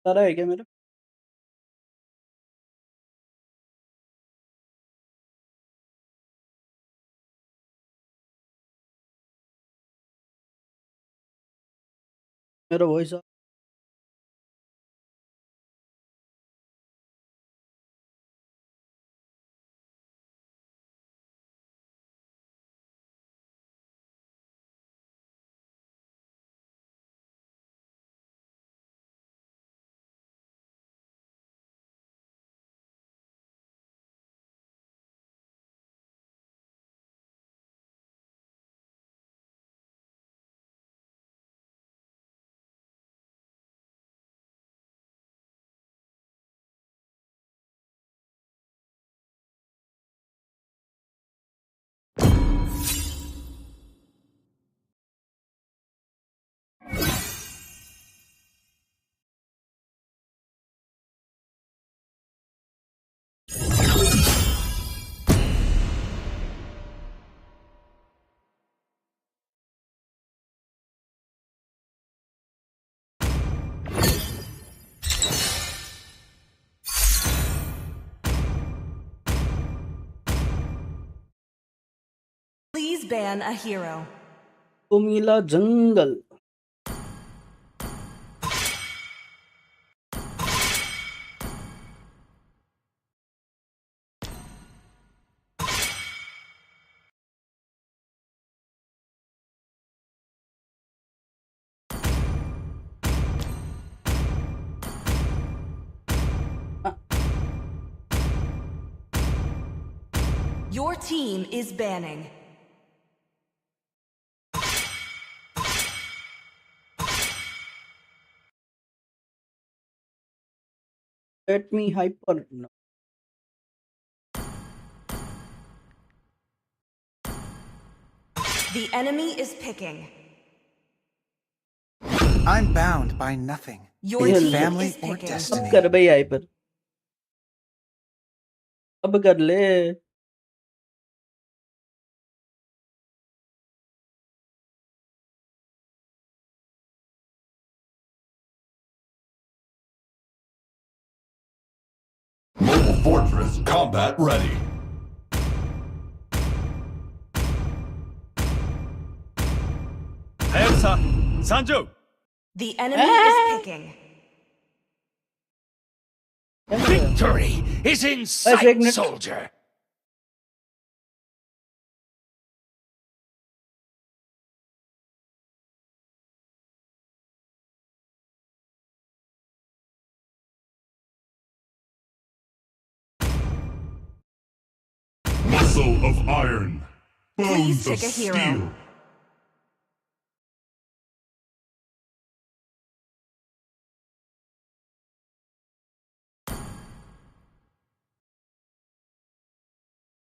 सारा है क्या मेरा? मेरा voice Please ban a hero. तो मिला जंगल। Your team is banning. Let me hyper. No. The enemy is picking. I'm bound by nothing. Your Yeah, team family is or picking. अब destiny. कर भाई हाइपर। अब कर ले। Mobile Fortress combat ready. 하야부사 산주. The enemy is picking. Victory is in एक sight, minute. soldier. Muscle of iron. Please Bones of pick a hero. steel.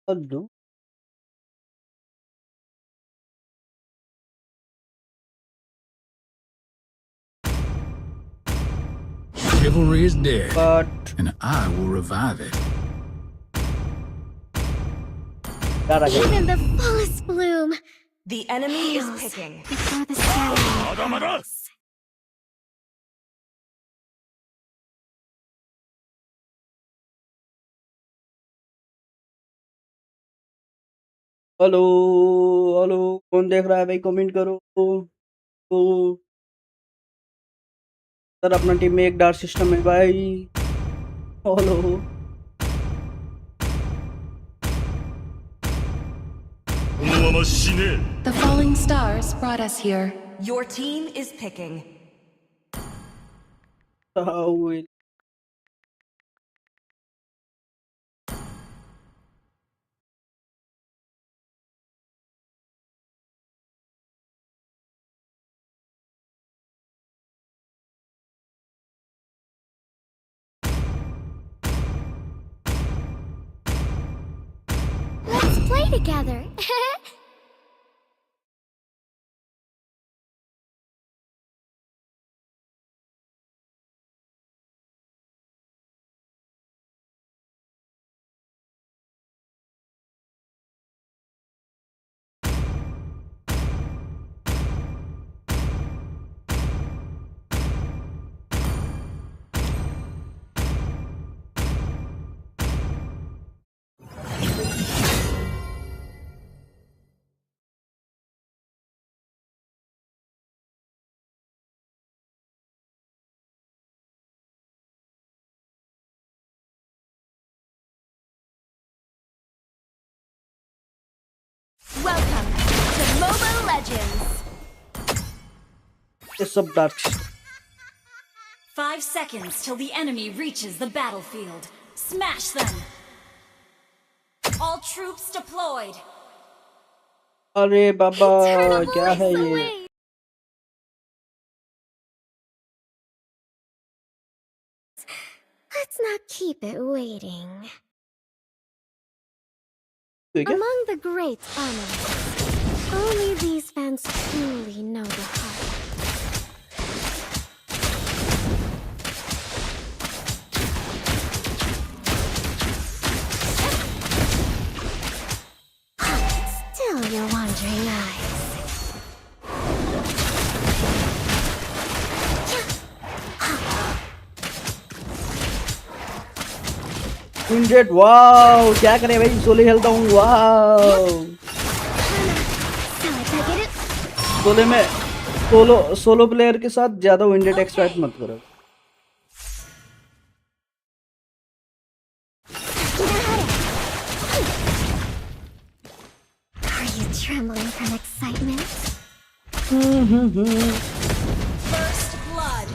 और दो। Chivalry is dead, But and I will revive it. यार आ गया। Even the fullest bloom The enemy is fails picking. before the sun. Hello hello, कौन देख रहा है भाई? Comment करो। तो सर अपना टीम में एक डार्क सिस्टम है भाई। Hello. The falling stars brought us here. Your team is picking. How Let's play together. legends. ये सब dark 5 seconds till the enemy reaches the battlefield. Smash them. All troops deployed. अरे बाबा Eternal क्या है voice ये away. Let's not keep it waiting. ठीक है Among the great honors, only these fans truly know the heart. Still your wandering eyes. विंडेड wow क्या करे भाई सोले खेलता हूँ wow So I take it. सोले में सोलो प्लेयर के साथ ज्यादा विंडेड एक्सपेक्ट मत करो Are you trembling from excitement? First blood.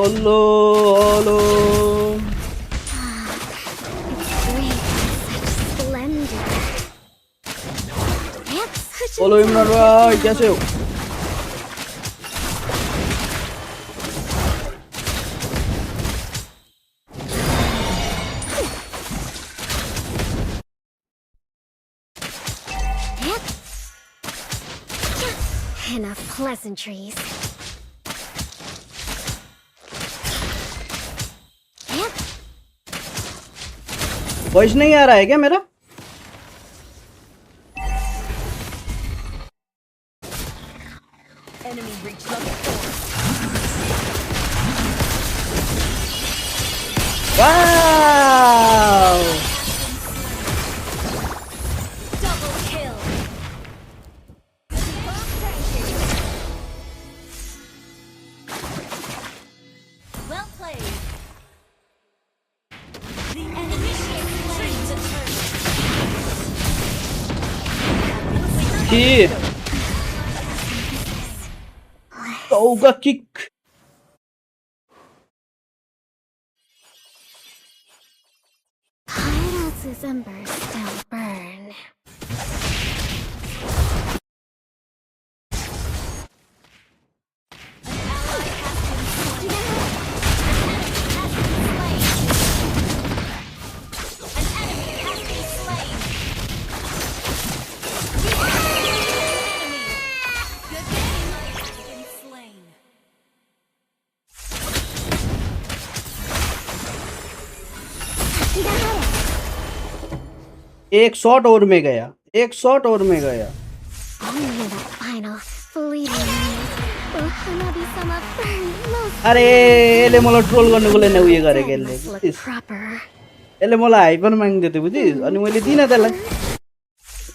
ओलो ओलो Great by such splendor. Yep, such ओलो इमरान भाई कैसे हो Yep. Enough pleasantries. Yep. Voice नहीं आ रहा है क्या मेरा Enemy reached level 4. Wow Double kill. Well played. The enemy is slain the turret. कि होगा kick Kairos' embers still burn. एक शॉट और में गया एक शॉट और में गया Only the final fleeting minute will Hanabi-sama burn most. अरे यसले मलाई ट्रोल गर्नुको लागि उयो गरेको Then यसले must look बुझिस् proper. यसले मलाई हाइपर माग्दै थियो बुझिस् अनि मैले दिइनँ त्यसलाई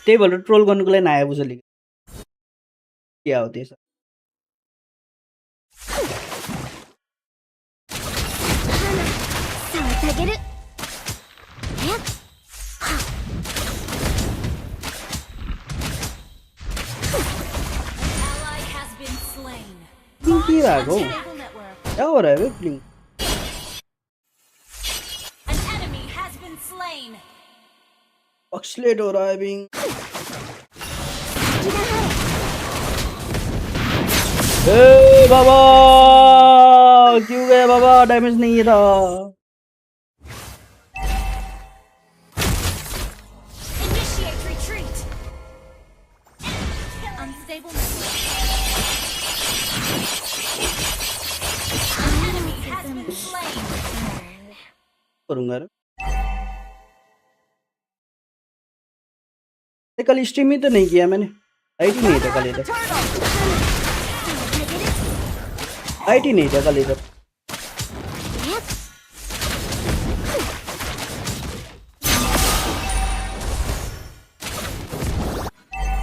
त्यही भएर ट्रोल गर्नुको लागि नआयो बुझली के हो त्यसो So I take it. Yep. Ally has been slain. ब्लिङ के भएको हौ Unstable network. क्या हो रहा है बे ब्लिङ An enemy has been slain. ऑक्सलेट हो रहा है बिंग ए बाबा क्यों गया बाबा डैमेज नहीं था Initiate retreat. Unstable network. An enemy has been slain. करूंगा रे ये कल स्ट्रीम ही तो नहीं किया मैंने लाइट ही नहीं था कल इधर लाइट ही नहीं था कल इधर Yep.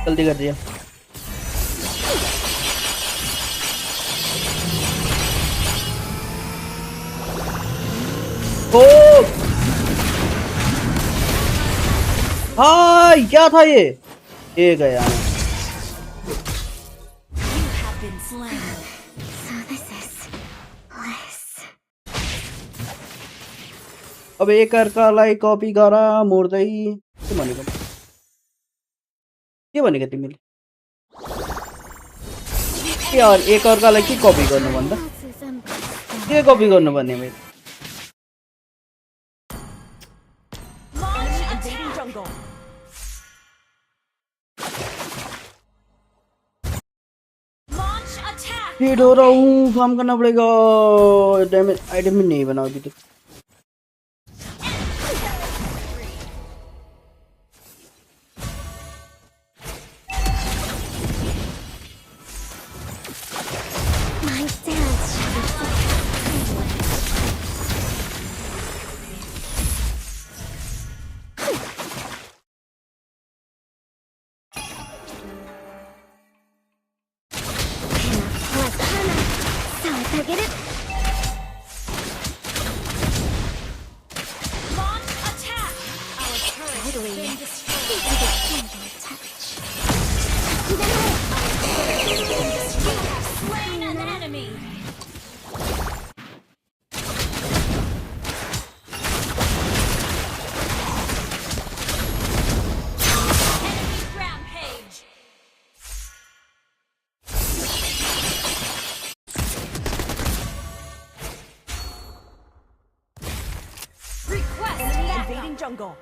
जल्दी कर दिया ओ हाय क्या था ये गया अब एकअर्कालाई कपी गर मोड्दै के भनेको तिमीले के एकअर्कालाई के कपी गर्नु भन्दा के कपी गर्नु भन्ने मैले Launch attack. Launch attack. Hit हो रहा हूँ काम करना पड़ेगा डैमेज आइटम भी नहीं बना अभी तक My dance shall be so Launch attack. Our turret has been destroyed. You have slain an enemy. Enemy rampage. Request invading jungle.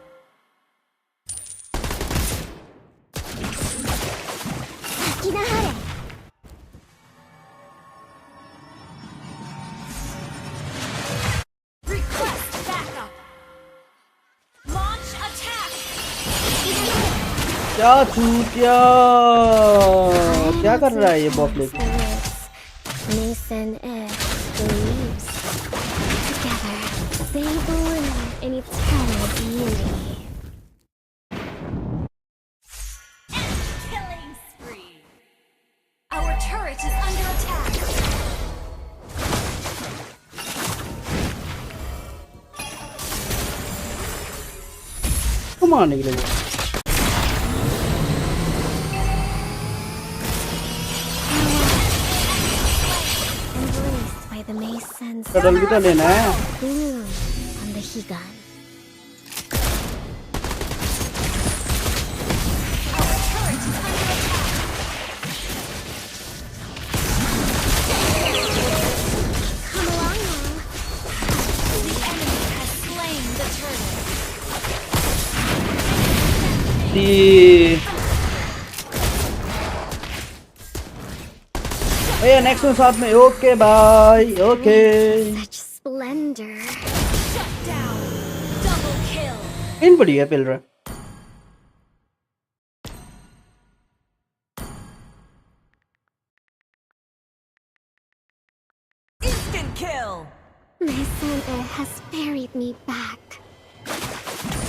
Request backup. Launch attack. क्या चूतिया क्या कर रहा है ये बॉप लेके Mason X believes. Together, they believe in eternal beauty. Killing spree. Our turret is under attack. come on निकले Embraced by the Masons. कटल भी तो लेना है Bloom on the Higan. Our turret is under attack. Come along now. The enemy has slain the turtle. दी भैया next में साथ में okay bye okay Such splendor. Shut down. Double kill. इन बढ़िया पेल रहा है Instant kill. Mason has buried me back.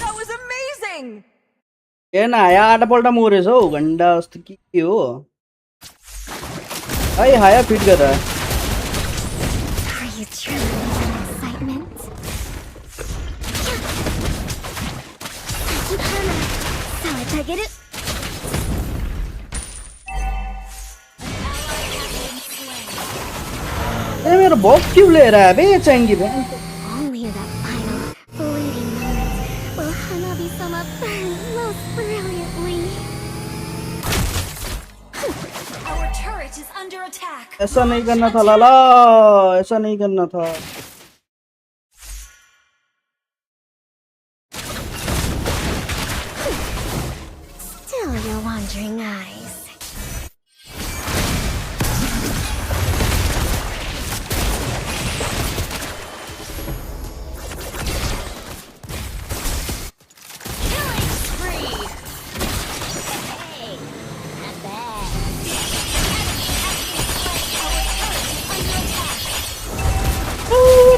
That was amazing. ಏನ ಆಟಪಲ್ಟ ಮೂರೇಸೋ ಗಂಡ ಅಷ್ಟು ಕಿಕ್ಕಿಯೋ भाई हाया फिट कर रहा है Are you truly in excitement? Sakihana, Sawatageru. अरे मेरा बॉक्स क्यों ले रहा है बे चेंगी बे Only that final fleeting moment will Hanabi-sama burn most brilliantly. Our turret is under attack. ऐसा नहीं करना था लाला ऐसा नहीं करना था Still your wandering eyes. Killing spree. Hey, not bad.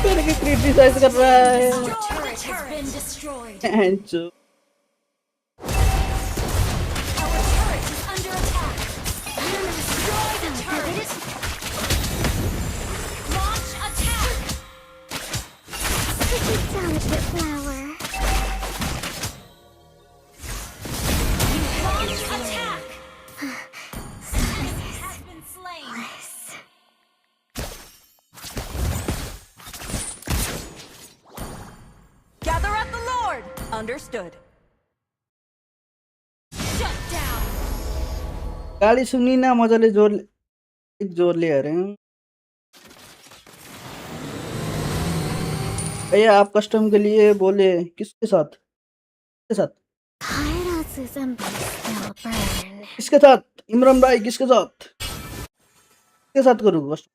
मेरे के क्रिटिसाइज कर रहा है Our turret has been destroyed. एंचो Our turret is under attack. Destroy the turret. Launch attack. Such a delicate flower. Launch attack. Enemy has been slain. Gather Understood. Shut down. गाली सुनी ना मजाले जोरले अरे भैया आप कस्टम के लिए बोले किसके साथ Kairos' embers still burn. किसके साथ इमरान भाई किसके साथ करूँ custom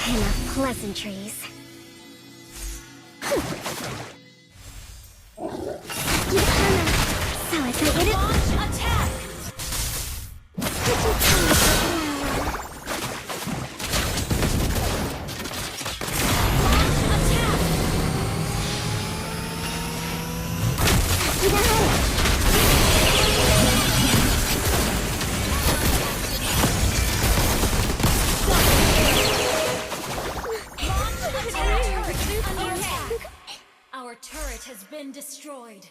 Enough pleasantries. So I figured it. Launch attack. Launch attack. Our turret has been destroyed.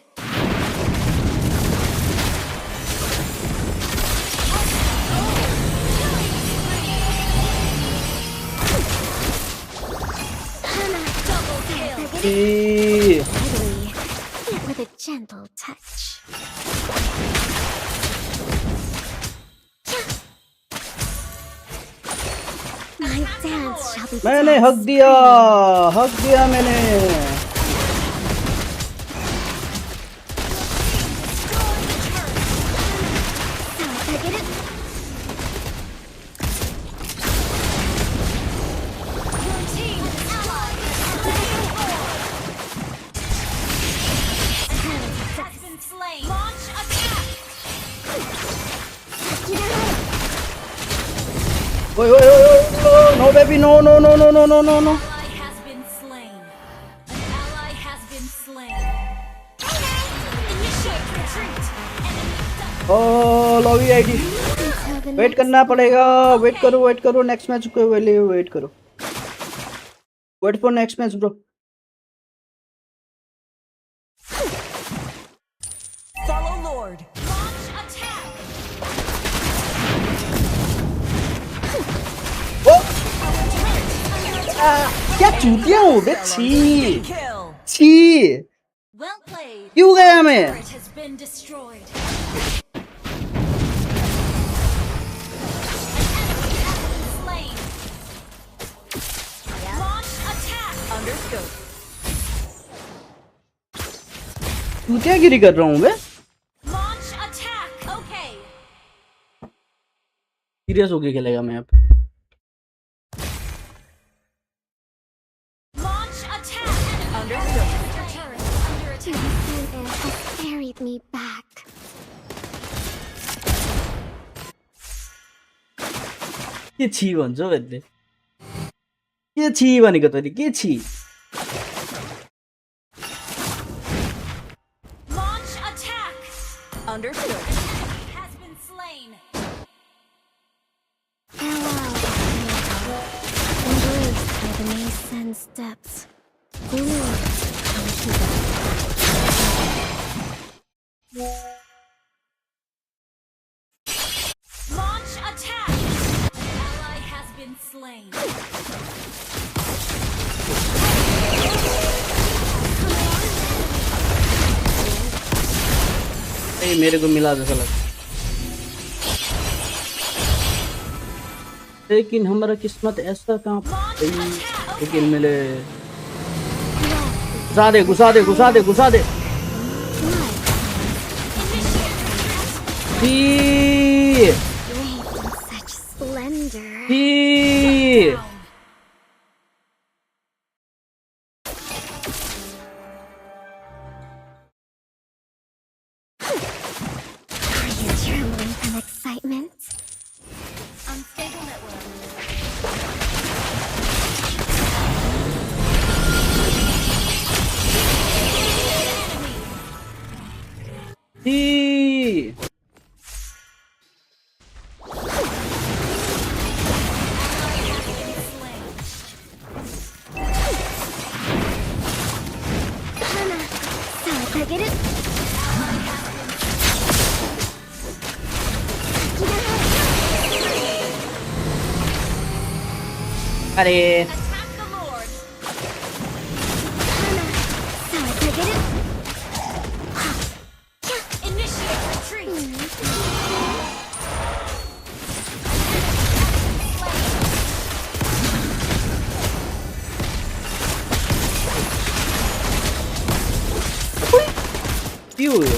Double kill. E Idly, yet with a gentle touch. My dance shall be मैंने हक दिया मैंने So I figured it. Your team ally has been slain. Launch attack. ओए no baby no Ally has been slain. An ally has been slain. Initiate retreat. Enemy oh lobby ID Until the wait करना पड़ेगा wait करो next match के लिए wait करो wait for next match bro follow Lord. Launch attack. क्या चूतिया हूँ बे छी Kill. छी Well played. क्यों गया मैं Turret has been destroyed. Slain. Launch attack. Understood. चूतियागिरी कर रहा हूँ बे Launch attack. Okay. सीरियस होके खेलेगा मैं अब Launch attack. Understood. Your turret is under The attack. center has carried me back. के छी भन्छ हौ यसले के छी भनेको तैँले के छी Launch attack. Understood. Has been slain. Farewell, embraced by the nascent depths. Gloom comes to them. Launch attack. An ally has been slain. ए मेरे को मिला जैसा लगा लेकिन हमारा किस्मत ऐसा कहाँ लेकिन मिले घुसा दे ही Draped in such splendor. He Are you trembling from excitement? Unstable network. He So I figured it. अरे Attack the Lord. के हो यो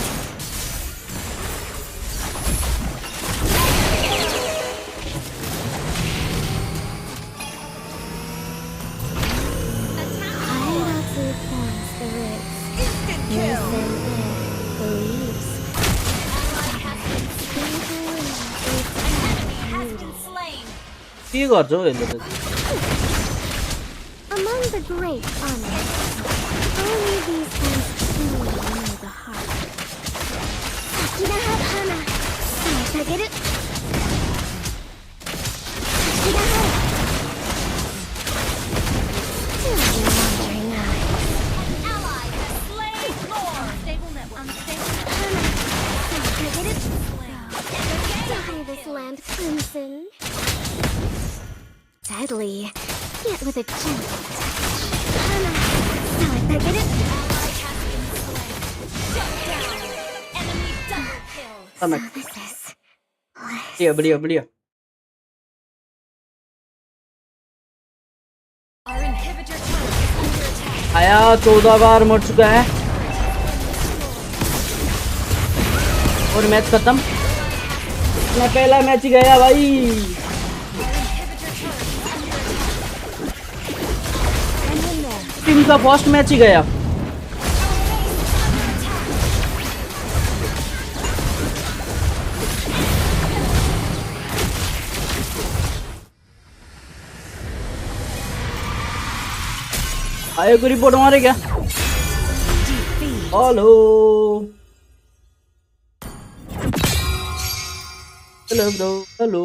Hiratsu forms the ribs. Listen believes. Slain. के गर्छ हौ यसले त Among the great honors, only these ones truly know the heart. Sakina hana, saetageru. Sakina hana. Still wandering eyes. Ally has slain Lord. Stable network. Unstable Hana, saetageru. slain. Dye this land crimson. Deadly, yet with a gentle touch. Hana, saetageru. Ally has been slain. Shut down. Enemy double kill. So Stomach. this is bliss. बढ़िया बढ़िया Our inhibitor turret is under attack. आया 14 बार मर चुका है और match खत्म मैं पहला मैच ही गया भाई टीम का फर्स्ट मैच ही गया आयो को रिपोर्ट मारे क्या हेलो हेलो ब्रो हेलो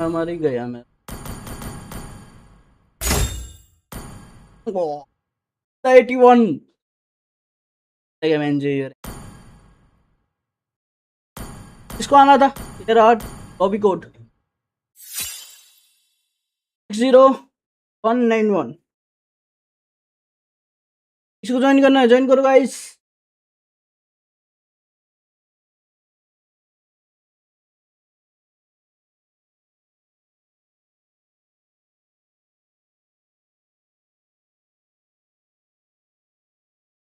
हमारी गया मैं 81 इसको आना था इधर आठ लॉबी कोड 60191 इसको ज्वाइन करना है ज्वाइन करो गाइस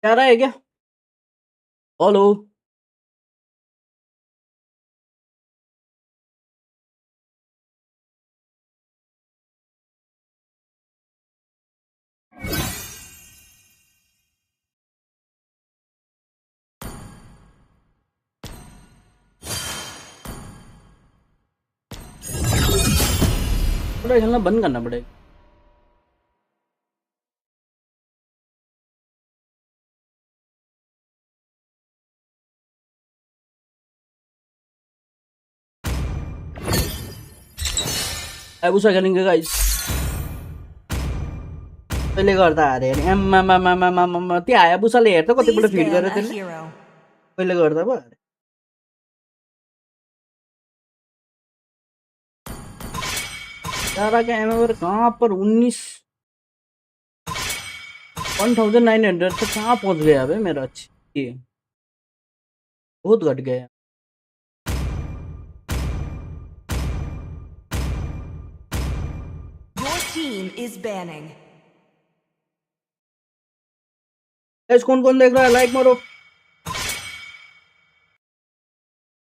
क्या रहा है क्या हेलो थोड़ा खेलना बंद करना पड़ेगा आइबुसा खेलेंगे गाइस पहिले गर्दा हारे अनि आम्मामामामामामा त्यो हायाबुसाले हेर्छ कतिपल्ट फिड गरेर त्यसले पहिले गर्दा पो हारे तारा का एमएवर कहाँ पर 1900 तो कहाँ पहुंच गया बे मेरा अच्छी बहुत घट गया Your team is banning. Guys कौन कौन देख रहा है लाइक मारो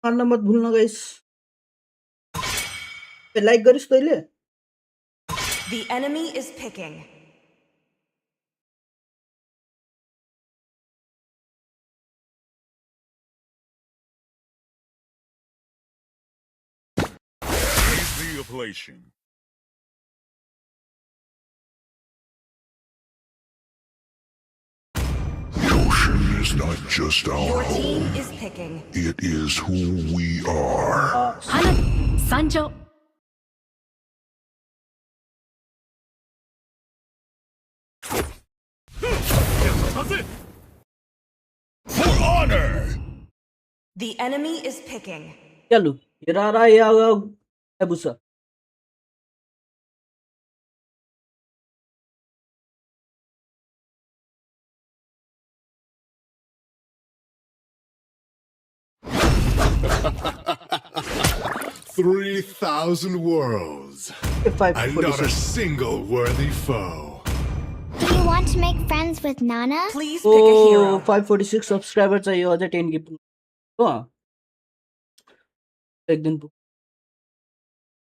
मारना मत भूलना गाइस लाइक गरिस् तैले The enemy is picking. Easy ablation. The ocean is not just our Your home. team is picking. It is who we are. Hana, Sanjo. For honor! The enemy is picking. चलो ये रहा ये आइबुसा 3,000 worlds. And not a 546 single worthy foe. Do you want to make friends with Nana? Please pick a oh hero. 546 subscriber चाहिए अझै 10 gift हो एक दिन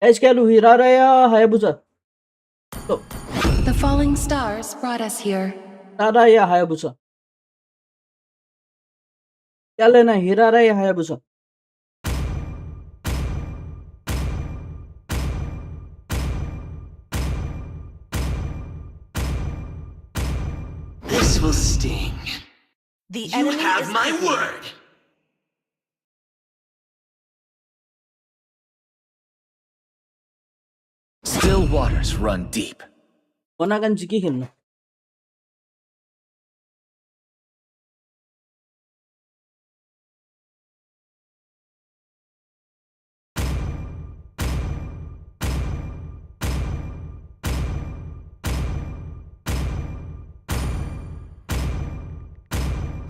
as क्या लु हिरा र या हायाबुसा तो The falling stars brought us here. तारा या हायाबुसा क्या लेना है, हिरा र या Hayabusa This will sting. The You enemy have is my picking. word. Still waters run deep. वनागन जी के खेल्नु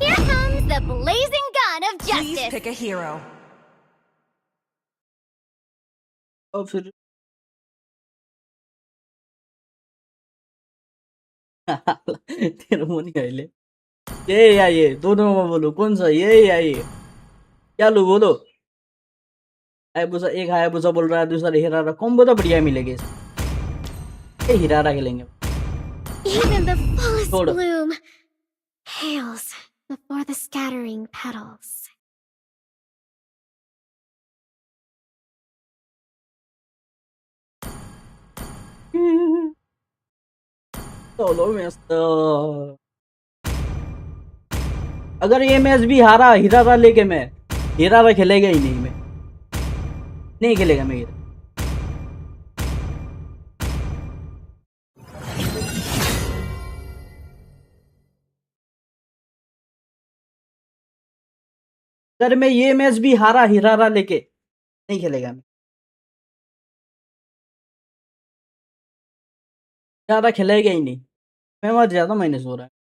Here comes the blazing gun of Please justice. pick a hero. और फिर तेरा मुंह नहीं ले ये या ये दोनों में बोलो कौन सा ये या ये क्या लो बोलो हायाबुसा एक हायाबुसा बोल रहा है दूसरा हिरारा कॉम्बो तो बढ़िया मिलेगी ये हिरारा खेलेंगे Even the fullest Hold up. bloom hails before the scattering petals. Solo master अगर ये मैच भी हारा हिरारा लेके मैं हिरारा खेलेगा ही नहीं मैं नहीं खेलेगा मैं हिरा अगर मैं ये मैच भी हारा हिरारा लेके नहीं खेलेगा मैं हिरारा खेलेगा ही नहीं मैं मर जाता माइनस हो रहा है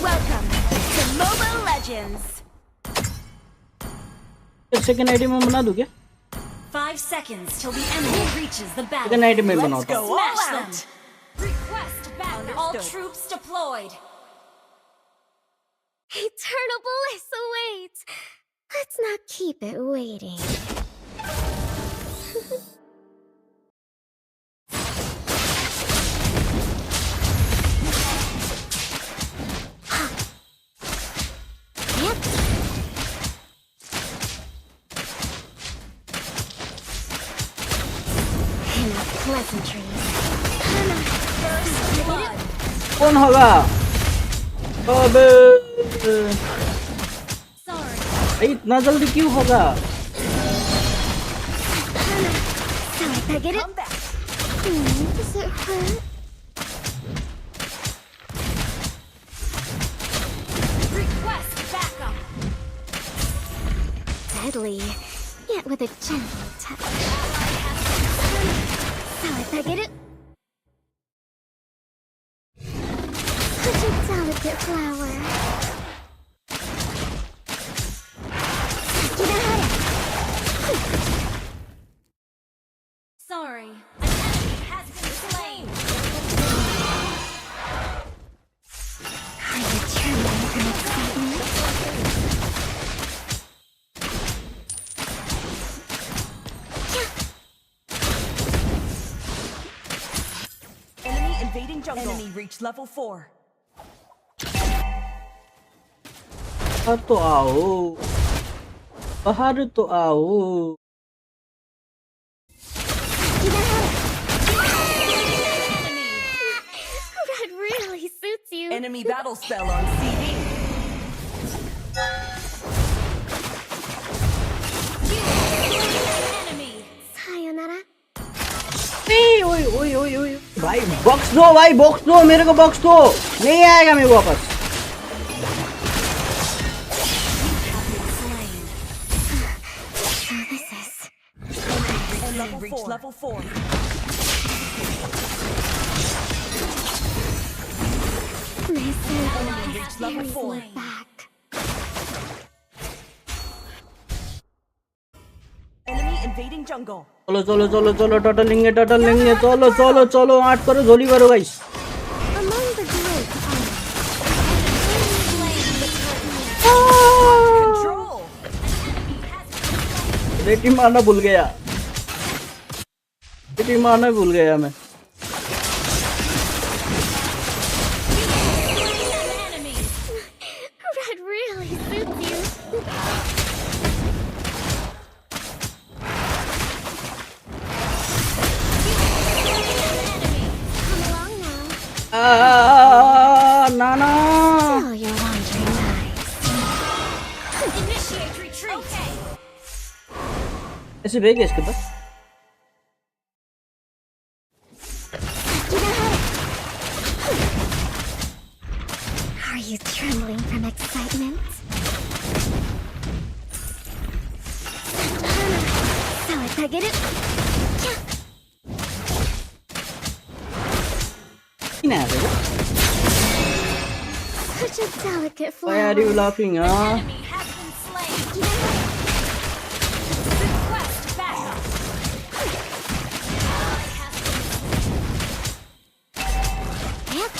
Welcome to Mobile Legends. Second ID में बना दूं क्या 5 seconds till the enemy reaches the second battle. ID में Let's बनाता go हूँ all Smash them. out. Request backup. All Understood. troops deployed. Eternal bliss awaits. Let's not keep it waiting. Yep. Enough pleasantries. Blood. कौन होगा अबे Sorry. भाई इतना जल्दी क्यों होगा So if I get it. Come back. Does it hurt? Request backup. Deadly, yet with a gentle touch. So if I get it. Such a delicate flower. Sorry. An enemy has been slain. Are you trembling from excitement? Enemy invading jungle. Enemy reached level 4. बाहर तो आओ बाहर तो आओ That really suits you. Enemy battle spell on CD. Enemy. Sayonara. ओए ओए ओए ओए भाई बॉक्स दो भाई बॉक्स दो मेरे को बॉक्स दो नहीं आएगा मेरे को वापस So this is reached level 4. Enemy reached level 4. Back. Enemy invading jungle. चलो चलो चलो चलो टटल लेंगे चलो चलो चलो 8 करो झोली करो guys Among the great Control. रेटी मारना भूल गया मैं Red really suits you. Come along now. Nana Oh, you're wandering nice. Initiate retreat. Okay. ऐसे भेज इसके पास Are you trembling from excitement? So I get it. किन आया था Such a delicate Why are you flower. laughing huh Enemy has been slain. Request backup. Yep.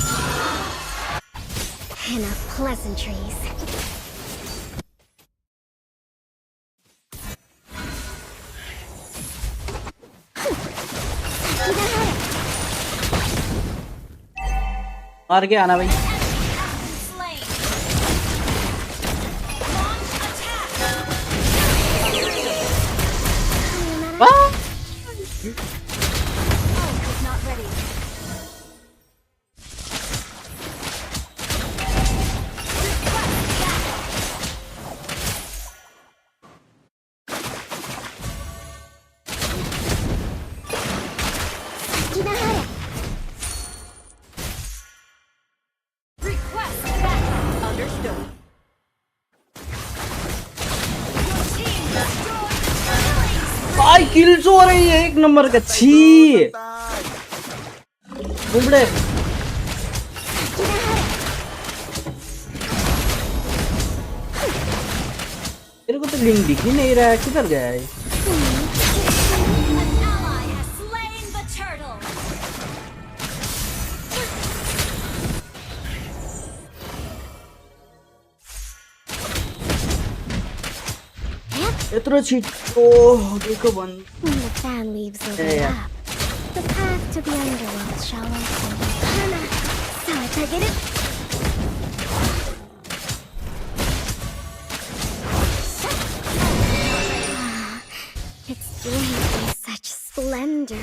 Enough pleasantries. मार के आना भाई Slain. Launch attack. Is not ready. Request backup. Understood. Your team destroyed killing. भाई kills हो रही है एक number का छी बुबड़े तेरे को तो लिंक दिख ही नहीं रहा है किधर गया है An ally has slain the turtle. इतना छिटो देखो बंद When the fan leaves over Yeah. up, the path to the underworld shall open. Hana, so I get it. Ah, it's draped in such splendor.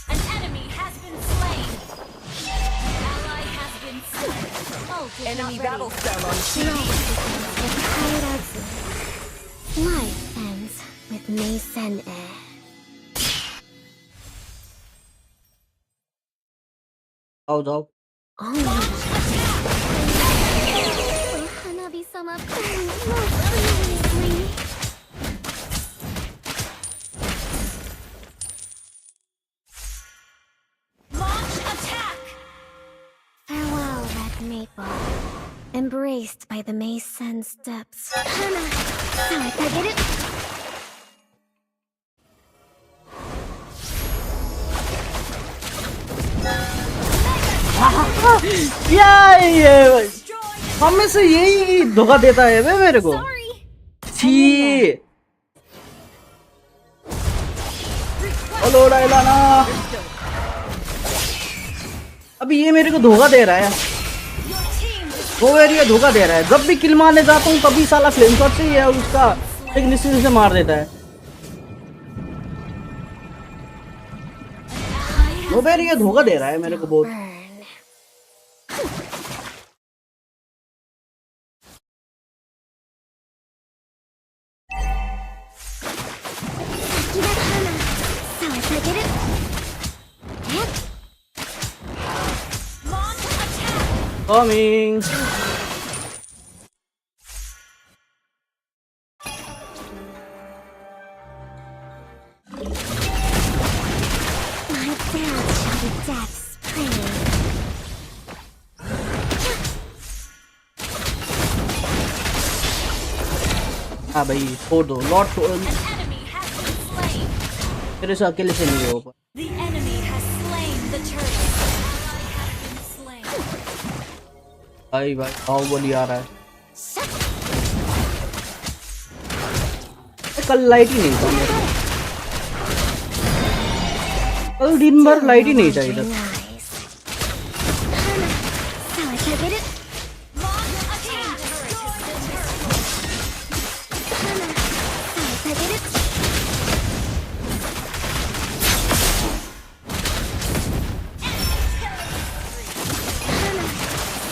An enemy has been slain. An ally has been slain. Ult is Enemy not battle ready. spell on CD. Life begins with Kairatsu. Life ends with Meisen-e. आओ जाओ Oh. Will Hanabi-sama burn most furiously? Launch attack. Farewell, Red Maple. Embraced by the Meisen depths. Hana, so I get it. क्या है ये हमें से यही धोखा देता है बे मेरे को छी हेलो लाना अभी ये मेरे को धोखा दे रहा है वो एरिया धोखा दे रहा है जब भी किल मारने जाता हूँ तभी साला फ्लेम शॉट से है उसका एक निश्चित से मार देता है वो एरिया धोखा दे रहा है मेरे को बहुत Burn. Hana, so I get it. Yep. Launch attack. coming dance shall be death's prey. हाँ भाई छोड़ दो lot An enemy has been slain. तेरे से अकेले से नहीं होगा The enemy has slain the turtle. Ally has been slain. भाई भाई बाहुबली आ रहा है कल लाइट ही नहीं था मेरा कल दिन भर लाइट ही नहीं था इधर Nice. Shall I take it? Long attack destroyed the turtle. Shall I take it?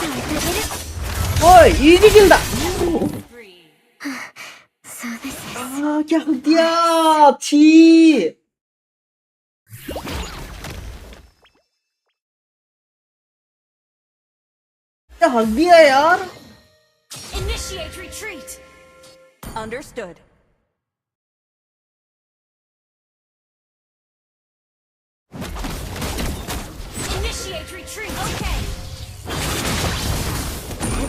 Shall I take it? ओए इजी किल था So this is क्या हो गया छी क्या हक दिया यार Initiate retreat. Understood. Initiate retreat. Okay.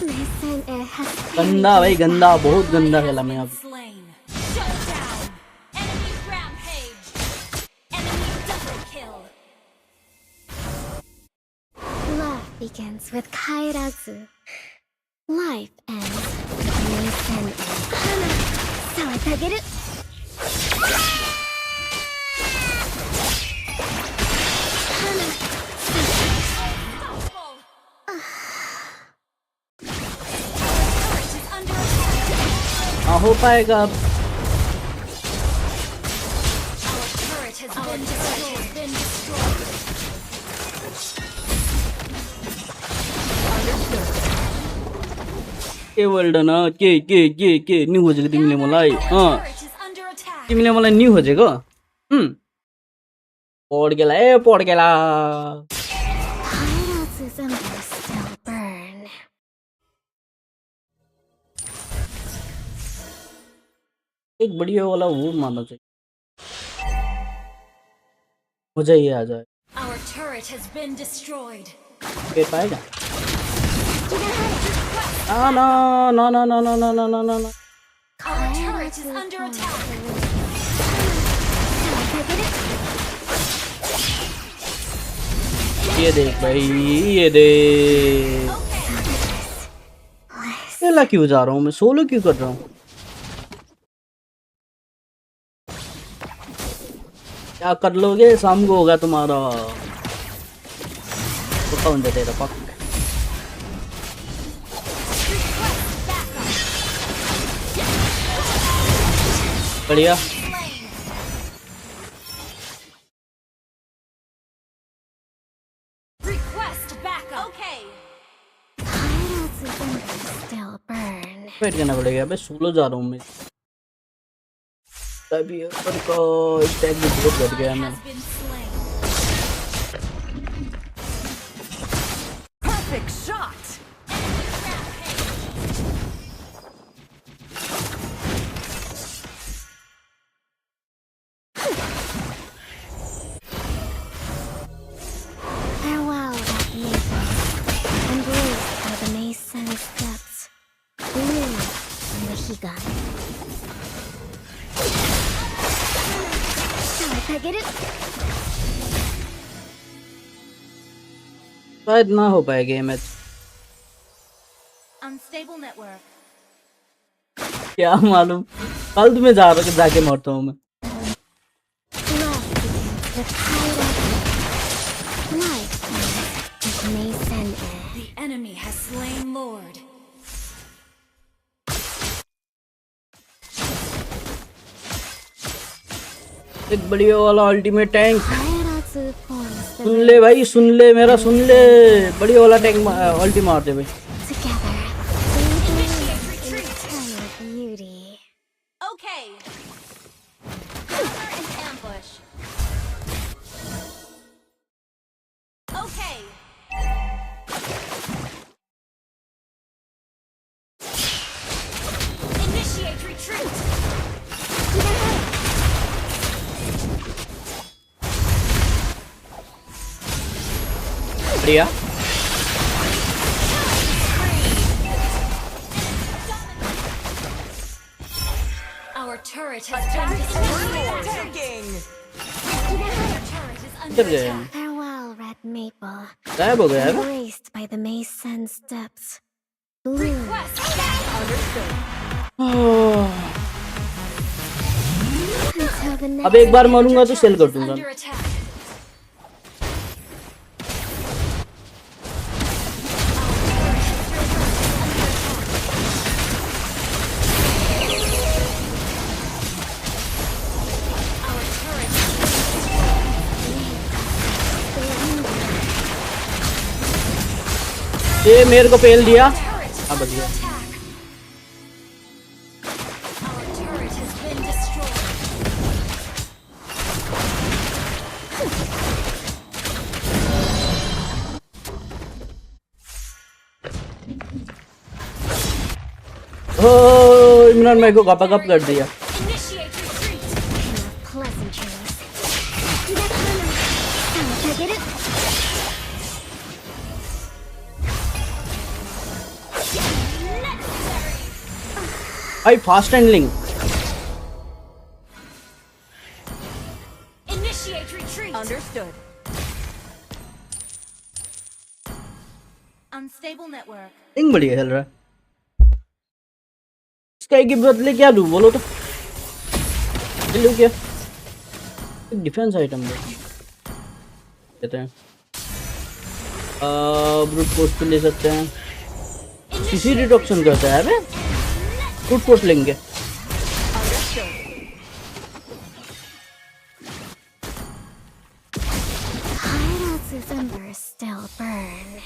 Listen, it has गंदा भाई गंदा बहुत गंदा खेला मैं अब Slain. Showdown. Enemy rampage. Enemy double kill. love begins with Kairazu. Life ends with Mason. Shall I take it? Unstoppable. Turret is under attack. हाँ हो पाएगा अब Our turret has been destroyed. के वर्ल्ड न के न्यू हो जाएगा तिमीले मलाई Our turret is under attack. तिमीले मलाई न्यू हो जाएगा पढ गेला Kairazu's embers still burn. एक बढ़िया वाला वो मारना चाहिए मुझे ये आ जाए Our turret has been destroyed. पे पाएगा ना ना ना ना ना ना ना ना ना ना ना Our turret is under attack. ये देख भाई ये देख अकेला क्यों जा रहा हूँ मैं सोलो क्यों कर रहा हूँ क्या कर लोगे शाम को होगा तुम्हारा तो कौन दे तेरा पक बढ़िया Request backup. Okay. Kairazu's embers still burn. Wait करना पड़ेगा अबे सोलो जा रहा हूँ मैं तभी ऊपर का स्टैक भी बहुत बढ़ गया मैं Has been slain. Perfect shot. Farewell, that maple, embraced by the mason's depths. Blue from the Higan. Shall I take it? शायद ना हो पाएगा ये मैच Unstable network. क्या मालूम कल तुम्हें जाके मरता हूँ मैं Love begins with Kairazu. Life ends with Mason. The enemy has slain Lord. एक बढ़िया वाला ultimate tank Kairazu forms the सुन ले भाई सुन ले मेरा सुन ले बढ़िया वाला टैंक अल्टी मार दे भाई together. Eternal beauty. Okay. Counter and ambush. Okay. Initiate retreat. दिया Our turret has been destroyed. Taking. Your turret is under किधर गए attack. Farewell, red maple. गायब हो गया है Embraced by the May Sun's depths. Bloom Request back. Understood. until the अब next. एक बार मरूंगा तो सेल कर Is दूंगा under attack. Our turret has ये मेरे को पेल दिया turret is हाँ बच under गया attack. Our turret has been destroyed. ओ इमरान भाई को गप कर दिया Initiate retreat. Pleasantries. Get it? भाई fast handling Initiate retreat. Understood. Unstable network. Thing बढ़िया खेल रहा है स्काई के बदले क्या लूं बोलो तो लूं क्या डिफेंस आइटम देते हैं ब्रूट फोर्स पे ले सकते हैं सीसी रिडक्शन करता है बे ब्रूट फोर्स लेंगे Hideouts' embers still burn.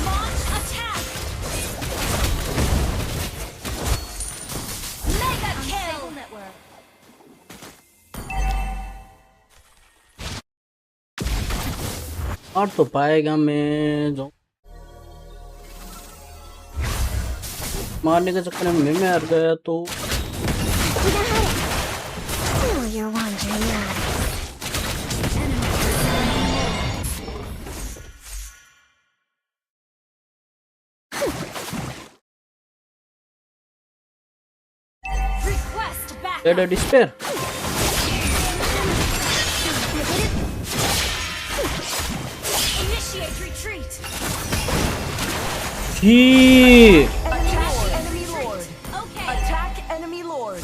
Launch attack. Mega kill. Network. और तो पाएगा मैं जो मारने के चक्कर में मैं हार गया तो Oh, you're wandering now. Request back. Dead despair Initiate retreat. He Attack enemy lord. Okay. Attack enemy lord.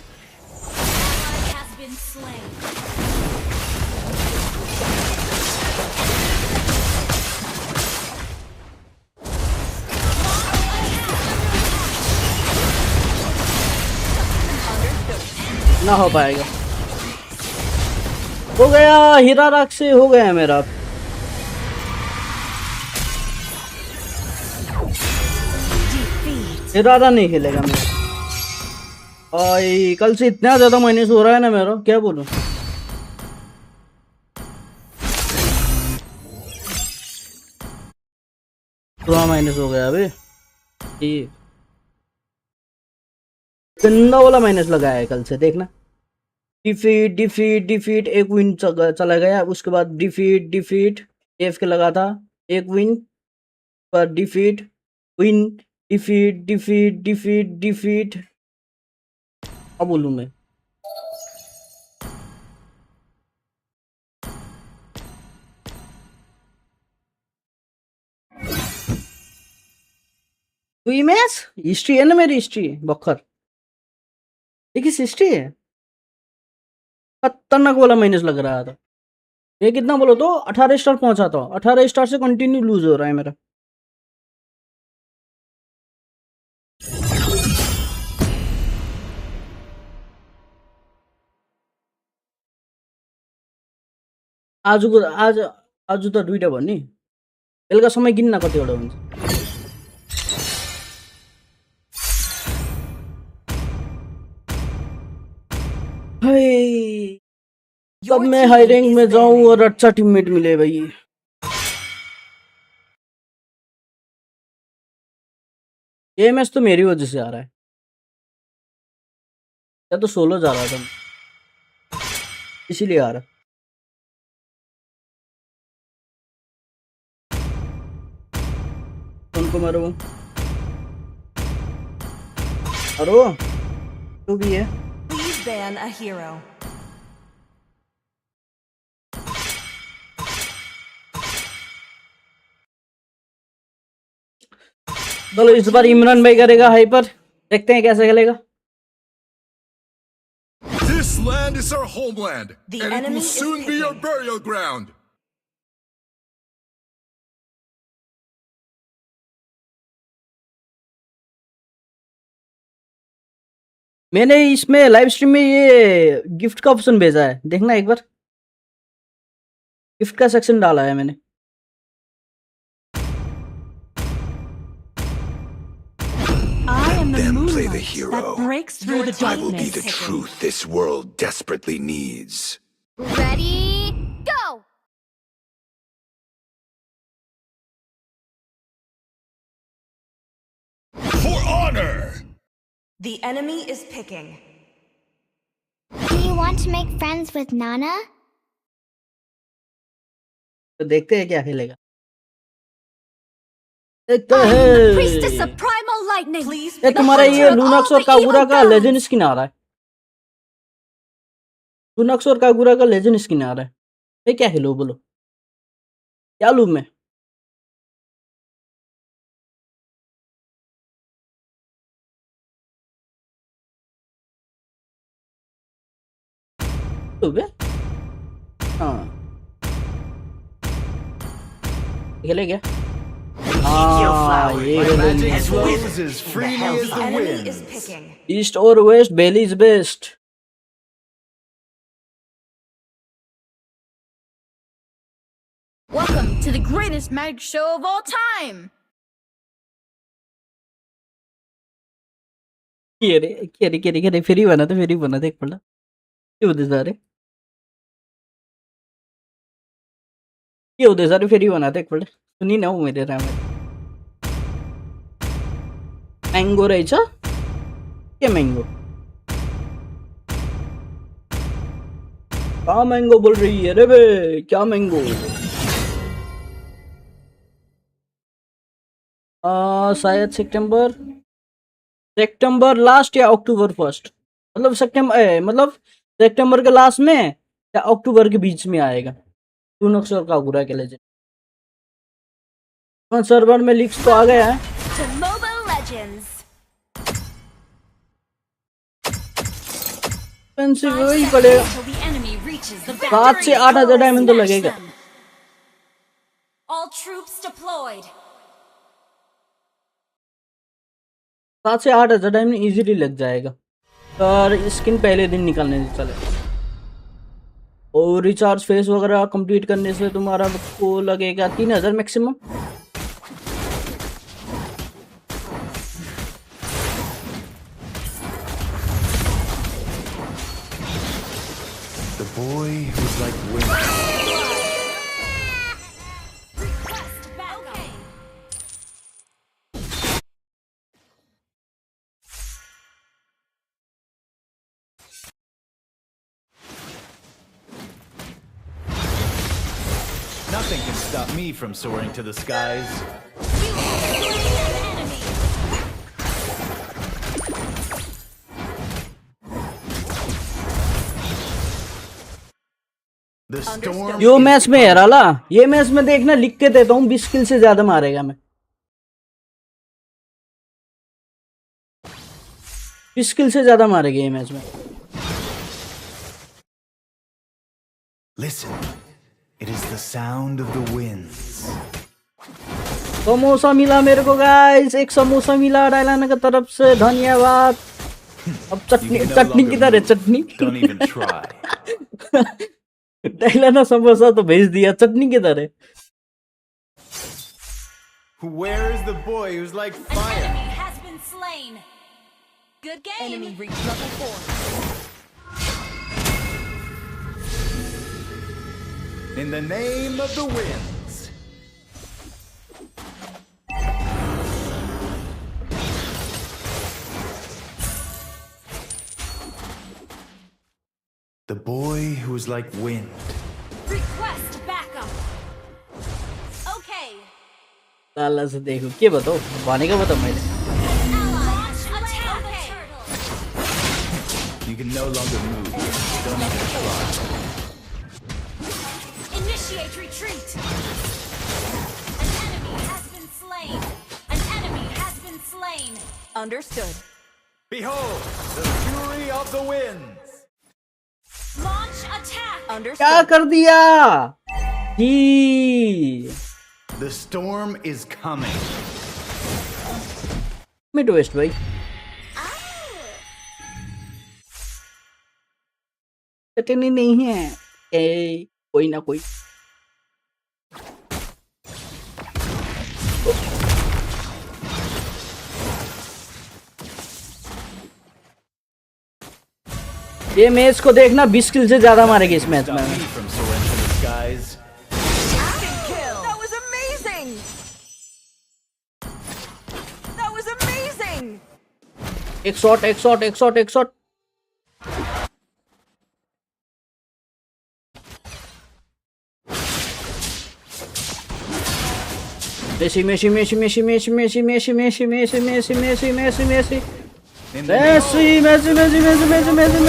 Ally has been slain. ना हो पाएगा हो गया हीरा राख से हो गया मेरा इरादा नहीं खेलेगा मेरा और कल से इतना ज्यादा माइनस हो रहा है ना मेरा क्या बोलूं थोड़ा माइनस हो गया अभी ये गंदा वाला माइनस लगाया है कल से देखना डिफीट डिफीट डिफीट एक विन चला गया उसके बाद डिफीट डिफीट एफ के लगा था एक विन पर defeat win defeat defeat defeat defeat अब बोलूं मैं हुई मैच हिस्ट्री है ना मेरी हिस्ट्री बखर देखिए हिस्ट्री है खतरनाक वाला माइनस लग रहा था ये कितना बोलो तो 18 स्टार पहुंचा था 18 स्टार से कंटिन्यू लूज हो रहा है मेरा आज आज त दुईटा भन्ने बेलुका समय किन्न कतिवटा हुन्छ भाई Your कब मैं team हाई रैंक is में जाऊं banning. और अच्छा टीममेट मिले भाई। ये मैच तो मेरी वजह से आ रहा है, या तो सोलो जा रहा था मैं, इसीलिए आ रहा। उनको मारो मारो जो भी है। Please ban a hero. चलो इस बार इमरान भाई करेगा हाइपर, देखते हैं कैसे खेलेगा। This land is our homeland, The and it enemy will is soon be your picking. burial ground. मैंने इसमें लाइव स्ट्रीम में ये गिफ्ट का ऑप्शन भेजा है, देखना एक बार। गिफ्ट का सेक्शन डाला है मैंने। I am the Them play the moonlight hero. that breaks through Your the team I will be darkness. the truth this world desperately needs. Ready, go! For honor! The enemy is picking. Do you want to make friends with Nana? तो देखते हैं क्या खेलेगा। देखते I am the priestess हैं। of primal lightning. Please ये pick तुम्हारा a ये hero. लूनाक्स और कागुरा का लेजेंड स्किन आ रहा है। लूनाक्स और कागुरा का लेजेंड स्किन आ रहा है। मैं क्या खेलूं बोलो, क्या लूं मैं? लूं बे? हाँ खेले क्या? हाँ ये As Flows as freely as The the enemy wind. is picking. East और वेस्ट, बेली is best. Welcome to the greatest magic show of all time. क्या रे फेरी बना था एक पड़ा क्यों होते सारे, क्यों होते सारे फेरी बनाते एक पड़ा सुनी ना हो मेरे राम। मैंगो रहेछ के मैंगो क्या मैंगो बोल रही है रे बे, क्या मैंगो? शायद सितंबर लास्ट या अक्टूबर फर्स्ट, मतलब सितंबर के लास्ट में या अक्टूबर के बीच में आएगा। लूनाक्स और कागुरा के लेजेंड सर्वर में लीक्स तो आ गया है। To Mobile Legends. एक्सपेंसिव 5 वही seconds पड़ेगा, till the enemy reaches the 7 से 8 हजार डायमंड तो लगेगा। All troops deployed. 7 से 8 हजार डायमंड इजीली लग जाएगा, पर स्किन पहले दिन निकालने से चले। और रिचार्ज फेस वगैरह कंप्लीट करने से तुम्हारा को लगेगा 3000 maximum. The boy who's like wind. Request backup. Nothing can stop me from soaring to the skies. You have slain an enemy. The storm. Yo is match में है राला, ये मैच में देखना लिख के देता हूँ 20 किल से ज्यादा मारेगा मैं। 20 किल से ज्यादा मारेगा ये मैच में। Listen, it is the sound of the winds. Samosa मिला मेरे को गाइस, एक समोसा मिला डायलाना की तरफ से, धन्यवाद। अब चटनी You can no chutney longer किधर है? move. Chutney Don't even try. डायलाना samosa तो भेज दिया, चटनी किधर है? Where is the boy who's like An fire? enemy has been slain. Good game. Enemy reached level 4. In the name of the winds. The boy who is like wind. Request backup. Okay. लाला से देखो के बताओ भनेको बताओ मैले Launch attack the turtle. You can no longer move. Don't even try. Initiate retreat. An enemy has been slain. An enemy has been slain. Understood. Behold, the fury of the winds. Launch attack. क्या Understood. कर दिया जी The storm is coming. Mid waste भाई चटनी नहीं है ए कोई ना कोई ये मैच को देखना 20 किल से ज्यादा मारेगी इस मैच Stop में me from soaring to the skies. Kill. That was amazing. That was amazing. एक शॉट एक शॉट एक शॉट एक shot Messi Messi Messi Messi Messi Messi Messi Messi Messi Messi Messi Messi Messi In the name Messi Messi Messi Messi Messi Messi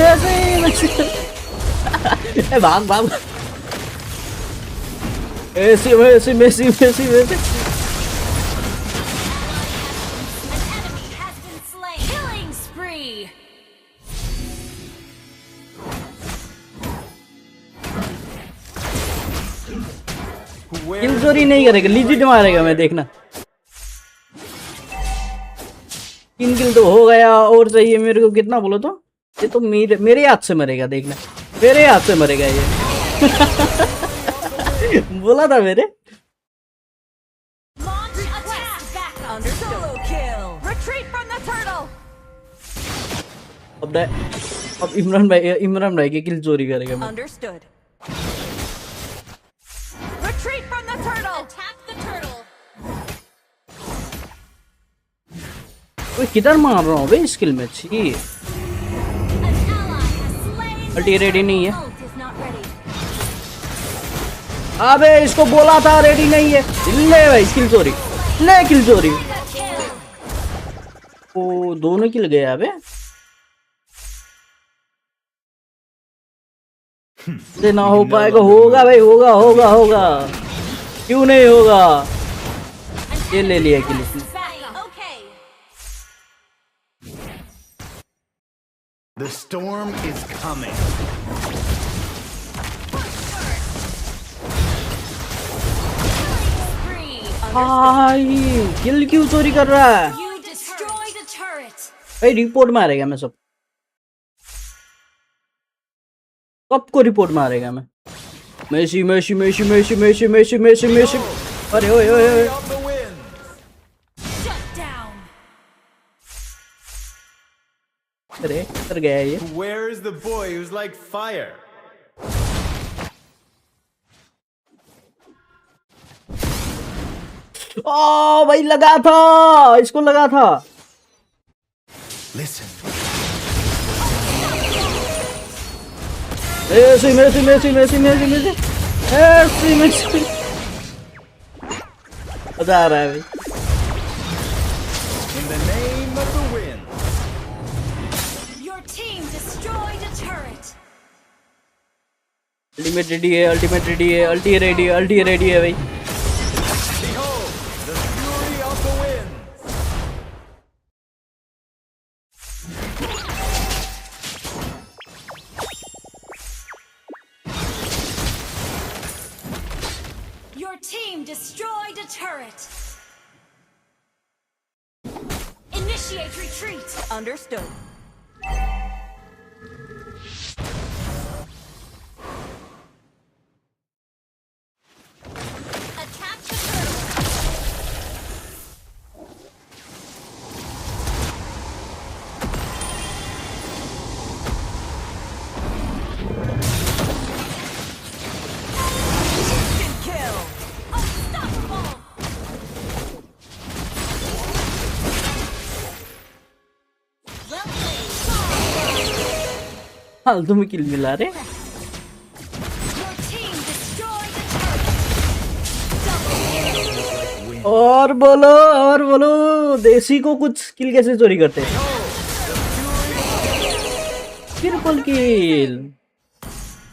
Messi Messi भाग भाग Messi Messi Messi Messi Messi An enemy has been slain. Killing spree. where kill चोरी नहीं करेगा legit मारेगा मैं देखना 3 किल तो हो गया और चाहिए मेरे को कितना बोलो तो ये तो मेरे हाथ से मरेगा देखना मेरे हाथ से मरेगा ये बोला था मेरे Launch attack backup. Understood. Solo kill. Retreat from the turtle. अब इमरान भाई की किल चोरी करेगा मैं Understood. Retreat from the turtle. Attack the turtle. ओए किधर मार रहा हूँ बे स्किल में छी An ally has slain. अल्टी ready नहीं है Ult is not ready. अबे इसको बोला था रेडी नहीं है ले भाई किल चोरी ले किल चोरी Kill. ओ दोनों किल गए अबे ये ना हो पाएगा होगा भाई होगा होगा होगा क्यों नहीं होगा ये ले लिया किल इसने Backup. Okay. The storm is coming. Spree. भाई किल क्यों चोरी कर रहा है You destroyed a turret. भाई रिपोर्ट मारेगा मैं सबको रिपोर्ट मारेगा मैं Messi Messi Messi Messi Messi Messi Messi Messi अरे ओए ओए ओए of the winds. Shut down. अरे कर गया ये Where is the boy who's like fire? ओ भाई लगा था इसको लगा था Listen. Messi Messi Messi Messi Messi Messi Messi Messi मजा आ रहा है भाई In the name of the winds. Your team destroyed a turret. Ultimate ready है अल्टीमेट रेडी है अल्टी रेडी है भाई Behold, the fury of the winds. Your team destroyed a turret. Initiate retreat. Understood. Attack the turtle. फालतू में किल मिला रे। Your team destroyed a turret. और बोलो देसी को कुछ किल कैसे चोरी करते हैं? Triple kill.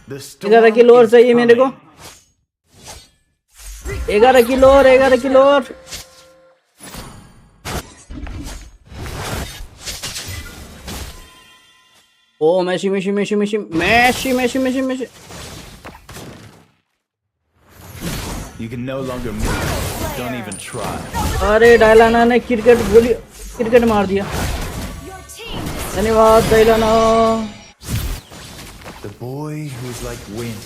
The 11 किलो और storm is चाहिए मेरे को। coming. 11 किलो और 11 किलो और। ओ meshy. You can no longer move. Don't even try. अरे डायलाना ने क्रिकेट मार दिया। Your team धन्यवाद डायलाना। The boy who's like wind.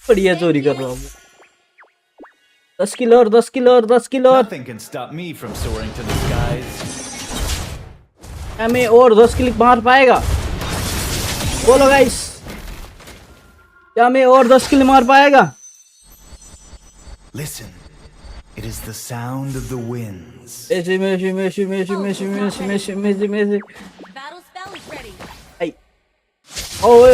बढ़िया चोरी कर रहा हूँ। 10 किलो और 10 किलो और 10 किलो और। Nothing can stop me from soaring to the skies. क्या मैं और 10 किल मार पाएगा? बोलो गाइस, क्या मैं और 10 किल मार पाएगा? Listen, it is the sound of the winds. Messi. battle spell is ready. आई। ओए।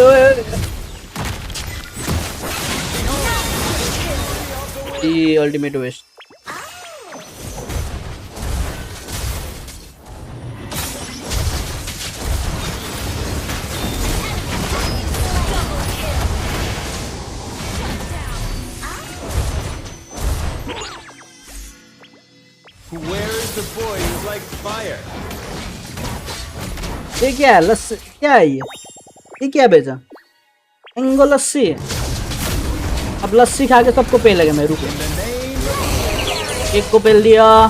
ये ultimate waste. Where is the boy who's like fire? ये क्या है? लस्सी क्या है ये क्या बेचा? एंगो लस्सी। अब लस्सी खा के सबको पेलेगा मैं। रुको, एक को पेल दिया।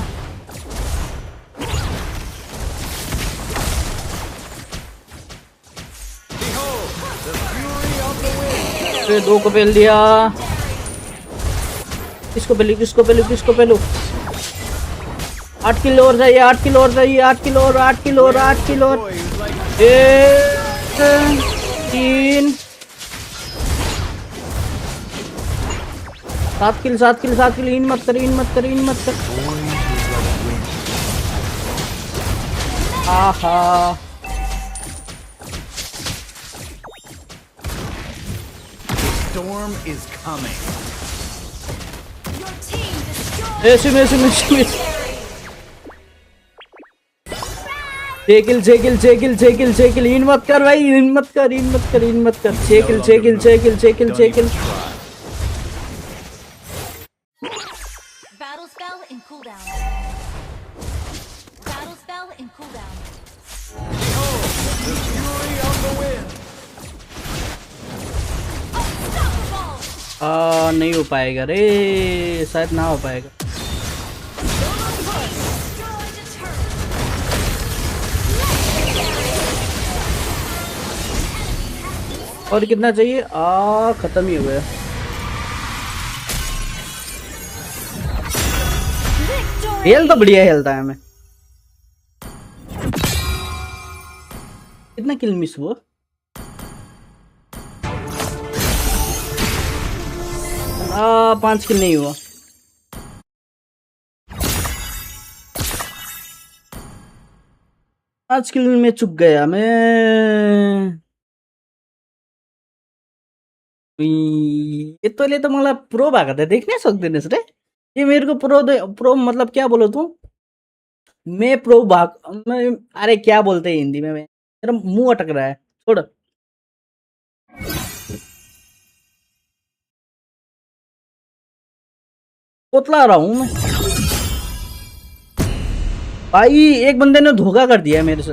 फिर 2 को पेल दिया। किसको पेलू? 8 किलो और चाहिए, 8 किलो और चाहिए, 8 किलो और 8 किलो और 8 किलो और। 1 3 7 किल। इन मत कर। आहा। Storm is coming. Your team destroyed. Messi. 6 kill. इन मत कर भाई, इन मत कर। 6 किल। Battle spell in cooldown. Unstoppable. नहीं हो पाएगा रे, शायद ना हो पाएगा। और कितना चाहिए? खत्म ही हो गया। हेल्थ तो बढ़िया हेल्थ है हमें। कितना किल मिस हुआ? आ 5 किल नहीं हुआ। आज किल में चुक गया मैं। ये तो मलाई प्रो भएको त देख्नै सक्दैनस् रे। ये मेरे को प्रो मतलब क्या बोलो तू? मैं प्रो अरे क्या बोलते हैं हिंदी में? मेरा मुंह अटक रहा है, छोड़। पोतला रहा हूं मैं भाई। एक बंदे ने धोखा कर दिया मेरे से।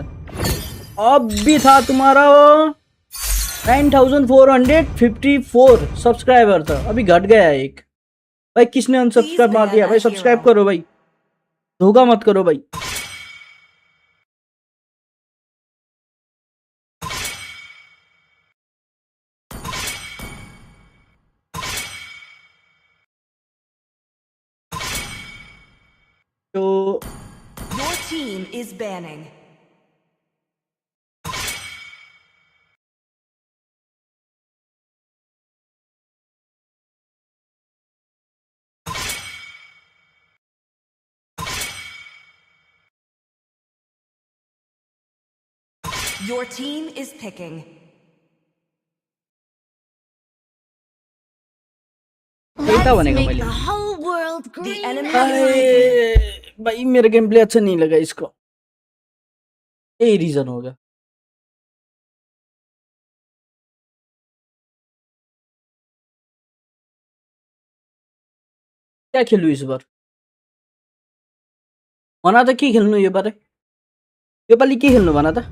अब भी था तुम्हारा 9454 सब्सक्राइबर था, अभी घट गया एक। भाई किसने अनसब्सक्राइब मार दिया? भाई सब्सक्राइब करो भाई, धोखा मत करो भाई। तो Your team is banning. Your team is picking. Let's बनेगा make मैले the whole world The green. enemy अरे भाई मेरा गेम प्ले अच्छा नहीं लगा इसको, यही रीजन होगा। क्या खेलूं इस बार, भना त के खेल्नु यो पालि, यो पालि के खेल्नु भन त।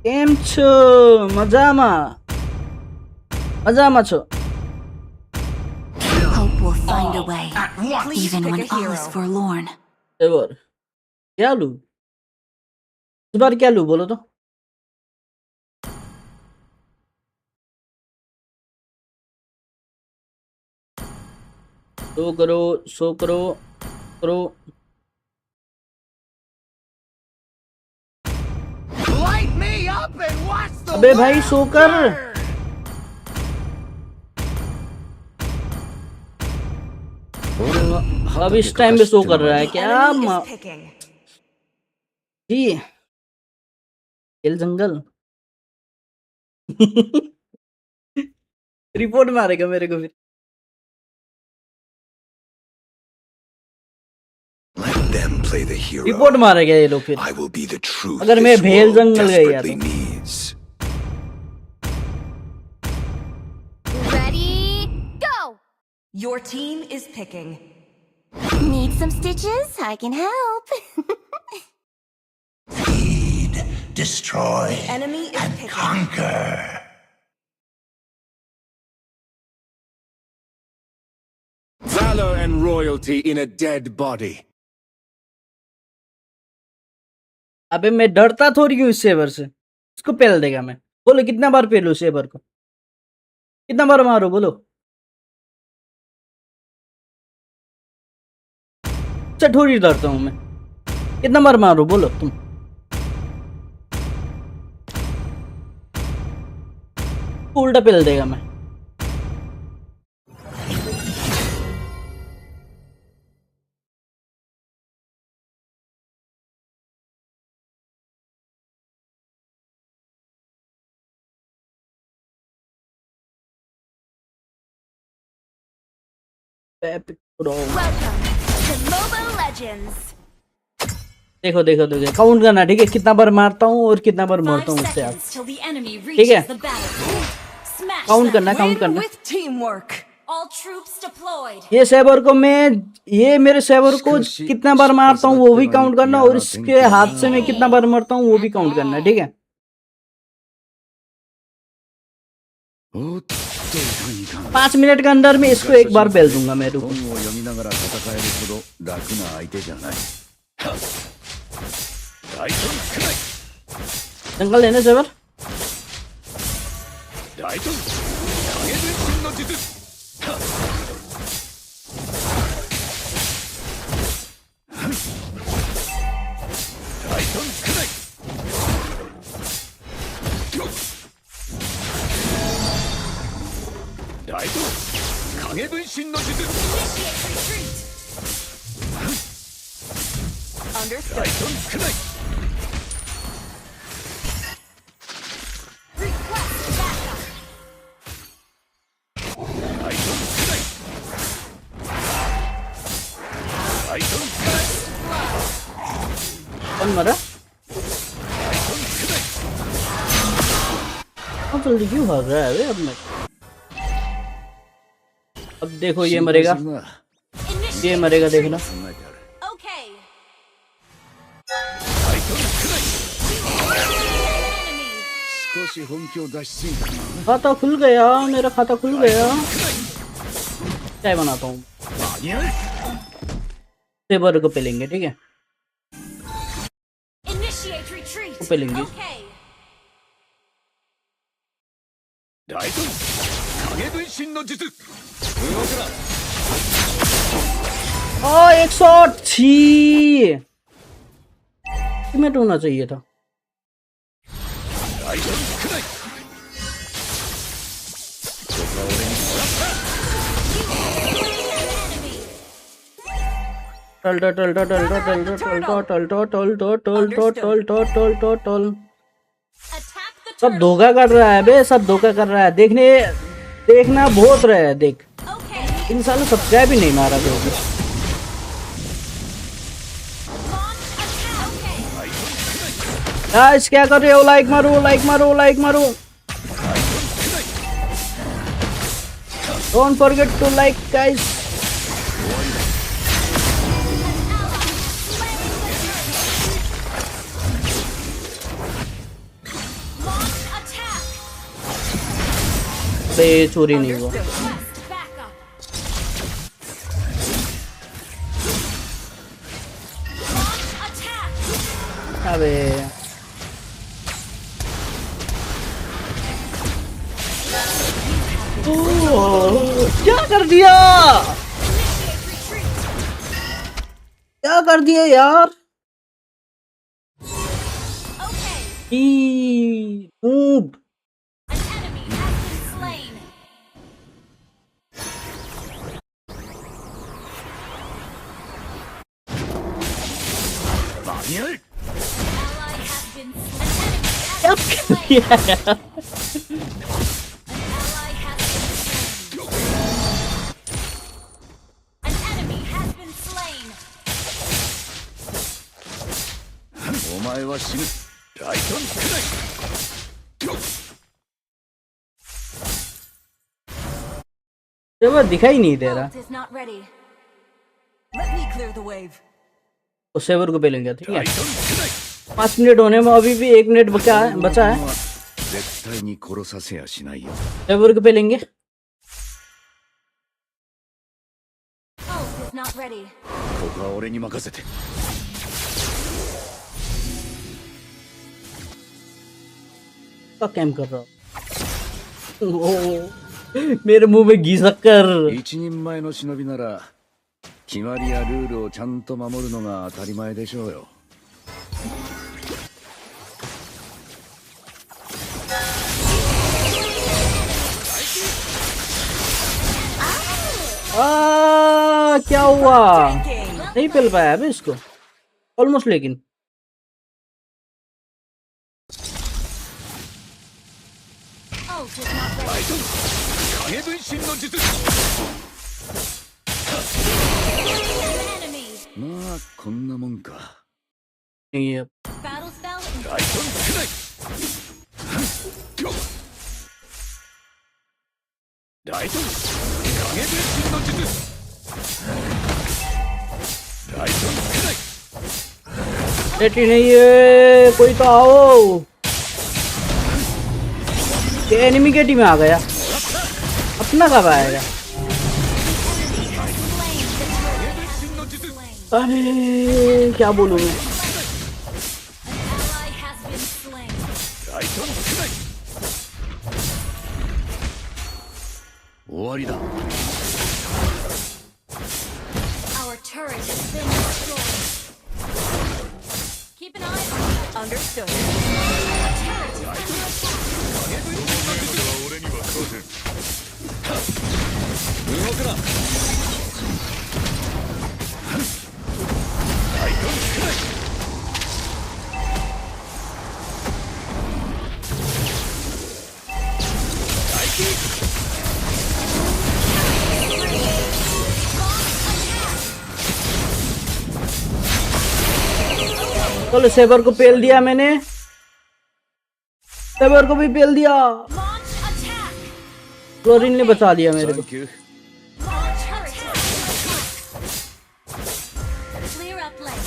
केम छो, मजामा मजामा छो। Hope will find a way, Please even pick when a all hero. is forlorn. Ever क्या लूं इस बार, क्या लूं बोलो तो। शो करो, शो करो, करो। Light me up and watch the अबे भाई शो कर, अब इस टाइम पे शो कर रहा है The क्या। enemy is picking. जी खेल जंगल। रिपोर्ट मारेगा मेरे को फिर। Let them play the hero. Report मारेगा ये लोग फिर। I will be the truth अगर मैं this भेल world जंगल गया desperately तो। needs. Ready, go! Your team is picking. Need some stitches? I can help. feed, destroy, Enemy is picking. conquer. Valor and royalty in a dead body. अबे मैं डरता थोड़ी हूँ इस सेवर से, इसको पेल देगा मैं। बोलो कितना बार पेलू सेवर को, कितना बार मारो बोलो। अच्छा थोड़ी डरता हूँ मैं, कितना बार मारो बोलो तुम। उल्टा पेल देगा मैं। Epic Pro। Welcome to Mobile Legends. देखो देखो देखो काउंट करना, ठीक है, कितना बार मारता हूँ और कितना बार 5 मरता हूँ उससे आप। seconds till the enemy ठीक है, reaches the battlefield. Smash count them. करना, काउंट Win करना। with teamwork. All troops deployed. ये सेवर को मैं, ये मेरे सेवर को कितना बार मारता हूँ वो भी काउंट करना, और इसके हाथ से मैं कितना बार मरता हूँ वो भी काउंट करना, ठीक है। 5 मिनट के अंदर में इसको एक बार बेल दूंगा मैं। रुको, 本を読みながら戦えるほど楽な相手じゃない。大胆くらい。 जंगल लेने saver. 大胆。影分身の術。大胆くらい。大胆。影分身の術。 Initiate retreat. 大 Understood. 胆くらい。 Request backup. 大胆くらい。大胆くらい。 कौन मरा? 大胆くらい。 बहुत जल्दी क्यों भाग रहा है बे अब मैं। अब देखो ये मरेगा, Initiate ये मरेगा, देखना। Okay. 大胆くらい。 Enemy. 少し本気を出しすぎたな。 खाता खुल गया, मेरा खाता खुल गया। चाय बनाता हूँ, सेवर को पेलेंगे, ठीक है, Initiate retreat. को पेलेंगे। Okay. 大胆影分身の術動くな ओ 108 मिनट होना चाहिए था। 大胆くらいここは俺にもらっ Enemy. टल टल टल टल टल टल टल टल टल टल टल टल टल। Attack the सब turtle. धोखा कर रहा है बे, सब धोखा कर रहा है। देखना बहुत रहा है। देख Okay. इन सालों सब्सक्राइब ही नहीं मारा बे। Launch attack. Okay. गाइस क्या कर रहे हो? लाइक मारो, लाइक मारो, लाइक मारो। Don't forget to like guys. Launch attack. बे चोरी नहीं हुआ। Request backup. Launch attack. अबे क्या कर दिया? Initiate retreat. क्या कर दिया यार? Okay. Move. An enemy has been slain. Ally has been slain. An enemy has been slain. क्या कर दिया यार? An ally has been slain. An enemy has been slain. お前は死ぬ。ライトンくらい。 ये वो दिखाई नहीं दे रहा। Ult is not ready. Let me clear the wave. तो सेवर को पेलेंगे, ठीक ラ है। イトンくらい。 5 मिनट होने में अभी भी 1 मिनट बचा है। 絶対に殺させやしないよ。 सेवर को पेलेंगे। Ult is not ready. ここは俺に任せて。 क्या कैम कर रहा हूँ? मेरे मुंह में घी शक्कर। 一人前の忍びなら決まりやルールをちゃんと守るのが当たり前でしょうよ。 क्या हुआ? Tanking. नहीं पेल पाया अबे इसको। ऑलमोस्ट लेकिन Ult is not ready. 影分身の術。 An enemy. まあこんなもんか。 नहीं है। Battle spell. ライトンくらい。ライトン影分身の術。ライトンくらい。 लेटी नहीं है, कोई तो आओ। ये एनिमी के टीम में आ गया। अपना कब आएगा? अरे क्या बोलूं मैं? An ally has been slain. ライトンくらい。終わりだ。 Our turret has been destroyed. Keep an eye on it. Understood. Turret is under attack. 俺には勝てん。動くな。ライトンくらい。 चलो सेवर को पेल दिया मैंने। सेवर को भी पेल दिया। Launch attack. क्लोरीन ने बचा दिया मेरे को। Thank you. Launch attack. Clear up lane.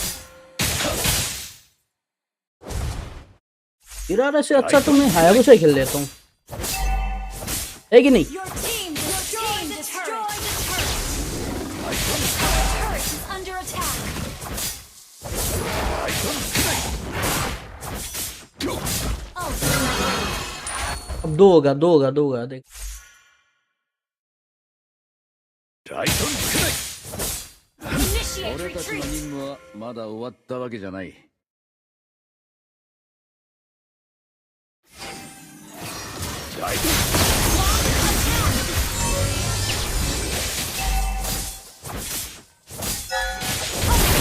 इरादा से अच्छा तो मैं हायाबुसा ही खेल लेता हूँ, है कि नहीं? Your team destroyed the turret. Our turret is under attack. Oh, अब दो होगा, दो होगा, दो होगा। देख ライトンくらい。 initiate 俺たちの retreat. 任務はまだ終わったわけじゃない。ライトン。 An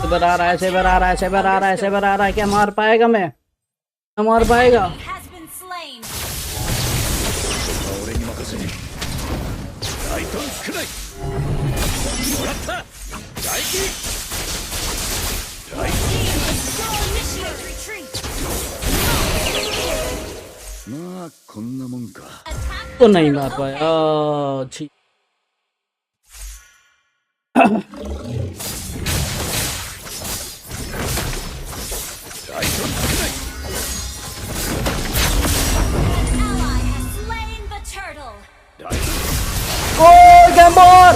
सेबर आ रहा है, सेबर आ रहा है, सेबर आ रहा है, सेबर आ रहा है। क्या मार पाएगा मैं? क्या मार पाएगा? Has been slain. 俺に任せにライトンくらいもらった大気大 Initiate retreat. まあこんなもんか Attack तो the नहीं turtle. मार पाया। छी। Ally has slain the turtle. ओ गैम्बर!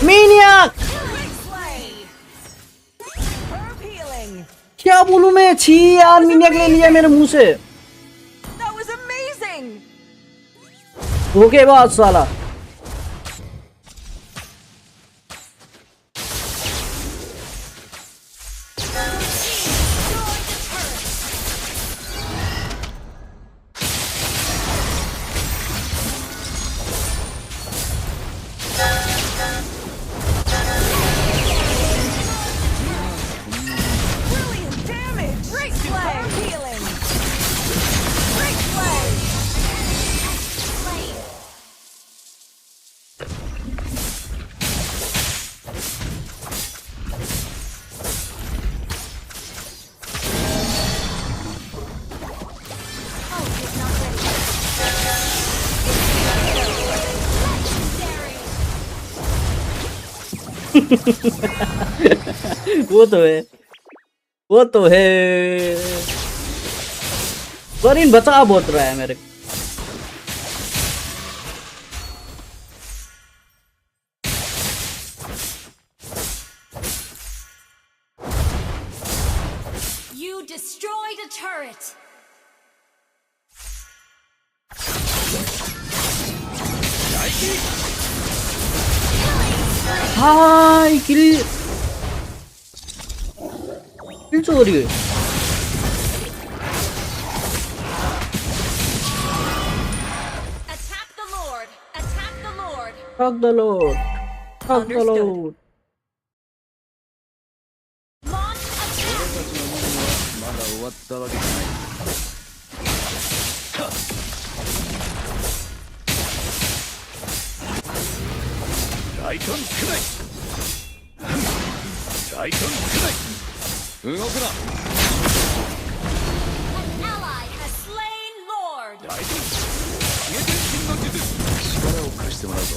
Maniac! Slay. Herb healing. क्या बोलूं मैं? छी यार, मीनियक ले लिया मेरे मुंह से। That was amazing. धोखेबाज साला। Brilliant damage. Great slay. Herb healing. Great slay. Slain. Oh, he's not ready. Legendary. वो तो है, वो तो है। वरीन बचा बहुत रहा है मेरे को। You destroyed a turret. हाय किल चोरी है। Attack the Lord. Attack the Lord. Fuck the Lord. Fuck the Lord. Launch attack. まだ終わったわけじゃないライトンくらいライトンくらい動くな An ally has slain Lord. ライトン消えて金の術力を貸してもらうぞ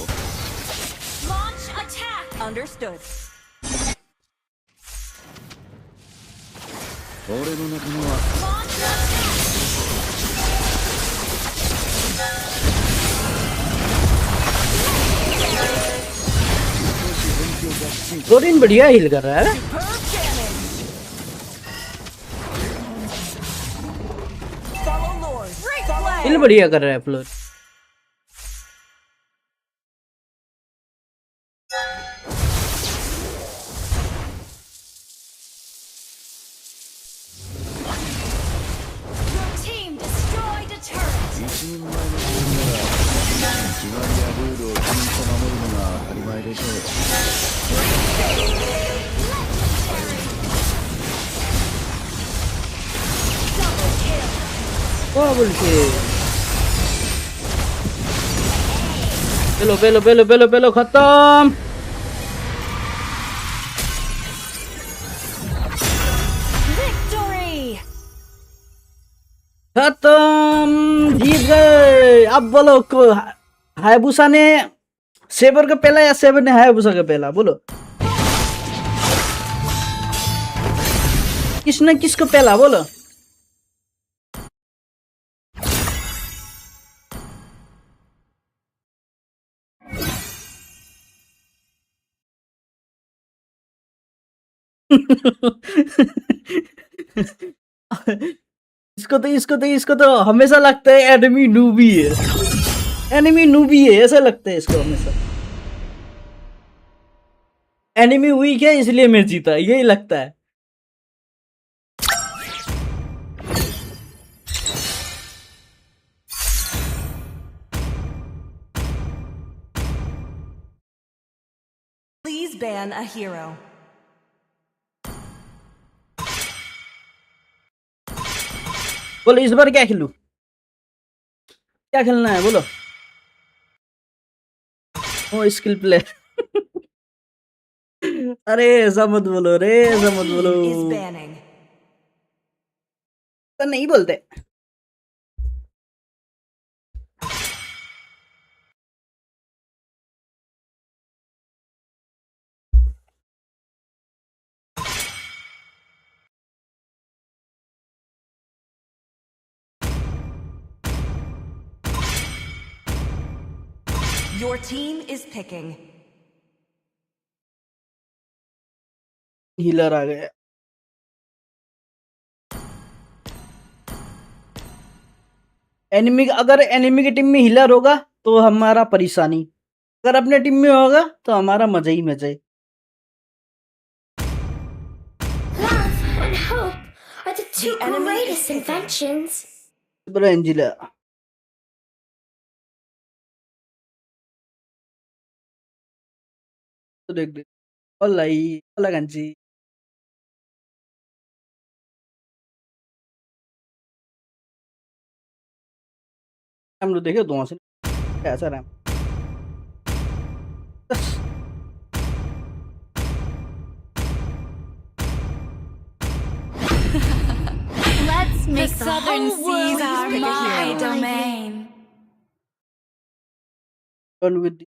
Launch attack. Understood. 俺の仲間は Launch attack. वरीन बढ़िया हील कर रहा है। Herb damage. Follow Lord. Great slay. Heal बढ़िया कर रहा है floor. Your team destroyed a turret. 一人前の人なら決まりやルールをちゃんと守るのが当たり前でしょう Double kill. Double kill. पेलो पेलो पेलो पेलो पेलो खत्म। Victory. खत्म, जीत गए। अब बोलो को हायाबुसा ने सेबर का पहला या सेबर ने हायाबुसा का पहला? बोलो किसने किसको पहला? बोलो इसको तो हमेशा लगता है एनिमी नूबी है, एनिमी नूबी है, ऐसा लगता है इसको हमेशा। एनिमी वीक है इसलिए मैं जीता, यही लगता है। ban a hero. बोलो इस बार क्या खेलूं, क्या खेलना है बोलो। ओ स्किल प्ले अरे ऐसा मत बोलो रे, ऐसा मत बोलो, Team is banning. तो नहीं बोलते। Your team is picking. Healer आ गया। एनिमी, अगर एनिमी की टीम में हीलर होगा तो हमारा परेशानी, अगर अपने टीम में होगा तो हमारा मजा ही मजा है। Love and hope are the two The enemy is greatest picking. inventions. Bro Angela तो देख दे wallahi wala ganji हम लोग देखे दोनों से कैसा रहा। Let's The make the southern whole world seas are feel my like domain. Done with the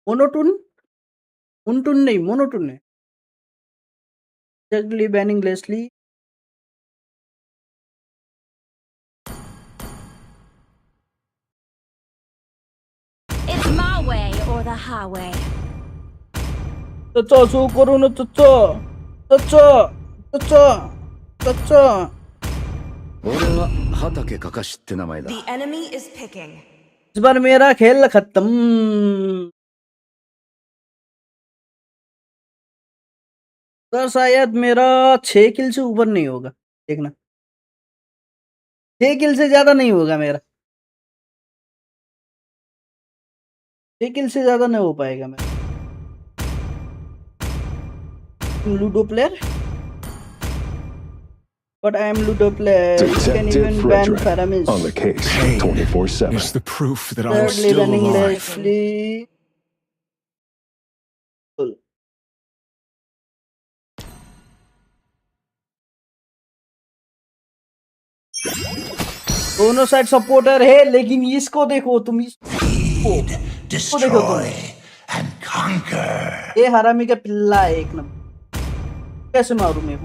monotone, monotone नहीं, monotone है। Exactly banning Leslie। It's my way or the highway. चचा सो करो ना चचा, चचा, चचा, चचा। 俺は畑かかしって名前だ。 The enemy is picking. इस बार मेरा खेल खत्म। सर शायद मेरा 6 किल से ऊपर नहीं होगा, देखना 6 किल से ज्यादा नहीं होगा मेरा, 6 किल से ज्यादा नहीं हो पाएगा मेरा। Ludo player, but I am Ludo player. You can even ban Paramis. On the case, 24/7. Is the proof that I'm Thirdly, still banning alive. Leslie. Cool. दोनों साइड सपोर्टर है, लेकिन इसको देखो तुम, इसको देखो तुम, ये हरामी का पिल्ला है एक नंबर। कैसे मारूं मैं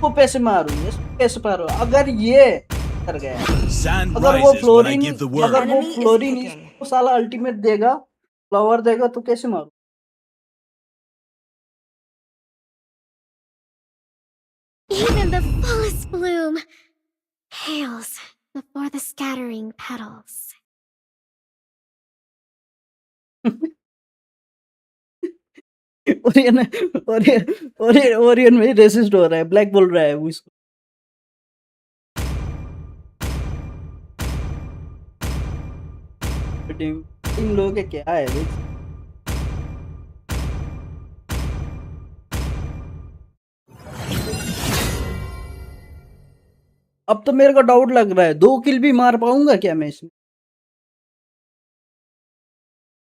वो पैसे मारूं, इसको कैसे मारूं? अगर ये कर गया, अगर वो फ्लोरिन, अगर वो फ्लोरिन इसको साला अल्टीमेट देगा, फ्लावर देगा, तो कैसे मारूं? Even the fullest bloom pales before the scattering petals. Orion, Orion में रेसिस्ट हो रहा है, ब्लैक बोल रहा है वो इसको। इन लोगों के क्या है भाई? अब तो मेरे को डाउट लग रहा है 2 किल भी मार पाऊंगा क्या मैं इसमें?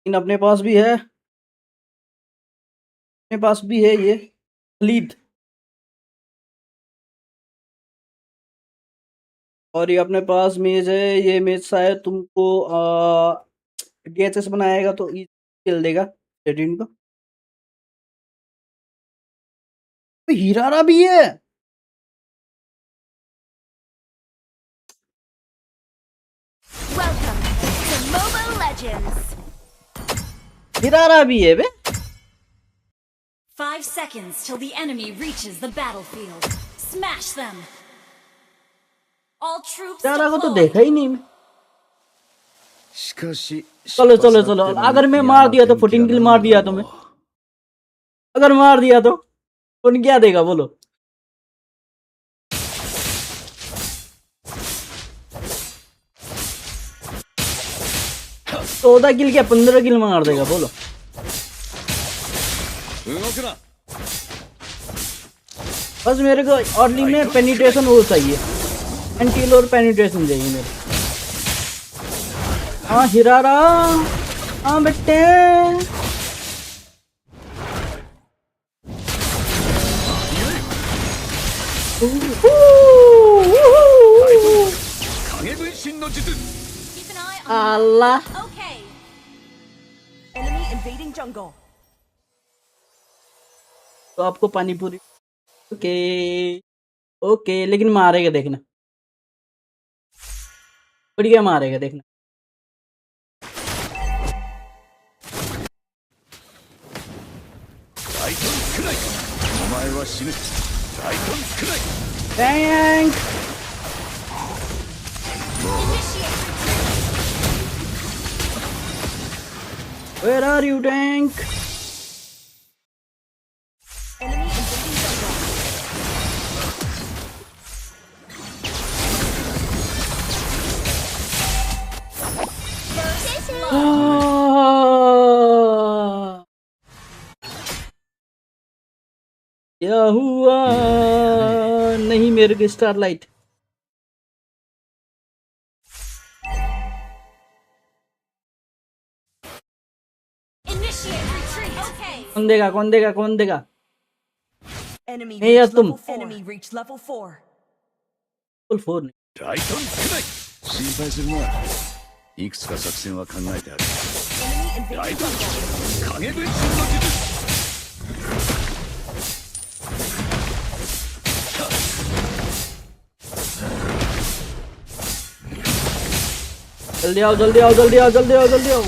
इन अपने पास भी है, अपने पास भी है ये लीड, और ये अपने पास मेज है। ये मेज शायद तुमको डीएचएस बनाएगा तो किल देगा रेडिन को। हीरारा भी है, Welcome to Mobile Legends. हीरारा भी है बे। 5 seconds till the enemy reaches the battlefield. Smash them. All troops हीरारा को तो deployed. देखा ही नहीं मैं। しかし、 चलो चलो चलो, अगर मैं मार दिया तो 14 किल मार दिया तो मैं, अगर मार दिया तो कौन क्या देगा बोलो? 14 किल क्या 15 किल मार देगा बोलो। बस मेरे को अर्ली में पेनिट्रेशन वो चाहिए, एंटील और पेनिट्रेशन चाहिए मेरे। हाँ हिरारा, हाँ बेटे। Keep an eye on Allah, Okay. Enemy invading jungle. तो आपको पानी पूरी। ओके ओके, लेकिन मारेगा देखना, बढ़िया मारेगा देखना। Tank where are you tank? Enemy invading jungle. क्या हुआ? नहीं मेरे को स्टारलाइट। Initiate retreat. Okay. कौन देगा कौन देगा कौन देगा? Enemy Hey, reached तुम। level 4. Enemy reached level 4. Full 4 नहीं। 心配するないくつか作戦は考えてある Enemy invading jungle. 影分身の術 जल्दी आओ जल्दी आओ जल्दी आओ जल्दी आओ जल्दी आओ।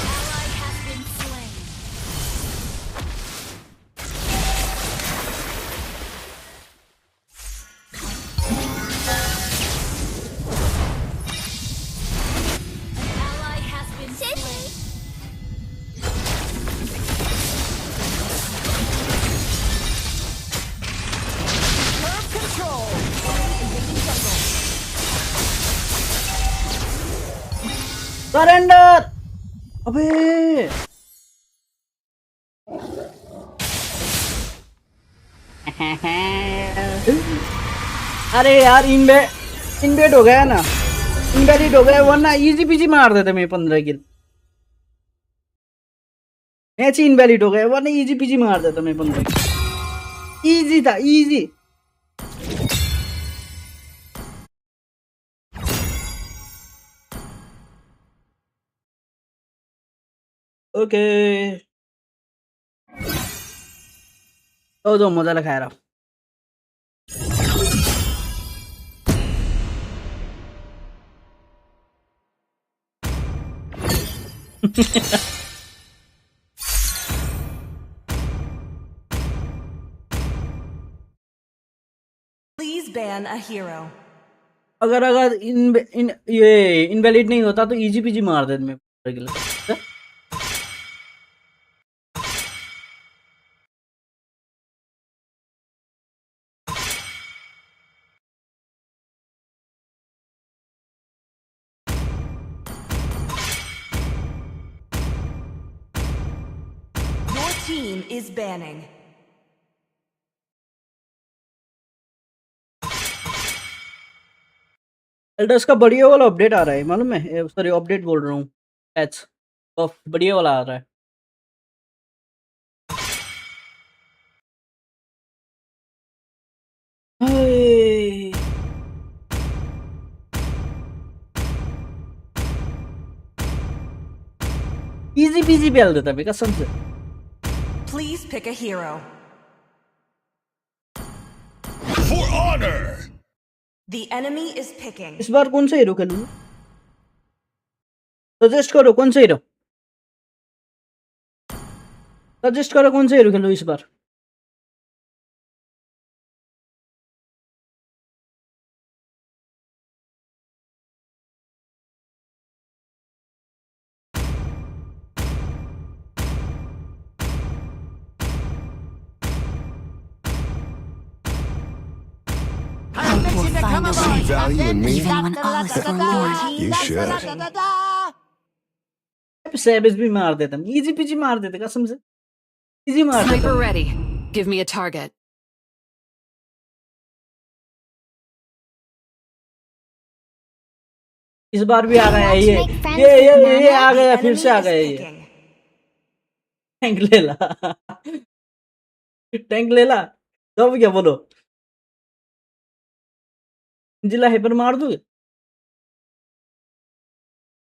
Ally has been slain. Ally has been slain. Curve control. Enemy invading jungle. Surrender. अबे अरे यार इनवेट हो गया ना, इनवेलिड हो गया, वरना इजी पीजी मार देते मैं 15 किल। मैच ही इनवेलिड हो गया, वरना इजी पीजी मार देता मैं 15 किल। इजी था इजी। ओके तो मजा लगा रहा। Please ban a hero. अगर ये इनवैलिड नहीं होता तो इजी पीजी मार देते मैं 15 किल। Your team is banning. Elders का बढ़िया वाला अपडेट आ रहा है मालूम है, सॉरी अपडेट बोल रहा हूँ, पैच बढ़िया वाला आ रहा है। इजी पीजी पेल देता है कसम से। Please pick a hero. For honor! The enemy is picking. इस बार कौन सा हीरो खेलूं? सजेस्ट करो कौन सा हीरो, सजेस्ट करो कौन सा हीरो खेलूं इस बार। find a See way. value in me? If anyone asks for more, You should. Savage भी मार देते हम, इजी पीजी मार देते कसम से, इजी मार देते Sniper हम। ready. Give me a target. इस बार भी आ गया Want to ये make friends ये with ये ये Nana? आ गया, The फिर से आ enemy गया is ये। picking. टैंक ले ला, टैंक ले ला, तो अब क्या बोलो, इंजिला हाइपर मार दूँ?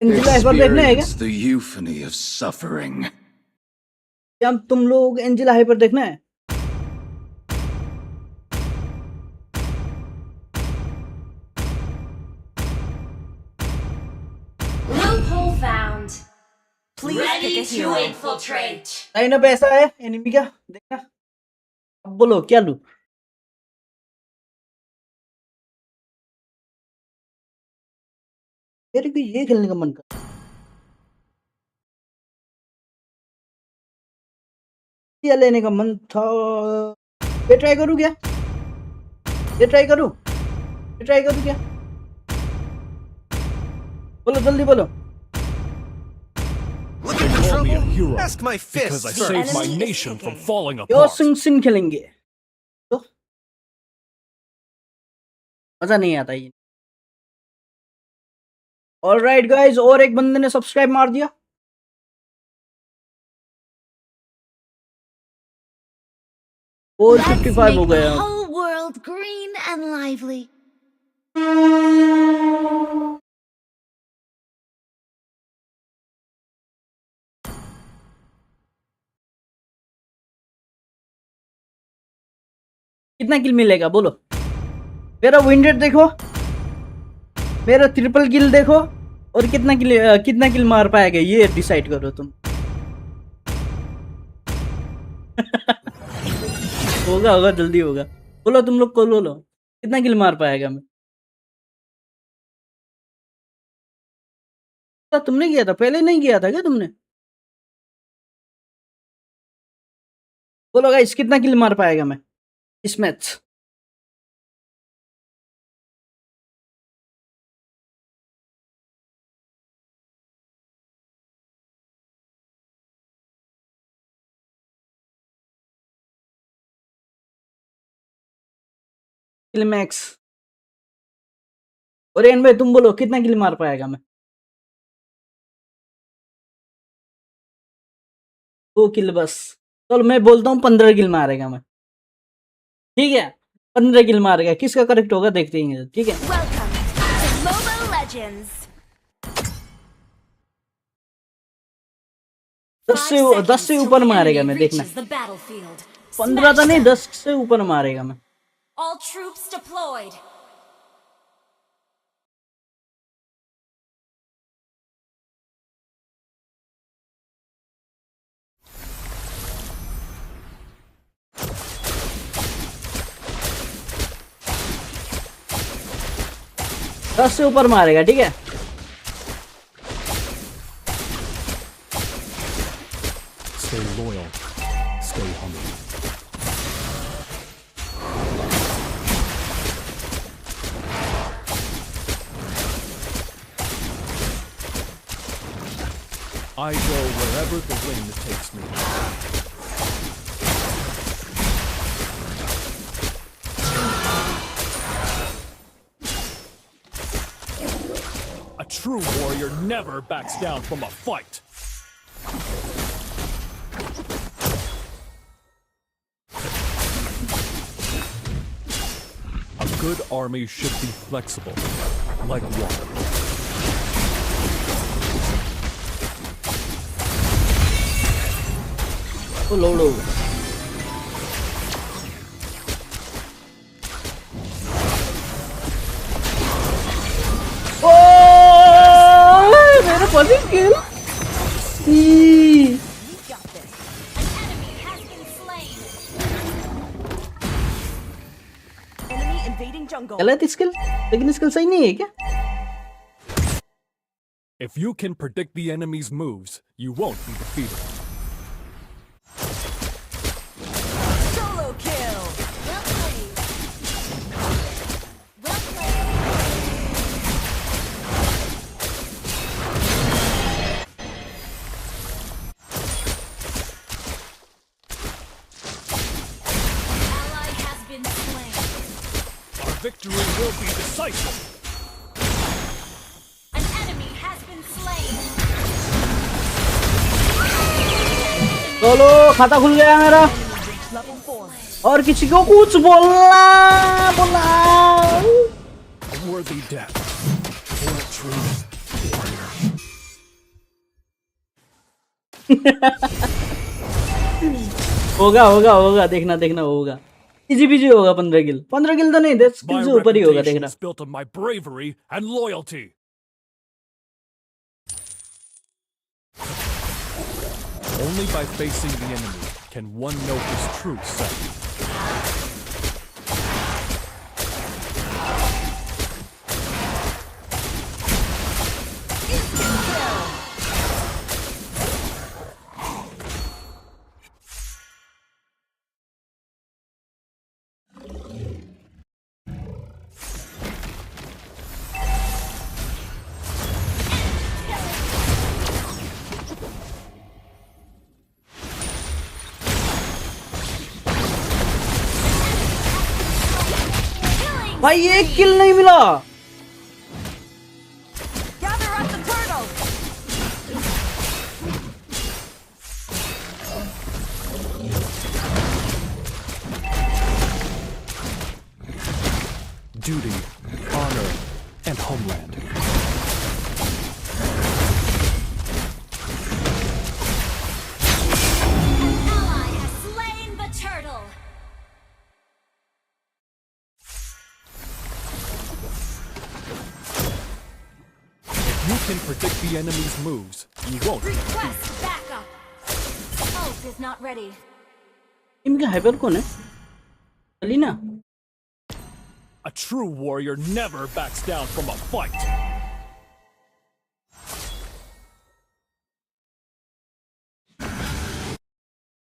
इंजिला हाइपर देखना है क्या? Experience the euphony of suffering. क्या तुम लोग एंजिला हाइपर देखना है? Loophole found. Please Ready pick a to hero. infiltrate. Line up ऐसा है एनिमी का, देखना। अब बोलो क्या लूं? मेरे को ये खेलने का मन कर, ये लेने का मन था। ये ट्राई करूं क्या? ये ट्राई करूं? ये ट्राई करूं क्या? बोलो जल्दी बोलो। Looking for trouble? Ask my Because fist. I sir. saved my Enemy is nation from picking. falling yo apart. Singh Singh खेलेंगे तो मजा नहीं आता ये। ऑलराइट गाइस, और एक बंदे ने सब्सक्राइब मार दिया। Let's 455 हो make the गया। whole world green and lively. कितना किल मिलेगा बोलो? मेरा विंडेड देखो, मेरा ट्रिपल किल देखो, और कितना किल मार पाएगा ये डिसाइड करो तुम। होगा होगा जल्दी होगा, बोलो तुम लोग को, बोलो कितना किल मार पाएगा मैं? तो तुमने किया था पहले, नहीं किया था क्या तुमने? बोलो गाइस कितना किल मार पाएगा मैं इस मैच? किल मैक्स। और एन भाई तुम बोलो कितना किल मार पाएगा मैं? 2 किल बस। चलो मैं बोलता हूँ 15 किल मारेगा मैं, ठीक है? 15 किल मारेगा, किसका करेक्ट होगा देखते हैं, ठीक है? Welcome to Mobile Legends. 10 से ऊपर मारेगा मैं, देखना। Reaches the battlefield. 15 तो नहीं, 10 से ऊपर मारेगा मैं। All troops deployed. दस से ऊपर मारेगा, ठीक है? Stay loyal. Stay humble. I go wherever the wind takes me. A true warrior never backs down from a fight. A good army should be flexible, like water. Oh, Lolo. Oh, मेरा first kill. Enemy has been slain. Enemy invading jungle. गलत skill, लेकिन skill सही नहीं है क्या? If you can predict the enemy's moves, you won't be defeated. Solo kill. Well played. Well played. decisive. An enemy has been slain. चलो खाता खुल गया मेरा Level 4. और किसी को कुछ बोलना A worthy death for a true warrior. होगा देखना होगा इजी बीजी होगा 15 किल तो नहीं 10 किल My से ऊपर ही होगा reputation देखना is built on my bravery and loyalty. Only by facing the enemy can one know his true self. भाई एक किल नहीं मिला Gather up the turtle. Duty, honor, and homeland. Ally has slain the turtle. If you can predict the enemy's moves, you won't. Request backup. Ult is not ready. इनका hyper कौन है चली ना A true warrior never backs down from a fight.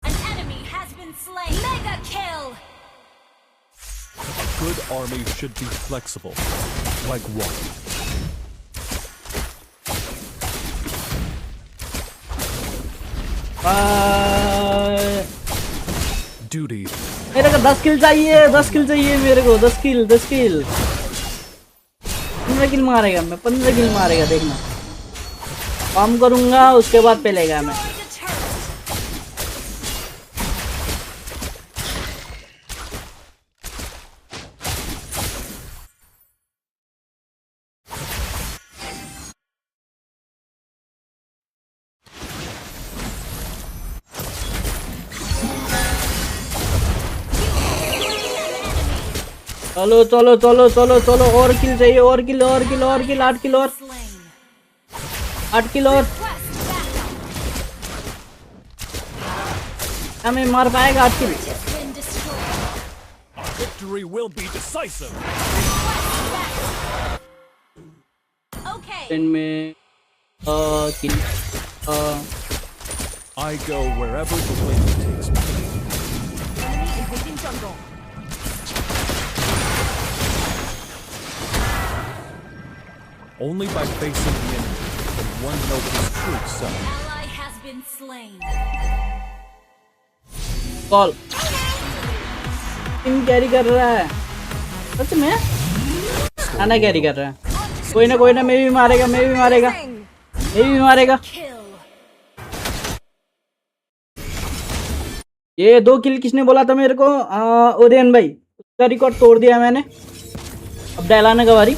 An enemy has been slain. Mega kill. A good army should be flexible, like water. Duty. मेरे को 10 किल चाहिए 10 किल चाहिए मेरे को 10 किल 15 किल मारेगा मैं 15 किल मारेगा देखना काम करूंगा उसके बाद पेलेगा मैं Destroy the turret. चलो चलो चलो चलो चलो और किल चाहिए और किल 8 किल और Slain. 8 किल और Request backup. क्या मैं मार पाएगा 8 किल Has been destroyed. Our victory will be decisive. Okay. में किल I go wherever the wind takes me. Enemy invading jungle. Only by facing the enemy can one know his true self. Ally has been slain. Call team carry कर रहा है सच में आना carry कर रहा है कोई ना मैं भी मारेगा Kill. ये 2 किल किसने बोला था मेरे को ओरियन भाई उसका रिकॉर्ड तोड़ दिया मैंने अब डैलाने का बारी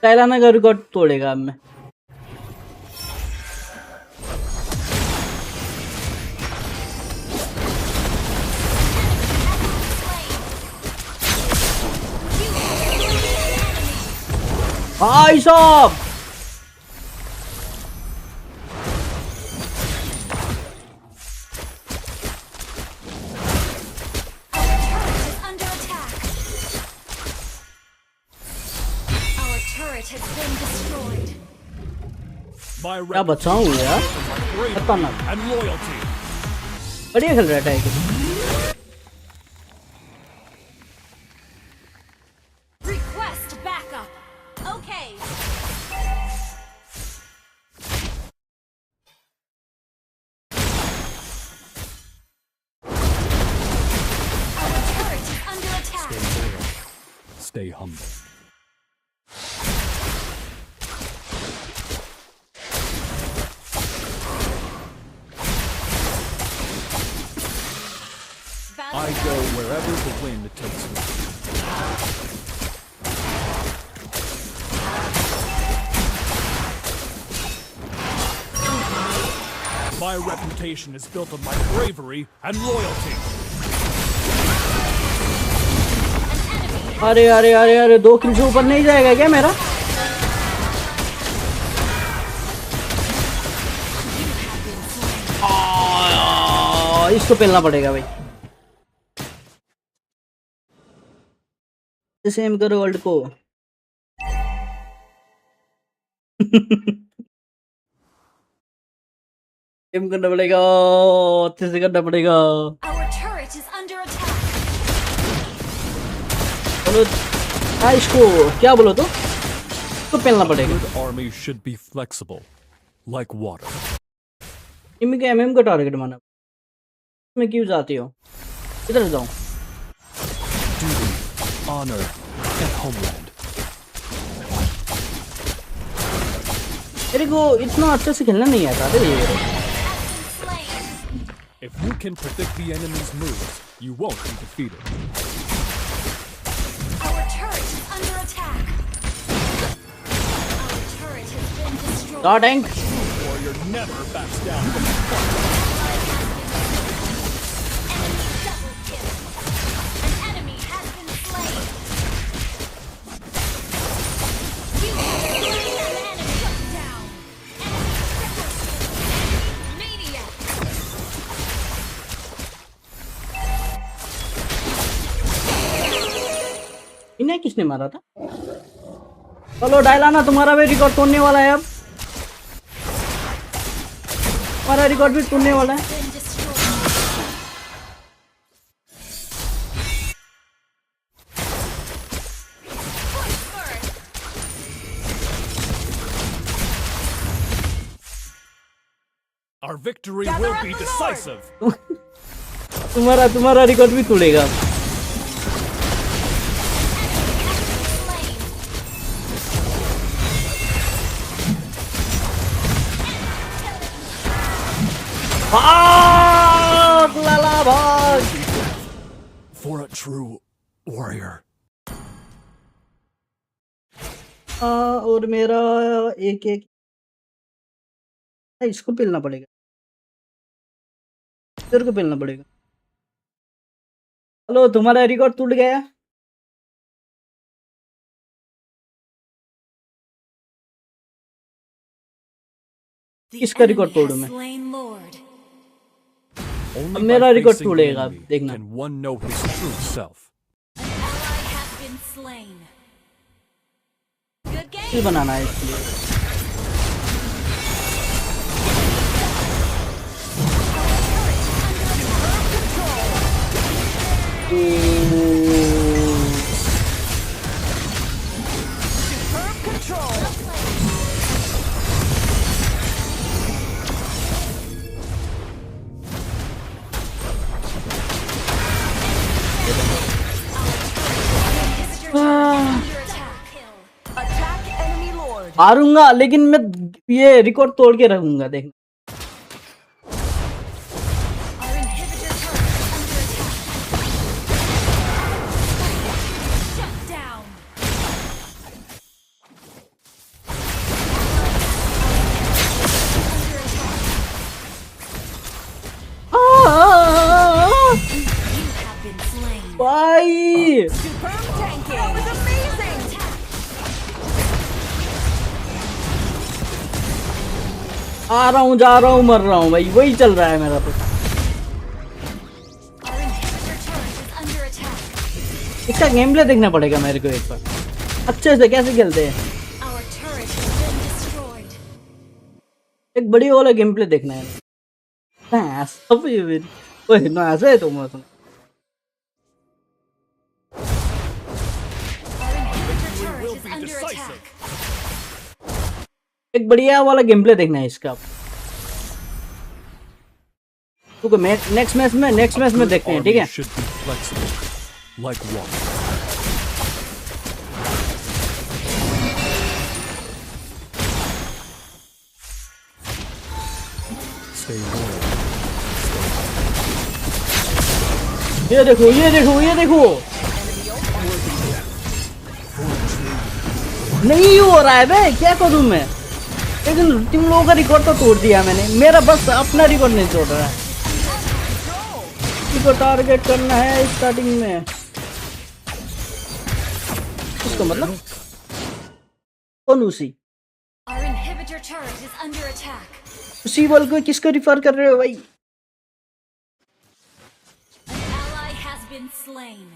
डैलाने का रिकॉर्ड तोड़ेगा अब मैं भाई साहब Under attack. Our turret has been destroyed. My क्या बचाऊं यार bravery खतरनाक and loyalty. बढ़िया खेल रहा है tiger Request backup. Okay. stay humble. I go wherever the wind takes me. My reputation is built on my bravery and loyalty. अरे अरे अरे अरे 2 किल से ऊपर नहीं जाएगा क्या मेरा? इसको पेलना पड़ेगा भाई। सेम करो वर्ल्ड को। सेम करना पड़ेगा, अच्छे से करना पड़ेगा। Our turret is under attack. बोलो इसको क्या बोलो तो? इसको पेलना पड़ेगा। Good army should be flexible, like water. इनके एमएम का टारगेट माना। मैं क्यों जाती हो? इधर जाऊं। Duty, honor, and homeland. मेरे को इतना अच्छे से खेलना नहीं आता रे। If you can predict the enemy's moves, you won't be defeated. Our turret is under attack. Our turret has been destroyed. Starting. Warrior never backs down from the fight. Enemy double kill. An enemy has been slain. You have slain an enemy. Shut down. Enemy triple kill. Maniac. इन्हें किसने मारा था? चलो डायलाना तुम्हारा भी record तोड़ने वाला है अब। हमारा रिकॉर्ड भी तोड़ने वाला है। Been destroyed. Foot first. Our victory will be decisive. तुम्हारा रिकॉर्ड भी तोड़ेगा। भाग लाला भाग। For a true warrior. और मेरा एक इसको पेलना पड़ेगा, इधर को पेलना पड़ेगा। हेलो तुम्हारा रिकॉर्ड टूट गया। The किसका enemy रिकॉर्ड तोड़ूं has मैं? slain Lord. Only मेरा by record facing the तोड़ेगा, enemy देखना। can one know his true self. An ally has been slain. Good kill game. बनाना है इसके लिए। Superb control. Under attack. Attack enemy lord. हारूंगा लेकिन मैं ये record तोड़ के रहूंगा, देखना। Our inhibitor turret is under attack. Shut down. Under attack. You have been slain. भाई Superb tanking. That was amazing. आ रहा हूँ, जा रहा हूँ, मर रहा हूँ भाई, वही चल रहा है मेरा तो। Our inhibitor turret is under attack. इसका गेम प्ले देखना पड़ेगा मेरे को एक बार अच्छे से, कैसे खेलते हैं। Our turret has been destroyed. एक बड़ी वाला गेम प्ले देखना है। हाँ, सब ये भी ओए ना ऐसे है तो मत। Our inhibitor turret is under attack. एक बढ़िया वाला गेम प्ले देखना है इसका। तो नेक्स्ट मैच में देखते हैं, ठीक है। Army should be flexible, like water. stay loyal. ये देखो ये देखो ये देखो नहीं हो रहा है बे क्या करूं मैं लेकिन तुम लोगों का रिकॉर्ड तो तोड़ दिया मैंने मेरा बस अपना रिकॉर्ड नहीं तोड़ रहा है इसको टारगेट करना है स्टार्टिंग में इसको मतलब कौन उसी Our inhibitor turret is under attack. उसी बल को किसको रिफर कर रहे हो भाई An ally has been slain.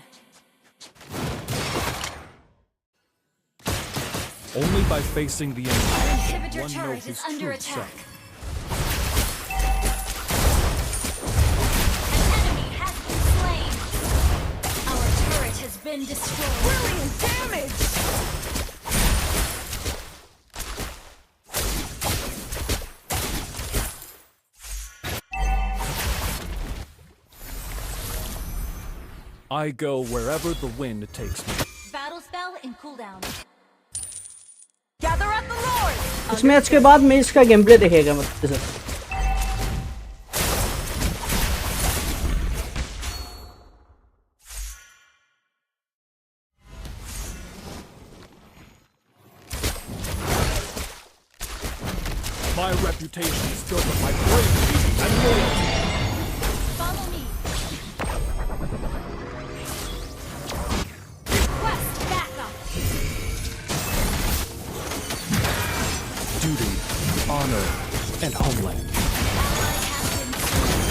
Only by facing the enemy Our can inhibitor one know turret his is under true attack. self. An enemy has been slain. Our turret has been destroyed. Brilliant damage! I go wherever the wind takes me. Battle spell in cooldown. Gather at the Lord! इस match के बाद मैं इसका game play देखेगा मतलब My reputation is built on my bravery and loyalty. Follow me. Request backup. Duty, honor, and homeland. Ally has been slain.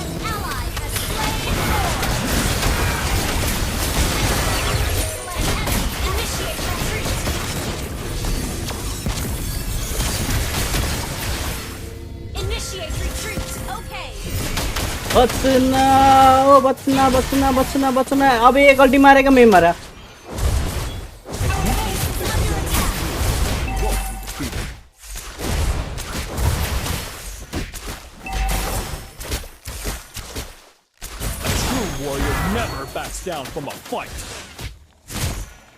An ally has slain Thor. Slain enemy. Initiate retreat. Initiate retreat. Okay. बचना ओ बचना बचना बचना बचना अब एक अल्टी मारेगा मैं मारा A true warrior never backs down from a fight.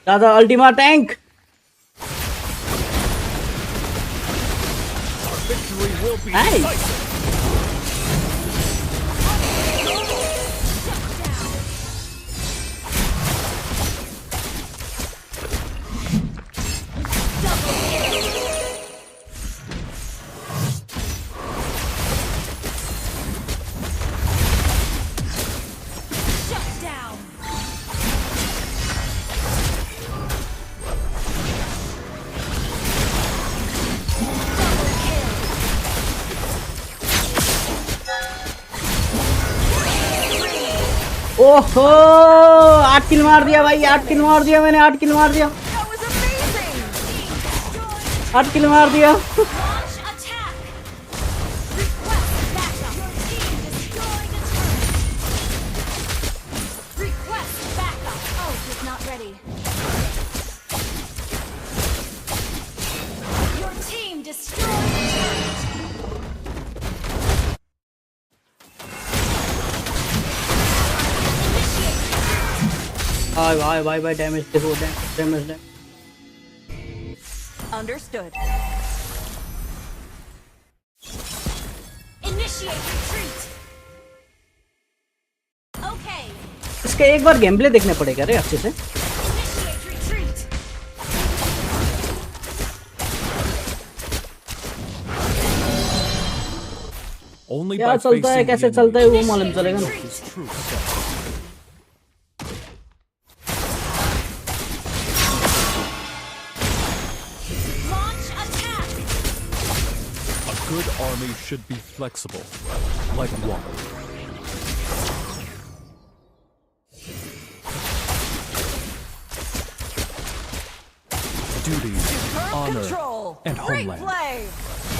दादा Ultima tank Our victory will be Hey. decisive. Shut down. Double kill. ओहो 8 किल मार दिया भाई 8 किल मार दिया मैंने 8 किल मार दिया That was amazing! 8 किल मार दिया Launch attack. Request backup. Your team destroyed a turret. Request backup. Ult is not ready. Your team destroyed a turret. भाई भाई भाई डैमेज देखो damage Understood. Initiate retreat. Okay. इसका एक बार गेम प्ले देखने पड़ेगा रे अच्छे से Initiate retreat. Only क्या by चलता है facing कैसे the चलता है enemy वो मालूम चलेगा ना his true self. Launch attack. A good army should be flexible, like water. Duty, honor, Control! and Great homeland. play!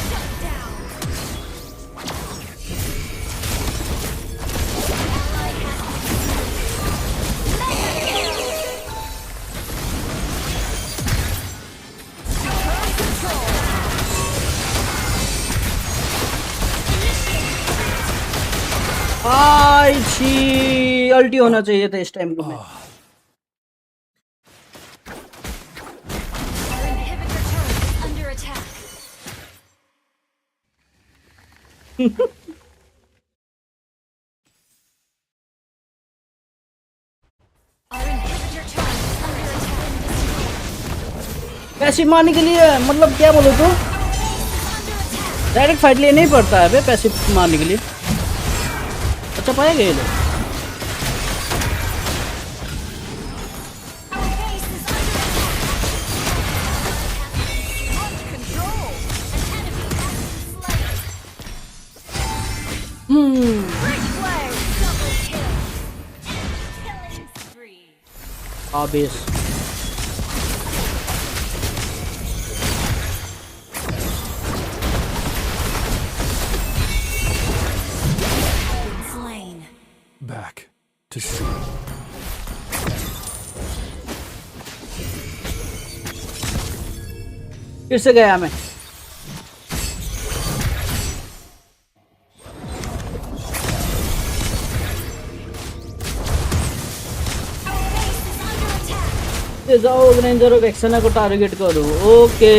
Shut down. Ally has been mega kill. Superb control! आई छी अल्टी होना चाहिए था इस टाइम को Our inhibitor turret is under attack. Our inhibitor charge is under attack. Passive मारने के लिए मतलब क्या बोलो तो डायरेक्ट फाइट लिए नहीं पड़ता है बे पैसिव मारने के लिए। अच्छा पाएगा ये लोग। Our base is under attack. Launch control. An enemy has been slain. Great play. Double kill. Killing spree. Base Slain. Back to sea. फिर से गया मैं। Our base is under attack. ये जाओ रेंजर ऑफ एक्सना को टारगेट करो। Okay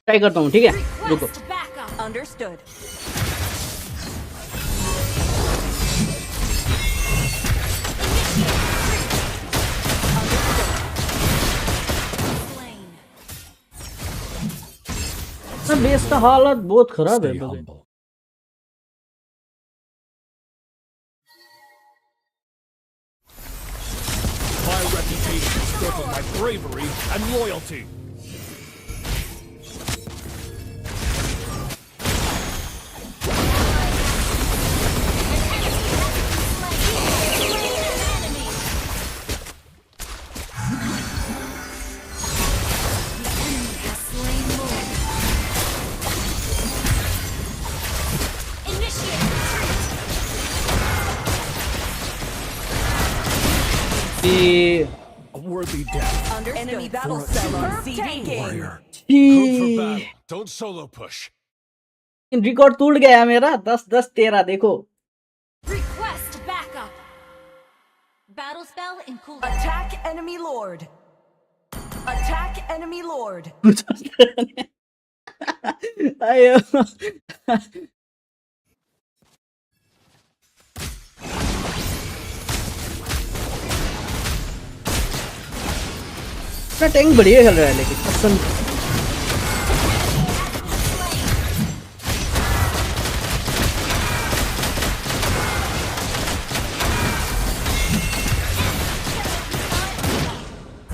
try करता हूँ, ठीक है रुको। Request backup. Understood. Slain. ना बेस का हालत बहुत खराब है Stay बगे। humble. My reputation is built on my bravery and loyalty. कि A worthy death. Understood. Enemy battle cell on CD. Warrior. कि Don't solo push. रिकॉर्ड टूट गया मेरा 10-10-13 देखो। Request backup. Battle spell in cooldown. Attack enemy lord. Attack enemy lord. आयो अपना tank बढ़िया खेल रहा है लेकिन पसंद।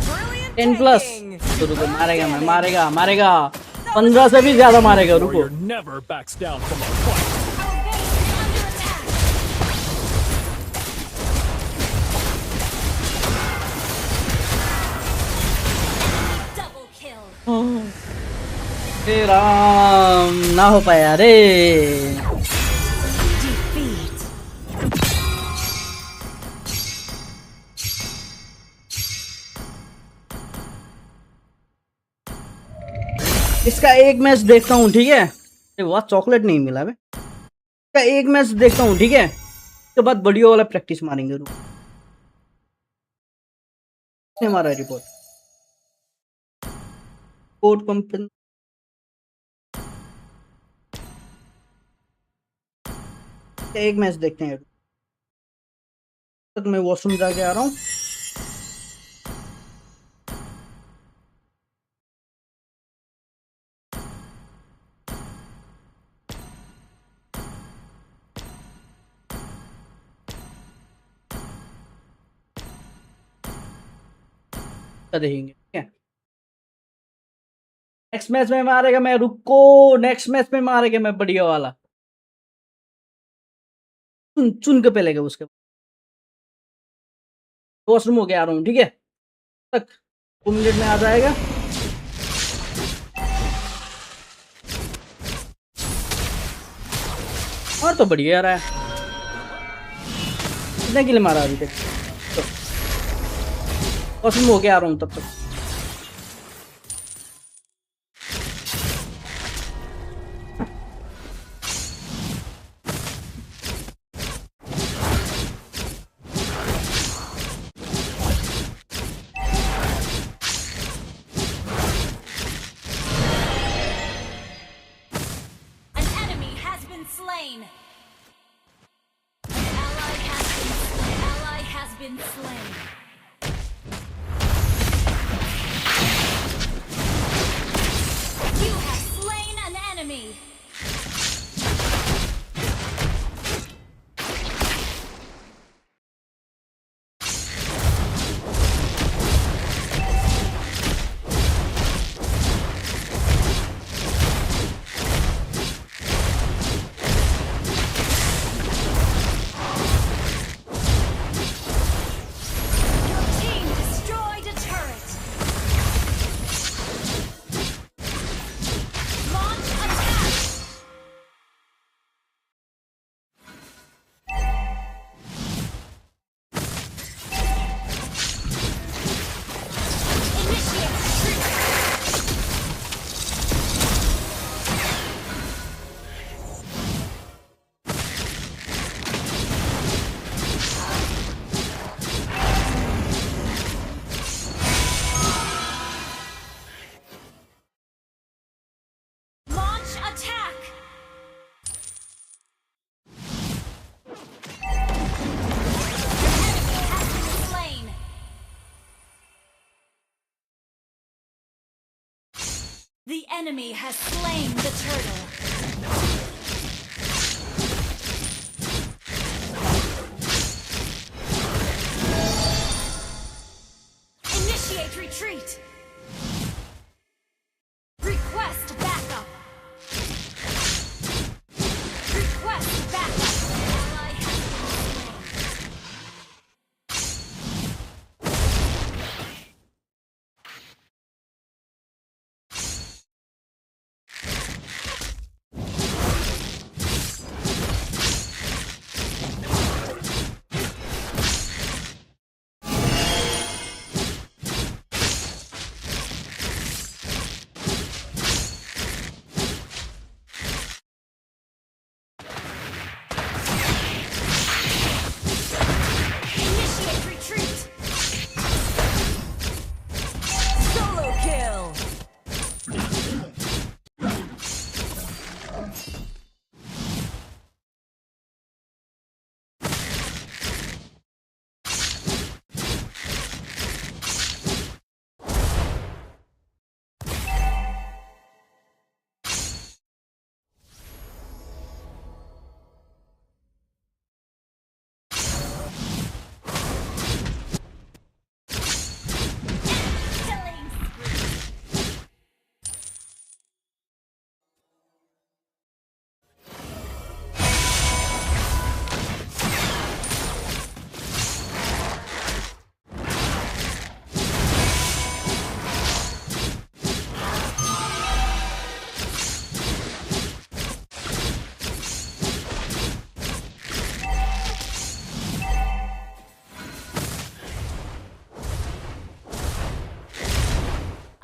Brilliant 10+ tanking. तो रुको मारेगा मैं मारेगा 15 से भी ज्यादा मारेगा रुको। Warrior never backs down from a fight. Double kill. हे राम ना हो पाया रे। Defeat. इसका एक मैच देखता हूँ, ठीक है। अरे वाह चॉकलेट नहीं मिला बे। इसका एक मैच देखता हूँ, ठीक है। उसके बाद बढ़िया वाला प्रैक्टिस मारेंगे। रुको किसने मारा है रिपोर्ट? कोड कंपनी एक मैच देखते हैं। तक मैं वॉशरूम जाके आ रहा हूँ। देखेंगे, ठीक है। नेक्स्ट मैच में मारेगा मैं, रुको नेक्स्ट मैच में मारेगा मैं बढ़िया वाला। चुन चुन के पहलेगा उसके। वॉशरूम हो गया आ रहा हूँ, ठीक है। तक 2 मिनट में आ जाएगा। और तो बढ़िया आ रहा है। कितने के लिए मारा अभी तक? वॉशरूम हो गया आ रहा हूँ तब तक। slain. Ally has been slain. You have slain an enemy. The enemy has slain the turtle. Initiate retreat. Request backup. Request backup. Ally has been slain. Initiate retreat. Solo kill. Killing spree.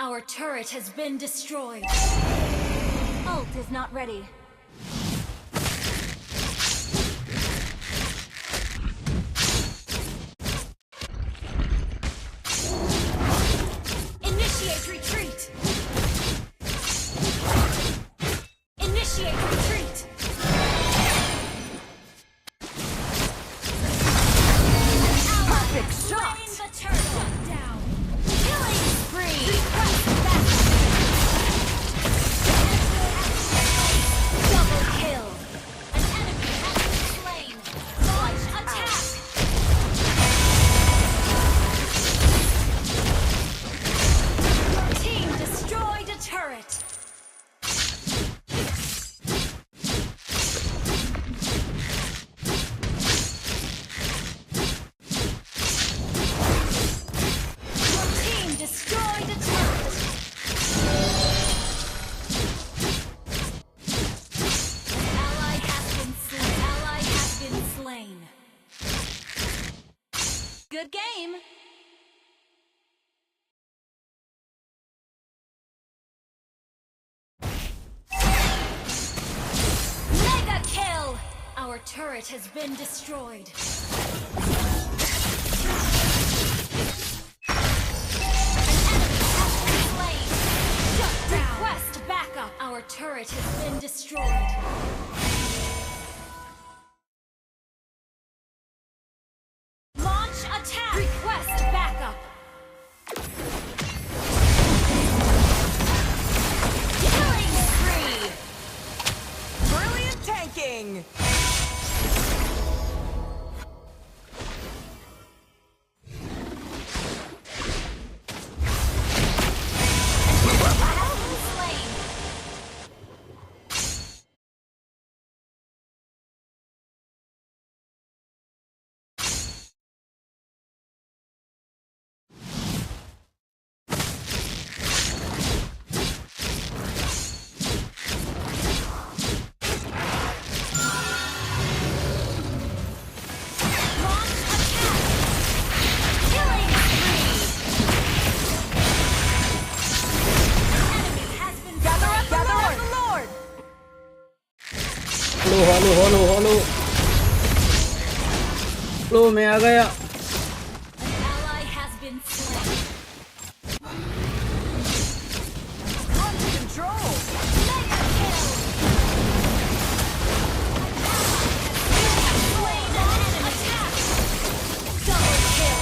Our turret has been destroyed. Ult is not ready. Initiate retreat. Initiate retreat. Perfect shot. Slain the turtle. Down. Killing spree. Request backup. Double kill. An enemy has been slain. Launch attack. Your team destroyed a turret. Your team destroyed a turret. Ally has been slain. Ally has been slain. Good game. Mega kill. Our turret has been destroyed. Request backup. Our turret has been destroyed. Hello लो मैं आ गया। An ally has been slain. Under control. Mega kill. Slain an enemy. Attack. Double kill.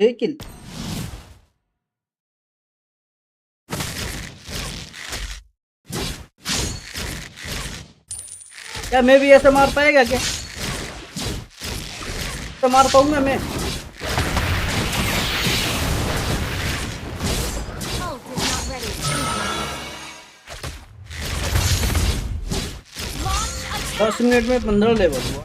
लेकिन क्या मैं भी ऐसे मार पाएगा क्या? तो मार पाऊंगा मैं? Ult is not ready. Launch attack. 10 minute में 15 लेवल हुआ।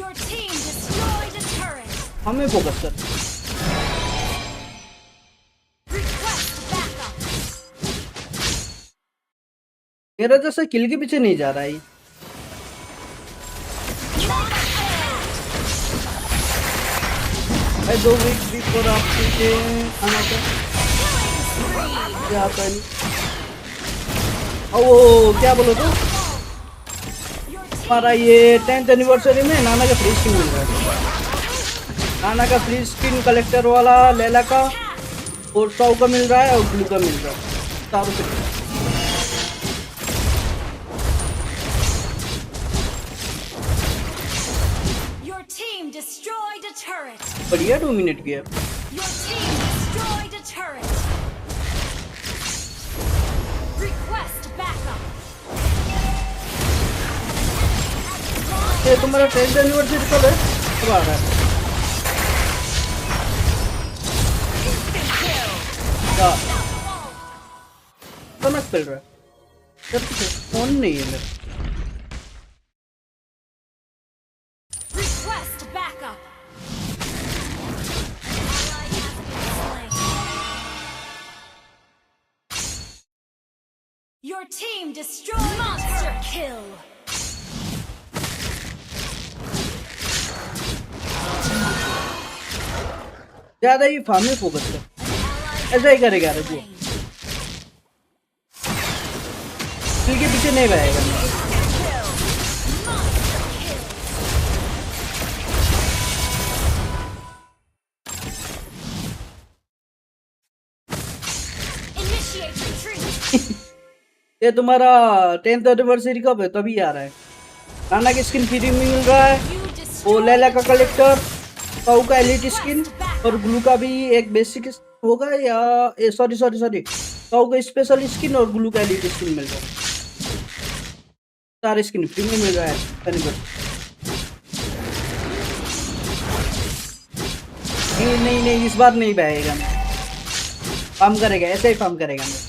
Your team destroyed a turret. हमें फोकस कर। Request backup. मेरा जैसा किल के पीछे नहीं जा रहा है ये। भाई 2 वीक बिफोर आपके आना था क्या आता नहीं। ओ क्या बोलो तो हमारा ये 10th एनिवर्सरी में नाना का फ्री स्किन मिल रहा है। नाना का फ्री स्किन कलेक्टर वाला लैला का और 100 का मिल रहा है और ब्लू का मिल रहा है 4 रुपये। Your team destroyed a turret. बढ़िया डोमिनेट किया। Your team destroyed a turret. Request backup. ये तुम्हारा 10th एनिवर्सरी कब है? कब आ रहा है? क्या? समझ चल रहा है। जब फोन नहीं है मेरा। Request backup. Ally has been slain. Your team destroyed monster kill. ज्यादा ही फार्म में फोकस कर। ऐसा ही करेगा रे तू। किल के पीछे नहीं रहेगा। Initiate retreat. ये तुम्हारा 10th एनिवर्सरी कब है? तभी आ रहा है। नाना की स्किन फ्री में मिल रहा है। You वो destroyed लैला का कलेक्टर, काऊ का एलिट स्किन और ग्लू का भी एक बेसिक होगा या सॉरी काऊ का स्पेशल स्किन और ग्लू का एलिट स्किन मिल रहा है। सारे स्किन फ्री में मिल रहा है एनिवर्सरी। नहीं इस बार नहीं बहेगा। मैं फार्म करेगा, ऐसे ही फार्म करेगा। मैं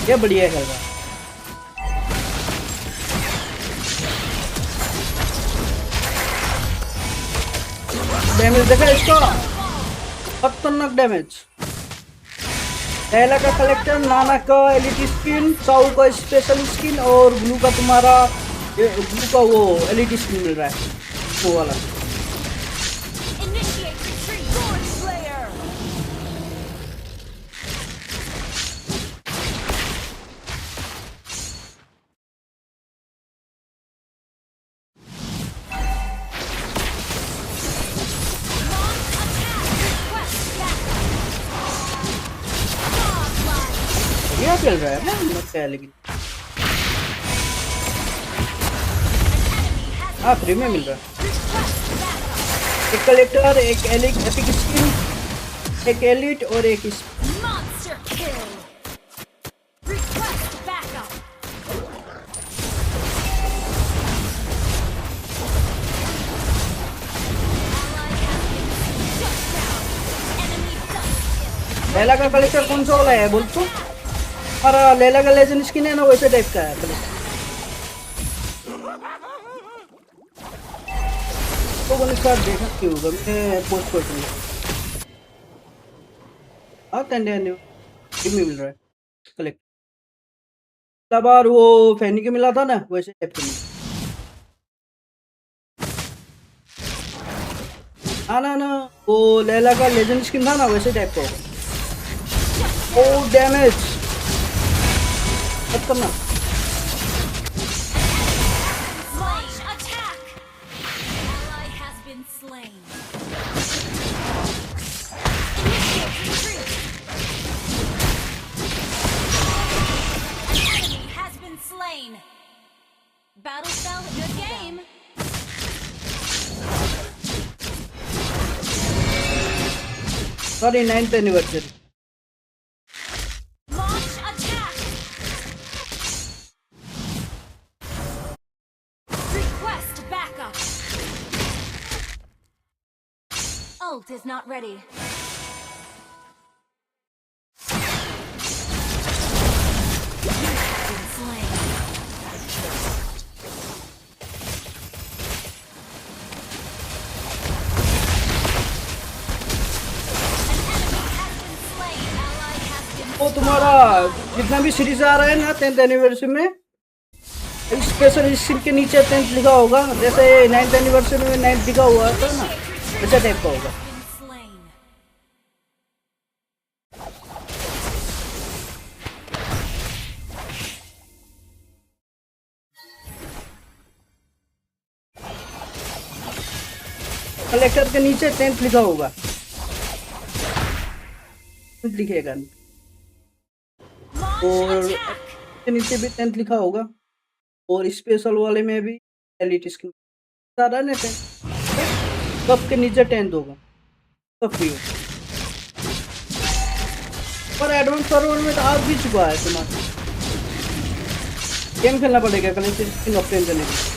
ये बढ़िया खेल रहा है। डैमेज देखा इसका, खतरनाक डैमेज। लैला का कलेक्टर, नाना का एलिट स्किन, साउ का स्पेशल स्किन और ब्लू का तुम्हारा ब्लू का वो एलिट स्किन मिल रहा है वो वाला। initiate retreat. Sword Slayer. बढ़िया खेल रहा है ना, मत क्या लेकिन हाँ फ्री में मिल रहा है। एक कलेक्टर, एक एपिक स्किन एक एलिट और एक इस Monster kill. Request backup. Ally has been shut down. Enemy double kill. Laila का कलेक्टर कौन सा वाला है बोल तो? और लैला का लेजेंड स्किन है ना वैसे टाइप का है कलेक्टर। तो वो इसका देखा क्यों होगा मैं पोस्ट कर दूंगा। हाँ टेंडर न्यू में मिल रहा है कलेक्ट। तब बार वो फैनी के मिला था ना वैसे टाइप का मिला। हाँ ना ना वो लैला का लेजेंड स्किन था ना वैसे टाइप का होगा। ओ डैमेज मत करना। Launch attack. Ally has been slain. Initiate retreat. An enemy has been slain. Battle spell, good game. Sorry 9th anniversary. Launch attack. Request backup. Ult is not ready. You have been slain. An enemy has been slain. Ally has been वो तुम्हारा जितना भी series आ रहा है ना 10th anniversary में special skin के नीचे 10th लिखा होगा जैसे 9th एनिवर्सरी में 9th लिखा हुआ था ना वैसे टाइप का होगा। been slain. कलेक्टर के नीचे 10th लिखा होगा लिखेगा Launch और attack. के नीचे भी 10th लिखा होगा और स्पेशल वाले में भी एलिट स्किन सारा ना 10th कप के नीचे 10th होगा कप भी होगा। पर एडवांस सर्वर में तो आ भी चुका है तुम्हारा। गेम खेलना पड़ेगा कलेक्टर स्किन ऑप्टेन करने के लिए।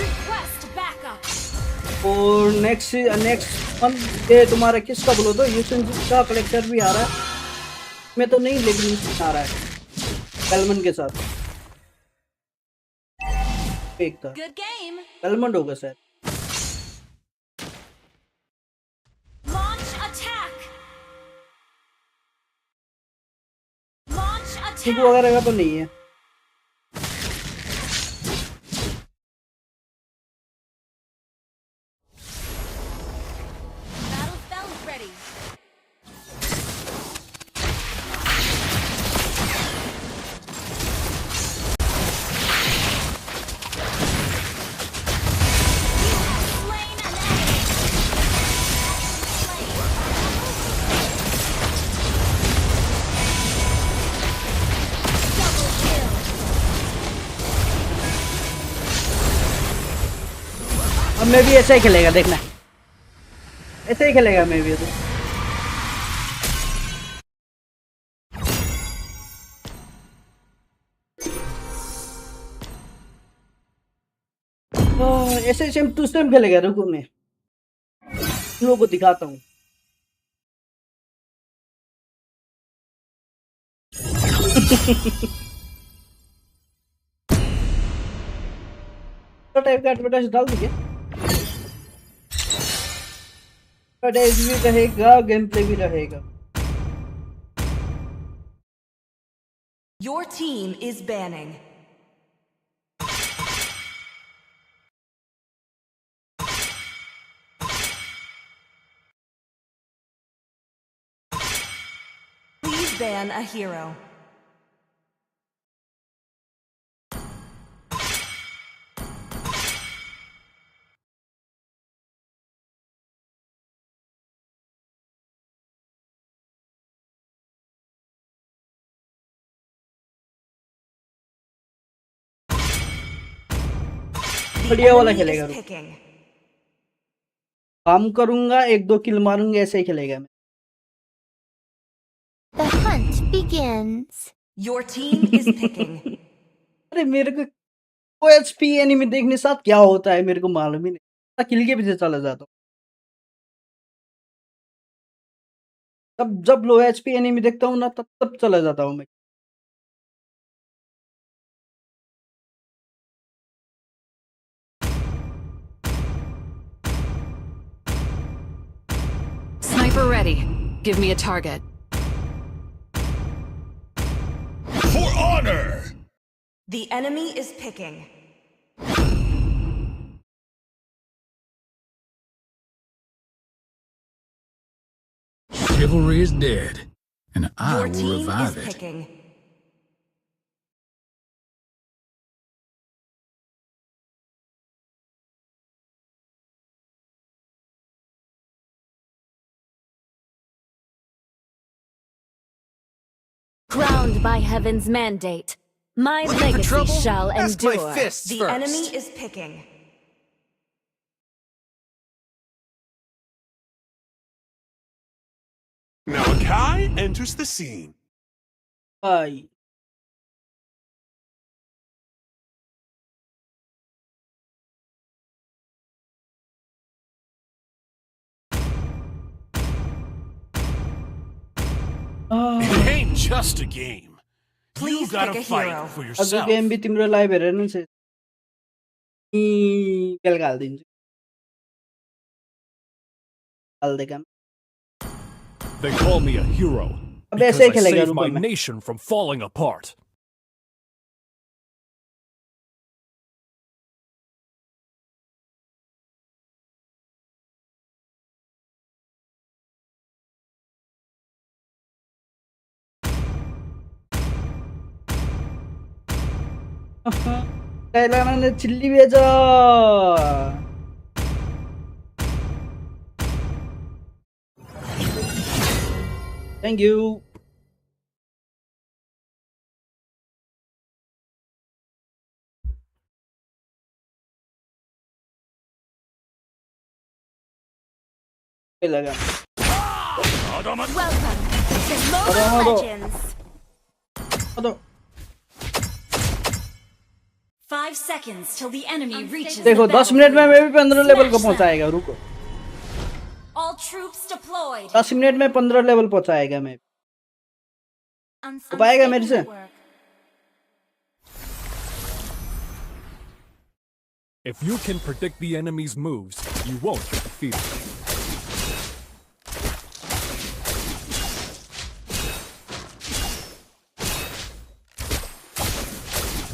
Request backup. और नेक्स्ट मंथ ये तुम्हारा किसका बोलो तो यूसेंजी का कलेक्टर भी आ रहा है मैं तो नहीं लेकिन इसमें आ रहा है कलमन के साथ एक था Good game. कलमन होगा शायद। Launch attack. Launch ठीक attack. वगैरह का तो नहीं है। Battle spell is ready. You have slain an enemy. Slain. Double kill. अब मैं भी ऐसा ही खेलेगा देखना ऐसे ही खेलेगा मैं भी तो। ऐसे सेम टू सेम खेलेगा रुको मैं तुम लोगों को दिखाता हूँ। टाइप का एडवर्टाइज डाल दीजिए एडवर्टाइज भी रहेगा गेम प्ले भी रहेगा। Your team is banning. Please ban a hero. बढ़िया वाला enemy खेलेगा is रुक picking. काम करूंगा 1-2 किल मारूंगा ऐसे ही खेलेगा मैं The hunt begins. Your team is picking. अरे मेरे को OHP एनिमी देखने साथ क्या होता है मेरे को मालूम ही नहीं किल के पीछे चला जाता हूँ तब जब लो एचपी एनिमी देखता हूँ ना तब चला जाता हूँ मैं Sniper ready. Give me a target. For honor! The enemy is picking. Chivalry is dead, and I Your will team revive is it. picking. Crowned by heaven's mandate, my legacy shall endure. The enemy is picking. Now Kai enters the scene. भाई It ain't just a game. Please You gotta pick a fight hero. for अझ yourself. Game भी तिम्रो live हेरेर नि bell हालिदिन्छु हाल्दै They call me a hero अब because ऐसे ही I खेलेगा saved रुको my मैं nation from falling apart. कैलाने चिल्ली भेजा थैंक यू लगा Welcome to Mobile Bravo. Legends. तो 5 seconds till the enemy reaches देखो the 10 मिनट में मैं भी 15 लेवल को Smash पहुंचाएगा रुको All troops deployed. 10 मिनट में 15 लेवल पहुंचाएगा मैं हो पाएगा मेरे से If you can predict the enemy's moves, you won't get defeated.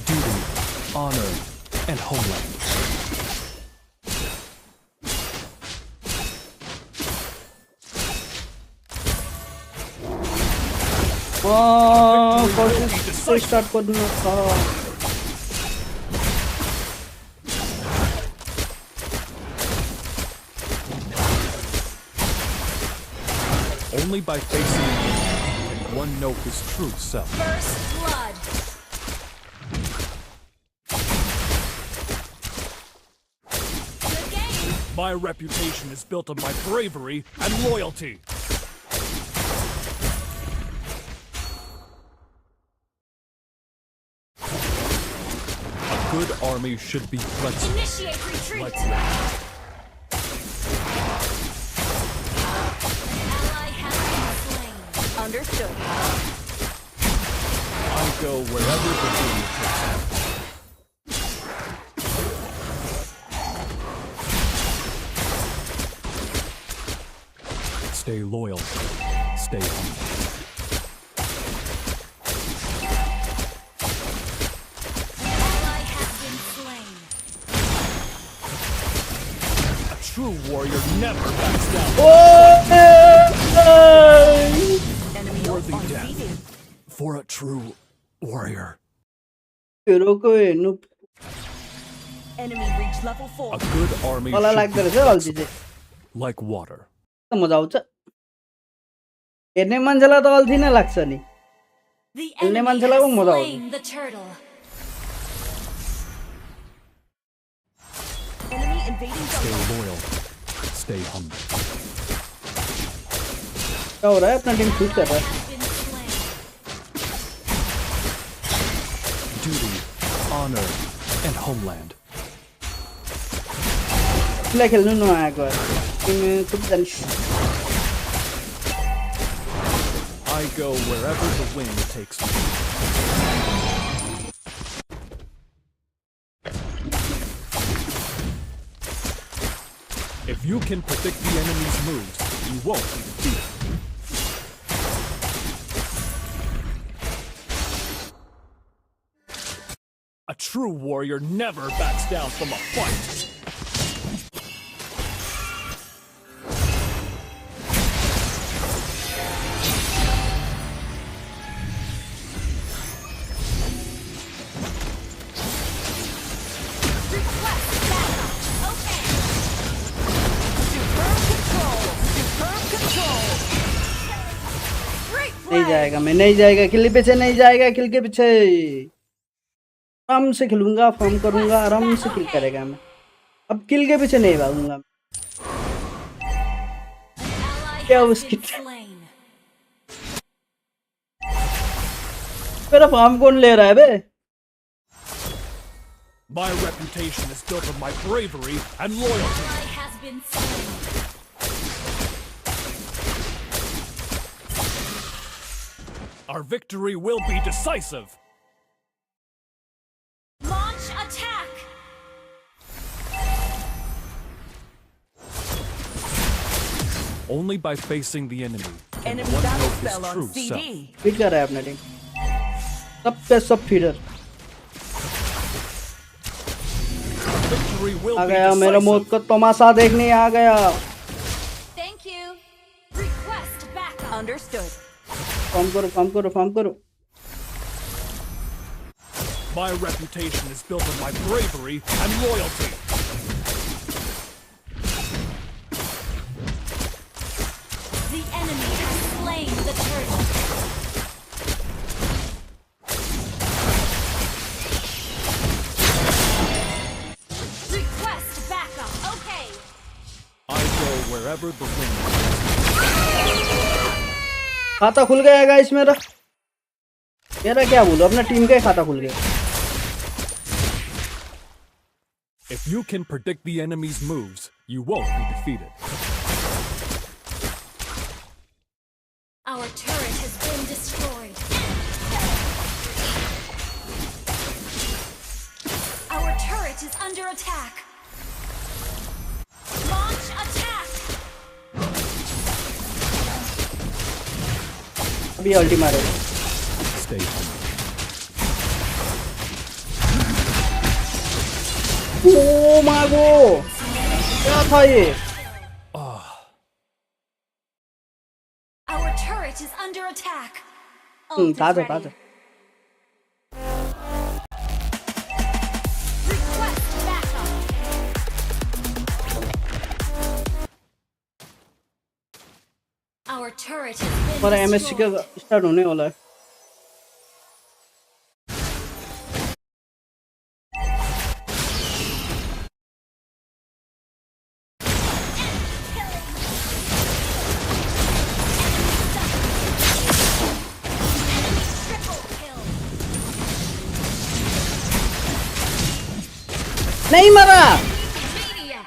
Duty, honor, and homeland. First start गर्नु छ Only by facing the enemy can one know his true self. First blood. Good game. My reputation is built on my bravery and loyalty. A good army should be flexible. Initiate retreat. Like that. Ally has been slain. Understood. I go wherever the wind takes me. Stay loyal. Stay humble. Ally has been slain. A true warrior never backs down. Enemy Worthy undefeated. death for a true warrior. हिरोको हेर्नु Enemy reached level 4. A good army मलाई should लाग्दो be रहेछ अल्छी चाहिँ flexible, like water. मजा आउँछ हेर्ने मान्छेलाई त अल्छी नै लाग्छ नि The खेल्ने enemy मान्छेलाई पो has मजा आउँछ slain the turtle. invading Stay jungle. loyal. Stay humble. क्या हो रहा है? अपना टीम शूट कर रहा है. Has been slain. Duty, honor, and homeland. Like खेलने नहीं आया कोई. टीम खुद दंश. I go wherever the wind takes me. If you can predict the enemy's moves, you won't be defeated. A true warrior never backs down from a fight. नहीं जाएगा, मैं नहीं जाएगा, किल के पीछे नहीं जाएगा, किल के पीछे आराम से खेलूंगा, फार्म करूंगा, आराम से किल करेगा मैं. अब किल के पीछे नहीं भागूंगा. क्या उसकी मेरा फार्म कौन ले रहा है बे? My reputation is built on my bravery and loyalty. Ally has been slain. Our victory will be decisive. Launch attack. Only by facing the enemy can Enemy one battle know his spell on true CD. self. Feed कर रहा है अपना team. सब पे सब feeder. Victory will आ be गया मेरा मौत decisive. का तमाशा देखने आ गया. Thank you. Request backup. Understood. Farm करो, फार्म करो, फार्म करो. My reputation is built on my bravery and loyalty. The enemy has slain the turtle. Request backup. Okay. I go wherever the wind. खाता खुल गया guys मेरा. मेरा क्या बोलूं, अपना टीम का ही खाता खुल गया. If you can predict the enemy's moves, you won't be defeated. Our turret has been destroyed. Our turret is under attack. Launch attack. अभी अल्टी मारेगा. Stay humble. ओ मागो, क्या था ये? Our turret is under attack. था. Request backup. Our turret has been हमारा MSC का destroyed. Start होने वाला है. Triple kill. नहीं मरा. Media.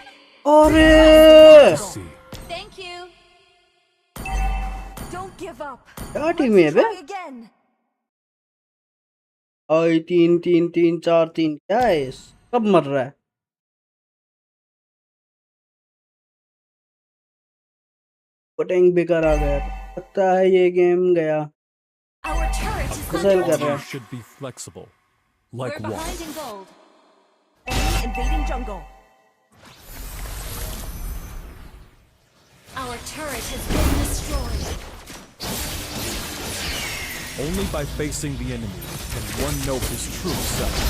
अरे See. Thank you. Don't give up. क्या टीम है बे? Try again. आई 3-3-3-4-3 क्या है? कब मर रहा है? पटेंग बेकार आ गया. लगता है ये गेम गया. Our turret is Missile under कर रहा है. attack. Should be flexible, We're like water. behind in gold. Enemy invading jungle. Our turret has been destroyed. Only by facing the enemy can one know his true self.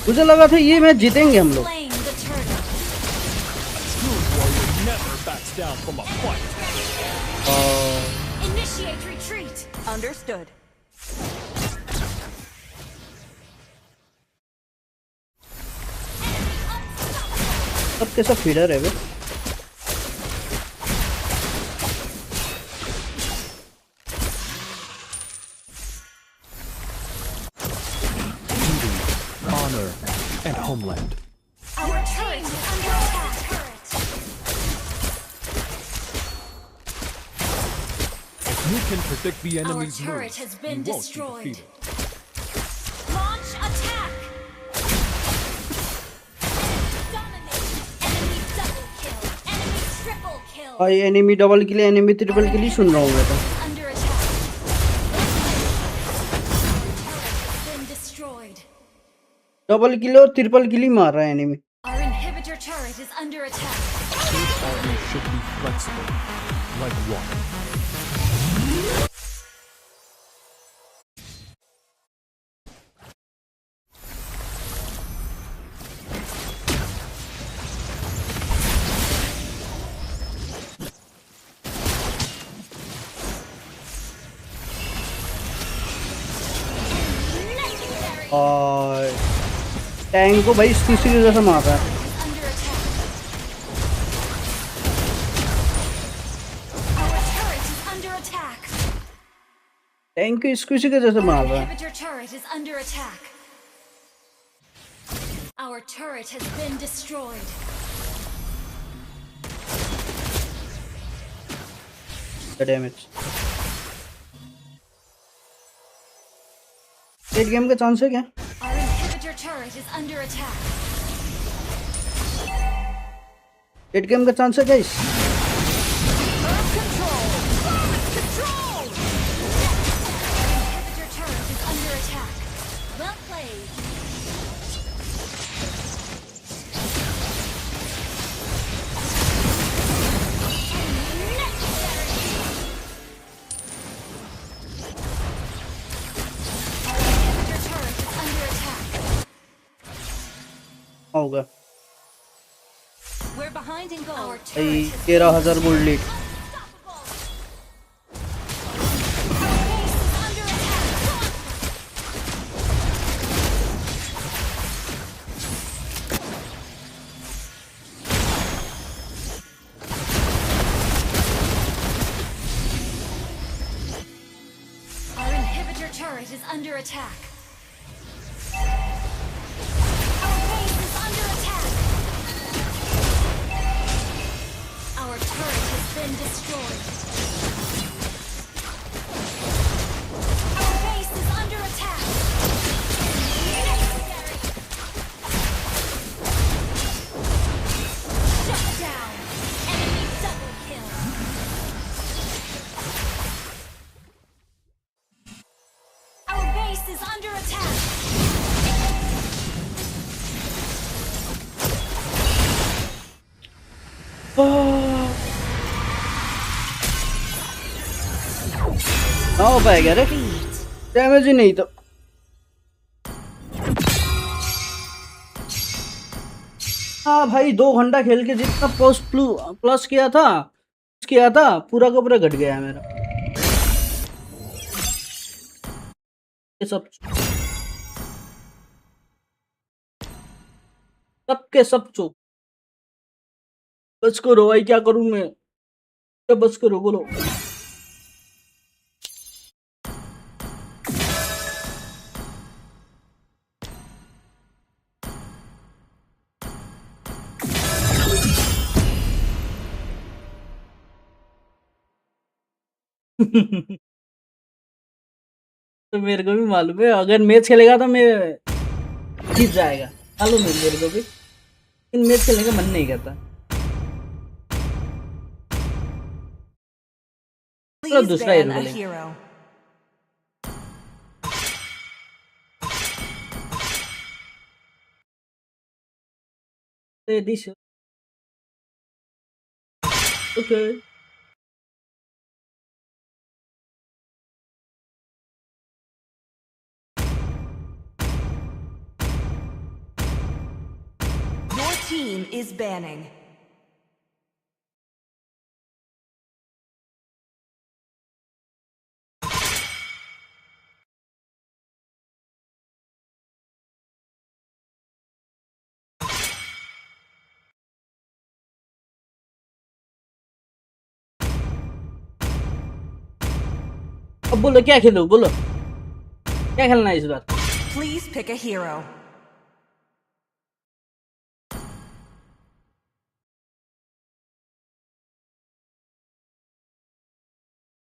मुझे लगा था ये match जीतेंगे हम लोग. Slain the turtle. True warrior never backs down from a fight. Initiate retreat. Understood. सब के सब फीडर है बे। Honor, and homeland. Our turret is under attack. If you can predict the Our enemy's turret moves, has you been won't be destroyed. defeated. Launch attack. Dominate. Enemy double kill. Enemy triple kill. भाई enemy double kill enemy triple kill ही सुन रहा हूँ मैं तो। Under attack. Turret has been destroyed. Double kill और triple kill ही मार रहा है enemy. Our inhibitor turret is under attack. Good armor should be flexible, like water. Legendary. और टैंक को भाई इसकी वजह से मार रहा है। Under attack. Our turret is under attack. Tank को इसकी वजह से मार रहा है। Inhibitor turret is under attack. Our turret has been destroyed. Damage. एक गेम का चांस है क्या? Our inhibitor turret is under attack. एट गेम का चांस है guys? Inhibitor turret is under attack. Well played. Inhibitor turret is under attack. होगा We're behind in goal. Our भाई turret has 13,000 gold lead. unstoppable. Our base is under attack. Our inhibitor turret is under attack. Our base is under attack. Our turret has been destroyed. Our base is under attack. Legendary. Shut down. Enemy double kill. Our base is under attack. ना हो पाएगा रे, damage ही नहीं तो। हाँ भाई 2 घंटा खेल के जितना प्लस किया था पूरा का पूरा घट गया है मेरा। ये सबके सब चुप। बस करो भाई, क्या करूं मैं? क्या बस करो बोलो। तो मेरे को भी मालूम है अगर मैच खेलेगा तो मैं जीत जाएगा, मालूम है मेरे को भी, लेकिन मैच खेलने का मन नहीं करता। चलो दूसरा हीरो खेलेंगे। This okay. Your team is banning. अब बोलो क्या खेलो, बोलो क्या खेलना है इस बार? Please pick a hero.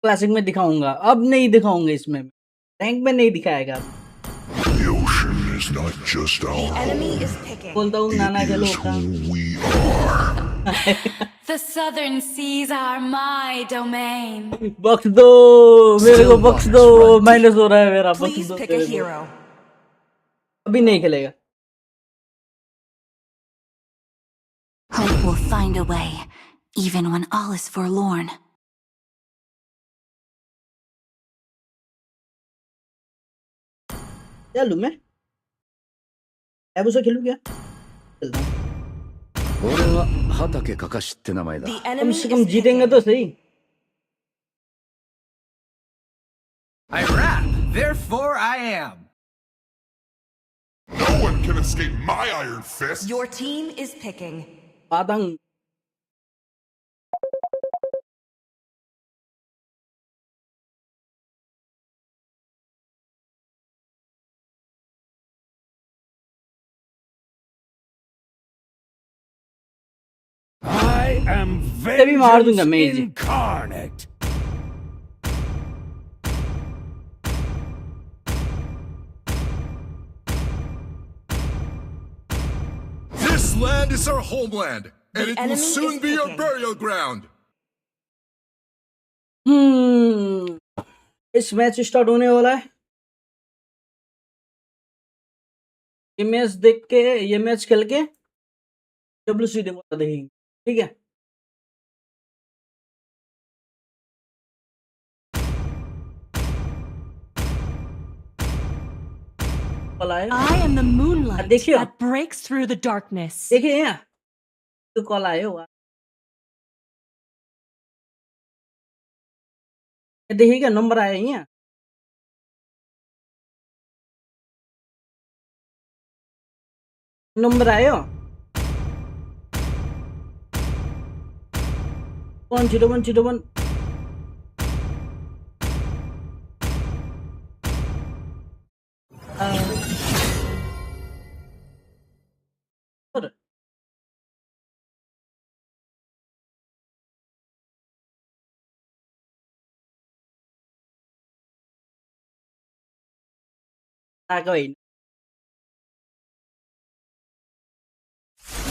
Classic में दिखाऊंगा, अब नहीं दिखाऊंगा, इसमें रैंक में नहीं दिखाएगा। The ocean is not just The our enemy home. is picking. बोलता हूँ नाना It चलो is का। who we are. The southern seas are my domain. बख्श दो मेरे को, बख्श दो, माइनस हो रहा है मेरा, बख्श Please दो pick a मेरे को। hero. अभी नहीं खेलेगा। Hope will find a way, even when all is forlorn. क्या लूँ मैं? एबुसा खेलूँ क्या? चलता हूँ। 俺は畑かかしって名前だ。 The कम enemy से is कम जीतेंगे picking. तो सही। I rap, therefore I am. No one can escape my iron fist. Your team is picking. Padang. I am भी मार दूंगा vengeance मैं इसे। incarnate. This land is our homeland, and The it will enemy soon is be your picking. burial ground. इस match start होने वाला है। ये मैच देख के, ये मैच खेल के WC देखेंगे, ठीक है? I am the moonlight देखियो, that breaks through the darkness. देखिए यहाँ तो कॉल आए हुआ, देखिएगा नंबर आया यहाँ, नंबर आयो 10101। भाई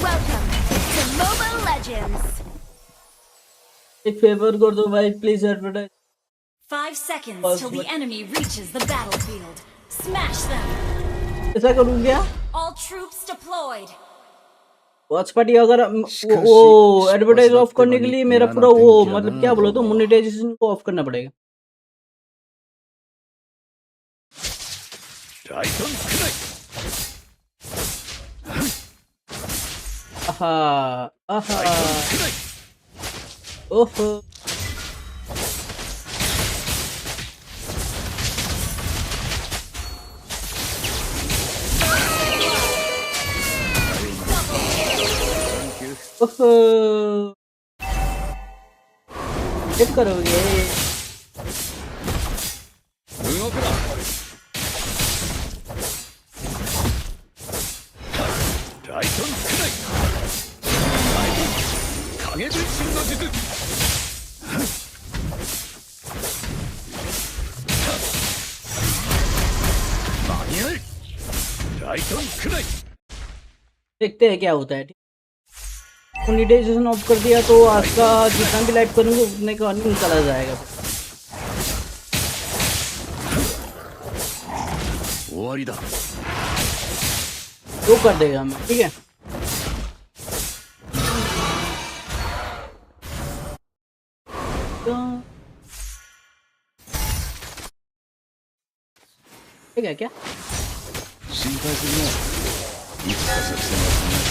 Welcome to Mobile Legends. एक फेवर कर दो भाई please, advertise. 5 seconds till the enemy reaches the battlefield. Smash them. ऐसा करूँ क्या? All troops deployed. Watch party अगर वो एडवर्टाइज ऑफ करने के लिए मेरा पूरा वो मतलब क्या बोलो तो मोनेटाइजेशन को ऑफ करना पड़ेगा। आहा आहा ओहो ओहो क्या करोगे? देखते हैं क्या होता है। मोनेटाइजेशन ऑफ कर दिया तो आज का जितना भी लाइव करूंगा उतने का अर्निंग चला जाएगा। वो कर देगा हमें, ठीक है? ठीक है क्या? 心配するな。いつか作戦が決まる。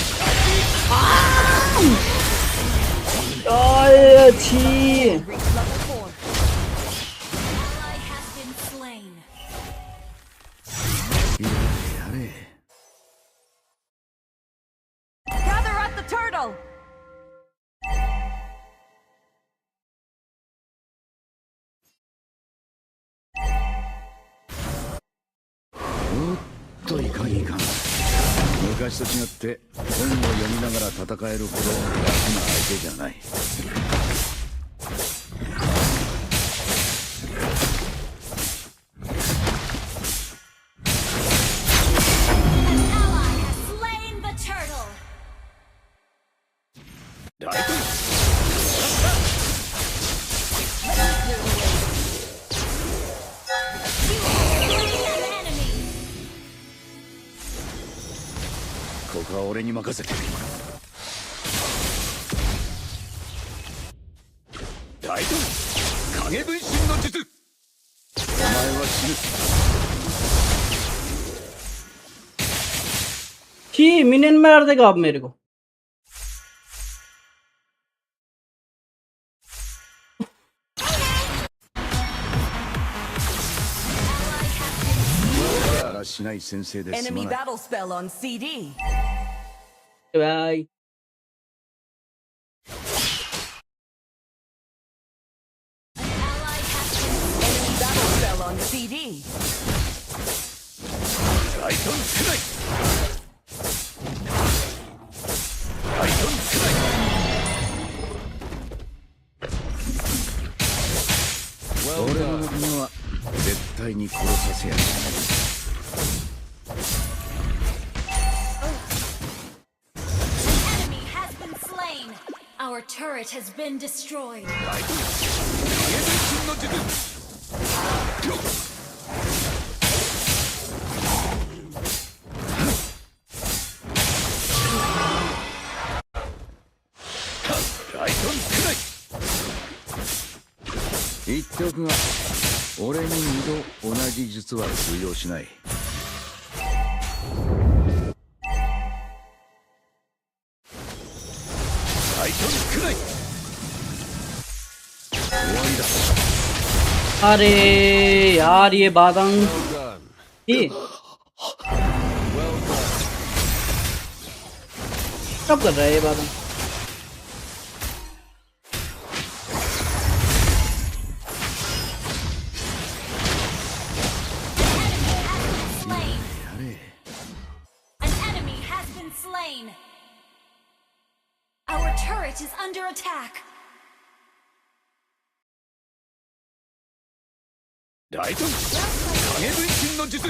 अच्छी Ally has been slain. やれ。 Gather at the turtle. といかんいかん。昔と違って本を読みながら戦えるほど楽な相手じゃない。ここは俺に任せて。大胆影分身の術。お前は死ぬ。छी मिनियन मार देगा अब मेरे को। Enemy battle spell on CD. Bye. Enemy battle spell on CD. Well 俺の done. 分は絶対に殺させやしない。Our turret has been destroyed.「言っておくが、俺に2度同じ術は通用しない。अरे यार ये बादम ये कब कर रहा है ये बादम? An enemy has been slain. Our turret is under attack. 大胆影分身の術。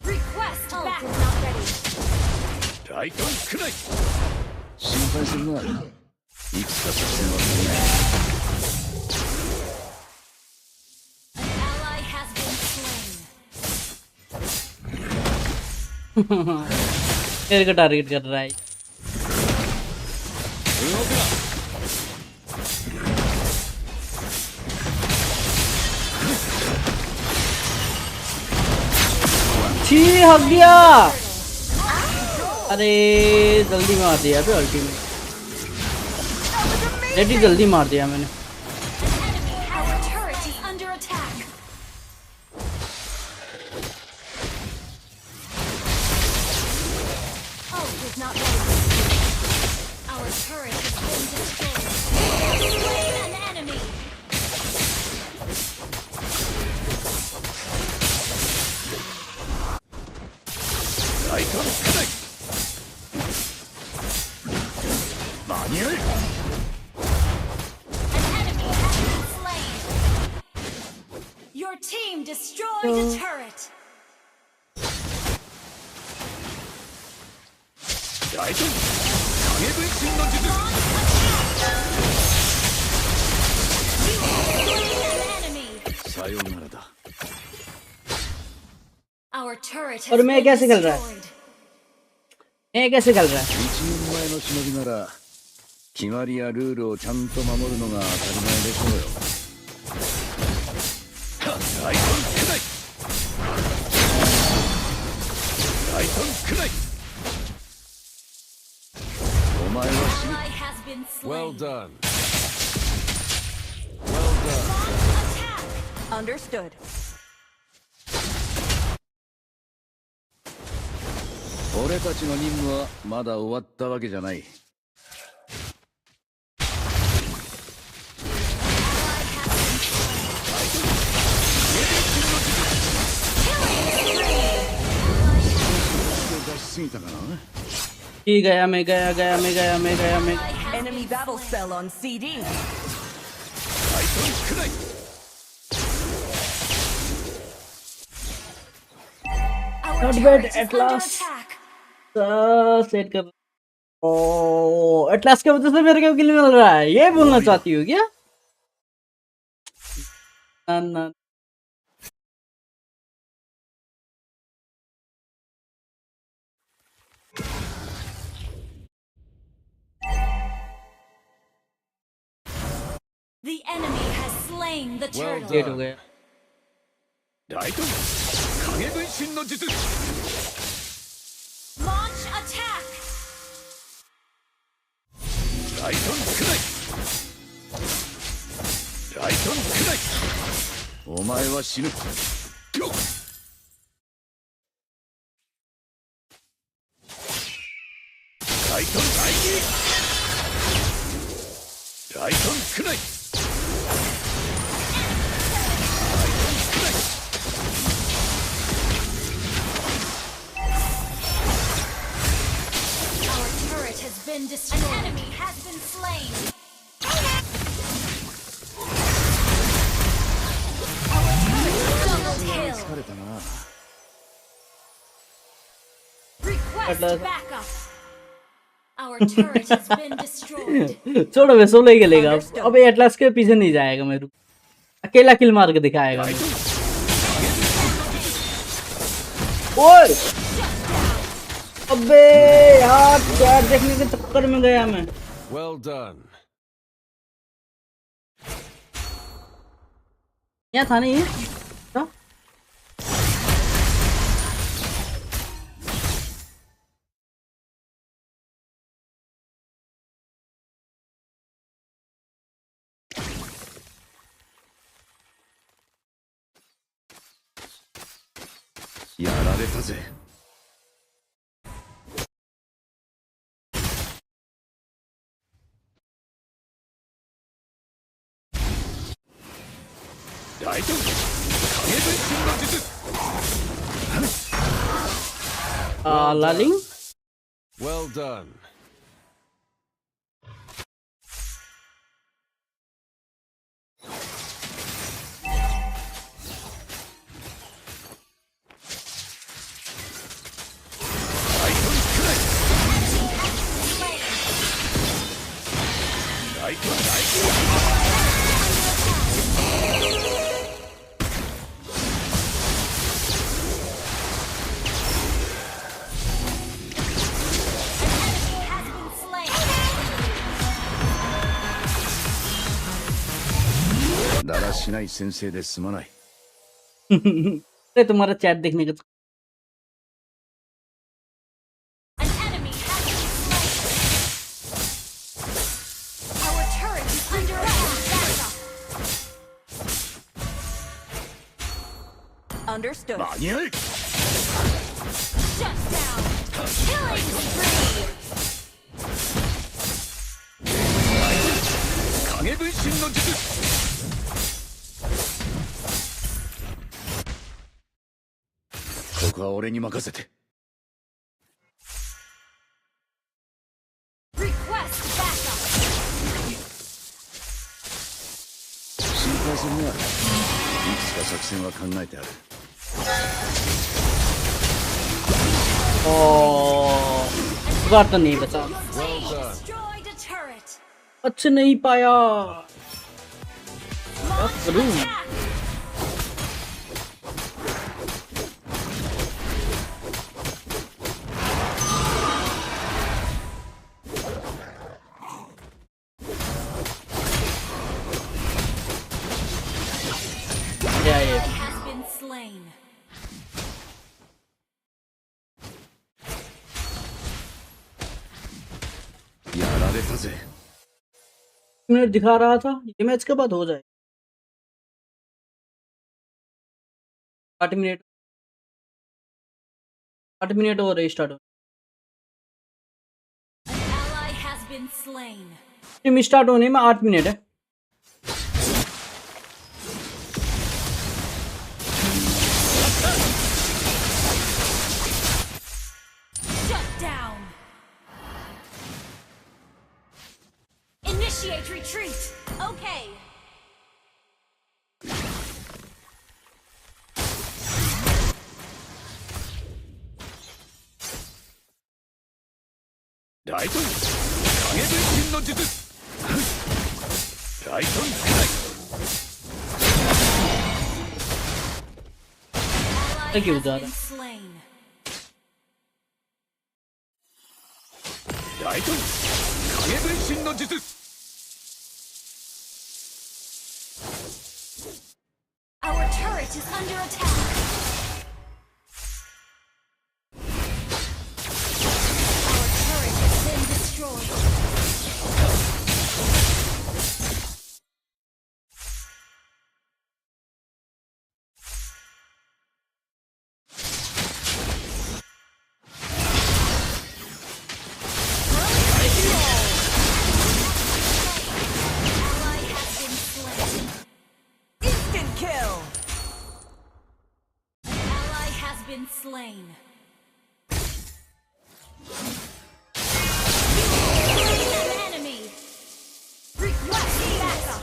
Request back. Not ready. 大胆くらい。心配するな。いくつか作戦は決めない。 Ally has been slain. मेरे को टारगेट कर रहा है। छी हक गया। अरे जल्दी मार दिया पे अल्टीमेट रेडी जल्दी मार दिया मैंने। Our turret is under attack. Ult is not ready. Our turret has been destroyed. Slain an enemy. Your team destroyed a turret. Our turret has और मैं been कैसे खेल रहा है? destroyed. मैं कैसे खेल रहा है? 1年前の忍びなら決まりやルールをちゃんと守るのが当たり前でしょうよ。大胆くらい。大胆くらい。お前は死ぬ。 Ally has been slain. Well done. Understood. 俺俺たちの任務はまだ終わったわけじゃない。出しすぎたかな。ठीक गया मैं गया गया मैं गया मैं गया मैं Enemy battle spell on CD. Our Not turret bad, is at under last. attack. Set कर ओ एटलास के वजह से मेरे को किल मिल रहा है, ये बोलना चाहती हो क्या? ना ना The enemy has slain the turtle. Late हो गया. ライト影分身の術。 Launch attack. ライトンくらい。ライトンくらい。お前は死ぬ。ライトン大義。ライトンくらい。 Our turret has been destroyed. An enemy has been slain. Our turret double kill. 疲れたな。 Request backup. Our turret has been destroyed. छोड़ो वे सोलो ही खेलेगा अब. अबे atlas के पीछे नहीं जाएगा मेरे को. अकेला किल मार के दिखाएगा. ओए अबे यार क्या देखने के चक्कर में गया मैं. Well done. क्या था नहीं ये? क्या?やられたぜ。ライト影分身の術。 लालिंग Well done. Has been slain. だらしない先生ですまない。 अरे तुम्हारा चैट देखने का An enemy has been slain. Our turret is under attack. Understood. 間に合い。 Shut down. Killing spree. 影分身の術。ここは俺に任せて。 Request backup. 心配するな。いくつか作戦は考えてある。 बार तो नहीं बचा. Destroyed a turret. अच्छा नहीं पाया. Launch करूं? attack. क्या ये? Has been slain. मिनट दिखा रहा था, ये मैच के बाद हो जाए. 8 मिनट और स्टार्ट हो. been slain. टीम स्टार्ट होने में 8 मिनट है। Shut down. Initiate retreat. Okay. Thank you, Ally has Dada. been slain. Our turret is under attack. Our turret has been destroyed. Ally has been slain. Instant kill. Ally has been slain. An enemy. Request backup.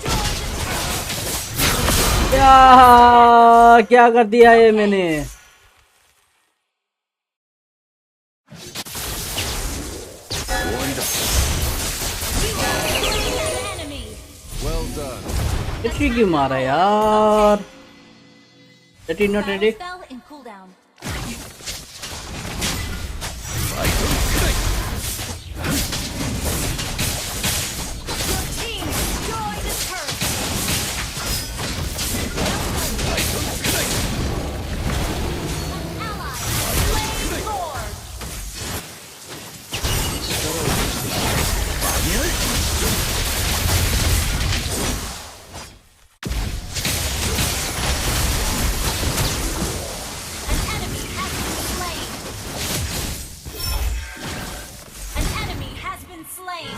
क्या कर दिया ये मैंने? An enemy. Well done. इतनी क्यों मारा यार? That is not ready. Spell in cooldown. Your team destroyed the turret. An ally slain Lord. An enemy has been slain. An enemy has been slain.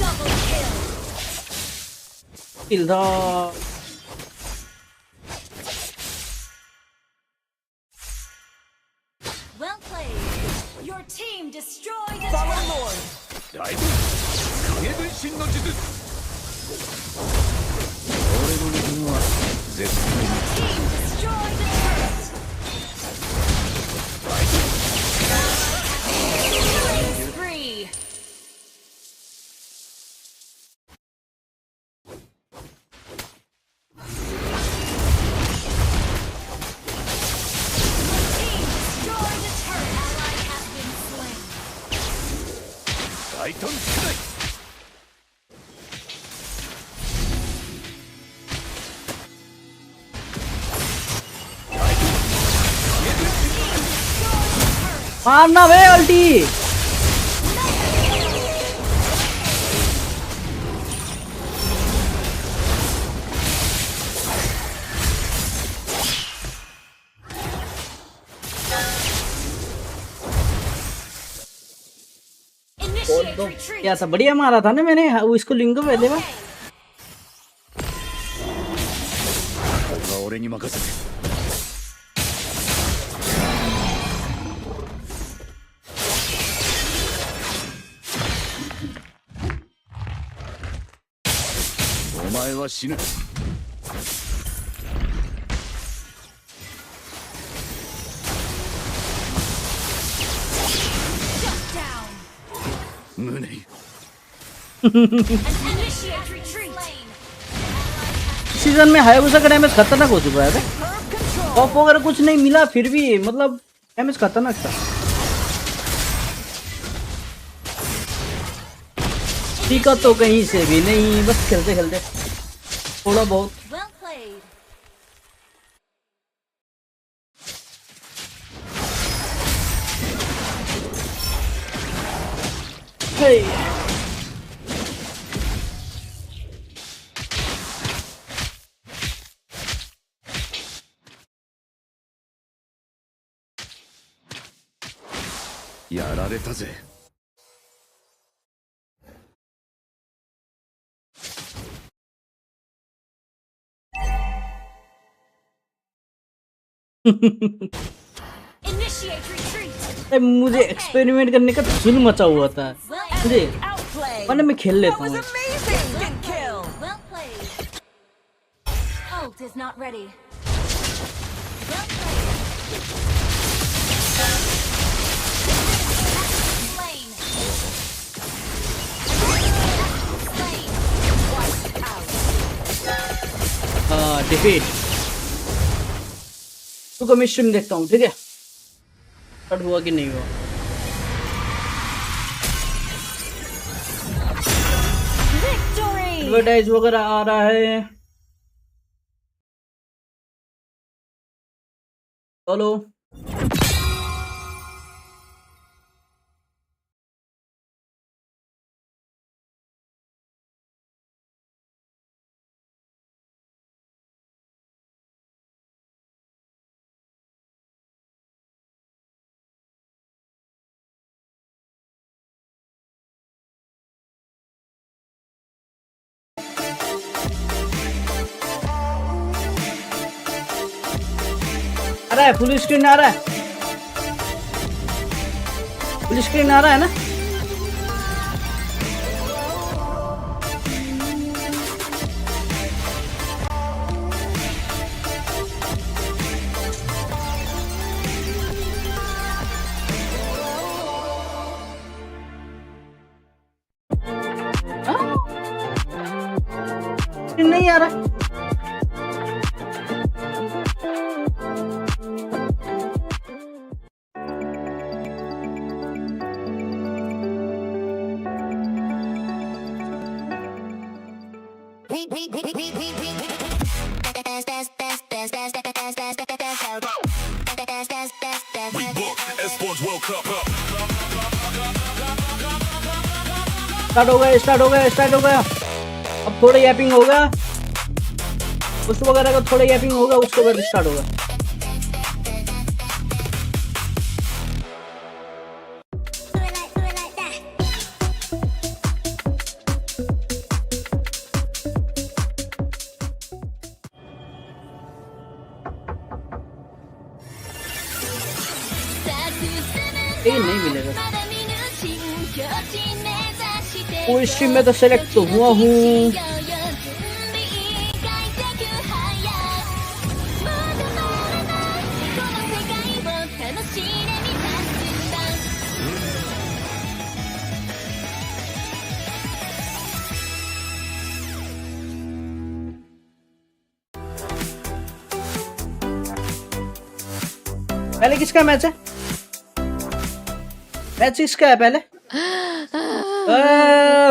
Double kill. Kill the. Well played. Your team destroyed a Fallen turret. Lord. Team destroyed a turret. Killing spree. Team destroyed a turret. Ally has been slain. मारना बे अल्टी। Initiate retreat. क्या था? बढ़िया मारा था ना मैंने इसको link पहले में। は俺に任せて。お前は死ぬ。 Shut down. 胸に Initiate retreat. Season में हायाबुसा का डैमेज खतरनाक हो चुका है बे। ऑफ वगैरह कुछ नहीं मिला फिर भी मतलब डैमेज खतरनाक था। टीका तो कहीं से भी नहीं, बस खेलते खेलते थोड़ा बहुत। Well played. Hey. やられたぜ。Initiate retreat. मुझे एक्सपेरिमेंट करने का जुल्म मचा हुआ था मुझे Outplay. मैंने मैं खेल लेता That was हूँ amazing. Good kill. Well played. Ult is not ready. Well played. Slain. Slain. Wiped out. Defeat तो मैं स्ट्रीम देखता हूँ ठीक है स्टार्ट हुआ कि नहीं हुआ Victory. एडवर्टाइज वगैरह आ रहा है चलो आ रहा है फुल स्क्रीन आ रहा है फुल स्क्रीन आ रहा है ना स्क्रीन नहीं आ रहा स्टार्ट हो गया अब थोड़ा यैपिंग होगा उस वगैरह का थोड़ा यैपिंग होगा उसके बाद स्टार्ट होगा ये नहीं मिलेगा वो स्ट्रीम में तो सेलेक्ट तो हुआ हूँ पहले किसका मैच है मैच किसका है पहले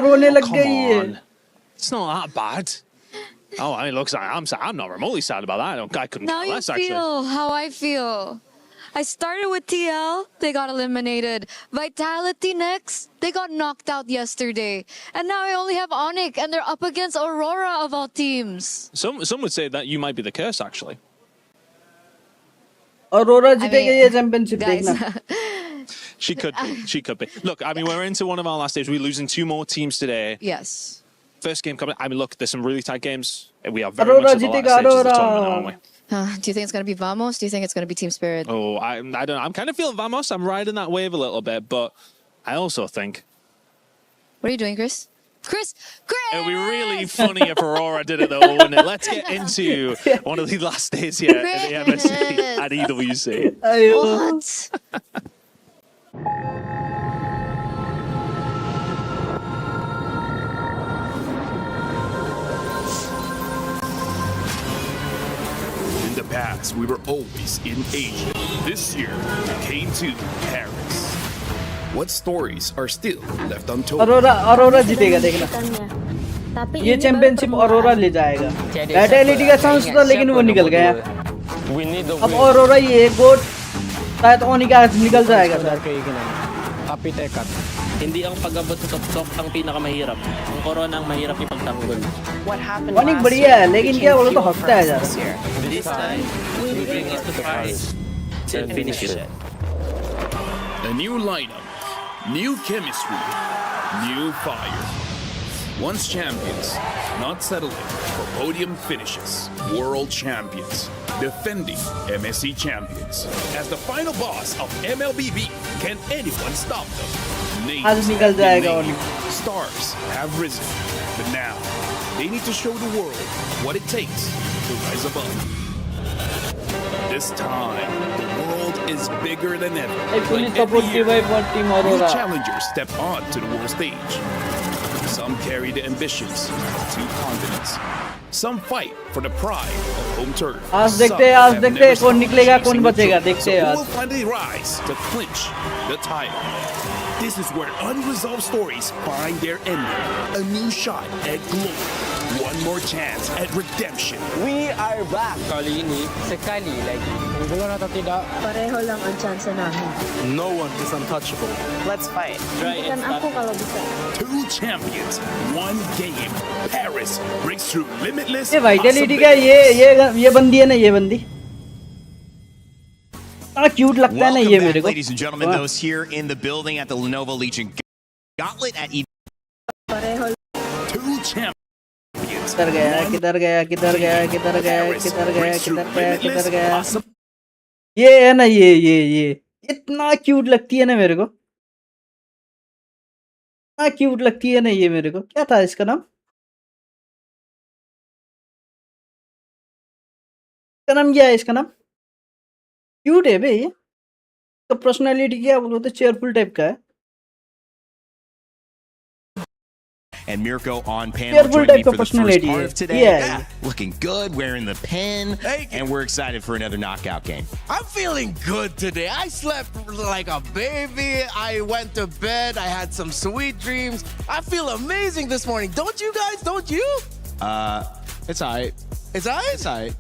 रोने लग गई है It's not that bad. Oh, I mean, looks like I'm not remotely sad about that. I couldn't Now care you less, feel actually. how I feel. I started with TL, they got eliminated. Vitality next, they got knocked out yesterday. And now I only have Onyx, and they're up against Aurora of all teams. Some would say that you might be the curse, actually. Aurora जीतेगी ये championship guys. देखना She could be. She could be. Look, I mean, we're into one of our last days. We're losing 2 more teams today. Yes. First game coming. I mean, look, there's some really tight games. We are very Aurora much at the जीतेगा, last stages of the Aurora. tournament, aren't we? Do you think it's going to be Vamos? Do you think it's going to be Team Spirit? Oh, I don't know. I'm kind of feeling Vamos. I'm riding that wave a little bit, but I also think What are you doing, Chris? Chris! it would be really funny if Aurora did it though, wouldn't it? Let's get into one of the last days here at the MSC at EWC. What? In the past, we were always in Asia. This year, we came to Paris. What stories are still left untold? Aurora जीतेगा देखना ये championship Aurora ले जाएगा Vitality का chance था लेकिन वो निकल गया अब Aurora ये गोट शायद Oni का निकल जाएगा sir Hindi ang pag-abot sa top ang pinakamahirap. Ang Corona ang mahirap ipagtanggol. What happened Oni बढ़िया है लेकिन क्या बोलो तो हफ्ता है यार This time, we bring it to Paris and finish it. A new lineup New chemistry, new fire. Once champions, not settling for podium finishes. World champions, defending MSC champions. As the final boss of MLBB, can anyone stop them? Names आज निकल have been जाएगा named, उन्हें। stars have risen, but now they need to show the world what it takes to rise above. This time, the world is bigger than ever. Fully Like every supported year, by one team new Aurora. challengers step on to the world stage. Some carry the ambitions of 2 continents. Some fight for the pride of home turf. आज Some देखते हैं have never कौन stopped निकलेगा कौन chasing the बचेगा truth. देखते हैं So who आज will finally rise to clinch the title? This is where unresolved stories find their ending. A new shot at glory. One more chance at redemption. We are back! Kali ini, sekali lagi. Kung gulo na tidak, Pareho lang ang chance namin. No one is untouchable. Let's fight. try and Ikan ako stop. kalau bisa. 2 champions, 1 game. Paris breaks through limitless ये Vitality का possibilities. ये बंदी है ना ये बंदी cute लगता है ना ये मेरे को Ladies and gentlemen, those here in the building at the Lenovo Legion Gauntlet at Pareho 2 champions. किधर गया किधर गया किधर गया किधर गया किधर गया किधर गया किधर गया ये है ना ये इतना क्यूट लगती है ना मेरे को इतना क्यूट लगती है ना ये मेरे को क्या था इसका नाम क्या है इसका नाम क्यूट है भाई तो पर्सनालिटी क्या बोलते चेयरफुल टाइप का है and Mirko on panel Cheerful joined me type for of the first personality part है. of today. Yeah. Looking good, wearing the pin, and we're excited for another knockout game. I'm feeling good today. I slept like a baby. I went to bed. I had some sweet dreams. I feel amazing this morning. Don't you guys? Don't you? It's alright. It's alright? It's alright.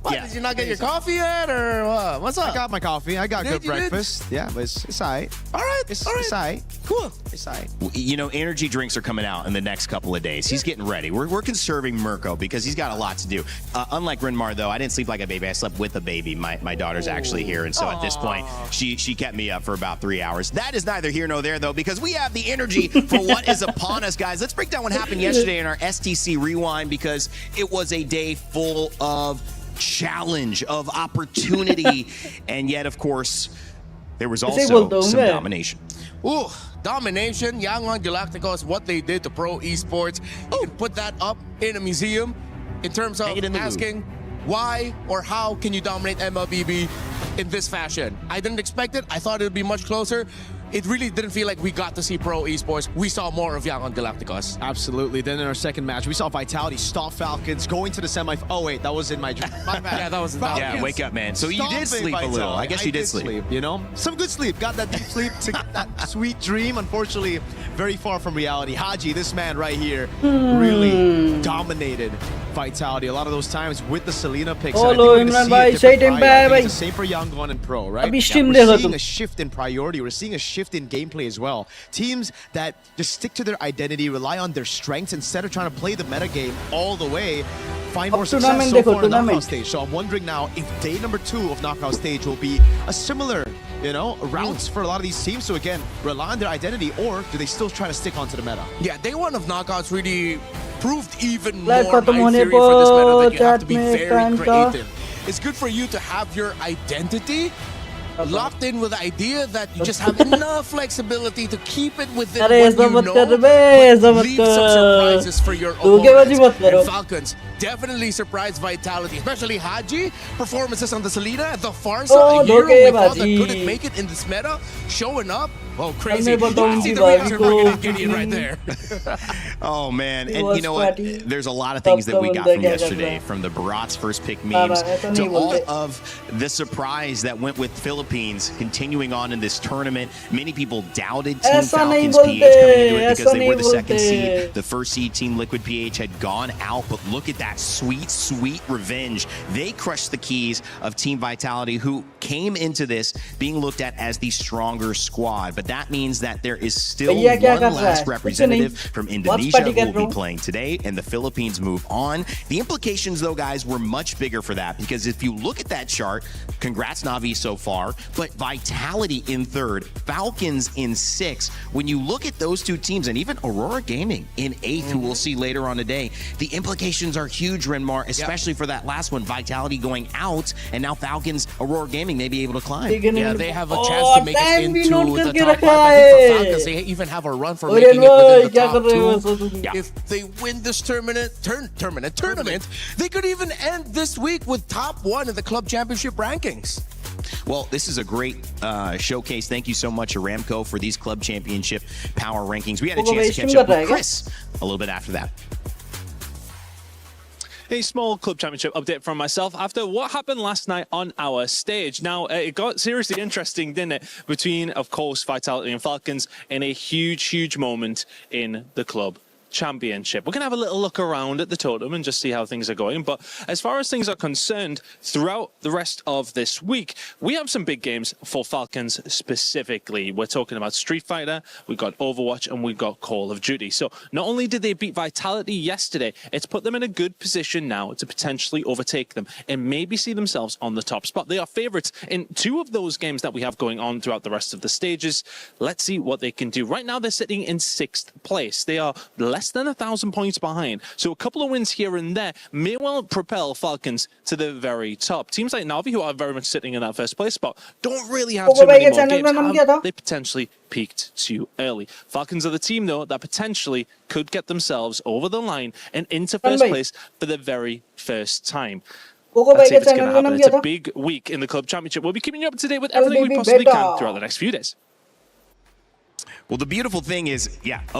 What, Yeah. did you not get your coffee yet, or what? What's I up? got my coffee. I got Did good you did? breakfast. Yeah, but it's alright. All right. It's all right. alright. Cool. It's alright. You know, energy drinks are coming out in the next couple of days. He's getting ready. We're conserving Mirko because he's got a lot to do. Unlike Renmar, though, I didn't sleep like a baby. I slept with a baby. My daughter's actually here, and so at this point, she kept me up for about 3 hours. That is neither here nor there, though, because we have the energy for what is upon us, guys. Let's break down what happened yesterday in our STC Rewind, because it was a day full of challenge, of opportunity, and yet, of course, there was also some domination. Ooh, domination. Yangon Galacticos, what they did to pro esports. You can put that up in a museum in terms of asking why or how can you dominate MLBB in this fashion. I didn't expect it. I thought it would be much closer. It really didn't feel like we got to see pro esports. We saw more of Yangon Galacticos. Absolutely. Then in our second match, we saw Vitality stop Falcons going to the semi. Oh wait, that was in my dream. My bad. Yeah, that was Yeah, wake up, man. So you did sleep a little. I guess you did sleep. You know, some good sleep. Got that deep sleep to get that sweet dream. Unfortunately, very far from reality. Haji, this man right here, really dominated Vitality a lot of those times with the Selena picks. Oh, Imran bhai, say him bye bye. It's the same for Yangon and Pro, right? Abhi Yeah, stream we're dekho seeing tum. a shift in priority. We're seeing a shift in gameplay as well. Teams that just stick to their identity, rely on their strengths instead of trying to play the meta game all the way, find more success tournament so dekho, far in the knockout tournament. stage. So I'm wondering now if day number 2 of knockout stage will be a similar, you know, routes for a lot of these teams to again rely on their identity, or do they still try to stick onto the meta? Yeah, day 1 of knockouts really proved even Live more khatam my hone theory for this meta that you have to be chat mein very time ka. creative. It's good for you to have your identity locked in with the idea that you just have enough flexibility to keep it within अरे what ऐसा you मत know, कर बे ऐसा but मत leave some surprises for your कर धोखेबाजी मत opponents. करो And Falcons definitely surprised Vitality, especially Haji. Performances on the Selena, the Farsa, Oh, a hero we thought that धोखेबाजी। couldn't make it in this meta, showing up. Oh, crazy. मैं बताऊंगी See the भाई reaction को। from Gideon right there. Oh man, He and was you know what? sweaty. There's a lot of things that we got बंदा from क्या कर yesterday, रहा है? from the Barat's first pick हाँ, memes ऐसा to नहीं all बोलते। of the surprise that went with Philippines continuing on in this tournament. Many people doubted Team ऐसा नहीं Falcons PH coming बोलते, into it because ऐसा they were नहीं the second बोलते। seed. The first seed, Team Liquid PH, had gone out, but look at that sweet, sweet revenge. They crushed the keys of Team Vitality, who came into this being looked at as the stronger squad. But that means that there is still भैया क्या one कर रहा last है? representative कुछ नहीं। from Watch Indonesia party who कर will रहा be हूँ। playing today, and the Philippines move on. The implications, though, guys, were much bigger for that, because if you look at that chart, congrats Navi so far, but Vitality in third, Falcons in sixth. When you look at those two teams, and even Aurora Gaming in eighth, who we'll see later on today, the implications are huge, Renmar, especially for that last one. Vitality going out, and now Falcons, Aurora Gaming may be able to climb. Yeah, they have a chance to make it into the top 5. I think for Falcons, they even have a run for making it within the top 2. Yeah. If they win this tournament, they could even end this week with top 1 in the club championship rankings. Well, this is a great showcase. Thank you so much, Aramco, for these club championship power rankings. We had a chance to catch up with Chris a little bit after that. A small club championship update from myself after what happened last night on our stage. Now, it got seriously interesting, didn't it? Between, of course, Vitality and Falcons in a huge moment in the club championship. We're going to have a little look around at the totem and just see how things are going. But as far as things are concerned, throughout the rest of this week, we have some big games for Falcons specifically. We're talking about Street Fighter, we've got Overwatch, and we've got Call of Duty. So not only did they beat Vitality yesterday, it's put them in a good position now to potentially overtake them and maybe see themselves on the top spot. They are favorites in 2 of those games that we have going on throughout the rest of the stages. Let's see what they can do. Right now, they're sitting in 6th place. They are less than 1,000 points behind. So a couple of wins here and there may well propel Falcons to the very top. Teams like Navi, who are very much sitting in that first place spot, don't really have too many more games. They potentially peaked too early. Falcons are the team, though, that potentially could get themselves over the line and into first place for the very first time. Let's see if it's going to happen. It's a big week in the club championship. We'll be keeping you up to date with everything we possibly can throughout the next few days. Well, the beautiful thing is,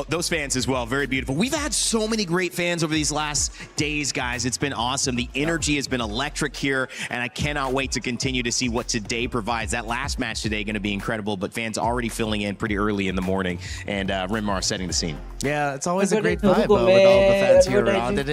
those fans as well, very beautiful. We've had so many great fans over these last days, guys. It's been awesome. The energy has been electric here, and I cannot wait to continue to see what today provides. That last match today going to be incredible, but fans already filling in pretty early in the morning, and Renmar setting the scene. Yeah, it's always a great vibe with all the fans here around it.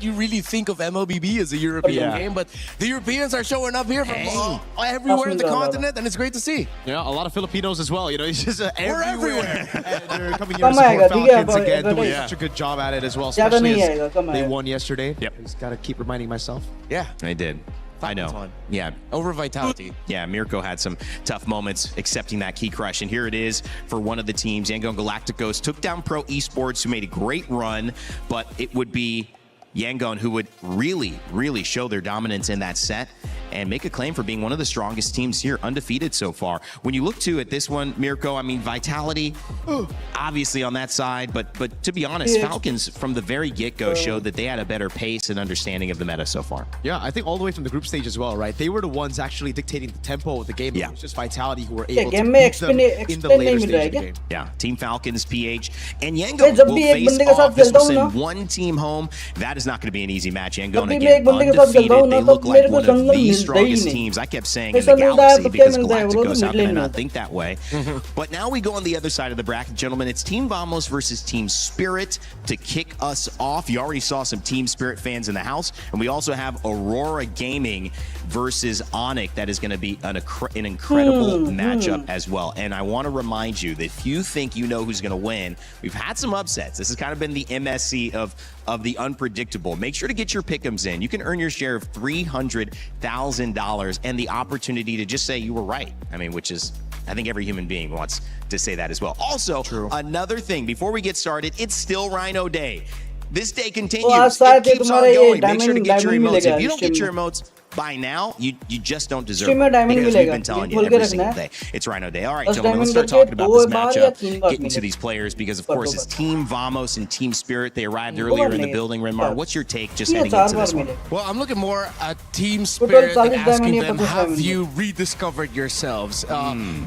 You really think of MLBB as a European game, but the Europeans are showing up here from everywhere in the continent, and it's great to see. Yeah, a lot of Filipinos as well. You know, it's just everywhere. And they're coming here to support Falcons again, doing such a good job at it as well, especially as they won yesterday. Yep. Just got to keep reminding myself. Yeah. I did. I know. Yeah. Over Vitality. Yeah, Mirko had some tough moments accepting that key crush. And here it is for one of the teams. Yangon Galacticos took down Pro Esports, who made a great run, but it would be Yangon who would really show their dominance in that set and make a claim for being one of the strongest teams here, undefeated so far. When you look at this one, Mirko, I mean, Vitality, obviously on that side, but to be honest, Falcons from the very get-go showed that they had a better pace and understanding of the meta so far. Yeah, I think all the way from the group stage as well, right? They were the ones actually dictating the tempo of the game. It was just Vitality who were able to beat them in the later stage of the game. Yeah, Team Falcons, PH, and Yangon will face off. This will send one team home. That is not going to be an easy match. Yangon, again, undefeated. They look like one of the strongest teams. I kept saying in the Galaxy because Galacticos, how can I not think that way? But now we go on the other side of the bracket, gentlemen. It's Team Vamos versus Team Spirit to kick us off. You already saw some Team Spirit fans in the house, and we also have Aurora Gaming versus Onyx. That is going to be an incredible matchup as well. And I want to remind you that if you think you know who's going to win, we've had some upsets. This has kind of been the MSC of the unpredictable. Make sure to get your pick'ems in. You can earn your share of $300,000 and the opportunity to just say you were right. I mean, which is, I think every human being wants to say that as well. Also, another thing, before we get started, it's still Rhino Day. This day continues. It keeps on going. Make sure to get your emotes. If you don't get your emotes by now, you just don't deserve it, because we've been telling you every single day. It's Rhino Day. All right, gentlemen, let's start talking about this matchup, get into these players, because, of course, it's Team Vamos and Team Spirit. They arrived earlier in the building. Renmar, what's your take just heading into this one? Well, I'm looking more at Team Spirit and asking them, have you rediscovered yourselves?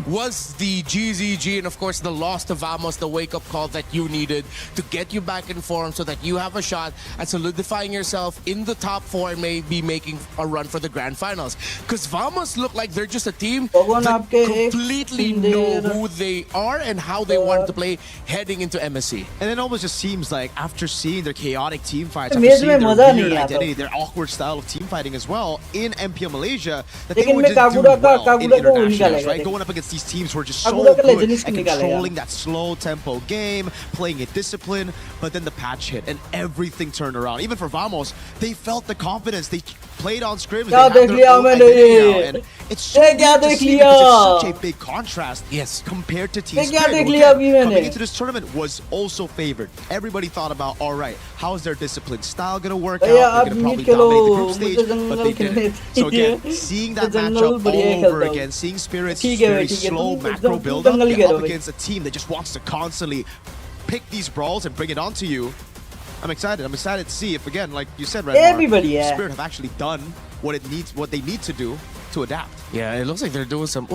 Was the GZG and, of course, the loss to Vamos the wake-up call that you needed to get you back in form so that you have a shot at solidifying yourself in the top 4 and maybe making a run for the grand finals? Because Vamos look like they're just a team that completely know who they are and how they want to play heading into MSC. And it almost just seems like after seeing their chaotic team fights, after seeing their weird identity, their awkward style of team fighting as well in MPL Malaysia, that they would just do well in internationals, right? Going up against these teams who are just so good at controlling that slow tempo game, playing it disciplined, but then the patch hit and everything turned around. Even for Vamos, they felt the confidence. They played on scrims. क्या They have देख their लिया own मैंने identity now, and it's so ये क्या weird to देख see लिया because it's such a big contrast compared to Team ये क्या Spirit. देख who लिया again, अभी मैंने coming into this tournament was also favored. Everybody thought about, all right, how is their discipline style going to work out? भैया They're आप going to probably mute करो dominate the group मुझे stage, but jungle they खेलने didn't. So again, seeing that jungle matchup बढ़िया all खेलता over हूँ again, seeing Spirit's ठीक है very ठीक है slow तुम macro तुम build up, जंगल ही they're करो up भाई against a team that just wants to constantly pick these brawls and bring it onto you. I'm excited. I'm excited to see if, again, like you said, Everybody, Redmar, yeah. Spirit have actually done what they need to do to adapt. Yeah, it looks like they're doing some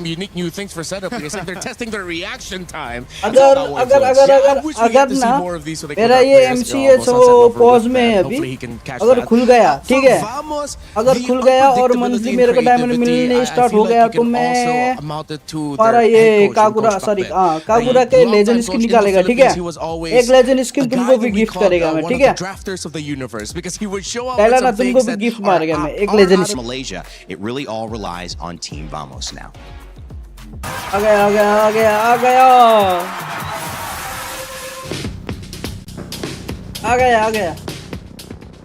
unique new things for setup. It's like they're testing their reaction time. अगर ना मेरा ये MCH वो pause में है अभी अगर खुल गया ठीक है अगर खुल गया और मंथली मेरे को डायमंड मिलने स्टार्ट हो गया तो मैं हमारा ये कागुरा सॉरी कागुरा के लेजेंड स्किन निकालेगा ठीक है एक लेजेंड स्किन तुमको भी गिफ्ट करेगा मैं ठीक है पहला ना तुमको भी गिफ्ट मारेगा मैं एक legend Malaysia, it really all relies on Team Vamos now. आ गया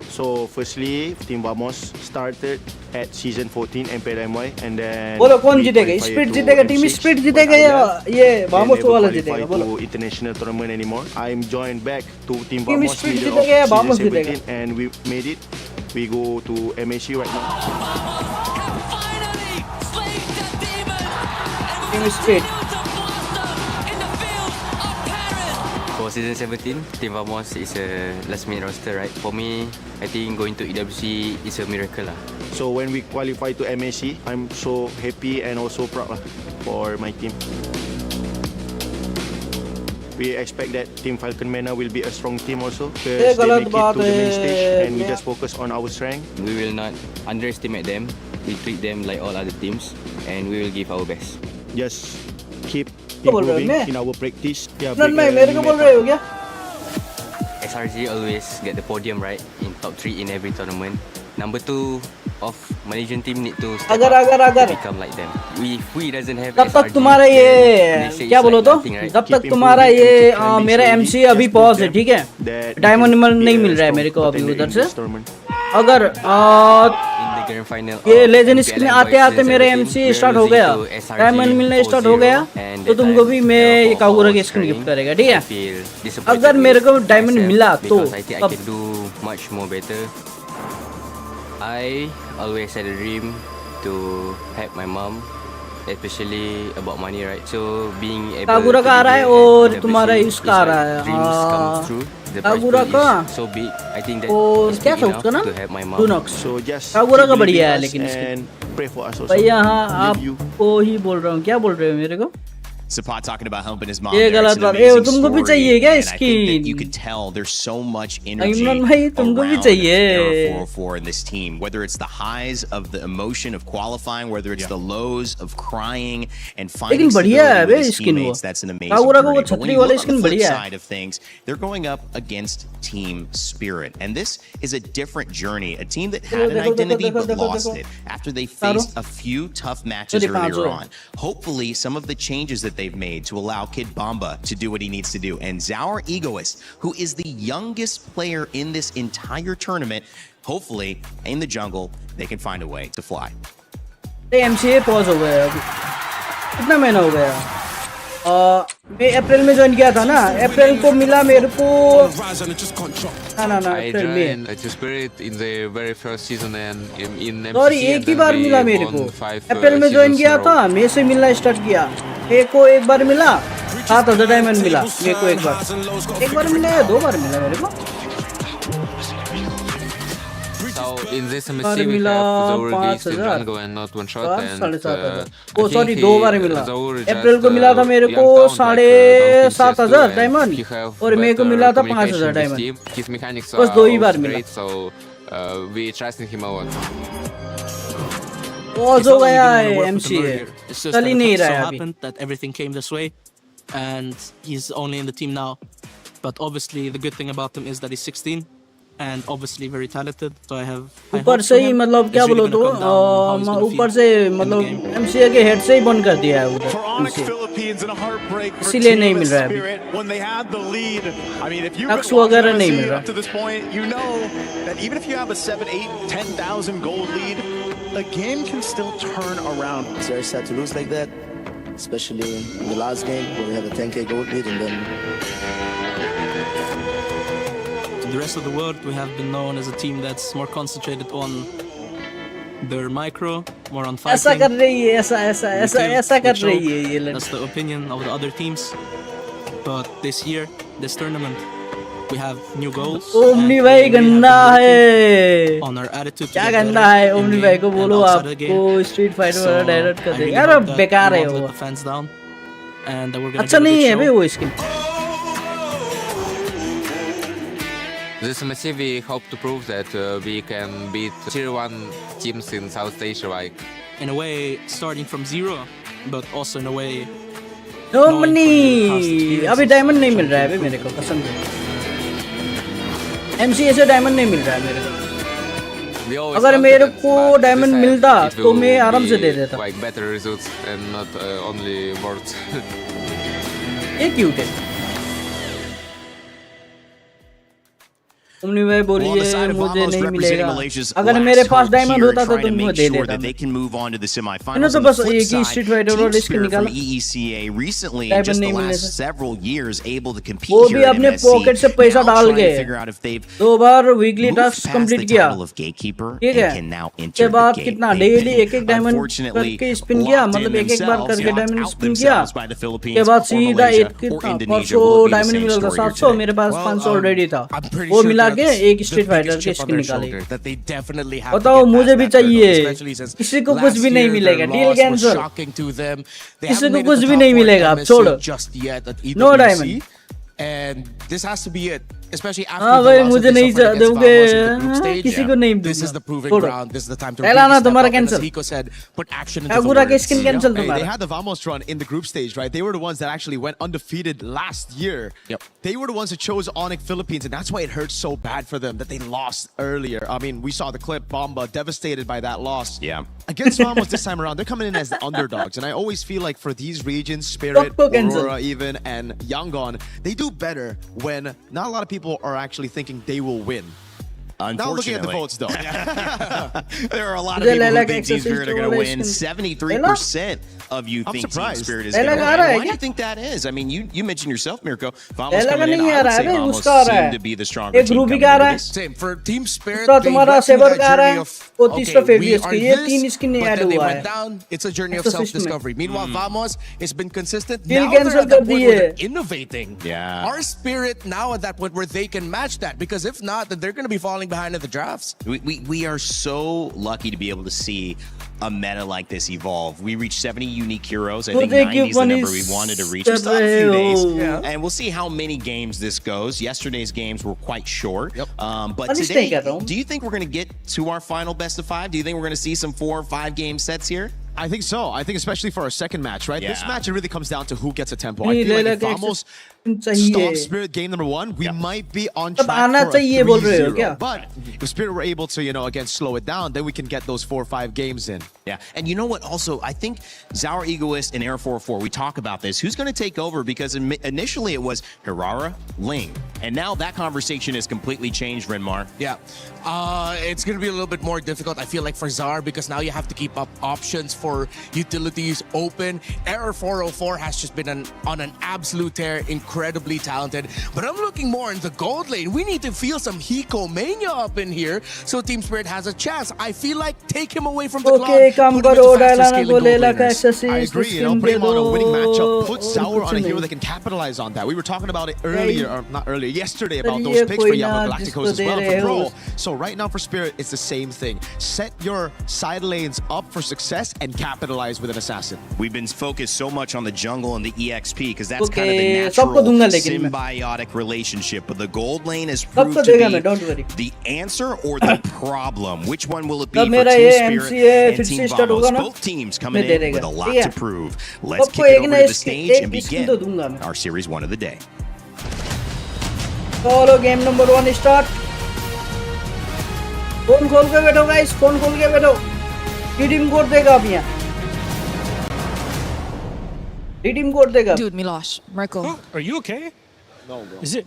So firstly, Team Vamos started at season 14 MPLMY and then बोलो कौन जीतेगा स्प्लिट जीतेगा टीम स्प्लिट जीतेगा या ये वामोस वाला जीतेगा बोलो international tournament anymore. I'm joined back to Team team Vamos split middle जीतेगा या of वामोस season जीतेगा 17 and we made it. We go to MSC right now. Team split For season 17, Team Vamos is a last minute roster, right? For me, I think going to EWC is a miracle lah. So when we qualify to MSC, I'm so happy and also proud lah for my team. We expect that Team Falcon Mena will be a strong team also because they make it to the main stage and we just focus on our strength. We will not underestimate them. We treat them like all other teams and we will give our best. Just keep improving in our practice. Yeah, मेरे को बोल रहे हो क्या SRG always get the podium right in top 3 in every tournament. Number 2 of Malaysian team need to step up to become like them. If we doesn't have तब तक तुम्हारा ये क्या बोलो तो जब तक तुम्हारा ये मेरा MC अभी पॉज है ठीक है डायमंड नहीं मिल रहा है मेरे को अभी उधर से अगर ये लेजेंड स्किन आते आते मेरा MC स्टार्ट हो गया डायमंड मिलना स्टार्ट हो गया तो तुमको भी मैं ये कागुरा की स्किन गिफ्ट करेगा ठीक है अगर मेरे को डायमंड मिला तो I always had a dream to help my mom, especially about money, right? So being able Kagura का आ रहा है और तुम्हारा इसका आ रहा है कागुरा का so big, I think that और क्या था उसका नाम डूनॉक्स कागुरा का बढ़िया है लेकिन भैया हाँ आपको ही बोल रहा हूँ क्या बोल रहे हो मेरे को Sapat talking about helping his mom. ये गलत बात है तुमको भी चाहिए क्या इसकी you could tell there's so much energy Imran भाई तुमको भी चाहिए 404 in this team, whether it's the highs of the emotion of qualifying, whether it's the lows of crying and finding stability with his teammates. That's an amazing journey. But when you look on the flip side of things, they're going up against Team Spirit, and this is a different journey. A team that had an identity but lost it after they faced a few tough matches earlier on. Hopefully, some of the changes that they've made to allow Kid Bamba to do what he needs to do. And Zaur Egoist, who is the youngest player in this entire tournament, hopefully, in the jungle, they can find a way to fly. MCA pause हो गया अभी कितना महीना हो गया मैं अप्रैल में join किया था ना अप्रैल को मिला मेरे को ना अप्रैल में I joined Spirit in the very first season and in MSC. Sorry एक ही बार मिला मेरे को अप्रैल में ज्वाइन किया था मई से मिलना स्टार्ट किया मेरे को एक बार मिला 7,000 डायमंड मिला मेरे को एक बार मिला या 2 बार मिला मेरे को So in this MSC we have Zaur Geist in jungle and not one shot and oh sorry 2 बार मिला अप्रैल को मिला था मेरे को 7,500 डायमंड और मेरे को मिला था 5,000 डायमंड his mechanics बस 2 ही बार मिला great, so we trusting him a lot. Pause हो गया है MCA चल ही नहीं रहा है अभी that everything came this way and he's only in the team now, but obviously the good thing about him is that he's 16 and obviously very talented. So I ऊपर hope से for ही him. मतलब क्या It's really बोलो तो gonna come down how he's gonna ऊपर feel से in the मतलब game. MCA के हेड से ही बंद कर दिया है उधर Onyx MCA Philippines and a heartbreak for इसीलिए नहीं Team मिल रहा है अभी Spirit when they had the lead. I mean, if you've Nux been watching वगैरह नहीं मिल MSC रहा up to this point, you know that even if you have a 7, 8, 10,000 gold lead, the game can still turn around. It's very sad to lose like that, especially in the last game where we have a 10k gold lead and then. To the rest of the world, we have been known as a team that's more concentrated on their micro, more on fighting. ऐसा कर रही है ऐसा कर रही है ये That's the opinion of the other teams. But this year, this tournament, we have new goals. Omni भाई गंदा है On our attitude. क्या गंदा है ओमनी भाई को बोलो आपको स्ट्रीट फाइटर वाला डायरेक्ट कर दे यार बेकार है वो अच्छा नहीं है भाई वो skin This MSC we hope to prove that we can beat tier 1 teams in South Asia, like in a way starting from zero, but also in a way omni अभी डायमंड नहीं मिल रहा है भाई मेरे को कसम से MCA से डायमंड नहीं मिल रहा है मेरे को अगर मेरे को डायमंड मिलता तो मैं आराम से दे देता like better results and not only words. ये क्यूट है ओमनी भाई बोलिए मुझे नहीं मिलेगा अगर मेरे पास डायमंड होता तो तुम मुझे दे देता मैंने तो बस एक ही स्ट्रीट फाइटर और इसके निकाला डायमंड नहीं मिले वो भी अपने पॉकेट से पैसा डाल के 2 बार वीकली टास्क कंप्लीट किया ठीक है उसके बाद कितना डेली एक डायमंड करके स्पिन किया मतलब एक बार करके डायमंड स्पिन किया उसके बाद सीधा कितना 500 डायमंड मिला था 700 मेरे पास 500 ऑलरेडी था वो मिला के एक स्ट्रीट फाइटर के स्किन निकाले बताओ मुझे भी चाहिए किसी को कुछ भी नहीं मिलेगा डील कैंसिल किसी को कुछ भी नहीं मिलेगा अब छोड़ no diamond And this has to be it, especially after हाँ भाई मुझे नहीं दोगे किसी को नहीं this is the proving ground. This is the time to पहला ना तुम्हारा cancel Hiko said put action into the पूरा के words. स्किन कैंसिल Hey, तुम्हारा they had the Vamos run in the group stage, right? They were the ones that actually went undefeated last year. Yep. They were the ones that chose Onyx Philippines, and that's why it hurt so bad for them that they lost earlier. I mean, we saw the clip, Bomba devastated by that loss. Yeah. Against Vamos this time around, they're coming in as the underdogs, and I always feel like for these regions, Spirit, Aurora even, and Yangon, they do better when not a lot of people are actually thinking they will win. Not looking at the votes, though. There are a lot of people who think Team Spirit are going to win. 73% of you think Team Spirit is going to win. Why do you think that is? I mean, you mentioned yourself, Mirko. Vamos coming in, I would say Vamos seem to be the stronger team coming into this. Same for Team Spirit. तो तुम्हारा saver का रहा है वो okay, तीसरा फेवरियस we के are ये this, 3 skin but add then they हुआ went है down. It's a journey of self-discovery. Meanwhile, Vamos has been consistent. Kill Now they're cancel at that कर point where दिए they're innovating. Yeah. Our Spirit now at that point where they can match that, because if not, then they're going to be falling behind in the drafts. We are so lucky to be able to see a meta like this evolve. We reached 70 unique heroes. I think 90 is the number we wanted to reach. We still have a few days, and we'll see how many games this goes. Yesterday's games were quite short. But today, do you think we're going to get to our final best of 5? Do you think we're going to see some 4 or 5 game sets here? I think so. I think especially for our second match, right? Yeah. This match, it really comes down to who gets a tempo. I feel like if Vamos stop Spirit game number 1, we might be on track for a 3-0. But if Spirit were able to, again, slow it down, then we can get those 4 or 5 games in. Yeah, and you know what? Also, I think Zaur Egoist and Air 44, we talk about this. Who's going to take over? Because initially it was Hirara, Ling. And now that conversation has completely changed, Renmar. Yeah. It's going to be a little bit more difficult, I feel like, for Zaur, because now you have to keep up options for utilities open. Error 404 has just been on an absolute tear, incredibly talented. But I'm looking more in the gold lane. We need to feel some Hiko mania up in here so Team Spirit has a chance. I feel like take him away from the cloud. Okay, come put him karo with the fastest scaling gold laners. I agree, put him on a winning matchup, put Zaur on a hero that can capitalize on that. We were talking about it earlier, or not earlier, yesterday, about those picks for Yama Galacticos as well for Pro. So right now for Spirit, it's the same thing. Set your side lanes up for success and capitalize with an assassin. We've been focused so much on the jungle and the EXP because that's kind of the natural symbiotic relationship. But the gold lane has proved to be the answer or the problem. Which one will it be for Team Spirit and Team Vamos? Both teams coming in with a lot to prove. Let's kick it over to the stage and begin our Series 1 of the day. Solo game number 1 start. Phone खोल के बैठो guys, phone खोल के बैठो। Redeem code देगा अब यहाँ, redeem code देगा। Dude, Milosh, Mirko. Are you okay? No, bro. Is it?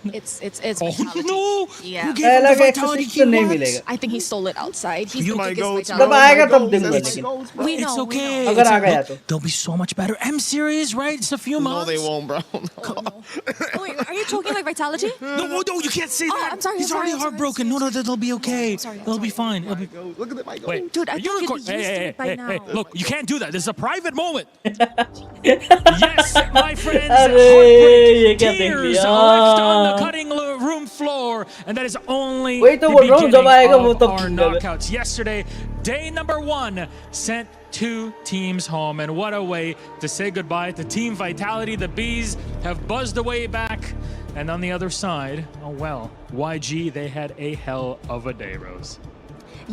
It's Oh vitality. no! Yeah. You gave him the vitality he नहीं wants? मिलेगा। I think he stole it outside. He's You the my biggest goats, vitality. जब आएगा तब दूंगा लेकिन। We know. It's okay. अगर It's uh a- गया look, तो। they'll be so much better. I'm serious, right? It's a few No, months. they won't, bro. Oh, wait, are you talking like vitality? No, you can't say that. I'm sorry. He's already heartbroken. No, they'll be okay. They'll be fine. It'll be... Look at the mic. Wait, Dude, I are you thought you'd record- be used to it by now. Hey, look, you can't do that. This is a private moment. Yes, my friends, अरे ये heartbreak, क्या देख tears लिया? left on the cutting room floor, and that is only वही तो the बोल रहा हूँ, जब beginning आएगा वो of तब our ठीक है। knockouts. Yesterday, day number 1 sent 2 teams home, and what a way to say goodbye to Team Vitality. The Bees have buzzed away back, and on the other side, oh well, YG, they had a hell of a day, Rose.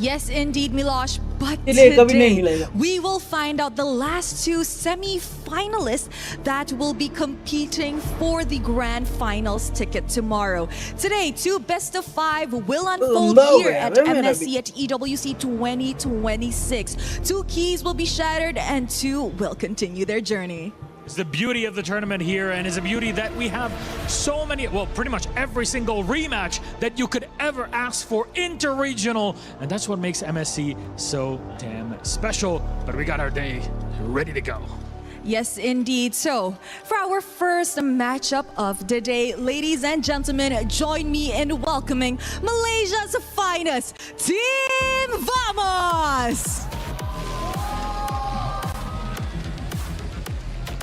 Yes, indeed, Milosh. But इसलिए कभी नहीं today, हिलेगा। we will find out the last 2 semi-finalists that will be competing for the grand finals ticket tomorrow. Today, 2 best of 5 will unfold no here way, at wait a minute. MSC at EWC 2026. 2 keys will be shattered and 2 will continue their journey. It's the beauty of the tournament here, and it's a beauty that we have so many, well, pretty much every single rematch that you could ever ask for inter-regional, and that's what makes MSC so damn special. But we got our day ready to go. Yes, indeed. So, for our first matchup of the day, ladies and gentlemen, join me in welcoming Malaysia's finest, Team Vamos!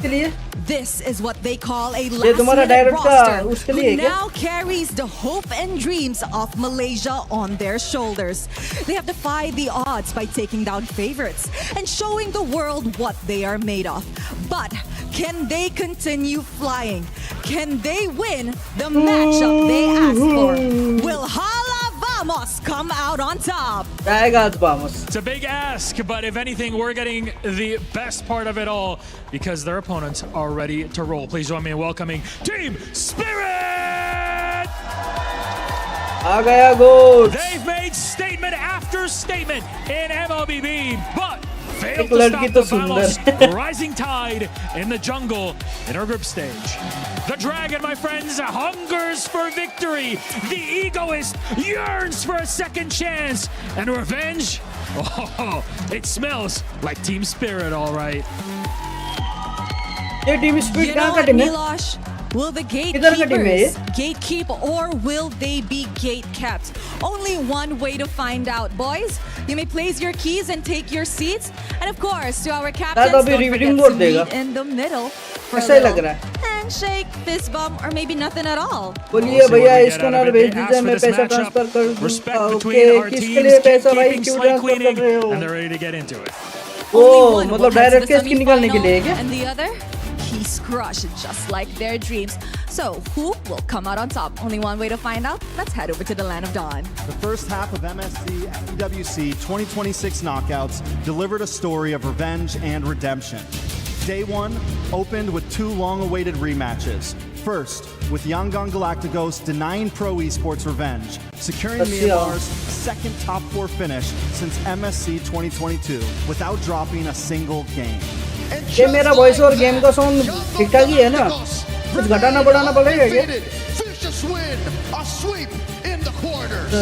इसलिए This is what they call a ये तुम्हारा last-minute direct का roster उसके who लिए है क्या? now carries the hope and dreams of Malaysia on their shoulders. They have defied the odds by taking down favorites and showing the world what they are made of. But can they continue flying? Can they win the matchup they asked for? Will Hala Vamos come out on top? आएगा आज Vamos। It's a big ask, but if anything, we're getting the best part of it all because their opponents are ready to roll. Please join me in welcoming Team Spirit! आ गया गोट। They've made statement after statement in MLBB, but failed एक to लड़की stop तो the Vamos सुंदर। rising tide in the jungle in our group stage. The Dragon, my friends, hungers for victory. The Egoist yearns for a second chance. And revenge? Oh, it smells like Team Spirit, all right. ये team speed You know कहाँ का what, team है? Milosh? Will the किधर का team है ये? gatekeepers gatekeep or will they be gatekept? Only one way to find out, boys. You may place your keys and take your seats. And of course, to our captains, अभी don't reading forget board to देगा। meet in the middle for a ऐसा ही लग little रहा है। handshake, fist bump, or maybe nothing at all. बोलिए भैया इसको ना भेज दीजिए, मैं पैसा ट्रांसफर कर दूंगा। ओके, किसके लिए पैसा भाई क्यों ट्रांसफर कर रहे हो? And they're ready to get into it. ओ मतलब डायरेक्ट केस की निकालने के लिए है क्या? And the other, he's crushed just like their dreams. So, who will come out on top? Only one way to find out. Let's head over to the Land of Dawn. The first half of MSC and EWC 2026 knockouts delivered a story of revenge and redemption. Day 1 opened with 2 long-awaited rematches. First, with Yangon Galacticos denying Pro Esports revenge, securing Myanmar's second top 4 finish since MSC 2022 without dropping a single game. ये मेरा voice और game का sound ठीक ठाक ही है ना? कुछ घटाना बढ़ाना पड़ेगा क्या? Vicious win, a sweep in the quarters.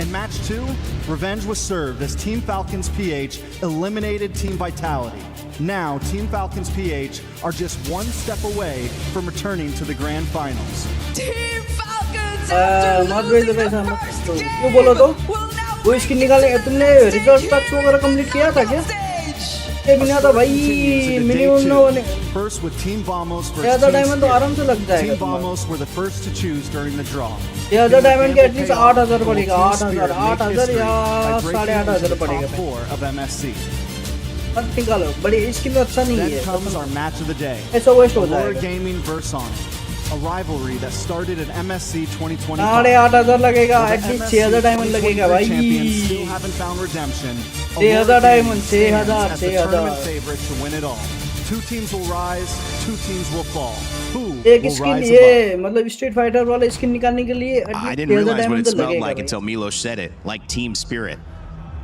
In match 2, revenge was served as Team Falcons PH eliminated Team Vitality. Now, Team Falcons PH are just one step away from returning to the grand finals. Team Falcons मत भेज दो पैसा मत। क्यों बोलो तो? वो इसकी निकाले तुमने रिजल्ट टच वगैरह कंप्लीट किया था क्या? ये बिना तो भाई मिनिमम ना होने। First with Team Vamos versus ये अदर Team डायमंड तो आराम से लग जाएगा। Team Vamos were the first to choose during the draw. ये अदर डायमंड के एटलीस्ट 8,000 पड़ेगा। 8,000 या 8,500 पड़ेगा। Top 4 of MSC. मत निकालो, बड़ी इसके लिए अच्छा नहीं Then है। comes our match of the day. ऐसा वेस्ट हो Allure जाएगा। Gaming versus On, a rivalry that started in MSC 2025. 8,500 लगेगा, While the at least MSC 6,000 diamond लगेगा 2023 भाई। champions still haven't found redemption. 6,000 Allure diamond, Gaming stands 6,000, as the tournament favorite to win it all. 2 teams will rise, 2 teams will fall. Who एक will skin rise ये above? मतलब street fighter वाला skin निकालने के लिए I didn't realize what it smelled like until Milos said it, like Team Spirit.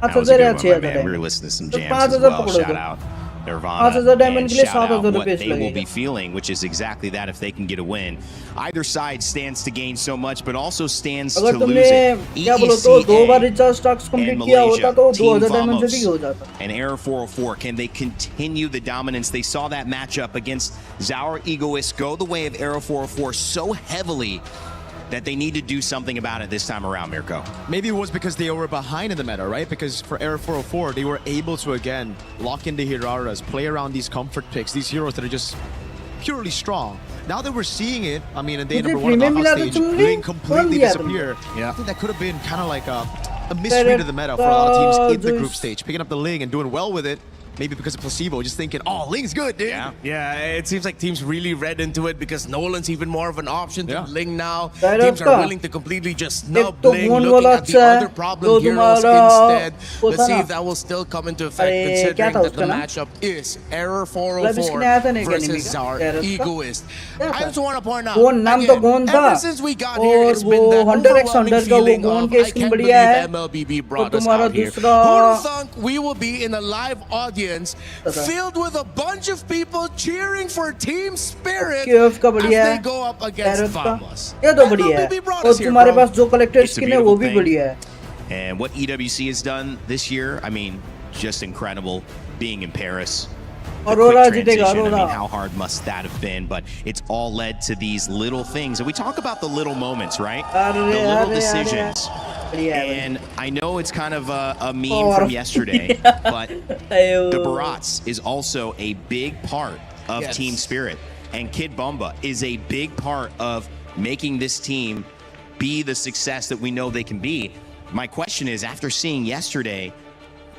That was a good one, my man. We were listening to some jams as well. Shout out Nirvana, 5000 diamond and के लिए shout out 7000 what रुपए they will लगेगा be feeling, which is exactly that if they can get a win. Either side stands to gain so much, but also stands to अगर lose तुमने it. क्या बोलो तो 2 बार EECA recharge task complete and किया होता Malaysia, तो Team 2000 diamond से Vamos भी हो जाता and Error 404, can they continue the dominance? They saw that matchup against Zaur Egoist go the way of Error 404 so heavily that they need to do something about it this time around, Mirko. Maybe it was because they were behind in the meta, right? Because for Error 404, they were able to, again, lock into Hiraras, play around these comfort picks, these heroes that are just purely strong. Now that we're seeing it, I mean, in day number 1 of the knockout stage, Bling completely disappear. I think that could have been kind of like a misread of the meta for a lot of teams in the group stage, picking up the Ling and doing well with it. Maybe because of placebo, just thinking, oh, Ling's good, dude. Yeah, it seems like teams really read into it because Nolan's even more of an option than Ling now. Right Teams up are का। willing to completely just snub तो Ling, मोन looking वाला at the अच्छा है, other तो problem heroes तुम्हारा instead. वो Let's था see ना। if that will still come into effect अरे, क्या considering था that the उसका नाम? matchup is Error मतलब इसके 404 नया था ना एक enemy versus का, our Gareth का? Egoist. क्या I था? just want to point out, गोन नाम तो again, गोन था ever since we got here, और it's been वो that Hunter x overwhelming Hunter का वो feeling गोन of के I स्किन can't बढ़िया believe है MLBB तो brought us तुम्हारा out here. दूसरा Who would have thunk we will be in a live audience filled with a bunch of people cheering for Team Spirit KF का as बढ़िया they है go up against Gareth का Vamos. ये तो बढ़िया है MLBB brought और us here, तुम्हारे bro. पास जो कलेक्टर It's a स्किन है वो beautiful भी thing. बढ़िया है And what EWC has done this year, I mean, just incredible. Being in Paris, the Aurora quick जीतेगा, transition, I mean, Aurora। how hard must that have been? But it's all led to these little things. And we talk about the little moments, right? The little decisions. And I know it's kind of a meme from yesterday, but the Barats is also a big part of Yes. Team Spirit. And Kid Bumba is a big part of making this team be the success that we know they can be. My question is, after seeing yesterday,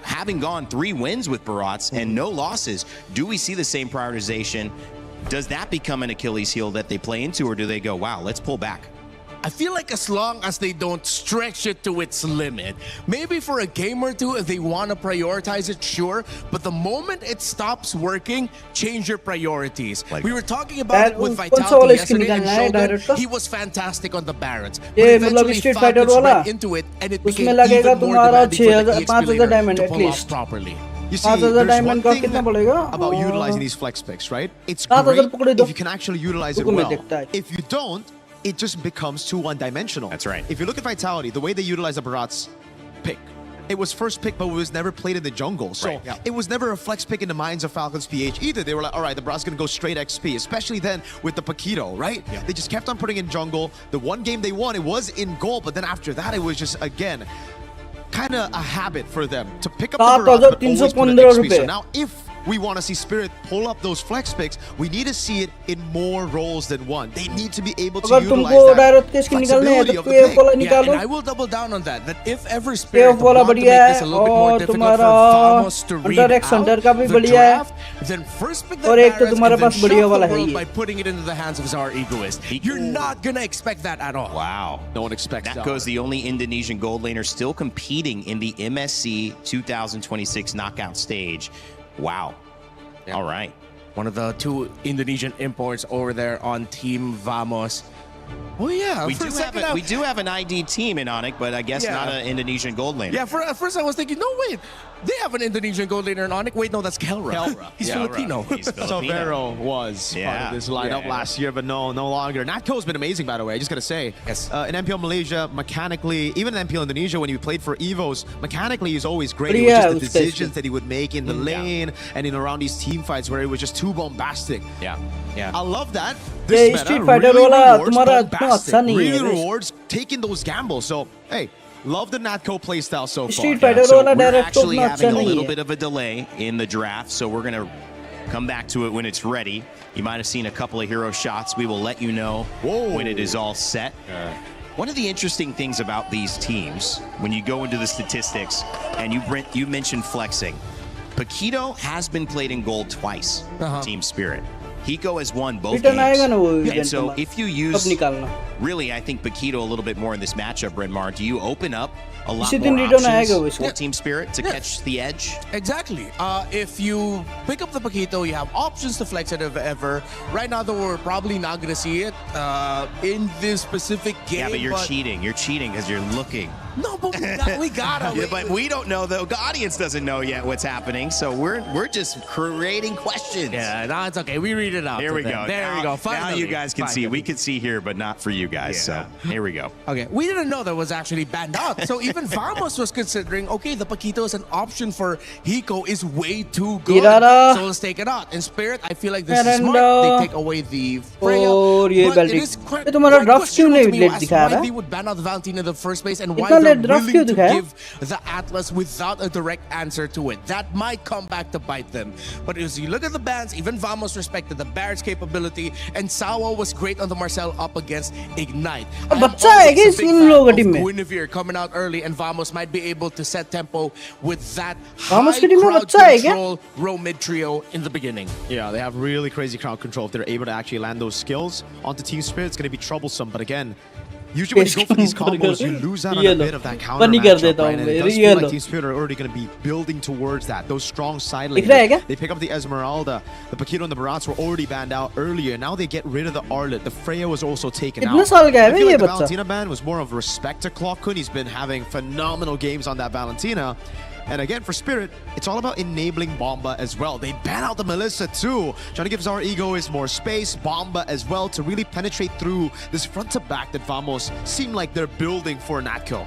having gone 3 wins with Barats and no losses, do we see the same prioritization? Does that become an Achilles heel that they play into, or do they go, wow, let's pull back? I feel like as long as they don't stretch it to its limit, maybe for a game or two, if they want to prioritize it, sure. But the moment it stops working, change your priorities. We were talking about it with Vitality yesterday and Shogun. He was fantastic on the Barons. But ये मतलब eventually street fighter Falcons वाला read into it, and it उसमें became लगेगा even more तुम्हारा demanding for the 5000 EXP leader diamond to at pull off least properly. You see, 5000 there's diamond one का thing कितना पड़ेगा about utilizing these flex picks, right? It's 7000 great पकड़े दो if you can actually utilize it रुको मैं well. देखता है If you don't, it just becomes too one-dimensional. That's right. If you look at Vitality, the way they utilize the Barats pick, it was first pick, but it was never played in the jungle. So it was never a flex pick in the minds of Falcons PH either. They were like, all right, the Barats going to go straight XP, especially then with the Paquito, right? They just kept on putting in jungle. The one game they won, it was in gold, but then after that, it was just, again, kind of a habit for them to pick up the Barats, but always put in XP. So now if we want to see Spirit pull up those flex picks, we need to see it in more roles than one. They need to be able to अगर utilize तुमको that direct के skin निकालने हैं flexibility तो of the KF वाला pick. Yeah, and निकालो I will double down on that. That if ever Spirit KF वाला want to make बढ़िया this है a little bit more और difficult तुम्हारा for Vamos to read Hunter x out Hunter का भी the बढ़िया है draft, then first pick the और एक तो Barons तुम्हारे and then पास बढ़िया shock वाला the है world ये by putting it into the hands of Zaur Egoist. You're not gonna expect that at all. Wow. No one expects that. Goes the only Indonesian gold laner still competing in the MSC 2026 knockout stage. Wow. All right. One of the 2 Indonesian imports over there on Team Vamos. Oh yeah, we do have an ID team in Onyx, but I guess not an Indonesian gold laner. Yeah, at first I was thinking, no wait, they have an Indonesian gold laner in Onyx. Wait, no, that's Kelra. He's Filipino. He's Filipino. So Vero was part of this lineup last year, but no longer. Natco's been amazing, by the way. I just gotta say, yes. In MPL Malaysia, mechanically, even in MPL Indonesia, when he played for Evos, mechanically he's always great. It was just the decisions that he would make in the lane and in around these team fights where it was just too bombastic. Yeah. I love that. This meta street fighter really वाला rewards तुम्हारा bombastic, इतना अच्छा नहीं really है rewards taking those gambles. So, hey, love the Natco playstyle so far. Street fighter So वाला we're direct तो actually उतना अच्छा having a नहीं little है bit of a delay in the draft, so we're going to come back to it when it's ready. You might have seen a couple of hero shots. We will let you know when it is all set. One of the interesting things about these teams, when you go into the statistics, and you mentioned flexing, Paquito has been played in gold twice, Team Spirit. Hiko has won both Return games. आएगा ना वो And event so तुम्हारा। if you कब use, निकालना? really, I think Paquito a little bit more in this matchup, Renmar, do you open up a lot इसी more दिन return options आएगा वो इसका। for Team Spirit to catch the edge? Exactly. If you pick up the Paquito, you have options to flex it if ever. Right now, though, we're probably not going to see it in this specific game. Yeah, but you're cheating. You're cheating because you're looking. No, but we got him. Yeah, but we don't know, though. The audience doesn't know yet what's happening, so we're just creating questions. Yeah, no, it's okay. We read it out. Here we go. There we go. Now Finally. you guys can see. We can see here, but not for you guys. Yeah. So here we go. Okay, we didn't know that was actually banned out. So even Vamos was considering, okay, the Paquito is an option for Hiko is way too good. Irara. So let's take it out. In Spirit, I feel like this is smart. They take away the Freya. और ये But it Baltic। is quite ये तुम्हारा draft क्यों questionable नहीं to me late as दिखा why रहा they है? would ban out the Valentina in the first place and why इतना they're late draft willing क्यों to दिखाया? give the Atlas without a direct answer to it. That might come back to bite them. But as you look at the bans, even Vamos respected the Barrett's capability, and Sawa was great on the Marcel up against Ignite. I'm बच्चा है always क्या a इस big इन fan लोगों of की team में? Guinevere coming out early, and Vamos might be able to set tempo with that Vamos high की team में crowd बच्चा है क्या? control row mid trio in the beginning. Yeah, they have really crazy crowd control. If they're able to actually land those skills onto Team Spirit, it's going to be troublesome. But again, usually when you go for these combos, you lose out on a bit of that counter Funny कर matchup, देता right? हूँ And it मैं, does feel like real। Team Spirit are already going to be building towards that. Those strong side दिख रहा है क्या? lanes. They pick up the Esmeralda. The Paquito and the Barats were already banned out earlier. Now they get rid of the Arlet. The Freya was also taken कितना out. साल का है I bay feel ये like the बच्चा? Valentina ban was more of respect to Clockhood. He's been having phenomenal games on that Valentina. And again, for Spirit, it's all about enabling Bomba as well. They ban out the Melissa too, trying to give Zara Egoist more space, Bomba as well, to really penetrate through this front to back that Vamos seem like they're building for Natco.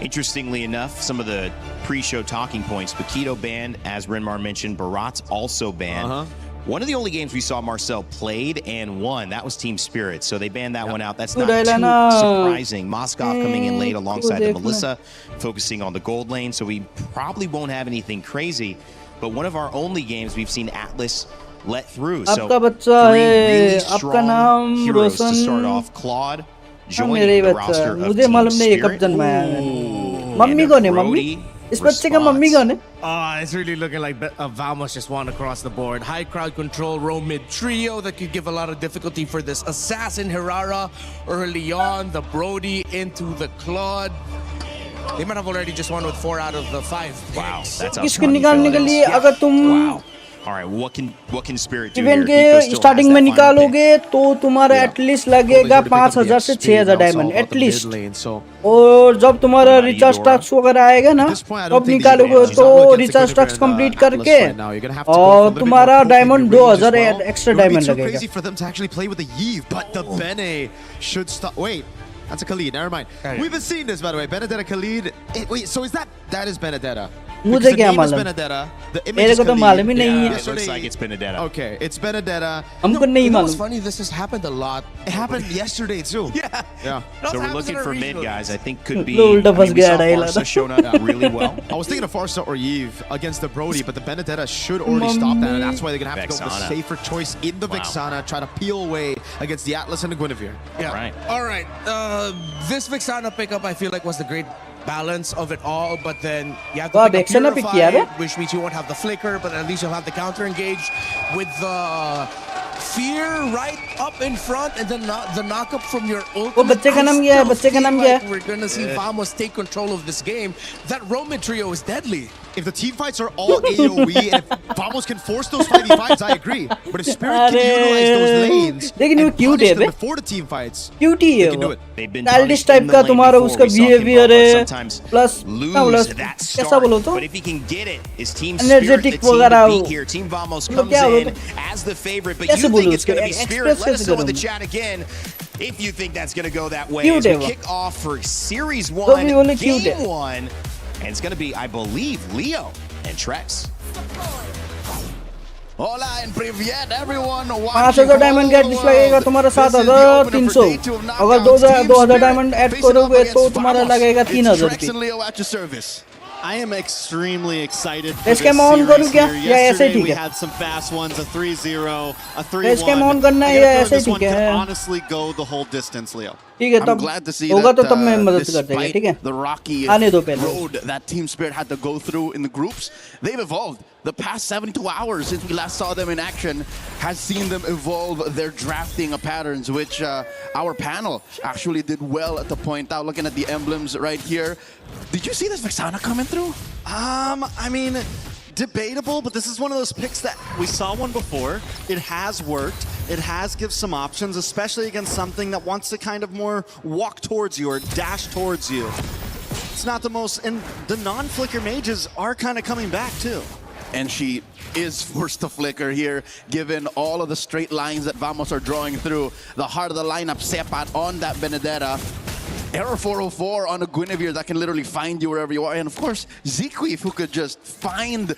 Interestingly enough, some of the pre-show talking points, Paquito banned, as Renmar mentioned, Barat's also banned. One of the only games we saw Marcel played and won, that was Team Spirit. So they banned that one out. That's not too surprising. Moskov coming in late alongside the Melissa, focusing on the gold lane. So we probably won't have anything crazy. But one of our only games we've seen Atlas let through. So आपका बच्चा three है, really आपका strong नाम heroes to Roshan. start off. Claude हाँ, joining मेरा ही the बच्चा roster है। of मुझे Team मालूम नहीं ये कब Spirit. जन्माया है। मम्मी And कौन है Brody मम्मी? इस बच्चे का मम्मी कौन है? It's really looking like Vamos just won across the board. High crowd control, row mid trio that could give a lot of difficulty for this assassin Herrera early on. The Brody into the Claude. They might have already just won with 4 out of the 5. Wow, that's how किसको strong you निकालने feel के it लिए is. अगर तुम Wow. All right, what can Spirit do event here? Hiko के still starting has में that final pick. निकालोगे तो तुम्हारा एटलीस्ट लगेगा 5,000 से 6,000 डायमंड एटलीस्ट। और जब तुम्हारा रिचार्ज टैक्स वगैरह आएगा ना तब निकालोगे तो रिचार्ज टैक्स कंप्लीट करके और तुम्हारा diamond 2,000 extra diamond It would be too लगेगा। crazy for them to actually play with the Yves, but the Bene should stop. Wait, that's a Khalid. Never mind. We've been seeing this, by the way. Benedetta Khalid. Wait, so is that is Benedetta? मुझे क्या is मालूम? Benedetta. The image मेरे is को तो Khalid. मालूम ही नहीं Yeah, है। it looks like it's Benedetta. Okay, it's Benedetta. हमको नहीं You know what's मालूम। funny? This has happened a lot. It happened yesterday too. Yeah. Yeah. So we're looking for mid guys. I think could be. लो उल्टा फंस we गया saw डायला। Farsa shown up really well. I was thinking of Farsa or Yves against the Brody, but the Benedetta should already stop that, and that's why they're gonna have to go for the Vexana. safer choice in the Vexana, try to peel away against the Atlas and the Guinevere. Yeah. Right. All right. This Vexana pickup, I feel like, was the great balance of it all, but then you have to वाह, pick up Vexana pick किया Purify, रे? which means you won't have the flicker, but at least you'll have the counter engage with the fear right up in front, and then the knockup from your ultimate. वो बच्चे का नाम क्या है? बच्चे का नाम क्या है? We're gonna see Vamos take control of this game. That Roman trio is deadly. If the team fights are all AoE and if Vamos can force those 5v5s, I agree. But if Spirit can utilize those lanes लेकिन वो and cute punish है them बे। before the team fights, cute ही they है can वो। do it. They've been Childish punished type in the का lane तुम्हारा before. उसका We saw behavior Kimbaba है sometimes प्लस lose that कैसा start. बोलो तो But if he can get it, is Team Spirit the Energetic team to वगैरह beat वो। here? Team Vamos वो comes क्या बोलो in तो as the favorite, but कैसे you बोलो think it's उसको? going to be Spirit? Express Let us कैसे know in the करूँ? chat again if you think that's going to go that way. Cute As we है वो। kick off for Series तो 1, भी बोले cute Game है। 1, and it's going to be, I believe, Leo and Trex. Hola and привет everyone. 5,000 diamond का at least लगेगा तुम्हारा 7,300। अगर 2,000 डायमंड ऐड करोगे तो तुम्हारा लगेगा 3,000 रुपये। I am extremely excited for Facecam this on series करूँ क्या? here. या ऐसे Yesterday ठीक we है? had some fast ones, a 3-0, a 3-1. Facecam on करना है I या gotta feel ऐसे this one ठीक could है? honestly go the whole distance, Leo. ठीक है I'm तब glad to see होगा that, तो तब मैं मदद कर देगा, ठीक है? the rocky आने दो पहले। road that Team Spirit had to go through in the groups, they've evolved. the past 72 hours since we last saw them in action has seen them evolve their drafting patterns, which our panel actually did well to point out. Looking at the emblems right here. Did you see this Vexana coming through? I mean, debatable, but this is one of those picks that we saw one before. It has worked. It has given some options, especially against something that wants to kind of more walk towards you or dash towards you. It's not the most, and the non-flicker mages are kind of coming back too. And she is forced to flicker here, given all of the straight lines that Vamos are drawing through. The heart of the lineup, Sepat on that Benedetta. Error 404 on a Guinevere that can literally find you wherever you are. And of course, Zequif, who could just find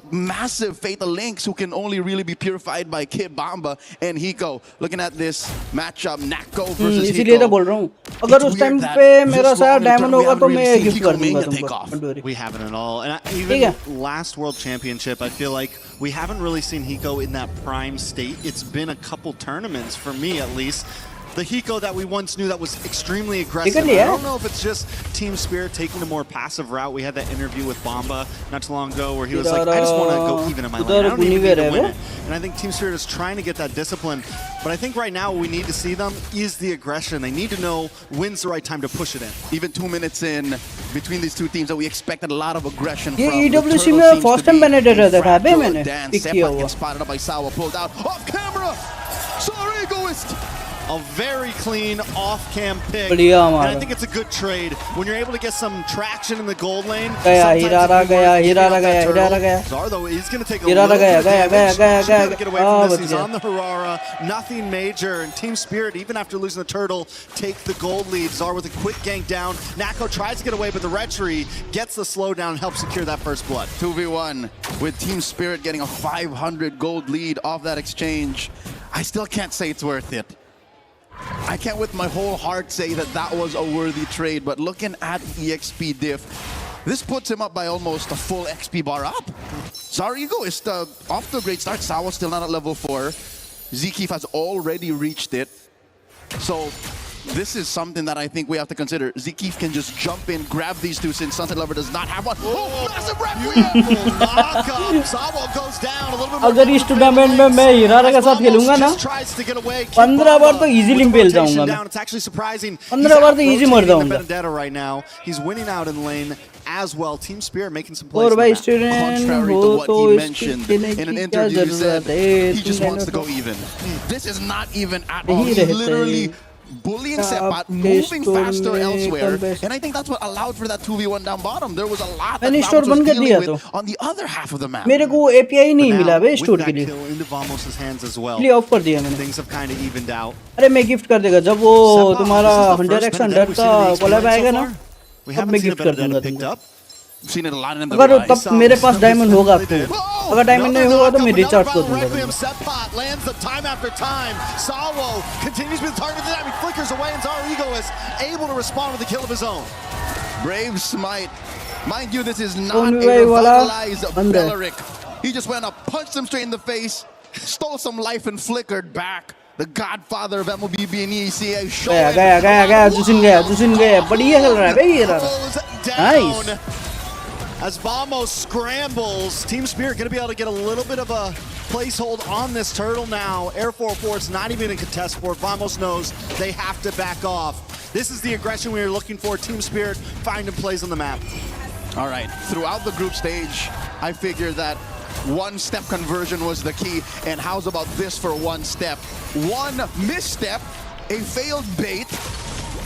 massive Fatal Links, who can only really be purified by Kid Bamba and Hiko. Looking at this matchup, Nako versus इसीलिए तो बोल रहा हूँ अगर उस time पे मेरा शायद डायमंड होगा तो मैं गिफ्ट कर दूंगा तुमको. We haven't at all. And even last World Championship, I feel like we haven't really seen Hiko in that prime state. It's been a couple tournaments, for me at least. The Hiko that we once knew that was extremely aggressive. I don't know if it's just Team Spirit taking a more passive route. We had that interview with Bamba not too long ago where he was like, I just want to go even in my lane. I don't even need to win it. And I think Team Spirit is trying to get that discipline. But I think right now what we need to see them is the aggression. They need to know when's the right time to push it in. Even 2 minutes in between these two teams that we expected a lot of aggression from. ये EWC में first time Benedetta देखा है मैंने pick किया हुआ. Spotted up by Sawa, pulled out off camera. Sorry, egoist. A very clean off-cam pick. And I think it's a good trade. When you're able to get some traction in the gold lane, Zardo is going to take a little bit to get away from this. He's on the Harara, nothing major. And Team Spirit, even after losing the turtle, take the gold lead. Zar with a quick gank down. Nako tries to get away, but the Retry gets the slowdown and helps secure that first blood. 2v1 with Team Spirit getting a 500 gold lead off that exchange. I still can't say it's worth it. I can't with my whole heart say that that was a worthy trade, but looking at EXP diff, this puts him up by almost a full XP bar up. Zarigo is off to a great start. Sawa still not at level 4. Zequif has already reached it. So this is something that I think we have to consider. Zequif can just jump in, grab these two since Sunset Lover does not have one. Oh, massive Requiem! Knock-up. Sawa goes down a little bit more. अगर इस tournament में मैं हिरारा के साथ खेलूंगा ना 15 बार तो easily मिल जाऊंगा मैं. It's actually surprising. 15 बार तो इजी मर जाऊंगा. Benedetta right now. He's winning out in lane as well. Team Spirit making some और plays. भाई student Contrary to what he mentioned in an interview, he said he just wants to go even. This is not even at all. He's literally bullying Sepat, moving faster elsewhere, and I think that's what allowed for that 2v1 down bottom. There was a lot that Vamos was dealing with on the other half of the map. मेरे को API नहीं मिला बे store के लिए. Into Vamos' hands as well. इसलिए of कर दिया मैंने. Things have kind of evened out. अरे मैं गिफ्ट कर देगा जब वो तुम्हारा 100x100 का कोलैब आएगा ना तब मैं गिफ्ट कर दूंगा तुमको. Seen it a lot in the अगर तब मेरे पास डायमंड होगा तो अगर डायमंड नहीं होगा तो मैं रिचार्ज कर दूंगा. Sepot lands the time after time. Sawo continues to be the target of the time. He flickers away and Zarigo is able to respond with a kill of his own. Brave smite. Mind you, this is not a revitalized Beleric. He just went up, punched him straight in the face, stole some life and flickered back. The godfather of MLBB and ECA showing. गया जुसिन गया बढ़िया खेल रहा है भाई ये रहा. Nice. As Vamos scrambles, Team Spirit going to be able to get a little bit of a placehold on this turtle now. Air 404 is not even a contest sport. Vamos knows they have to back off. This is the aggression we are looking for. Team Spirit finding plays on the map. All right, throughout the group stage, I figured that one-step conversion was the key. And how's about this for one step? One misstep, a failed bait,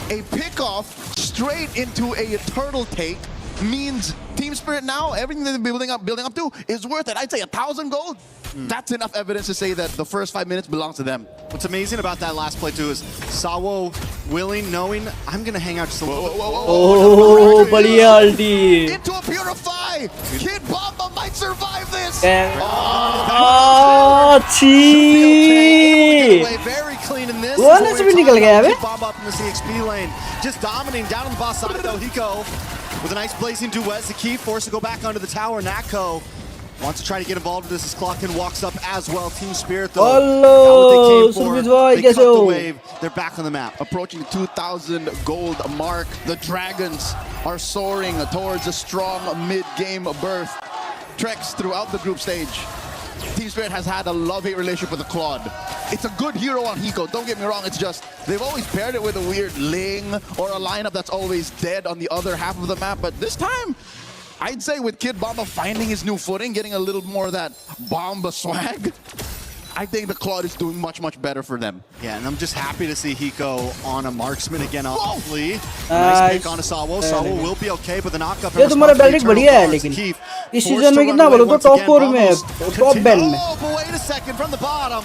a pick-off straight into a turtle take, means Team Spirit now, everything they're building up to is worth it. I'd say 1,000 gold. That's enough evidence to say that the first 5 minutes belongs to them. What's amazing about that last play too is Sawo willing, knowing I'm gonna hang out just a little bit. Oh, बढ़िया ulti. Into a purify. Kid Bamba might survive this. Very clean in this. वो ना से भी निकल गया बे. Bamba up in the CXP lane, just dominating down on the boss side though. Hiko with a nice blazing duet. Zequif forced to go back onto the tower. Nako wants to try to get involved with this as Clockin walks up as well. Team Spirit though, Hello, they cut the wave. They're back on the map. Approaching the 2,000 gold mark. The Dragons are soaring towards a strong mid-game berth. treks throughout the group stage, Team Spirit has had a love-hate relationship with the Claude. It's a good hero on Hiko, don't get me wrong, it's just they've always paired it with a weird Ling or a lineup that's always dead on the other half of the map, but this time, I'd say with Kid Bomba finding his new footing, getting a little more of that Bomba swag, I think the Claude is doing much, much better for them. Yeah, and I'm just happy to see Hiko on a marksman again, obviously. Nice pick on a Sawo. Sawo will be okay, but the knockup ये तुम्हारा ballot बढ़िया है लेकिन इस season में कितना बोलो तो टॉप 4 में है, टॉप बैन में Wait a second from the bottom.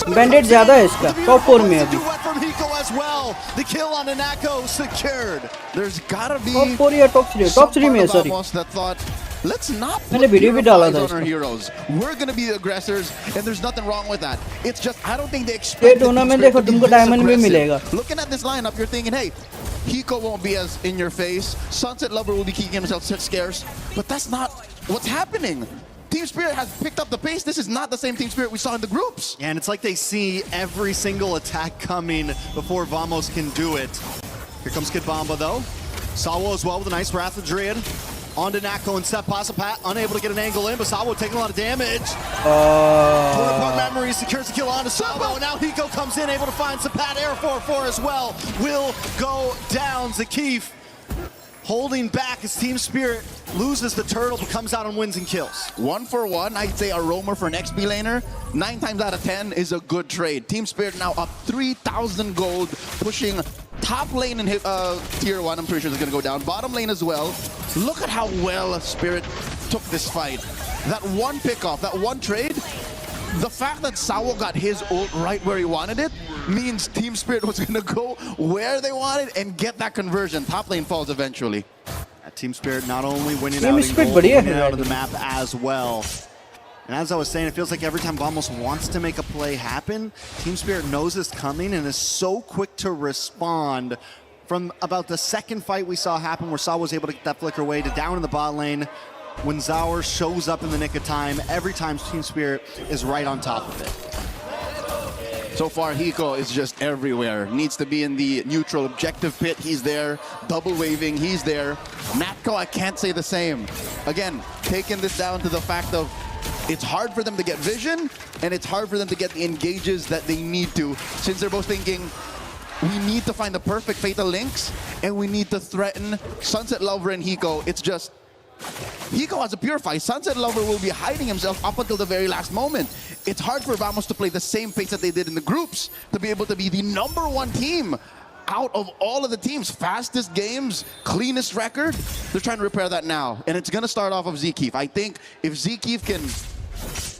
बैंडेड ज्यादा है इसका, टॉप 4 में अभी From Hiko as well. The kill on Nanako secured. There's gotta be top 4 या टॉप 3 में है, sorry that thought, let's not मैंने put वीडियो भी डाला था on our heroes. We're gonna be the aggressors, and there's nothing wrong with that. It's just I don't think they ये expect. Tournament देखो तुमको डायमंड भी मिलेगा. Looking at this lineup, you're thinking, hey, Hiko won't be as in your face. Sunset Lover will be keeping himself scarce, but that's not what's happening. Team Spirit has picked up the pace. This is not the same Team Spirit we saw in the groups. Yeah, and it's like they see every single attack coming before Vamos can do it. Here comes Kid Bomba, though. Sawo as well with a nice Wrath of Druid. On to Nako and Sep Pasapat, unable to get an angle in, but Sawo taking a lot of damage. Apart memory secures the kill on to Sawo. Now Hiko comes in, able to find Sapat. Air 4-4 as well. Will go down. Zakif holding back as Team Spirit loses the turtle, but comes out and wins and kills. 1 for 1, I'd say a roamer for an XP laner, 9 times out of 10 is a good trade. Team Spirit now up 3,000 gold, pushing top lane in tier 1, I'm pretty sure is going to go down. Bottom lane as well. Look at how well Spirit took this fight. That one pickoff, that one trade, the fact that Sawo got his ult right where he wanted it means Team Spirit was going to go where they wanted and get that conversion. Top lane falls eventually. Team Spirit not only winning out in gold, winning out of the map as well. And as I was saying, it feels like every time Vamos wants to make a play happen, Team Spirit knows it's coming and is so quick to respond. From about the second fight we saw happen where Saw was able to get that flicker away to down in the bot lane, when Zaur shows up in the nick of time, every time Team Spirit is right on top of it. So far, Hiko is just everywhere. Needs to be in the neutral objective pit. He's there. Double waving. He's there. Natko, I can't say the same. Again, taking this down to the fact of it's hard for them to get vision, and it's hard for them to get the engages that they need to, since they're both thinking, we need to find the perfect fatal links, and we need to threaten Sunset Lover and Hiko. It's just, Hiko has a purify. Sunset Lover will be hiding himself up until the very last moment. It's hard for Vamos to play the same pace that they did in the groups to be able to be the #1 team out of all of the teams. Fastest games, cleanest record. They're trying to repair that now. And it's going to start off of Zkeef. I think if Zkeef can,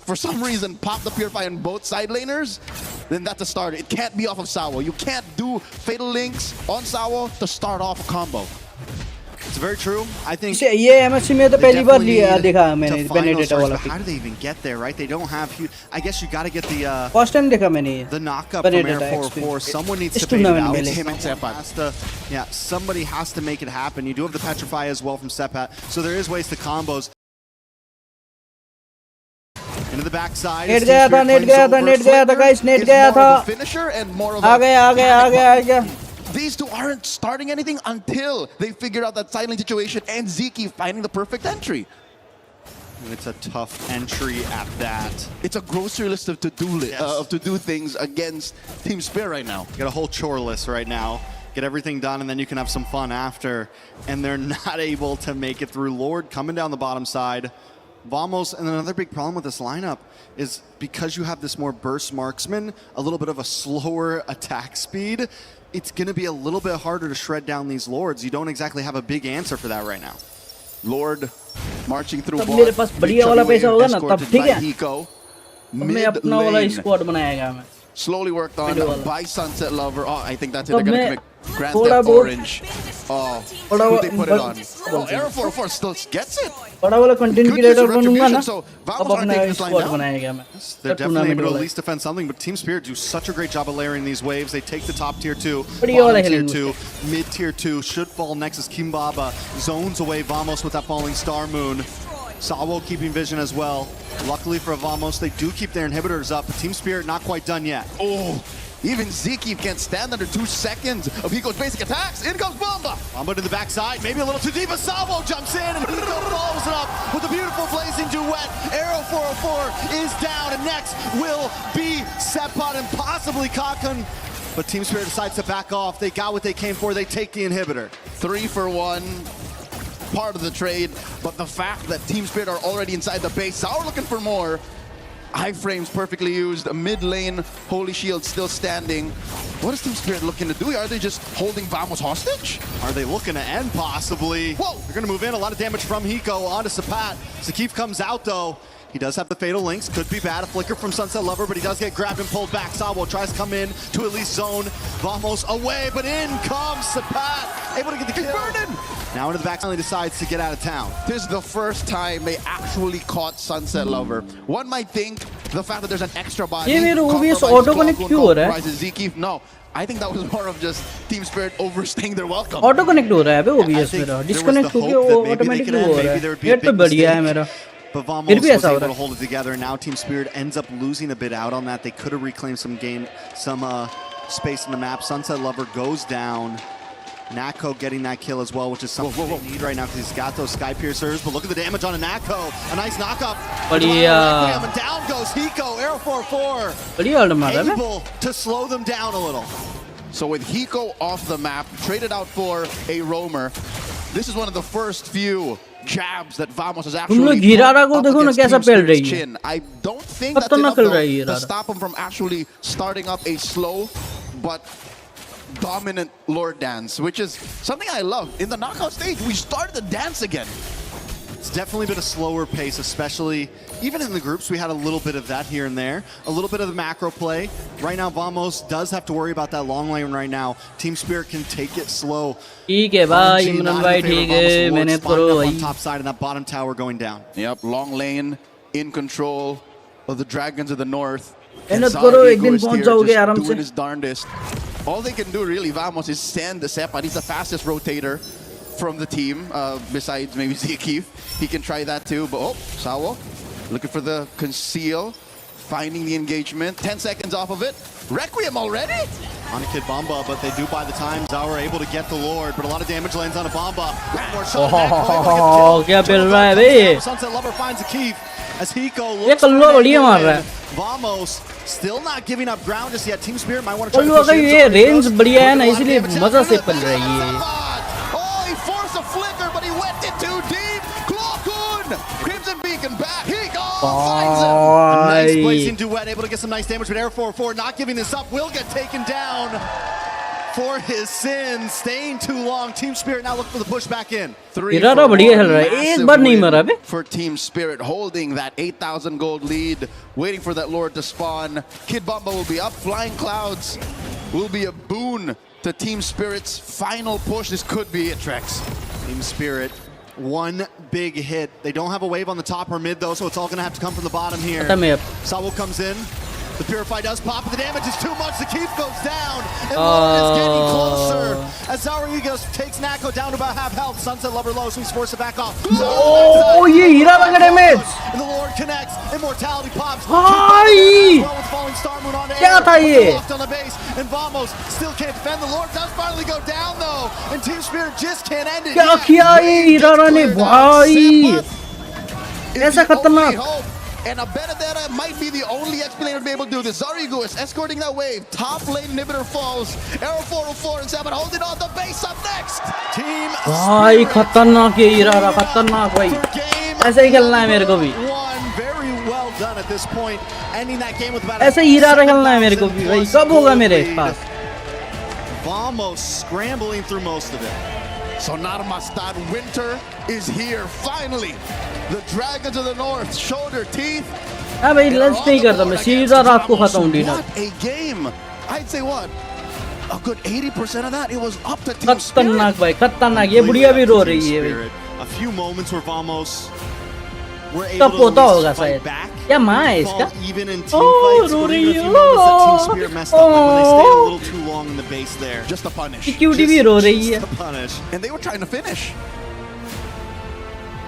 for some reason, pop the purify on both side laners, then that's a start. It can't be off of Sawo. You can't do fatal links on Sawo to start off a combo. It's very true. I think ये MSC में तो पहली बार देखा मैंने Benedetta वाला pick. How do they even get there, right? They don't have huge. I guess you got to get the first time देखा मैंने the knockup from Air 4-4. Someone needs to bait it out. Him and Sepat. Yeah, somebody has to make it happen. You do have the Petrify as well from Sepat, so there is ways to combos. Into the backside. Net गया था guys, net गया था. Finisher and more of आ गया. These two aren't starting anything until they figure out that silent situation and Zeke finding the perfect entry. And it's a tough entry at that. It's a grocery list of to-do things against Team Spirit right now. You got a whole chore list right now. Get everything done, and then you can have some fun after. And they're not able to make it through. Lord coming down the bottom side. Vamos, and another big problem with this lineup is because you have this more burst marksman, a little bit of a slower attack speed, it's going to be a little bit harder to shred down these Lords. You don't exactly have a big answer for that right now. Lord marching through तब मेरे पास बढ़िया वाला पैसा होगा ना तब ठीक है मैं अपना वाला स्क्वाड बनाएगा मैं slowly worked on by Sunset Lover. Oh, I think that's it. They're going to commit Grand Theft Orange. Oh, who they put it on? Oh, Air 4-4 still gets it. बड़ा वाला कंटेंट क्रिएटर बनूंगा ना So अब अपना squad बनाएगा मैं They're definitely able to at least defend something, but Team Spirit do such a great job of layering these waves. They take the top tier 2, bottom tier 2, mid tier 2, should fall next as Kimbaba zones away Vamos with that falling star moon. Sawo keeping vision as well. Luckily for Vamos, they do keep their inhibitors up, but Team Spirit not quite done yet. Oh, Even Zeke can't stand under 2 seconds of Hiko's basic attacks. In comes Bomba. Bomba to the backside, maybe a little too deep. Savo jumps in and Hiko follows it up with a beautiful blazing duet. Arrow 404 is down, and next will be Sepot and possibly Kakan. But Team Spirit decides to back off. They got what they came for. They take the inhibitor. 3 for 1. Part of the trade, but the fact that Team Spirit are already inside the base, Sour looking for more. Iframes perfectly used, a mid lane, Holy Shield still standing. What is Team Spirit looking to do? Are they just holding Vamos hostage? Are they looking to end possibly? Whoa, they're gonna move in, a lot of damage from Hiko onto Sapat. Zakif comes out though. He does have the fatal links, could be bad. A flicker from Sunset Lover, but he does get grabbed and pulled back. Sabo tries to come in to at least zone. Vamos away, but in comes Sapat, able to get the kill. Burning. Now into the back, finally decides to get out of town. This is the first time they actually caught Sunset Lover. One might think the fact that there's an extra body compromises Zeke. No, I think that was more of just Team Spirit overstaying their welcome. Auto connect हो रहा है बे OBS मेरा disconnect हो गया automatically हो रहा है ये तो बढ़िया है मेरा But Vamos was able to hold it together, and now Team Spirit ends up losing a bit out on that. They could have reclaimed some space in the map. Sunset Lover goes down. Nako getting that kill as well, which is something they need right now because he's got those Sky Piercers. But look at the damage on a Nako. A nice knockup. And down goes Hiko. Arrow 4-4. Able to slow them down a little. So with Hiko off the map, traded out for a roamer, this is one of the first few jabs that Vamos has actually put up against Team Spirit's chin. I don't think that's enough to stop him from actually starting up a slow but dominant Lord dance, which is something I love. In the knockout stage, we started the dance again. It's definitely been a slower pace, especially even in the groups. We had a little bit of that here and there, a little bit of the macro play. Right now, Vamos does have to worry about that long lane right now. Team Spirit can take it slow. ठीक है भाई इमरान भाई ठीक है मैंने करो भाई. On top side and that bottom tower going down. Yep, long lane in control of the Dragons of the North. मेहनत करो एक दिन पहुंच जाओगे आराम से. Doing his darndest. All they can do really, Vamos, is send the Sepa. He's the fastest rotator from the team, besides maybe Zakif. He can try that too, but oh, Sawo looking for the conceal, finding the engagement. 10 seconds off of it. Requiem already? On a Kid Bomba, but they do buy the time. Zawa able to get the Lord, but a lot of damage lands on a Bomba. क्या मिल रहा है बे? Sunset Lover finds a key as Hiko looks for it. Vamos still not giving up ground just yet. Team Spirit might want to try to push it. ये range बढ़िया है ना इसलिए मजा से पल रही है. Oh, he forced a flicker, but he went it too deep. Klokun, Crimson Beacon back. Hiko finds him. A nice blazing duet, able to get some nice damage, but Air 4-4 not giving this up. Will get taken down for his sins. Staying too long. Team Spirit now looking for the push back in. 3 for Team Spirit, holding that 8,000 gold lead, waiting for that Lord to spawn. Kid Bomba will be up. Flying Clouds will be a boon to Team Spirit's final push. This could be it, Trex. Team Spirit, one big hit. They don't have a wave on the top or mid though, so it's all gonna have to come from the bottom here. Sawo comes in. The Purify does pop, but the damage is too much. The keep goes down, and Lord is getting closer. As Zauriga takes Nako down to about half health. Sunset Lover low, so he's forced to back off. Oh, ये हीरा लगा damage. And the Lord connects. Immortality pops. Hi. Well with Falling Star Moon on क्या था ये? On the base, and Vamos still can't defend. The Lord does finally go down though, and Team Spirit just can't end it. क्या किया ये हीरा ने भाई? ऐसा खतरनाक. And a Benedetta might be the only explainer to be able to do this. Zarigu is escorting that wave. Top lane inhibitor falls. Arrow 404 and 7 holding on the base up next. Team भाई खतरनाक ये हीरा रहा खतरनाक भाई. ऐसे ही खेलना है मेरे को भी. Very well done at this point. Ending that game with about ऐसे हीरा खेलना है मेरे को भी भाई. कब होगा मेरे पास? Vamos scrambling through most of it. So Narmastad, winter is here finally. The Dragons of the North, shoulder teeth. हाँ भाई लंच नहीं करता मैं सीधा रात को खाता हूँ dinner. What a game! I'd say what? A good 80% of that it was up to Team Spirit. खतरनाक भाई खतरनाक. ये बुढ़िया भी रो रही है. A few moments where Vamos were able to पोता होगा शायद. क्या माँ है इसका? Even in team fights, रो but रही even a है. few moments that Team Spirit messed up, like when they stayed a little too long in the base there. Just a punish. Cutie भी रो रही है. Just a punish. And they were trying to finish.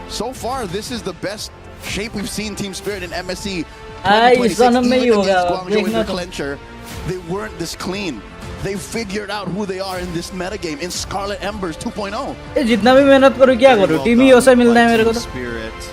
So far, this is the best shape we've seen Team Spirit in MSC इस जन्म में ही होगा देखना तो clincher, they weren't this clean. They figured out who they are in this meta game in Scarlet Embers 2.0. ये जितना भी मेहनत करूँ क्या करूँ टीम ही ऐसा मिलना है मेरे को तो Spirit.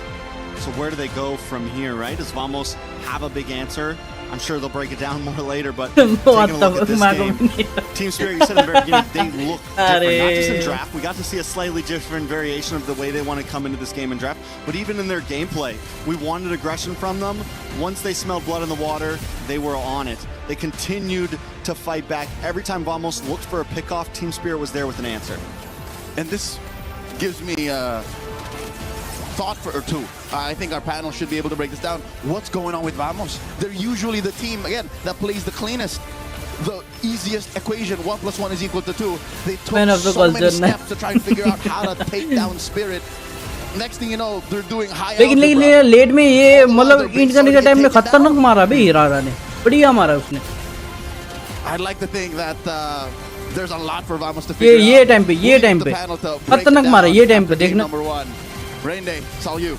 So where do they go from here, right? Does Vamos have a big answer? I'm sure they'll break it down more later, but taking a look at this game, Team Spirit, you said in the very beginning, they look different, not just in draft. We got to see a slightly different variation of the way they want to come into this game in draft, but even in their gameplay, we wanted aggression from them. Once they smelled blood in the water, they were on it. They continued to fight back. Every time Vamos looked for a pickoff, Team Spirit was there with an answer. And this gives me thought for or two. I think our panel should be able to break this down. What's going on with Vamos? They're usually the team, again, that plays the cleanest. The easiest equation, 1 + 1 = 2. They took so many steps to try and figure out how to take down Spirit. Next thing you know, they're doing high लेकिन late में ये मतलब int करने के time में खतरनाक मारा भी हीरा ने बढ़िया मारा उसने I'd like to think that there's a lot for Vamos to figure out. ये टाइम पे खतरनाक मारा ये टाइम पे देखना Number 1. Rain Day, it's all you.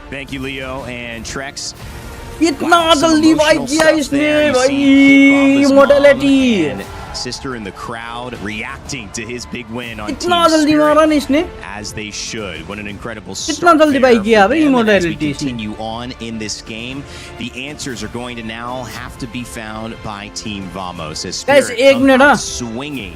Thank you, Leo and Trex. इतना जल्दी भाई किया इसने भाई immortality Sister in the crowd reacting to his big win on इतना जल्दी मारा ने इसने as they should. What an incredible इतना start जल्दी भाई किया भाई as we immortality continue on in this game. The answers are going to now have to be found by Team Vamos as Guys, Spirit एक minute come out swinging.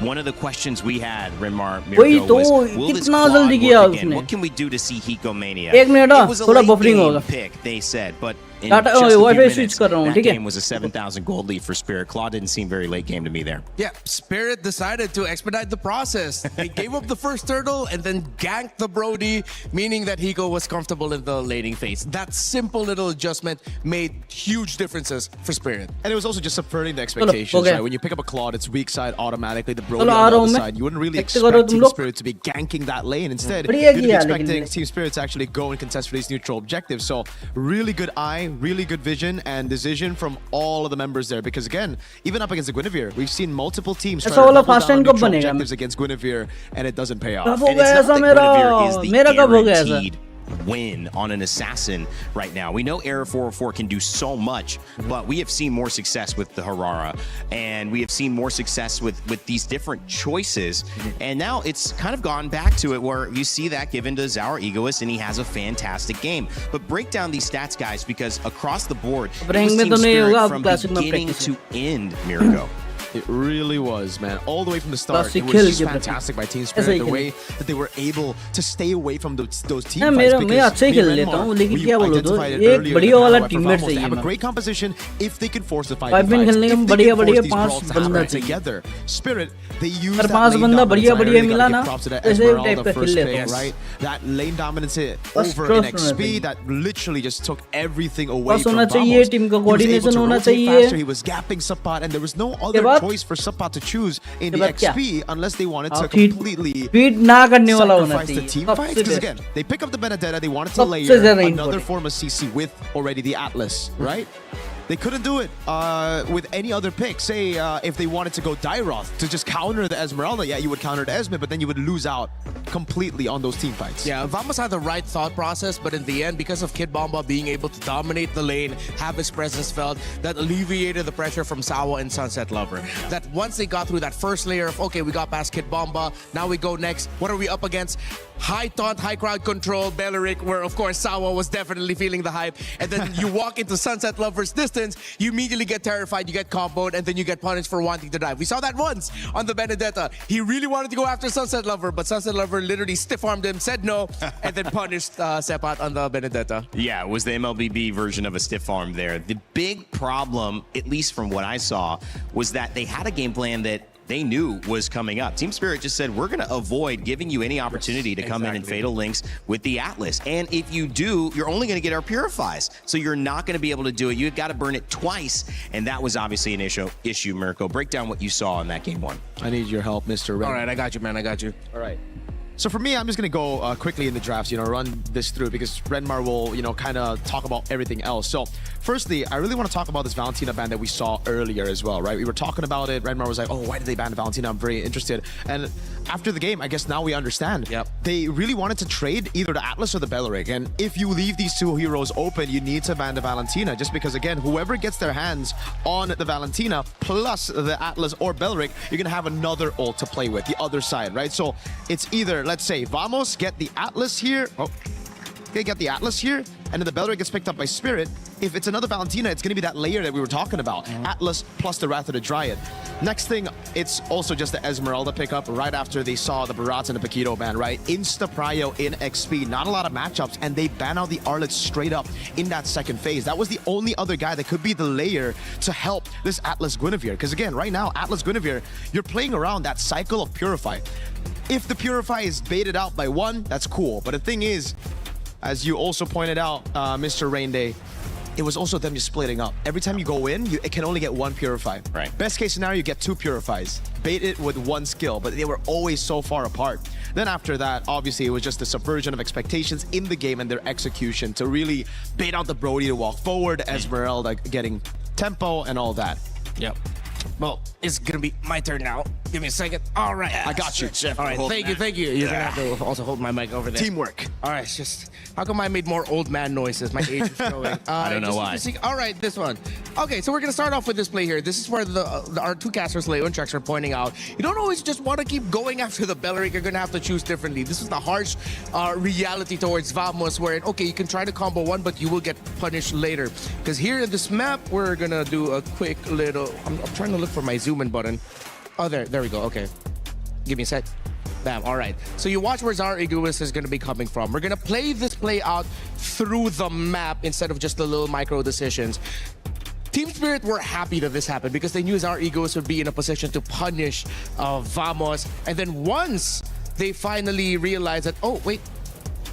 One of the questions we had, Renmar वही Mirko, तो was, will this कितना quad जल्दी किया work again? उसने What can we do to see Hikomania? एक minute It was a थोड़ा late buffering game होगा pick, they said, but in data just a few wifi switch minutes, कर रहा हूँ that ठीक है game was a 7,000 gold lead for Spirit. Claw didn't seem very late game to me there. Yeah, Spirit decided to expedite the process. They gave up the first turtle and then ganked the Brody, meaning that Hiko was comfortable in the laning phase. That simple little adjustment made huge differences for Spirit. And it was also just subverting the expectations, okay. right? When you pick up a Claude, it's weak side automatically. The Brody चलो on uh the रहा हूँ other मैं side, you wouldn't really check करो expect तुम Team लोग Spirit to be ganking that lane. Instead, बढ़िया you'd be किया expecting लेकिन Team Spirit to actually go and contest for these neutral objectives. So really good eye, really good vision and decision from all of the members there. Because again, even up against the Guinevere, we've seen multiple teams try to double down on neutral objectives against Guinevere, and it doesn't pay off. कब हो And it's गया not ऐसा that मेरा Guinevere is the मेरा कब हो गया ऐसा guaranteed win on an assassin right now. We know Era 404 can do so much, but we have seen more success with the Harara, and we have seen more success with these different choices. And now it's kind of gone back to it where you see that given to Zaur Egoist, and he has a fantastic game. But break down these stats, guys, because across the board, it was Team Spirit from beginning to end, Mirko. It really was, man. All the way from the start, Classic it was kill just give fantastic by Team ऐसा Spirit. He The खेल। way that they were able to stay away from those team हाँ, fights. मैं अच्छा ही खेल लेता हूँ लेकिन क्या बोलूँ तो एक बढ़िया वाला टीममेट They चाहिए have a मैं great composition if they can force the 5v5s. 5v खेलने में If they बढ़िया can force बढ़िया these 5 brawls to बंदा happen चाहिए together. Spirit, they use अगर that 5 lane बंदा dominance. बढ़िया I बढ़िया really मिला gotta ना give props to that ऐसे Esmeralda टाइप का first खेल pick, लेता हूँ right? That lane dominance बस over in trust होना XP चाहिए that literally just took everything away बस from होना चाहिए Vamos. टीम का He was able coordination to होना rotate चाहिए faster. He was gapping Subpot, and there was no other बाद? choice for Subpot to choose in के the बाद क्या? XP unless they wanted to feed completely feed ना करने वाला होना sacrifice the चाहिए team fights. सबसे Because best again, they pick up the Benedetta, they wanted to सबसे layer ज़्यादा another important form of CC with already the Atlas, right? They couldn't do it with any other pick. Say if they wanted to go Dyroth to just counter the Esmeralda, yeah, you would counter the Esme, but then you would lose out completely on those team fights. Yeah, Vamos had the right thought process, but in the end, because of Kid Bomba being able to dominate the lane, have his presence felt, that alleviated the pressure from Sawa and Sunset Lover. That once they got through that first layer of, okay, we got past Kid Bomba, now we go next. What are we up against? High taunt, high crowd control, Belleric, where of course Sawa was definitely feeling the hype. And then you walk into Sunset Lover's distance, you immediately get terrified, you get comboed, and then you get punished for wanting to dive. We saw that once on the Benedetta. He really wanted to go after Sunset Lover, but Sunset Lover literally stiff-armed him, said no, and then punished Sepat on the Benedetta. Yeah, it was the MLBB version of a stiff arm there. The big problem, at least from what I saw, was that they had a game plan that they knew was coming up. Team Spirit just said, we're going to avoid giving you any opportunity to come in and Fatal Links with the Atlas. And if you do, you're only going to get our Purifies. So you're not going to be able to do it. You've got to burn it twice. And that was obviously an issue, Mirko. Break down what you saw in that game one. I need your help, Mr. Red. All right, I got you, man. I got you. All right. So for me, I'm just going to go quickly in the drafts, run this through because Renmar will, kind of talk about everything else. So firstly, I really want to talk about this Valentina ban that we saw earlier as well, right? We were talking about it. Renmar was like, oh, why did they ban Valentina? I'm very interested. And after the game, I guess now we understand. Yep. They really wanted to trade either the Atlas or the Belleric. And if you leave these two heroes open, you need to ban the Valentina. Just because, again, whoever gets their hands on the Valentina plus the Atlas or Belleric, you're going to have another ult to play with, the other side, right? So it's either, let's say, Vamos get the Atlas here. Oh, they get the Atlas here. And then the Belleric gets picked up by Spirit. If it's another Valentina, it's going to be that layer that we were talking about. Atlas plus the Wrath of the Dryad. Next thing, it's also just the Esmeralda pickup right after they saw the Barats and the Paquito ban, right? Insta-prio in XP. Not a lot of matchups, and they ban out the Arlets straight up in that second phase. That was the only other guy that could be the layer to help this Atlas Guinevere. Because again, right now, Atlas Guinevere, you're playing around that cycle of Purify. If the Purify is baited out by one, that's cool. But the thing is, as you also pointed out, Mr. Rainday, it was also them just splitting up. Every time you go in, it can only get one Purify. Right. Best case scenario, you get two Purifies. Bait it with one skill, but they were always so far apart. Then after that, obviously, it was just the subversion of expectations in the game and their execution to really bait out the Brody to walk forward, Esmeralda getting tempo and all that. Yep. Well, it's gonna be my turn now. Give me a second. All right, I got you. All right, thank you. You're gonna have to also hold my mic over there. Teamwork. All right, it's just how come I made more old man noises? My age is showing. I don't know why. All right, this one. Okay, so we're gonna start off with this play here. This is where our two casters, Leo and Trex, are pointing out. You don't always just want to keep going after the Belleric. You're gonna have to choose differently. This is the harsh reality towards Vamos, where okay, you can try to combo one, but you will get punished later. Because here in this map, we're gonna do a quick little. I'm trying to look for my zoom in button. Oh, there we go. Okay, give me a sec. Bam. All right. So you watch where Zara Egoist is going to be coming from. We're going to play this play out through the map instead of just the little micro decisions. Team Spirit were happy that this happened because they knew Zara Egoist would be in a position to punish Vamos. And then once they finally realized that, oh, wait,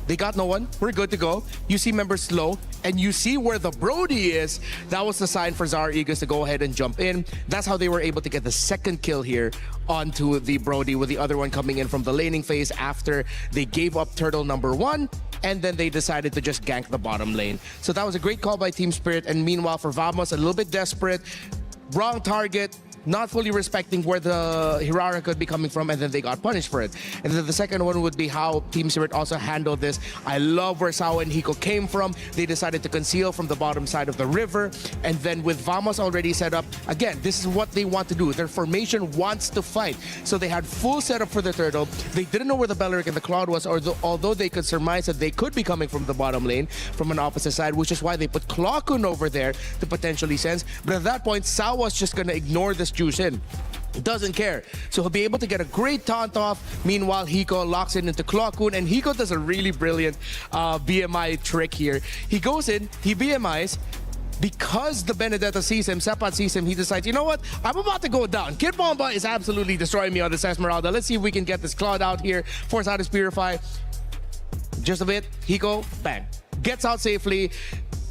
they got no one. We're good to go. You see members slow, and you see where the Brody is. That was the sign for Zara Eagles to go ahead and jump in. That's how they were able to get the second kill here onto the Brody, with the other one coming in from the laning phase after they gave up turtle number one, and then they decided to just gank the bottom lane. So that was a great call by Team Spirit, and meanwhile for Vamos, a little bit desperate, wrong target, not fully respecting where the Hirara could be coming from, and then they got punished for it. And then the second one would be how Team Spirit also handled this. I love where Sao and Hiko came from. They decided to conceal from the bottom side of the river, and then with Vamos already set up, again, this is what they want to do. Their formation wants to fight. So they had full setup for the turtle. They didn't know where the Belleric and the Cloud was, although they could surmise that they could be coming from the bottom lane from an opposite side, which is why they put Clockun over there to potentially sense. But at that point, Sao was just going to ignore this juice in. Doesn't care. So he'll be able to get a great taunt off. Meanwhile, Hiko locks in into Clockun, and Hiko does a really brilliant BMI trick here. He goes in, he BMIs. Because the Benedetta sees him, Sepat sees him, he decides, you know what? I'm about to go down. Kid Bomba is absolutely destroying me on this Esmeralda. Let's see if we can get this Cloud out here. Force out his Purify. Just a bit. Hiko, bang. Gets out safely.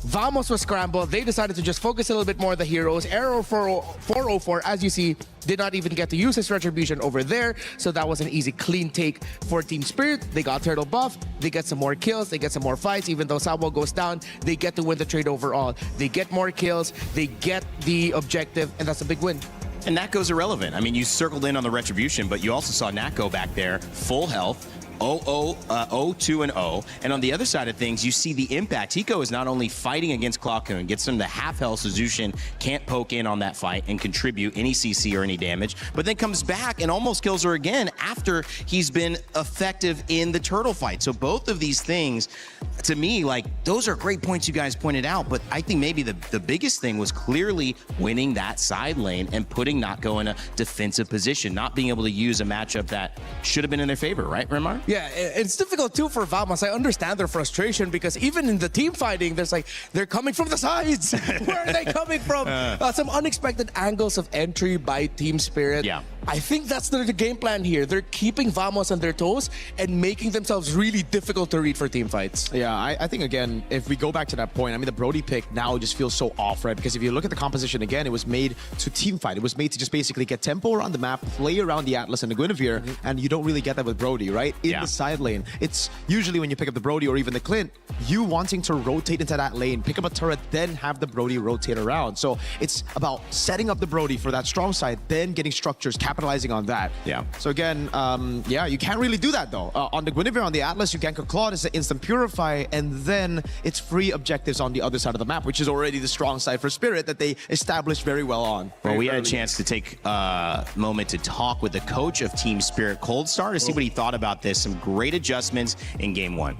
Vamos was scrambled. They decided to just focus a little bit more on the heroes. Arrow 404, as you see, did not even get to use his retribution over there. So that was an easy, clean take for Team Spirit. They got turtle buff. They get some more kills. They get some more fights. Even though Sabo goes down, they get to win the trade overall. They get more kills. They get the objective, and that's a big win. And Nako's irrelevant. I mean, you circled in on the retribution, but you also saw Nako back there, full health. 0-2-0. And on the other side of things, you see the impact. Hiko is not only fighting against Clockun, gets him to half health so Zushin can't poke in on that fight and contribute any CC or any damage, but then comes back and almost kills her again after he's been effective in the turtle fight. So both of these things, to me, like, those are great points you guys pointed out, but I think maybe the biggest thing was clearly winning that side lane and putting Nako in a defensive position, not being able to use a matchup that should have been in their favor, right, Remar? Yeah, it's difficult too for Vamos. I understand their frustration because even in the team fighting, there's like, they're coming from the sides. Where are they coming from? Some unexpected angles of entry by Team Spirit. Yeah. I think that's the game plan here. They're keeping Vamos on their toes and making themselves really difficult to read for team fights. Yeah, I think, again, if we go back to that point, I mean, the Brody pick now just feels so off, right? Because if you look at the composition again, it was made to team fight. It was made to just basically get tempo around the map, play around the Atlas and the Guinevere, and you don't really get that with Brody, right? In the side lane. It's usually when you pick up the Brody or even the Clint, you wanting to rotate into that lane, pick up a turret, then have the Brody rotate around. So it's about setting up the Brody for that strong side, then getting structures, capitalizing capitalizing on that. Yeah. So again, yeah, you can't really do that though. On the Guinevere, on the Atlas, you gank a Claude, it's an instant purify, and then it's free objectives on the other side of the map, which is already the strong side for Spirit that they established very well on. Well, we had a early. chance to take a moment to talk with the coach of Team Spirit, Cold Star, to see what he thought about this. Some great adjustments in Game 1.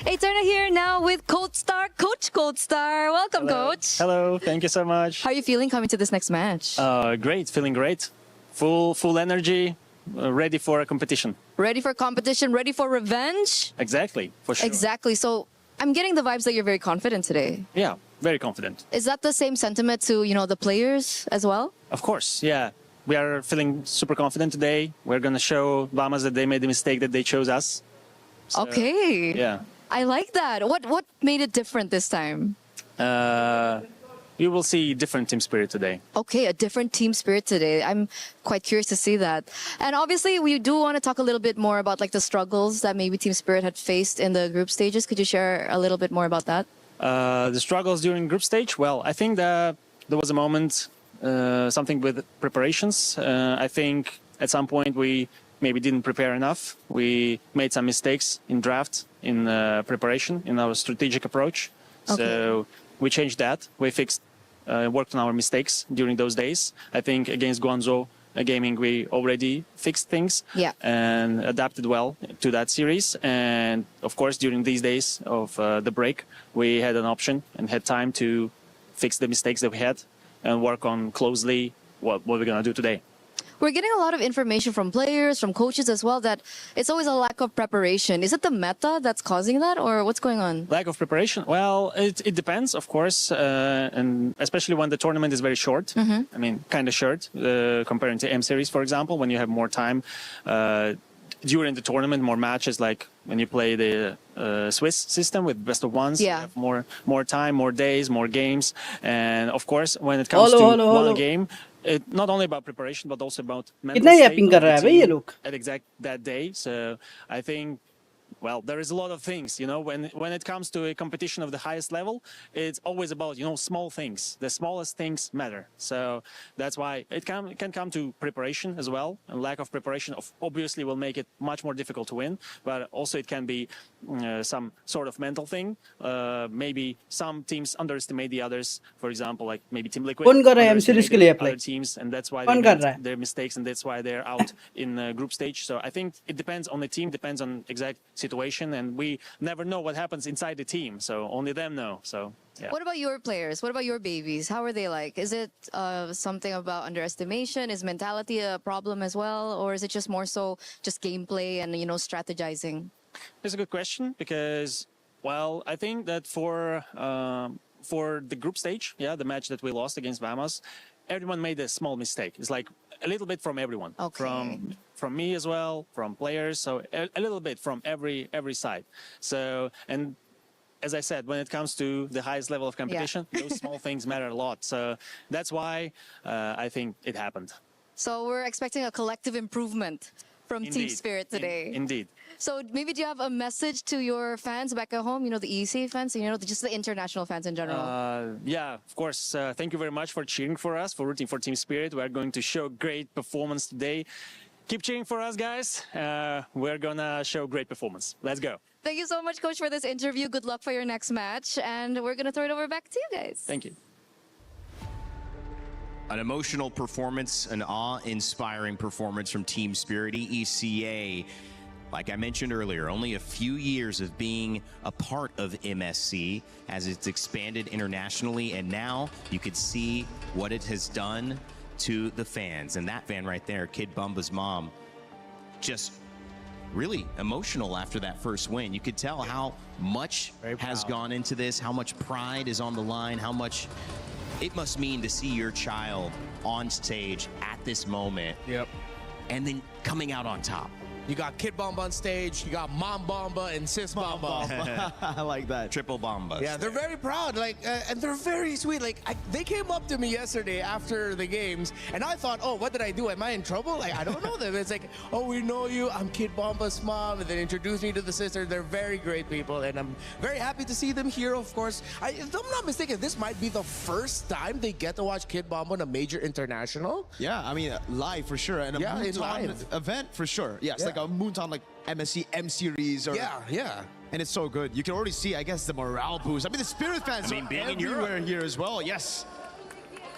Eterna here now with Cold Star, Coach Cold Star. Welcome, Coach. Hello, thank you so much. How are you feeling coming to this next match? Great, feeling great. Full energy, ready for a competition. Ready for competition, ready for revenge? Exactly, for sure. Exactly. So I'm getting the vibes that you're very confident today. Yeah, very confident. Is that the same sentiment to, the players as well? Of course, yeah. We are feeling super confident today. We're going to show Bahamas that they made the mistake that they chose us. So, Okay. Yeah. I like that. What made it different this time? You will see different team spirit today. Okay, a different team spirit today. I'm quite curious to see that. And obviously, we do want to talk a little bit more about like the struggles that maybe Team Spirit had faced in the group stages. Could you share a little bit more about that? The struggles during group stage? Well, I think that there was a moment, something with preparations. I think at some point we maybe didn't prepare enough. We made some mistakes in draft, in preparation, in our strategic approach. Okay. So we changed that. We fixed, worked on our mistakes during those days. I think against Guangzhou Gaming, we already fixed things and adapted well to that series. And of course, during these days of the break, we had an option and had time to fix the mistakes that we had and work on closely what we're going to do today. We're getting a lot of information from players, from coaches as well, that it's always a lack of preparation. Is it the meta that's causing that, or what's going on? Lack of preparation? Well, it depends, of course, and especially when the tournament is very short. I mean, kind of short, comparing to M Series, for example, when you have more time. During the tournament, more matches, like when you play the Swiss system with best of ones, you have more time, more days, more games. And of course, when it comes to one game, it's not only about preparation, but also about mental state of the team at exact that day. So I think, well, there is a lot of things, when it comes to a competition of the highest level, it's always about, small things. The smallest things matter. So that's why it can come to preparation as well. And lack of preparation obviously will make it much more difficult to win. But also it can be some sort of mental thing. Maybe some teams underestimate the others. For example, like maybe Team Liquid underestimated other teams, and that's why they made their mistakes, and that's why they're out in group stage. So I think it depends on the team, depends on exact situation, and we never know what happens inside the team, so only them know. So yeah. What about your players? What about your babies? How are they like? Is it something about underestimation? Is mentality a problem as well, or is it just more so just gameplay and strategizing? It's a good question because, well, I think that for the group stage, the match that we lost against Bahamas, everyone made a small mistake. It's like a little bit from everyone, from me as well, from players, so a little bit from every side. So, and as I said, when it comes to the highest level of competition, those small things matter a lot. So that's why I think it happened. So we're expecting a collective improvement from Team Spirit today. Indeed. So maybe do you have a message to your fans back at home, the EC fans, just the international fans in general? Yeah, of course. Thank you very much for cheering for us, for rooting for Team Spirit. We are going to show great performance today. Keep cheering for us, guys. We're going to show great performance. Let's go. Thank you so much, Coach, for this interview. Good luck for your next match. And we're going to throw it over back to you guys. Thank you. An emotional performance, an awe-inspiring performance from Team Spirit. EECA, like I mentioned earlier, only a few years of being a part of MSC as it's expanded internationally, and now you could see what it has done to the fans. And that fan right there, Kid Bumba's mom, just really emotional after that first win. You could tell how much has gone into this, how much pride is on the line, how much it must mean to see your child on stage at this moment. And then coming out on top. You got Kid Bomba on stage. You got Mom Bomba and Sis Bomba. I like that. Triple bombas. Yeah, they're very proud, and they're very sweet. They came up to me yesterday after the games, and I thought, oh, what did I do? Am I in trouble? I don't know them. It's like, oh, we know you. I'm Kid Bomba's mom, and they introduced me to the sister. They're very great people, and I'm very happy to see them here. Of course, if I'm not mistaken, this might be the first time they get to watch Kid Bomba in a major international. Yeah, I mean, live for sure, and a Moonton event for sure. Yes, like a Moonton, like MSC M series. Or, yeah. And it's so good. You can already see, I guess, the morale boost. I mean, the Spirit fans are everywhere here as well. Yes.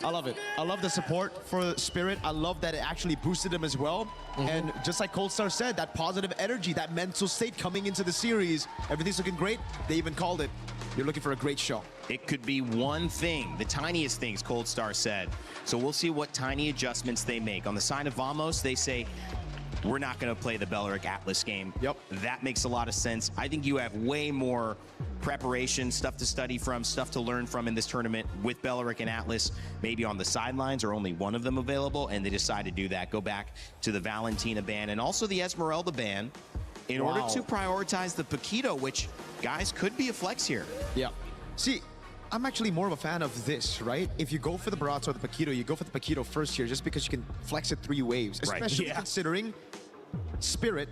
I love it. I love the support for Spirit. I love that it actually boosted them as well. And just like Cold Star said, that positive energy, that mental state coming into the series, everything's looking great. They even called it. You're looking for a great show. It could be one thing, the tiniest things, Cold Star said. So we'll see what tiny adjustments they make. On the side of Vamos, they say, we're not going to play the Belleric Atlas game. Yep. That makes a lot of sense. I think you have way more preparation, stuff to study from, stuff to learn from in this tournament with Belleric and Atlas. Maybe on the sidelines or only one of them available, and they decide to do that. Go back to the Valentina ban and also the Esmeralda ban in order to prioritize the Paquito, which, guys, could be a flex here. Yeah. See, I'm actually more of a fan of this, right? If you go for the Barats or the Paquito, you go for the Paquito first here just because you can flex it 3 waves, especially considering Spirit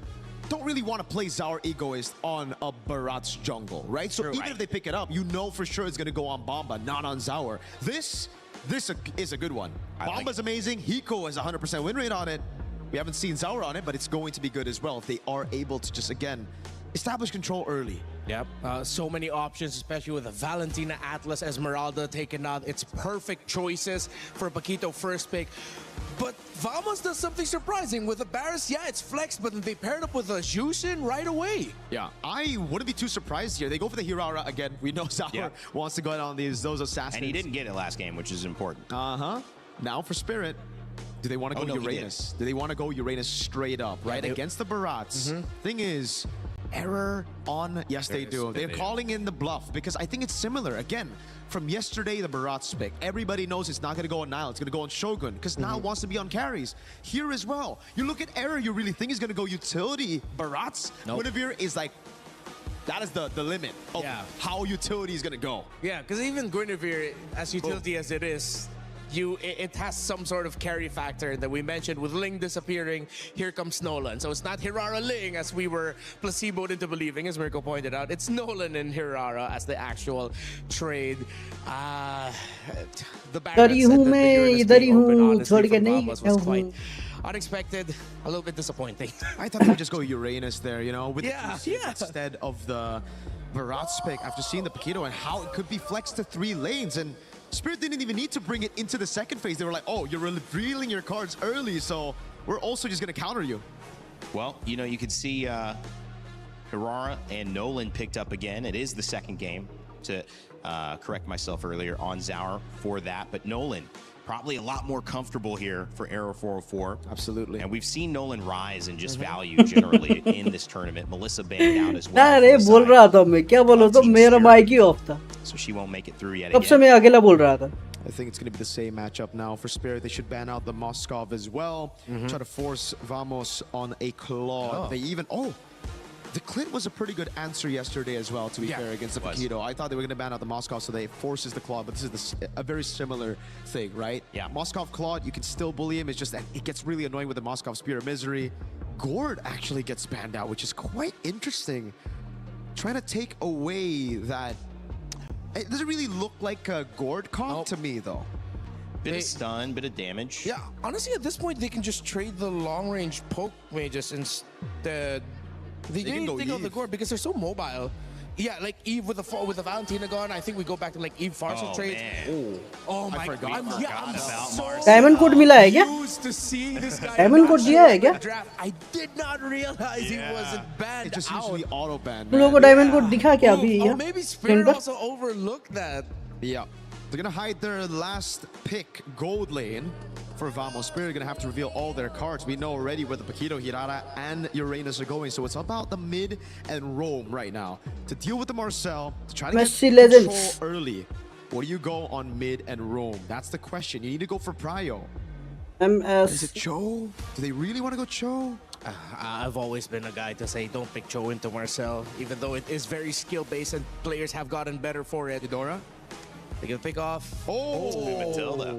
don't really want to play Zaur Egoist on a Barats jungle, right? So even if they pick it up, you know for sure it's going to go on Bomba, not on Zaur. This is a good one. Bomba's amazing. Hiko has 100% win rate on it. We haven't seen Zaur on it, but it's going to be good as well if they are able to just, again, establish control early. Yep, so many options, especially with the Valentina Atlas Esmeralda taken out. It's perfect choices for Paquito first pick. But Vamos does something surprising. With the Barris, yeah, it's flexed, but they paired up with a Jushin right away. Yeah, I wouldn't be too surprised here. They go for the Hirara again. We know Zaur wants to go out on those assassins. And he didn't get it last game, which is important. Now for Spirit. Do they want to go Uranus? Do they want to go Uranus straight up, right? Against the Barats. Thing is, error on, yes they do. They're calling in the bluff because I think it's similar. Again, from yesterday, the Barats pick. Everybody knows it's not going to go on Nile. It's going to go on Shogun because Nile wants to be on carries. Here as well. You look at error, you really think he's going to go utility Barats? Guinevere is like, that is the limit of how utility is going to go. Yeah, because even Guinevere, as utility as it is, it has some sort of carry factor that we mentioned with Ling disappearing. Here comes Nolan. So it's not Hirara Ling as we were placeboed into believing, as Mirko pointed out. It's Nolan and Hirara as the actual trade. The Baron was quite unexpected, a little bit disappointing. I thought they would just go Uranus there, you know, with instead of the Barats pick after seeing the Paquito and how it could be flexed to 3 lanes. And Spirit didn't even need to bring it into the second phase. They were like, oh, you're revealing your cards early, so we're also just going to counter you. Well, you know, you could see Hirara and Nolan picked up again. It is the second game, to correct myself earlier, on Zaur for that. But Nolan, probably a lot more comfortable here for Arrow 404. Absolutely. And we've seen Nolan rise in just value generally in this tournament. Melissa banned out as well. अरे बोल रहा था मैं क्या बोलूं तो मेरा mic he of था. So she won't make it through yet कब से मैं अकेला बोल रहा था. I think it's going to be the same matchup now for Spirit. They should ban out the Moskov as well. Try to force Vamos on a claw. They even... The Clit was a pretty good answer yesterday as well, to be fair, against the Paquito. I thought they were going to ban out the Moskov, so they forces the Claw, but this is a very similar thing, right? Yeah. Moskov Claw, you can still bully him. It's just that it gets really annoying with the Moskov Spear of Misery. Gord actually gets banned out, which is quite interesting. Trying to take away that... It doesn't really look like a Gord comp to me, though. Bit of stun, bit of damage. Yeah, honestly, at this point, they can just trade the long-range poke mages instead. They didn't think of the Gord because they're so mobile. Yeah, like Eve with the Valentina gone. I think we go back to like Eve Farsa trades. Oh my God! I'm so Diamond code मिला है क्या? used to seeing this guy. Diamond code दिया है क्या? Draft. I did not realize he wasn't banned. It just usually auto banned. तुम लोगों को diamond code दिखा क्या अभी? Oh, maybe Spirit also overlooked that. Yeah, they're gonna hide their last pick, gold lane. For Vamos, Spirit are going to have to reveal all their cards. We know already where the Paquito, Hirara, and Uranus are going, so it's about the mid and Rome right now. To deal with the Marcel, to try to MSC get control Legends early. What do you go on mid and Rome? That's the question. You need to go for Prio. MS. Is it Cho? Do they really want to go Cho? I've always been a guy to say don't pick Cho into Marcel, even though it is very skill-based and players have gotten better for it. Eudora? They can pick off. Matilda.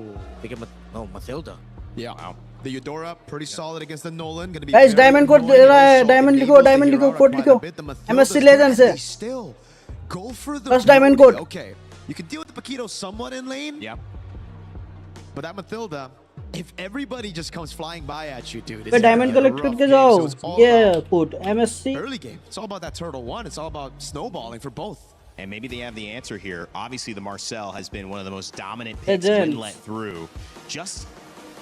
Matilda. Yeah. Wow. The Eudora, pretty solid against the Nolan. Gonna be Guys, diamond code दे रहा है. Diamond लिखो, diamond लिखो, code लिखो. MSC Legends है. Still go for the First diamond code. Okay. You can deal with the Paquito somewhat in lane. Yep. But that Matilda, if everybody just comes flying by at you, dude. पे diamond collect करके जाओ. Yeah, put MSC. Early game. It's all about that turtle one. It's all about snowballing for both. And maybe they have the answer here. Obviously, the Marcel has been one of the most dominant picks when let through. Just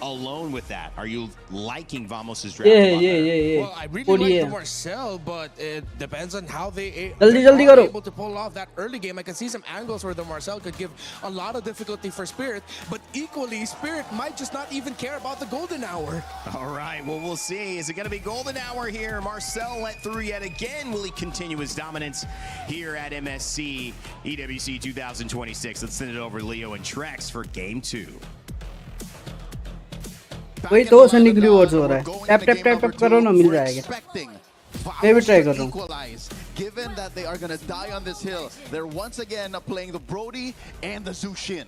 alone with that, are you liking Vamos's draft? Yeah. Well, I really like the Marcel, but it depends on how they are able to pull off that early game. I can see some angles where the Marcel could give a lot of difficulty for Spirit, but equally, Spirit might just not even care about the golden hour. All right, well, we'll see. Is it going to be golden hour here? Marcel let through yet again. Will he continue his dominance here at MSC EWC 2026? Let's send it over to Leo and Trex for game 2. वही तो Sunny glue words हो रहा है. Tap tap tap tap करो ना मिल जाएगा. मैं भी ट्राई कर रहा हूँ. Given that they are going to die on this hill, they're once again playing the Brody and the Zushin.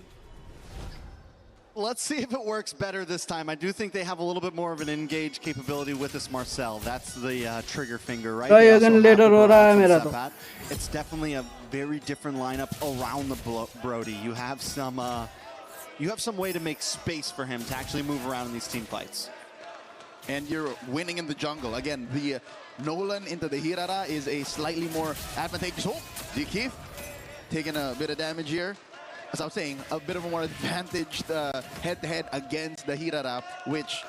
Let's see if it works better this time. I do think they have a little bit more of an engage capability with this Marcel. That's the trigger finger, right? It's definitely a very different lineup around the Brody. You have some way to make space for him to actually move around in these team fights. And you're winning in the jungle. Again, the Nolan into the Hirara is a slightly more advantageous. Oh, Keith taking a bit of damage here. As I was saying, a bit of a more advantaged head-to-head against the Hirara, which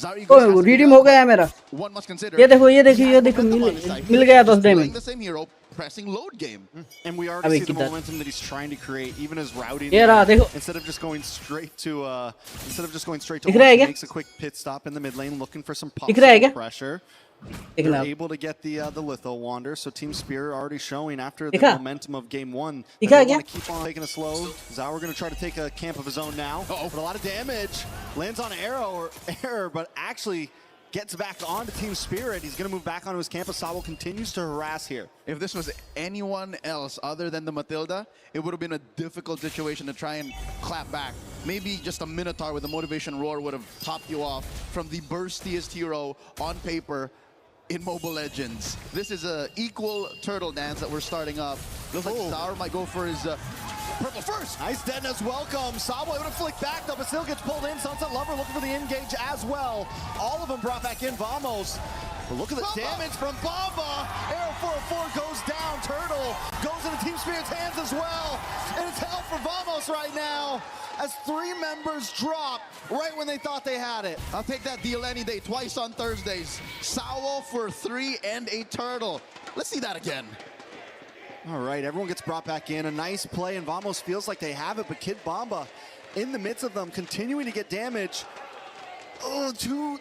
Oh, redeem हो गया है मेरा. one must consider. ये देखो मिल गया 10 diamond. The same hero pressing load game. And we already see the momentum that he's trying to create, even as routing. Instead of just going straight to one, he makes a quick pit stop in the mid lane, looking for some possible pressure. They're able to get the Litho Wander, so Team Spirit already showing after the momentum of game 1. They want to keep on taking it slow. Zauer going to try to take a camp of his own now. But a lot of damage. Lands on error, but actually gets back onto Team Spirit. He's going to move back onto his camp. Sabo continues to harass here. If this was anyone else other than the Matilda, it would have been a difficult situation to try and clap back. Maybe just a Minotaur with a motivation roar would have topped you off from the burstiest hero on paper in Mobile Legends. This is a equal turtle dance that we're starting up. Looks like Zauer might go for his purple first. Nice deadness, welcome. Sabo able to flick back though, but still gets pulled in. Sunset Lover looking for the engage as well. All of them brought back in. Vamos. But look at the damage from Bamba. Arrow 404 goes down. Turtle goes into Team Spirit's hands as well. And it's hell for Vamos right now as 3 members drop right when they thought they had it. I'll take that deal any day, twice on Thursdays. Sao for 3 and a turtle. Let's see that again. All right, everyone gets brought back in. A nice play, and Vamos feels like they have it, but Kid Bamba in the midst of them, continuing to get damage. Oh,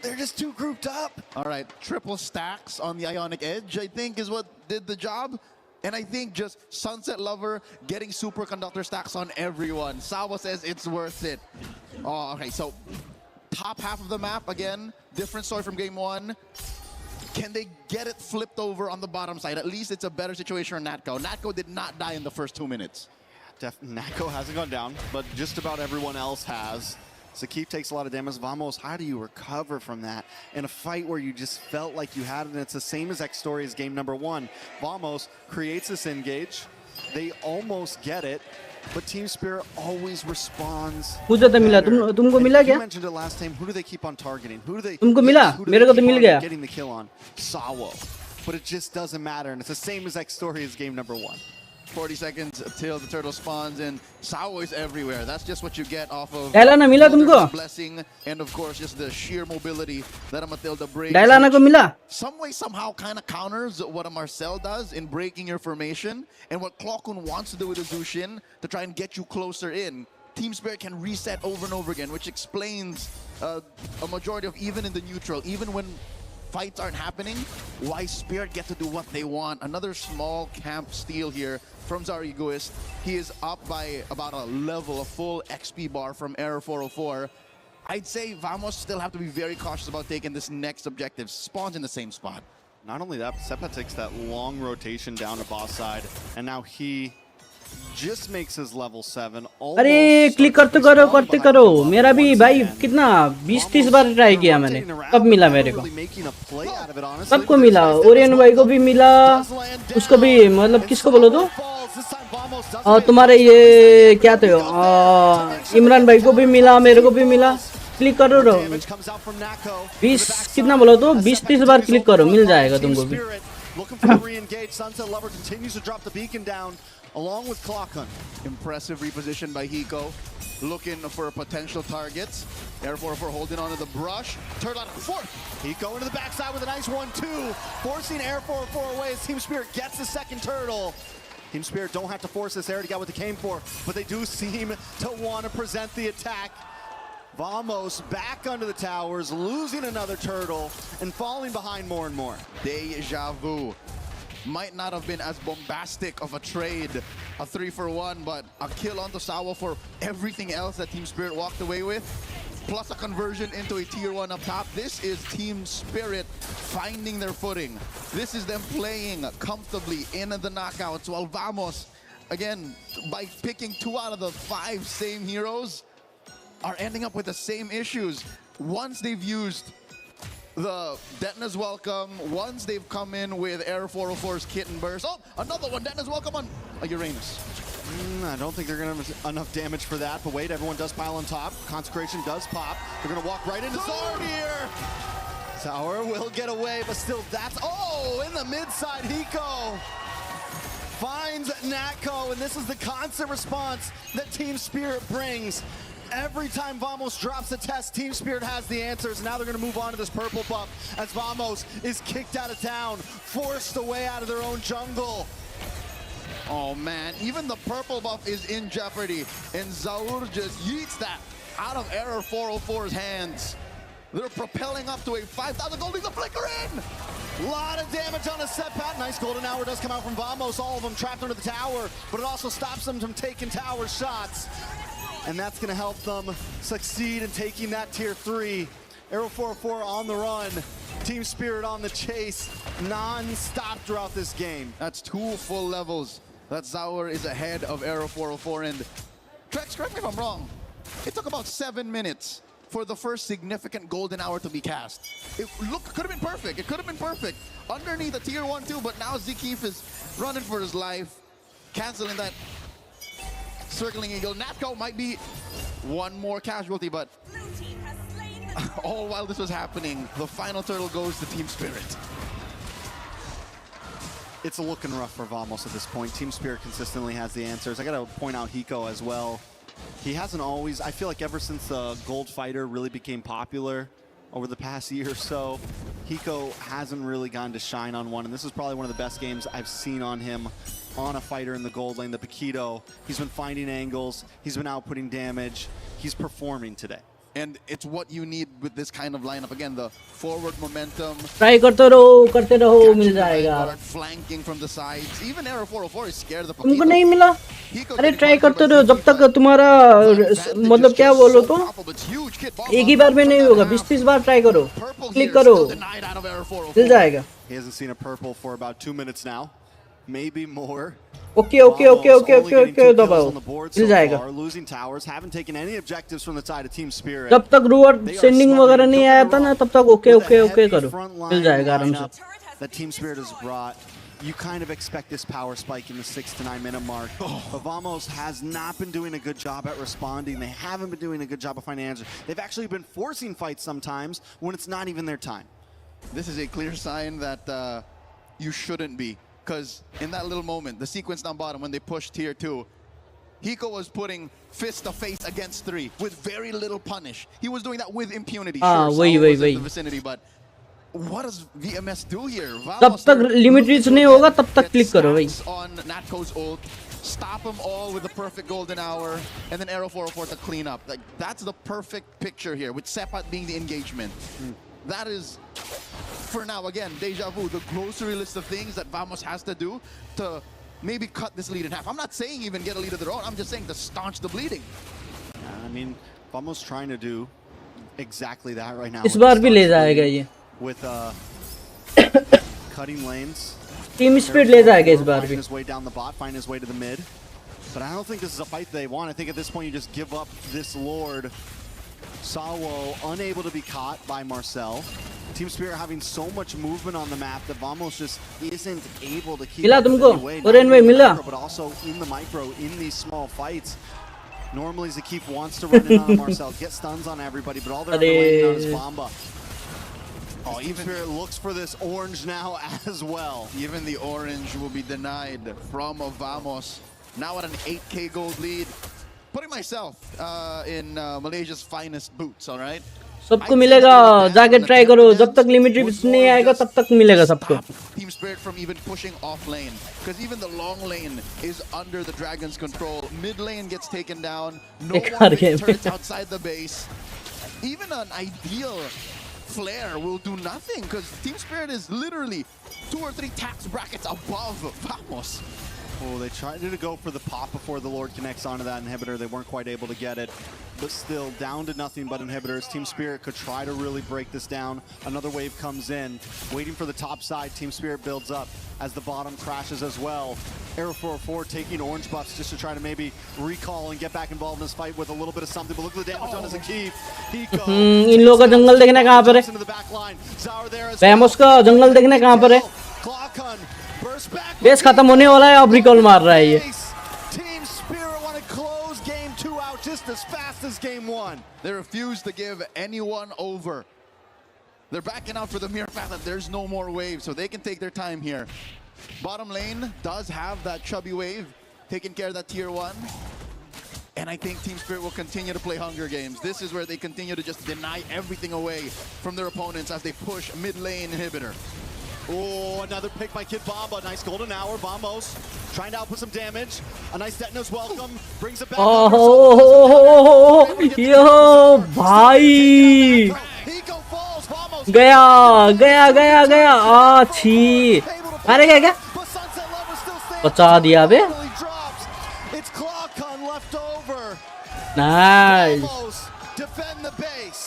they're just too grouped up. All right, triple stacks on the Ionic Edge, I think, is what did the job. And I think just Sunset Lover getting superconductor stacks on everyone. Sawa says it's worth it. Oh, okay, so top half of the map, again, different story from game 1. Can they get it flipped over on the bottom side? At least it's a better situation for Natco. Natco did not die in the first 2 minutes. Natco hasn't gone down, but just about everyone else has. Sakif takes a lot of damage. Vamos, how do you recover from that in a fight where you just felt like you had it? And it's the same exact story as game number 1. Vamos creates this engage. They almost get it, but Team Spirit always responds. तुमको मिला क्या? You mentioned it last time. Who do they keep on targeting? Who do they? तुमको मिला? मेरे को तो मिल गया. Getting the kill on Sawo, but it just doesn't matter, and it's the same exact story as game number 1. 40 seconds till the turtle spawns in. Sao is everywhere. That's just what you get off of blessing, and of course just the sheer mobility that a Matilda brings. Some way, somehow kind of counters what a Marcel does in breaking your formation, and what Klokun wants to do with a Zushin to try and get you closer in. Team Spirit can reset over and over again, which explains a majority of, even in the neutral, even when fights aren't happening, why Spirit get to do what they want. Another small camp steal here from Zariguist. He is up by about a level, a full XP bar from Error 404. I'd say Vamos still have to be very cautious about taking this next objective. Spawns in the same spot. Not only that, but Sepa takes that long rotation down to boss side, and now he just makes his level 7. अरे click करते करो मेरा भी भाई कितना 20-30 बार try किया मैंने, कब मिला मेरे को, सबको मिला, ओरियन भाई को भी मिला, उसको भी, मतलब किसको बोलो तो, और तुम्हारे ये क्या थे, इमरान भाई को भी मिला, मेरे को भी मिला। क्लिक करो 20 कितना बोलो तो 20-30 बार क्लिक करो, मिल जाएगा तुमको भी। Along with Clock Hunt. Impressive reposition by Hiko. Looking for potential targets. Air 404 holding onto the brush. Turtle out of fourth. Hiko into the backside with a nice 1-2. Forcing Air 404 away as Team Spirit gets the second turtle. Team Spirit don't have to force this. They already got what they came for, but they do seem to want to present the attack. Vamos back under the towers, losing another turtle and falling behind more and more. Deja vu. Might not have been as bombastic of a trade, a 3-for-1, but a kill onto Sawa for everything else that Team Spirit walked away with, plus a conversion into a tier 1 up top. This is Team Spirit finding their footing. This is them playing comfortably in the knockouts, while Vamos, again, by picking 2 out of the 5 same heroes, are ending up with the same issues. Once they've used the Detna's Welcome, once they've come in with Air 404's Kitten Burst. Oh, another one, Detna's Welcome on a Uranus. I don't think they're going to have enough damage for that, but wait, everyone does pile on top. Consecration does pop. They're going to walk right into Sour here. Sour will get away, but still that's, oh, in the mid-side, Hiko finds Natco, and this is the constant response that Team Spirit brings. Every time Vamos drops a test, Team Spirit has the answers. Now they're going to move on to this purple buff as Vamos is kicked out of town, forced away out of their own jungle. Oh man, even the purple buff is in jeopardy, and Zaur just yeets that out of Error 404's hands. They're propelling up to a 5,000 gold. Leave the flicker in! A lot of damage on a setback. Nice golden hour does come out from Vamos. All of them trapped under the tower, but it also stops them from taking tower shots. And that's going to help them succeed in taking that tier 3. Arrow 404 on the run. Team Spirit on the chase, non-stop throughout this game. That's 2 full levels. That Zaur is ahead of Arrow 404. And Trex, correct me if I'm wrong, it took about 7 minutes for the first significant golden hour to be cast. It could have been perfect. It could have been perfect. Underneath the tier 1-2, but now Zkeef is running for his life, canceling that circling eagle. Natco might be one more casualty, but all while this was happening, the final turtle goes to Team Spirit. It's looking rough for Vamos at this point. Team Spirit consistently has the answers. I got to point out Hiko as well. He hasn't always, I feel like ever since the Gold Fighter really became popular over the past year or so, Hiko hasn't really gotten to shine on one, and this is probably one of the best games I've seen on him on a fighter in the gold lane, the Paquito. He's been finding angles, he's been outputting damage, he's performing today. And it's what you need with this kind of lineup. Again, the forward momentum. Try करते रहो मिल जाएगा. Flanking from the sides. Even Arrow 404 is scared of the तुमको नहीं मिला? अरे try करते रहो जब तक तुम्हारा मतलब क्या बोलो तो एक ही बार में नहीं होगा, 20-30 बार ट्राई करो, क्लिक करो, मिल जाएगा. He hasn't seen a purple for about 2 minutes now, maybe more. Okay, दबाओ, मिल जाएगा. Losing towers, haven't taken any objectives from the side of Team Spirit. जब तक रूअर सेंडिंग वगैरह नहीं आया था ना, तब तक ओके करो, मिल जाएगा आराम से. That Team Spirit has brought, you kind of expect this power spike in the 6 to 9 minute mark. But Vamos has not been doing a good job at responding. They haven't been doing a good job of finding answers. They've actually been forcing fights sometimes when it's not even their time. This is a clear sign that you shouldn't be. Because in that little moment, the sequence down bottom, when they pushed tier 2, Hiko was putting fist to face against 3 with very little punish. He was doing that with impunity. Wait. In the vicinity, but what does VMS do here? जब तक limit reach नहीं होगा तब तक click करो भाई. On Natco's ult, stop them all with the perfect golden hour, and then Arrow 404 to clean up. Like, that's the perfect picture here, with Sepat being the engagement. That is, for now, again, deja vu, the grocery list of things that Vamos has to do to maybe cut this lead in half. I'm not saying even get a lead of their own, I'm just saying to staunch the bleeding. I mean, Vamos trying to do exactly that right now. इस बार भी ले जाएगा ये. With cutting lanes. Team Spirit ले जाएगा इस बार भी. Find his way down the bot, find his way to the mid. But I don't think this is a fight they want. I think at this point you just give up this Lord. Sawo unable to be caught by Marcel. Team Spirit having so much movement on the map that Vamos just isn't able to keep मिला up तुमको? anyway. Oren भाई मिला? But also in the micro, in these small fights. Normally Zakif wants to run in on Marcel, get stuns on everybody, but all they're waiting on is Bomba. Oh, Team Spirit looks for this orange now as well. Even the orange will be denied from Vamos. Now at an 8K gold lead. Putting myself in Malaysia's finest boots, all right? सबको मिलेगा, जाके try करो, जब तक limited नहीं आएगा तब तक मिलेगा सबको. Team Spirit from even pushing off lane, because even the long lane is under the Dragon's control. Mid lane gets taken down, no one turns outside the base. Even an ideal flare will do nothing, because Team Spirit is literally 2 or 3 tax brackets above Vamos. Oh, they tried to go for the pop before the Lord connects onto that inhibitor. They weren't quite able to get it. But still, down to nothing but inhibitors. Team Spirit could try to really break this down. Another wave comes in. Waiting for the top side. Team Spirit builds up as the bottom crashes as well. Arrow 404 taking orange buffs just to try to maybe recall and get back involved in this fight with a little bit of something. But look at the damage done as a key. इन लोगों का जंगल देखने कहाँ पर है? Vamos का जंगल देखने कहाँ पर है? बेस खत्म होने वाला है, अब रिकॉल मार रहा है ये. Team Spirit want to close game 2 out just as fast as game 1. They refuse to give anyone over. They're backing out for the mere fact that there's no more wave, so they can take their time here. Bottom lane does have that chubby wave, taking care of that tier 1. And I think Team Spirit will continue to play Hunger Games. This is where they continue to just deny everything away from their opponents as they push mid lane inhibitor. Oh, another pick by Kid Bomba. Nice golden hour. Vamos trying to output some damage. A nice Detona's welcome. Brings it back. Oh, yo, भाई. गया, गया, गया, गया. आ छी. अरे क्या क्या? बचा दिया बे. Nice. Defend the base.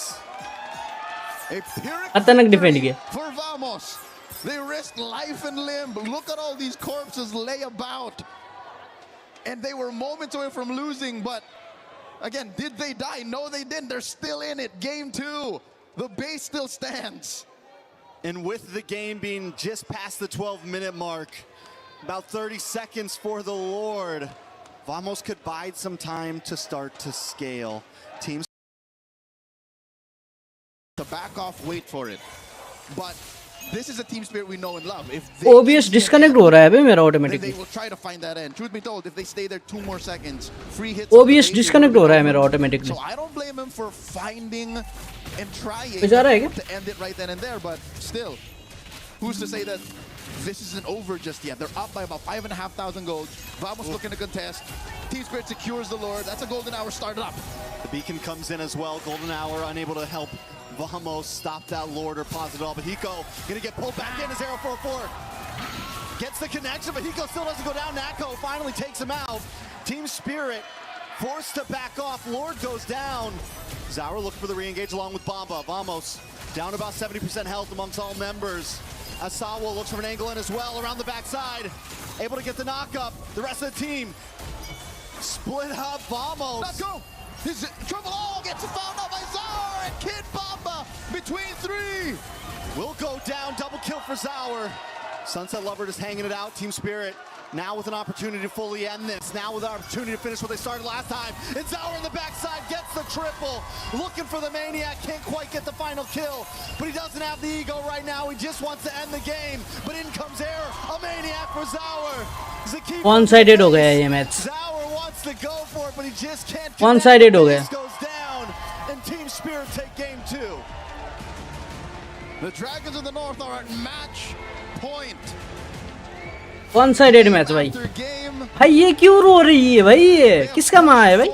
अचानक डिफेंड किया. For Vamos. They risked life and limb. Look at all these corpses lay about. And they were moments away from losing, but again, did they die? No, they didn't. They're still in it. Game 2. The base still stands. And with the game being just past the 12-minute mark, about 30 seconds for the Lord, Vamos could bide some time to start to scale. Teams to back off, wait for it. But this is a Team Spirit we know and love. If OBS disconnect हो रहा है बे मेरा automatically. They will try to find that end. Truth be told, if they stay there 2 more seconds, free hits. OBS disconnect हो रहा है मेरा automatically. So I don't blame him for finding and trying जा रहा है क्या? to end it right then and there. But still, who's to say that this isn't over just yet? They're up by about 5,500 gold. Vamos looking to contest. Team Spirit secures the Lord. That's a golden hour started up. The beacon comes in as well. Golden hour unable to help Vamos stop that Lord or pause it all. But Hiko gonna get pulled back in as Arrow 4-4. Gets the connection, but Hiko still doesn't go down. Nako finally takes him out. Team Spirit forced to back off. Lord goes down. Zaura looking for the re-engage along with Bomba. Vamos down about 70% health amongst all members. Asawa looks for an angle in as well around the backside. Able to get the knock up. The rest of the team split up. Vamos. Let's go. His trouble all gets found out by Zaur and Kid Bomba between 3. Will go down. Double kill for Zaur. Sunset Lover just hanging it out. Team Spirit now with an opportunity to fully end this. Now with an opportunity to finish what they started last time. And Zaur on the backside gets the triple. Looking for the Maniac. Can't quite get the final kill. But he doesn't have the ego right now. He just wants to end the game. But in comes Air. A Maniac for Zaur. One-sided हो गया ये match. Zaur wants to go for it, but he just can't. One-sided हो गया. Goes down, and Team Spirit take game 2. The Dragons of the North are at match point. One-sided match भाई. भाई ये क्यों रो रही है भाई? ये किसका माँ है भाई?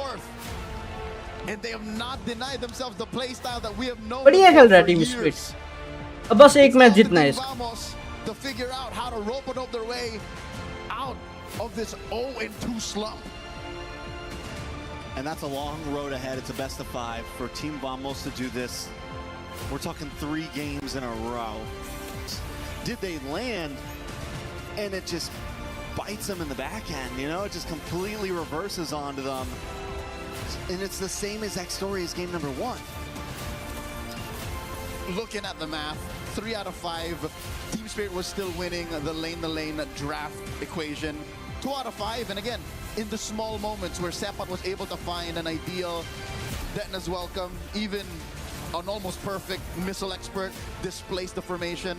And they have not denied themselves the play style that we have known. बढ़िया खेल रहा है टीम स्पिरिट. अब बस एक मैच जीतना है इसको. To figure out how to rope it up their way out of this 0-2 slump. And that's a long road ahead. It's a best of 5 for Team Vamos to do this. We're talking 3 games in a row. Did they land? And it just bites them in the back end, you know? It just completely reverses onto them. And it's the same exact story as game number 1. Looking at the math, 3 out of 5, Team Spirit was still winning the lane draft equation. 2 out of 5, and again, in the small moments where Sepat was able to find an ideal Detna's welcome, even an almost perfect missile expert displaced the formation.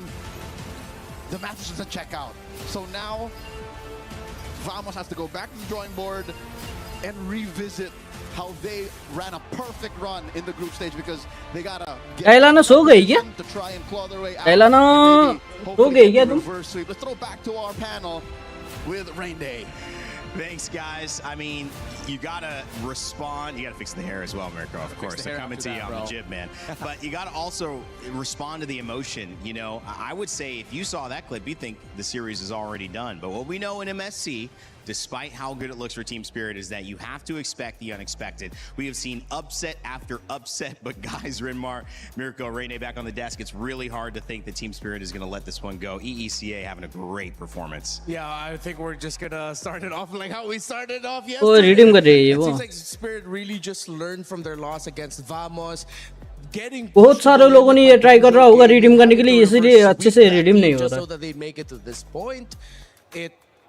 The math just doesn't check out. So now, Vamos has to go back to the drawing board and revisit how they ran a perfect run in the group stage because they gotta Kailana so gayi kya? to try and claw their way out. Kailana so gayi kya tum? Reverse sweep. Let's throw back to our panel with Rain Day. Thanks, guys. I mean, you gotta respond. You gotta fix the hair as well, Mirko, of course. I'm coming to you on the jib, man. But you gotta also respond to the emotion. You know, I would say if you saw that clip, you'd think the series is already done. But what we know in MSC, despite how good it looks for Team Spirit, is that you have to expect the unexpected. We have seen upset after upset, but guys, Rinmar, Mirko, Rene back on the desk, it's really hard to think that Team Spirit is gonna let this one go. EECA having a great performance. Yeah, I think we're just gonna start it off like how we started off Oh, yesterday. redeem कर रही है It वो. seems like Spirit really just learned from their loss against Vamos. बहुत सारे लोगों ने ये try कर रहा होगा रिडीम करने के लिए, इसलिए अच्छे से रिडीम नहीं हो just रहा. so that they make it to this point.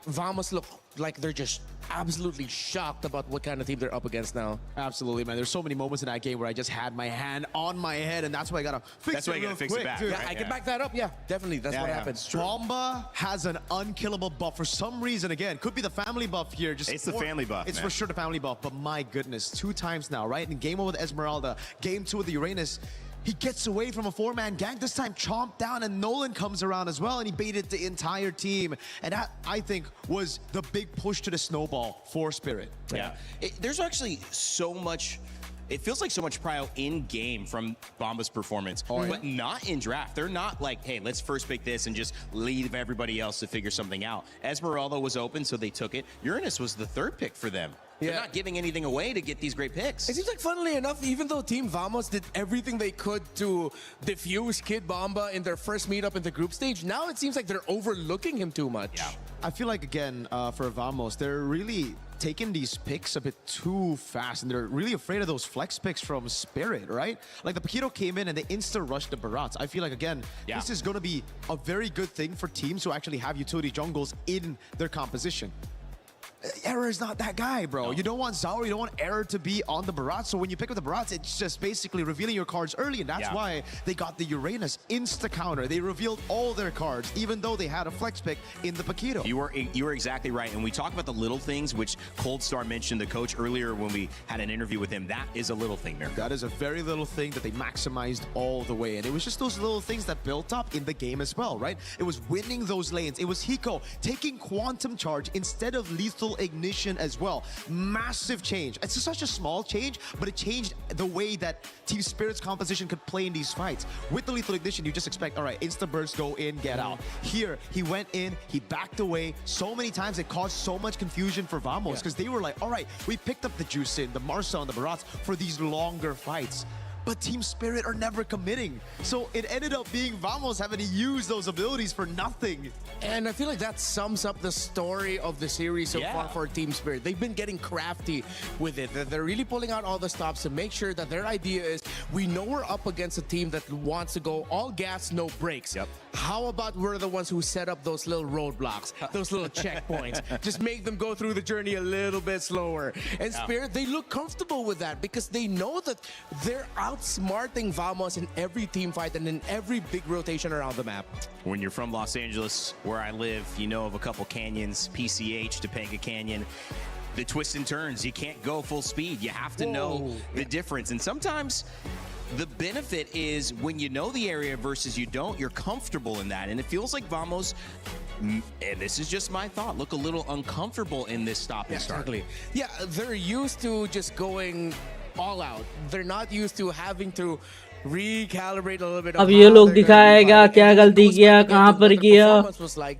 Vamos look like they're just absolutely shocked about what kind of team they're up against now. Absolutely, man. There's so many moments in that game where I just had my hand on my head, and that's why I gotta fix That's why you gotta fix it back, dude. right? I can back that up. Yeah, definitely. That's what happens. Bomba has an unkillable buff for some reason. Again, could be the family buff here. It's the family buff, It's man. for sure the family buff. But my goodness, 2 times now, right? In game 1 with Esmeralda, game 2 with the Uranus. He gets away from a 4-man gang. This time, chomped down, and Nolan comes around as well, and he baited the entire team. And that, I think, was the big push to the snowball for Spirit. Yeah. There's actually so much. It feels like so much prio in game from Bomba's performance, but not in draft. They're not like, hey, let's first pick this and just leave everybody else to figure something out. Esmeralda was open, so they took it. Uranus was the 3rd pick for them. They're not giving anything away to get these great picks. It seems like, funnily enough, even though Team Vamos did everything they could to defuse Kid Bomba in their first meetup in the group stage, now it seems like they're overlooking him too much. Yeah. I feel like, again, for Vamos, they're really taking these picks a bit too fast, and they're really afraid of those flex picks from Spirit, right? Like the Paquito came in and they insta-rushed the Barats. I feel like, again, this is going to be a very good thing for teams who actually have utility jungles in their composition. Error is not that guy, bro. No. You don't want Zaur, you don't want Error to be on the Barats. So when you pick up the Barats, it's just basically revealing your cards early. And that's why they got the Uranus insta-counter. They revealed all their cards, even though they had a flex pick in the Paquito. You were exactly right. And we talk about the little things, which Cold Star mentioned, the coach, earlier when we had an interview with him. That is a little thing there. That is a very little thing that they maximized all the way. And it was just those little things that built up in the game as well, right? It was winning those lanes. It was Hiko taking Quantum Charge instead of Lethal Ignition as well. Massive change. It's such a small change, but it changed the way that Team Spirit's composition could play in these fights. With the Lethal Ignition, you just expect, all right, insta burst, go in, get out. Here, he went in, he backed away. So many times it caused so much confusion for Vamos because they were like, all right, we picked up the Juicin, the Marcel, and the Barats for these longer fights. But Team Spirit are never committing. So it ended up being Vamos having to use those abilities for nothing. And I feel like that sums up the story of the series so far for Team Spirit. They've been getting crafty with it. They're really pulling out all the stops to make sure that their idea is, we know we're up against a team that wants to go all gas, no brakes. How about we're the ones who set up those little roadblocks, those little checkpoints. Just make them go through the journey a little bit slower. And Spirit, they look comfortable with that because they know that they're outsmarting Vamos in every team fight and in every big rotation around the map. When you're from Los Angeles, where I live, you know of a couple canyons, PCH, Topanga Canyon. The twists and turns, you can't go full speed. You have to know the difference. And sometimes the benefit is when you know the area versus you don't, you're comfortable in that. And it feels like Vamos, and this is just my thought, look a little uncomfortable in this stop and start. Exactly. Yeah, they're used to just going all out. They're not used to having to recalibrate a little bit. अब ये लोग दिखाएगा क्या गलती किया, कहाँ पर किया.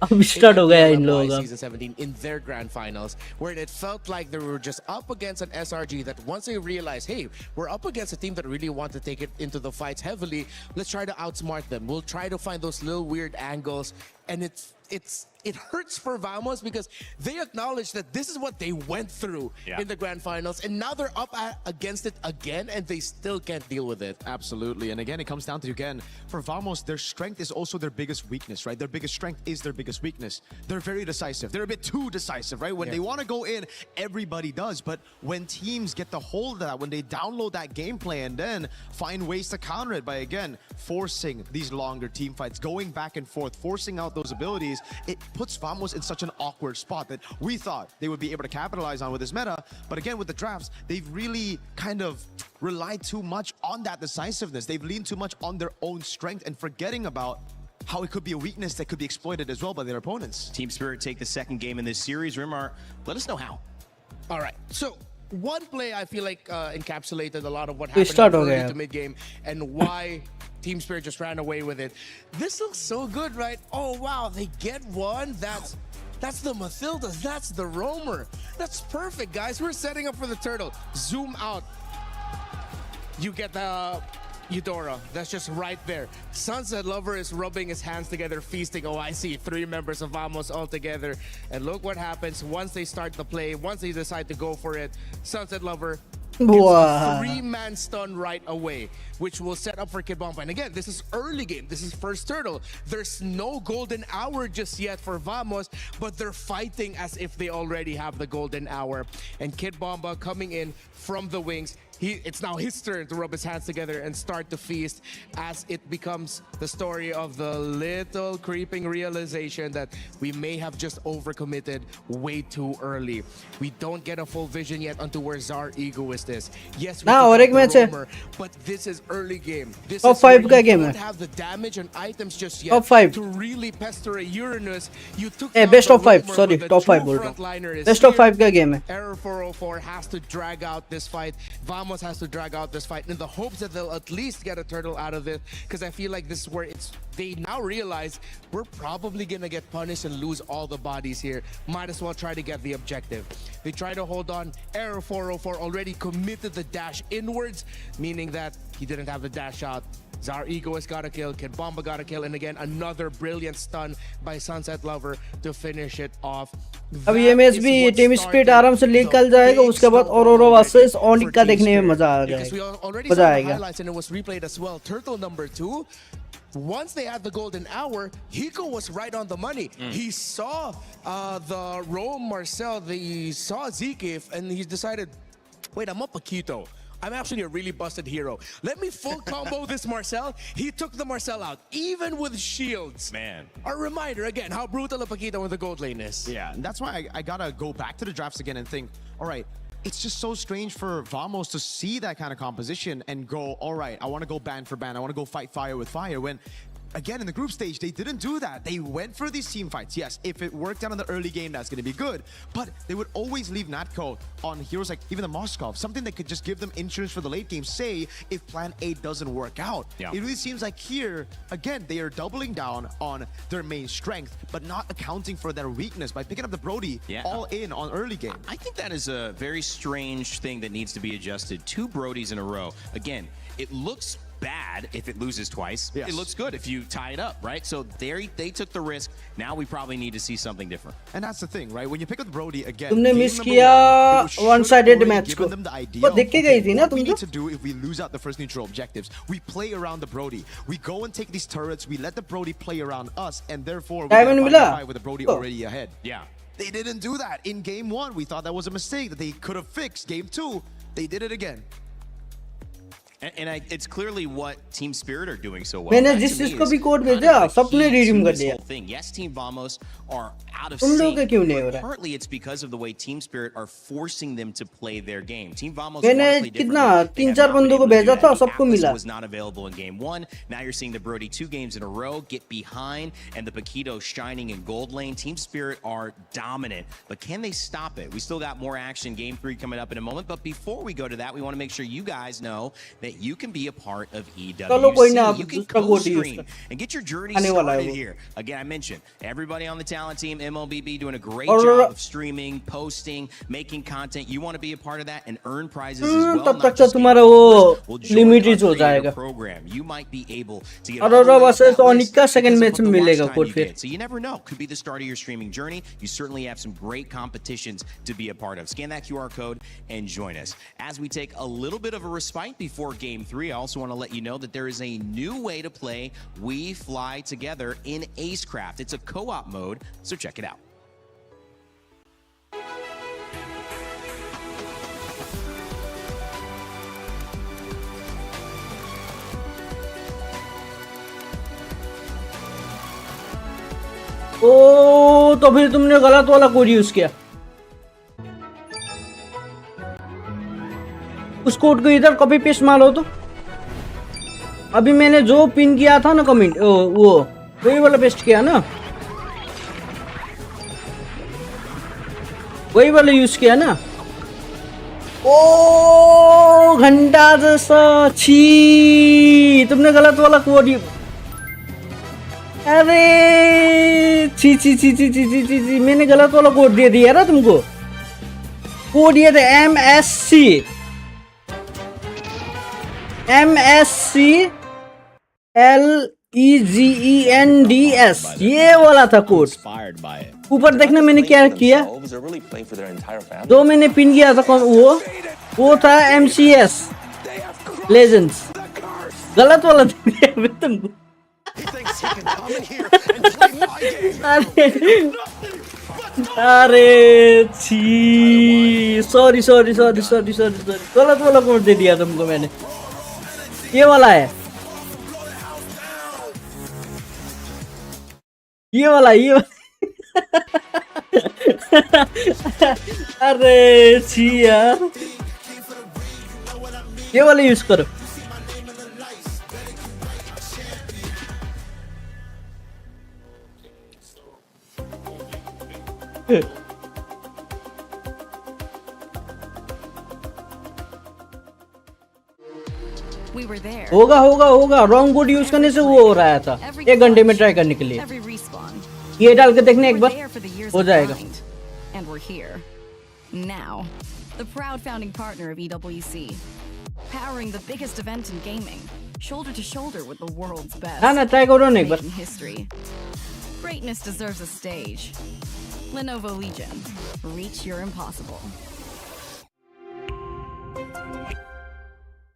अब स्टार्ट हो गया इन लोगों का. Season 17 in their grand finals, where it felt like they were just up against an SRG that once they realized, hey, we're up against a team that really want to take it into the fights heavily, let's try to outsmart them. We'll try to find those little weird angles, and it hurts for Vamos because they acknowledge that this is what they went through in the grand finals, and now they're up against it again, and they still can't deal with it. Absolutely. And again, it comes down to, again, for Vamos, their strength is also their biggest weakness, right? Their biggest strength is their biggest weakness. They're very decisive. They're a bit too decisive, right? When they want to go in, everybody does. But when teams get the hold of that, when they download that gameplay and then find ways to counter it by, again, forcing these longer team fights, going back and forth, forcing out those abilities, it puts Vamos in such an awkward spot that we thought they would be able to capitalize on with this meta. But again, with the drafts, they've really kind of relied too much on that decisiveness. They've leaned too much on their own strength and forgetting about how it could be a weakness that could be exploited as well by their opponents. Team Spirit take the second game in this series. Rimar, let us know how. All right, so one play I feel like encapsulated a lot of what happened in early to mid game and why Team Spirit just ran away with it. This looks so good, right? Oh wow, they get one. That's the Mathildas. That's the Roamer. That's perfect, guys. We're setting up for the turtle. Zoom out. You get the Eudora. That's just right there. Sunset Lover is rubbing his hands together, feasting. Oh, I see 3 members of Vamos all together. And look what happens once they start the play, once they decide to go for it. Sunset Lover gets a 3-man stun right away, which will set up for Kid Bomba. And again, this is early game. This is first turtle. There's no golden hour just yet for Vamos, but they're fighting as if they already have the golden hour. And Kid Bomba coming in from the wings. It's now his turn to rub his hands together and start to feast as it becomes the story of the little creeping realization that we may have just overcommitted way too early. We don't get a full vision yet onto where Zar Egoist is. Yes, we Roamer, but this is early game. This is where you don't have the damage and items just yet to really pester a Uranus. You took best of 5, sorry, top 5 बोल रहा हूँ. Best of 5 का game है. Error 404 has to drag out this fight. Vamos has to drag out this fight in the hopes that they'll at least get a turtle out of it, because I feel like this is where they now realize we're probably gonna get punished and lose all the bodies here. Might as well try to get the objective. They try to hold on. Error 404 already committed the dash inwards, meaning that he didn't have the dash out. Zar Egoist got a kill, Kid Bomba got a kill, and again another brilliant stun by Sunset Lover to finish it off. अब ये match भी team spirit आराम से निकल जाएगा, उसके बाद aurora versus ऑनिक का देखने में मजा आ जाएगा. मजा आएगा. And it was replayed as well. Turtle number 2. Once they had the golden hour, Hiko was right on the money. He saw the Rome Marcel, he saw Zekif, and he decided, wait, I'm up a Quito. I'm actually a really busted hero. Let me full combo this Marcel. He took the Marcel out, even with shields. Man. A reminder, again, how brutal a Paquito with the gold lane is. Yeah, and that's why I gotta go back to the drafts again and think, all right, it's just so strange for Vamos to see that kind of composition and go, all right, I want to go ban for ban. I want to go fight fire with fire, when again, in the group stage, they didn't do that. They went for these team fights. Yes, if it worked out in the early game, that's going to be good. But they would always leave Natco on heroes like even the Moskov, something that could just give them insurance for the late game, say, if plan A doesn't work out. Yeah. It really seems like here, again, they are doubling down on their main strength, but not accounting for their weakness by picking up the Brody all in on early game. I think that is a very strange thing that needs to be adjusted. 2 Brodies in a row. Again, it looks bad if it loses twice. It looks good if you tie it up, right? So they took the risk. Now we probably need to see something different. And that's the thing, right? When you pick up Brody again, तुमने miss किया one-sided match को. वो देख के गई थी ना तुम. We need to do if we lose out the first neutral objectives. We play around the Brody. We go and take these turrets. We let the Brody play around us, and therefore we get with the Brody already ahead. Yeah. They didn't do that in game 1. We thought that was a mistake that they could have fixed. Game 2, they did it again. And it's clearly what Team Spirit are doing so well. मैंने जिस चीज को भी code भेजा सबने redeem कर लिया. Yes, Team Vamos are out of तुम लोग का sync. क्यों नहीं हो But रहा? partly it's because of the way Team Spirit are forcing them to play their game. Team Vamos मैंने want to play कितना differently. They have 3-4 not been बंदों को able to do भेजा that. था The सबको Atlas मिला was not available in game 1. Now you're seeing the Brody 2 games in a row get behind and the Paquito shining in gold lane. Team Spirit are dominant, but can they stop it? We still got more action. Game 3 coming up in a moment, but before we go to that, we want to make sure you guys know that you can be a part of चलो कोई ना, EWC. You can दूसरा code use co-stream कर and get your journey आने वाला है started वो। here. Again, I mentioned everybody on the talent team, MLBB, doing a great और job of streaming, posting, making content. You want to be a part of that and earn prizes as well. तब Not तक तो just तुम्हारा game वो followers. Will join limited our हो creator जाएगा। program. You might be able to get और all the way up versus that ऑनिक list का second because match of में the watch मिलेगा time कोड you फिर। get. So you never know. Could be the start of your streaming journey. You certainly have some great competitions to be a part of. Scan that QR code and join us. As we take a little bit of a respite before Game 3, I also want to let you know that there is a new way to play We Fly Together in Acecraft. It's a co-op mode, so check it out. ओ तो फिर तुमने गलत वाला code use किया। उस code को इधर copy paste मारो तो। अभी मैंने जो पिन किया था ना कमेंट वो वही वाला पेस्ट किया ना, वही वाला यूज किया ना। ओ घंटा जैसा छी, तुमने गलत वाला कोड। अरे छी छी छी छी छी छी छी छी, मैंने गलत वाला कोड दे दिया ना तुमको। कोड ये था MSC LEGENDS, ये वाला था कोड। ऊपर देखना मैंने क्या किया, जो मैंने पिन किया था वो था MCS Legends, गलत वाला दे दिया तुमको। अरे छी, sorry sorry sorry sorry sorry sorry, गलत वाला कोड दे दिया तुमको मैंने। ये वाला है, ये वाला अरे छी यार, ये वाला यूज करो। We were there. होगा होगा होगा, रॉन्ग कोड यूज करने से वो हो रहा था। 1 घंटे में ट्राई करने के लिए Every respawn. ये डाल के देखने एक बार, We're there for the years हो of जाएगा। grind. And we're here. Now. The proud founding partner of EWC. Powering the biggest event in gaming. Shoulder to shoulder with the world's best. ना try करो ना एक बार। Making history. Greatness deserves a stage. Lenovo Legion. Reach your impossible.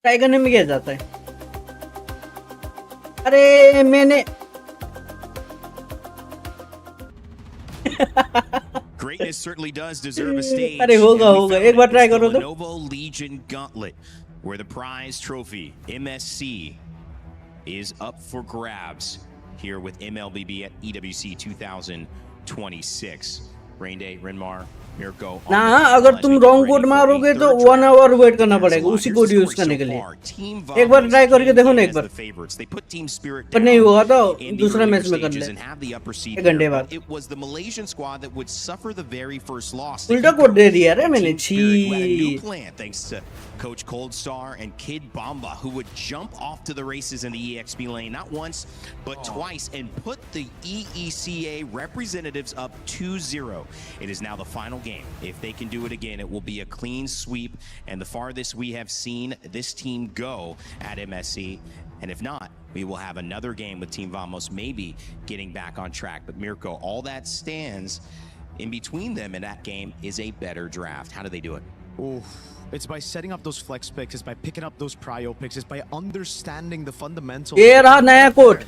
Try करने में क्या जाता है? अरे मैंने Greatness certainly does deserve a stage. अरे होगा and we होगा, found एक बार it. ट्राई It's the करो तो। Lenovo Legion Gauntlet, where the prize trophy, MSC, is up for grabs here with MLBB at EWC 2026. Rain Day, Renmar, Mirko. ना अगर तुम wrong code मारोगे तो 1 आवर वेट करना पड़ेगा उसी कोड यूज करने के लिए। एक बार ट्राई करके देखो ना एक बार, पर नहीं हुआ तो दूसरा मैच में कर ले 1 घंटे बाद। It was the Malaysian squad that would suffer the very first loss. उल्टा कोड दे दिया रे मैंने, छी। New plan thanks to Coach Cold Star and Kid Bamba, who would jump off to the races in the EXP lane not once but twice and put the EECA representatives up 2-0. It is now the final game. If they can do it again, it will be a clean sweep and the farthest we have seen this team go at MSC. And if not, we will have another game with Team Vamos maybe getting back on track. But Mirko, all that stands in between them in that game is a better draft. How do they do it? Oof. It's by setting up those flex picks, it's by picking up those prio picks, it's by understanding the fundamentals. ये रहा नया code,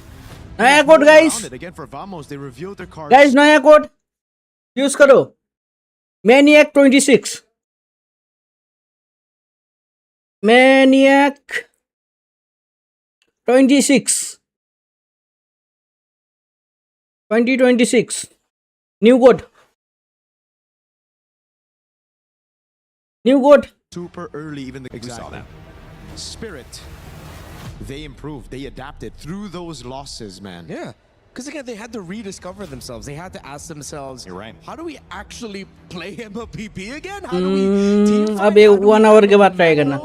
नया code guys. Again for Vamos, they revealed their cards. Guys नया code use करो, Maniac 26, Maniac 26 2026। New goat. New goat. Super early, even the We saw that. Spirit. They improved. They adapted through those losses, man. Yeah. Because again, they had to rediscover themselves. They had to ask themselves, you're right. How do we actually play MLPP again? How do we team fight? अब ये 1 hour के बाद try करना.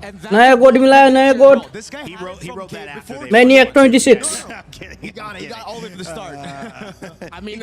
नया गोट मिला है, नया गोट. He wrote that after they Maniac 26. He got all the way from the start. I mean,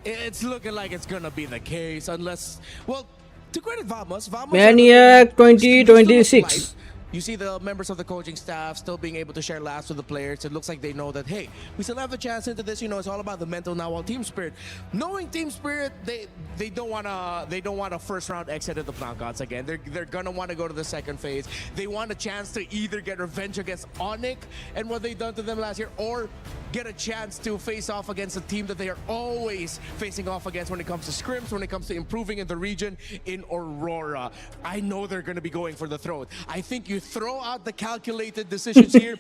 it's looking like it's going to be the case unless, well, to credit Vamos Maniac 2026. You see the members of the coaching staff still being able to share laughs with the players. It looks like they know that, hey, we still have a chance into this. You know, it's all about the mental now. While Team Spirit, knowing Team Spirit, they don't want a first round exit at the knockouts again. They're gonna want to go to the second phase. They want a chance to either get revenge against Onyx and what they done to them last year, or get a chance to face off against a team that they are always facing off against when it comes to scrims, when it comes to improving in the region in Aurora. I know they're going to be going for the throat. I think you throw out the calculated decisions here.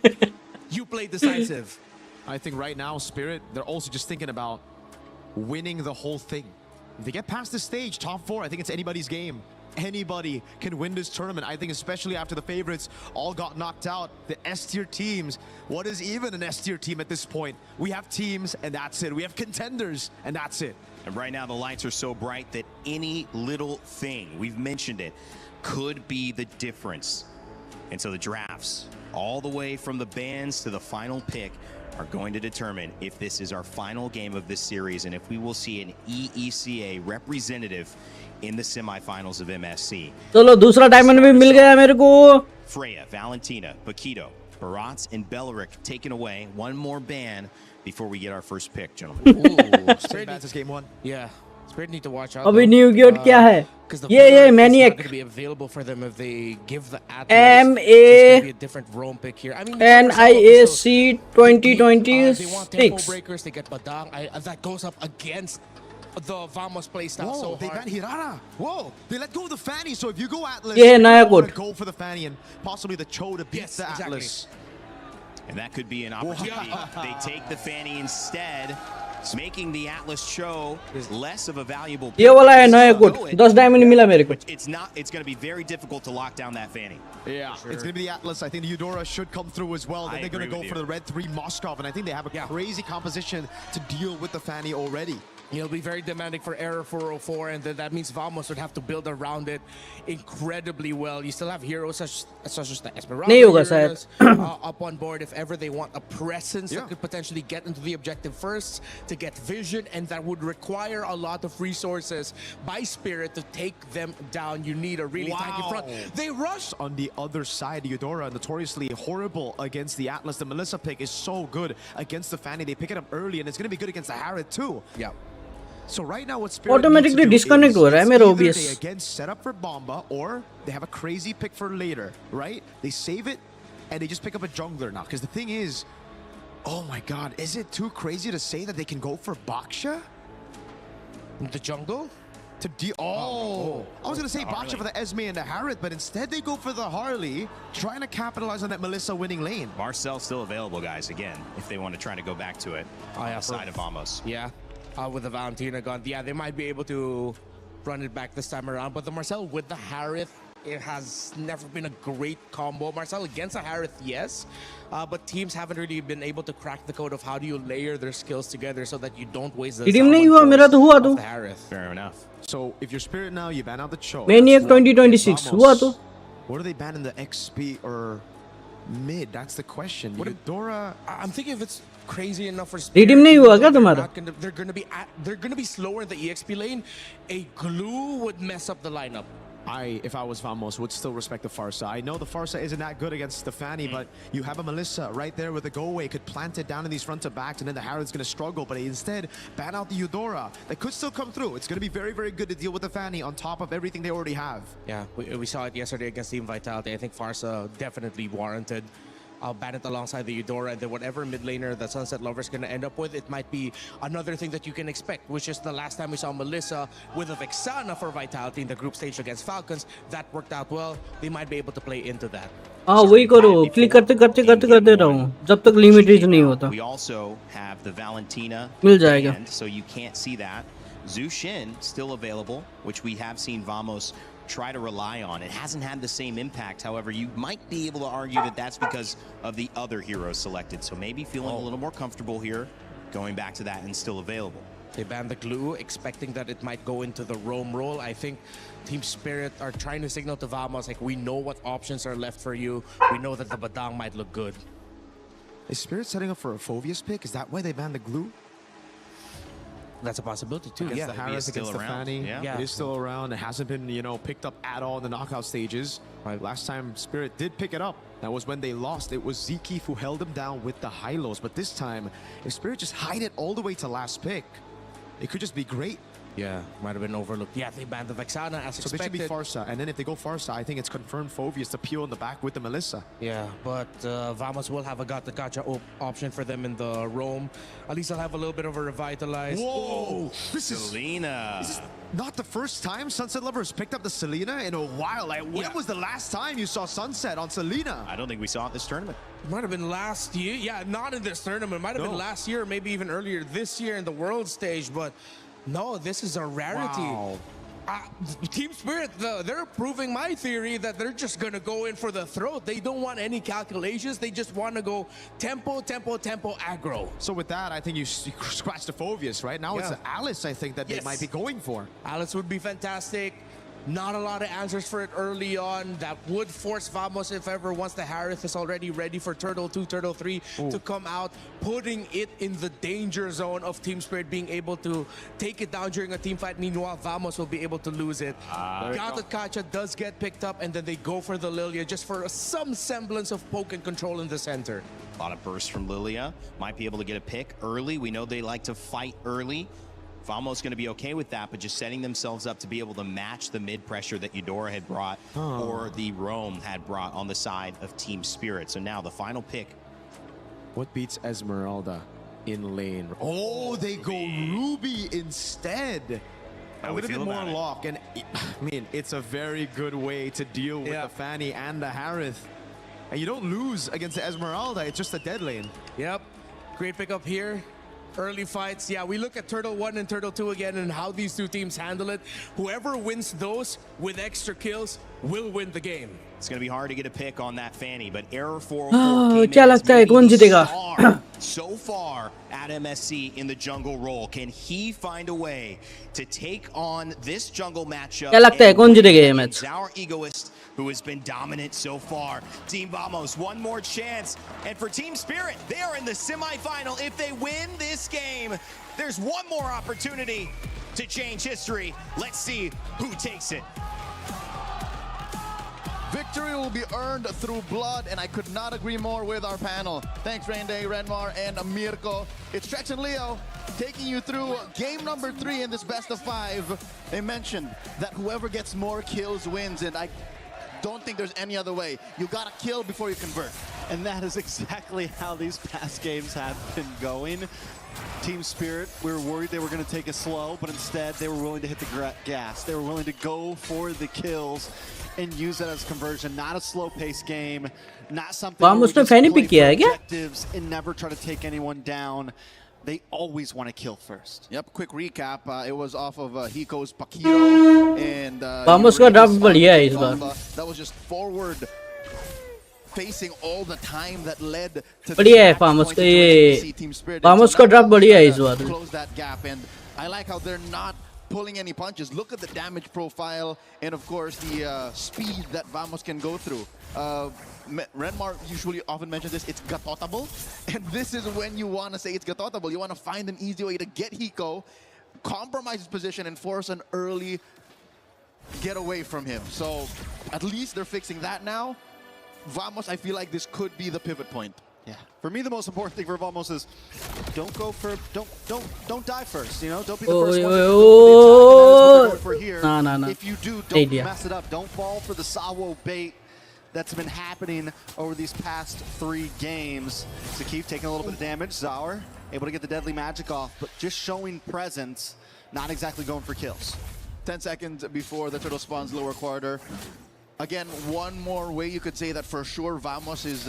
You play decisive. I think right now, Spirit, they're also just thinking about winning the whole thing. If they get past this stage, top 4, I think it's anybody's game. Anybody can win this tournament. I think especially after the favorites all got knocked out, the S-tier teams. What is even an S-tier team at this point? We have teams and that's it. We have contenders and that's it. And right now the lights are so bright that any little thing, we've mentioned it, could be the difference. And so the drafts, all the way from the bans to the final pick, are going to determine if this is our final game of this series and if we will see an EECA representative in the semifinals of MSC. चलो दूसरा diamond भी मिल गया मेरे को. Freya, Valentina, Paquito, Barats, and Belleric taken away. One more ban before we get our first pick, gentlemen. Ooh, Same bad as game 1. Yeah. Spirit need to watch out. अभी new गोट क्या है? ये maniac. Going to be available for them if they give the Atlas. MA be a different roam pick here. I mean, NIAC 2026. They want tempo breakers. They get Badang. That goes up against the Vamos playstyle so they hard. ban Hirara. Whoa, they let go of the Fanny. So if you go Atlas, Yeah, you naya want to good. go for the Fanny and possibly the Cho to beat the Atlas. And that could be an opportunity. They take the Fanny instead, making the Atlas Cho less of a valuable pick. ये वाला है नया गोट. 10 diamond मिला मेरे को. It's going to be very difficult to lock down that Fanny. Yeah, it's going to be the Atlas. I think the Eudora should come through as well. Then they're going to go for the Red 3 Moskov, and I think they have a crazy composition to deal with the Fanny already. It'll be very demanding for Error 404, and then that means Vamos would have to build around it incredibly well. You still have heroes such as the Esperanza heroes, up on board if ever they want a presence that could potentially get into the objective first, to get vision, and that would require a lot of resources by Spirit to take them down. You need a really tanky front. They rush on the other side. Eudora notoriously horrible against the Atlas. The Melissa pick is so good against the Fanny. They pick it up early, and it's going to be good against the Harriet too. Yeah. So right now, what Spirit Automatically needs to do disconnect हो रहा है मेरा either OBS. they again set up for Bomba, or they have a crazy pick for later, right? They save it, and they just pick up a jungler now. Because the thing is, oh my God, is it too crazy to say that they can go for Baksha? The jungle? I was going to say Baksha for the Esme and the Harriet, but instead they go for the Harley, trying to capitalize on that Melissa winning lane. Marcel's still available, guys, again, if they want to try to go back to it outside of Vamos. Yeah. With the Valentina gone, yeah, they might be able to run it back this time around. But the Marcel with the Harith, it has never been a great combo. Marcel against a Harith, yes, but teams haven't really been able to crack the code of how do you layer their skills together so that you don't waste the Harith. Fair enough. So if you're Spirit now, you ban out the Cho. Maniac 2026 हुआ तो. What do they ban in the XP or mid? That's the question. Eudora, I'm thinking if it's crazy enough for Spirit, Redeem नहीं हुआ क्या तुम्हारा? they're gonna be slower in the EXP lane. A glue would mess up the lineup. if I was Vamos, would still respect the Farsa. I know the Farsa isn't that good against the Fanny, but you have a Melissa right there with the go-away, could plant it down in these front to backs, and then the Harrod's going to struggle, but instead ban out the Eudora. That could still come through. It's going to be very, very good to deal with the Fanny on top of everything they already have. Yeah, we saw it yesterday against Team Vitality. I think Farsa definitely warranted I'll ban it alongside the Eudora, and then whatever mid laner that Sunset Lover is going to end up with, it might be another thing that you can expect, which is the last time we saw Melissa with a Vexana for Vitality in the group stage against Falcons. That worked out well. They might be able to play into that. हाँ वही करो, click करते करते करते करते रहो जब तक लिमिट रीच नहीं होता. We also have the Valentina मिल जाएगा. band, so you can't see that. Zushin still available, which we have seen Vamos try to rely on. It hasn't had the same impact. However, you might be able to argue that that's because of the other heroes selected. So maybe feeling a little more comfortable here, going back to that and still available. They banned the glue, expecting that it might go into the roam role. I think Team Spirit are trying to signal to Vamos, like, we know what options are left for you. We know that the Badang might look good. Is Spirit setting up for a Phoveus pick? Is that why they banned the glue? That's a possibility too. Against Yeah, the Harris, against the Fanny. Yeah. It is still around. It hasn't been, picked up at all in the knockout stages. Last time Spirit did pick it up, that was when they lost. It was Zeke who held them down with the high-lows. But this time, if Spirit just hide it all the way to last pick, it could just be great. Yeah, might have been overlooked. Yeah, they banned the Vexana as So expected. they should be Farsa. And then if they go Farsa, I think it's confirmed Phoveus to peel in the back with the Melissa. Yeah, but Vamos will have a gacha option for them in the roam. At least they'll have a little bit of a revitalize. Whoa! This Selena. is not the first time Sunset Lovers picked up the Selena in a while. Like, when was the last time you saw Sunset on Selena? I don't think we saw it this tournament. It might have been last year. Yeah, not in this tournament. It might have been last year, maybe even earlier this year in the world stage. But no, this is a rarity. Wow. Team Spirit, they're proving my theory that they're just going to go in for the throat. They don't want any calculations. They just want to go tempo, tempo, tempo, aggro. So with that, I think you scratched the Phoveus, right? Now it's Alice, I think, that they might be going for. Alice would be fantastic. Not a lot of answers for it early on. That would force Vamos, if ever, once the Harith is already ready for Turtle 2, Turtle 3 to come out, putting it in the danger zone of Team Spirit being able to take it down during a team fight. Meanwhile, Vamos will be able to lose it. Gatot Kacha does get picked up, and then they go for the Lilia just for some semblance of poke and control in the center. A lot of bursts from Lilia. Might be able to get a pick early. We know they like to fight early. Vamos going to be okay with that, but just setting themselves up to be able to match the mid pressure that Eudora had brought or the Roam had brought on the side of Team Spirit. So now the final pick. What beats Esmeralda in lane? Oh, they go Ruby instead. A little bit more lock, and I mean, it's a very good way to deal with the Fanny and the Harith. And you don't lose against the Esmeralda, it's just a dead lane. Yep, great pickup here. Early fights, yeah, we look at Turtle 1 and Turtle 2 again and how these two teams handle it. Whoever wins those with extra kills will win the game. It's going to be hard to get a pick on that Fanny, but Error 404 came in as maybe the star so far at MSC in the jungle role. Can he find a way to take on this jungle matchup? क्या लगता है कौन जीतेगा ये match? Our egoist, who has been dominant so far. Team Vamos, one more chance. And for Team Spirit, they are in the semifinal. If they win this game, there's one more opportunity to change history. Let's see who takes it. Victory will be earned through blood, and I could not agree more with our panel. Thanks, Rainday, Renmar, and Mirko. It's Trex and Leo taking you through game number 3 in this best of 5. They mentioned that whoever gets more kills wins, and I don't think there's any other way. You gotta kill before you convert. And that is exactly how these past games have been going. Team Spirit, we were worried they were going to take it slow, but instead they were willing to hit the gas. They were willing to go for the kills and use that as conversion. Not a slow-paced game, not something where we just play for objectives and never try to take anyone down. They always want to kill first. Yep, quick recap. It was off of Hiko's Pakiro, and Vamos का draft बढ़िया है इस बार. That was just forward facing all the time that led to बढ़िया है Vamos का ये. Vamos का draft बढ़िया है इस बार. Close that gap, and I like how they're not pulling any punches. Look at the damage profile, and of course the speed that Vamos can go through. Renmar usually often mentions this, it's gatotable, and this is when you want to say it's gatotable. You want to find an easy way to get Hiko, compromise his position, and force an early get away from him. So at least they're fixing that now. Vamos, I feel like this could be the pivot point. Yeah. For me, the most important thing for Vamos is don't go for don't die first. You know, don't be the first one to go for here. No. If you do, don't mess it up. Don't fall for the Sawo bait. that's been happening over these past 3 games. Zakif taking a little bit of damage. Zaur able to get the deadly magic off, but just showing presence, not exactly going for kills. 10 seconds before the turtle spawns lower quarter. Again, one more way you could say that for sure Vamos is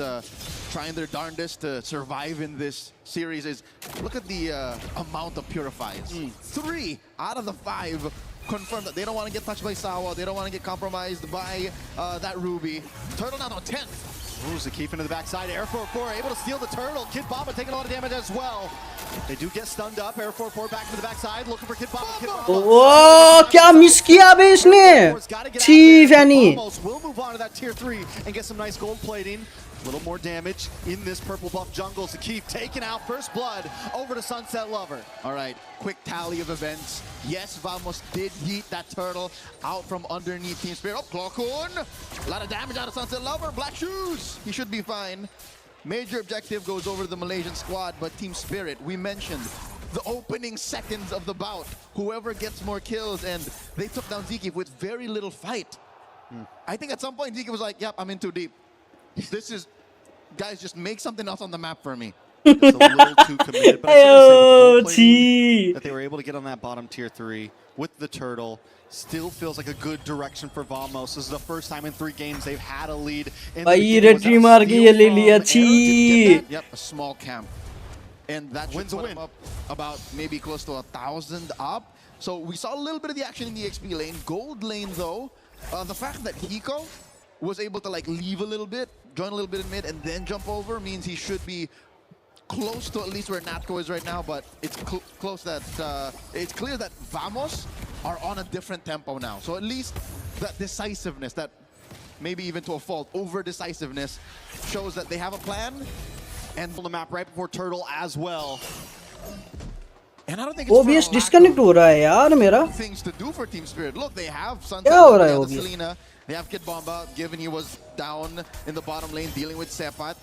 trying their darndest to survive in this series is look at the amount of purifies. 3 out of the 5 confirmed that they don't want to get touched by Sawa. They don't want to get compromised by that Ruby. Turtle now on 10th. Ooh, Zakif into the backside. Air 4-4 able to steal the turtle. Kid Baba taking a lot of damage as well. They do get stunned up. Air 4-4 back to the backside, looking for Kid Baba. Kid Baba. Oh, क्या miss किया बे इसने? छी फैनी. Will move on to that tier 3 and get some nice gold plating. A little more damage in this purple buff jungle. Zakif taking out first blood over to Sunset Lover. All right, quick tally of events. Yes, Vamos did yeet that turtle out from underneath Team Spirit. Oh, Clockun! A lot of damage out of Sunset Lover. Black Shoes! He should be fine. Major objective goes over to the Malaysian squad, but Team Spirit, we mentioned the opening seconds of the bout. Whoever gets more kills, and they took down Zeke with very little fight. I think at some point Zeke was like, yep, I'm in too deep. This is, guys, just make something else on the map for me. Just a little too committed, but I still say the that they were able to get on that bottom tier 3 with the turtle still feels like a good direction for Vamos. This is the first time in 3 games they've had a lead. Yep, a small camp. And that should put him up about maybe close to 1,000 up. So we saw a little bit of the action in the XP lane. Gold lane, though, the fact that Hiko was able to like leave a little bit, join a little bit in mid, and then jump over means he should be close to at least where Natco is right now. But it's close that it's clear that Vamos are on a different tempo now. So at least that decisiveness, that maybe even to a fault, over decisiveness, shows that they have a plan. And on the map right before turtle as well. And I don't think OBS disconnect हो रहा है यार मेरा. Things to do for Team Spirit. Look, they have Sunset, they have the Selena, they have Kid Bomba, given he was down in the bottom lane dealing with Sepat.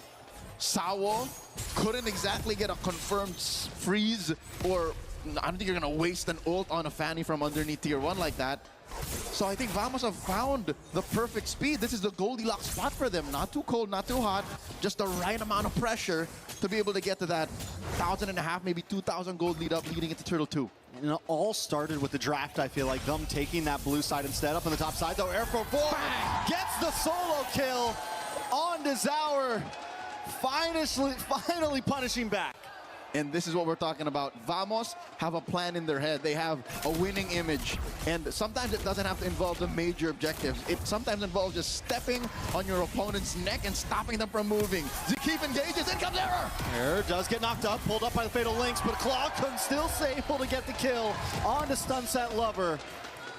Sawo couldn't exactly get a confirmed freeze, or I don't think you're gonna waste an ult on a Fanny from underneath tier 1 like that. So I think Vamos have found the perfect speed. This is the Goldilocks spot for them. Not too cold, not too hot, just the right amount of pressure to be able to get to that 1,500, maybe 2,000 gold lead up leading into Turtle 2. And it all started with the draft, I feel like. Them taking that blue side instead. Up on the top side, though. Air 4-4 gets the solo kill on to Zaur. Finally punishing back. And this is what we're talking about. Vamos have a plan in their head. They have a winning image. And sometimes it doesn't have to involve the major objectives. It sometimes involves just stepping on your opponent's neck and stopping them from moving. Zakif engages, in comes Error! Error does get knocked up, pulled up by the Fatal Links, but Clockun still able to get the kill on to Sunset Lover.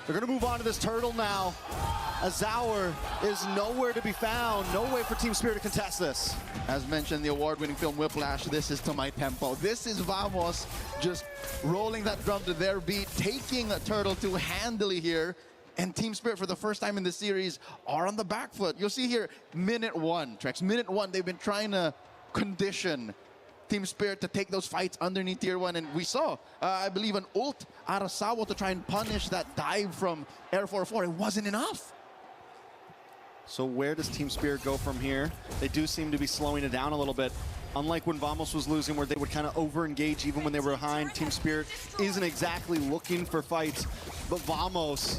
They're going to move on to this turtle now. Zaur is nowhere to be found. No way for Team Spirit to contest this. As mentioned, the award-winning film Whiplash, this is to my tempo. This is Vamos just rolling that drum to their beat, taking a turtle too handily here. And Team Spirit, for the first time in this series, are on the back foot. You'll see here, minute 1, Trex. Minute 1, they've been trying to condition Team Spirit to take those fights underneath tier 1, and we saw, I believe, an ult out of Sawo to try and punish that dive from Air 4-4. It wasn't enough. So where does Team Spirit go from here? They do seem to be slowing it down a little bit. Unlike when Vamos was losing, where they would kind of over-engage even when they were behind, Team Spirit isn't exactly looking for fights, but Vamos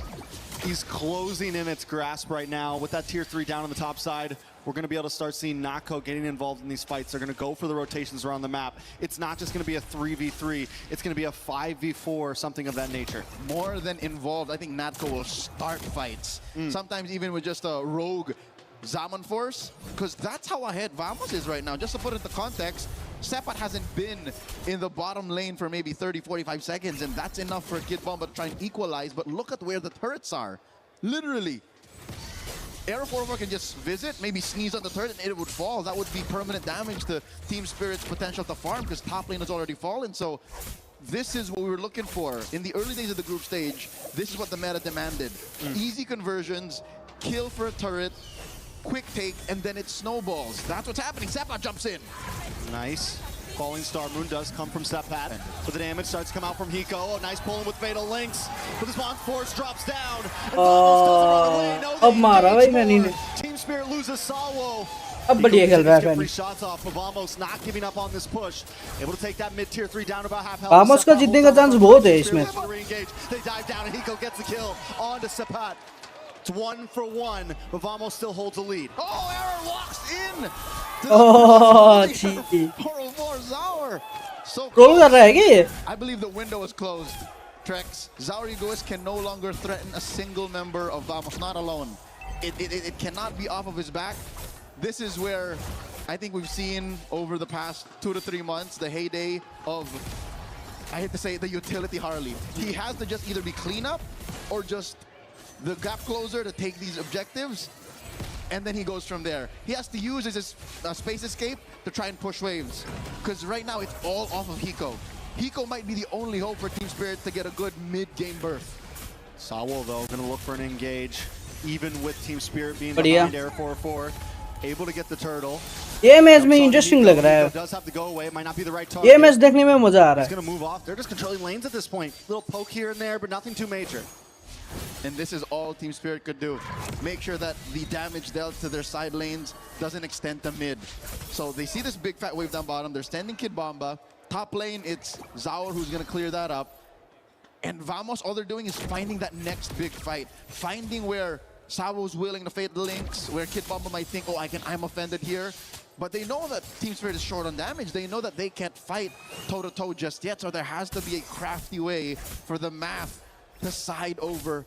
is closing in its grasp right now. With that tier 3 down on the top side, we're going to be able to start seeing Nako getting involved in these fights. They're going to go for the rotations around the map. It's not just going to be a 3v3. It's going to be a 5v4, something of that nature. More than involved, I think Natco will start fights. Sometimes even with just a rogue Zaman force, because that's how ahead Vamos is right now. Just to put it into context, Sepat hasn't been in the bottom lane for maybe 30, 45 seconds, and that's enough for Kid Bomba to try and equalize. But look at where the turrets are. Literally. Air 4-4 can just visit, maybe sneeze on the turret, and it would fall. That would be permanent damage to Team Spirit's potential to farm, because top lane has already fallen. So this is what we were looking for. In the early days of the group stage, this is what the meta demanded. Easy conversions, kill for a turret, quick take, and then it snowballs. That's what's happening. Sepa jumps in. Nice. Falling Star Moon does come from Sepat, but the damage starts to come out from Hiko. Oh, nice pulling with Fatal Links, but this Bond Force drops down. And Vamos doesn't run away. No, अब मारा भाई मैंने ने Team Spirit loses Sawo. अब बढ़िया खेल रहा है फैनी Shots off, but Vamos not giving up on this push. Able to take that mid tier 3 down about half health. Vamos का जीतने का चांस बहुत है इसमें They dive down and Hiko gets the kill on to Sepat. It's 1 for 1, but Vamos still holds the lead. Oh, Error walks in. Oh, cheeky. So Roll कर रहा है क्या ये? I believe the window is closed. Trex, Zaur Egoist can no longer threaten a single member of Vamos, not alone. It cannot be off of his back. This is where I think we've seen over the past 2 to 3 months the heyday of, I hate to say it, the utility Harley. He has to just either be cleanup or just the gap closer to take these objectives, and then he goes from there. He has to use his space escape to try and push waves, because right now it's all off of Hiko. Hiko might be the only hope for Team Spirit to get a good mid-game berth. Sawo, though, going to look for an engage, even with Team Spirit being behind Air 4-4. Able to get the turtle. ये match में interesting लग रहा है Does have to go away. Might not be the right target. ये match देखने में मजा आ रहा है He's going to move off. They're just controlling lanes at this point. Little poke here and there, but nothing too major. And this is all Team Spirit could do. Make sure that the damage dealt to their side lanes doesn't extend to mid. So they see this big fat wave down bottom. They're standing Kid Bomba. Top lane, it's Zaur who's going to clear that up. And Vamos, all they're doing is finding that next big fight. Finding where Sawo's willing to fade the links, where Kid Bomba might think, oh, I'm offended here. But they know that Team Spirit is short on damage. They know that they can't fight toe-to-toe just yet. So there has to be a crafty way for the math to side over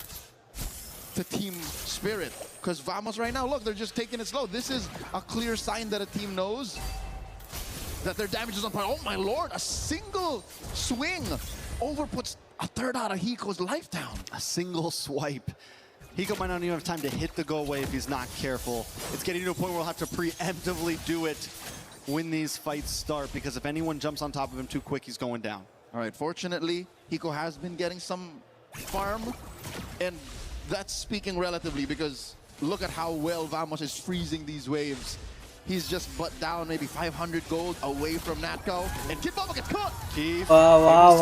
to Team Spirit. Because Vamos right now, look, they're just taking it slow. This is a clear sign that a team knows that their damage is on par. Oh my lord, a single swing overputs a third out of Hiko's life down. A single swipe. Hiko might not even have time to hit the go away if he's not careful. It's getting to a point where we'll have to preemptively do it when these fights start, because if anyone jumps on top of him too quick, he's going down. All right, fortunately, Hiko has been getting some farm, and that's speaking relatively, because look at how well Vamos is freezing these waves. He's just butt down maybe 500 gold away from Natko, and Kid Bomba gets caught. वाह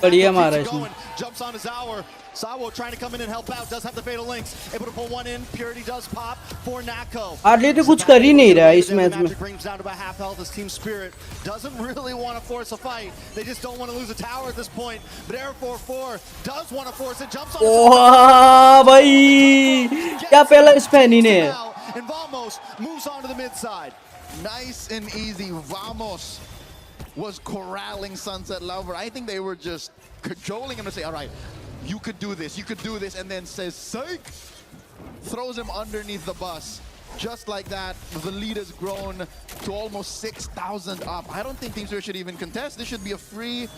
बढ़िया मारा इसने Jumps on his hour. Sawo trying to come in and help out. Does have the fatal links. Able to pull one in. Purity does pop for Natko. Early तो कुछ कर ही नहीं रहा है इस मैच में brings down to about half health as Team Spirit doesn't really want to force a fight. They just don't want to lose a tower at this point. But Air 4-4 does want to force it. Jumps on. ओह भाई क्या पहला इस फैनी ने And Vamos moves on to the mid side. Nice and easy. Vamos was corralling Sunset Lover. I think they were just cajoling him to say, all right, you could do this, and then says, psych! Throws him underneath the bus. Just like that, the lead has grown to almost 6,000 up. I don't think Team Spirit should even contest. This should be a free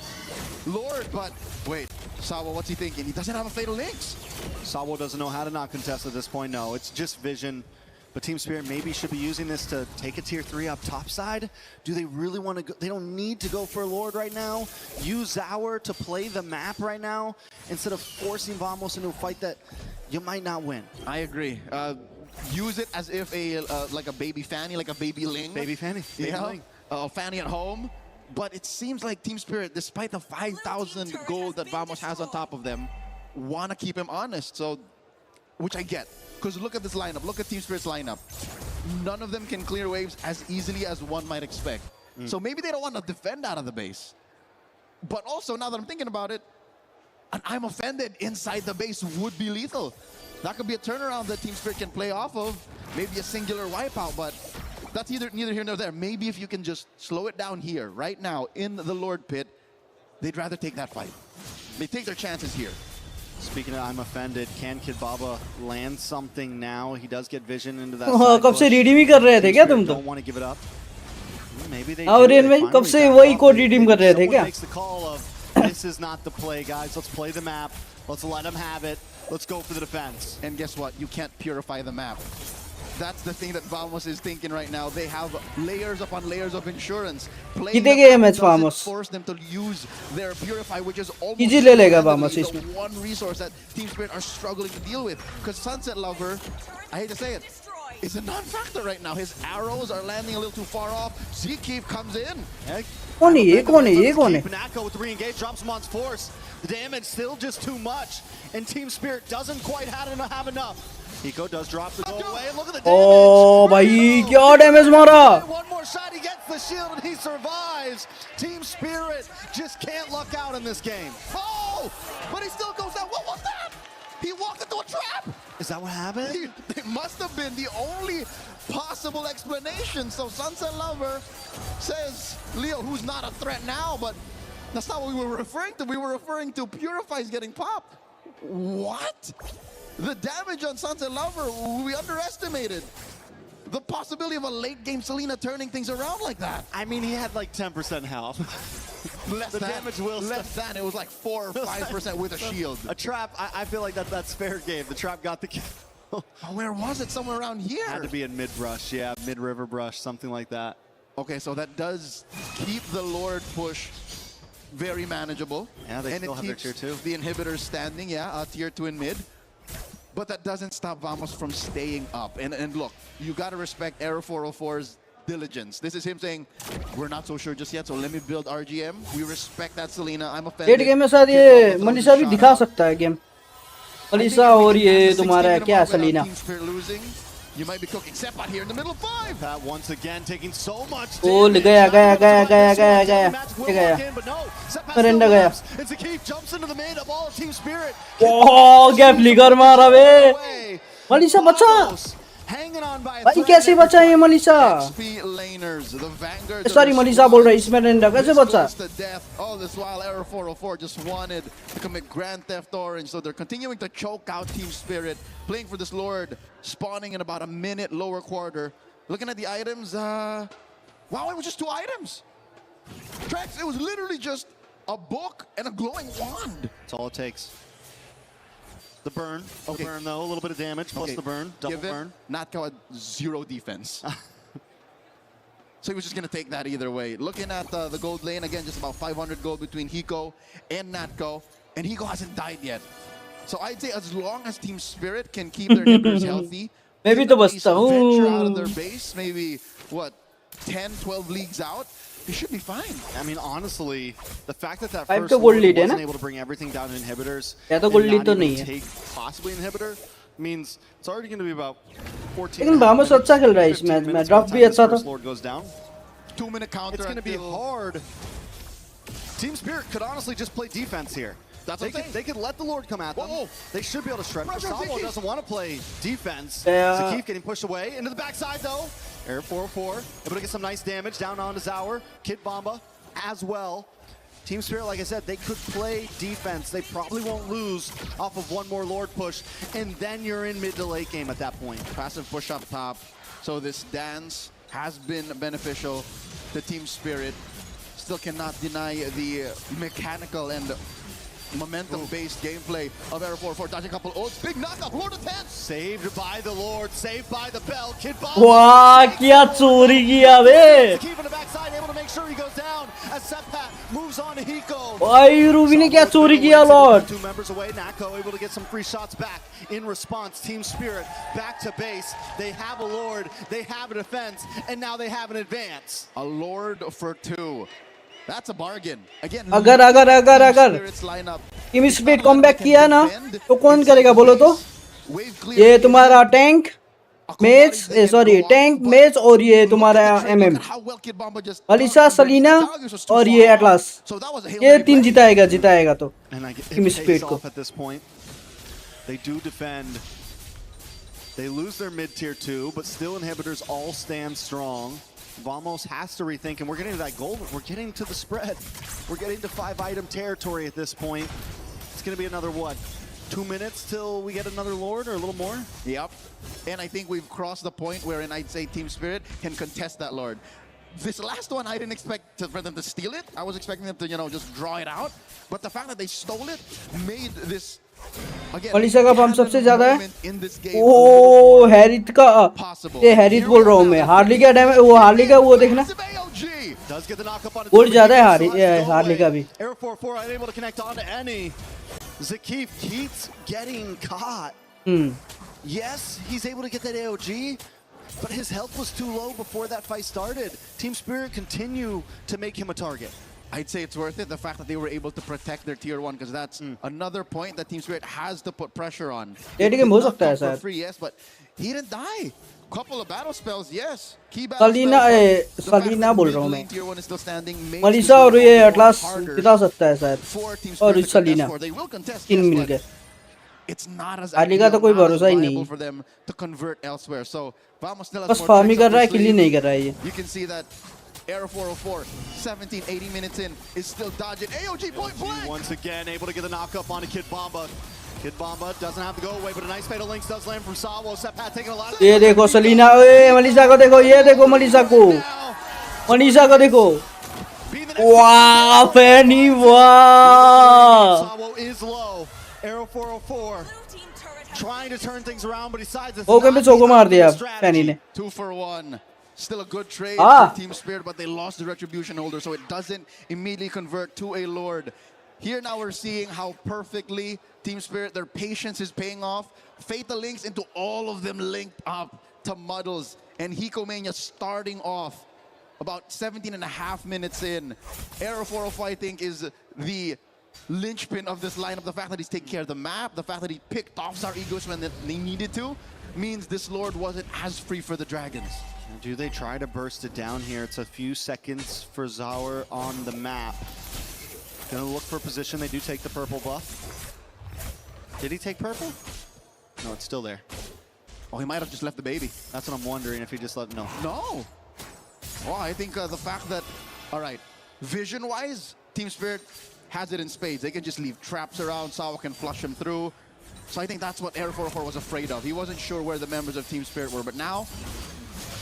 Lord, but wait, Sawo, what's he thinking? He doesn't have a Fatal Links. Sawo doesn't know how to not contest at this point, no. It's just vision. But Team Spirit maybe should be using this to take a tier 3 up top side. Do they really want to go? They don't need to go for a Lord right now. Use Zaur to play the map right now instead of forcing Vamos into a fight that you might not win. I agree. Use it as if like a baby Fanny, like a baby Ling. Baby Fanny. Yeah. Fanny at home. But it seems like Team Spirit, despite the 5,000 gold that Vamos has on top of them, want to keep him honest. So, which I get. Because look at this lineup. Look at Team Spirit's lineup. None of them can clear waves as easily as one might expect. So maybe they don't want to defend out of the base. But also, now that I'm thinking about it, an I'm offended inside the base would be lethal. That could be a turnaround that Team Spirit can play off of. Maybe a singular wipeout, but that's neither here nor there. Maybe if you can just slow it down here, right now, in the Lord Pit, they'd rather take that fight. They take their chances here. Speaking of I'm offended, can Kid Baba land something now? He does get vision into that. कब से redeem ही कर रहे थे क्या तुम तो? Don't want to give it up. Maybe they. और rain में कब से वही कोड redeem कर रहे थे क्या? Makes the call of this is not the play, guys. Let's play the map. Let's let them have it. Let's go for the defense. And guess what? You can't purify the map. That's the thing that Vamos is thinking right now. They have layers upon layers of insurance. Playing the map doesn't force them to use their purify, which is almost the one resource that Team Spirit are struggling to deal with. Because Sunset Lover, I hate to say it, is a non-factor right now. His arrows are landing a little too far off. Zkeep comes in. कौन है ये कौन है Nako with the re-engage drops him on force. The damage still just too much, and Team Spirit doesn't quite have enough. Hiko does drop the goal away. Look at the damage. Oh भाई क्या damage मारा One more shot, he gets the shield and he survives. Team Spirit just can't luck out in this game. Oh, but he still goes down. What was that? He walked into a trap. Is that what happened? It must have been the only possible explanation. So Sunset Lover says, Leo, who's not a threat now, but that's not what we were referring to. We were referring to Purify's getting popped. What? The damage on Sunset Lover, we underestimated. The possibility of a late game Selena turning things around like that. I mean, he had like 10% health. The damage will less than. It was like 4 or 5% with a shield. A trap, I feel like that's fair game. The trap got the kill. Where was it? Somewhere around here. Had to be in mid-brush, yeah, mid-river brush, something like that. Okay, so that does keep the Lord push very manageable. Yeah, they and still it have their keeps tier 2. the inhibitors standing, yeah, tier 2 in mid. But that doesn't stop Vamos from staying up. And look, you got to respect Aero 404's diligence. This is him saying, we're not so sure just yet, so let me build RGM. We respect that, Selena. I'm offended. Late game में शायद ये मनीषा भी दिखा सकता है game Manisha और ये तुम्हारा क्या है Salina You might be cooking Seppat here in the middle of 5. That once again taking so much damage. गया Miranda गया It's a keep jumps into the mid of all Team Spirit. ओह क्या फ्लिकर मारा बे मनीषा बचा Hanging on by a भाई कैसे बचा ये Manisha sorry Manisha बोल रहा है इसमें रेंडा कैसे बचा All this while Aero 404 just wanted to commit Grand Theft Orange, so they're continuing to choke out Team Spirit, playing for this Lord, spawning in about a minute lower quarter. Looking at the items, wow, it was just 2 items. Trex, it was literally just a book and a glowing wand. That's all it takes. The burn. Okay. The burn, though. A little bit of damage, plus the burn. Double burn. Natko had 0 defense. So he was just going to take that either way. Looking at the gold lane, again, just about 500 gold between Hiko and Natko. And Hiko hasn't died yet. So I'd say as long as Team Spirit can keep their neighbors healthy, maybe to basta venture out of their base, maybe, what, 10, 12 leagues out, he should be fine. I mean, honestly, the fact that first Lord wasn't able to bring everything down to inhibitors and not even take possibly inhibitor means it's already going to be about 14. लेकिन Vamos अच्छा खेल रहा है इस match में drop भी अच्छा था. Lord goes down. 2-minute counter. It's going to be hard. Team Spirit could honestly just play defense here. They could let the Lord come at them. They should be able to shred. Sabo doesn't want to play defense. Zakif getting pushed away into the backside though. Air 404 able to get some nice damage down onto Zaur. Kid Bomba as well. Team Spirit, like I said, they could play defense. They probably won't lose off of one more Lord push, and then you're in mid to late game at that point. Passive push up top. So this dance has been beneficial to Team Spirit. Still cannot deny the mechanical and momentum-based gameplay of Aero 404. Dodging a couple ults. Big knockup. Lord of Tents. Saved by the Lord. Saved by the bell. Kid Bomb. वाह क्या चोरी किया बे Keep on the backside, able to make sure he goes down as Seppat moves on to Hiko. भाई Ruby ने क्या चोरी किया Lord 2 members away. Nako able to get some free shots back in response. Team Spirit back to base. They have a Lord. They have a defense, and now they have an advance. A Lord for 2. That's a bargain. Again, अगर team spirit comeback किया ना तो कौन करेगा बोलो तो ये तुम्हारा टैंक मेज सॉरी टैंक मेज और ये तुम्हारा एमएम अलीसा सलीना और ये एटलास ये 3 जिताएगा तो टीम स्पिरिट को They do defend. They lose their mid tier 2, but still inhibitors all stand strong. Vamos has to rethink, and we're getting to that goal. We're getting to the spread. We're getting to 5-item territory at this point. It's going to be another, what, 2 minutes till we get another Lord or a little more? Yep. And I think we've crossed the point wherein I'd say Team Spirit can contest that Lord. This last one, I didn't expect for them to steal it. I was expecting them to, you know, just draw it out. But the fact that they stole it made this... Alisa का pump सबसे ज्यादा है ओ हैरिथ का ये हैरिथ बोल रहा हूँ मैं हार्ली का डैमेज वो हार्ली का वो देखना गोल्ड ज्यादा है हार्ली का भी Air 4-4 unable to connect onto any. Zakif keeps getting caught. Yes, he's able to get that AOG, but his health was too low before that fight started. Team Spirit continue to make him a target. I'd say it's worth it, the fact that they were able to protect their tier 1, because that's another point that Team Spirit has to put pressure on. ये game हो सकता है For sir. free, yes, but he didn't die. Couple of battle spells, yes. Key battle Selena बोल रहा हूँ मैं. tier 1 is still standing. Melissa और ये एटलास जिता सकता है शायद. और सलीना. तीन मिलके. It's not as आली का तो कोई भरोसा ही नहीं. for them to convert elsewhere. So Vamos still has बस more फार्मी tricks कर up रहा है, their किल ही sleeve. नहीं कर रहा है ये. You can see that Aero 404, 17, 80 minutes in, is still dodging. AOG point blank! Once again, able to get the knockup onto Kid Bomba. Kid Bomba doesn't have to go away, but a nice fatal links does land from Sawo. Sepat taking a lot of... ये देखो सलीना, ए Melissa को देखो, ये देखो Melissa को. Melissa को देखो. Wow, Fanny, wow. Sawo is low. Aero 404 trying to turn things around, but he decides it's okay पे चोको मार दिया Fanny ने. 2 for 1. Still a good trade Ah. for Team Spirit, but they lost the Retribution holder, so it doesn't immediately convert to a Lord. Here now we're seeing how perfectly Team Spirit, their patience is paying off. Fatal links into all of them linked up to Muddles. And Hiko Mania starting off about 17 and a half minutes in. Aero 405, I think, is the linchpin of this lineup. The fact that he's taking care of the map, the fact that he picked off Zarigos when they needed to, means this Lord wasn't as free for the Dragons. Do they try to burst it down here? It's a few seconds for Zaur on the map. Gonna look for position. They do take the purple buff. Did he take purple? No, it's still there. Oh, he might have just left the baby. That's what I'm wondering, if he just let... No. No. Well, I think the fact that, all right, vision-wise, Team Spirit has it in spades. They can just leave traps around. Sawa can flush him through. So I think that's what Air 404 was afraid of. He wasn't sure where the members of Team Spirit were, but now,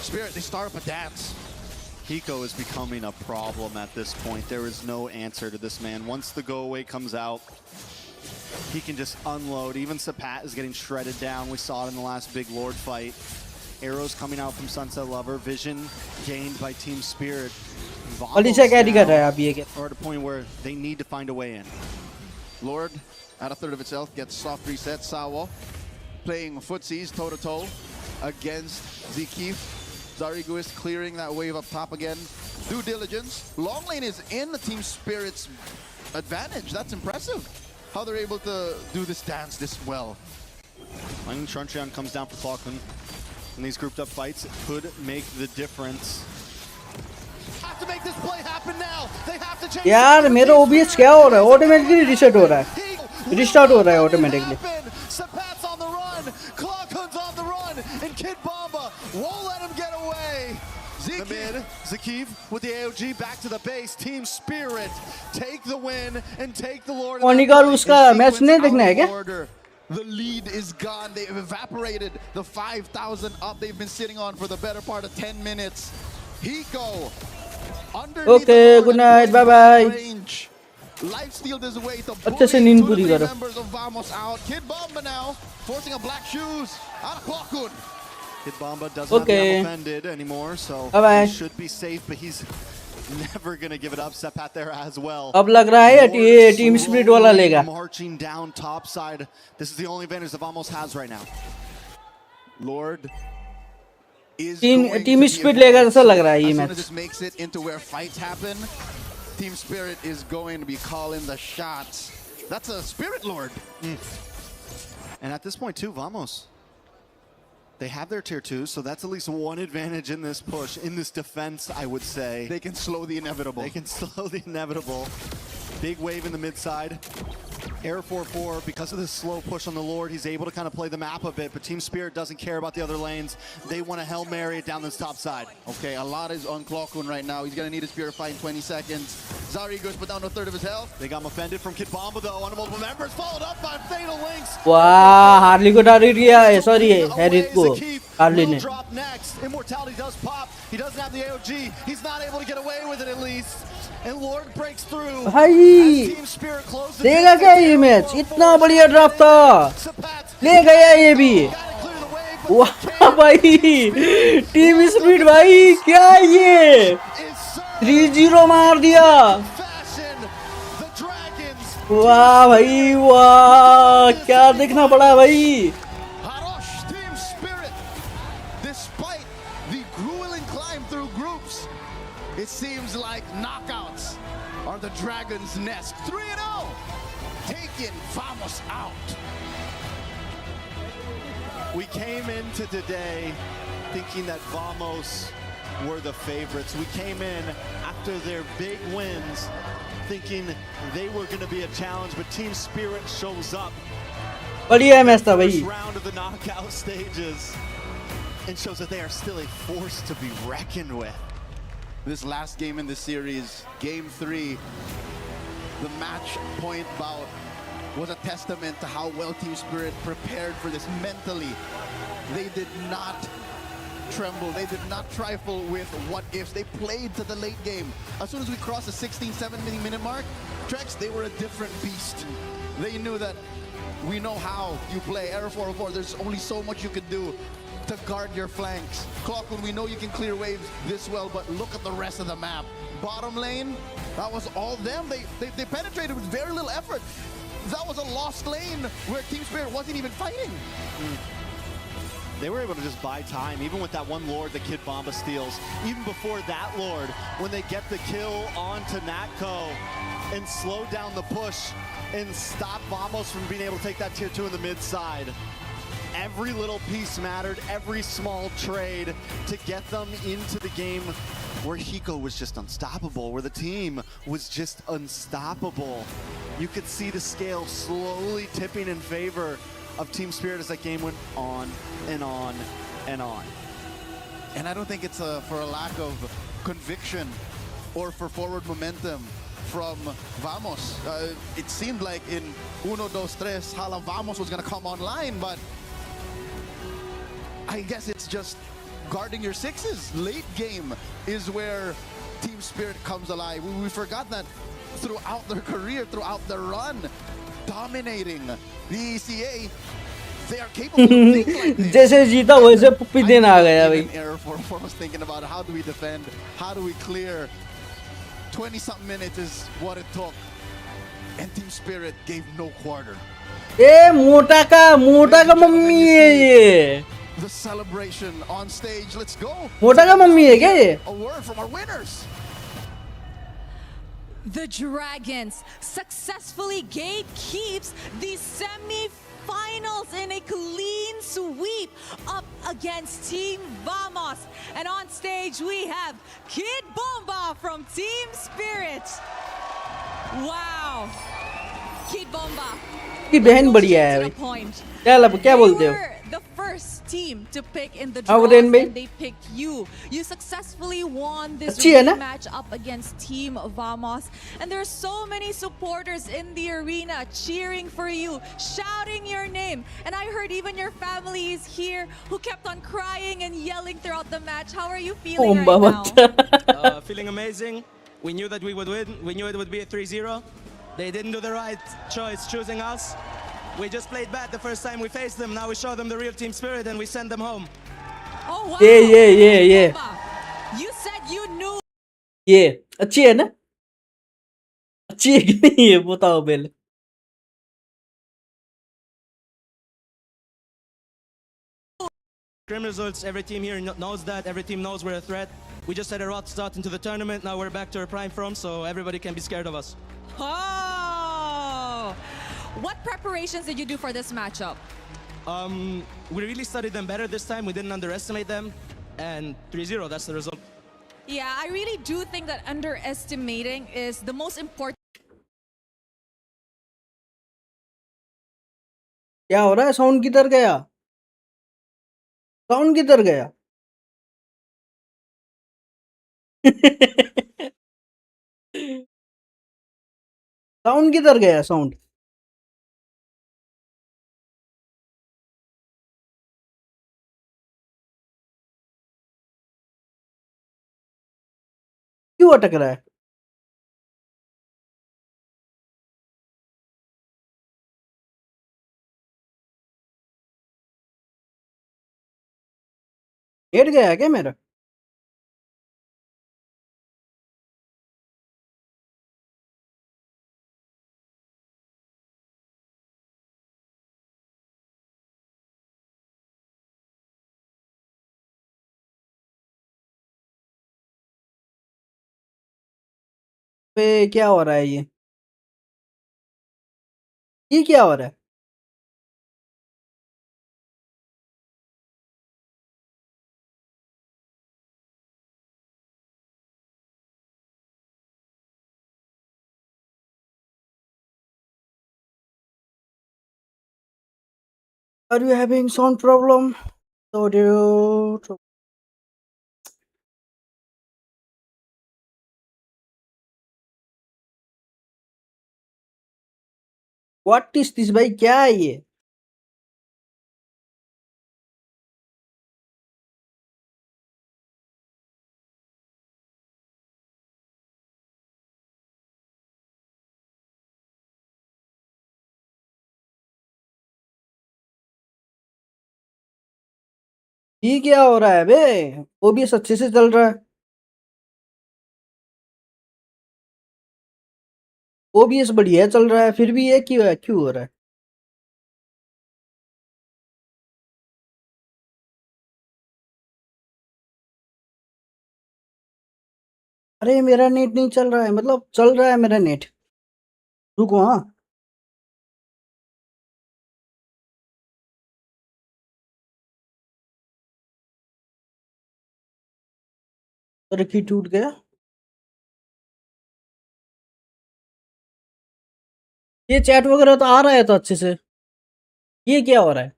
Spirit, they start up a dance. Hiko is becoming a problem at this point. There is no answer to this man. Once the go-away comes out, he can just unload. Even Sepat is getting shredded down. We saw it in the last big Lord fight. Arrows coming out from Sunset Lover. Vision gained by Team Spirit. Vamos now are at a point where they need to find a way in. Lord, at a third of its health, gets soft reset. Sawa playing footsies toe-to-toe against Zekif. Zarigu is clearing that wave up top again. Due diligence. Long lane is in the Team Spirit's advantage. That's impressive. How they're able to do this dance this well. Lightning Truncheon comes down for Falkland. In these grouped up fights, it could make the difference. Have to make this play happen now. They have to change. यार मेरा OBS क्या हो रहा है? Automatically reset हो रहा है. Restart हो रहा है automatically. Sepat's on the run. Clockhood's on the run. And Kid Bomba won't let him get away. The mid, Zekiv with the AOG back to the base. Team Spirit take the win and take the Lord. और उसका match नहीं देखना है क्या? The lead is gone. They've evaporated the 5,000 up they've been sitting on for the better part of 10 minutes. Hiko underneath Okay, good night. Bye bye. range. Lifesteal this way to अच्छे से bully नींद 2 to पूरी 3 करो. members of Vamos out. Kid Bomba now forcing a black shoes out of Clockhood. Kid Bomba doesn't have Okay. to offended anymore, so Bye-bye. he should be safe, but he's never gonna give it up. Sepat there as well. अब लग रहा है ये Team Spirit वाला लेगा. Marching down top side. This is the only advantage that Vamos has right now. Lord is Team going to Spirit be लेगा जैसा लग रहा है ये as soon match. as this makes it into where fights happen, Team Spirit is going to be calling the shots. That's a Spirit Lord. And at this point too, Vamos, they have their tier 2, so that's at least one advantage in this push, in this defense, I would say. They can slow the inevitable. They can slow the inevitable. Big wave in the mid side. Air 4-4, because of this slow push on the Lord, he's able to kind of play the map a bit, but Team Spirit doesn't care about the other lanes. They want to Hail Mary it down this top side. Okay, a lot is on Clockhood right now. He's going to need his Purify in 20 seconds. Zarigos put down a third of his health. They got him offended from Kid Bomba though, on multiple members, followed up by Fatal Links. वाह Harley को target किया है. Sorry हैरित को. Harley ने. Drop next. Immortality does pop. He doesn't have the AOG. He's not able to get away with it at least. And Lord breaks through. भाई देगा क्या ये मैच? इतना बढ़िया ड्राफ्ट था. ले गया ये भी. वाह भाई टीम स्पीड भाई क्या ये 3-0 मार दिया. वाह भाई वाह क्या देखना पड़ा भाई. can climb through groups. It seems like knockouts are the dragon's nest. 3-0, taking Vamos out. We came into today thinking that Vamos were the favorites. We came in after their big wins thinking they were going to be a challenge, but Team Spirit shows up. बढ़िया match था भाई. First round of the knockout stages and shows that they are still a force to be reckoned with. This last game in the series, Game 3, the match point bout was a testament to how well Team Spirit prepared for this mentally. They did not tremble. They did not trifle with what ifs. They played to the late game. As soon as we crossed the 16, 17 minute mark, Trex, they were a different beast. They knew that we know how you play. Error 404, there's only so much you can do to guard your flanks. Clockwood, we know you can clear waves this well, but look at the rest of the map. Bottom lane, that was all them. They penetrated with very little effort. That was a lost lane where Team Spirit wasn't even fighting. They were able to just buy time, even with that one Lord that Kid Bomba steals. Even before that Lord, when they get the kill onto Natco and slow down the push and stop Vamos from being able to take that tier 2 in the mid side. Every little piece mattered, every small trade to get them into the game where Hiko was just unstoppable, where the team was just unstoppable. You could see the scale slowly tipping in favor of Team Spirit as that game went on and on and on. And I don't think it's for a lack of conviction or for forward momentum from Vamos. It seemed like in 1, 2, 3, Hala Vamos was going to come online, but I guess it's just guarding your sixes. Late game is where Team Spirit comes alive. We forgot that throughout their career, throughout their run, dominating the ECA, they are capable of things like this. जैसे जीता वैसे puppy देना आ गया भाई. Error 404 was thinking about how do we defend, how do we clear. 20-something minutes is what it took, and Team Spirit gave no quarter. ए मोटा का mummy है ये. The celebration on stage. Let's go. मोटा का mummy है क्या ये? A word from our winners. The Dragons successfully gatekeeps the semi-finals in a clean sweep up against Team Vamos. And on stage we have Kid Bomba from Team Spirit. Wow. Kid Bomba. की बहन बढ़िया है भाई. क्या बोलते हो? The first team to pick in the हाँ, draws, Udayan भाई. and they picked you. You successfully won this अच्छी है ना? match up against Team Vamos, and there are so many supporters in the arena cheering for you, shouting your name. And I heard even your family is here who kept on crying and yelling throughout the match. How are you feeling right now? Feeling amazing. We knew that we would win. We knew it would be a 3-0. They didn't do the right choice choosing us. We just played bad the first time we faced them. Now we show them the real team spirit and we send them home. Oh wow. Yeah. You said you knew. ये अच्छी है ना? अच्छी है कि नहीं है बताओ पहले. Grim results, every team here knows that. Every team knows we're a threat. We just had a rough start into the tournament. Now we're back to our prime form, so everybody can be scared of us. Oh! What preparations did you do for this matchup? We really studied them better this time. We didn't underestimate them. And 3-0, that's the result. Yeah, I really do think that underestimating is the most important. क्या हो रहा है? Sound किधर गया? Sound किधर गया? Sound किधर गया? साउंड क्यों अटक रहा है? हेड गया क्या मेरा? पे क्या हो रहा है ये क्या हो रहा है? Are you having sound problem? So do what is this भाई क्या है ये? ये क्या हो रहा है बे? ओबीएस अच्छे से चल रहा है। ओबीएस बढ़िया चल रहा है फिर भी ये क्यों हो रहा है? अरे मेरा नेट नहीं चल रहा है मतलब चल रहा है मेरा नेट। रुको हाँ। अरे की टूट गया। ये चैट वगैरह तो आ रहा है तो अच्छे से। ये क्या हो रहा है?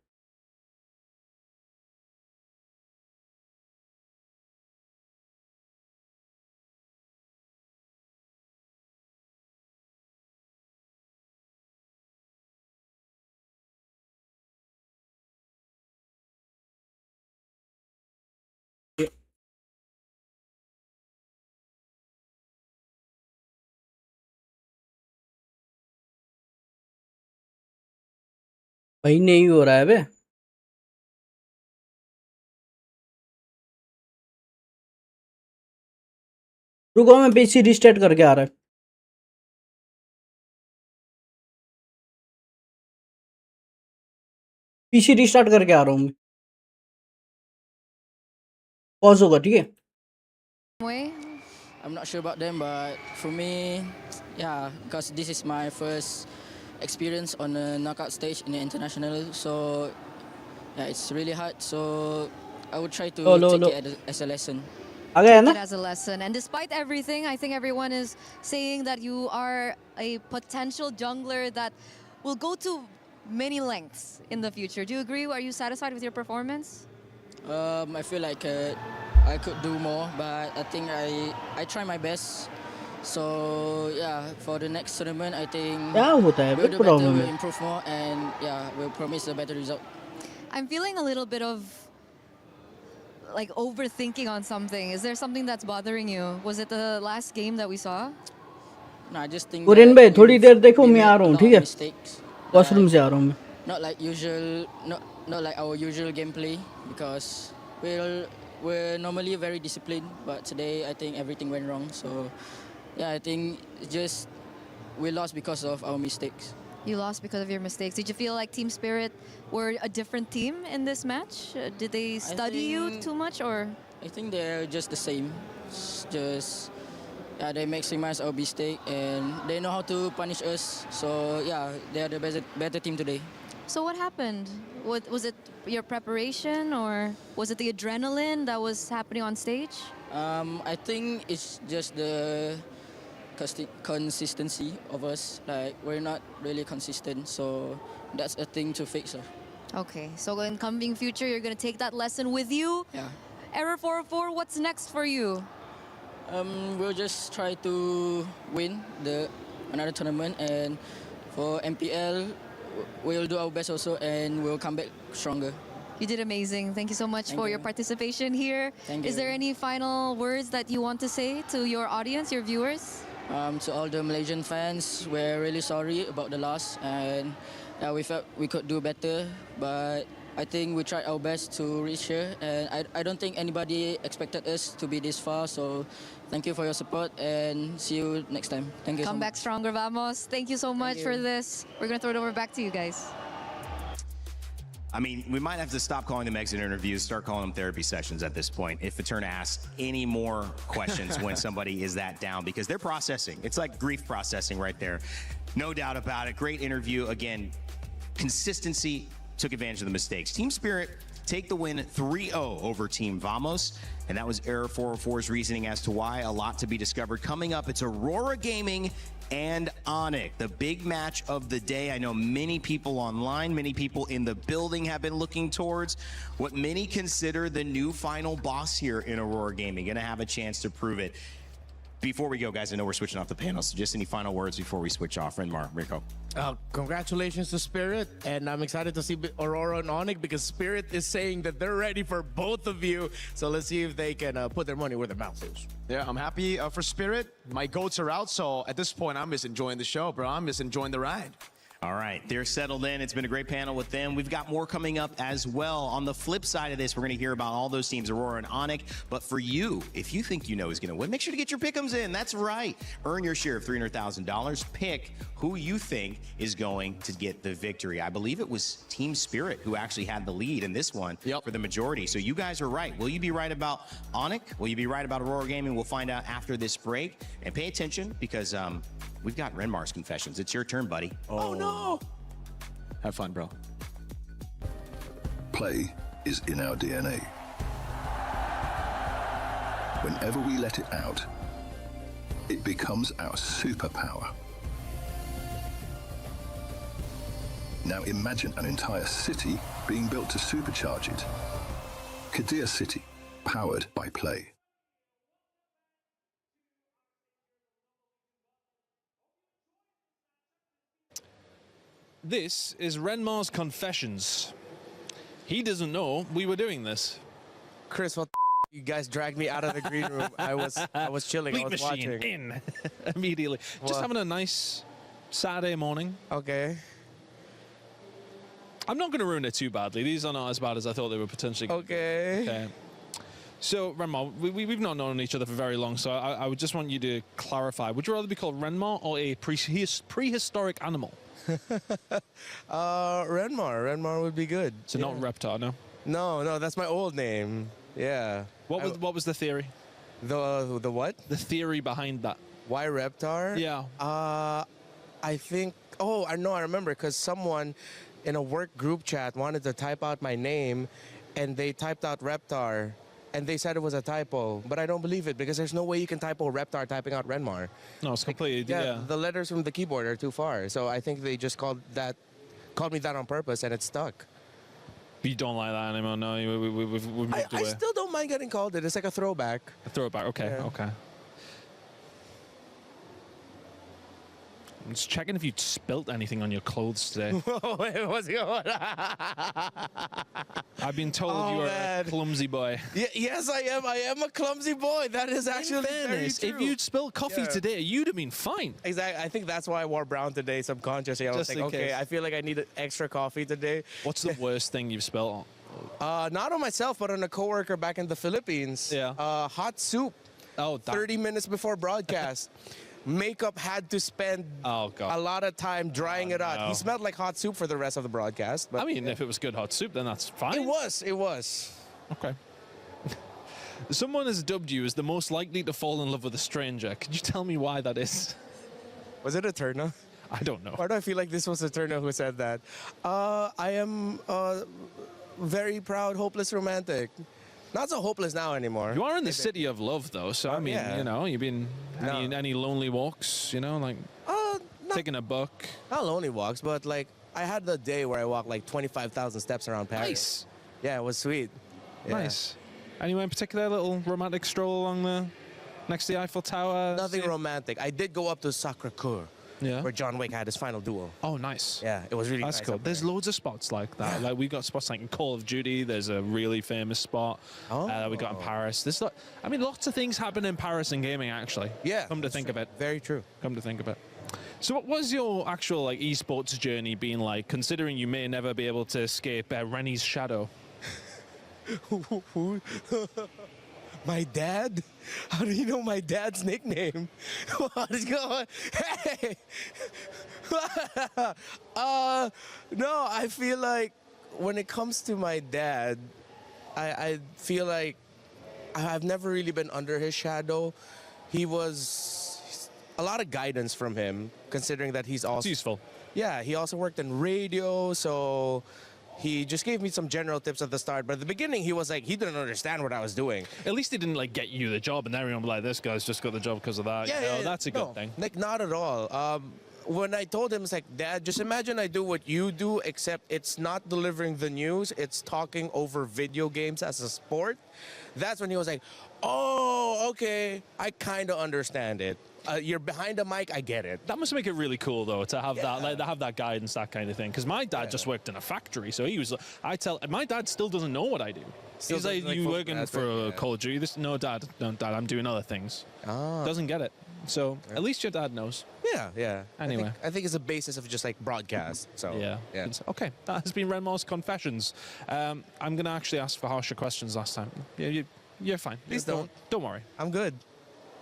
भाई नहीं हो रहा है बे। रुको मैं पीसी रिस्टार्ट करके आ रहा है। पीसी रिस्टार्ट करके आ रहा हूँ मैं। पॉज होगा ठीक है। I'm not sure about them, but for me, yeah, because this is my first experience on a knockout stage in the international, so yeah, it's really hard. So I would try to take it as a lesson. Take it as a lesson. And despite everything, I think everyone is saying that you are a potential jungler that will go to many lengths in the future. Do you agree? Are you satisfied with your performance? I feel like I could do more, but I think I try my best. So yeah, for the next tournament, I think we'll do better, we'll improve more, and yeah, we'll promise a better result. I'm feeling a little bit of like overthinking on something. Is there something that's bothering you? Was it the last game that we saw? No, I just think उरिन भाई थोड़ी देर देखो we मैं आ made रहा a हूँ lot ठीक of है। mistakes, washroom से आ रहा हूँ मैं। not like usual, not like our usual gameplay, because we're normally very disciplined, but today I think everything went wrong. So yeah, I think just we lost because of our mistakes. You lost because of your mistakes. Did you feel like Team Spirit were a different team in this match? Did they study you too much or? I think they're just the same. It's just yeah, they maximize our mistake and they know how to punish us. So yeah, they are the better team today. So what happened? Was it your preparation or was it the adrenaline that was happening on stage? I think it's just the consistency of us. Like we're not really consistent, so that's a thing to fix. Okay, so in coming future, you're gonna take that lesson with you. Yeah. Error 404, what's next for you? We'll just try to win another tournament, and for MPL, we'll do our best also, and we'll come back stronger. You did amazing. Thank you so much for your participation here. Thank Is you. there any final words that you want to say to your audience, your viewers? To all the Malaysian fans, we're really sorry about the loss, and we felt we could do better, but I think we tried our best to reach here, and I don't think anybody expected us to be this far, so thank you for your support, and see you next time. Thank you Come so back stronger, vamos. Thank you so much for this. We're going to throw it over back to you guys. I mean, we might have to stop calling them exit interviews, start calling them therapy sessions at this point if Eterna asks any more questions when somebody is that down, because they're processing. It's like grief processing right there. No doubt about it. Great interview. Again, consistency, took advantage of the mistakes. Team Spirit take the win 3-0 over Team Vamos, and that was Error 404's reasoning as to why. A lot to be discovered. Coming up, it's Aurora Gaming and Onyx, the big match of the day. I know many people online, many people in the building have been looking towards what many consider the new final boss here in Aurora Gaming. Gonna have a chance to prove it. Before we go, guys, I know we're switching off the panel, so just any final words before we switch off? Renmar, Rico. Congratulations to Spirit, and I'm excited to see Aurora and Onyx because Spirit is saying that they're ready for both of you. So let's see if they can put their money where their mouth is. Yeah, I'm happy for Spirit. My goats are out, so at this point, I'm just enjoying the show, bro. I'm just enjoying the ride. All right, they're settled in. It's been a great panel with them. We've got more coming up as well. On the flip side of this, we're going to hear about all those teams, Aurora and Onyx. But for you, if you think you know who's going to win, make sure to get your pick'ems in. That's right. Earn your share of $300,000. Pick who you think is going to get the victory. I believe it was Team Spirit who actually had the lead in this one for the majority. So you guys are right. Will you be right about Onyx? Will you be right about Aurora Gaming? We'll find out after this break. And pay attention because we've got Renmar's confessions. It's your turn, buddy. Oh no! Have fun, bro. Play is in our DNA. Whenever we let it out, it becomes our superpower. Now imagine an entire city being built to supercharge it. Kadir City, powered by Play. This is Renmar's confessions. He doesn't know we were doing this. Chris, what you guys dragged me out of the green room. I was chilling. Bleep I was machine watching. in immediately. Just having a nice Saturday morning. Okay. I'm not going to ruin it too badly. These are not as bad as I thought they were potentially. Okay. So, Renmar, we've not known each other for very long, so I would just want you to clarify. Would you rather be called Renmar or a prehistoric animal? Renmar would be good. So not Reptar, no? No, that's my old name. Yeah. What was the theory? The what? The theory behind that. Why Reptar? Yeah. I think. Oh, I know. I remember because someone in a work group chat wanted to type out my name, and they typed out Reptar. And they said it was a typo, but I don't believe it because there's no way you can typo Reptar typing out Renmar. No, it's completely, The letters from the keyboard are too far. So I think they just called me that on purpose, and it stuck. You don't like that anymore, no? We've moved away. I still don't mind getting called it. It's like a throwback. A throwback, okay, Yeah. okay. I'm just checking if you spilt anything on your clothes today. Wait, what's going on? I've been told you are a clumsy boy. Yes, I am. I am a clumsy boy. That is actually very true. If you'd spilled coffee today, you'd have been fine. Exactly. I think that's why I wore brown today, subconsciously. I was Just like, in okay, case. I feel like I need extra coffee today. What's the worst thing you've spilled on? Not on myself, but on a coworker back in the Philippines. Yeah. Hot soup. Oh, 30 minutes before broadcast. Makeup had to spend a lot of time drying it out. no. He smelled like hot soup for the rest of the broadcast. But I mean, if it was good hot soup, then that's fine. It was. Okay. Someone has dubbed you as the most likely to fall in love with a stranger. Could you tell me why that is? Was it Eterna? I don't know. Why do I feel like this was Eterna who said that? I am very proud, hopeless romantic. Not so hopeless now anymore. You are in the city of love, though. So I mean, yeah. you know, you've been any lonely walks? You know, like taking a book. Not lonely walks, but like I had the day where I walked like 25,000 steps around Paris. Nice. Yeah, it was sweet. Yeah. Nice. Anywhere in particular? Little romantic stroll along the next to the Eiffel Tower. Nothing romantic. I did go up to Sacré-Cœur. Yeah. Where John Wick had his final duel. Oh, nice. Yeah, it was really That's nice. cool. up There's there. loads of spots like that. Like we got spots like in Call of Duty. There's a really famous spot that we got in Paris. There's lots of things happen in Paris in gaming actually. Yeah. Come to think of it. Very true. Come to think of it. So what was your actual like esports journey been like, considering you may never be able to escape Rennie's shadow? My dad? How do you know my dad's nickname? What is going? Hey! No, I feel like when it comes to my dad, I feel like I've never really been under his shadow. He was a lot of guidance from him, considering that he's also... It's useful. Yeah, he also worked in radio, so he just gave me some general tips at the start. But at the beginning, he was like, he didn't understand what I was doing. At least he didn't like get you the job, and everyone was like, this guy's just got the job because of that. Yeah, You know, yeah, that's a good thing. Like, not at all. When I told him, it's like, Dad, just imagine I do what you do, except it's not delivering the news, it's talking over video games as a sport. That's when he was like, oh, okay, I kind of understand it. You're behind the mic, I get it. That must make it really cool, though, to have that, like, to have that guidance, that kind of thing. Because my dad just worked in a factory, so he was. My dad still doesn't know what I do. He's like, you working for Call of Duty? No, Dad, I'm doing other things. Doesn't get it. So at least your dad knows. Yeah. Anyway, I think it's a basis of just like broadcast. So yeah. Okay, that has been Renmar's Confessions. I'm gonna actually ask for harsher questions last time. Yeah, you're fine. Please don't worry. I'm good.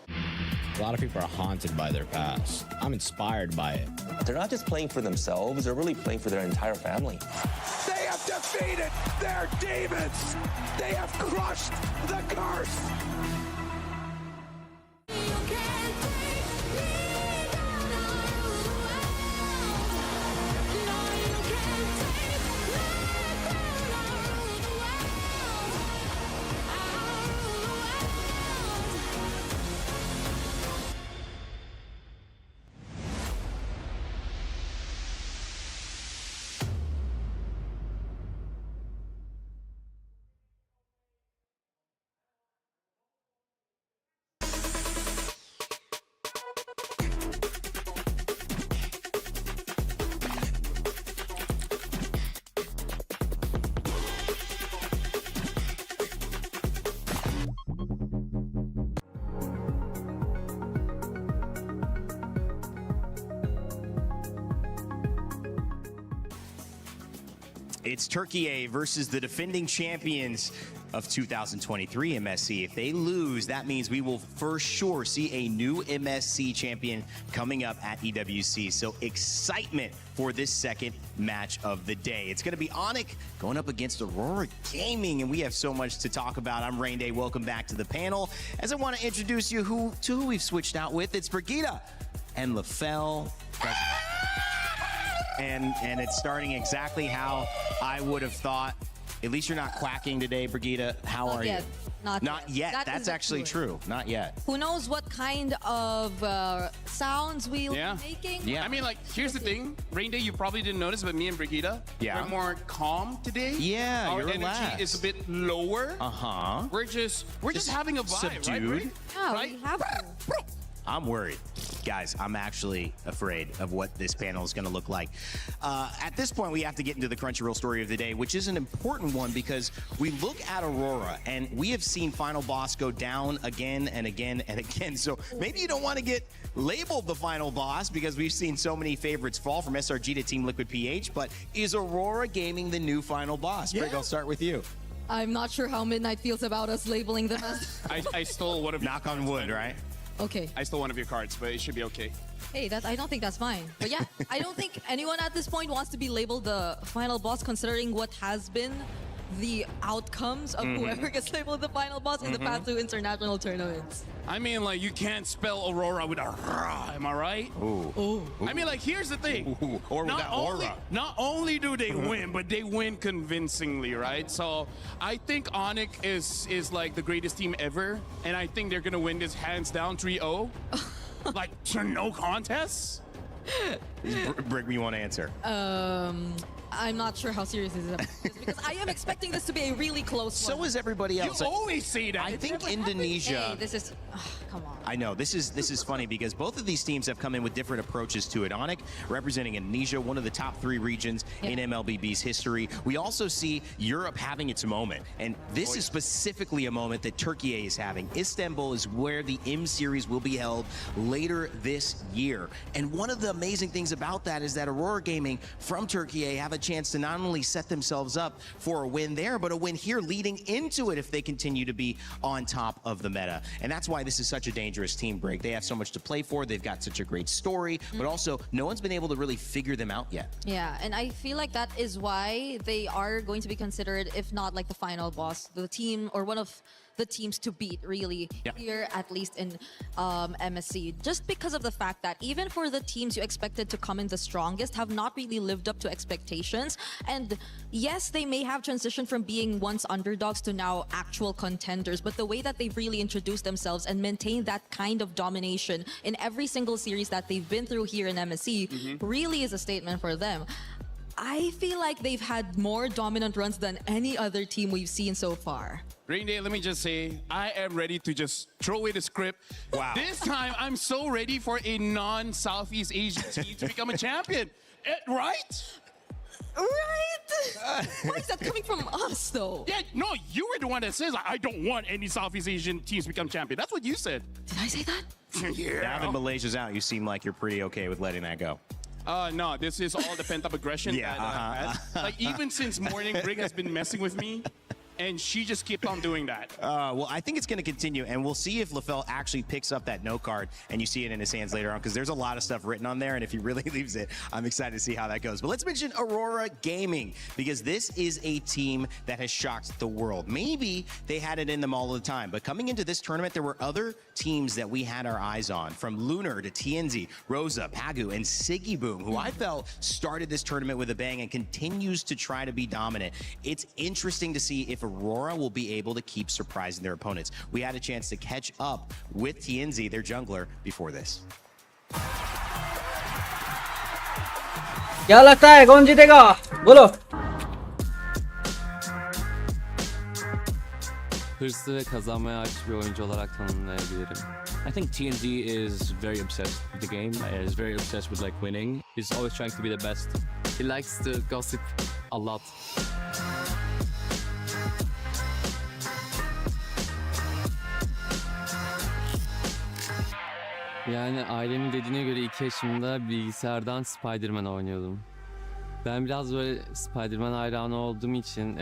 A lot of people are haunted by their past. I'm inspired by it. They're not just playing for themselves, they're really playing for their entire family. They have defeated their demons. They have crushed the curse. It's Turkey A versus the defending champions of 2023 MSC. If they lose, that means we will for sure see a new MSC champion coming up at EWC. So excitement for this second match of the day. It's going to be Onyx going up against Aurora Gaming, and we have so much to talk about. I'm Rain Day. Welcome back to the panel. As I want to introduce you to who we've switched out with, it's Brigitte and LaFell. And it's starting exactly how I would have thought. At least you're not quacking today, Brigitte. How are you? Not yet. That That's actually true. Not yet. Who knows what kind of sounds we'll be making? Yeah. I mean, like, here's the thing. Rain Day, you probably didn't notice, but me and Brigitte, we're more calm today. Yeah, Our you're energy relaxed. is a bit lower. Uh-huh. We're just having a vibe, subdued. right? Yeah, Right? we have to. I'm worried. Guys, I'm actually afraid of what this panel is going to look like. At this point, we have to get into the Crunchyroll story of the day, which is an important one because we look at Aurora, and we have seen Final Boss go down again and again and again. So maybe you don't want to get labeled the Final Boss because we've seen so many favorites fall from SRG to Team Liquid PH, but is Aurora Gaming the new Final Boss? Greg, I'll start with you. I'm not sure how Midnight feels about us labeling them as... I stole one of Knock on wood, right? Okay. I stole one of your cards, but it should be okay. Hey, I don't think that's fine. But yeah, I don't think anyone at this point wants to be labeled the final boss, considering what has been the outcomes of whoever gets labeled the final boss in the past two international tournaments. I mean, like, you can't spell Aurora with a R, am I right? Ooh. I mean, like, here's the thing. Or with that aura. Not only do they win, but they win convincingly, right? So I think Onyx is like the greatest team ever, and I think they're gonna win this hands down 3-0. Like, no contest? Brick, you want to answer? I'm not sure how serious this is because I am expecting this to be a really close one. So is everybody else. You always say that. I think Indonesia. Hey, this is... come on. I know, this is funny because both of these teams have come in with different approaches to it. Onyx representing Indonesia, one of the top 3 regions in MLBB's history. We also see Europe having its moment, and this is specifically a moment that Turkey A is having. Istanbul is where the M Series will be held later this year. And one of the amazing things about that is that Aurora Gaming from Turkey A have a chance to not only set themselves up for a win there, but a win here leading into it if they continue to be on top of the meta. And that's why this is such a dangerous team break. They have so much to play for. They've got such a great story, but also no one's been able to really figure them out yet. Yeah, and I feel like that is why they are going to be considered, if not like the final boss, the team or one of the teams to beat really here, at least in MSC, just because of the fact that even for the teams you expected to come in the strongest have not really lived up to expectations. And yes, they may have transitioned from being once underdogs to now actual contenders, but the way that they've really introduced themselves and maintained that kind of domination in every single series that they've been through here in MSC really is a statement for them. I feel like they've had more dominant runs than any other team we've seen so far. Rain Day, let me just say, I am ready to just throw away the script. Wow. This time, I'm so ready for a non-Southeast Asian team to become a champion. Right? Right? Why is that coming from us, though? Yeah, no, you were the one that says, I don't want any Southeast Asian teams to become champion. That's what you said. Did I say that? Yeah. Now that Malaysia's out, you seem like you're pretty okay with letting that go. No, this is all the pent-up aggression that I've had. Like, even since morning, Brig has been messing with me, and she just kept on doing that. Well, I think it's going to continue, and we'll see if LaFell actually picks up that note card and you see it in his hands later on, because there's a lot of stuff written on there, and if he really leaves it, I'm excited to see how that goes. But let's mention Aurora Gaming, because this is a team that has shocked the world. Maybe they had it in them all the time, but coming into this tournament, there were other teams that we had our eyes on, from Lunar to TNZ, Rosa, Pagu, and Siggy Boom, who I felt started this tournament with a bang and continues to try to be dominant. It's interesting to see if Aurora will be able to keep surprising their opponents. We had a chance to catch up with TNZ, their jungler, before this. क्या लगता है कौन जीतेगा बोलो Hırslı ve kazanmaya aç bir oyuncu olarak tanımlayabilirim. I think TNZ is very obsessed with the game. Is very obsessed with like winning. He's always trying to be the best. He likes to gossip a lot. Yani ailemin dediğine göre 2 yaşımda bilgisayardan Spider-Man oynuyordum. Ben biraz böyle Spider-Man hayranı olduğum için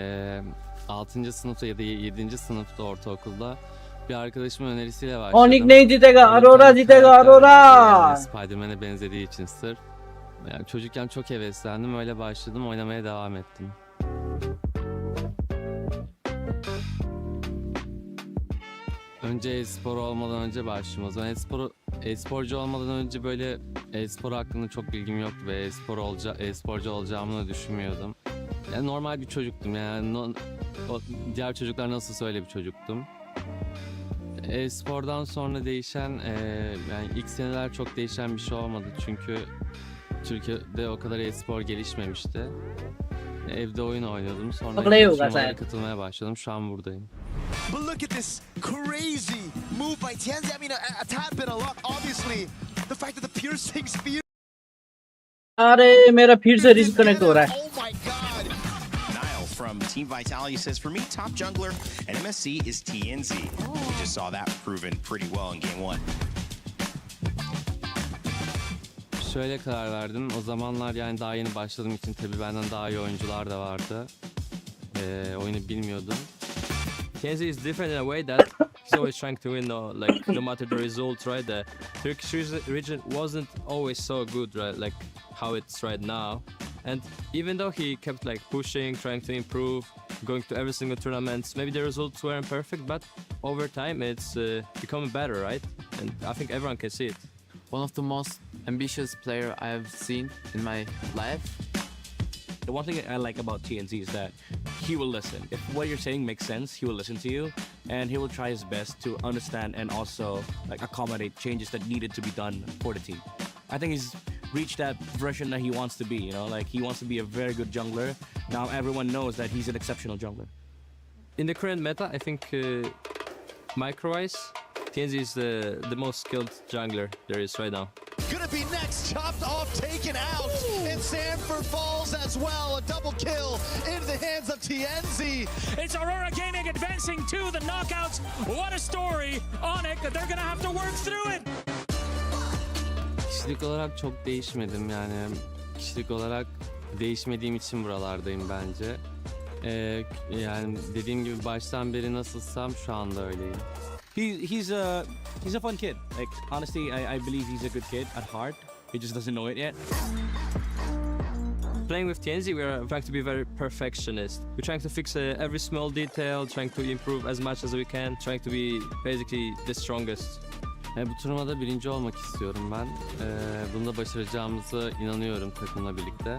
6. sınıfta ya da 7. sınıfta ortaokulda bir arkadaşımın önerisiyle başladım. Onyx नहीं जीतेगा Aurora जीतेगा Aurora. Spider-Man'e benzediği için sırf. Yani çocukken çok heveslendim, öyle başladım, oynamaya devam ettim. Önce e-spor olmadan önce başladım. O zaman e-sporcu olmadan önce böyle e-spor hakkında çok bilgim yoktu ve e-sporcu olacağımı da düşünmüyordum. Yani normal bir çocuktum, yani diğer çocuklar nasılsa öyle bir çocuktum. E-spordan sonra değişen, yani ilk seneler çok değişen bir şey olmadı çünkü Türkiye'de o kadar e-spor gelişmemişti. Evde oyun oynuyordum, sonra turnuvalara katılmaya başladım, şu an buradayım. But look at this crazy move by TNZ. I mean, a tad bit of luck, obviously. The fact that the piercing spear. अरे मेरा फिर से disconnect हो रहा है. Oh my God. Niall from Team Vitality says, for me, top jungler at MSC is TNZ. We just saw that proven pretty well in game 1. Şöyle karar verdim. O zamanlar yani daha yeni başladığım için tabii benden daha iyi oyuncular da vardı. Oyunu bilmiyordum. TNZ is different in a way that he's always trying to win, like no matter the result, right? The Turkish region wasn't always so good, right? Like how it's right now. And even though he kept like pushing, trying to improve, going to every single tournament, maybe the results weren't perfect, but over time it's becoming better, right? And I think everyone can see it. One of the most ambitious player I have seen in my life. The one thing I like about TNZ is that he will listen. If what you're saying makes sense, he will listen to you, and he will try his best to understand and also like accommodate changes that needed to be done for the team. I think he's reached that version that he wants to be, you know, like he wants to be a very good jungler. Now everyone knows that he's an exceptional jungler. In the current meta, I think micro-wise, TNZ is the most skilled jungler there is right now. Gonna be next, chopped off, taken out, and Sanford falls as well. A double kill into the hands of TNZ. It's Aurora Gaming advancing to the knockouts. What a story. Onyx, they're gonna have to work through it. Kişilik olarak çok değişmedim yani. Kişilik olarak değişmediğim için buralardayım bence. Yani dediğim gibi baştan beri nasılsam şu anda öyleyim. He's a fun kid. Like honestly, I believe he's a good kid at heart. He just doesn't know it yet. Playing with TNZ, we're trying to be very perfectionist. We're trying to fix every small detail, trying to improve as much as we can, trying to be basically the strongest. Bu turnuvada birinci olmak istiyorum ben. Bunda başaracağımıza inanıyorum takımla birlikte.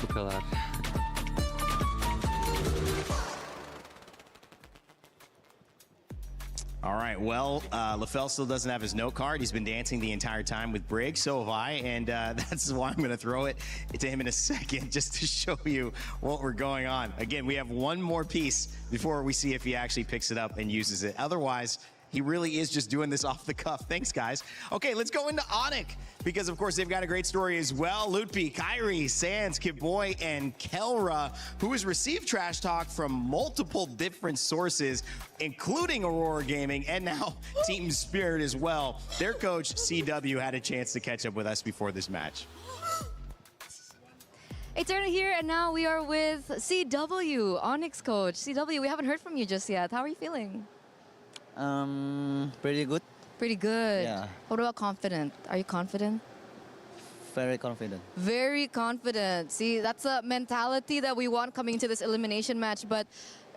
Bu kadar. All right, well, LaFell still doesn't have his note card. He's been dancing the entire time with Briggs, so have I, and that's why I'm going to throw it to him in a second just to show you what we're going on. Again, we have one more piece before we see if he actually picks it up and uses it. Otherwise, he really is just doing this off the cuff. Thanks, guys. Okay, let's go into Onic, because, of course, they've got a great story as well. Lutpi, Kyrie, Sands, Kid Boy, and Kelra, who has received trash talk from multiple different sources, including Aurora Gaming, and now Team Spirit as well. Their coach, CW, had a chance to catch up with us before this match. It's Erna here, and now we are with CW, Onyx coach. CW, we haven't heard from you just yet. How are you feeling? Pretty good. Pretty good. Yeah. What about confident? Are you confident? Very confident. Very confident. See, that's a mentality that we want coming into this elimination match. But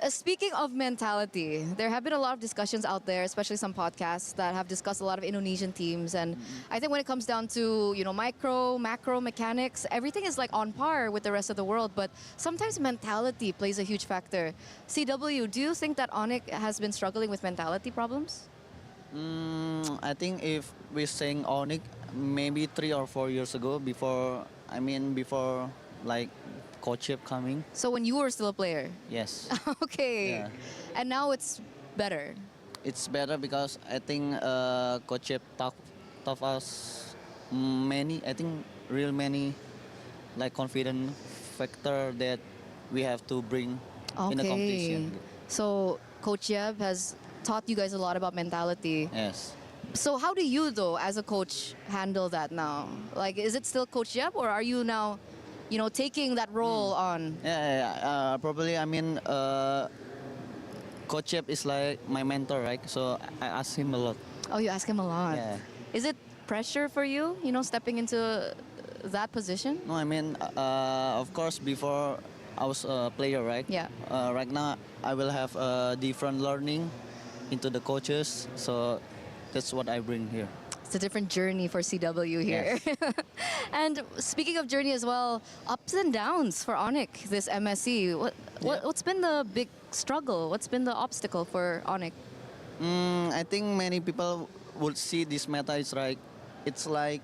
speaking of mentality, there have been a lot of discussions out there, especially some podcasts that have discussed a lot of Indonesian teams. And I think when it comes down to, micro, macro mechanics, everything is like on par with the rest of the world. But sometimes mentality plays a huge factor. CW, do you think that Onyx has been struggling with mentality problems? I think if we're saying Onyx, maybe 3 or 4 years ago, before like Coach Chip coming. So when you were still a player? Yes. Okay. Yeah. And now it's better? It's better because I think Coach Chip taught us many like confident factor that we have to bring in the competition. So Coach Yeb has taught you guys a lot about mentality. Yes. So how do you, though, as a coach, handle that now? Like, is it still Coach Yeb, or are you now, taking that role on? Probably, Coach Yeb is like my mentor, right? So I ask him a lot. Oh, you ask him a lot? Yeah. Is it pressure for you, stepping into that position? No, of course, before I was a player, right? Yeah. Right now, I will have a different learning into the coaches, so that's what I bring here. It's a different journey for CW here. Yes. And speaking of journey as well, ups and downs for Onyx, this MSC. What's been the big struggle? What's been the obstacle for Onyx? I think many people would see this meta is like, it's like,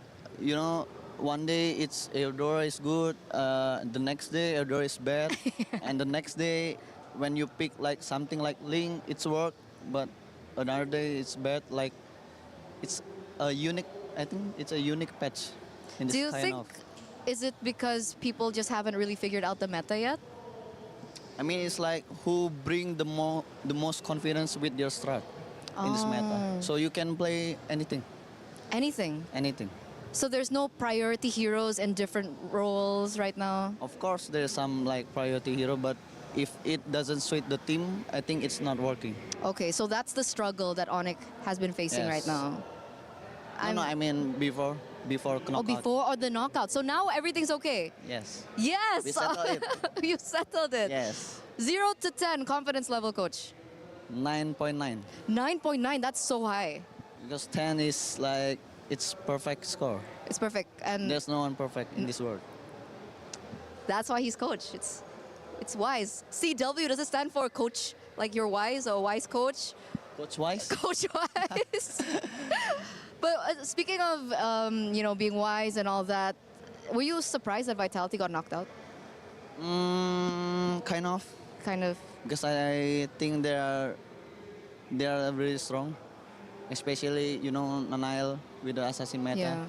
one day it's Eudora is good, the next day Eudora is bad, and the next day when you pick like something like Link, it's work, but another day it's bad. Like it's a unique. I think it's a unique patch. In this Do you kind think of. is it because people just haven't really figured out the meta yet? It's like who bring the most confidence with their strat in this meta. So you can play anything. Anything. Anything. So there's no priority heroes in different roles right now? Of course, there's some like priority hero, but if it doesn't suit the team, I think it's not working. Okay, so that's the struggle that Onyx has been facing right now. Before knockout. Oh, before or the knockout. So now everything's okay? Yes. Yes! We settled it. You settled it. Yes. 0 to 10 confidence level, coach. 9.9. 9.9, that's so high. Because 10 is like, it's perfect score. It's perfect. And there's no one perfect in this world. That's why he's coach. It's wise. CW, does it stand for coach? Like you're wise or wise coach? Coach wise? Coach wise. But speaking of, being wise and all that, were you surprised that Vitality got knocked out? Kind of. Kind of. Because I think they are really strong. Especially, Nanail with the Assassin meta. Yeah.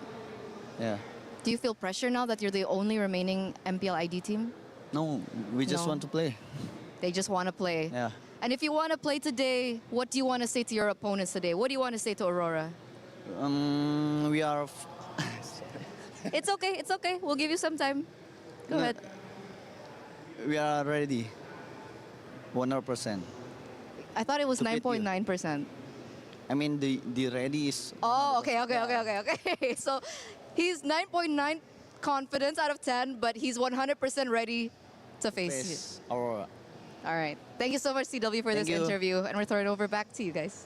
Yeah. Do you feel pressure now that you're the only remaining MPL ID team? No, we just want to play. They just want to play. Yeah. And if you want to play today, what do you want to say to your opponents today? What do you want to say to Aurora? We are... It's okay. We'll give you some time. Go ahead. We are ready. 100%. I thought it was To beat you. 9.9%. I mean, the ready is. Oh, okay. So he's 9.9 confidence out of 10, but he's 100% ready to face you. Aurora. All right. Thank you so much, CW, for Thank this you. interview. And we're throwing it over back to you guys.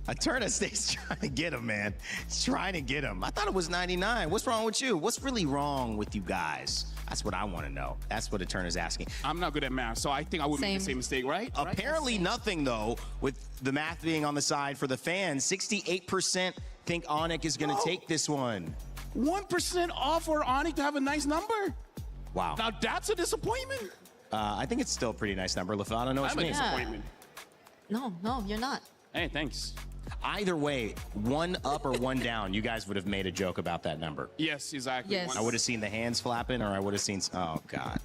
Eterna stays trying to get him, man. He's trying to get him. I thought it was 99. What's wrong with you? What's really wrong with you guys? That's what I want to know. That's what Eterna's asking. I'm not good at math, so I think I would make the same mistake, right? Apparently nothing, though, with the math being on the side for the fans. 68% think Onyx is going to take this one. 1% off for Onyx to have a nice number. Wow. Now that's a disappointment. I think it's still a pretty nice number. LaFon, I don't know what I'm you a mean. disappointment. No, you're not. Hey, thanks. Either way, one up or one down, you guys would have made a joke about that number. Yes, exactly. Yes. I would have seen the hands flapping, or I would have seen. Oh God.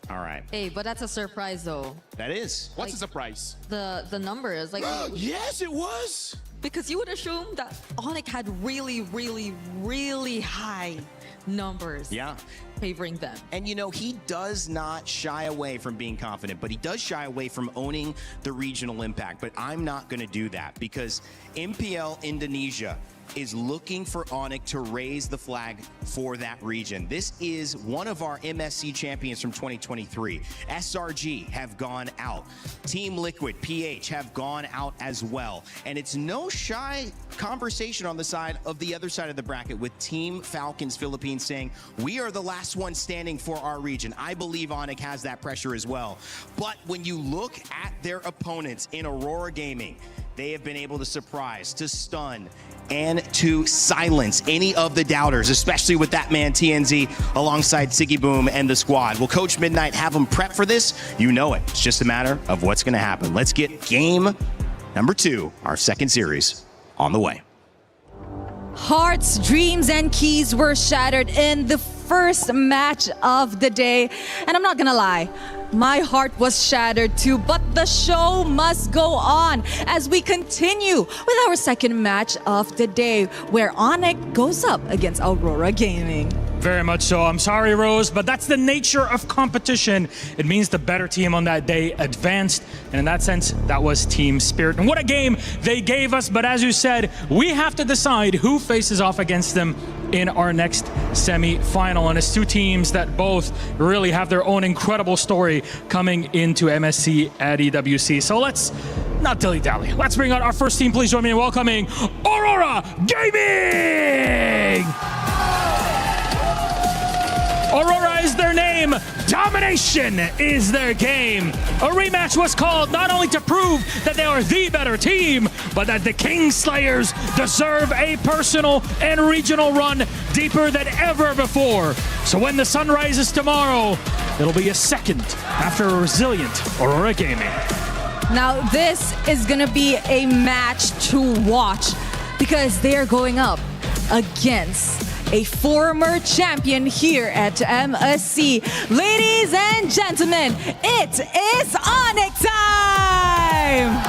All right. Hey, but that's a surprise though. That is. What's the surprise? The numbers, like. Yes, it was. Because you would assume that Onyx had really, really, really high numbers. Yeah. Favoring them. And you know, he does not shy away from being confident, but he does shy away from owning the regional impact. But I'm not going to do that because MPL Indonesia is looking for Onyx to raise the flag for that region. This is one of our MSC champions from 2023. SRG have gone out. Team Liquid, PH have gone out as well. And it's no shy conversation on the side of the other side of the bracket with Team Falcons Philippines saying, we are the last one standing for our region. I believe Onyx has that pressure as well. But when you look at their opponents in Aurora Gaming, they have been able to surprise, to stun, and to silence any of the doubters, especially with that man TNZ alongside Siggy Boom and the squad. Will Coach Midnight have them prep for this? You know it. It's just a matter of what's going to happen. Let's get game number 2, our second series, on the way. Hearts, dreams, and keys were shattered in the first match of the day. And I'm not gonna lie, my heart was shattered too, but the show must go on as we continue with our second match of the day, where Onyx goes up against Aurora Gaming. Very much so. I'm sorry, Rose, but that's the nature of competition. It means the better team on that day advanced, and in that sense, that was Team Spirit. And what a game they gave us, but as you said, we have to decide who faces off against them in our next semi-final. And it's two teams that both really have their own incredible story coming into MSC at EWC. So let's not dilly-dally. Let's bring out our first team. Please join me in welcoming Aurora Gaming! Aurora is their name. Domination is their game. A rematch was called not only to prove that they are the better team, but that the Kingslayers deserve a personal and regional run deeper than ever before. So when the sun rises tomorrow, it'll be a second after a resilient Aurora Gaming. Now this is gonna be a match to watch because they are going up against a former champion here at MSC. Ladies and gentlemen, it is Onyx time!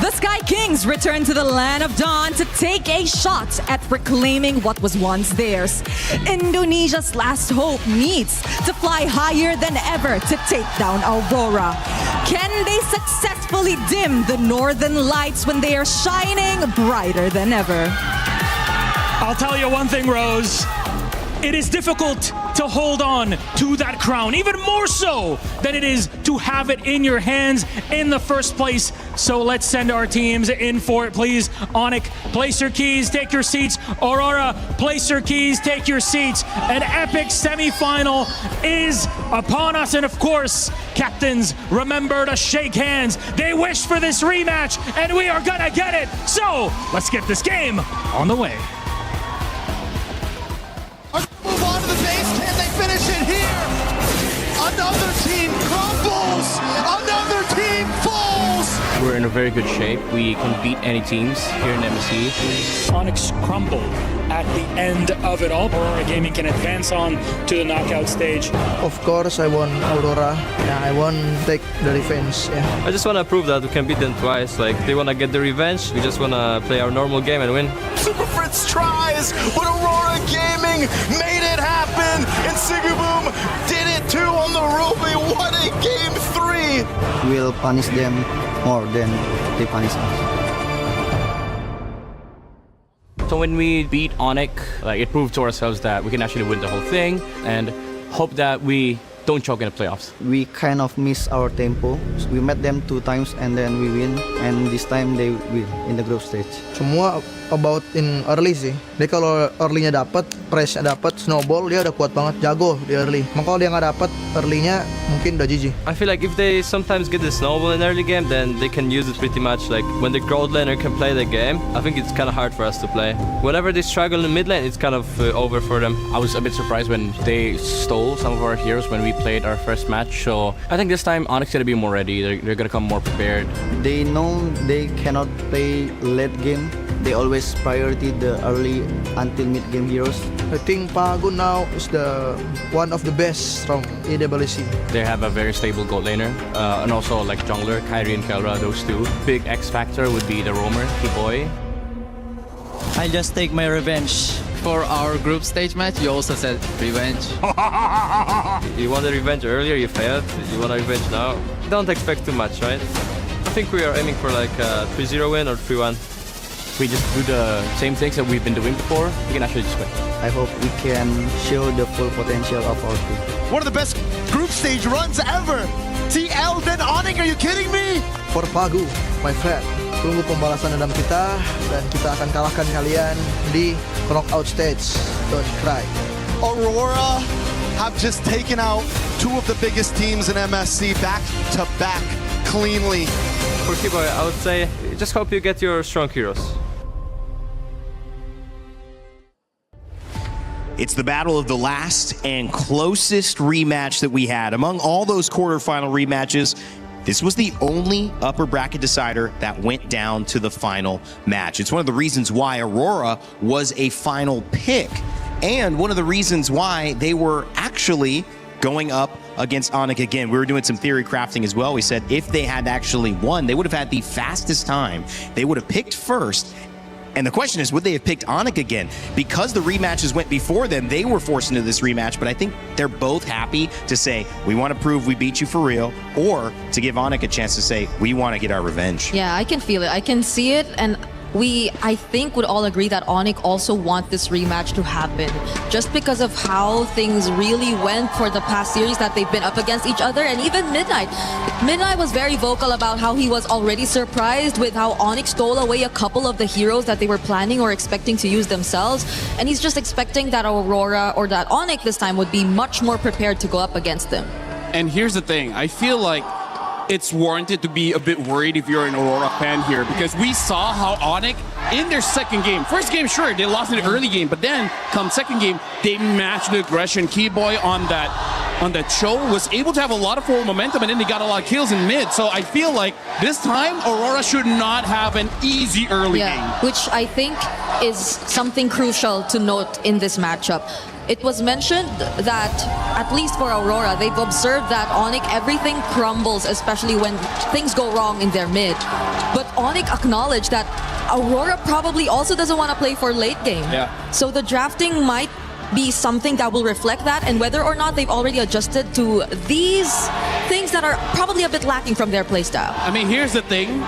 The Sky Kings return to the land of dawn to take a shot at reclaiming what was once theirs. Indonesia's last hope needs to fly higher than ever to take down Aurora. Can they successfully dim the northern lights when they are shining brighter than ever? I'll tell you one thing, Rose. It is difficult to hold on to that crown, even more so than it is to have it in your hands in the first place. So let's send our teams in for it, please. Onyx, place your keys, take your seats. Aurora, place your keys, take your seats. An epic semifinal is upon us. And of course, captains, remember to shake hands. They wish for this rematch, and we are gonna get it. So let's get this game on the way. Move on to the base. Can they finish it here? Another team crumbles. Another team falls. We're in a very good shape. We can beat any teams here in MSC. Onyx crumbled. at the end of it all. Aurora Gaming can advance on to the knockout stage. Of course, I want Aurora. Yeah, I want to take the revenge. Yeah. I just want to prove that we can beat them twice. Like, they want to get the revenge. We just want to play our normal game and win. Super Fritz tries, but Aurora Gaming made it happen, and Sigiboom did it too on the Ruby. What a game 3! We'll punish them more than they punish us. So when we beat Onyx, like, it proved to ourselves that we can actually win the whole thing, and hope that we don't choke in the playoffs. We kind of miss our tempo. We met them 2 times and then we win, and this time they win in the group stage. Semua about in early sih. Dia kalau early-nya dapat, press-nya dapat, snowball, dia udah kuat banget, jago di early. Maka kalau dia nggak dapat early-nya, mungkin udah GG. I feel like if they sometimes get the snowball in early game, then they can use it pretty much. Like, when the gold laner can play the game, I think it's kind of hard for us to play. Whenever they struggle in mid lane, it's kind of over for them. I was a bit surprised when they stole some of our heroes when we played our first match. So I think this time Onyx is gonna be more ready. They're gonna come more prepared. They know they cannot play late game. They always priority the early until mid game heroes. I think Pago now is the one of the best from EWC. They have a very stable gold laner, and also like jungler, Kyrie and Kelra, those two. Big X factor would be the roamer, T-Boy. I just take my revenge. For our group stage match, you also said revenge. You wanted revenge earlier, you failed. You want a revenge now. Don't expect too much, right? I think we are aiming for like a 3-0 win or 3-1. If we just do the same things that we've been doing before, we can actually just win. I hope we can show the full potential of our team. One of the best group stage runs ever! TL, then Onyx, are you kidding me? For Pago, my friend. Tunggu pembalasan dendam kita, dan kita akan kalahkan kalian di knockout stage. Don't cry. Aurora have just taken out 2 of the biggest teams in MSC back to back cleanly. For T-Boy, I would say, just hope you get your strong heroes. It's the battle of the last and closest rematch that we had. Among all those quarterfinal rematches, this was the only upper bracket decider that went down to the final match. It's one of the reasons why Aurora was a final pick, and one of the reasons why they were actually going up against Onyx again. We were doing some theory crafting as well. We said if they had actually won, they would have had the fastest time. They would have picked first. And the question is, would they have picked Onyx again? Because the rematches went before them, they were forced into this rematch, but I think they're both happy to say, we want to prove we beat you for real, or to give Onyx a chance to say, we want to get our revenge. Yeah, I can feel it. I can see it, and we, I think, would all agree that Onyx also want this rematch to happen, just because of how things really went for the past series that they've been up against each other, and even Midnight. Midnight was very vocal about how he was already surprised with how Onyx stole away a couple of the heroes that they were planning or expecting to use themselves, and he's just expecting that Aurora or that Onyx this time would be much more prepared to go up against them. And here's the thing, I feel like it's warranted to be a bit worried if you're an Aurora fan here, because we saw how Onyx in their second game, first game, sure, they lost in the early game, but then come second game, they matched the aggression. Keyboy on that show was able to have a lot of forward momentum, and then they got a lot of kills in mid. So I feel like this time Aurora should not have an easy early game. Which I think is something crucial to note in this matchup. It was mentioned that, at least for Aurora, they've observed that Onyx, everything crumbles, especially when things go wrong in their mid. But Onyx acknowledged that Aurora probably also doesn't want to play for late game. Yeah. So the drafting might be something that will reflect that, and whether or not they've already adjusted to these things that are probably a bit lacking from their playstyle. I mean, here's the thing.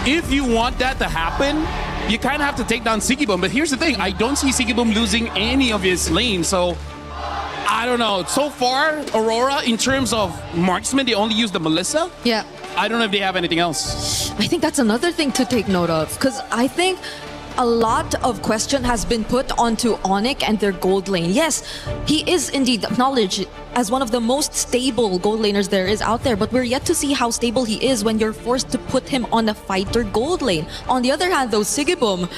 If you want that to happen, you kind of have to take down Sigiboom. But here's the thing. I don't see Sigiboom losing any of his lanes. So, I don't know. So far, Aurora, in terms of marksman, they only use the Melissa. Yeah. I don't know if they have anything else. I think that's another thing to take note of, because I think a lot of question has been put onto Onyx and their gold lane. Yes, he is indeed acknowledged as one of the most stable gold laners there is out there, but we're yet to see how stable he is when you're forced to put him on a fighter gold lane. On the other hand, though, Sigiboom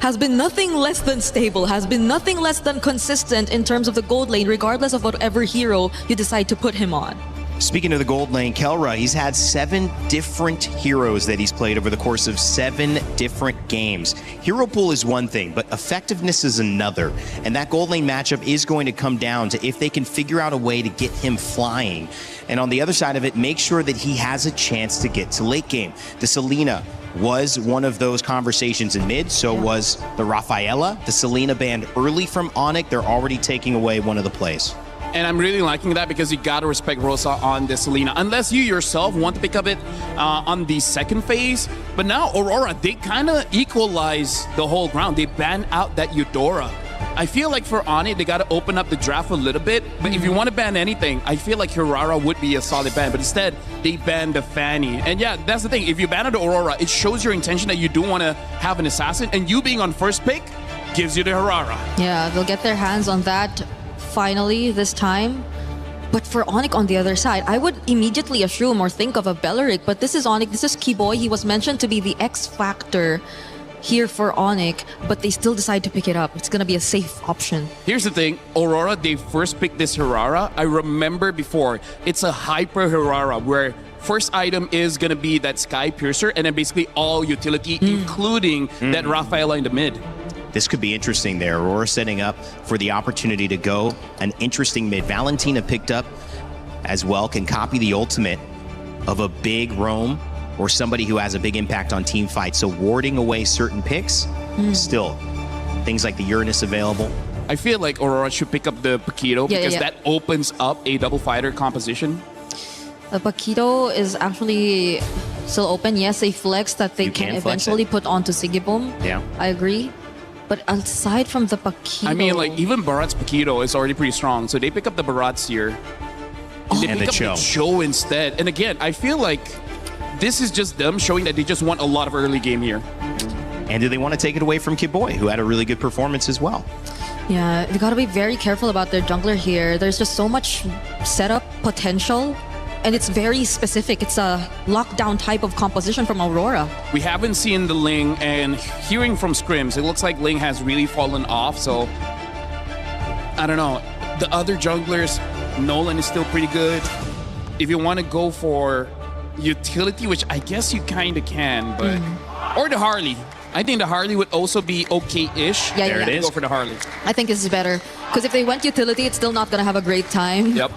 has been nothing less than stable, has been nothing less than consistent in terms of the gold lane, regardless of whatever hero you decide to put him on. Speaking of the gold lane, Kelra, he's had 7 different heroes that he's played over the course of 7 different games. Hero pool is one thing, but effectiveness is another. And that gold lane matchup is going to come down to if they can figure out a way to get him flying. And on the other side of it, make sure that he has a chance to get to late game. The Selena was one of those conversations in mid, so was the Rafaela. The Selena banned early from Onyx. They're already taking away one of the plays. And I'm really liking that because you got to respect Rosa on the Selena. Unless you yourself want to pick up it on the second phase. But now Aurora, they kind of equalize the whole ground. They ban out that Eudora. I feel like for Ani, they got to open up the draft a little bit. But if you want to ban anything, I feel like Hirara would be a solid ban. But instead, they banned the Fanny. And yeah, that's the thing. If you ban out the Aurora, it shows your intention that you do want to have an assassin. And you being on first pick gives you the Hirara. Yeah, they'll get their hands on that finally this time. But for Onyx on the other side, I would immediately assume or think of a Belleric, but this is Onyx, this is Keyboy. He was mentioned to be the X factor here for Onyx, but they still decide to pick it up. It's gonna be a safe option. Here's the thing, Aurora, they first picked this Hirara. I remember before, it's a hyper Hirara where first item is gonna be that Sky Piercer and then basically all utility, including that Rafaela in the mid. This could be interesting there. Aurora setting up for the opportunity to go an interesting mid. Valentina picked up as well, can copy the ultimate of a big roam or somebody who has a big impact on team fights. So warding away certain picks, still, things like the Uranus available. I feel like Aurora should pick up the Paquito because that opens up a double fighter composition. The Paquito is actually still open. Yes, a flex that they can eventually put onto Sigiboom. Yeah. I agree. But aside from the Paquito... I mean, like, even Barat's Paquito is already pretty strong. So they pick up the Barats here. And they pick up the Cho instead. And again, I feel like this is just them showing that they just want a lot of early game here. And do they want to take it away from Keyboy, who had a really good performance as well? Yeah, they gotta be very careful about their jungler here. There's just so much setup potential. And it's very specific. It's a lockdown type of composition from Aurora. We haven't seen the Ling, and hearing from scrims, it looks like Ling has really fallen off. So, I don't know. The other junglers, Nolan is still pretty good. If you want to go for utility, which I guess you kind of can, but... Or the Harley. I think the Harley would also be okay-ish. Yeah, there it is. Go for the Harley. I think this is better. Because if they went utility, it's still not going to have a great time. Yep.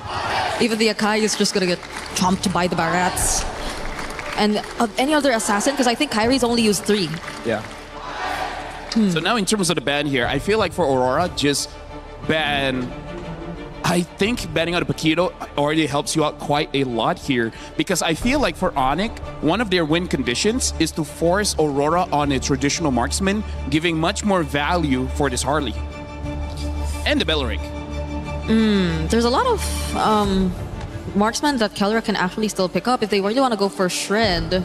Even the Akai is just going to get chomped by the Barats. And any other assassin, because I think Kyrie's only used 3. Yeah. So now in terms of the ban here, I feel like for Aurora, just ban... I think banning out a Paquito already helps you out quite a lot here because I feel like for Onyx, one of their win conditions is to force Aurora on a traditional marksman, giving much more value for this Harley. And the Belleric. There's a lot of marksmen that Kelra can actually still pick up if they really want to go for Shred.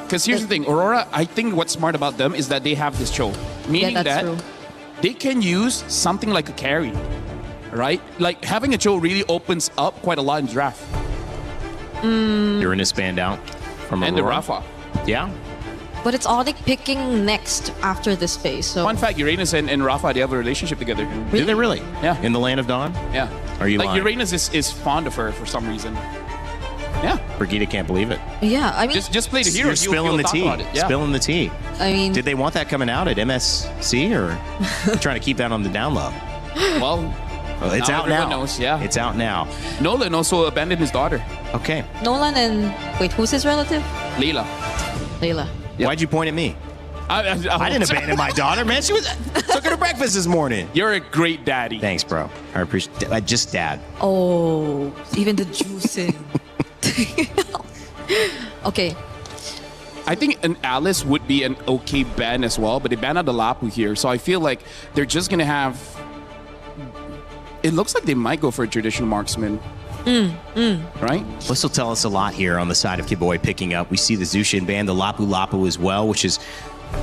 Because here's the thing, Aurora, I think what's smart about them is that they have this Cho. Meaning that they can use something like a carry. Right? Like, having a Cho really opens up quite a lot in draft. Uranus banned out from Aurora. And the Rafa. Yeah. But it's Onyx picking next after this phase. So fun fact, Uranus and Rafa, they have a relationship together. Do they really? Yeah. In the Land of Dawn? Yeah. Are you like, lying? Uranus is fond of her for some reason. Yeah. Brigida can't believe it. Yeah, I mean... Just play the hero. You're spilling the tea. Yeah. Spilling the tea. I mean... Did they want that coming out at MSC or trying to keep that on the down low? Well... it's out now. Knows, yeah. It's out now. Nolan also abandoned his daughter. Okay. Nolan and... Wait, who's his relative? Layla. Layla. Yep. Why'd you point at me? I didn't abandon my daughter, man. She was took her to breakfast this morning. You're a great daddy. Thanks, bro. I appreciate just dad. Oh, even the juicing. Okay. I think an Alice would be an okay ban as well, but they banned out the Lapu here. So I feel like they're just going to have... It looks like they might go for a traditional marksman. Right? This will tell us a lot here on the side of Keyboy picking up. We see the Zushin ban, the Lapu Lapu as well, which is...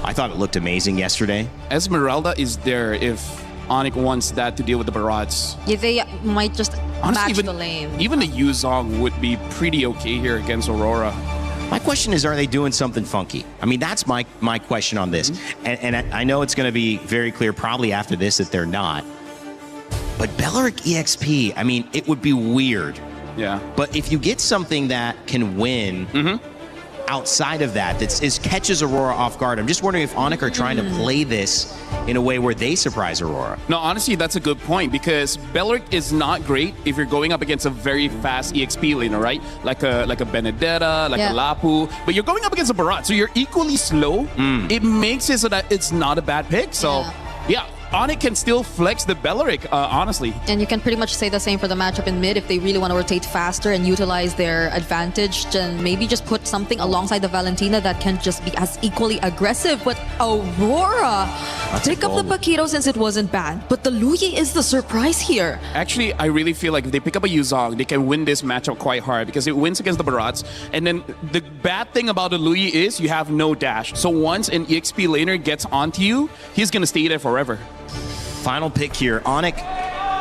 I thought it looked amazing yesterday. Esmeralda is there if Onyx wants that to deal with the Barats. Yeah, they might just match the lane. Even the Yuzong would be pretty okay here against Aurora. My question is, are they doing something funky? I mean, that's my question on this. And I know it's going to be very clear probably after this that they're not. But Belleric EXP, I mean, it would be weird Yeah. But if you get something that can win outside of that, catches Aurora off guard, I'm just wondering if Onic are trying to play this in a way where they surprise Aurora. No, honestly, that's a good point because Belleric is not great if you're going up against a very fast EXP laner, right? Like a Benedetta, like a Lapu, but you're going up against a Barat, so you're equally slow. It makes it so that it's not a bad pick. So, yeah. Onic can still flex the Belleric, honestly. And you can pretty much say the same for the matchup in mid. If they really want to rotate faster and utilize their advantage, then maybe just put something alongside the Valentina that can just be as equally aggressive. But Aurora, pick up the Paquito since it wasn't banned. But the Luyi is the surprise here. Actually, I really feel like if they pick up a Yuzong, they can win this matchup quite hard because it wins against the Barats. And then the bad thing about the Luyi is you have no dash. So once an EXP laner gets onto you, he's going to stay there forever. Final pick here. Onic,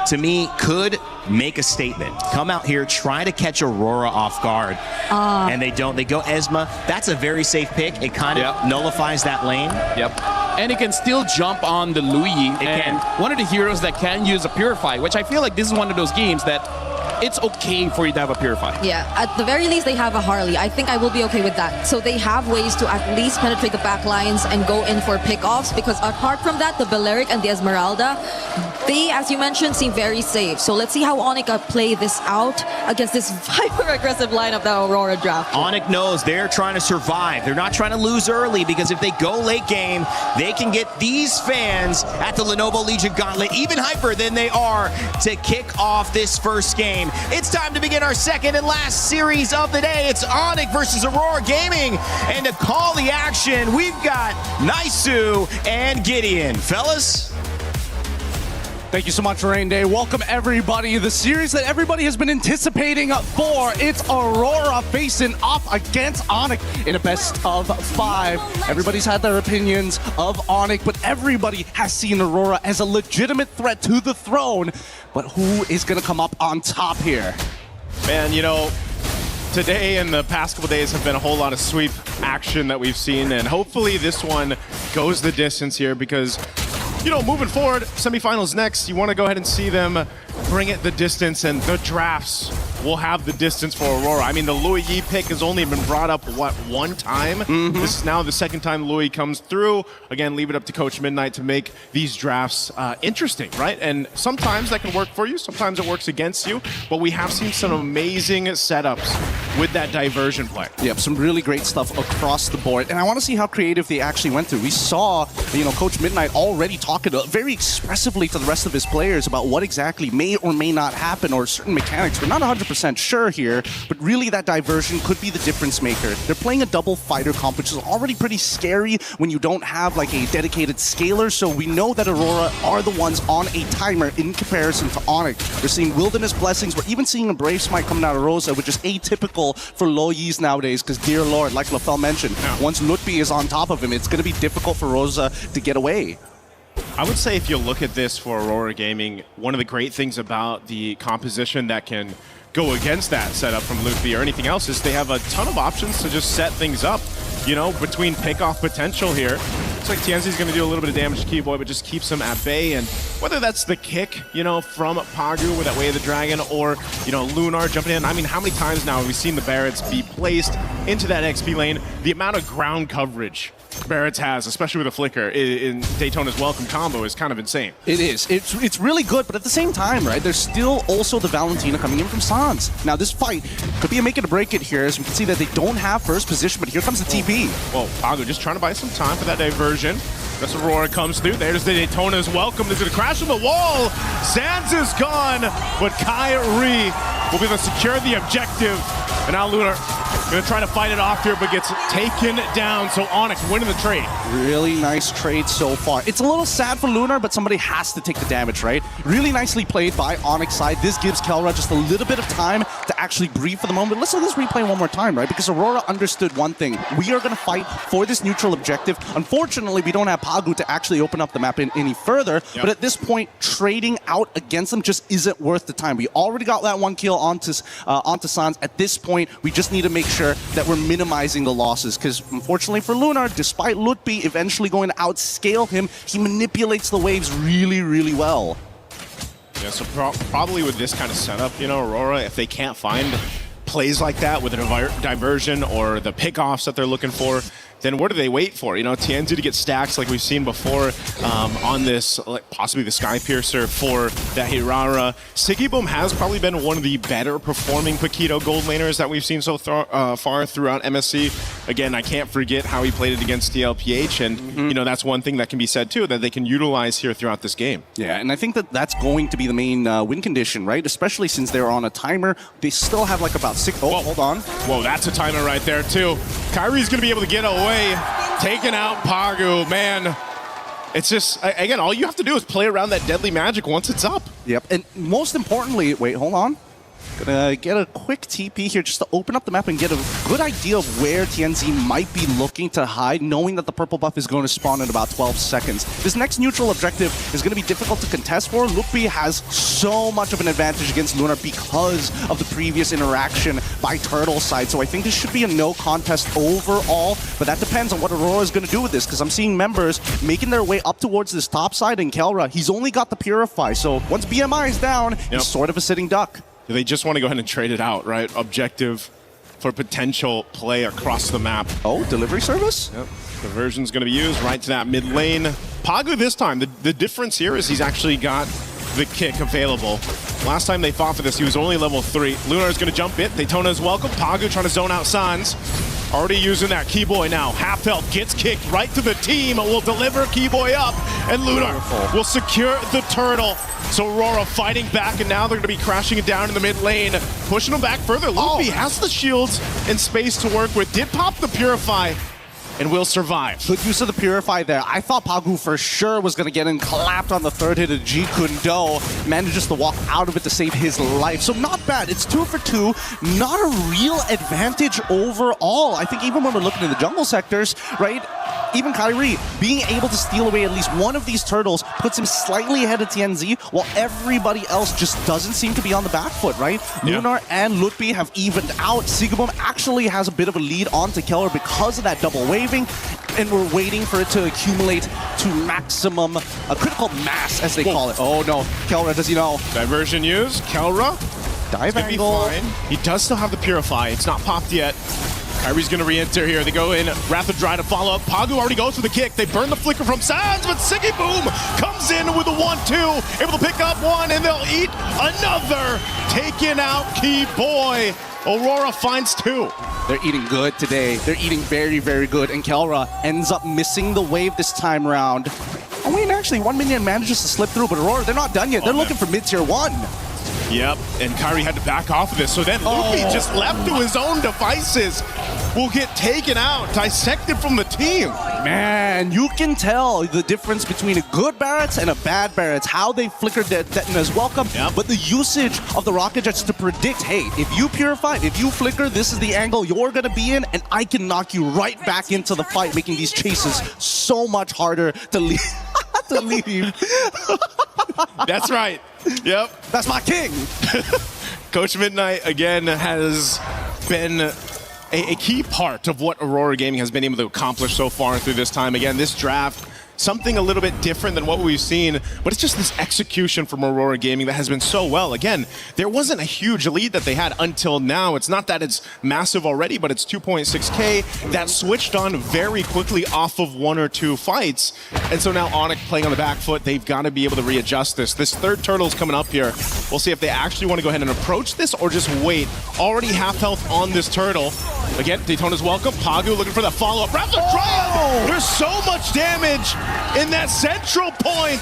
to me, could make a statement. Come out here, try to catch Aurora off guard. And they don't. They go Esma. That's a very safe pick. It kind of nullifies that lane. Yep. And it can still jump on the Luyi. And one of the heroes that can use a Purify, which I feel like this is one of those games that it's okay for you to have a Purify. Yeah, at the very least, they have a Harley. I think I will be okay with that. So they have ways to at least penetrate the back lines and go in for pickoffs because apart from that, the Belleric and the Esmeralda, they, as you mentioned, seem very safe. So let's see how Onic play this out against this hyper-aggressive lineup that Aurora draft. Onic knows they're trying to survive. They're not trying to lose early because if they go late game, they can get these fans at the Lenovo Legion Gauntlet even hyper than they are to kick off this first game. It's time to begin our second and last series of the day. It's Onic versus Aurora Gaming. And to call the action, we've got Naisu and Gideon. Fellas? Thank you so much, Rain Day. Welcome, everybody. The series that everybody has been anticipating for. It's Aurora facing off against Onic in a best of 5. Everybody's had their opinions of Onic, but everybody has seen Aurora as a legitimate threat to the throne. But who is going to come up on top here? Man, you know, today and the past couple days have been a whole lot of sweep action that we've seen, and hopefully this one goes the distance here because, you know, moving forward, semifinals next, you want to go ahead and see them bring it the distance, and the drafts will have the distance for Aurora. I mean, the Louis Yi pick has only been brought up, what, one time? This is now the second time Louis comes through. Again, leave it up to Coach Midnight to make these drafts interesting, right? And sometimes that can work for you, sometimes it works against you, but we have seen some amazing setups with that diversion play. Yep, some really great stuff across the board, and I want to see how creative they actually went through. We saw, you know, Coach Midnight already talking very expressively to the rest of his players about what exactly may or may not happen, or certain mechanics. We're not 100% sure here, but really that diversion could be the difference maker. They're playing a double fighter comp, which is already pretty scary when you don't have like a dedicated scaler, so we know that Aurora are the ones on a timer in comparison to Onic. We're seeing Wilderness Blessings, we're even seeing a Brave Smite coming out of Rosa, which is atypical for low Yis nowadays, because dear lord, like LaFell mentioned, once Lutfi is on top of him, it's going to be difficult for Rosa to get away. I would say if you look at this for Aurora Gaming, one of the great things about the composition that can go against that setup from Lutfi or anything else is they have a ton of options to just set things up, you know, between pick-off potential here. Looks like Tianzi's going to do a little bit of damage to Keyboy, but just keeps him at bay. And whether that's the kick, you know, from Pagu with that Way of the Dragon, or, you know, Lunar jumping in. I mean, how many times now have we seen the Barretts be placed into that XP lane? The amount of ground coverage Barretts has, especially with a Flicker in Daytona's Welcome combo, is kind of insane. It is. It's really good, but at the same time, right, there's still also the Valentina coming in from Sans. Now, this fight could be a make it or break it here, as we can see that they don't have first position, but here comes the TP. Well, Pagu just trying to buy some time for that diversion. This Aurora comes through. There's the Daytona's Welcome. There's going to crash on the wall. Zanz is gone, but Kyrie will be able to secure the objective. And now Lunar going to try to fight it off here, but gets taken down. So Onyx winning the trade. Really nice trade so far. It's a little sad for Lunar, but somebody has to take the damage, right? Really nicely played by Onyx side. This gives Kelra just a little bit of time to actually breathe for the moment. Let's let this replay one more time, right? Because Aurora understood one thing. We are going to fight for this neutral objective. Unfortunately, we don't have Pagu to actually open up the map any further. But at this point, trading out against them just isn't worth the time. We already got that one kill onto Sans. At this point, we just need to make sure that we're minimizing the losses, because unfortunately for Lunar, despite Lutfi eventually going to outscale him, he manipulates the waves really, really well. Yeah, so probably with this kind of setup, you know, Aurora, if they can't find plays like that with a diversion or the pickoffs that they're looking for, then what do they wait for? You know, TNZ to get stacks like we've seen before on this, like possibly the Sky Piercer for that Hirara. Sigiboom has probably been one of the better performing Paquito gold laners that we've seen so far throughout MSC. Again, I can't forget how he played it against DLPH, and you know, that's one thing that can be said too, that they can utilize here throughout this game. Yeah, and I think that that's going to be the main win condition, right? Especially since they're on a timer. They still have like about 6. Oh, hold on. Whoa, that's a timer right there too. Kyrie's gonna be able to get away, taking out Pagu. Man, it's just, again, all you have to do is play around that deadly magic once it's up. Yep, and most importantly, wait, hold on. Gonna get a quick TP here just to open up the map and get a good idea of where TNZ might be looking to hide, knowing that the purple buff is going to spawn in about 12 seconds. This next neutral objective is going to be difficult to contest for. Lukby has so much of an advantage against Lunar because of the previous interaction by Turtle side, so I think this should be a no contest overall, but that depends on what Aurora is going to do with this, because I'm seeing members making their way up towards this top side, and Kelra, he's only got the Purify, so once BMI is down, he's sort of a sitting duck. They just want to go ahead and trade it out, right? Objective for potential play across the map. Oh, delivery service? Yep. Diversion's going to be used right to that mid lane. Pagu this time, the difference here is he's actually got the kick available. Last time they fought for this, he was only level 3. Lunar's going to jump it. Daytona's welcome. Pagu trying to zone out Sans. Already using that Keyboy now. Half health gets kicked right to the team. Will deliver Keyboy up, and Lunar will secure the turtle. So Aurora fighting back, and now they're going to be crashing it down in the mid lane, pushing them back further. Luffy has the shields and space to work with. Did pop the Purify, and will survive. Good use of the Purify there. I thought Pagu for sure was going to get in, clapped on the third hit of G Kundo. Manages to walk out of it to save his life. So not bad. It's 2 for 2. Not a real advantage overall. I think even when we're looking in the jungle sectors, right? Even Kyrie being able to steal away at least one of these turtles puts him slightly ahead of TNZ, while everybody else just doesn't seem to be on the back foot, right? Yeah. Lunar and Lutfi have evened out. Sigiboom actually has a bit of a lead onto Keller because of that double waving, and we're waiting for it to accumulate to maximum critical mass, as they call it. Oh no, Kelra, does he know? Diversion used. Kelra. Dive angle. He does still have the Purify. It's not popped yet. Kyrie's going to re-enter here. They go in. Wrath of Dry to follow up. Pagu already goes for the kick. They burn the flicker from Sans, but Sigiboom comes in with a 1-2. Able to pick up one, and they'll eat another. Taking out Keyboy. Aurora finds 2. They're eating good today. They're eating very, very good. And Kelra ends up missing the wave this time around. Oh, wait, actually, 1 minion manages to slip through, but Aurora, they're not done yet. They're looking for mid-tier 1. Yep, and Kyrie had to back off of this. So then Luffy just left to his own devices will get taken out, dissected from the team. Man, you can tell the difference between a good Barretts and a bad Barretts, how they flickered Detona's welcome, but the usage of the rocket jets to predict, hey, if you purify, if you flicker, this is the angle you're going to be in, and I can knock you right back into the fight, making these chases so much harder to leave. That's right. Yep. That's my king. Coach Midnight, again, has been a key part of what Aurora Gaming has been able to accomplish so far through this time. Again, this draft, something a little bit different than what we've seen, but it's just this execution from Aurora Gaming that has been so well. Again, there wasn't a huge lead that they had until now. It's not that it's massive already, but it's 2.6K. That switched on very quickly off of 1 or 2 fights. And so now Onyx playing on the back foot, they've got to be able to readjust this. This third turtle's coming up here. We'll see if they actually want to go ahead and approach this or just wait. Already half health on this turtle. Again, Daytona's welcome. Pagu looking for the follow-up. There's so much damage in that central point.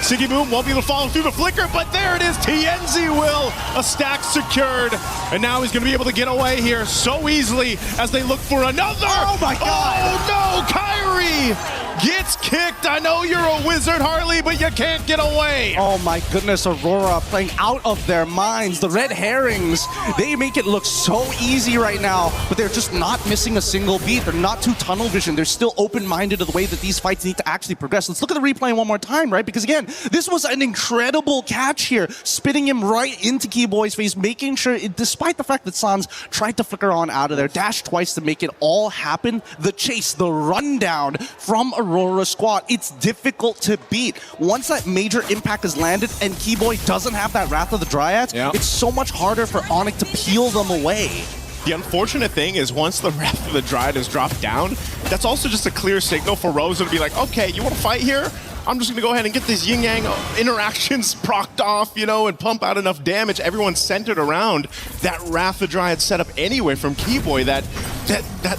Sigiboom won't be able to follow through the flicker, but there it is. TNZ will. A stack secured. And now he's going to be able to get away here so easily as they look for another. Oh my God. Oh no, Kyrie gets kicked. I know you're a wizard, Harley, but you can't get away. Oh my goodness, Aurora playing out of their minds. The red herrings, they make it look so easy right now, but they're just not missing a single beat. They're not too tunnel vision. They're still open-minded to the way that these fights need to actually progress. Let's look at the replay one more time, right? Because again, this was an incredible catch here, spitting him right into Keyboy's face, making sure, despite the fact that Sans tried to flicker on out of there, dashed twice to make it all happen. The chase, the rundown from Aurora Aurora squad. It's difficult to beat. Once that major impact is landed and Keyboy doesn't have that Wrath of the Dryads, it's so much harder for Onyx to peel them away. The unfortunate thing is once the Wrath of the Dryad is dropped down, that's also just a clear signal for Rosa to be like, okay, you want to fight here? I'm just going to go ahead and get these yin-yang interactions procced off, you know, and pump out enough damage. Everyone's centered around that Wrath of the Dryad setup anyway from Keyboy that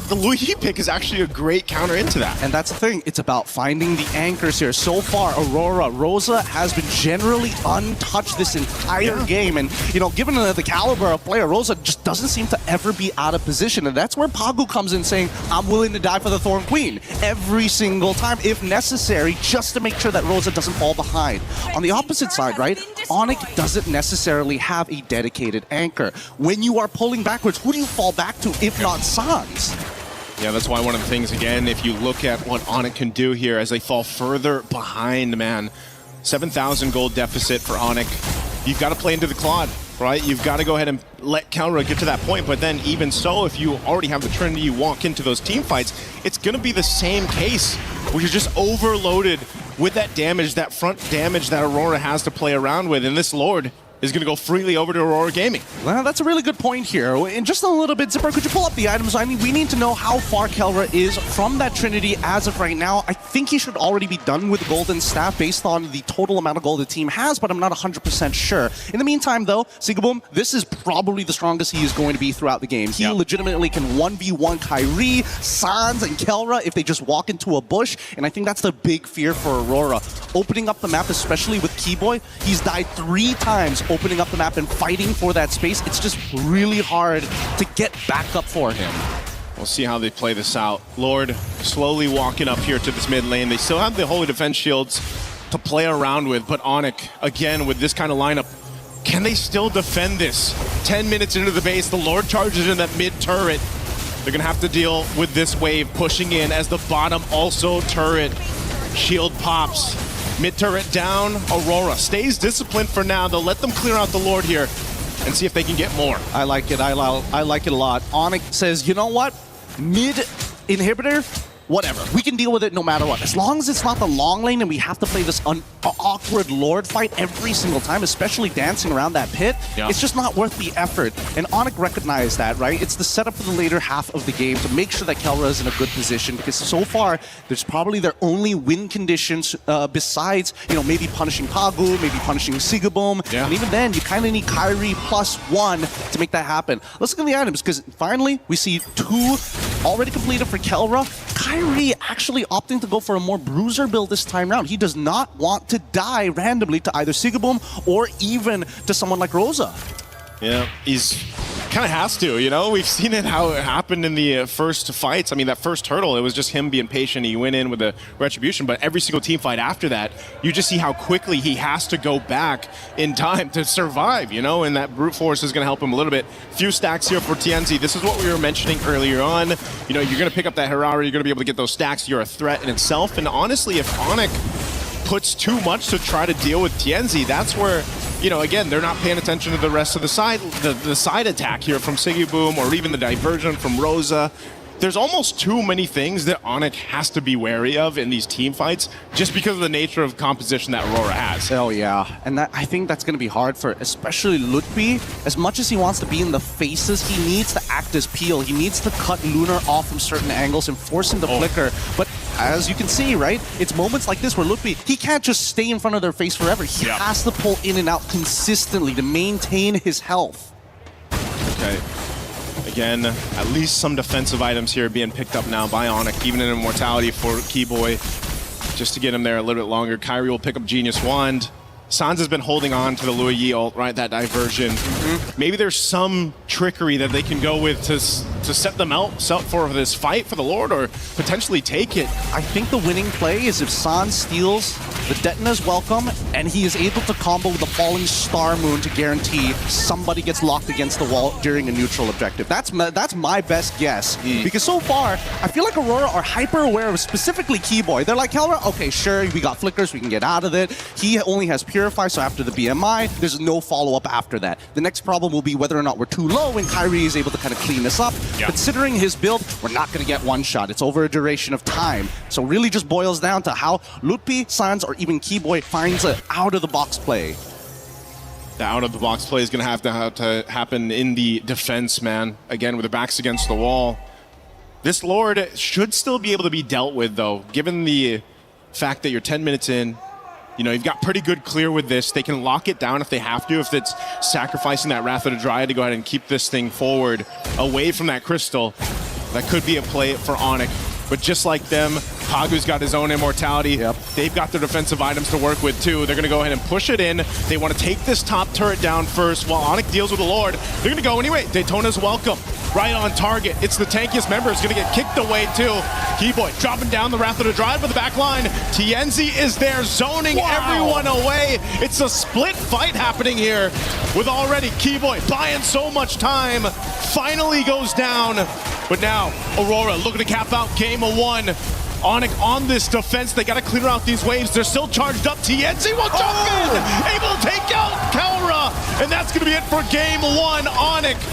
the Luigi pick is actually a great counter into that. And that's the thing. It's about finding the anchors here. So far, Aurora, Rosa has been generally untouched this entire game. And, you know, given the caliber of player, Rosa just doesn't seem to ever be out of position. And that's where Pagu comes in saying, I'm willing to die for the Thorn Queen every single time, if necessary, just to make sure that Rosa doesn't fall behind. On the opposite side, right, Onyx doesn't necessarily have a dedicated anchor. When you are pulling backwards, who do you fall back to if not Sans? Yeah, that's why one of the things, again, if you look at what Onyx can do here as they fall further behind, man, 7,000 gold deficit for Onyx. You've got to play into the Claude, right? You've got to go ahead and let Calra get to that point, but then even so, if you already have the Trinity, you walk into those team fights, it's going to be the same case where you're just overloaded with that damage, that front damage that Aurora has to play around with, and this Lord is going to go freely over to Aurora Gaming. Well, that's a really good point here. In just a little bit, Zipper, could you pull up the items? I mean, we need to know how far Kelra is from that Trinity as of right now. I think he should already be done with the Golden Staff based on the total amount of gold the team has, but I'm not 100% sure. In the meantime, though, Sigaboom, this is probably the strongest he is going to be throughout the game. He legitimately can 1v1 Kyrie, Sans, and Kelra if they just walk into a bush, and I think that's the big fear for Aurora. Opening up the map, especially with Keyboy, he's died 3 times opening up the map and fighting for that space. It's just really hard to get back up for him. We'll see how they play this out. Lord slowly walking up here to this mid lane. They still have the Holy Defense Shields to play around with, but Onyx, again, with this kind of lineup, can they still defend this? 10 minutes into the base, the Lord charges in that mid turret. They're going to have to deal with this wave pushing in as the bottom also turret. Shield pops. Mid turret down. Aurora stays disciplined for now. They'll let them clear out the Lord here and see if they can get more. I like it. I like it a lot. Onyx says, you know what? Mid inhibitor, whatever. We can deal with it no matter what. As long as it's not the long lane and we have to play this awkward Lord fight every single time, especially dancing around that pit, it's just not worth the effort. And Onyx recognized that, right? It's the setup for the later half of the game to make sure that Kelra is in a good position, because so far, there's probably their only win conditions besides, you know, maybe punishing Pagu, maybe punishing Sigaboom. And even then, you kind of need Kyrie +1 to make that happen. Let's look at the items, because finally, we see 2 already completed for Kelra. Kyrie actually opting to go for a more bruiser build this time around. He does not want to die randomly to either Sigaboom or even to someone like Rosa. Yeah, he's kind of has to, you know? We've seen it, how it happened in the first fights. I mean, that first hurdle, it was just him being patient. He went in with a retribution, but every single team fight after that, you just see how quickly he has to go back in time to survive, you know? And that brute force is going to help him a little bit. Few stacks here for TNZ. This is what we were mentioning earlier on. You know, you're going to pick up that Herara, you're going to be able to get those stacks. You're a threat in itself. And honestly, if Onyx puts too much to try to deal with TNZ, that's where, you know, again, they're not paying attention to the rest of the side, the side attack here from Sigaboom or even the diversion from Rosa. There's almost too many things that Onyx has to be wary of in these team fights just because of the nature of composition that Aurora has. Oh yeah, and I think that's going to be hard for especially Lutfi. As much as he wants to be in the faces, he needs to act as Peel. He needs to cut Lunar off from certain angles and force him to flicker. But as you can see, right, it's moments like this where Lutfi, he can't just stay in front of their face forever. He has to pull in and out consistently to maintain his health. Okay. Again, at least some defensive items here being picked up now by Onyx, even an immortality for Keyboy, just to get him there a little bit longer. Kyrie will pick up Genius Wand. Sans has been holding on to the Lua Yi ult, right? That diversion. Maybe there's some trickery that they can go with to set them out for this fight for the Lord, or potentially take it. I think the winning play is if Sans steals the Detna's Welcome and he is able to combo with the Falling Star Moon to guarantee somebody gets locked against the wall during a neutral objective. That's my best guess. Because so far, I feel like Aurora are hyper aware of specifically Keyboy. They're like, Kelra, okay, sure, we got flickers, we can get out of it. He only has pure Purify, so after the BMI, there's no follow-up after that. The next problem will be whether or not we're too low and Kyrie is able to kind of clean this up. Yeah. Considering his build, we're not going to get one shot. It's over a duration of time. So really just boils down to how Lutpi, Sans, or even Keyboy finds an out-of-the-box play. The out-of-the-box play is going to have to happen in the defense, man. Again, with their backs against the wall. This Lord should still be able to be dealt with, though, given the fact that you're 10 minutes in. You know, you've got pretty good clear with this. They can lock it down if they have to, if it's sacrificing that Wrath of the Dryad to go ahead and keep this thing forward away from that crystal. That could be a play for Onyx. But just like them, Pagu's got his own immortality. Yep. They've got their defensive items to work with too. They're going to go ahead and push it in. They want to take this top turret down first while Onyx deals with the Lord. They're going to go anyway. Daytona's welcome. Right on target. It's the tankiest member. It's going to get kicked away too. Keyboy dropping down the Wrath of the Dryad for the back line. TNZ is there zoning everyone away. It's a split fight happening here with already Keyboy buying so much time. Finally goes down. But now Aurora looking to cap out game of one. Onyx on this defense. They got to clear out these waves. They're still charged up. TNZ will jump in. Able to take out Kelra. And that's going to be it for game one. Onyx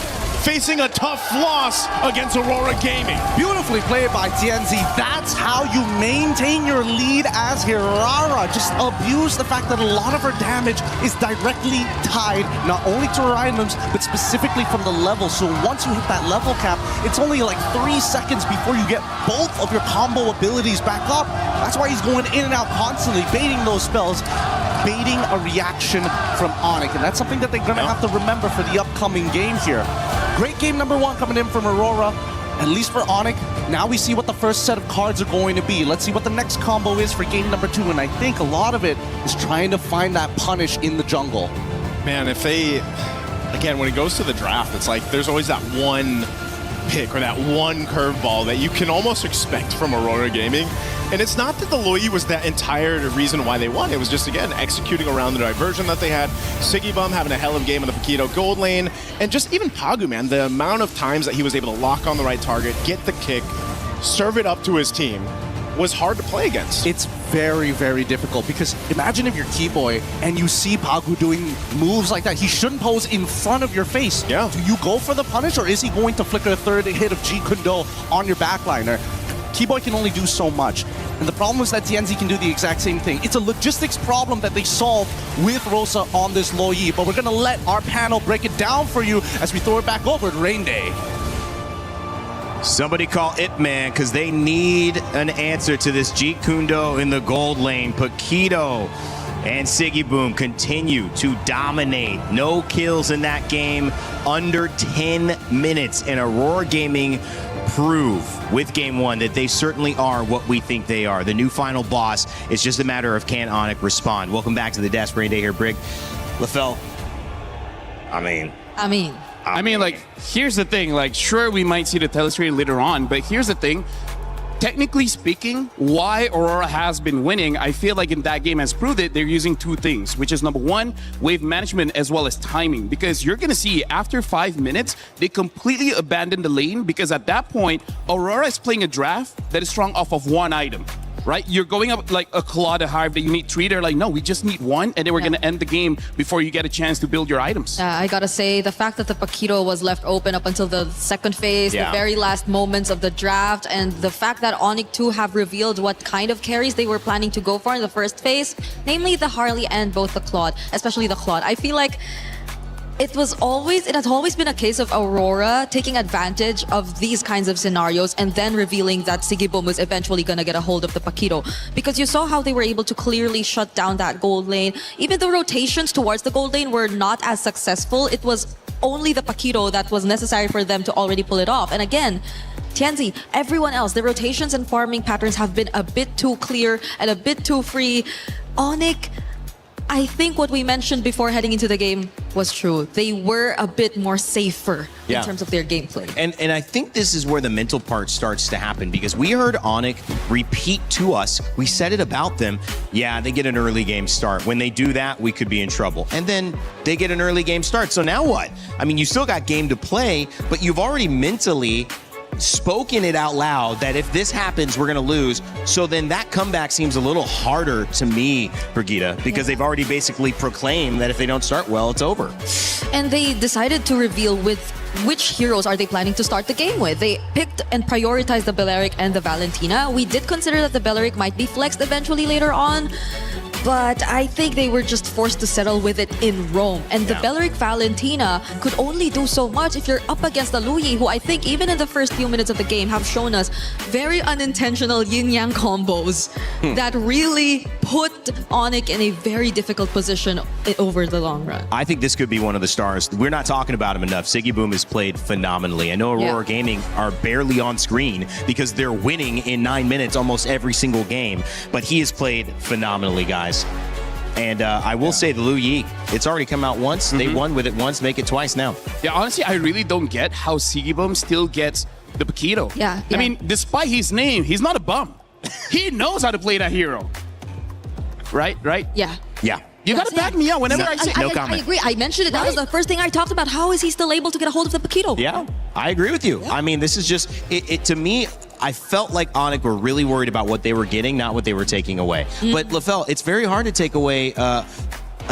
facing a tough loss against Aurora Gaming. Beautifully played by TNZ. That's how you maintain your lead as Hirara. Just abuse the fact that a lot of her damage is directly tied not only to her items, but specifically from the level. So once you hit that level cap, it's only like 3 seconds before you get both of your combo abilities back up. That's why he's going in and out constantly, baiting those spells, baiting a reaction from Onyx. And that's something that they're going to have to remember for the upcoming game here. Great game number one coming in from Aurora, at least for Onyx. Now we see what the first set of cards are going to be. Let's see what the next combo is for game number two. And I think a lot of it is trying to find that punish in the jungle. Man, if they, again, when it goes to the draft, it's like there's always that one pick or that one curveball that you can almost expect from Aurora Gaming. And it's not that the Loi was that entire reason why they won. It was just, again, executing around the diversion that they had. Siggy Bum having a hell of a game in the Paquito gold lane. And just even Pagu, man, the amount of times that he was able to lock on the right target, get the kick, serve it up to his team was hard to play against. It's very, very difficult because imagine if you're Keyboy and you see Pagu doing moves like that. He shouldn't pose in front of your face. Yeah. Do you go for the punish or is he going to flicker a third hit of G Kundo on your backliner? Keyboy can only do so much. And the problem is that TNZ can do the exact same thing. It's a logistics problem that they solve with Rosa on this low Yi, but we're gonna let our panel break it down for you as we throw it back over to Rain Day. Somebody call Ip Man, because they need an answer to this Jeet Kundo in the gold lane. Paquito and Siggy Boom continue to dominate. No kills in that game, under 10 minutes. And Aurora Gaming prove with game one that they certainly are what we think they are. The new final boss. It's just a matter of can Onyx respond. Welcome back to the desk. Rain Day here, Brig. LaFell. I mean, like, here's the thing. Like, sure, we might see the telestrator later on, but here's the thing. Technically speaking, why Aurora has been winning, I feel like in that game has proved it, they're using two things, which is number one, wave management as well as timing. Because you're going to see after 5 minutes, they completely abandon the lane because at that point, Aurora is playing a draft that is strong off of one item. Right? You're going up like a Claw, a Hive that you need 3. They're like, no, we just need 1, and then we're going to end the game before you get a chance to build your items. I gotta say, the fact that the Paquito was left open up until the second phase, the very last moments of the draft, and the fact that Onyx 2 have revealed what kind of carries they were planning to go for in the first phase, namely the Harley and both the Claude, especially the Claude. I feel like it has always been a case of Aurora taking advantage of these kinds of scenarios and then revealing that Siggy Boom was eventually going to get a hold of the Paquito. Because you saw how they were able to clearly shut down that gold lane. Even the rotations towards the gold lane were not as successful. It was only the Paquito that was necessary for them to already pull it off. And again, Tianzi, everyone else, the rotations and farming patterns have been a bit too clear and a bit too free. Onyx, I think what we mentioned before heading into the game was true. They were a bit more safer in terms of their gameplay. And I think this is where the mental part starts to happen because we heard Onyx repeat to us, we said it about them, yeah, they get an early game start. When they do that, we could be in trouble. And then they get an early game start. So now what? I mean, you still got game to play, but you've already mentally spoken it out loud that if this happens, we're going to lose. So then that comeback seems a little harder to me, Brigitte, because they've already basically proclaimed that if they don't start well, it's over. And they decided to reveal with which heroes are they planning to start the game with. They picked and prioritized the Belleric and the Valentina. We did consider that the Belleric might be flexed eventually later on, but I think they were just forced to settle with it in Rome. And the Belleric Valentina could only do so much if you're up against the Luyi, who I think even in the first few minutes of the game have shown us very unintentional yin-yang combos that really put Onic in a very difficult position over the long run. I think this could be one of the stars. We're not talking about him enough. Siggy Boom has played phenomenally. I know Aurora Gaming are barely on screen because they're winning in 9 minutes almost every single game, but he has played phenomenally, guys. And I will say the Lu Yi, it's already come out once. They won with it once, make it twice now. Yeah, honestly, I really don't get how Sigibum still gets the Paquito. Yeah. I mean, despite his name, he's not a bum. He knows how to play that hero. Right? Yeah. Yeah. You gotta back me up whenever I say I agree. I mentioned it. That was the first thing I talked about. How is he still able to get a hold of the Paquito? Yeah, I agree with you. I mean, this is just, it to me, I felt like Onic were really worried about what they were getting, not what they were taking away. But LaFell, it's very hard to take away a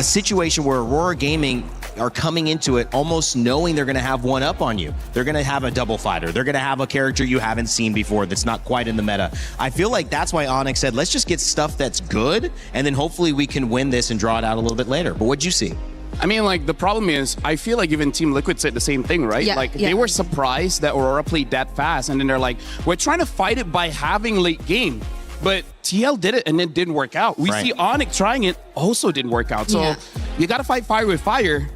situation where Aurora Gaming are coming into it almost knowing they're going to have one up on you. They're going to have a double fighter. They're going to have a character you haven't seen before that's not quite in the meta. I feel like that's why Onyx said, let's just get stuff that's good, and then hopefully we can win this and draw it out a little bit later. But what'd you see? I mean, like, the problem is, I feel like even Team Liquid said the same thing, right? They were surprised that Aurora played that fast, and then they're like, we're trying to fight it by having late game. But TL did it, and it didn't work out. We see Onyx trying it, also didn't work out. So you got to fight fire with fire.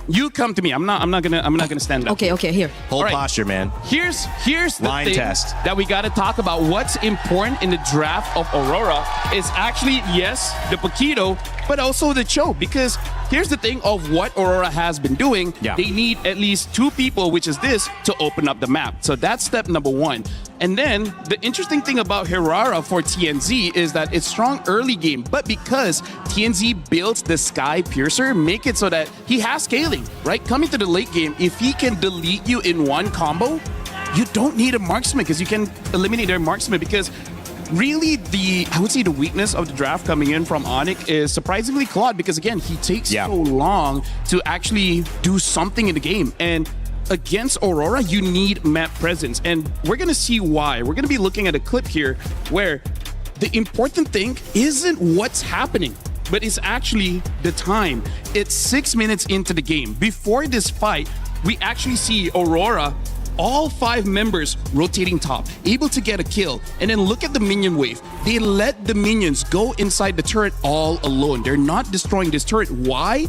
You come to me. I'm not gonna stand up. Okay, here. Hold posture, man. Here's the line thing test that we got to talk about. What's important in the draft of Aurora is actually, yes, the Paquito, but also the Cho. Because here's the thing of what Aurora has been doing. They need at least 2 people, which is this, to open up the map. So that's step number 1. And then the interesting thing about Herrera for TNZ is that it's strong early game, but because TNZ builds the Sky Piercer, make it so that he has scaling, right? Coming to the late game, if he can delete you in one combo, you don't need a marksman because you can eliminate their marksman. Because really I would say the weakness of the draft coming in from Onic is surprisingly Claude, because again, he takes so long to actually do something in the game. And against Aurora, you need map presence. And we're going to see why. We're going to be looking at a clip here where the important thing isn't what's happening, but it's actually the time. It's 6 minutes into the game. Before this fight, we actually see Aurora, all 5 members rotating top, able to get a kill. And then look at the minion wave. They let the minions go inside the turret all alone. They're not destroying this turret. Why?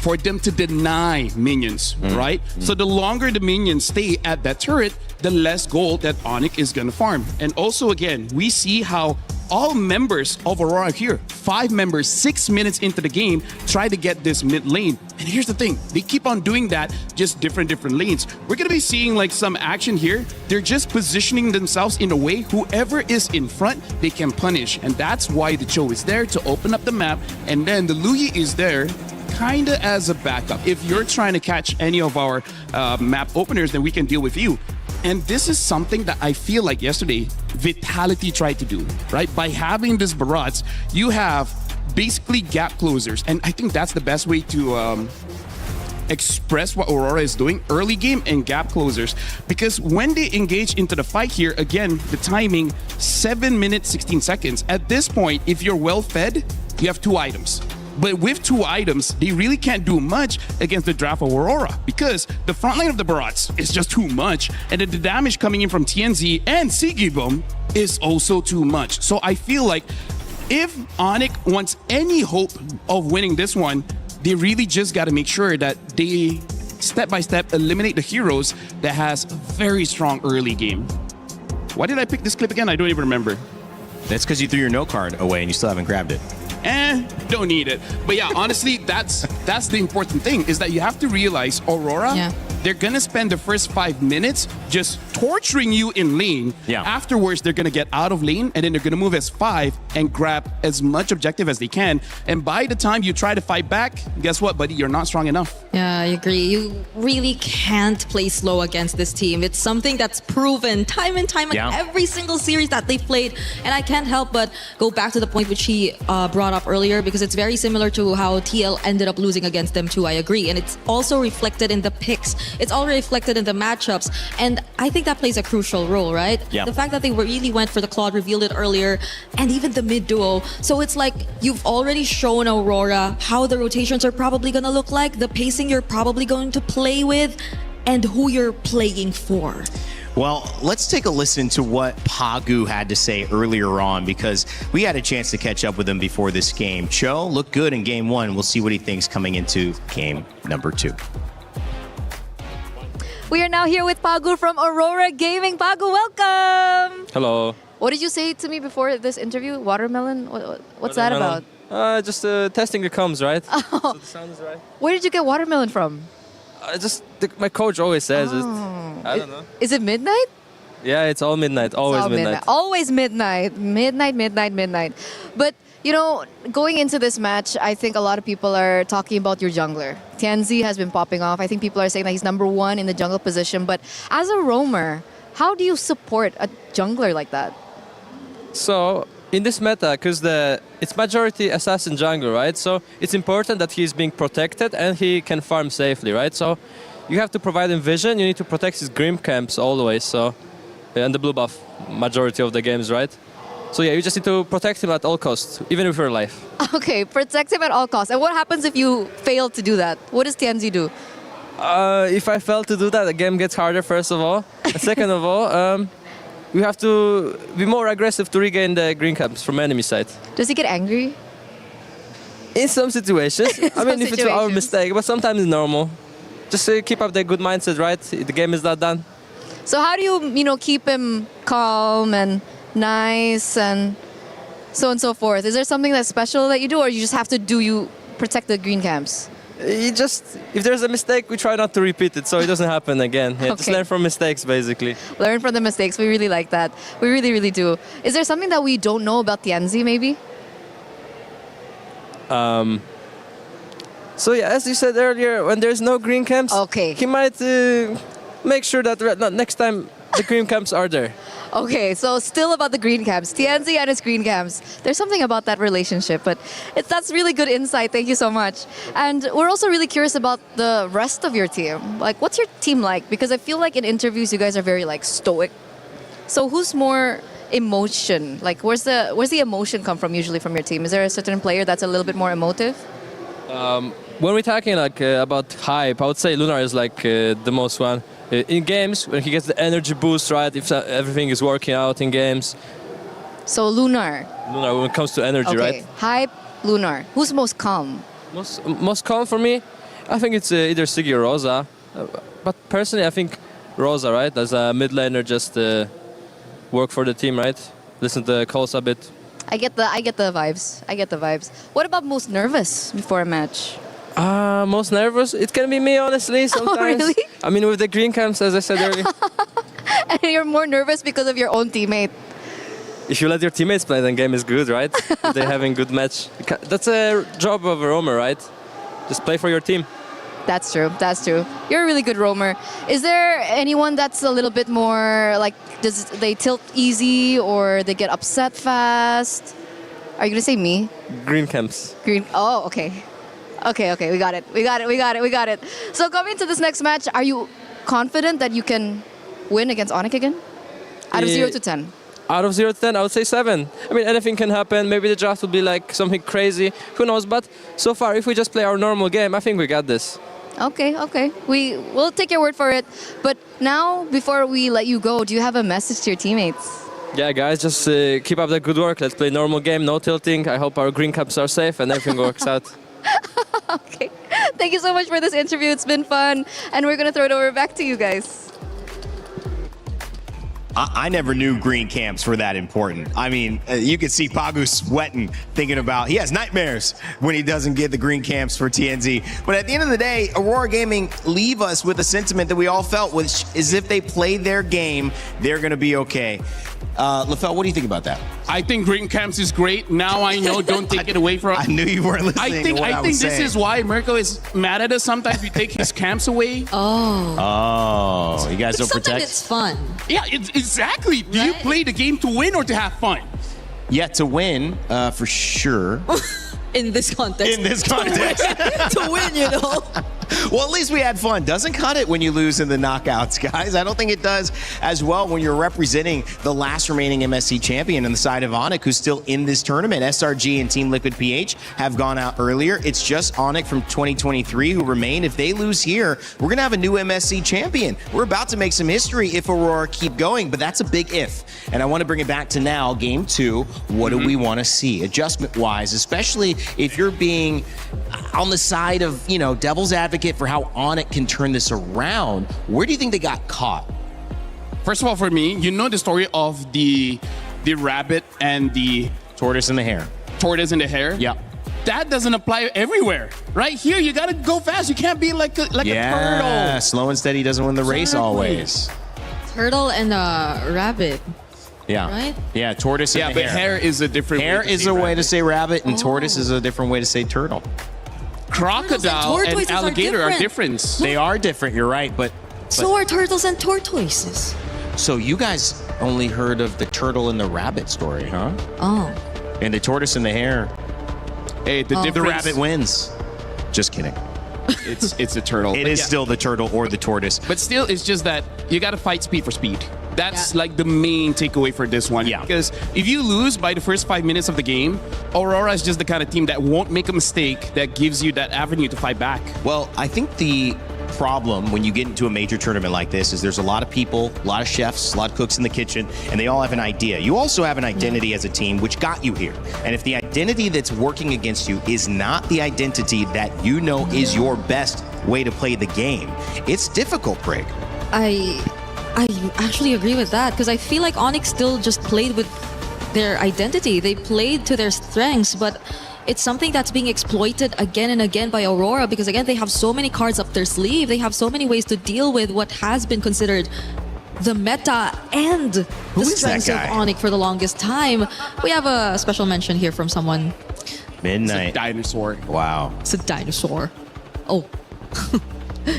For them to deny minions, right? So the longer the minions stay at that turret, the less gold that Onic is gonna farm. And also, again, we see how all members of Aurora here, 5 members, 6 minutes into the game, try to get this mid lane. And here's the thing, they keep on doing that, just different lanes. We're gonna be seeing like some action here. They're just positioning themselves in a way whoever is in front, they can punish. And that's why the Cho is there to open up the map. And then the Luyi is there kind of as a backup. If you're trying to catch any of our map openers, then we can deal with you. And this is something that I feel like yesterday Vitality tried to do, right? By having this barrage, you have basically gap closers. And I think that's the best way to express what Aurora is doing, early game and gap closers. Because when they engage into the fight here, again, the timing, 7 minutes, 16 seconds. At this point, if you're well fed, you have 2 items. But with 2 items, they really can't do much against the draft of Aurora because the front line of the Barats is just too much, and the damage coming in from TNZ and Sigibum is also too much. So I feel like if Onic wants any hope of winning this one, they really just got to make sure that they step by step eliminate the heroes that has a very strong early game. Why did I pick this clip again? I don't even remember. That's because you threw your note card away and you still haven't grabbed it. Don't need it. But yeah, honestly, that's the important thing, is that you have to realize Aurora they're gonna spend the first 5 minutes just torturing you in lane. Yeah. Afterwards, they're gonna get out of lane, and then they're gonna move as 5 and grab as much objective as they can. And by the time you try to fight back, guess what, buddy? You're not strong enough. Yeah, I agree. You really can't play slow against this team. It's something that's proven time and time Yeah. every single series that they've played. And I can't help but go back to the point which he brought up earlier, because it's very similar to how TL ended up losing against them too. I agree. And it's also reflected in the picks. It's all reflected in the matchups. And I think that plays a crucial role, right? Yeah. The fact that they really went for the Claude, revealed it earlier, and even the mid duo. So it's like you've already shown Aurora how the rotations are probably going to look like, the pacing you're probably going to play with, and who you're playing for. Well, let's take a listen to what Pagu had to say earlier on, because we had a chance to catch up with him before this game. Cho looked good in game 1. We'll see what he thinks coming into game number 2. We are now here with Pagu from Aurora Gaming. Pagu, welcome! Hello. What did you say to me before this interview? Watermelon? What's that about? Just testing the comms, right? Oh. So the sound is right. Where did you get watermelon from? My coach always says it. Oh. I don't know. Is it midnight? Yeah, it's all midnight. Always It's all midnight. Always midnight. Midnight. But, you know, going into this match, I think a lot of people are talking about your jungler. Tianzi has been popping off. I think people are saying that he's number 1 in the jungle position. But as a roamer, how do you support a jungler like that? So in this meta, because it's majority assassin jungle, right? So it's important that he's being protected and he can farm safely, right? So you have to provide him vision. You need to protect his Grim camps always. So and the blue buff majority of the games, right? So yeah, you just need to protect him at all costs, even if you're alive. Okay, protect him at all costs. And what happens if you fail to do that? What does Tianzi do? If I fail to do that, the game gets harder, first of all. And second of all, we have to be more aggressive to regain the green camps from enemy side. Does he get angry? In some situations. I mean, if it's our situations. mistake, but sometimes it's normal. Just keep up the good mindset, right? The game is not done. So how do you, keep him calm and nice and so on and so forth? Is there something that's special that you do, or you just have to protect the green camps? If there's a mistake, we try not to repeat it so it doesn't happen again. Yeah, just Okay. learn from mistakes, basically. Learn from the mistakes. We really like that. We really, really do. Is there something that we don't know about Tianzi, maybe? So yeah, as you said earlier, when there's no green camps, he might make sure that next time the green camps are there. Okay, so still about the green camps. Tianzi and his green camps. There's something about that relationship, but that's really good insight. Thank you so much. And we're also really curious about the rest of your team. Like, what's your team like? Because I feel like in interviews, you guys are very stoic. So who's more emotion? Like, where's the emotion come from usually from your team? Is there a certain player that's a little bit more emotive? When we're talking about hype, I would say Lunar is the most one. In games, when he gets the energy boost, right, if everything is working out in games. So Lunar. Lunar, when it comes to energy, Okay, right? hype, Lunar. Who's most calm? Most calm for me, I think it's either Siggy or Rosa. But personally, I think Rosa, right? As a mid laner, just work for the team, right? Listen to the calls a bit. I get the vibes. What about most nervous before a match? Most nervous? It can be me, honestly, sometimes. Oh, really? I mean, with the green camps, as I said earlier. And you're more nervous because of your own teammate. If you let your teammates play, then game is good, right? If they're having good match. That's a job of a roamer, right? Just play for your team. That's true. You're a really good roamer. Is there anyone that's a little bit more does they tilt easy or they get upset fast? Are you gonna say me? Green camps. Green. Oh, okay. Okay. We got it. So coming to this next match, are you confident that you can win against Onyx again? Out of 0 to 10. Out of 0 to 10, I would say 7. I mean, anything can happen. Maybe the draft will be something crazy. Who knows? But so far, if we just play our normal game, I think we got this. Okay. We'll take your word for it. But now, before we let you go, do you have a message to your teammates? Yeah, guys, just keep up the good work. Let's play normal game, no tilting. I hope our green caps are safe and everything works out. Okay. Thank you so much for this interview. It's been fun. And we're going to throw it over back to you guys. I never knew green camps were that important. I mean, you could see Pagu sweating, thinking about, he has nightmares when he doesn't get the green camps for TNZ. But at the end of the day, Aurora Gaming leave us with a sentiment that we all felt, which is if they play their game, they're going to be okay. LaFell, what do you think about that? I think green camps is great. Now I know, don't take it away from. I knew you weren't listening. I think this is why Mirko is mad at us. Sometimes we take his camps away. Oh, you guys don't Sometimes protect? it's fun. Yeah, exactly. Do you play the game to win or to have fun? Yeah, to win, for sure. In this context. In this context. To win, you know. Well, at least we had fun. Doesn't cut it when you lose in the knockouts, guys. I don't think it does as well when you're representing the last remaining MSC champion on the side of Onyx, who's still in this tournament. SRG and Team Liquid PH have gone out earlier. It's just Onyx from 2023 who remain. If they lose here, we're going to have a new MSC champion. We're about to make some history if Aurora keep going, but that's a big if. And I want to bring it back to now, game 2. What do we want to see adjustment-wise, especially if you're being on the side of, you know, devil's advocate for how Onyx can turn this around? Where do you think they got caught? First of all, for me, you know the story of the rabbit and the tortoise and the hare. Tortoise and the hare? Yeah. That doesn't apply everywhere. Right here, you gotta go fast. You can't be like a turtle. Slow and steady doesn't win the race always. Turtle and a rabbit. Yeah. Right? Yeah, tortoise and Yeah, the but hare. hare is a different Hare way to is say a way rabbit. to say rabbit, and tortoise is a different way to say turtle. Crocodile and tortoises are alligator are different. different. They are different, you're right, but So are turtles and tortoises. so you guys only heard of the turtle and the rabbit story, huh? Oh. And the tortoise and the hare. Hey, the The difference. rabbit wins. Just kidding. It's a turtle. It But is yeah. still the turtle or the tortoise. But still, it's just that you gotta fight speed for speed. That's like the main takeaway for this one. Yeah. Because if you lose by the first 5 minutes of the game, Aurora is just the kind of team that won't make a mistake that gives you that avenue to fight back. Well, I think the problem when you get into a major tournament like this is there's a lot of people, a lot of chefs, a lot of cooks in the kitchen, and they all have an idea. You also have an identity as a team, which got you here. And if the identity that's working against you is not the identity that you know is your best way to play the game, it's difficult, Brig. I actually agree with that because I feel like Onyx still just played with their identity. They played to their strengths, but it's something that's being exploited again and again by Aurora because again they have so many cards up their sleeve. They have so many ways to deal with what has been considered the meta and the strengths of Onyx for the longest time. We have a special mention here from someone. Midnight. It's a dinosaur. Wow. It's a dinosaur. Oh.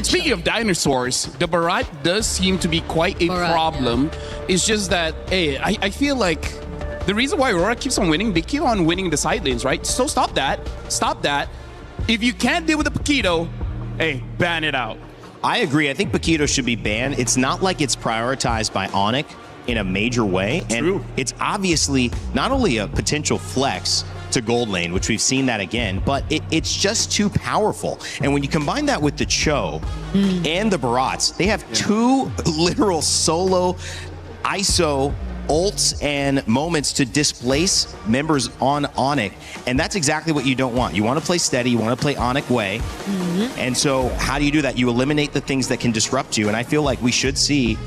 Speaking of dinosaurs, the Barat does seem to be quite a problem. It's just that, hey, I feel like the reason why Aurora keeps on winning, they keep on winning the side lanes, right? So stop that. Stop that. If you can't deal with the Paquito, hey, ban it out. I agree. I think Paquito should be banned. It's not like it's prioritized by Onyx in a major way. And it's obviously not only a potential flex to gold lane, which we've seen that again, but it's just too powerful. And when you combine that with the Cho and the Barats, they have two literal solo ISO ults and moments to displace members on Onyx, and that's exactly what you don't want. You want to play steady, you want to play Onyx way, and so how do you do that? You eliminate the things that can disrupt you, and I feel like we should see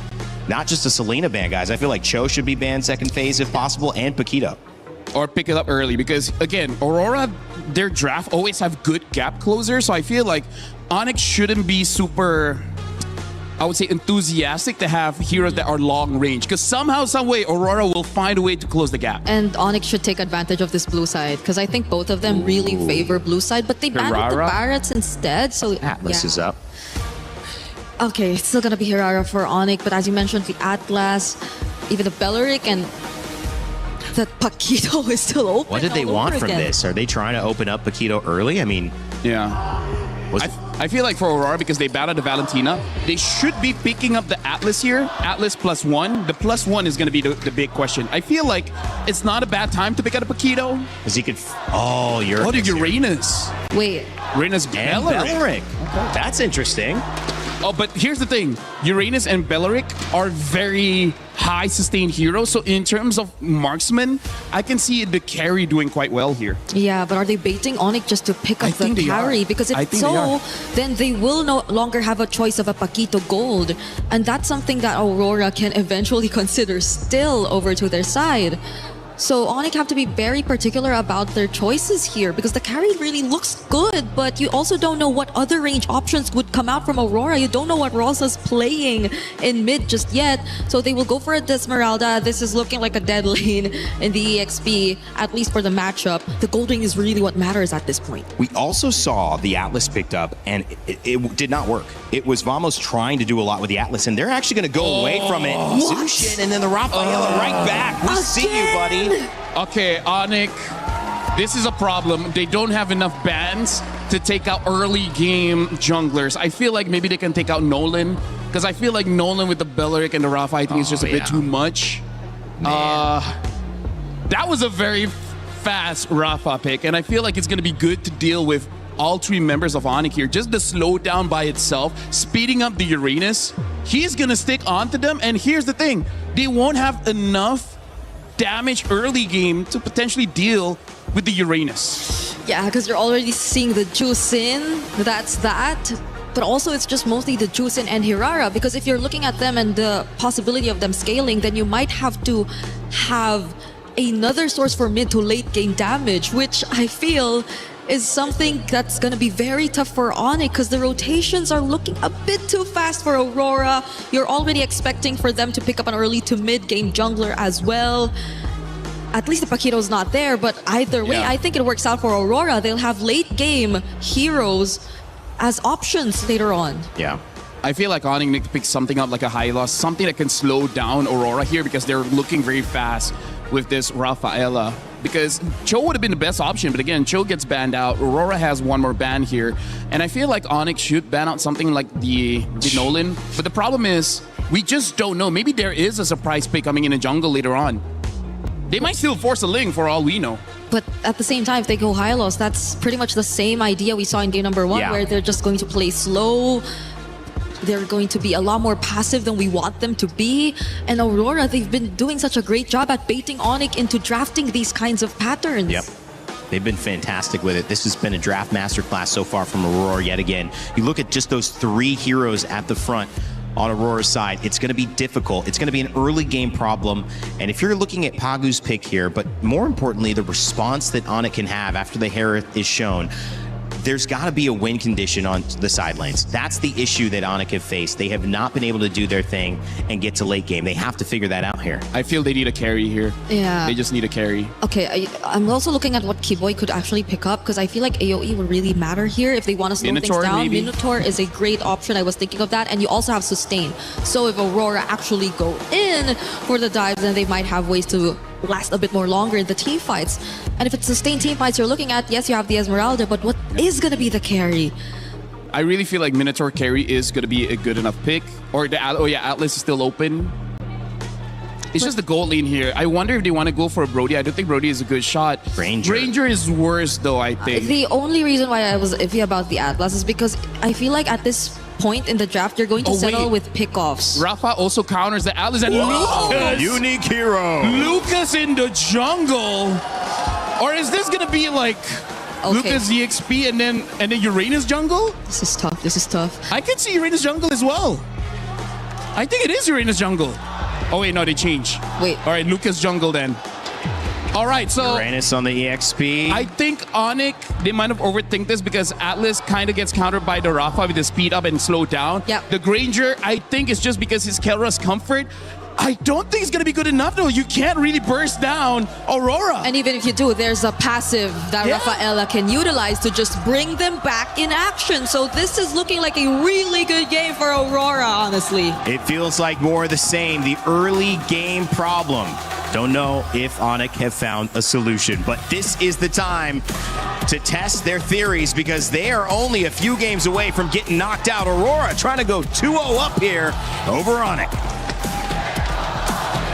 not just a Selena ban, guys. I feel like Cho should be banned second phase if possible, and Paquito. Or pick it up early because, again, Aurora, their draft always have good gap closers, so I feel like Onyx shouldn't be super, I would say, enthusiastic to have heroes that are long range because somehow, some way, Aurora will find a way to close the gap. And Onyx should take advantage of this blue side because I think both of them really favor blue side, but they banned the Barretts instead. So Atlas is up. Okay, it's still gonna be Hirara for Onyx, but as you mentioned, the Atlas, even the Belleric, and the Paquito is still open. What did they all want over from again. this? Are they trying to open up Paquito early? I mean, yeah. I feel like for Aurora, because they battled the Valentina, they should be picking up the Atlas here. Atlas +1. The +1 is going to be the big question. I feel like it's not a bad time to pick up a Paquito. Because he could... Oh, you're... Oh, the Uranus. Wait. Uranus and Belleric. Okay. That's interesting. Oh, but here's the thing. Uranus and Bellaric are very high sustained heroes. So in terms of marksman, I can see the carry doing quite well here. Yeah, but are they baiting Onyx just to pick up the carry? Because if so, then they will no longer have a choice of a Paquito Gold. And that's something that Aurora can eventually consider still over to their side. So Onyx have to be very particular about their choices here because the carry really looks good, but you also don't know what other range options would come out from Aurora. You don't know what Rosa's playing in mid just yet. So they will go for a Esmeralda. This is looking like a dead lane in the EXP, at least for the matchup. The gold ring is really what matters at this point. We also saw the Atlas picked up, and it did not work. It was Vamos trying to do a lot with the Atlas, and they're actually going to go away from it. Zushin, and then the Rafaela right back. We see you, buddy. Okay, Onyx, this is a problem. They don't have enough bans to take out early game junglers. I feel like maybe they can take out Nolan, because I feel like Nolan with the Bellaric and the Rafa, I think is just a bit too much. That was a very fast Rafa pick, and I feel like it's going to be good to deal with all three members of Onyx here. Just the slowdown by itself, speeding up the Uranus, he's going to stick onto them, and here's the thing. They won't have enough damage early game to potentially deal with the Uranus. Yeah, because you're already seeing the juice in. That's that. But also it's just mostly the juice in and Hirara, because if you're looking at them and the possibility of them scaling, then you might have to have another source for mid to late game damage, which I feel is something that's going to be very tough for Onyx because the rotations are looking a bit too fast for Aurora. You're already expecting for them to pick up an early to mid game jungler as well. At least the Paquito's not there, but either way, I think it works out for Aurora. They'll have late game heroes as options later on. Yeah. I feel like Onyx need to pick something up like a Hylos, something that can slow down Aurora here because they're looking very fast with this Rafaela. Because Cho would have been the best option, but again, Cho gets banned out. Aurora has one more ban here. And I feel like Onyx should ban out something like the Nolan. But the problem is, we just don't know. Maybe there is a surprise pick coming in the jungle later on. They might still force a Ling for all we know. But at the same time, if they go Hylos, that's pretty much the same idea we saw in game number 1, where they're just going to play slow. They're going to be a lot more passive than we want them to be. And Aurora, they've been doing such a great job at baiting Onyx into drafting these kinds of patterns. Yep. They've been fantastic with it. This has been a draft masterclass so far from Aurora yet again. You look at just those 3 heroes at the front on Aurora's side, it's going to be difficult. It's going to be an early game problem. And if you're looking at Pagu's pick here, but more importantly, the response that Onyx can have after the Hereth is shown, there's got to be a win condition on the side lanes. That's the issue that Onyx have faced. They have not been able to do their thing and get to late game. They have to figure that out here. I feel they need a carry here. Yeah. They just need a carry. Okay, I'm also looking at what Kiboy could actually pick up because I feel like AoE will really matter here if they want to slow Minotaur, things down. maybe? Minotaur is a great option. I was thinking of that. And you also have Sustain. So if Aurora actually go in for the dives, then they might have ways to last a bit more longer in the team fights. And if it's sustained team fights you're looking at, yes, you have the Esmeralda, but what is going to be the carry? I really feel like Minotaur carry is going to be a good enough pick. Or the Atlas is still open. It's just the gold lane here. I wonder if they want to go for a Brody. I don't think Brody is a good shot. Ranger is worse though, I think. The only reason why I was iffy about the Atlas is because I feel like at this point in the draft, you're going to settle with pickoffs. Rafa also counters the Atlas and Lucas. Unique hero. Lucas in the jungle. Or is this going to be like Lucas EXP and then Uranus jungle? This is tough. This is tough. I can see Uranus jungle as well. I think it is Uranus jungle. Oh wait, no, they change. Wait. All right, Lucas jungle then. All right, so Uranus on the EXP. I think Onyx, they might have overthink this because Atlas kind of gets countered by the Rafa with the speed up and slow down. Yep. The Granger, I think it's just because his Kelra's comfort. I don't think it's going to be good enough though. You can't really burst down Aurora. And even if you do, there's a passive that Rafaela can utilize to just bring them back in action. So this is looking like a really good game for Aurora, honestly. It feels like more of the same. The early game problem. Don't know if Onyx have found a solution, but this is the time to test their theories because they are only a few games away from getting knocked out. Aurora trying to go 2-0 up here over Onyx.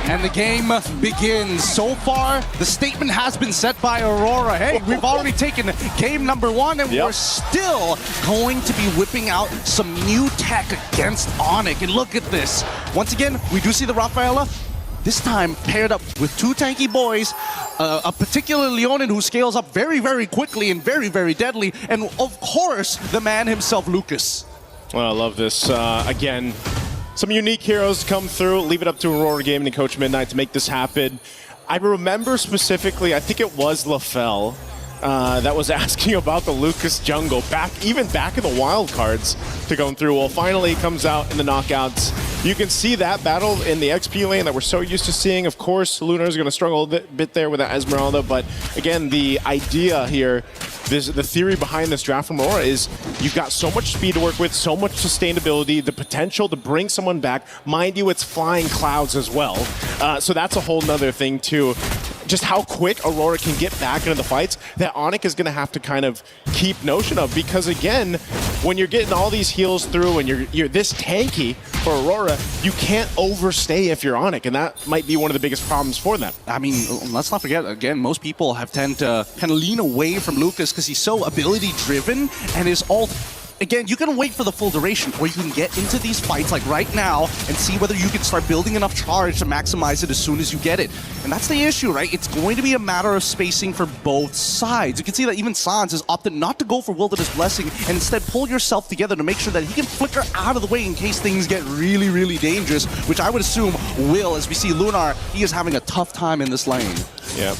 And the game begins. So far, the statement has been set by Aurora. Hey, we've already taken game number 1, and we're still going to be whipping out some new tech against Onyx. And look at this. Once again, we do see the Rafaela, this time paired up with 2 tanky boys, a particular Leonin who scales up very, very quickly and very, very deadly, and of course, the man himself, Lucas. Well, I love this. Again, some unique heroes come through, leave it up to Aurora Gaming and Coach Midnight to make this happen. I remember specifically, I think it was LaFell that was asking about the Lucas jungle, even back in the wild cards to come through. Well, finally it comes out in the knockouts. You can see that battle in the XP lane that we're so used to seeing. Of course, Lunar is going to struggle a bit there with that Esmeralda, but again, the idea here, the theory behind this draft from Aurora is you've got so much speed to work with, so much sustainability, the potential to bring someone back. Mind you, it's flying clouds as well. So that's a whole nother thing too. Just how quick Aurora can get back into the fights that Onyx is going to have to kind of keep notion of, because again, when you're getting all these heals through and you're this tanky for Aurora, you can't overstay if you're Onyx, and that might be one of the biggest problems for them. I mean, let's not forget, again, most people tend to kind of lean away from Lucas because he's so ability-driven, and his ult, again, you can wait for the full duration, or you can get into these fights like right now and see whether you can start building enough charge to maximize it as soon as you get it. And that's the issue, right? It's going to be a matter of spacing for both sides. You can see that even Sans has opted not to go for Wilderness Blessing and instead pull yourself together to make sure that he can flicker out of the way in case things get really, really dangerous, which I would assume will, as we see Lunar, he is having a tough time in this lane. Yeah,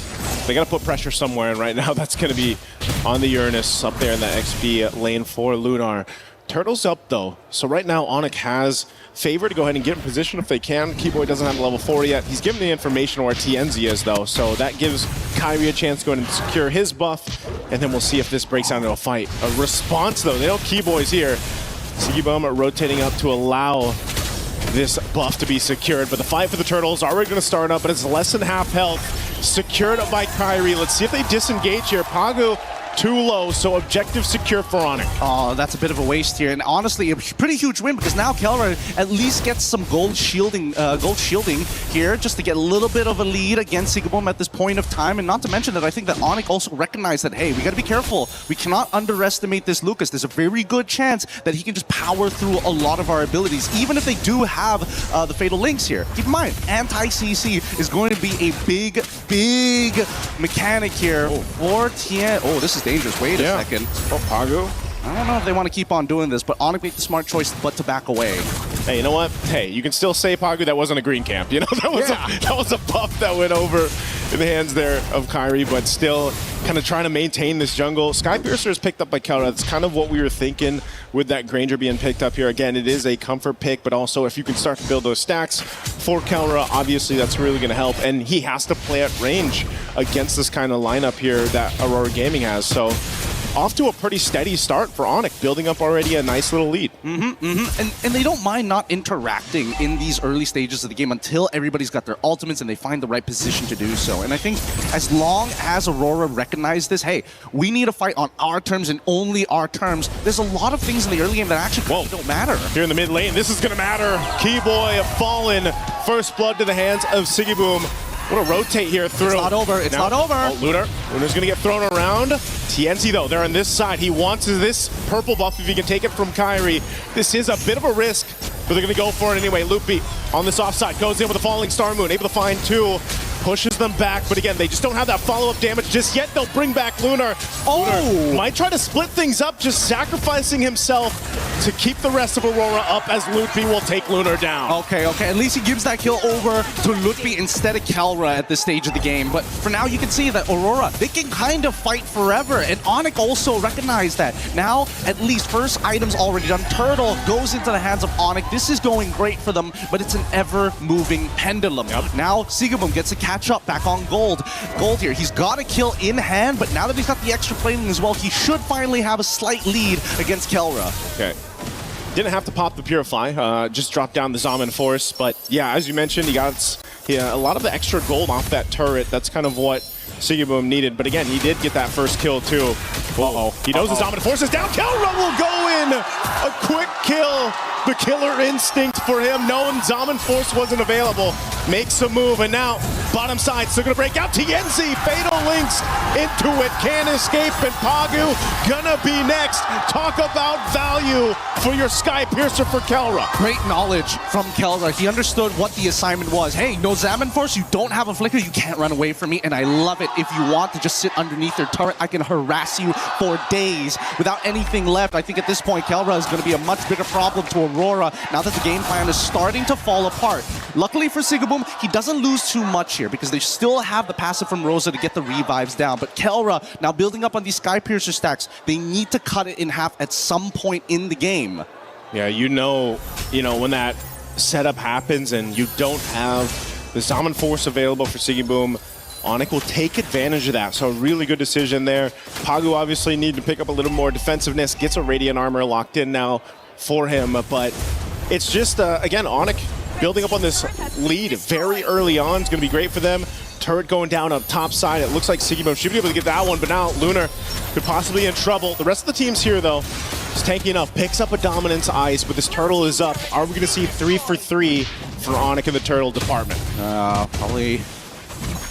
they got to put pressure somewhere, and right now that's going to be on the Uranus up there in the XP lane for Lunar. Turtle's up though, so right now Onyx has favor to go ahead and get in position if they can. Keyboy doesn't have level 4 yet. He's given the information where TNZ is though, so that gives Kyrie a chance to go ahead and secure his buff, and then we'll see if this breaks out into a fight. A response though, they know Keyboy's here. Sigibum rotating up to allow this buff to be secured, but the fight for the Turtles already going to start up, but it's less than half health. Secured up by Kyrie. Let's see if they disengage here. Pagu too low, so objective secure for Onyx. Oh, that's a bit of a waste here, and honestly, a pretty huge win because now Kelra at least gets some gold shielding here, just to get a little bit of a lead against Sigibum at this point of time. And not to mention that I think that Onyx also recognized that, hey, we got to be careful. We cannot underestimate this Lucas. There's a very good chance that he can just power through a lot of our abilities, even if they do have the Fatal Links here. Keep in mind, anti-CC is going to be a big mechanic here for Tien. Oh, this is dangerous. Wait a second. Oh, Pagu. I don't know if they want to keep on doing this, but Onyx made the smart choice but to back away. Hey, you know what? Hey, you can still say, Pagu, that wasn't a green camp. You know, that was a buff that went over in the hands there of Kyrie, but still kind of trying to maintain this jungle. Skypiercer is picked up by Kelra. That's kind of what we were thinking with that Granger being picked up here. Again, it is a comfort pick, but also if you can start to build those stacks for Kelra, obviously that's really going to help. And he has to play at range against this kind of lineup here that Aurora Gaming has. So off to a pretty steady start for Onyx, building up already a nice little lead. And they don't mind not interacting in these early stages of the game until everybody's got their ultimates and they find the right position to do so. And I think as long as Aurora recognizes this, hey, we need to fight on our terms and only our terms, there's a lot of things in the early game that actually don't matter. Here in the mid lane, this is going to matter. Keyboy fallen. First blood to the hands of Sigibum. Want to rotate here through. It's not over. It's not over. Oh, Lunar's going to get thrown around. TNC, though, they're on this side. He wants this purple buff if he can take it from Kyrie. This is a bit of a risk, but they're going to go for it anyway. Loopy on this offside goes in with a falling Star Moon, able to find 2. Pushes them back, but again, they just don't have that follow-up damage just yet. They'll bring back Lunar. Lunar might try to split things up, just sacrificing himself to keep the rest of Aurora up as Lutfi will take Lunar down. Okay. At least he gives that kill over to Lutfi instead of Kelra at this stage of the game. But for now, you can see that Aurora, they can kind of fight forever. And Onyx also recognized that. Now, at least first item's already done. Turtle goes into the hands of Onyx. This is going great for them, but it's an ever-moving pendulum. Now, Sigibum gets a catch up back on gold here. He's got a kill in hand, but now that he's got the extra plating as well, he should finally have a slight lead against Kelra. Okay. Didn't have to pop the Purify, just dropped down the Zaman Force, but yeah, as you mentioned, he got a lot of the extra gold off that turret. That's kind of what Sigibum needed, but again, he did get that first kill too. Uh-oh. He knows his dominant force is down. Kelra will go in. A quick kill. The killer instinct for him, knowing dominant force wasn't available. Makes a move, and now bottom side still gonna break out. TNZ, Fatal Links into it. Can't escape, and Pagu gonna be next. Talk about value for your Sky Piercer for Kelra. Great knowledge from Kelra. He understood what the assignment was. Hey, no Zaman Force, you don't have a flicker, you can't run away from me, and I love it. If you want to just sit underneath their turret, I can harass you for days without anything left. I think at this point, Kelra is going to be a much bigger problem to Aurora now that the game plan is starting to fall apart. Luckily for Sigaboom, he doesn't lose too much here because they still have the passive from Rosa to get the revives down. But Kelra, now building up on these Sky Piercer stacks, they need to cut it in half at some point in the game. Yeah, you know when that setup happens and you don't have the Zaman Force available for Sigaboom, Onic will take advantage of that. So a really good decision there. Pagu obviously needed to pick up a little more defensiveness, gets a Radiant Armor locked in now for him, but it's just, again, Onic building up on this lead very early on is going to be great for them. Turret going down up top side. It looks like Sigaboom should be able to get that one, but now Lunar could possibly be in trouble. The rest of the teams here, though, is tanky enough. Picks up a Dominance Ice, but this Turtle is up. Are we going to see 3 for 3 for Onic in the Turtle department? Probably.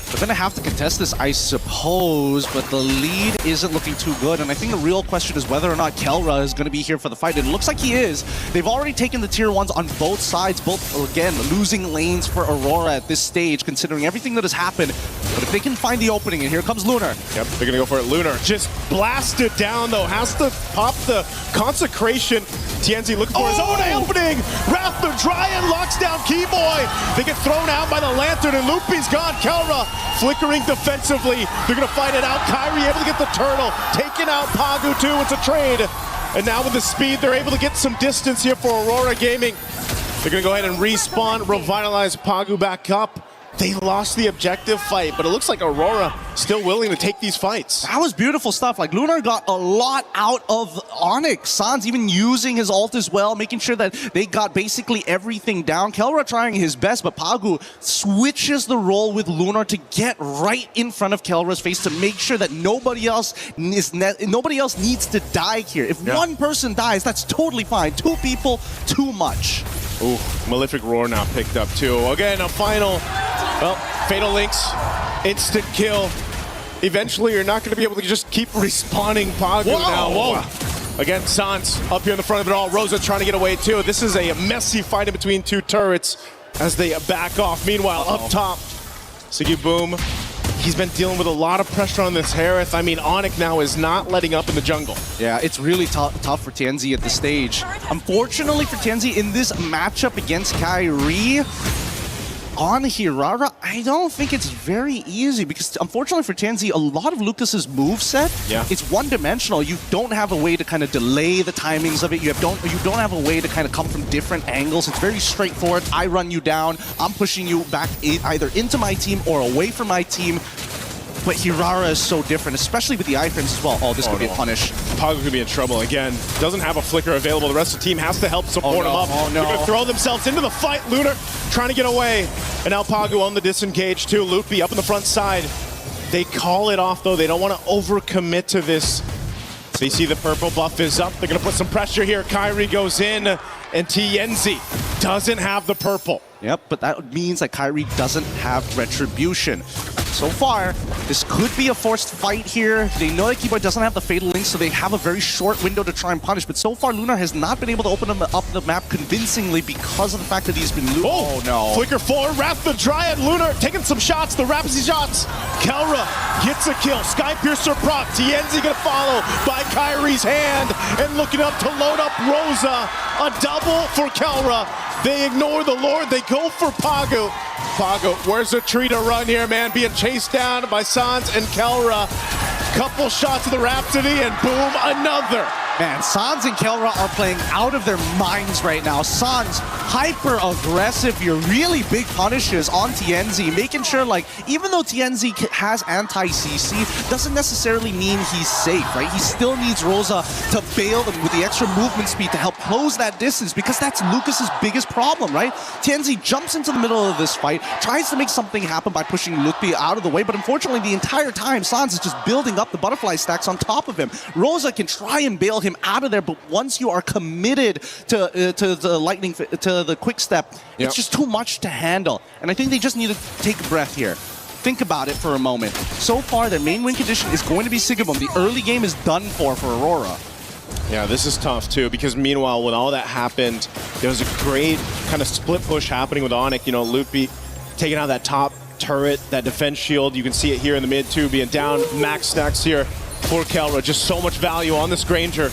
They're going to have to contest this, I suppose, but the lead isn't looking too good, and I think the real question is whether or not Kelra is going to be here for the fight. It looks like he is. They've already taken the tier 1s on both sides, both, again, losing lanes for Aurora at this stage, considering everything that has happened. But if they can find the opening, and here comes Lunar. Yep, they're going to go for it. Lunar just blasted down, though. Has to pop the Consecration. TNZ looking for his own opening. Wrath the Dryad locks down Keyboy. They get thrown out by the Lantern, and Loopy's gone. Kelra flickering defensively. They're going to fight it out. Kyrie able to get the Turtle. Taking out Pagu, too. It's a trade. And now with the speed, they're able to get some distance here for Aurora Gaming. They're going to go ahead and respawn, revitalize Pagu back up. They lost the objective fight, but it looks like Aurora still willing to take these fights. That was beautiful stuff. Like, Lunar got a lot out of Onyx. Sans even using his ult as well, making sure that they got basically everything down. Kelra trying his best, but Pagu switches the role with Lunar to get right in front of Kelra's face to make sure that nobody else needs to die here. If one person dies, that's totally fine. 2 people, too much. Ooh, Malefic Roar now picked up too. Again, a final, well, Fatal Links, instant kill. Eventually, you're not going to be able to just keep respawning Pagu now. Whoa. Again, Sans up here in the front of it all. Rosa trying to get away too. This is a messy fight in between 2 turrets as they back off. Meanwhile, up top, Sigaboom, he's been dealing with a lot of pressure on this Harith. I mean, Onic now is not letting up in the jungle. Yeah, it's really tough for TNZ at this stage. Unfortunately for TNZ, in this matchup against Kyrie, on Hirara, I don't think it's very easy because unfortunately for TNZ, a lot of Lucas's moveset, it's one-dimensional. You don't have a way to kind of delay the timings of it. You don't have a way to kind of come from different angles. It's very straightforward. I run you down. I'm pushing you back either into my team or away from my team. But Hirara is so different, especially with the iframes as well. Oh, this could be a punish. Pagu could be in trouble again. Doesn't have a flicker available. The rest of the team has to help support him up. They're going to throw themselves into the fight. Lunar trying to get away. And now Pagu on the disengage too. Loopy up in the front side. They call it off though. They don't want to overcommit to this. They see the purple buff is up. They're going to put some pressure here. Kyrie goes in and TNZ doesn't have the purple. Yep, but that means that Kyrie doesn't have Retribution. So far, this could be a forced fight here. They know that Keyboy doesn't have the Fatal Link, so they have a very short window to try and punish. But so far, Lunar has not been able to open up the map convincingly because of the fact that he's been Oh no. Flicker 4, Wrath the Dryad, Lunar taking some shots, the Rapsy shots. Kelra gets a kill. Sky Piercer proc. TNZ gonna follow by Kyrie's hand and looking up to load up Rosa. A double for Kelra. They ignore the Lord. They go for Pagu. Pagu, where's the tree to run here, man? Being chased down by Sans and Kelra. Couple shots of the Rhapsody, and boom, another. Man, Sans and Kelra are playing out of their minds right now. Sans, hyper aggressive here, really big punishes on TNZ, making sure, like, even though TNZ has anti-CC, doesn't necessarily mean he's safe, right? He still needs Rosa to bail them with the extra movement speed to help close that distance, because that's Lucas's biggest problem, right? TNZ jumps into the middle of this fight, tries to make something happen by pushing Lutfi out of the way, but unfortunately the entire time, Sans is just building up the butterfly stacks on top of him. Rosa can try and bail him out of there, but once you are committed to the lightning, to the quick step, it's just too much to handle. And I think they just need to take a breath here. Think about it for a moment. So far, their main win condition is going to be Sigabum. The early game is done for Aurora. Yeah, this is tough too, because meanwhile, when all that happened, there was a great kind of split push happening with Onyx. You know, Lutfi taking out that top turret, that defense shield. You can see it here in the mid too, being down. Max stacks here for Kelra. Just so much value on this Granger.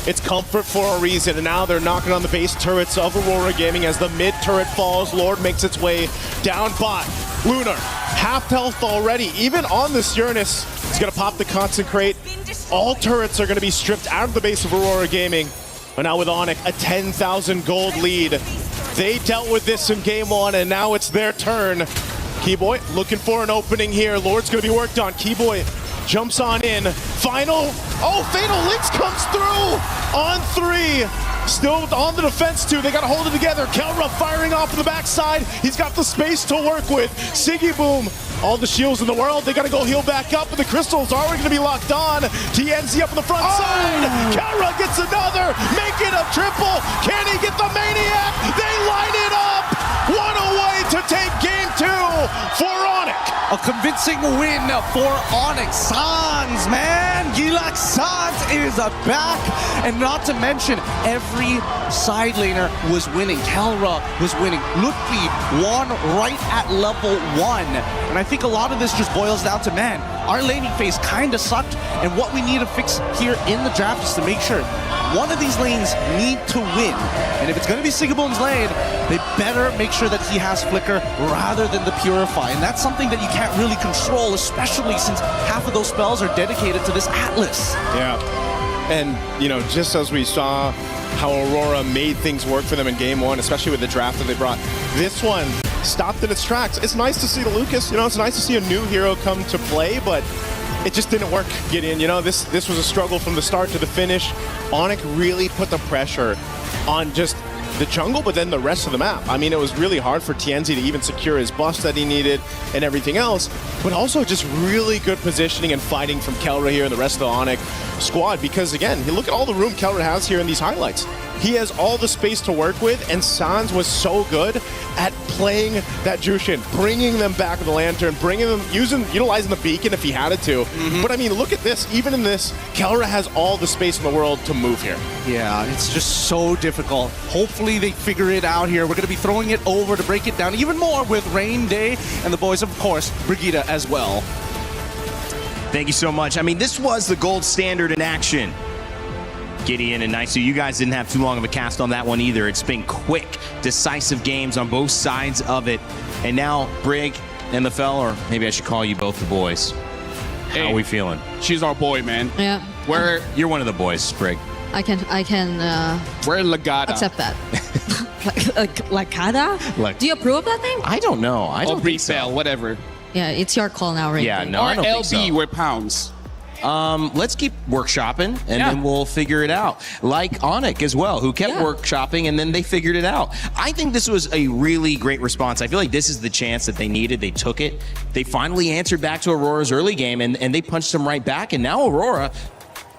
It's comfort for a reason, and now they're knocking on the base turrets of Aurora Gaming as the mid turret falls. Lord makes its way down bot. Lunar, half health already. Even on this Uranus, he's gonna pop the Consecrate. All turrets are gonna be stripped out of the base of Aurora Gaming. But now with Onyx, a 10,000 gold lead. They dealt with this in game one, and now it's their turn. Keyboy looking for an opening here. Lord's gonna be worked on. Keyboy jumps on in. Final. Oh, Fatal Links comes through on 3. Still on the defense too. They got to hold it together. Kelra firing off in the backside. He's got the space to work with. Siggy Boom. All the shields in the world. They got to go heal back up, and the crystals are already going to be locked on. TNZ up on the front side. Kelra gets another. Make it a triple. Can he get the Maniac? They line it up. One away to take game 2 for Onyx. A convincing win for Onyx. Sans, man. Gilak Sans is back. And not to mention, every side laner was winning. Kelra was winning. Lutfi won right at level 1. And I think a lot of this just boils down to, man, our laning phase kind of sucked. And what we need to fix here in the draft is to make sure one of these lanes need to win. And if it's going to be Sigaboom's lane, they better make sure that he has Flicker rather than the Purify. And that's something that you can't really control, especially since half of those spells are dedicated to this Atlas. Yeah. And, you know, just as we saw how Aurora made things work for them in game 1, especially with the draft that they brought, this one stopped in its tracks. It's nice to see the Lucas, you know, it's nice to see a new hero come to play, but it just didn't work, Gideon. You know, this was a struggle from the start to the finish. Onyx really put the pressure on just the jungle, but then the rest of the map. I mean, it was really hard for TNZ to even secure his buffs that he needed and everything else, but also just really good positioning and fighting from Kelra here and the rest of the Onyx squad, because again, you look at all the room Kelra has here in these highlights. He has all the space to work with, and Sans was so good at playing that Jushin, bringing them back with the Lantern, bringing them, utilizing the beacon if he had it to. But I mean, look at this. Even in this, Kelra has all the space in the world to move here. Yeah, it's just so difficult. Hopefully they figure it out here. We're going to be throwing it over to break it down even more with Rain Day and the boys, of course, Brigitte as well. Thank you so much. I mean, this was the gold standard in action. Gideon and Naisu, you guys didn't have too long of a cast on that one either. It's been quick, decisive games on both sides of it. And now Brig and LaFell, or maybe I should call you both the boys. How are we feeling? She's our boy, man. Yeah. You're one of the boys, Brig. I can We're Lagada. accept that. Lagada? Do you approve of that name? I don't know. I don't think so. Whatever. Yeah, it's your call now, right? Yeah, no, Or I don't LB, think so. we're pounds. Let's keep workshopping, and then we'll figure it out. Like Onyx as well, who kept workshopping, and then they figured it out. I think this was a really great response. I feel like this is the chance that they needed. They took it. They finally answered back to Aurora's early game, and they punched them right back. And now Aurora,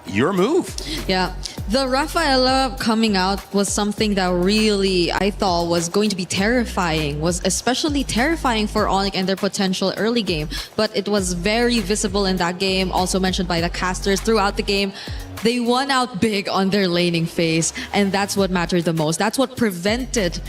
your move. Yeah, the Rafaela coming out was something that really I thought was going to be terrifying, was especially terrifying for Onyx and their potential early game. But it was very visible in that game, also mentioned by the casters throughout the game. They won out big on their laning phase, and that's what mattered the most. That's what prevented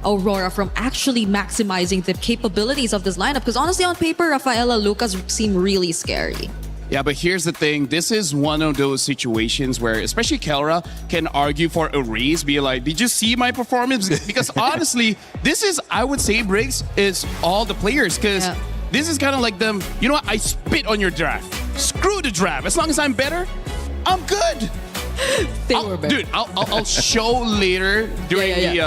Aurora from actually maximizing the capabilities of this lineup. Because honestly, on paper, Rafaela, Lucas seem really scary. Yeah, but here's the thing. This is one of those situations where especially Kelra can argue for a raise, be like, did you see my performance? Because honestly, this is, I would say, Briggs, is all the players. Because this is kind of like them, you know what, I spit on your draft. Screw the draft. As long as I'm better, I'm good. Dude, I'll show later during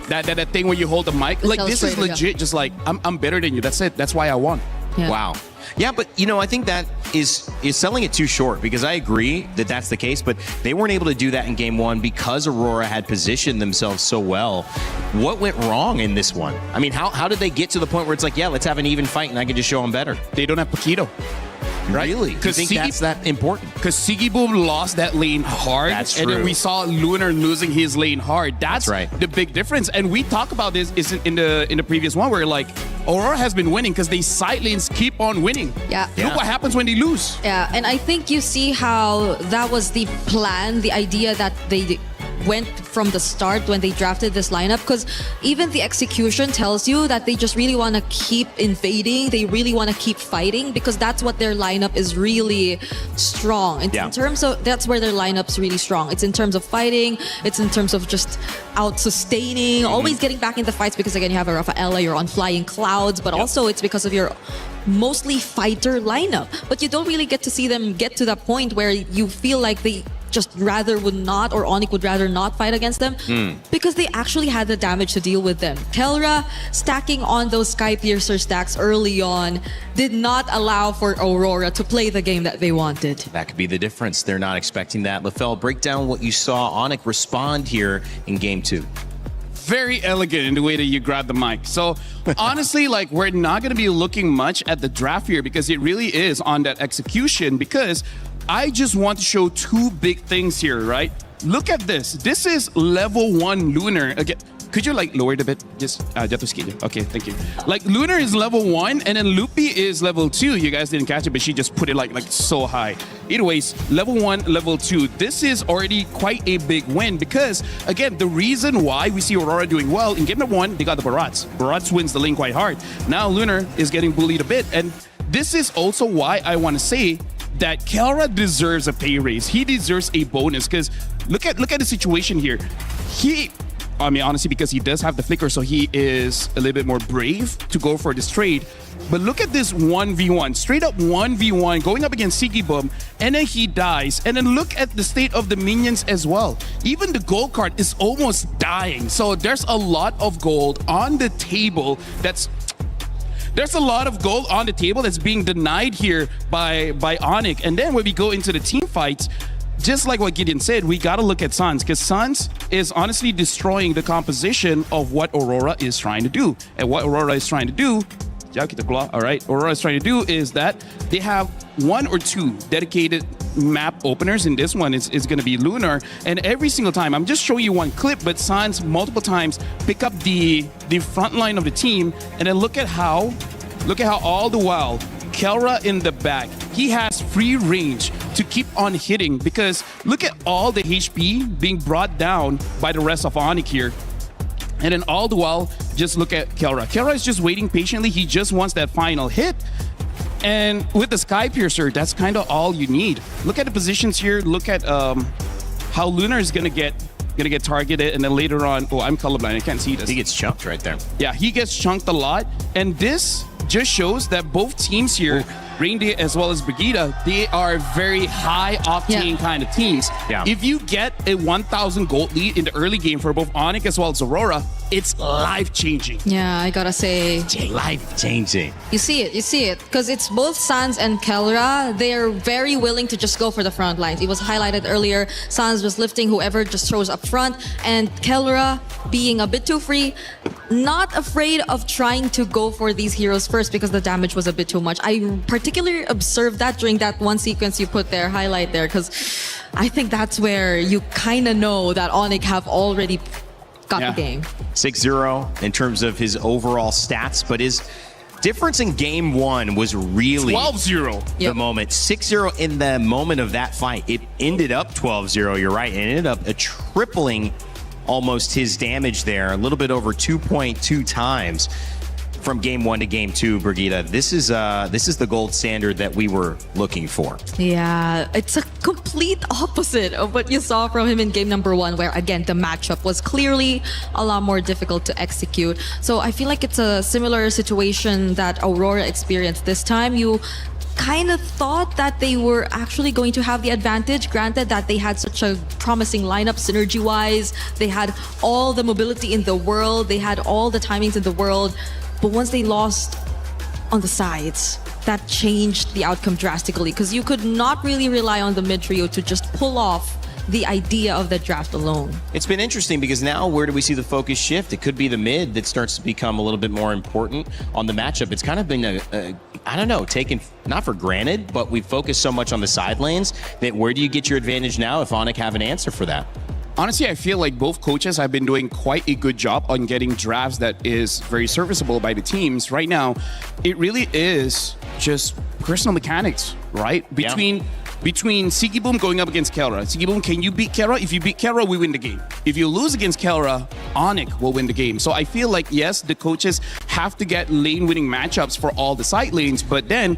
that thing where you hold the mic. Like, this is legit. Just like, I'm better than you. That's it. That's why I won. Wow. Yeah, but I think that is selling it too short, because I agree that that's the case, but they weren't able to do that in game one because Aurora had positioned themselves so well. What went wrong in this one? I mean, how did they get to the point where it's like, yeah, let's have an even fight and I can just show them better? They don't have Paquito. Right? Really? Do you think that's that important? Because Siggy Boom lost that lane hard. That's true. And then we saw Lunar losing his lane hard. That's right. The big difference. And we talk about this in the previous one where, like, Aurora has been winning because they side lanes keep on winning. Look what happens when they lose. Yeah, and I think you see how that was the plan, the idea that they went from the start when they drafted this lineup, because even the execution tells you that they just really want to keep invading, they really want to keep fighting, because that's what their lineup is really strong. In terms of, that's where their lineup's really strong. It's in terms of fighting, it's in terms of just out-sustaining, always getting back into fights, because again, you have a Rafaela, you're on flying clouds, but also it's because of your mostly fighter lineup. But you don't really get to see them get to that point where you feel like they just rather would not, or Onyx would rather not fight against them, because they actually had the damage to deal with them. Kelra stacking on those Sky Piercer stacks early on did not allow for Aurora to play the game that they wanted. That could be the difference. They're not expecting that. LaFell, break down what you saw Onyx respond here in game two. Very elegant in the way that you grab the mic. So honestly, like, we're not going to be looking much at the draft here, because it really is on that execution, because I just want to show two big things here, right? Look at this. This is level 1 Lunar. Again, could you like lower it a bit? Just jatuh sikit. Okay, thank you. Like, Lunar is level 1 and then Loopy is level 2. You guys didn't catch it, but she just put it like so high. Either ways, level 1, level 2. This is already quite a big win, because again, the reason why we see Aurora doing well in game number 1, they got the Barats. Barats wins the lane quite hard. Now Lunar is getting bullied a bit, and this is also why I want to say that Kelra deserves a pay raise. He deserves a bonus, because look at the situation here. I mean, honestly, because he does have the flicker, so he is a little bit more brave to go for this trade. But look at this 1v1, straight up 1v1, going up against Siggy Boom, and then he dies. And then look at the state of the minions as well. Even the gold card is almost dying. So there's a lot of gold on the table There's a lot of gold on the table that's being denied here by Onyx. And then when we go into the team fights, just like what Gideon said, we got to look at Suns, because Suns is honestly destroying the composition of what Aurora is trying to do. And what Aurora is trying to do, all right, Aurora is trying to do is that they have 1 or 2 dedicated map openers. In this one, it's going to be Lunar. And every single time, I'm just showing you one clip, but Suns multiple times pick up the front line of the team, and then look at how all the while, Kelra in the back, he has free range to keep on hitting, because look at all the HP being brought down by the rest of Onyx here. And then all the while, just look at Kelra. Kelra is just waiting patiently. He just wants that final hit. And with the Sky Piercer, that's kind of all you need. Look at the positions here. Look at how Lunar is gonna get targeted, and then later on, oh, I'm colorblind, I can't see this. He gets chunked right there. Yeah, he gets chunked a lot. And this just shows that both teams here, Reindeer as well as Brigida, they are very high octane kind of teams. Yeah. If you get a 1,000 gold lead in the early game for both Onyx as well as Aurora, it's life-changing. Yeah, I gotta say, life-changing. You see it, because it's both Sans and Kelra. They're very willing to just go for the front lines. It was highlighted earlier. Sans was lifting whoever just throws up front, and Kelra being a bit too free, not afraid of trying to go for these heroes first because the damage was a bit too much. I particularly observed that during that one sequence you put there, highlight there, because I think that's where you kind of know that Onyx have already got the game. 6-0 in terms of his overall stats, but his difference in game 1 was really 12-0 the moment. 6-0 in the moment of that fight. It ended up 12-0, you're right. It ended up tripling almost his damage there, a little bit over 2.2 times from game 1 to game 2, Brigida. This is the gold standard that we were looking for. Yeah, it's a complete opposite of what you saw from him in game number 1, where again the matchup was clearly a lot more difficult to execute. So I feel like it's a similar situation that Aurora experienced this time. You kind of thought that they were actually going to have the advantage. Granted that they had such a promising lineup synergy-wise. They had all the mobility in the world. They had all the timings in the world. But once they lost on the sides, that changed the outcome drastically because you could not really rely on the mid trio to just pull off the idea of the draft alone. It's been interesting because now where do we see the focus shift? It could be the mid that starts to become a little bit more important on the matchup. It's kind of been I don't know, taken not for granted, but we focus so much on the side lanes that where do you get your advantage now if Onic have an answer for that? Honestly, I feel like both coaches have been doing quite a good job on getting drafts that is very serviceable by the teams. Right now, it really is just personal mechanics, right? Between Sigi Boom going up against Kelra. Sigi Boom, can you beat Kelra? If you beat Kelra, we win the game. If you lose against Kelra, Onic will win the game. So I feel like, yes, the coaches have to get lane-winning matchups for all the side lanes, but then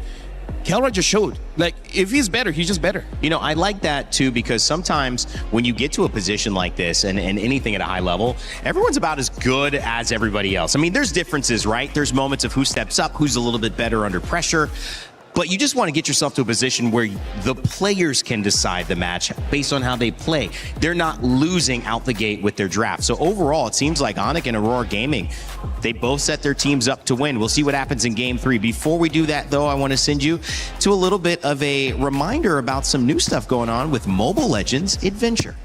Kelra just showed, like, if he's better, he's just better. You know, I like that too, because sometimes when you get to a position like this and anything at a high level, everyone's about as good as everybody else. I mean, there's differences, right? There's moments of who steps up, who's a little bit better under pressure. But you just want to get yourself to a position where the players can decide the match based on how they play. They're not losing out the gate with their draft. So overall, it seems like Onic and Aurora Gaming, they both set their teams up to win. We'll see what happens in Game 3. Before we do that, though, I want to send you to a little bit of a reminder about some new stuff going on with Mobile Legends Adventure.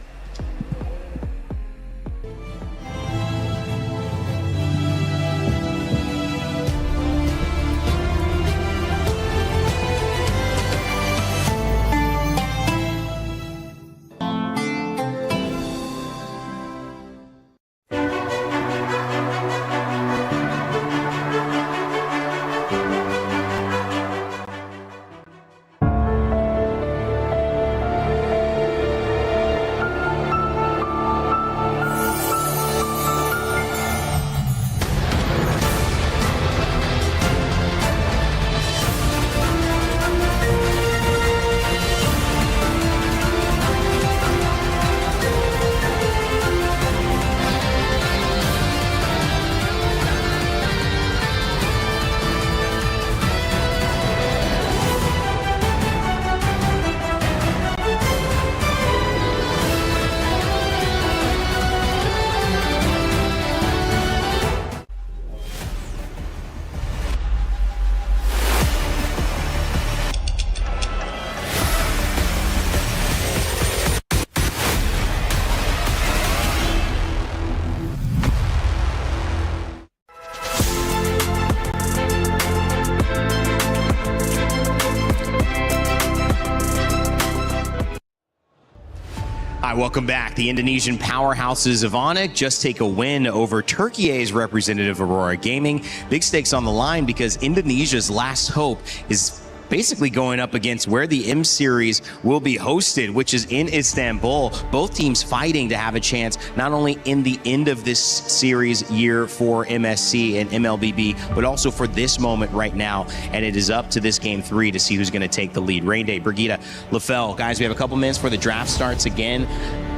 Hi, welcome back. The Indonesian powerhouses of Onic just take a win over Turkey's representative Aurora Gaming. Big stakes on the line because Indonesia's last hope is basically going up against where the M Series will be hosted, which is in Istanbul. Both teams fighting to have a chance, not only in the end of this series year for MSC and MLBB, but also for this moment right now. And it is up to this Game 3 to see who's going to take the lead. Rain Day, Brigitte, Lefel. Guys, we have a couple minutes before the draft starts again.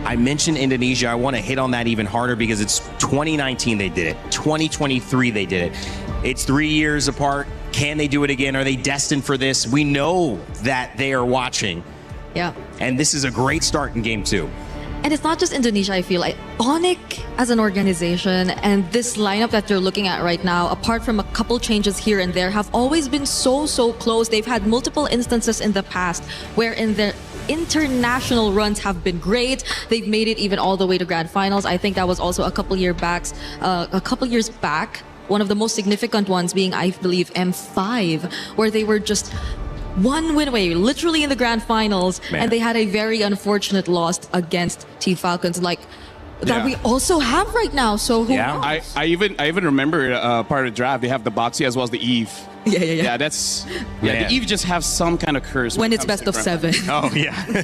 I mentioned Indonesia. I want to hit on that even harder because it's 2019 they did it. 2023 they did it. It's 3 years apart. Can they do it again? Are they destined for this? We know that they are watching. Yeah. And this is a great start in Game 2. And it's not just Indonesia, I feel like. Onic as an organization and this lineup that they're looking at right now, apart from a couple changes here and there, have always been so close. They've had multiple instances in the past wherein their international runs have been great. They've made it even all the way to grand finals. I think that was also a couple years back. One of the most significant ones being, I believe, M5, where they were just one win away, literally in the grand finals, and they had a very unfortunate loss against T Falcons, like that we also have right now. So who knows? I even remember part of the draft. They have the Boxy as well as the Eve. Yeah, that's the Eve just have some kind of curse when it's best of 7. Oh yeah.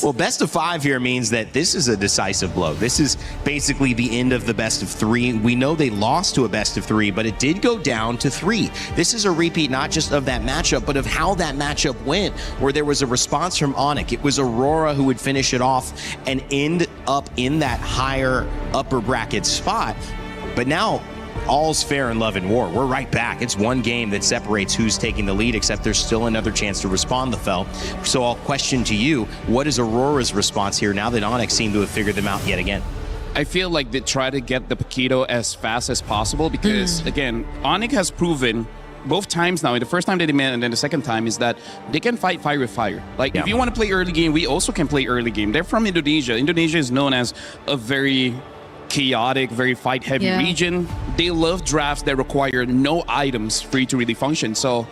Well, best of 5 here means that this is a decisive blow. This is basically the end of the best of 3. We know they lost to a best of 3, but it did go down to 3. This is a repeat not just of that matchup, but of how that matchup went, where there was a response from Onic. It was Aurora who would finish it off and end up in that higher upper bracket spot. But now all's fair in love and war. We're right back. It's one game that separates who's taking the lead, except there's still another chance to respond, LaFell. So I'll question to you, what is Aurora's response here now that Onyx seem to have figured them out yet again? I feel like they try to get the Paquito as fast as possible because, again, Onyx has proven both times now, the first time they demand and then the second time, is that they can fight fire with fire. Like, if you want to play early game, we also can play early game. They're from Indonesia. Indonesia is known as a very chaotic, very fight-heavy region. They love drafts that require no items for you to really function. So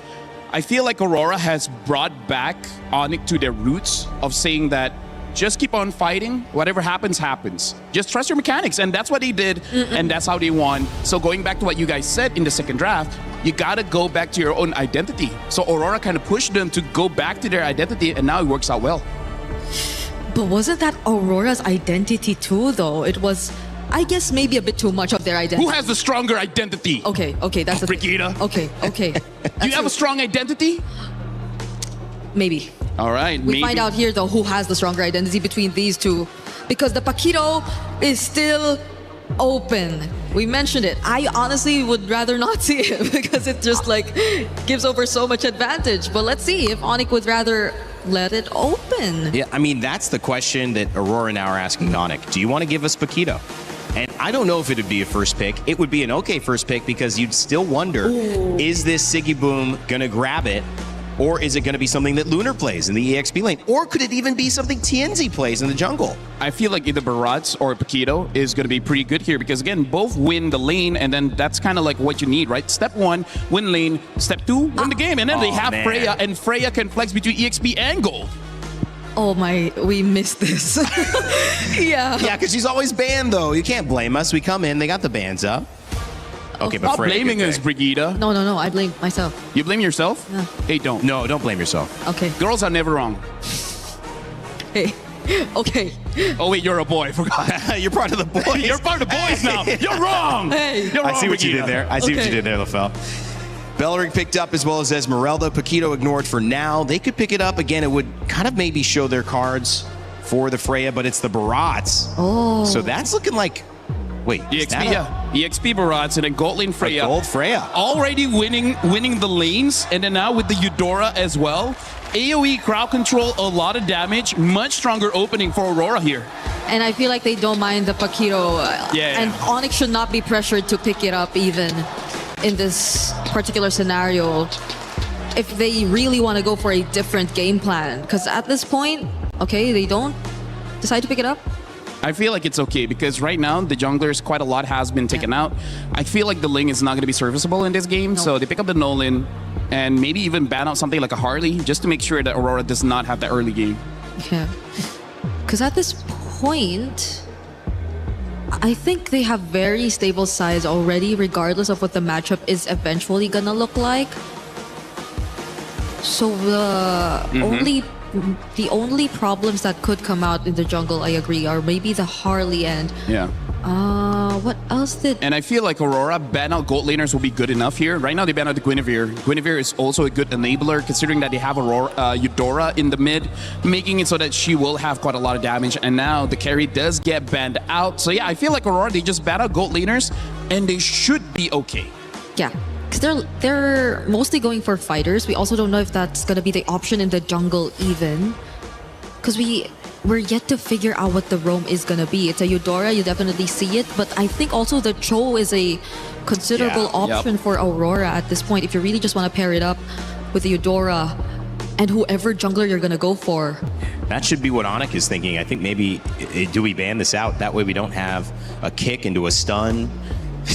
I feel like Aurora has brought back Onyx to their roots of saying that just keep on fighting. Whatever happens, happens. Just trust your mechanics. And that's what they did. And that's how they won. So going back to what you guys said in the second draft, you got to go back to your own identity. So Aurora kind of pushed them to go back to their identity. And now it works out well. But wasn't that Aurora's identity too, though? It was, I guess, maybe a bit too much of their identity. Who has the stronger identity? Okay, that's the Brigida. Okay. Do you have a strong identity? Maybe. All right. We find out here, though, who has the stronger identity between these two. Because the Paquito is still open. We mentioned it. I honestly would rather not see it because it just, like, gives over so much advantage. But let's see if Onyx would rather let it open. Yeah, I mean, that's the question that Aurora now are asking Onyx. Do you want to give us Paquito? And I don't know if it would be a first pick. It would be an okay first pick because you'd still wonder, is this Siggy Boom going to grab it? Or is it going to be something that Lunar plays in the EXP lane? Or could it even be something TNZ plays in the jungle? I feel like either Barats or Paquito is going to be pretty good here because, again, both win the lane, and then that's kind of like what you need, right? Step 1, win lane. Step 2, win the game. And then they have Freya, and Freya can flex between EXP and gold. Oh my, we missed this. Yeah. Yeah, because she's always banned, though. You can't blame us. We come in, they got the bans up. Okay, but Stop blaming us, Brigida. No, I blame myself. You blame yourself? Yeah. Hey, don't. No, don't blame yourself. Okay. Girls are never wrong. Hey. Okay. Oh, wait, you're a boy. Forgot. You're part of the boys. You're part of the boys now. You're wrong. Hey. You're wrong, I see what Brigida. you did there. I see what you did there, LaFell. Bellering picked up as well as Esmeralda. Paquito ignored for now. They could pick it up. Again, it would kind of maybe show their cards for the Freya, but it's the Barats. Oh. So that's looking like... Wait, EXP, EXP Barats and then gold lane Freya. Gold Freya. Already winning the lanes, and then now with the Eudora as well. AoE crowd control, a lot of damage, much stronger opening for Aurora here. And I feel like they don't mind the Paquito. And Onyx should not be pressured to pick it up even in this particular scenario if they really want to go for a different game plan. Because at this point, okay, they don't decide to pick it up. I feel like it's okay because right now the junglers, quite a lot has been taken out. I feel like the Ling is not going to be serviceable in this game, so they pick up the Nolan and maybe even ban out something like a Harley just to make sure that Aurora does not have the early game. Yeah. Because at this point, I think they have very stable sides already, regardless of what the matchup is eventually gonna look like. So the only problems that could come out in the jungle, I agree, are maybe the Harley and what else did... And I feel like Aurora ban out gold laners will be good enough here. Right now they ban out the Guinevere. Guinevere is also a good enabler considering that they have Eudora in the mid, making it so that she will have quite a lot of damage. And now the carry does get banned out. So yeah, I feel like Aurora, they just ban out gold laners and they should be okay. Yeah. Because they're mostly going for fighters. We also don't know if that's going to be the option in the jungle even. Because we're yet to figure out what the roam is going to be. It's a Eudora, you definitely see it. But I think also the Cho is a considerable option for Aurora at this point. If you really just want to pair it up with the Eudora and whoever jungler you're going to go for. That should be what Onyx is thinking. I think maybe, do we ban this out? That way we don't have a kick into a stun.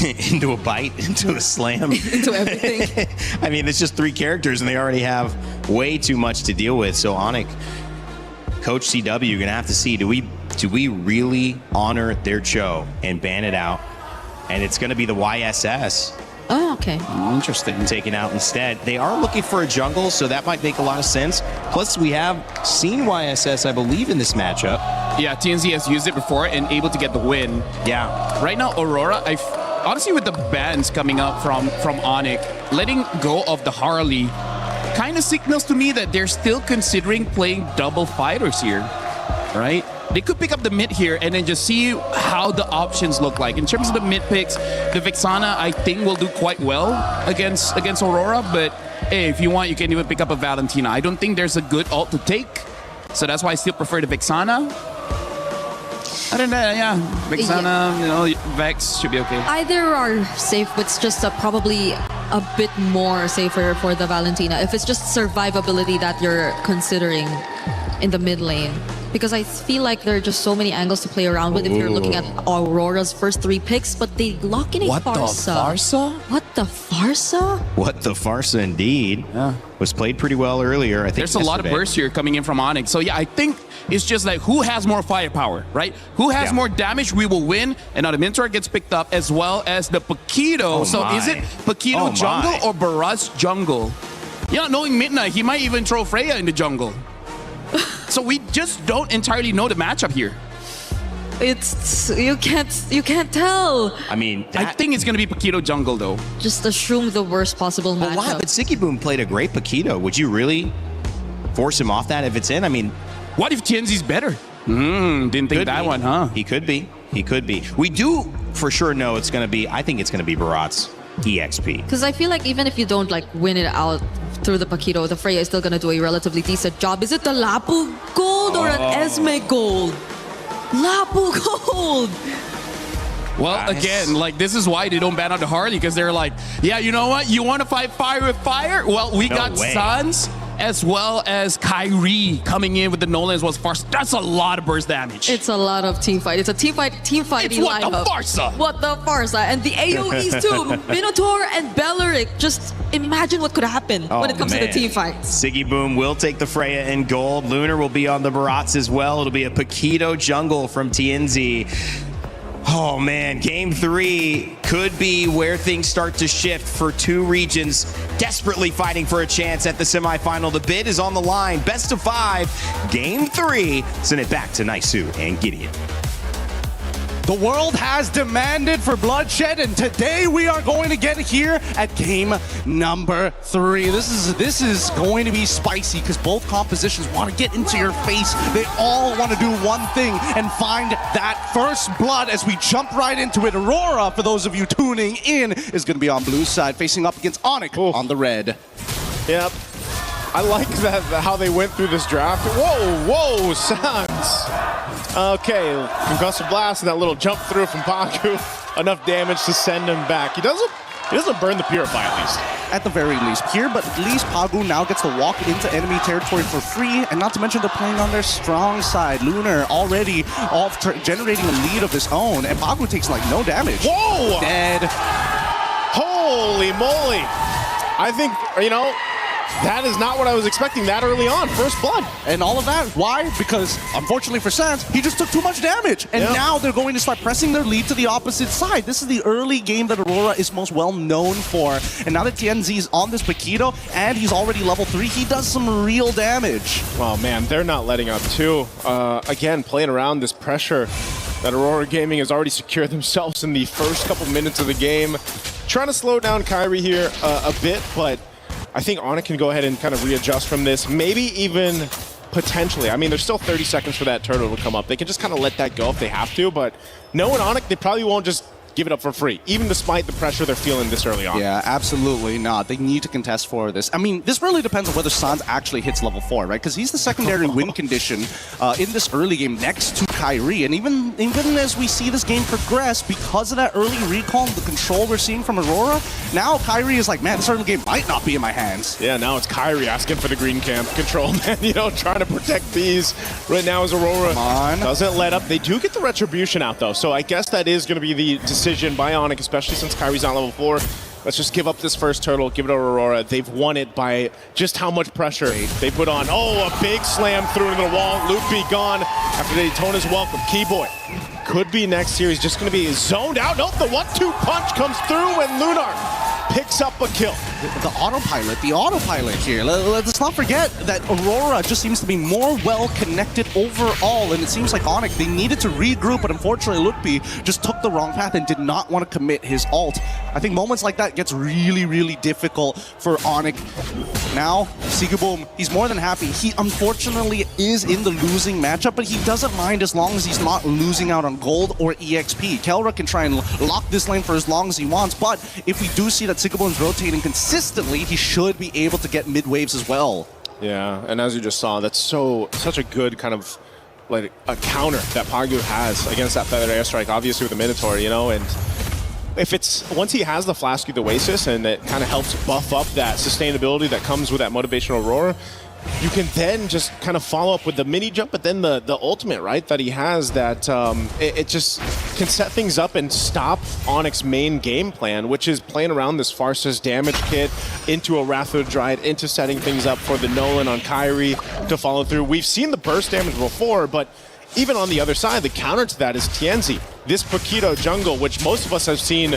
Into a bite, into a slam. Into everything. I mean, it's just 3 characters and they already have way too much to deal with. So Onyx, Coach CW, you're gonna have to see, do we really honor their Cho and ban it out? And it's gonna be the YSS. Oh, okay. Interesting. Taken out instead. They are looking for a jungle, so that might make a lot of sense. Plus, we have seen YSS, I believe, in this matchup. Yeah, TNZ has used it before and able to get the win. Yeah. Right now, Aurora, honestly, with the bans coming up from Onyx, letting go of the Harley kind of signals to me that they're still considering playing double fighters here, right? they could pick up the mid here and then just see how the options look like. In terms of the mid picks, the Vexana, I think, will do quite well against Aurora, but hey, if you want, you can even pick up a Valentina. I don't think there's a good ult to take, so that's why I still prefer the Vexana. Other than that, yeah, Vexana, you know, Vex should be okay. Either are safe, but it's just probably a bit more safer for the Valentina if it's just survivability that you're considering in the mid lane. Because I feel like there are just so many angles to play around with if you're looking at Aurora's first 3 picks, but they lock in a What the Farsa? What the Farsa? What the Farsa indeed. Yeah. Was played pretty well earlier, I think. There's a lot of bursts here coming in from Onyx. So yeah, I think it's just like who has more firepower, right? Who has more damage, we will win. And now the Minotaur gets picked up as well as the Paquito. Is it Paquito jungle or Baraz jungle? Yeah, knowing Midnight, he might even throw Freya in the jungle. So we just don't entirely know the matchup here. It's you can't tell. I mean, I think it's gonna be Paquito jungle though. Just assume the worst possible matchup. Wow, but Sicky Boom played a great Paquito. Would you really force him off that if it's in? I mean, what if TNZ's better? Didn't think that one, huh? He could be. He could be. We do for sure know it's gonna be. I think it's gonna be Barat's EXP. Because I feel like even if you don't like win it out through the Paquito, the Freya is still gonna do a relatively decent job. Is it the Lapu gold or an Esme gold? Lapu gold! Well, again, like this is why they don't ban out the Harley, because they're like, yeah, you know what? You want to fight fire with fire? Well, we got Suns as well as Kyrie coming in with the Nolan as well as Farsa. That's a lot of burst damage. It's a lot of team fight. It's a team fight It's what the Farsa. What the Farsa. And the AoEs too. Minotaur and Belleric. Just imagine what could happen when it comes to the team fights. Siggy Boom will take the Freya in gold. Lunar will be on the Barats as well. It'll be a Paquito jungle from TNZ. Oh man, game 3 could be where things start to shift for 2 regions desperately fighting for a chance at the semifinal. The bid is on the line. Best of 5, game 3. Send it back to Naisu and Gideon. The world has demanded for bloodshed, and today we are going to get here at game number 3. This is going to be spicy because both compositions want to get into your face. They all want to do one thing and find that first blood as we jump right into it. Aurora, for those of you tuning in, is going to be on blue side, facing up against Onyx on the red. Yep. I like that how they went through this draft. Whoa, Sans. Okay, concussive blast and that little jump through from Paku. Enough damage to send him back. He doesn't burn the Purify at least. At the very least. Here, but at least Pagu now gets to walk into enemy territory for free, and not to mention they're playing on their strong side. Lunar already generating a lead of his own, and Pagu takes like no damage. Whoa! Dead. Holy moly. I think, you know, that is not what I was expecting that early on. First blood. And all of that. Why? Because, unfortunately for Sans, he just took too much damage. And now they're going to start pressing their lead to the opposite side. This is the early game that Aurora is most well known for. And now that TNZ is on this Paquito, and he's already level 3, he does some real damage. Oh man, they're not letting up too. Again, playing around this pressure that Aurora Gaming has already secured themselves in the first couple minutes of the game. Trying to slow down Kyrie here a bit, but I think Onyx can go ahead and kind of readjust from this. Maybe even potentially. I mean, there's still 30 seconds for that turtle to come up. They can just kind of let that go if they have to, but knowing Onyx, they probably won't just give it up for free, even despite the pressure they're feeling this early on. Yeah, absolutely not. They need to contest for this. I mean, this really depends on whether Sans actually hits level 4, right? Because he's the secondary win condition in this early game next to Kyrie. And even as we see this game progress, because of that early recall and the control we're seeing from Aurora, now Kyrie is like, man, this early game might not be in my hands. Yeah, now it's Kyrie asking for the green camp control, man. You know, trying to protect these. Right now as Aurora doesn't let up. They do get the retribution out, though. So I guess that is going to be the decision by Onyx, especially since Kyrie's on level 4. Let's just give up this first turtle, give it to Aurora. They've won it by just how much pressure they put on. Oh, a big slam through into the wall. Luke be gone after Daytona's welcome. Keyboy could be next here. He's just going to be zoned out. Nope, the 1-2 punch comes through and Lunar picks up a kill. the autopilot here. Let's not forget that Aurora just seems to be more well-connected overall, and it seems like Onyx, they needed to regroup, but unfortunately Lukpi just took the wrong path and did not want to commit his ult. I think moments like that gets really, really difficult for Onyx. Now, Sigaboom, he's more than happy. He unfortunately is in the losing matchup, but he doesn't mind as long as he's not losing out on gold or EXP. Kelra can try and lock this lane for as long as he wants, but if we do see that Sigaboom's rotating consistently, he should be able to get mid waves as well. Yeah, and as you just saw, that's such a good kind of like a counter that Pagu has against that Feathered Airstrike, obviously with the Minotaur, you know, and if it's, once he has the Flask of the Oasis and it kind of helps buff up that sustainability that comes with that motivational Aurora, you can then just kind of follow up with the mini jump, but then the ultimate, right, that he has that it just can set things up and stop Onyx's main game plan, which is playing around this Farsa's damage kit into a Wrath of the Dryad, into setting things up for the Nolan on Kyrie to follow through. We've seen the burst damage before, but even on the other side, the counter to that is Tienzi. This Paquito jungle, which most of us have seen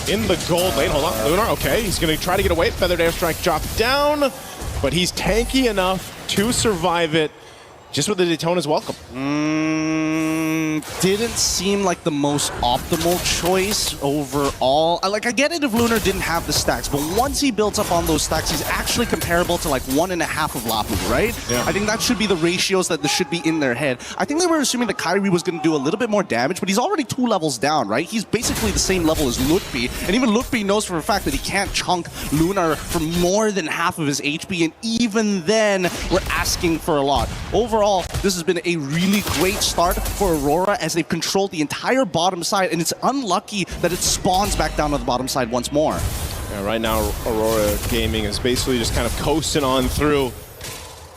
in the gold lane. Hold on, Lunar, okay, he's gonna try to get away. Feathered Airstrike dropped down, but he's tanky enough to survive it. Just with the Daytona's welcome. Didn't seem like the most optimal choice overall. I get it if Lunar didn't have the stacks, but once he builds up on those stacks, he's actually comparable to like 1.5 of Lapu, right? Yeah. I think that should be the ratios that should be in their head. I think they were assuming that Kyrie was going to do a little bit more damage, but he's already 2 levels down, right? He's basically the same level as Lutfi, and even Lutfi knows for a fact that he can't chunk Lunar for more than half of his HP, and even then, we're asking for a lot. Overall, this has been a really great start for Aurora as they've controlled the entire bottom side, and it's unlucky that it spawns back down to the bottom side once more. Yeah, right now, Aurora Gaming is basically just kind of coasting on through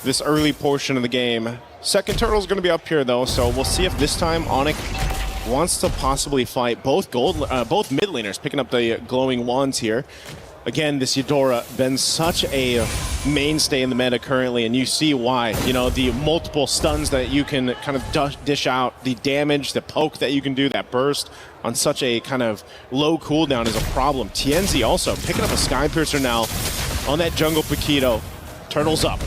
this early portion of the game. Second turtle's going to be up here, though, so we'll see if this time Onyx wants to possibly fight both mid laners, picking up the glowing wands here. Again, this Eudora been such a mainstay in the meta currently, and you see why. You know, the multiple stuns that you can kind of dish out, the damage, the poke that you can do, that burst on such a kind of low cooldown is a problem. Tienzi also picking up a Sky Piercer now on that jungle Paquito. Turtle's up.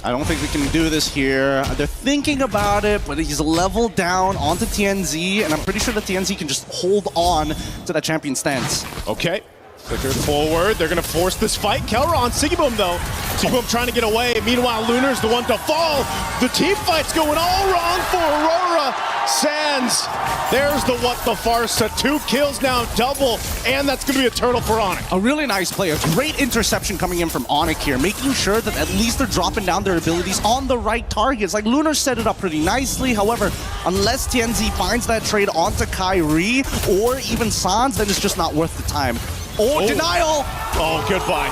I don't think we can do this here. They're thinking about it, but he's leveled down onto TNZ, and I'm pretty sure that TNZ can just hold on to that champion stance. Okay. Flicker forward. They're going to force this fight. Kelra on Sigaboom, though. Sigaboom trying to get away. Meanwhile, Lunar's the one to fall. The team fight's going all wrong for Aurora. Sands. There's the what the Farsa. 2 kills now, double. And that's going to be a turtle for Onyx. A really nice play. A great interception coming in from Onyx here, making sure that at least they're dropping down their abilities on the right targets. Like, Lunar set it up pretty nicely. However, unless TNZ finds that trade onto Kyrie or even Sans, then it's just not worth the time. Oh, denial! Oh, goodbye.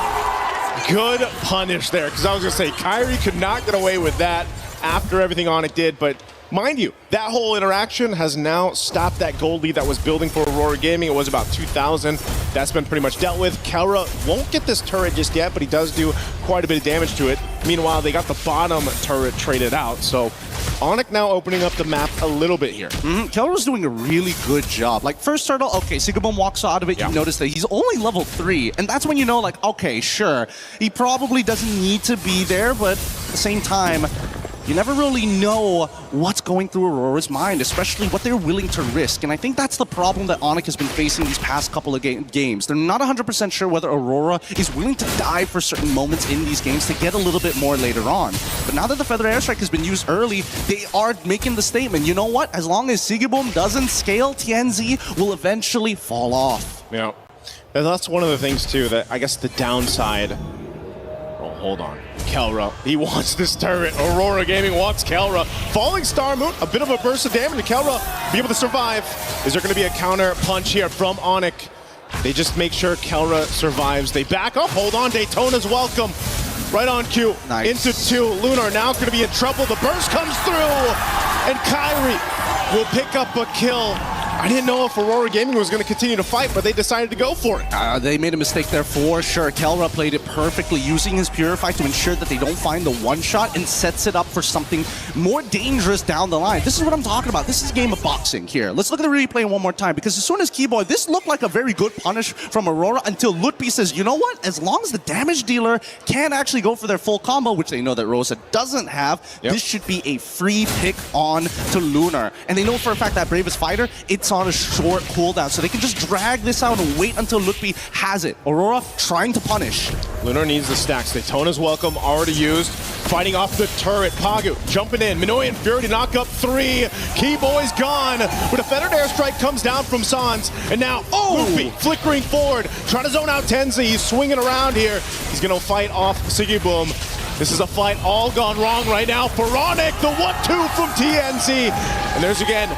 Good punish there, because I was going to say, Kyrie could not get away with that after everything Onyx did, but mind you, that whole interaction has now stopped that gold lead that was building for Aurora Gaming. It was about 2,000. That's been pretty much dealt with. Kelra won't get this turret just yet, but he does do quite a bit of damage to it. Meanwhile, they got the bottom turret traded out, so Onyx now opening up the map a little bit here. Kelra's doing a really good job. Like, first turtle, okay, Sigaboom walks out of it, you notice that he's only level 3, and that's when you know, like, okay, sure, he probably doesn't need to be there, but at the same time, you never really know what's going through Aurora's mind, especially what they're willing to risk. And I think that's the problem that Onyx has been facing these past couple of games. They're not 100% sure whether Aurora is willing to die for certain moments in these games to get a little bit more later on. But now that the Feather Airstrike has been used early, they are making the statement, you know what? As long as Sigaboom doesn't scale, TNZ will eventually fall off. Yeah. And that's one of the things, too, that I guess the downside... Oh, hold on. Kelra, he wants this turret. Aurora Gaming wants Kelra. Falling Star Moon, a bit of a burst of damage to Kelra. Be able to survive. Is there going to be a counter punch here from Onyx? They just make sure Kelra survives. They back up. Hold on. Daytona's welcome. Right on cue. Nice. Into 2. Lunar now going to be in trouble. The burst comes through. And Kyrie will pick up a kill. I didn't know if Aurora Gaming was going to continue to fight, but they decided to go for it. They made a mistake there for sure. Kelra played it perfectly, using his Purify to ensure that they don't find the one-shot and sets it up for something more dangerous down the line. This is what I'm talking about. This is a game of boxing here. Let's look at the replay one more time, because as soon as Keyboy, this looked like a very good punish from Aurora until Lutpi says, you know what? As long as the damage dealer can actually go for their full combo, which they know that Rosa doesn't have, this should be a free pick on to Lunar. And they know for a fact that Bravest Fighter, it's on a short cooldown, so they can just drag this out and wait until Lutpi has it. Aurora trying to punish. Lunar needs the stacks. Daytona's welcome, already used. Fighting off the turret. Pagu jumping in. Minoy and Fury to knock up 3. Keyboy's gone. But a feathered airstrike comes down from Sans. And now, Luffy flickering forward. Trying to zone out Tenzi. He's swinging around here. He's going to fight off Sigiboom. This is a fight all gone wrong right now for Onyx. The 1-2 from TNZ. And there's again,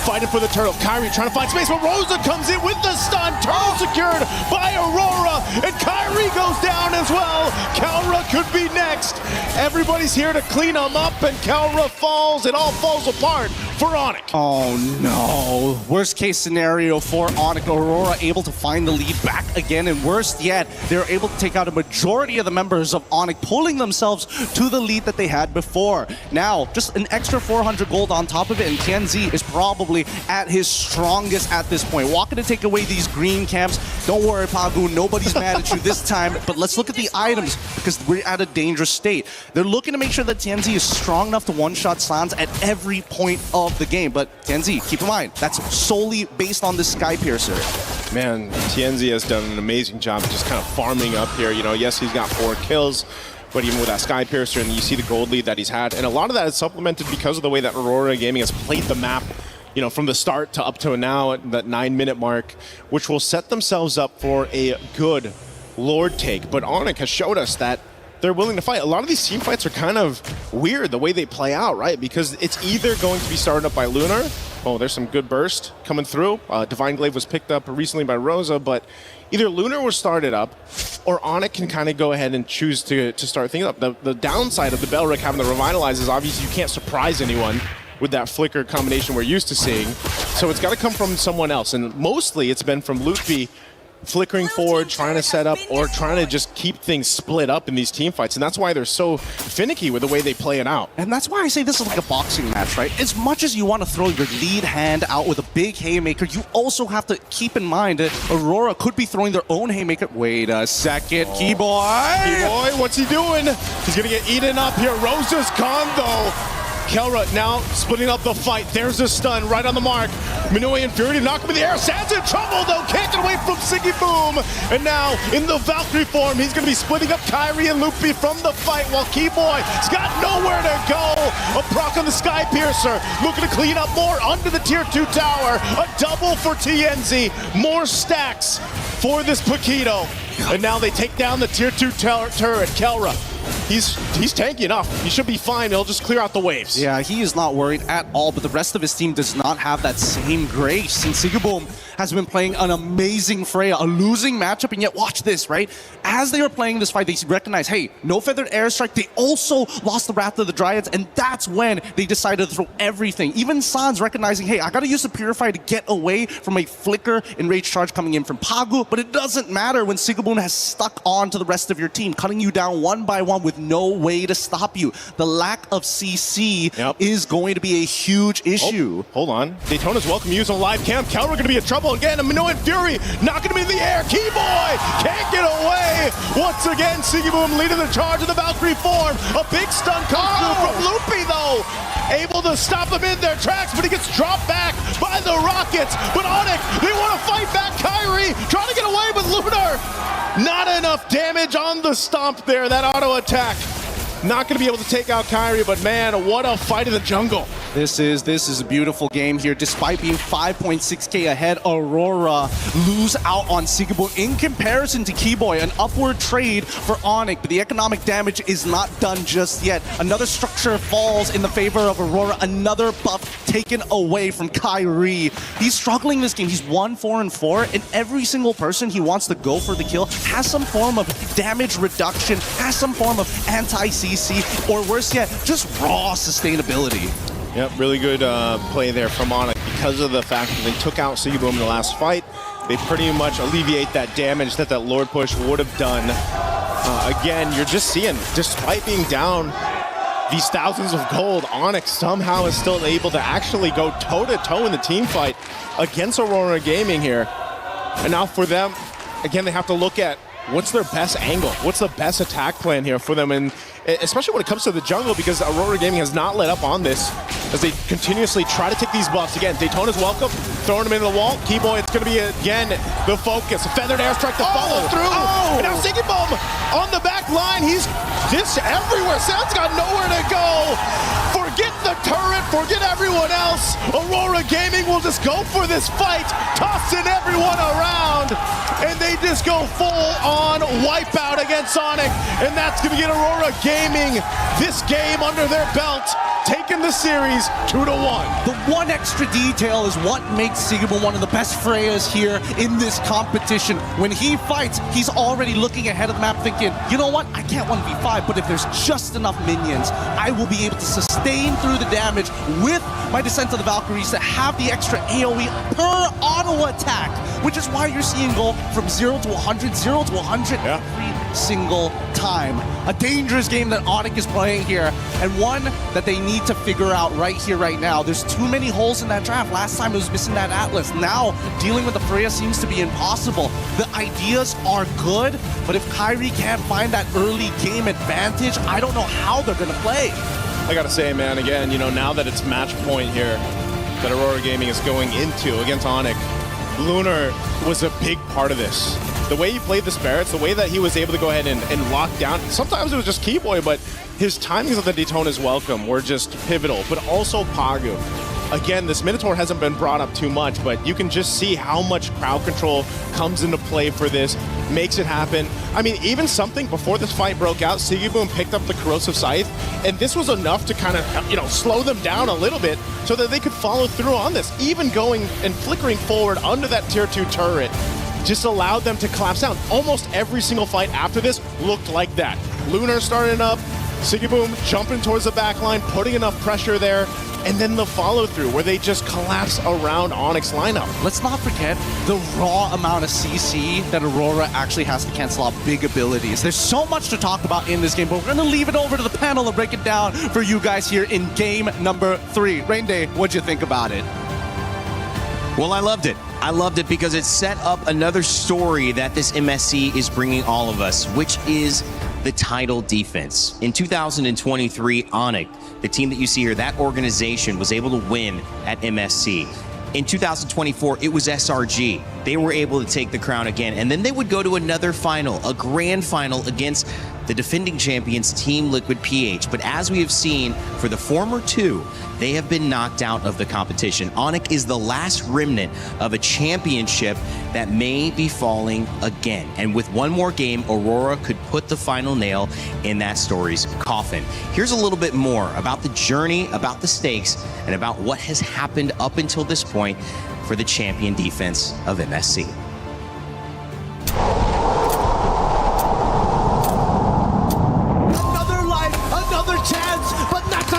fighting for the turtle. Kyrie trying to find space, but Rosa comes in with the stun. Turtle secured by Aurora, and Kyrie goes down as well. Kalra could be next. Everybody's here to clean him up, and Kalra falls. It all falls apart for Onyx. Oh no. Worst case scenario for Onyx. Aurora able to find the lead back again, and worst yet, they're able to take out a majority of the members of Onyx, pulling themselves to the lead that they had before. Now, just an extra 400 gold on top of it, and TNZ is probably at his strongest at this point. Walking to take away these green camps. Don't worry, Pagu, nobody's mad at you this time, but let's look at the items, because we're at a dangerous state. They're looking to make sure that TNZ is strong enough to one-shot Sans at every point of the game, but TNZ, keep in mind, that's solely based on the Sky Piercer. Man, TNZ has done an amazing job of just kind of farming up here. You know, yes, he's got 4 kills, but even with that Sky Piercer, and you see the gold lead that he's had, and a lot of that is supplemented because of the way that Aurora Gaming has played the map, you know, from the start to up to now at that 9-minute mark, which will set themselves up for a good Lord take. But Onyx has showed us that they're willing to fight. A lot of these team fights are kind of weird the way they play out, right? Because it's either going to be started up by Lunar. Oh, there's some good burst coming through. Divine Glaive was picked up recently by Rosa, but either Lunar will start it up, or Onyx can kind of go ahead and choose to start things up. The downside of the Belric having the Revitalize is obviously you can't surprise anyone with that flicker combination we're used to seeing. So it's got to come from someone else, and mostly it's been from Lutfi flickering forward, trying to set up, or trying to just keep things split up in these team fights. And that's why they're so finicky with the way they play it out. And that's why I say this is like a boxing match, right? As much as you want to throw your lead hand out with a big haymaker, you also have to keep in mind that Aurora could be throwing their own haymaker. Wait a second, Keyboy! Keyboy, what's he doing? He's gonna get eaten up here. Rosa's gone though. Kelra now splitting up the fight. There's a stun right on the mark. Minoy and Fury to knock him in the air. Sans in trouble though. Can't get away from Sigiboom. And now in the Valkyrie form, he's going to be splitting up Kyrie and Luffy from the fight while Keyboy's got nowhere to go. A proc on the Sky Piercer. Looking to clean up more under the tier 2 tower. A double for TNZ. More stacks for this Paquito. And now they take down the tier 2 turret, Kelra. He's tanky enough. He should be fine. He'll just clear out the waves. Yeah, he is not worried at all, but the rest of his team does not have that same grace. And Sigiboom has been playing an amazing Freya, a losing matchup, and yet watch this, right? As they were playing this fight, they recognize, hey, no feathered airstrike. They also lost the Wrath of the Dryads, and that's when they decided to throw everything. Even Sans recognizing, hey, I gotta use the Purify to get away from a flicker enraged charge coming in from Pagu, but it doesn't matter when Sigiboom has stuck on to the rest of your team, cutting you down one by one with no way to stop you. The lack of CC is going to be a huge issue. Oh, hold on. Daytona's welcome use on live cam. Kelra going to be in trouble again. And Minoy and Fury knocking him in the air. Keyboy can't get away. Once again, Sigiboom leading the charge in the Valkyrie form. A big stun comes through from Luffy though. Able to stop him in their tracks, but he gets dropped back by the Rockets. But Onyx, they want to fight back. Kyrie trying to get away with Lunar. Not enough damage on the stomp there, that auto attack. Not going to be able to take out Kyrie, but man, what a fight in the jungle. This is a beautiful game here. Despite being 5.6k ahead, Aurora lose out on Sigiboom in comparison to Keyboy. An upward trade for Onyx, but the economic damage is not done just yet. Another structure falls in the favor of Aurora. Another buff taken away from Kyrie. He's struggling this game. He's 1-4-4, and every single person he wants to go for the kill has some form of damage reduction, has some form of anti-CC, or worse yet, just raw sustainability. Yep, really good play there from Onyx. Because of the fact that they took out Sigeboom in the last fight, they pretty much alleviate that damage that Lord push would have done. Again, you're just seeing, despite being down these thousands of gold, Onyx somehow is still able to actually go toe-to-toe in the team fight against Aurora Gaming here. And now for them, again, they have to look at what's their best angle, what's the best attack plan here for them, and especially when it comes to the jungle, because Aurora Gaming has not let up on this as they continuously try to take these buffs. Again, Daytona's welcome, throwing him into the wall. Keyboy, it's going to be, again, the focus. A feathered airstrike to follow through. And now Sigeboom on the back line. He's just everywhere. Sound's got nowhere to go. Forget the turret, forget everyone else. Aurora Gaming will just go for this fight, tossing everyone around, and they just go full-on wipeout against Sonic, and that's going to get Aurora Gaming this game under their belt, taking the series 2-1. The one extra detail is what makes Sigeboom one of the best Freyas here in this competition. When he fights, he's already looking ahead of the map thinking, you know what, I can't 1v5, but if there's just enough minions, I will be able to sustain through the damage with my Descent of the Valkyries that have the extra AoE per auto attack, which is why you're seeing go from 0 to 100, 0 to 100 every single time. A dangerous game that Onyx is playing here, and one that they need to figure out right here, right now. There's too many holes in that draft. Last time it was missing that Atlas. Now, dealing with the Freya seems to be impossible. The ideas are good, but if Kyrie can't find that early game advantage, I don't know how they're going to play. I gotta say, man, again, you know, now that it's match point here that Aurora Gaming is going into against Onyx, Lunar was a big part of this. The way he played the Spirits, the way that he was able to go ahead and lock down, sometimes it was just Keyboy, but his timings of the Daytona's welcome were just pivotal, but also Pagu. Again, this Minotaur hasn't been brought up too much, but you can just see how much crowd control comes into play for this, makes it happen. I mean, even something before this fight broke out, Sigeboom picked up the Corrosive Scythe, and this was enough to kind of, you know, slow them down a little bit so that they could follow through on this. Even going and flickering forward under that tier 2 turret just allowed them to collapse down. Almost every single fight after this looked like that. Lunar starting up, Sigeboom jumping towards the back line, putting enough pressure there, and then the follow-through where they just collapse around Onyx lineup. Let's not forget the raw amount of CC that Aurora actually has to cancel out big abilities. There's so much to talk about in this game, but we're going to leave it over to the panel and break it down for you guys here in game number 3. Rainday, what'd you think about it? Well, I loved it. I loved it because it set up another story that this MSC is bringing all of us, which is the title defense. In 2023, Onyx, the team that you see here, that organization was able to win at MSC. In 2024, it was SRG. They were able to take the crown again, and then they would go to another final, a grand final against the defending champions, Team Liquid PH. But as we have seen for the former two, they have been knocked out of the competition. Onyx is the last remnant of a championship that may be falling again. And with one more game, Aurora could put the final nail in that story's coffin. Here's a little bit more about the journey, about the stakes, and about what has happened up until this point for the champion defense of MSC.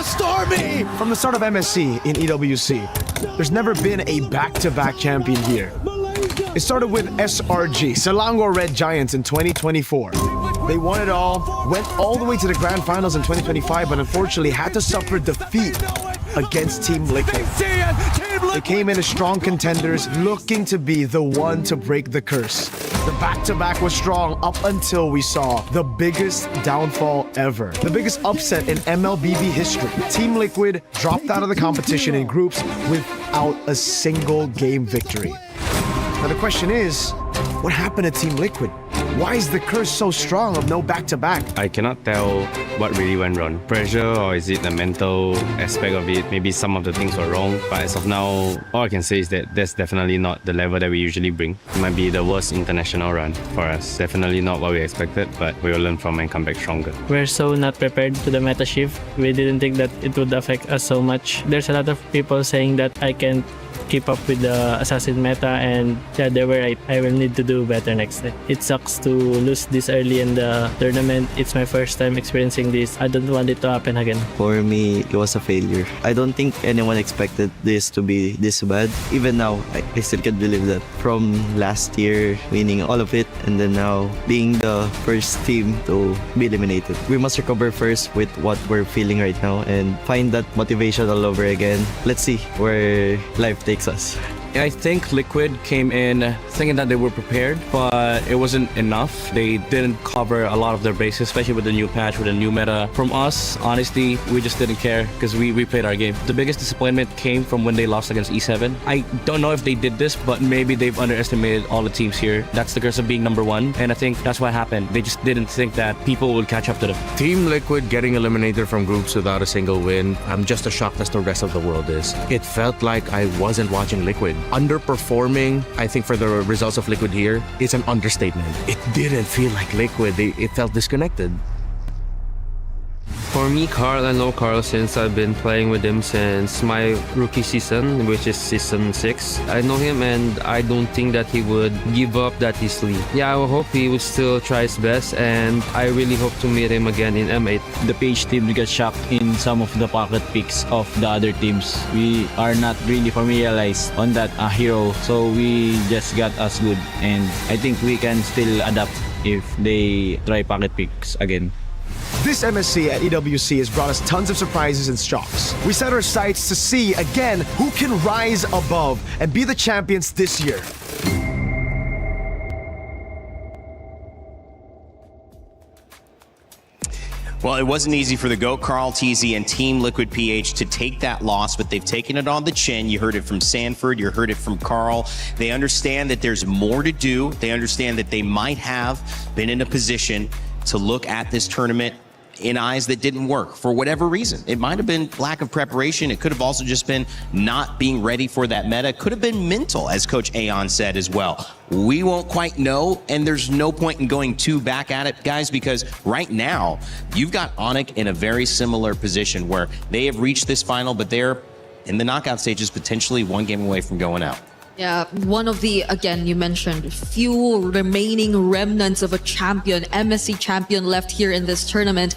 Stormy! From the start of MSC in EWC, there's never been a back-to-back champion here. It started with SRG, Selangor Red Giants in 2024. They won it all, went all the way to the grand finals in 2025, but unfortunately had to suffer defeat against Team Liquid. They came in as strong contenders, looking to be the one to break the curse. The back-to-back was strong up until we saw the biggest downfall ever. The biggest upset in MLBB history. Team Liquid dropped out of the competition in groups without a single game victory. Now the question is, what happened to Team Liquid? Why is the curse so strong of no back-to-back? I cannot tell what really went wrong. Pressure, or is it the mental aspect of it? Maybe some of the things were wrong. But as of now, all I can say is that that's definitely not the level that we usually bring. It might be the worst international run for us. Definitely not what we expected, but we will learn from and come back stronger. We're so not prepared to the meta shift. We didn't think that it would affect us so much. There's a lot of people saying that I can't keep up with the assassin meta, and yeah, they were right. I will need to do better next time. It's a sucks to lose this early in the tournament. It's my first time experiencing this. I don't want it to happen again. For me, it was a failure. I don't think anyone expected this to be this bad. Even now, I still can't believe that. From last year, winning all of it, and then now being the first team to be eliminated. We must recover first with what we're feeling right now and find that motivation all over again. Let's see where life takes us. I think Liquid came in thinking that they were prepared, but it wasn't enough. They didn't cover a lot of their bases, especially with the new patch, with the new meta. From us, honestly, we just didn't care because we played our game. The biggest disappointment came from when they lost against E7. I don't know if they did this, but maybe they've underestimated all the teams here. That's the curse of being number one, and I think that's what happened. They just didn't think that people would catch up to them. Team Liquid getting eliminated from groups without a single win. I'm just as shocked as the rest of the world is. It felt like I wasn't watching Liquid. Underperforming, I think, for the results of Liquid here, is an understatement. It didn't feel like Liquid. It felt disconnected. For me, Carl, I know Carl since I've been playing with him since my rookie season, which is season 6. I know him and I don't think that he would give up that easily. Yeah, I hope he would still try his best, and I really hope to meet him again in M8. The PH team got shocked in some of the pocket picks of the other teams. We are not really familiarized on that hero, so we just got us good, and I think we can still adapt if they try pocket picks again. This MSC at EWC has brought us tons of surprises and shocks. We set our sights to see, again, who can rise above and be the champions this year. Well, it wasn't easy for the GOAT, Carl TZ, and Team Liquid PH to take that loss, but they've taken it on the chin. You heard it from Sanford, you heard it from Carl. They understand that there's more to do. They understand that they might have been in a position to look at this tournament in eyes that didn't work for whatever reason. It might have been lack of preparation. It could have also just been not being ready for that meta. It could have been mental, as Coach Aeon said as well. We won't quite know, and there's no point in going too back at it, guys, because right now, you've got Onyx in a very similar position where they have reached this final, but they're in the knockout stages, potentially one game away from going out. Yeah, one of the, again, you mentioned, few remaining remnants of a champion, MSC champion left here in this tournament.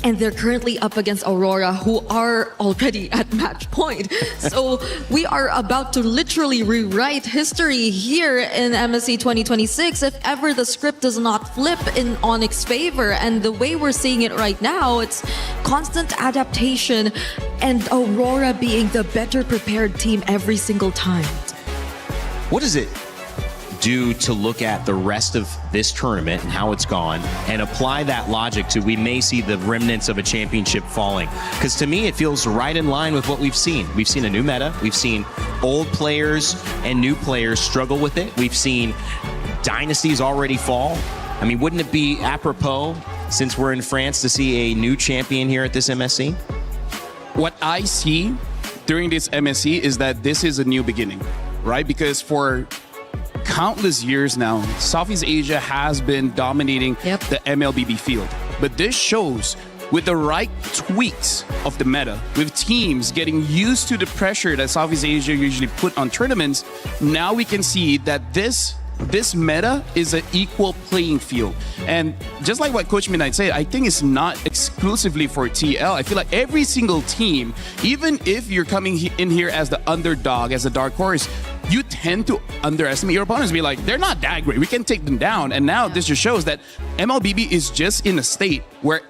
And they're currently up against Aurora, who are already at match point. So we are about to literally rewrite history here in MSC 2026 if ever the script does not flip in Onyx's favor. And the way we're seeing it right now, it's constant adaptation and Aurora being the better prepared team every single time. What does it do to look at the rest of this tournament and how it's gone and apply that logic to we may see the remnants of a championship falling? Because to me, it feels right in line with what we've seen. We've seen a new meta. We've seen old players and new players struggle with it. We've seen dynasties already fall. I mean, wouldn't it be apropos, since we're in France, to see a new champion here at this MSC? What I see during this MSC is that this is a new beginning, right? Because for countless years now, Southeast Asia has been dominating the MLBB field. But this shows, with the right tweaks of the meta, with teams getting used to the pressure that Southeast Asia usually put on tournaments, now we can see that this meta is an equal playing field. And just like what Coach Midnight said, I think it's not exclusively for TL. I feel like every single team, even if you're coming in here as the underdog, as a dark horse, you tend to underestimate your opponents. Be like, they're not that great. We can take them down. And now this just shows that MLBB is just in a state where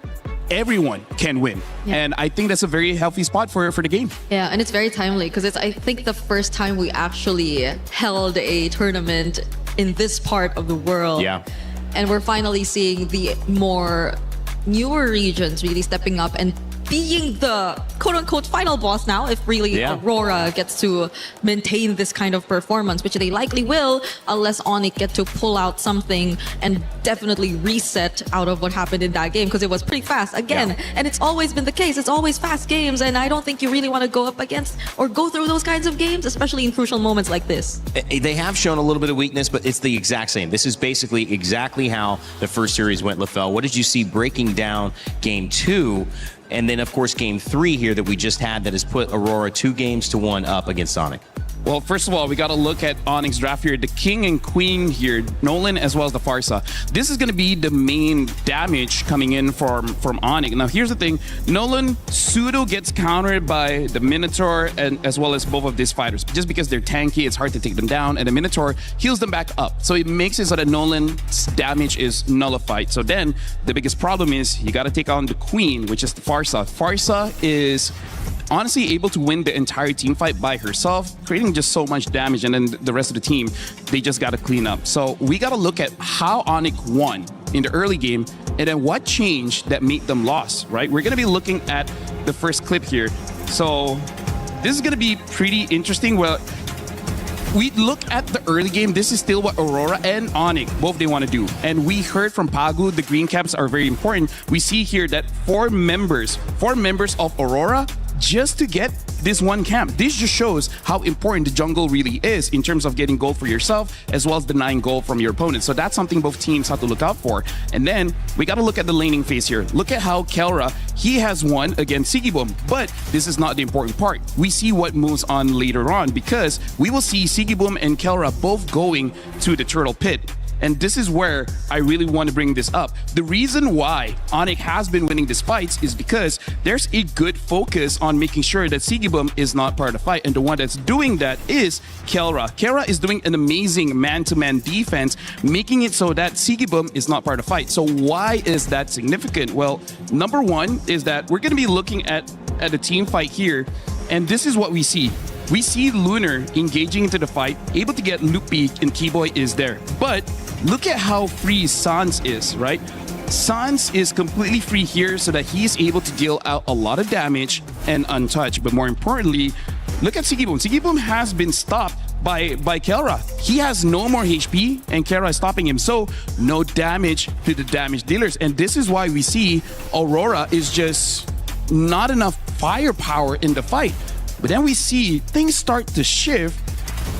everyone can win. And I think that's a very healthy spot for the game. Yeah, and it's very timely because it's, I think, the first time we actually held a tournament in this part of the world. Yeah. And we're finally seeing the more newer regions really stepping up and being the quote-unquote final boss now, if really Aurora gets to maintain this kind of performance, which they likely will, unless Onyx get to pull out something and definitely reset out of what happened in that game, because it was pretty fast again. And it's always been the case. It's always fast games, and I don't think you really want to go up against or go through those kinds of games, especially in crucial moments like this. They have shown a little bit of weakness, but it's the exact same. This is basically exactly how the first series went, LaFell. What did you see breaking down game 2? And then, of course, game 3 here that we just had that has put Aurora 2-1 up against Sonic. Well, first of all, we got to look at Onyx draft here. The king and queen here, Nolan as well as the Farsa. This is going to be the main damage coming in from Onyx. Now, here's the thing. Nolan pseudo gets countered by the Minotaur and as well as both of these fighters. Just because they're tanky, it's hard to take them down. And the Minotaur heals them back up. So it makes it so that Nolan's damage is nullified. So then the biggest problem is you got to take on the queen, which is the Farsa. Farsa is honestly able to win the entire team fight by herself, creating just so much damage, and then the rest of the team, they just got to clean up. So we got to look at how Onyx won in the early game, and then what changed that made them lost, right? We're going to be looking at the first clip here. So this is going to be pretty interesting. Well, we look at the early game, this is still what Aurora and Onyx, both they want to do. And we heard from Pagu, the green caps are very important. We see here that four members of Aurora just to get this one camp. This just shows how important the jungle really is in terms of getting gold for yourself as well as denying gold from your opponent. So that's something both teams have to look out for. And then we got to look at the laning phase here. Look at how Kelra, he has won against Sigibum, but this is not the important part. We see what moves on later on because we will see Sigibum and Kelra both going to the turtle pit. And this is where I really want to bring this up. The reason why Onyx has been winning these fights is because there's a good focus on making sure that Sigibum is not part of the fight. And the one that's doing that is Kelra. Kelra is doing an amazing man-to-man defense, making it so that Sigibum is not part of the fight. So why is that significant? Well, number one is that we're going to be looking at a team fight here. And this is what we see. We see Lunar engaging into the fight, able to get Loopy, and Keyboy is there. But look at how free Sans is, right? Sans is completely free here so that he's able to deal out a lot of damage and untouched. But more importantly, look at Sigibum. Sigibum has been stopped by Kelra. He has no more HP and Kelra is stopping him. So no damage to the damage dealers. And this is why we see Aurora is just not enough firepower in the fight. But then we see things start to shift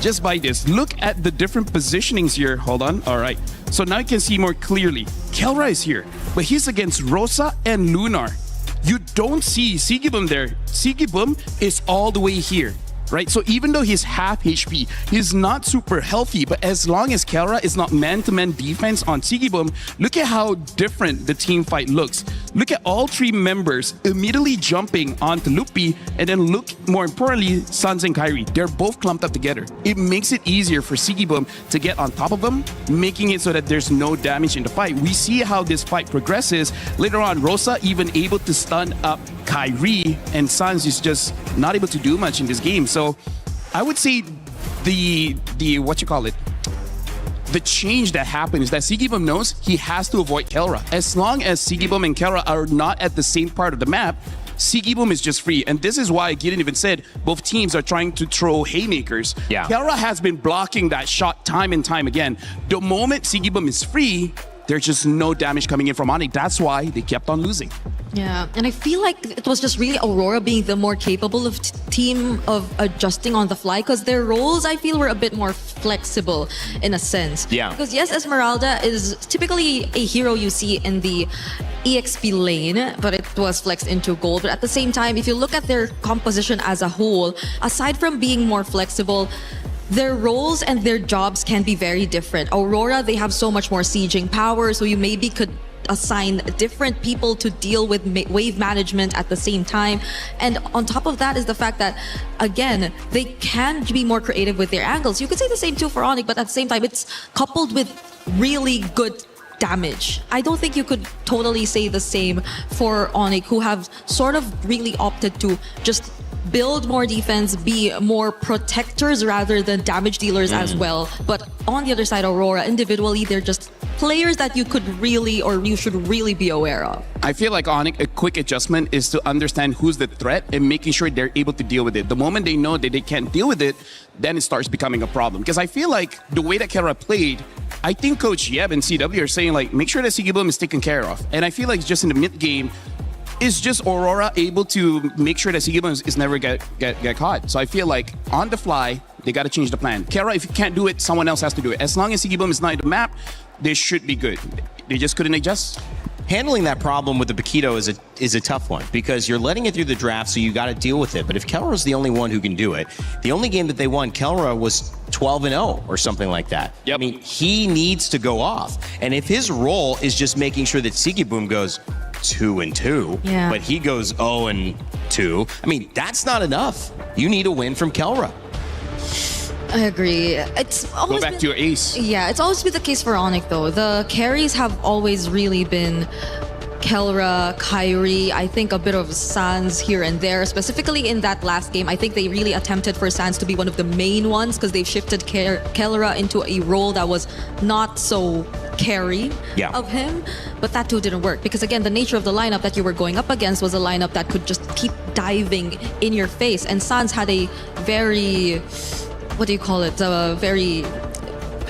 just by this. Look at the different positionings here. Hold on. All right. So now you can see more clearly. Kelra is here, but he's against Rosa and Lunar. You don't see Sigibum there. Sigibum is all the way here. Right? So even though he's half HP, he's not super healthy, but as long as Kelra is not man-to-man defense on Sigibum, look at how different the team fight looks. Look at all three members immediately jumping onto Loopy, and then look, more importantly, Sans and Kyrie. They're both clumped up together. It makes it easier for Sigibum to get on top of them, making it so that there's no damage in the fight. We see how this fight progresses. Later on, Rosa even able to stun up Kyrie, and Sans is just not able to do much in this game. So I would say the change that happened is that Sigibum knows he has to avoid Kelra. As long as Sigibum and Kelra are not at the same part of the map, Sigibum is just free. And this is why Gideon even said both teams are trying to throw haymakers. Yeah. Kelra has been blocking that shot time and time again. The moment Sigibum is free, there's just no damage coming in from Onyx. That's why they kept on losing. Yeah, and I feel like it was just really Aurora being the more capable of team of adjusting on the fly, because their roles, I feel, were a bit more flexible in a sense. Yeah. Because yes, Esmeralda is typically a hero you see in the EXP lane, but it was flexed into gold. But at the same time, if you look at their composition as a whole, aside from being more flexible, their roles and their jobs can be very different. Aurora, they have so much more sieging power, so you maybe could assign different people to deal with wave management at the same time. And on top of that is the fact that, again, they can be more creative with their angles. You could say the same too for Onyx, but at the same time, it's coupled with really good damage. I don't think you could totally say the same for Onyx, who have sort of really opted to just build more defense, be more protectors rather than damage dealers as well. But on the other side, Aurora, individually, they're just players that you could really, or you should really be aware of. I feel like Onyx, a quick adjustment is to understand who's the threat and making sure they're able to deal with it. The moment they know that they can't deal with it, then it starts becoming a problem. Because I feel like the way that Kelra played, I think Coach Yeb and CW are saying, like, make sure that Sigibum is taken care of. And I feel like just in the mid game, is just Aurora able to make sure that Sigibum is never get caught. So I feel like on the fly, they got to change the plan. Kelra, if you can't do it, someone else has to do it. As long as Sigibum is not in the map, they should be good. They just couldn't adjust. handling that problem with the Paquito is a tough one because you're letting it through the draft, so you got to deal with it. But if Kelra's the only one who can do it, the only game that they won, Kelra was 12-0 or something like that. Yep. I mean, he needs to go off. And if his role is just making sure that Sigibum goes 2-2, Yeah. but he goes 0-2, I mean, that's not enough. You need a win from Kelra. I agree. It's always Go back been, to your ace. Yeah, it's always been the case for Onyx though. The carries have always really been Kelra, Kyrie, I think a bit of Sans here and there. Specifically in that last game, I think they really attempted for Sans to be one of the main ones because they've shifted Kelra into a role that was not so carry of him. But that too didn't work because again, the nature of the lineup that you were going up against was a lineup that could just keep diving in your face. And Sans had a very, what do you call it?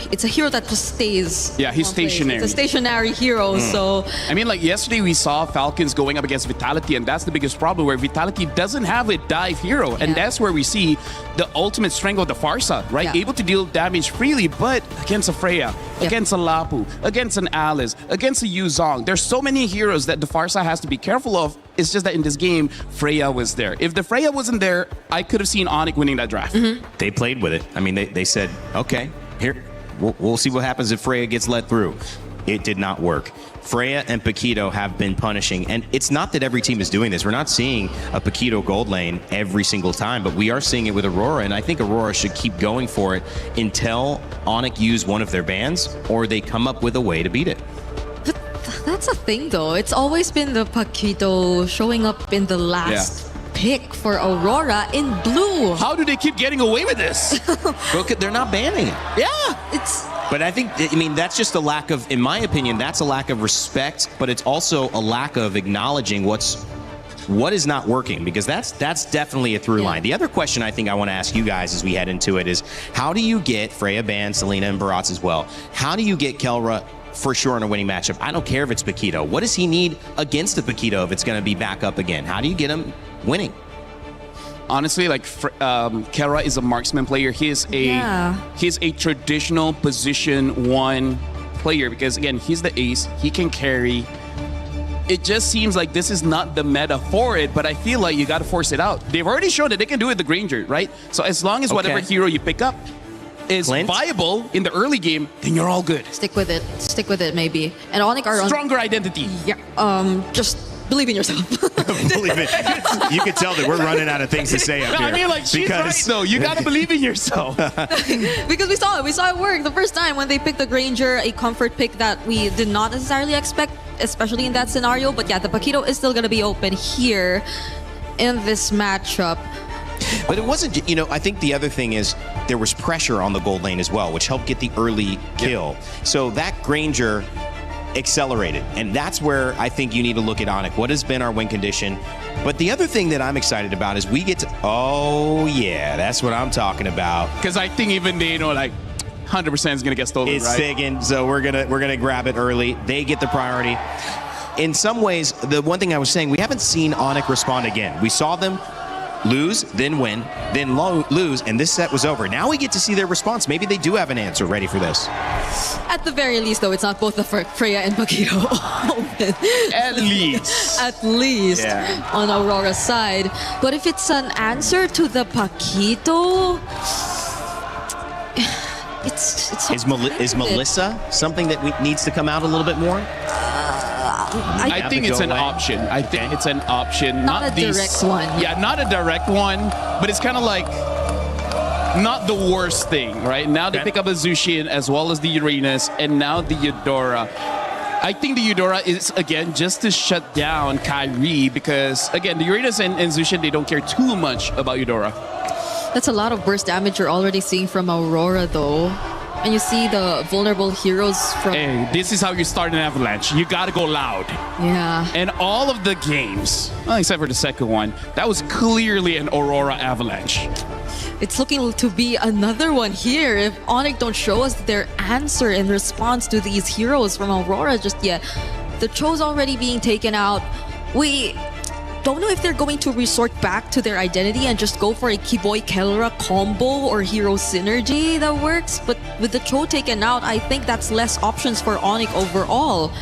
It's a hero that just stays. Yeah, he's one place. stationary. It's a stationary hero, so. I mean, like yesterday we saw Falcons going up against Vitality, and that's the biggest problem where Vitality doesn't have a dive hero. And that's where we see the ultimate strength of the Farsa, right? Yeah. Able to deal damage freely, but against a Freya, against a Lapu, against an Alice, against a Yuzong. There's so many heroes that the Farsa has to be careful of. It's just that in this game, Freya was there. If the Freya wasn't there, I could have seen Onyx winning that draft. They played with it. I mean, they said, okay, here, we'll see what happens if Freya gets let through. It did not work. Freya and Paquito have been punishing, and it's not that every team is doing this. We're not seeing a Paquito gold lane every single time, but we are seeing it with Aurora, and I think Aurora should keep going for it until Onyx use one of their bans or they come up with a way to beat it. That's a thing though. It's always been the Paquito showing up in the last pick for Aurora in blue. How do they keep getting away with this? Look, they're not banning it. Yeah. But I think, I mean, that's just a lack of, in my opinion, that's a lack of respect, but it's also a lack of acknowledging what is not working, because that's definitely a through line. The other question I think I want to ask you guys as we head into it is, how do you get Freya banned, Selena and Barats as well? How do you get Kelra for sure in a winning matchup? I don't care if it's Paquito. What does he need against the Paquito if it's going to be back up again? How do you get him winning? Honestly, like Kelra is a marksman player. He's a traditional position 1 player because again, he's the ace. He can carry. It just seems like this is not the meta for it, but I feel like you got to force it out. They've already shown that they can do it with the Granger, right? So as long as whatever hero you pick up is viable in the early game, then you're all good. Stick with it. Stick with it, maybe. And Onyx are stronger identity. Yeah. Just believe in yourself. Believe it. You can tell that we're running out of things to say up here. I mean, like, she's right, though. You got to believe in yourself. Because we saw it work the first time when they picked the Granger, a comfort pick that we did not necessarily expect, especially in that scenario. But yeah, the Paquito is still going to be open here in this matchup. But it wasn't, I think the other thing is there was pressure on the gold lane as well, which helped get the early kill. So that Granger accelerated, and that's where I think you need to look at Onyx. What has been our win condition? But the other thing that I'm excited about is we get to, oh yeah, that's what I'm talking about. Because I think even they, like 100% is gonna get stolen, it's right? Sagan, so we're gonna grab it early. They get the priority. In some ways, the one thing I was saying, we haven't seen Onyx respond again. We saw them lose, then win, then lose, and this set was over. Now we get to see their response. Maybe they do have an answer ready for this. At the very least, though, it's not both the Freya and Paquito open. At least. At least on Aurora's side. But if it's an answer to the Paquito, it's Is Melissa something that needs to come out a little bit more? I think it's an option. I think it's an option. Not a direct one. Yeah, not a direct one, but it's kind of like not the worst thing, right? Now they pick up a Zushin as well as the Uranus, and now the Eudora. I think the Eudora is, again, just to shut down Kyrie because, again, the Uranus and Zushin, they don't care too much about Eudora. That's a lot of burst damage you're already seeing from Aurora, though. And you see the vulnerable heroes from... Hey, this is how you start an avalanche. You gotta go loud. Yeah. And all of the games, well, except for the second one, that was clearly an Aurora avalanche. It's looking to be another one here if Onyx don't show us their answer in response to these heroes from Aurora just yet. The Cho's already being taken out. We don't know if they're going to resort back to their identity and just go for a Kiboy Kelra combo or hero synergy that works. But with the Cho taken out, I think that's less options for Onyx overall.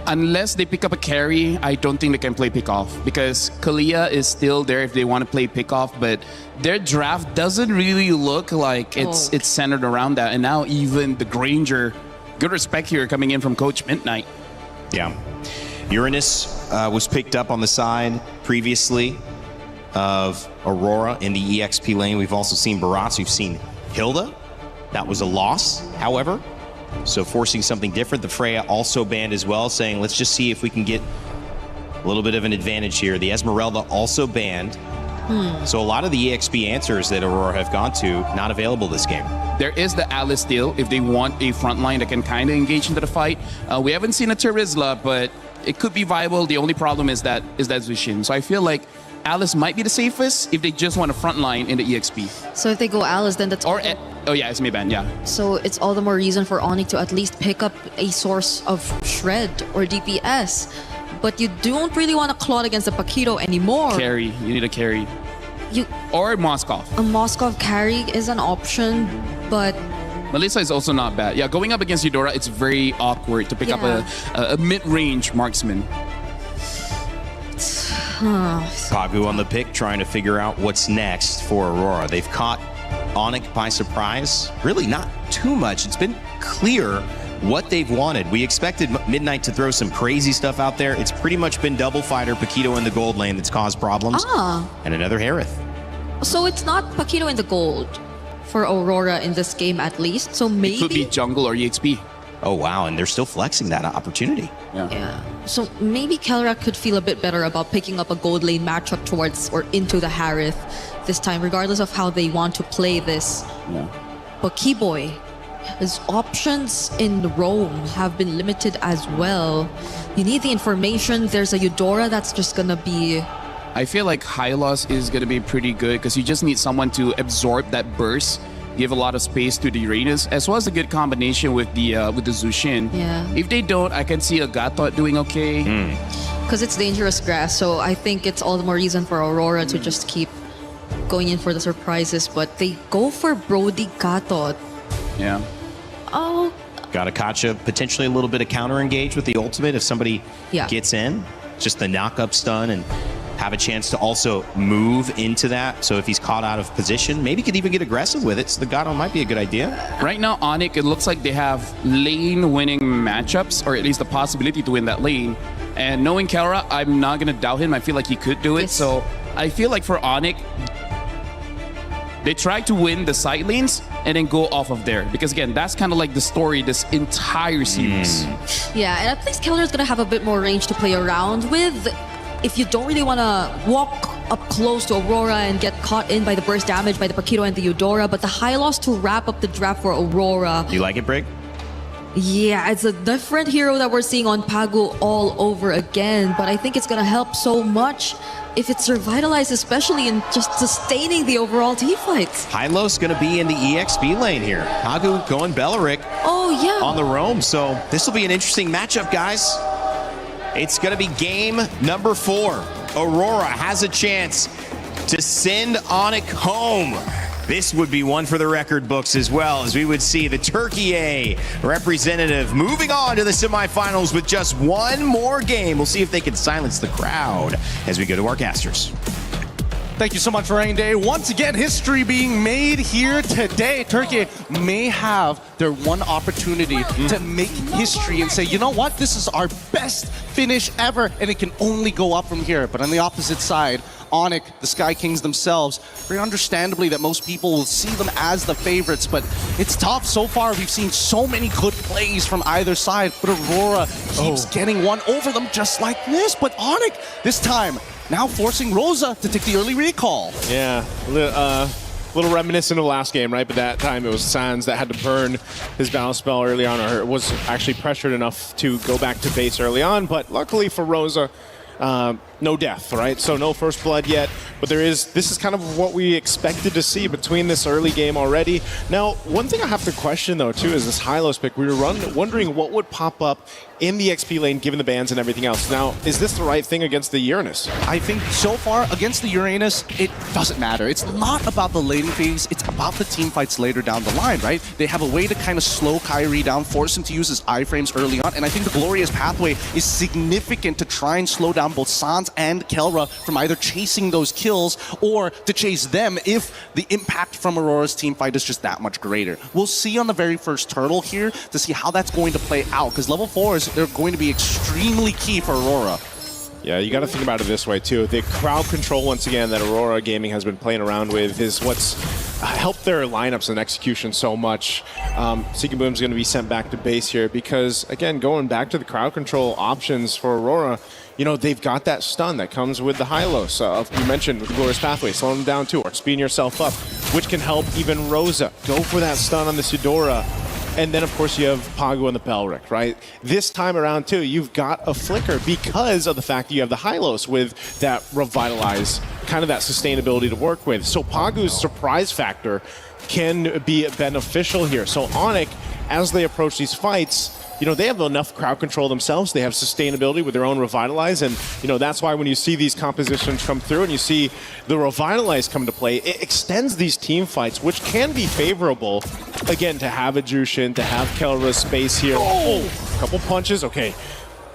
Unless they pick up a carry, I don't think they can play pickoff because Kalia is still there if they want to play pickoff, but their draft doesn't really look like it's centered around that. And now even the Granger, good respect here coming in from Coach Midnight. Yeah. Uranus was picked up on the side previously of Aurora in the EXP lane. We've also seen Barats. We've seen Hilda. That was a loss, however. So forcing something different. The Freya also banned as well, saying let's just see if we can get a little bit of an advantage here. The Esmeralda also banned. So a lot of the EXP answers that Aurora have gone to, not available this game. There is the Alice deal if they want a front line that can kind of engage into the fight. We haven't seen a Terizla, but it could be viable. The only problem is that Zushin. So I feel like Alice might be the safest if they just want a front line in the EXP. So if they go Alice, then that's... Oh yeah, Esme ban, yeah. So it's all the more reason for Onyx to at least pick up a source of shred or DPS. But you don't really want to claw against the Paquito anymore. Carry, you need a carry. Or Moskov. A Moskov carry is an option, but... Melissa is also not bad. Yeah, going up against Eudora, it's very awkward to pick up a mid-range marksman. Pagu on the pick, trying to figure out what's next for Aurora. They've caught Onyx by surprise. Really not too much. It's been clear what they've wanted. We expected Midnight to throw some crazy stuff out there. It's pretty much been double fighter, Paquito in the gold lane that's caused problems. And another Harith. So it's not Paquito in the gold for Aurora in this game at least. So maybe... It could be jungle or EXP. Oh, wow. And they're still flexing that opportunity. Yeah. So maybe Kelra could feel a bit better about picking up a gold lane matchup towards or into the Harith this time, regardless of how they want to play this. But Keyboy, his options in Rome have been limited as well. You need the information. There's a Eudora that's just gonna be... I feel like Hylos is gonna be pretty good because you just need someone to absorb that burst, give a lot of space to the Uranus, as well as a good combination with the Zushin. Yeah. If they don't, I can see a Gatot doing okay. Because it's dangerous grass, so I think it's all the more reason for Aurora to just keep going in for the surprises. But they go for Brody Gatot. Yeah. Oh. Got a Kacha, potentially a little bit of counter engage with the ultimate if somebody gets in. Just the knock-up stun and have a chance to also move into that. So if he's caught out of position, maybe could even get aggressive with it. So the Gato might be a good idea. Right now, Onyx, it looks like they have lane-winning matchups, or at least the possibility to win that lane. And knowing Kelra, I'm not going to doubt him. I feel like he could do it. So I feel like for Onyx, they try to win the side lanes and then go off of there. Because again, that's kind of like the story this entire series. Yeah, and at least Kelra is going to have a bit more range to play around with. If you don't really want to walk up close to Aurora and get caught in by the burst damage by the Paquito and the Eudora, but the Hylos to wrap up the draft for Aurora. You like it, Brig? Yeah, it's a different hero that we're seeing on Pagu all over again, but I think it's going to help so much if it's revitalized, especially in just sustaining the overall team fights. Hylos going to be in the EXP lane here. Pagu going Belleric on the roam, so this will be an interesting matchup, guys. It's going to be game number 4. Aurora has a chance to send Onyx home. This would be one for the record books as well, as we would see the Turkey A representative moving on to the semifinals with just one more game. We'll see if they can silence the crowd as we go to our casters. Thank you so much, Rain Day. Once again, history being made here today. Turkey may have their one opportunity to make history and say, you know what, this is our best finish ever, and it can only go up from here. But on the opposite side, Onyx, the Sky Kings themselves, very understandably that most people will see them as the favorites, but it's tough. So far, we've seen so many good plays from either side, but Aurora keeps getting one over them just like this. But Onyx, this time, now forcing Rosa to take the early recall. Yeah, little reminiscent of last game, right? But that time it was Sans that had to burn his battle spell early on, or was actually pressured enough to go back to base early on. But luckily for Rosa, no death, right? So no first blood yet, but this is kind of what we expected to see between this early game already. Now, one thing I have to question though too is this Hylos pick. We were wondering what would pop up in the XP lane given the bans and everything else. Now, is this the right thing against the Uranus? I think so far against the Uranus, it doesn't matter. It's not about the laning phase, it's about the team fights later down the line, right? They have a way to kind of slow Kyrie down, force him to use his iframes early on, and I think the Glorious Pathway is significant to try and slow down both Sans and Kelra from either chasing those kills or to chase them if the impact from Aurora's team fight is just that much greater. We'll see on the very first turtle here to see how that's going to play out, because level 4s, they're going to be extremely key for Aurora. Yeah, you got to think about it this way too. The crowd control, once again, that Aurora Gaming has been playing around with is what's helped their lineups and execution so much. Seeking Boom's going to be sent back to base here because, again, going back to the crowd control options for Aurora, you know, they've got that stun that comes with the Hylos. You mentioned with the Glorious Pathway, slowing them down too, or speeding yourself up, which can help even Rosa. Go for that stun on the Eudora. And then, of course, you have Pagu and the Belric, right? This time around, too, you've got a Flicker because of the fact that you have the Hylos with that Revitalize, kind of that sustainability to work with. So Pagu's surprise factor can be beneficial here. So Onyx, as they approach these fights, you know, they have enough crowd control themselves. They have sustainability with their own Revitalize. And, you know, that's why when you see these compositions come through and you see the Revitalize come to play, it extends these team fights, which can be favorable, again, to have a Jushin, to have Kelra's space here. Oh, a couple punches. Okay.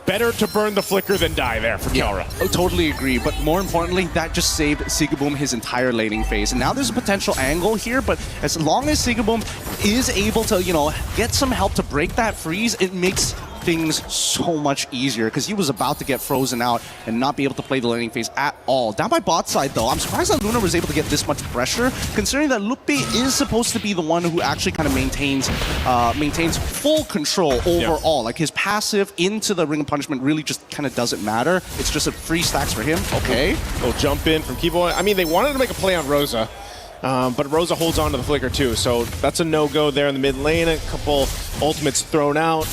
Better to burn the Flicker than die there for Kelra. I totally agree, but more importantly, that just saved Sigaboom his entire laning phase. And now there's a potential angle here, but as long as Sigaboom is able to, you know, get some help to break that freeze, it makes things so much easier because he was about to get frozen out and not be able to play the laning phase at all. Down by bot side though, I'm surprised that Luna was able to get this much pressure considering that Lupe is supposed to be the one who actually kind of maintains full control overall. Like his passive into the Ring of Punishment really just kind of doesn't matter. It's just a free stacks for him. Okay. Little jump in from Kiboy. I mean, they wanted to make a play on Rosa. But Rosa holds on to the Flicker too, so that's a no-go there in the mid lane. A couple ultimates thrown out.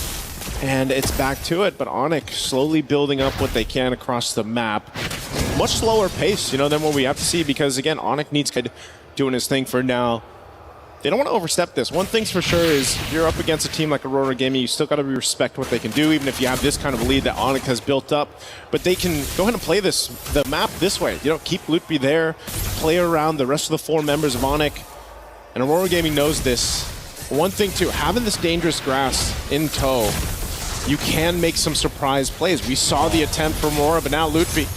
And it's back to it, but Onyx slowly building up what they can across the map. Much slower pace, you know, than what we have to see because, again, Onyx needs to doing his thing for now. They don't want to overstep this. One thing's for sure is if you're up against a team like Aurora Gaming, you still got to respect what they can do, even if you have this kind of lead that Onyx has built up. But they can go ahead and play the map this way. You know, keep Lutby there, play around the rest of the 4 members of Onyx. And Aurora Gaming knows this. One thing, too, having this dangerous grass in tow, you can make some surprise plays. We saw the attempt from Aurora, but now Lutfi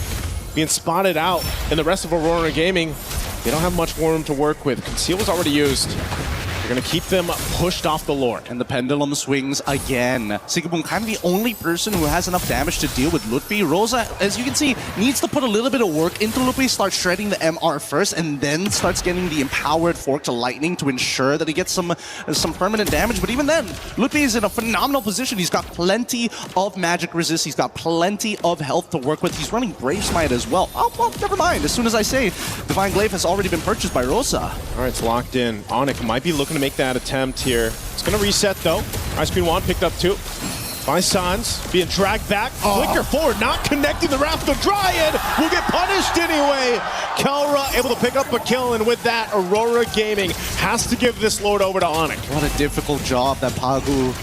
being spotted out, and the rest of Aurora Gaming, they don't have much room to work with. Conceal was already used. They're going to keep them pushed off the Lord. And the pendulum swings again. Sigaboom kind of the only person who has enough damage to deal with Lutfi. Rosa, as you can see, needs to put a little bit of work into Lutfi, start shredding the MR first, and then starts getting the empowered fork to lightning to ensure that he gets some permanent damage. But even then, Lutfi is in a phenomenal position. He's got plenty of magic resist. He's got plenty of health to work with. He's running Brave Smite as well. Oh, well, never mind. As soon as I say, Divine Glaive has already been purchased by Rosa. All right, it's locked in. Onyx might be looking to make that attempt here. It's going to reset though. Ice Queen Wand picked up too. By Sans, being dragged back. Flicker forward, not connecting the Wrath of the Dryad. Will get punished anyway. Kelra able to pick up a kill, and with that, Aurora Gaming has to give this Lord over to Onyx. What a difficult job that Pagu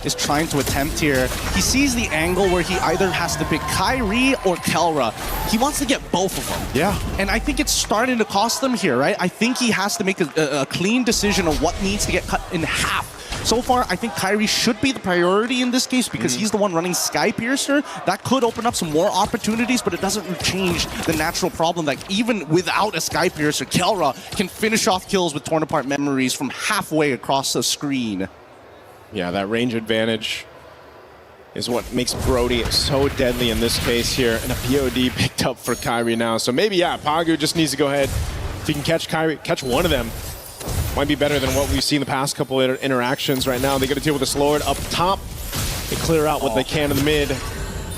is trying to attempt here. He sees the angle where he either has to pick Kyrie or Kelra. He wants to get both of them. Yeah. And I think it's starting to cost them here, right? I think he has to make a clean decision of what needs to get cut in half. So far, I think Kyrie should be the priority in this case because he's the one running Sky Piercer. That could open up some more opportunities, but it doesn't change the natural problem that even without a Sky Piercer, Kelra can finish off kills with torn apart memories from halfway across the screen. Yeah, that range advantage is what makes Brody so deadly in this case here. And a POD picked up for Kyrie now. So maybe, yeah, Pagu just needs to go ahead. If he can catch Kyrie, catch one of them, might be better than what we've seen the past couple of interactions right now. They got to deal with this Lord up top. They clear out what they can in the mid.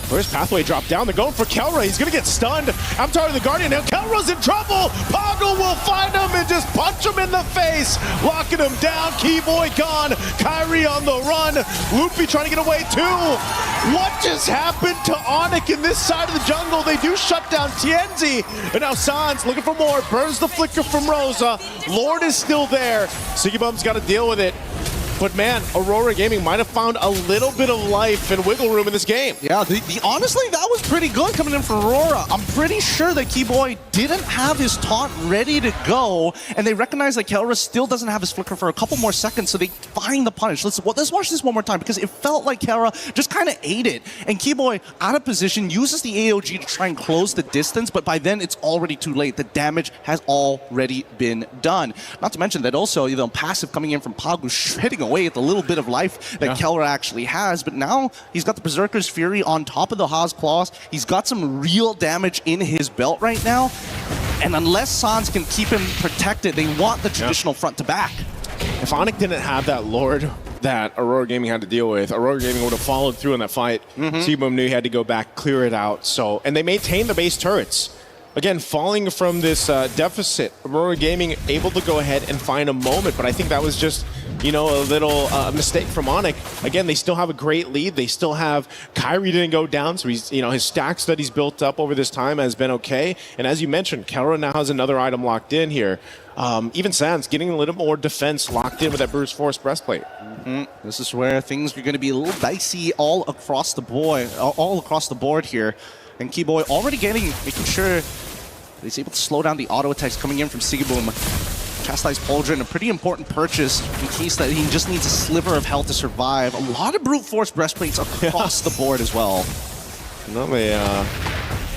Where's Pathway dropped down? They're going for Kelra. He's going to get stunned. I'm tired of the Guardian. Now Kelra's in trouble. Pagu will find him and just punch him in the face. Locking him down. Keyboy gone. Kyrie on the run. Loopy trying to get away too. What just happened to Onyx in this side of the jungle? They do shut down TNZ. And now Sans looking for more. Burns the flicker from Rosa. Lord is still there. Sigibum's got to deal with it. But man, Aurora Gaming might have found a little bit of life and wiggle room in this game. Yeah, honestly, that was pretty good coming in from Aurora. I'm pretty sure that Keyboy didn't have his taunt ready to go, and they recognize that Kelra still doesn't have his flicker for a couple more seconds, so they find the punish. Let's watch this one more time, because it felt like Kelra just kind of ate it. And Keyboy, out of position, uses the AOG to try and close the distance, but by then, it's already too late. The damage has already been done. Not to mention that also, passive coming in from Pagu, shredding away at the little bit of life that Kelra actually has, but now he's got the Berserker's Fury on top of the Haas Claws. He's got some real damage in his belt right now, and unless Sans can keep him protected, they want the traditional front to back. If Onyx didn't have that Lord that Aurora Gaming had to deal with, Aurora Gaming would have followed through in that fight. Sigibum knew he had to go back, clear it out. So, and they maintained the base turrets. Again, falling from this deficit, Aurora Gaming able to go ahead and find a moment, but I think that was just, a little mistake from Onyx. Again, they still have a great lead. They still have Kyrie didn't go down, so he's, his stacks that he's built up over this time has been okay. And as you mentioned, Kelra now has another item locked in here. Even Sans getting a little more defense locked in with that Bruce Force breastplate. This is where things are going to be a little dicey all across the board here. And Keyboy already making sure he's able to slow down the auto attacks coming in from Sigibum. Chastise Pauldron, a pretty important purchase in case that he just needs a sliver of health to survive. A lot of brute force breastplates across the board as well. No, they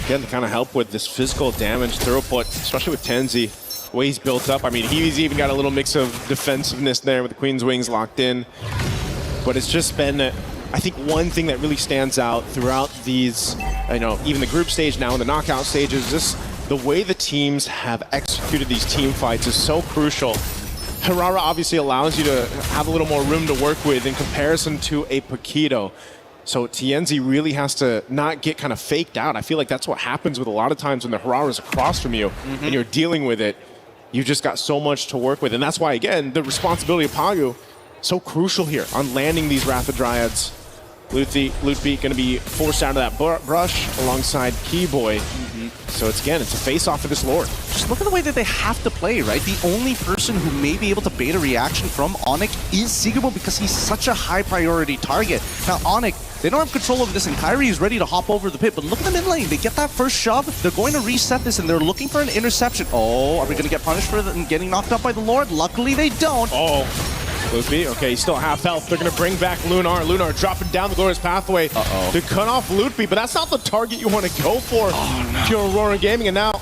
again kind of help with this physical damage throughput, especially with Tenzi. The way he's built up. I mean, he's even got a little mix of defensiveness there with the Queen's Wings locked in. But it's just been, I think, one thing that really stands out throughout these, even the group stage now and the knockout stages, just the way the teams have executed these team fights is so crucial. Harara obviously allows you to have a little more room to work with in comparison to a Paquito. So TNZ really has to not get kind of faked out. I feel like that's what happens with a lot of times when the Harara's across from you and you're dealing with it. You've just got so much to work with. And that's why, again, the responsibility of Pagu so crucial here on landing these Wrath of Dryads. Lootbeat going to be forced out of that brush alongside Keyboy. So it's a face-off for this Lord. Just look at the way that they have to play, right? The only person who may be able to bait a reaction from Onyx is Sigibum because he's such a high-priority target. Now, Onyx, they don't have control over this, and Kyrie is ready to hop over the pit, but look at the mid lane. They get that first shove, they're going to reset this, and they're looking for an interception. Oh, are we going to get punished for getting knocked up by the Lord? Luckily, they don't. Loopy, okay, he's still half health. They're going to bring back Lunar. Lunar dropping down the Glorious Pathway to cut off Loopy, but that's not the target you want to go for. To Aurora Gaming, and now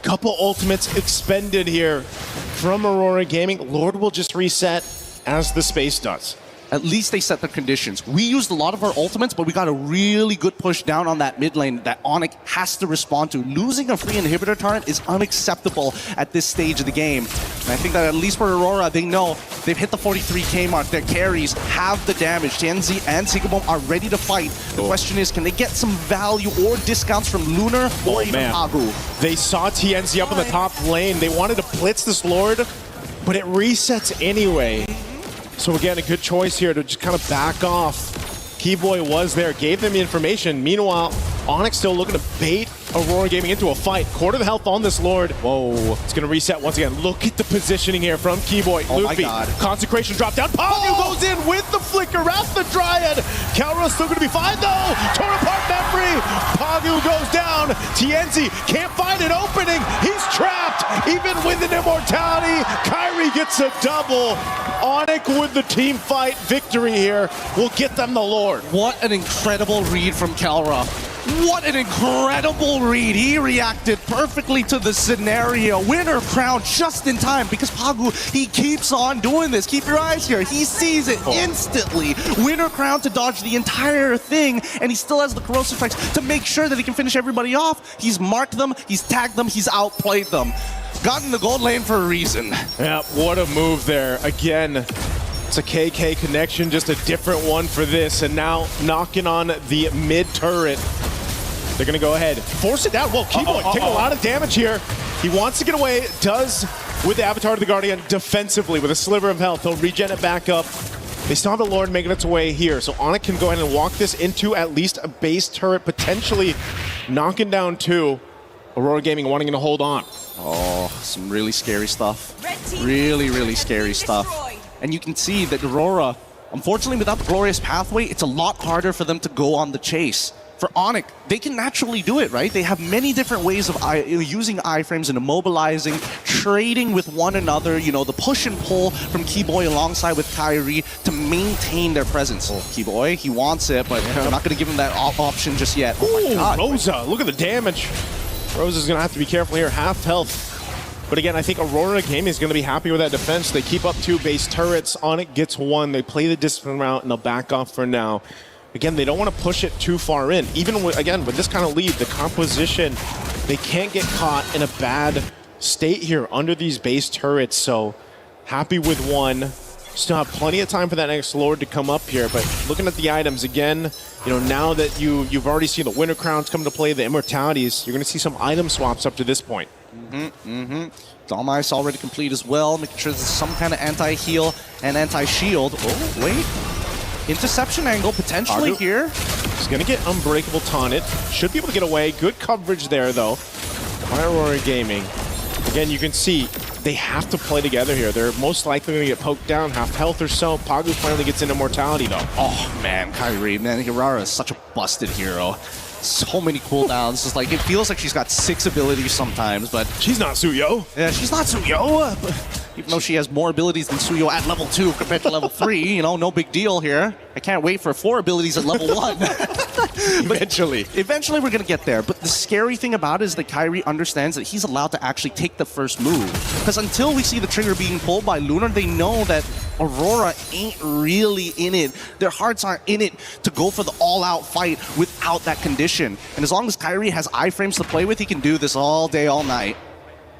couple ultimates expended here from Aurora Gaming. Lord will just reset as the space does. At least they set the conditions. We used a lot of our ultimates, but we got a really good push down on that mid lane that Onyx has to respond to. Losing a free inhibitor turret is unacceptable at this stage of the game. And I think that at least for Aurora, they know they've hit the 43k mark. Their carries have the damage. TNZ and Sigibum are ready to fight. The question is, can they get some value or discounts from Lunar or even Pagu? They saw TNZ up in the top lane. They wanted to blitz this Lord, but it resets anyway. So again, a good choice here to just kind of back off. Keyboy was there, gave them the information. Meanwhile, Onyx still looking to bait Aurora Gaming into a fight. Quarter the health on this Lord. Whoa, it's gonna reset once again. Look at the positioning here from Keyboy. Oh my God. Consecration drop down. Pagu goes in with the flicker. Wrath the Dryad. Kelra's still gonna be fine though. Torn apart memory. Pagu goes down. TNZ can't find an opening. He's trapped. Even with an immortality, Kyrie gets a double. Onyx with the team fight victory here will get them the Lord. What an incredible read from Kelra. What an incredible read. He reacted perfectly to the scenario. Winner crown just in time because Pagu, he keeps on doing this. Keep your eyes here. He sees it instantly. Winner crown to dodge the entire thing, and he still has the corrosive strikes to make sure that he can finish everybody off. He's marked them, he's tagged them, he's outplayed them. Got in the gold lane for a reason. Yeah, what a move there. Again, it's a KK connection, just a different one for this. And now knocking on the mid turret. They're going to go ahead. Force it down. Whoa, Keyboy taking a lot of damage here. He wants to get away. Does with the Avatar of the Guardian defensively with a sliver of health. He'll regen it back up. They still have the Lord making its way here. So Onyx can go ahead and walk this into at least a base turret, potentially knocking down 2. Aurora Gaming wanting to hold on. Oh, some really scary stuff. Really, really scary stuff. And you can see that Aurora, unfortunately without the Glorious Pathway, it's a lot harder for them to go on the chase. For Onyx, they can naturally do it, right? They have many different ways of using iframes and immobilizing, trading with one another, you know, the push and pull from Keyboy alongside with Kyrie to maintain their presence. Keyboy, he wants it, but they're not going to give him that option just yet. Oh my God. Rosa, look at the damage. Rosa's going to have to be careful here, half health. But again, I think Aurora Gaming is going to be happy with that defense. They keep up 2 base turrets. Onyx gets 1. They play the discipline route, and they'll back off for now. Again, they don't want to push it too far in. Even with, again, with this kind of lead, the composition, they can't get caught in a bad state here under these base turrets. So happy with 1. Still have plenty of time for that next Lord to come up here. But looking at the items again, you know, now that you've already seen the Winter Crowns come to play, the Immortalities, you're going to see some item swaps up to this point. Dom Ice already complete as well, making sure there's some kind of anti-heal and anti-shield. Oh, wait. Interception angle potentially here. He's going to get Unbreakable taunted. Should be able to get away. Good coverage there, though, by Aurora Gaming. Again, you can see they have to play together here. They're most likely going to get poked down, half health or so. Pagu finally gets into Immortality, though. Oh, man, Kyrie, man, Hirara is such a busted hero. So many cooldowns. It's like, it feels like she's got 6 abilities sometimes, but... She's not Suyo. Yeah, she's not Suyo. Even though she has more abilities than Suyo at level 2 compared to level 3, you know, no big deal here. I can't wait for 4 abilities at level 1. Eventually we're going to get there. But the scary thing about it is that Kyrie understands that he's allowed to actually take the first move. Because until we see the trigger being pulled by Lunar, they know that Aurora ain't really in it. Their hearts aren't in it to go for the all-out fight without that condition. And as long as Kyrie has iframes to play with, he can do this all day, all night.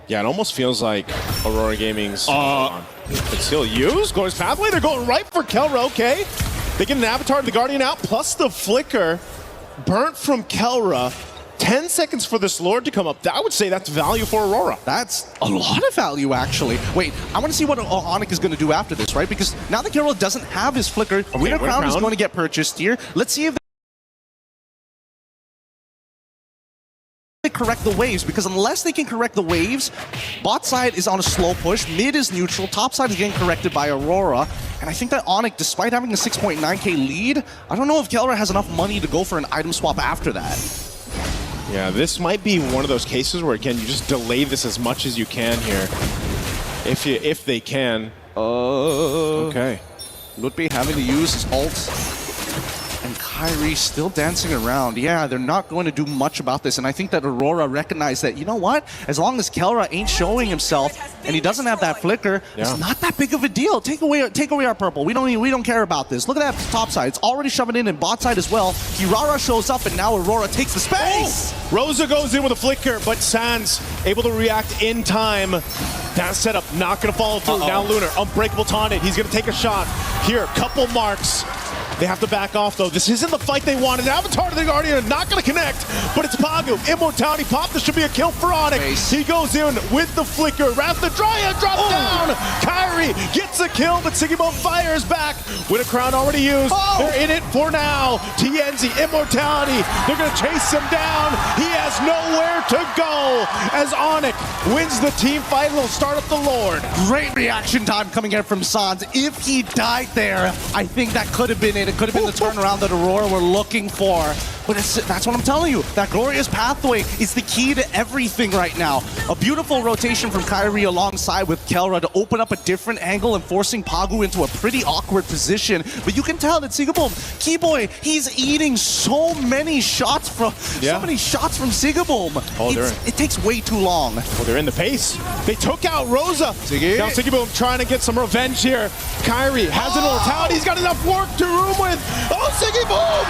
Yeah, it almost feels like Aurora Gaming's it's still used. Glorious Pathway, they're going right for Kelra, okay. They get an Avatar of the Guardian out, plus the Flicker. Burnt from Kelra. 10 seconds for this Lord to come up. I would say that's value for Aurora. That's a lot of value, actually. Wait, I want to see what Onyx is going to do after this, right? Because now that Kelra doesn't have his Flicker, Winter Crown is going to get purchased here. Let's see if they correct the waves, because unless they can correct the waves, bot side is on a slow push, mid is neutral, top side is getting corrected by Aurora, and I think that Onyx, despite having a 6.9k lead, I don't know if Kelra has enough money to go for an item swap after that. Yeah, this might be one of those cases where, again, you just delay this as much as you can here, if they can. Okay. Ludwig having to use his ult. And Kyrie still dancing around. Yeah, they're not going to do much about this. And I think that Aurora recognized that, you know what? As long as Kelra ain't showing himself and he doesn't have that Flicker, it's not that big of a deal. Take away our purple. We don't care about this. Look at that top side. It's already shoving in bot side as well. Hirara shows up and now Aurora takes the space. Oh! Rosa goes in with a Flicker, but Sans able to react in time. That setup not going to follow through. Now Lunar, Unbreakable taunted. He's going to take a shot. Here, couple marks. They have to back off, though. This isn't the fight they wanted. Avatar of the Guardian not going to connect, but it's Pagu. Immortality pop. This should be a kill for Onyx. He goes in with the Flicker. Wrath the Dryad drops down. Kyrie gets a kill, but Sigibone fires back. With a crown already used. They're in it for now. TNZ, Immortality. They're going to chase him down. He has nowhere to go as Onyx wins the team fight and will start up the Lord. Great reaction time coming in from Sans. If he died there, I think that could have been it. It could have been the turnaround that Aurora were looking for. But that's what I'm telling you. That Glorious Pathway is the key to everything right now. A beautiful rotation from Kyrie alongside with Kelra to open up a different angle and forcing Pagu into a pretty awkward position. But you can tell that Sigibome, Keyboy, he's eating so many shots from Sigibome. It takes way too long. Well, they're in the pace. They took out Rosa. Now Sigibome trying to get some revenge here. Kyrie has an Immortality. He's got enough work to room with. Oh, Sigibome!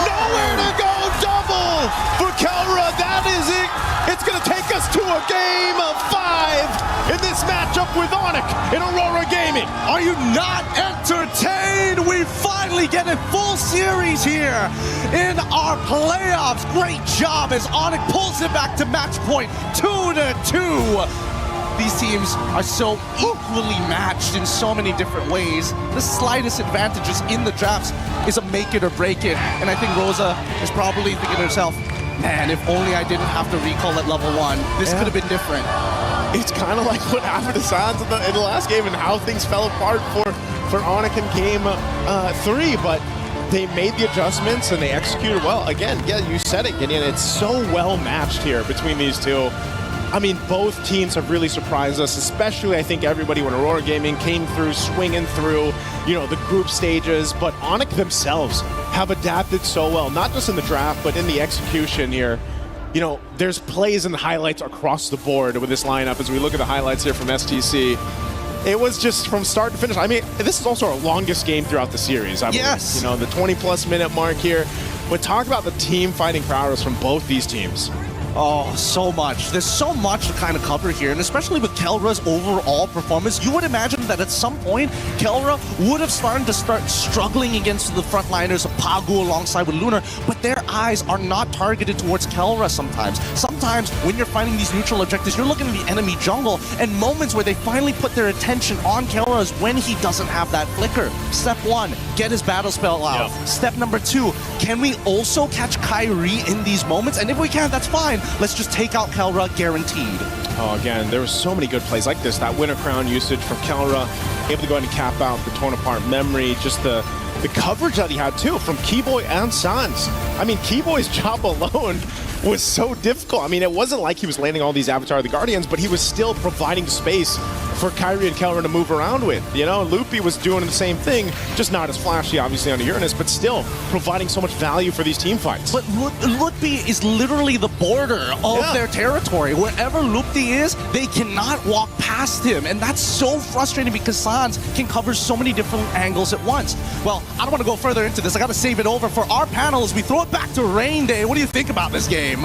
Nowhere to go. Double for Kelra. That is it. It's going to take us to a game of 5 in this matchup with Onyx in Aurora Gaming. Gaming. Are you not entertained? We finally get a full series here in our playoffs. Great job as Onyx pulls it back to match point 2-2. These teams are so equally matched in so many different ways. The slightest advantages in the drafts is a make it or break it. And I think Rosa is probably thinking to herself, man, if only I didn't have to recall at level 1, this could have been different. It's kind of like what happened to Sans in the last game and how things fell apart for Onyx in game 3, but they made the adjustments and they executed well. Again, yeah, you said it, Gideon. It's so well matched here between these two. I mean, both teams have really surprised us, especially I think everybody when Aurora Gaming came through, swinging through, the group stages. But Onyx themselves have adapted so well, not just in the draft, but in the execution here. There's plays and highlights across the board with this lineup as we look at the highlights here from STC. It was just from start to finish. I mean, this is also our longest game throughout the series, I believe. Yes. The 20-plus minute mark here. But talk about the team fighting prowess from both these teams. Oh, so much. There's so much to kind of cover here, and especially with Kelra's overall performance, you would imagine that at some point, Kelra would have started to start struggling against the frontliners of Pagu alongside with Lunar, but their eyes are not targeted towards Kelra sometimes. Sometimes, when you're fighting these neutral objectives, you're looking at the enemy jungle, and moments where they finally put their attention on Kelra is when he doesn't have that flicker. Step 1, get his battle spell out. Yep. Step number 2, can we also catch Kyrie in these moments? And if we can, that's fine. Let's just take out Kelra, guaranteed. Oh, again, there were so many good plays like this. That Winter Crown usage from Kelra, able to go ahead and cap out the torn apart memory. Just the coverage that he had, too, from Keyboy and Sans. I mean, Keyboy's job alone was so difficult. I mean, it wasn't like he was landing all these Avatar of the Guardians, but he was still providing space for Kyrie and Kelra to move around with. Loopy was doing the same thing, just not as flashy, obviously, on Uranus, but still providing so much value for these team fights. But Loopy is literally the border of their territory. Wherever Loopy is, they cannot walk past him, and that's so frustrating because Sans can cover so many different angles at once. Well, I don't want to go further into this. I got to save it over for our panel as we throw it back to Rain Day. What do you think about this game?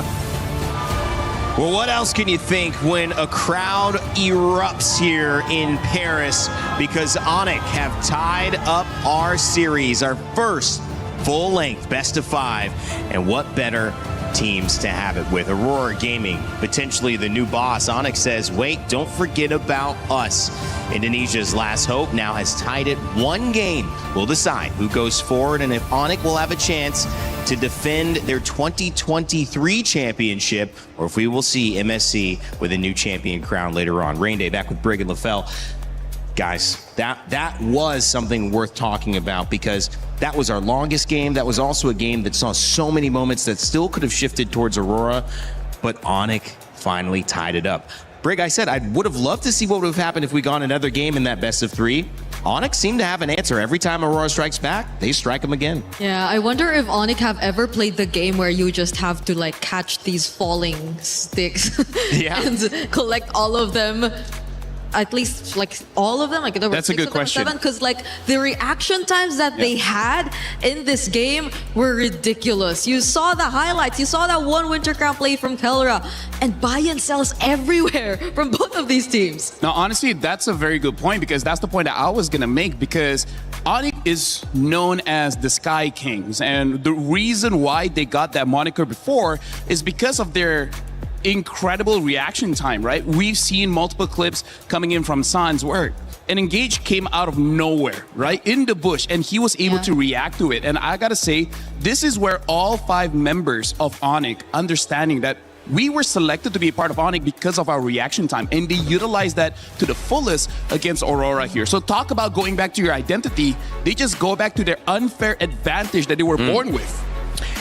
Well, what else can you think when a crowd erupts here in Paris because Onyx have tied up our series, our first full-length best of 5, and what better teams to have it with? Aurora Gaming, potentially the new boss. Onyx says, wait, don't forget about us. Indonesia's last hope now has tied it. One game will decide who goes forward and if Onyx will have a chance to defend their 2023 championship, or if we will see MSC with a new champion crown later on. Rain Day back with Brig and LaFell. Guys, that was something worth talking about because that was our longest game. That was also a game that saw so many moments that still could have shifted towards Aurora, but Onyx finally tied it up. Brig, I said I would have loved to see what would have happened if we got another game in that best of 3. Onyx seemed to have an answer. Every time Aurora strikes back, they strike them again. Yeah, I wonder if Onyx have ever played the game where you just have to catch these falling sticks and collect all of them. At least all of them, there were That's a good question. Because the reaction times that they had in this game were ridiculous. You saw the highlights, you saw that one Winter Crown play from Kelra, and buy and sells everywhere from both of these teams. Now, honestly, that's a very good point because that's the point that I was gonna make because Onyx is known as the Sky Kings, and the reason why they got that moniker before is because of their incredible reaction time, right? We've seen multiple clips coming in from Sans where an engage came out of nowhere, right? In the bush, and he was able to react to it. And I gotta say, this is where all 5 members of Onyx understanding that we were selected to be a part of Onyx because of our reaction time, and they utilized that to the fullest against Aurora here. So talk about going back to your identity. They just go back to their unfair advantage that they were born with.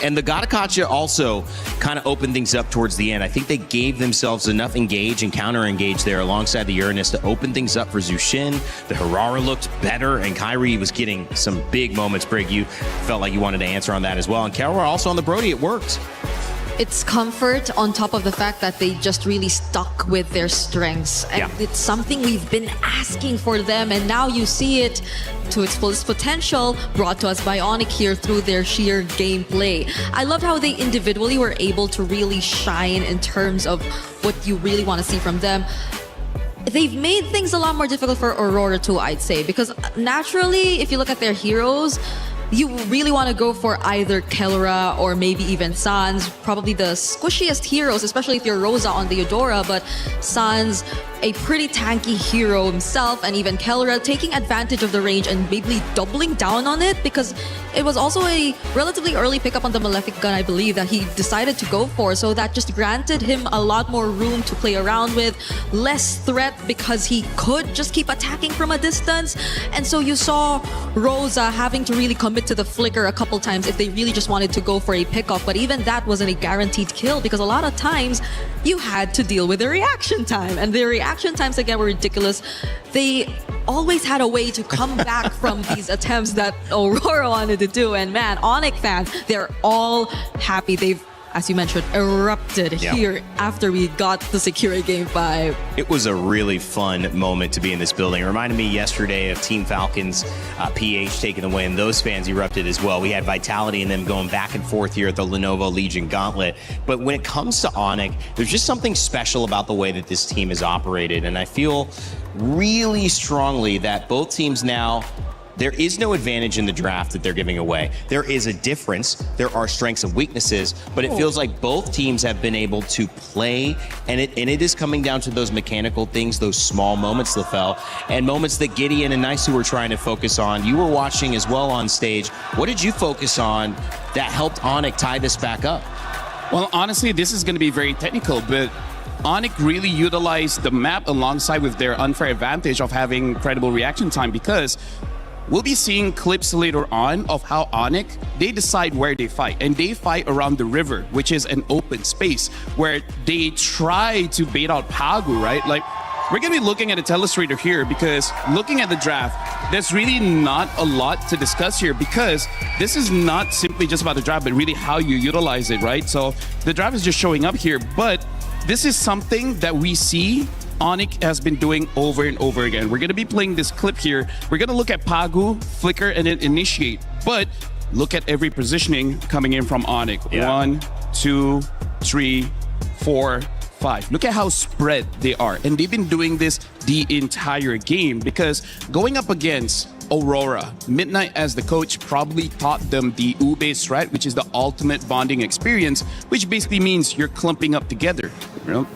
And the Gatakacha also kind of opened things up towards the end. I think they gave themselves enough engage and counter-engage there alongside the Uranus to open things up for Zushin. The Harara looked better, and Kyrie was getting some big moments. Brig, you felt like you wanted to answer on that as well. And Kelra also on the Brody, it worked. It's comfort on top of the fact that they just really stuck with their strengths. And it's something we've been asking for them, and now you see it to its fullest potential, brought to us by Onyx here through their sheer gameplay. I loved how they individually were able to really shine in terms of what you really want to see from them. they've made things a lot more difficult for Aurora too, I'd say, because naturally, if you look at their heroes, you really want to go for either Kelra or maybe even Sans, probably the squishiest heroes, especially if you're Rosa on the Eudora, but Sans, a pretty tanky hero himself, and even Kelra taking advantage of the range and maybe doubling down on it, because it was also a relatively early pickup on the Malefic gun, I believe, that he decided to go for, so that just granted him a lot more room to play around with, less threat because he could just keep attacking from a distance, and so you saw Rosa having to really commit to the flicker a couple times if they really just wanted to go for a pickoff, but even that wasn't a guaranteed kill, because a lot of times you had to deal with the reaction time, and the reaction times again were ridiculous. They always had a way to come back from these attempts that Aurora wanted to do, and man, Onyx fans, they're all happy. They've, as you mentioned, erupted here after we got the Secure Game 5. It was a really fun moment to be in this building. It reminded me yesterday of Team Falcons, PH taking the win. Those fans erupted as well. We had Vitality and them going back and forth here at the Lenovo Legion Gauntlet. But when it comes to Onyx, there's just something special about the way that this team is operated. And I feel really strongly that both teams now, there is no advantage in the draft that they're giving away. There is a difference. There are strengths and weaknesses, but it feels like both teams have been able to play, and it is coming down to those mechanical things, those small moments, LaFell, and moments that Gideon and Nice were trying to focus on. You were watching as well on stage. What did you focus on that helped Onyx tie this back up? Well, honestly, this is going to be very technical, but Onyx really utilized the map alongside with their unfair advantage of having incredible reaction time, because we'll be seeing clips later on of how Onyx, they decide where they fight. And they fight around the river, which is an open space, where they try to bait out Pagu, right? Like, we're going to be looking at a telestrator here, because looking at the draft, there's really not a lot to discuss here, because this is not simply just about the draft, but really how you utilize it, right? So the draft is just showing up here, but this is something that we see Onyx has been doing over and over again. We're going to be playing this clip here. We're going to look at Pagu, Flicker, and then Initiate. But look at every positioning coming in from Onyx. 1, 2, 3, 4, 5. Look at how spread they are. And they've been doing this the entire game, because going up against Aurora, Midnight as the coach probably taught them the Ube strat, which is the ultimate bonding experience, which basically means you're clumping up together. You know?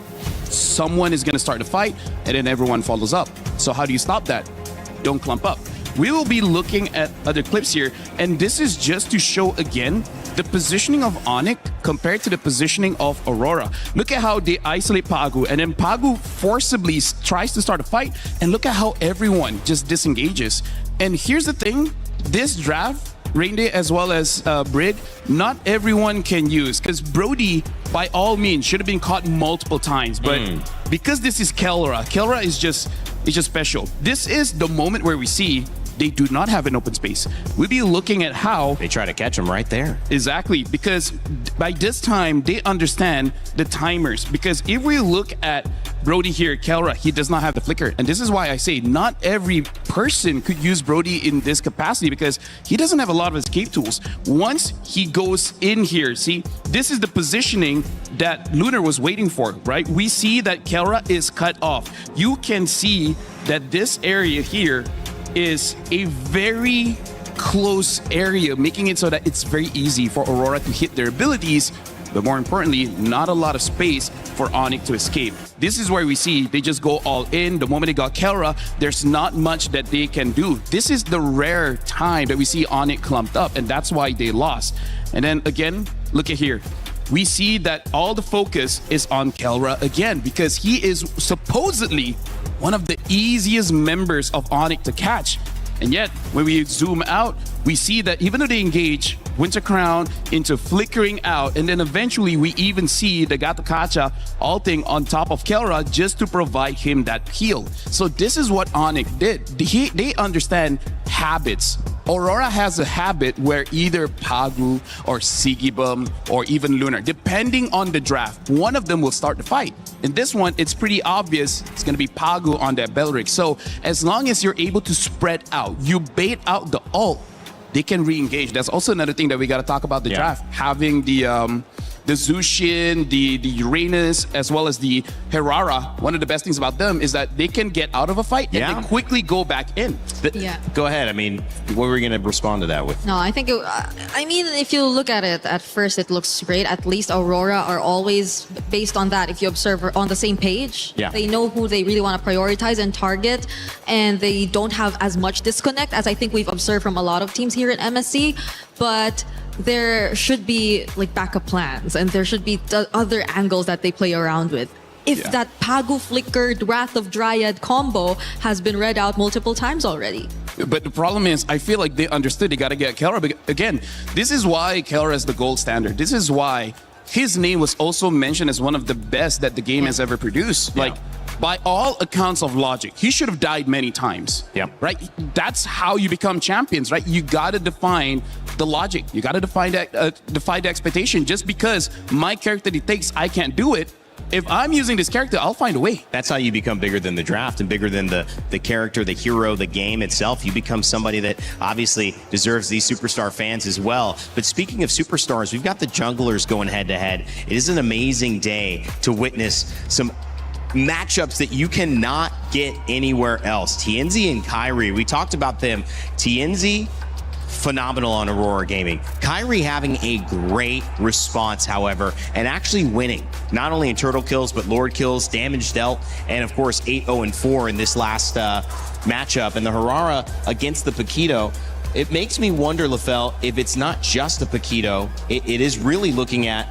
Someone is going to start a fight, and then everyone follows up. So how do you stop that? Don't clump up. We will be looking at other clips here, and this is just to show again the positioning of Onyx compared to the positioning of Aurora. Look at how they isolate Pagu, and then Pagu forcibly tries to start a fight, and look at how everyone just disengages. And here's the thing, this draft, Rainday as well as Brig, not everyone can use, because Brody, by all means, should have been caught multiple times. But because this is Kelra is just special. This is the moment where we see they do not have an open space. We'll be looking at how they try to catch him right there. Exactly, because by this time, they understand the timers. Because if we look at Brody here, Kelra, he does not have the flicker. And this is why I say not every person could use Brody in this capacity, because he doesn't have a lot of escape tools. Once he goes in here, see, this is the positioning that Lunar was waiting for, right? We see that Kelra is cut off. You can see that this area here is a very close area, making it so that it's very easy for Aurora to hit their abilities, but more importantly, not a lot of space for Onyx to escape. This is where we see they just go all in. The moment they got Kelra, there's not much that they can do. This is the rare time that we see Onyx clumped up, and that's why they lost. And then again, look at here. We see that all the focus is on Kelra again, because he is supposedly one of the easiest members of Onyx to catch. And yet, when we zoom out, we see that even though they engage Winter Crown into flickering out, and then eventually we even see the Gato Kacha ulting on top of Kelra just to provide him that heal. So this is what Onyx did. They understand habits. Aurora has a habit where either Pagu or Sigibum or even Lunar, depending on the draft, one of them will start the fight. In this one, it's pretty obvious it's going to be Pagu on that Belric. So as long as you're able to spread out, you bait out the ult, they can re-engage. That's also another thing that we got to talk about the draft. Having the the Zushin, the Uranus, as well as the Herrera, one of the best things about them is that they can get out of a fight and then quickly go back in. Yeah. Go ahead. I mean, what were we going to respond to that with? No, I think, I mean, if you look at it at first, it looks great. At least Aurora are always based on that. If you observe, on the same page, they know who they really want to prioritize and target, and they don't have as much disconnect as I think we've observed from a lot of teams here at MSC. But there should be like backup plans, and there should be other angles that they play around with. If that Pagu Flickered Wrath of Dryad combo has been read out multiple times already. But the problem is, I feel like they understood they got to get Kelra. Again, this is why Kelra is the gold standard. This is why his name was also mentioned as one of the best that the game has ever produced. Like, by all accounts of logic, he should have died many times. Yeah. Right? That's how you become champions, right? You got to define the logic. You got to define the expectation. Just because my character dictates I can't do it, if I'm using this character, I'll find a way. That's how you become bigger than the draft and bigger than the character, the hero, the game itself. You become somebody that obviously deserves these superstar fans as well. But speaking of superstars, we've got the junglers going head to head. It is an amazing day to witness some matchups that you cannot get anywhere else. TNZ and Kyrie, we talked about them. TNZ, phenomenal on Aurora Gaming. Kyrie having a great response, however, and actually winning, not only in turtle kills, but lord kills, damage dealt, and of course 8-0-4 in this last matchup. And the Herrera against the Paquito, it makes me wonder, LaFell, if it's not just a Paquito, it is really looking at,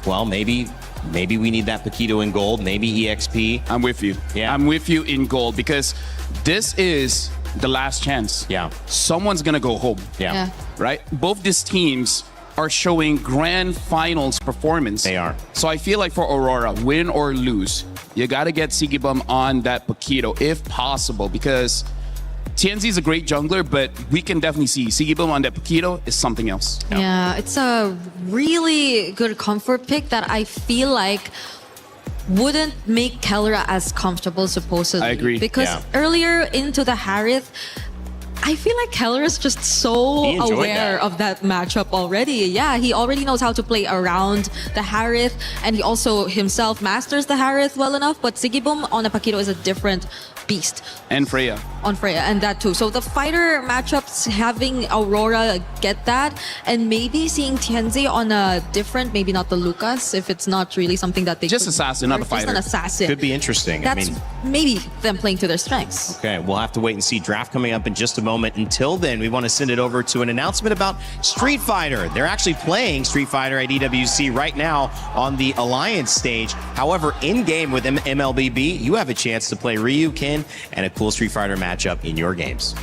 well, maybe we need that Paquito in gold, maybe EXP. I'm with you. Yeah. I'm with you in gold, because this is the last chance. Yeah. Someone's gonna go home. Yeah. Right? Both these teams are showing grand finals performance. They are. So I feel like for Aurora, win or lose, you gotta get Sigibum on that Paquito if possible, because TNZ is a great jungler, but we can definitely see Sigibum on that Paquito is something else. Yeah, it's a really good comfort pick that I feel like wouldn't make Kelra as comfortable, supposedly. I agree. Because earlier into the Harith, I feel like Keller is just so aware of that matchup already. Yeah, he already knows how to play around the Harith, and he also himself masters the Harith well enough. But Sigibum on a Paquito is a different beast. And Freya. On Freya, and that too. So the fighter matchups, having Aurora get that, and maybe seeing Tianzi on a different, maybe not the Lucas, if it's not really something that they just assassin, not a fighter. Just an assassin. Could be interesting. That's maybe them playing to their strengths. Okay, we'll have to wait and see. Draft coming up in just a moment. Until then, we want to send it over to an announcement about Street Fighter. They're actually playing Street Fighter at EWC right now on the Alliance stage. However, in-game with MLBB, you have a chance to play Ryu, Ken, and a cool Street Fighter matchup in your games.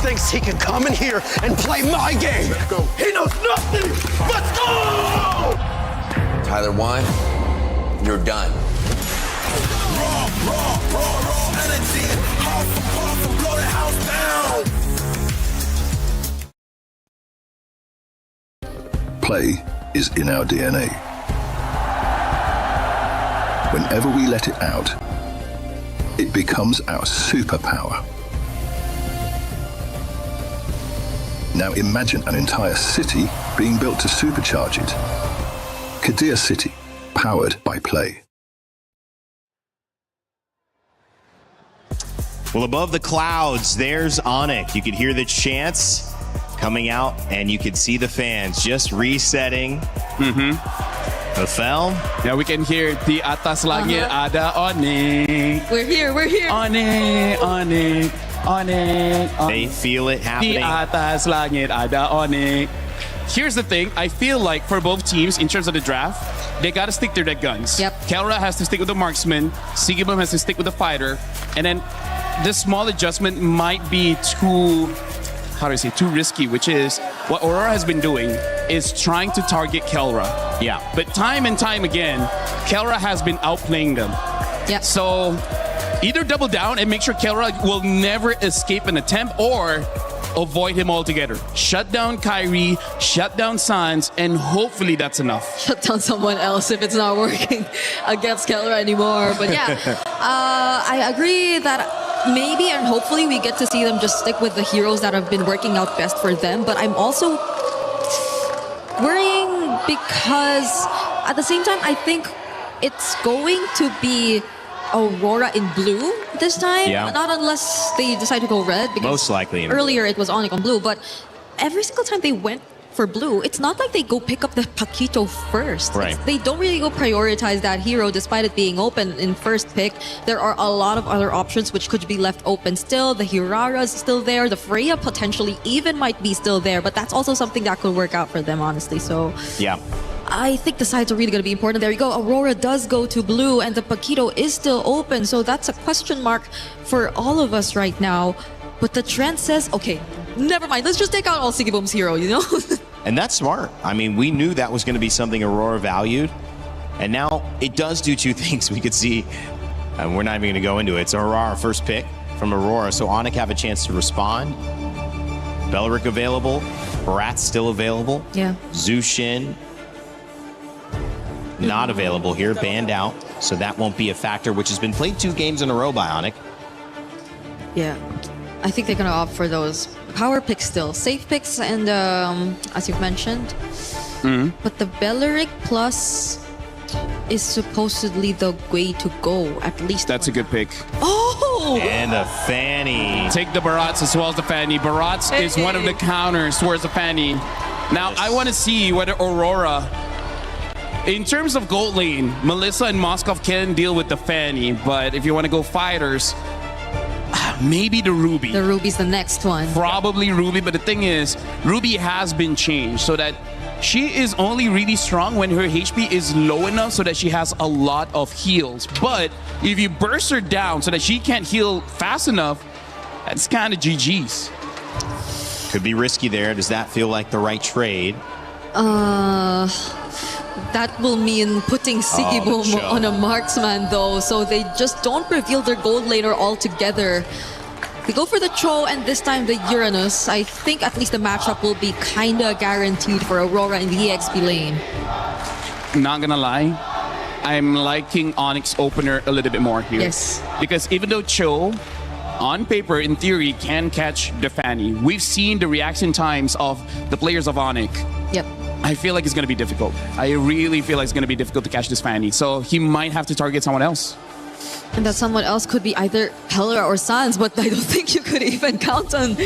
Thinks he can come in here and play my game. Let's go. He knows nothing. Let's go! Tyler won. You're done. Raw energy. Powerful, blow the house down. Play is in our DNA. Whenever we let it out, it becomes our superpower. Now imagine an entire city being built to supercharge it. Kadir City, powered by Play. Well, above the clouds, there's Onyx. You could hear the chants coming out, and you could see the fans just resetting. The film. Yeah, we can hear the atas langit ada Onyx. We're here. Onyx, Onyx, Onyx. They feel it Di happening. atas langit ada Onyx. Here's the thing. I feel like for both teams, in terms of the draft, they got to stick to their guns. Yep. Kelra has to stick with the marksman. Sigibum has to stick with the fighter. And then this small adjustment might be too risky, which is what Aurora has been doing is trying to target Kelra. Yeah. But time and time again, Kelra has been outplaying them. Yeah. So either double down and make sure Kelra will never escape an attempt, or avoid him altogether. Shut down Kyrie, shut down Sans, and hopefully that's enough. Shut down someone else if it's not working against Kelra anymore. But yeah, I agree that maybe and hopefully we get to see them just stick with the heroes that have been working out best for them. But I'm also worrying because at the same time, I think it's going to be Aurora in blue this time. Yeah. Not unless they decide to go red. Because Most likely in earlier it was Onyx on blue. But every single time they went for blue, it's not like they go pick up the Paquito first. Right. They don't really go prioritize that hero despite it being open in first pick. There are a lot of other options which could be left open still. The Hirara's still there. The Freya potentially even might be still there. But that's also something that could work out for them, honestly. So Yeah. I think the sides are really going to be important. There you go. Aurora does go to blue and the Paquito is still open. So that's a question mark for all of us right now. But the trend says, okay, never mind. Let's just take out all Sigibum's hero, you know? And that's smart. I mean, we knew that was going to be something Aurora valued. And now it does do two things. We could see, and we're not even going to go into it. It's Aurora first pick from Aurora. So Onyx have a chance to respond. Beleric available. Barat's still available. Yeah. Zushin not available here, banned out. So that won't be a factor, which has been played 2 games in a row by Onyx. Yeah. I think they're going to opt for those power picks still. Safe picks and, as you've mentioned. But the Beleric Plus is supposedly the way to go, at least. That's a good pick. Oh! And a Fanny. Take the Barats as well as the Fanny. Barats is one of the counters towards the Fanny. Now, I want to see whether Aurora, in terms of gold lane, Melissa and Moskov can deal with the Fanny, but if you want to go fighters, maybe the Ruby. The Ruby's the next one. Probably Ruby, but the thing is, Ruby has been changed so that she is only really strong when her HP is low enough so that she has a lot of heals. But if you burst her down so that she can't heal fast enough, that's kind of GG's. Could be risky there. Does that feel like the right trade? That will mean putting Sigibum Joe. on a marksman though, so they just don't reveal their gold laner altogether. They go for the Cho and this time the Uranus. I think at least the matchup will be kinda guaranteed for Aurora in the EXP lane. Not gonna lie, I'm liking Onyx opener a little bit more here. Yes. Because even though Cho, on paper, in theory, can catch the Fanny, we've seen the reaction times of the players of Onyx. Yep. I feel like it's going to be difficult. I really feel like it's going to be difficult to catch this Fanny. So he might have to target someone else. And that someone else could be either Pelra or Sans, but I don't think you could even count on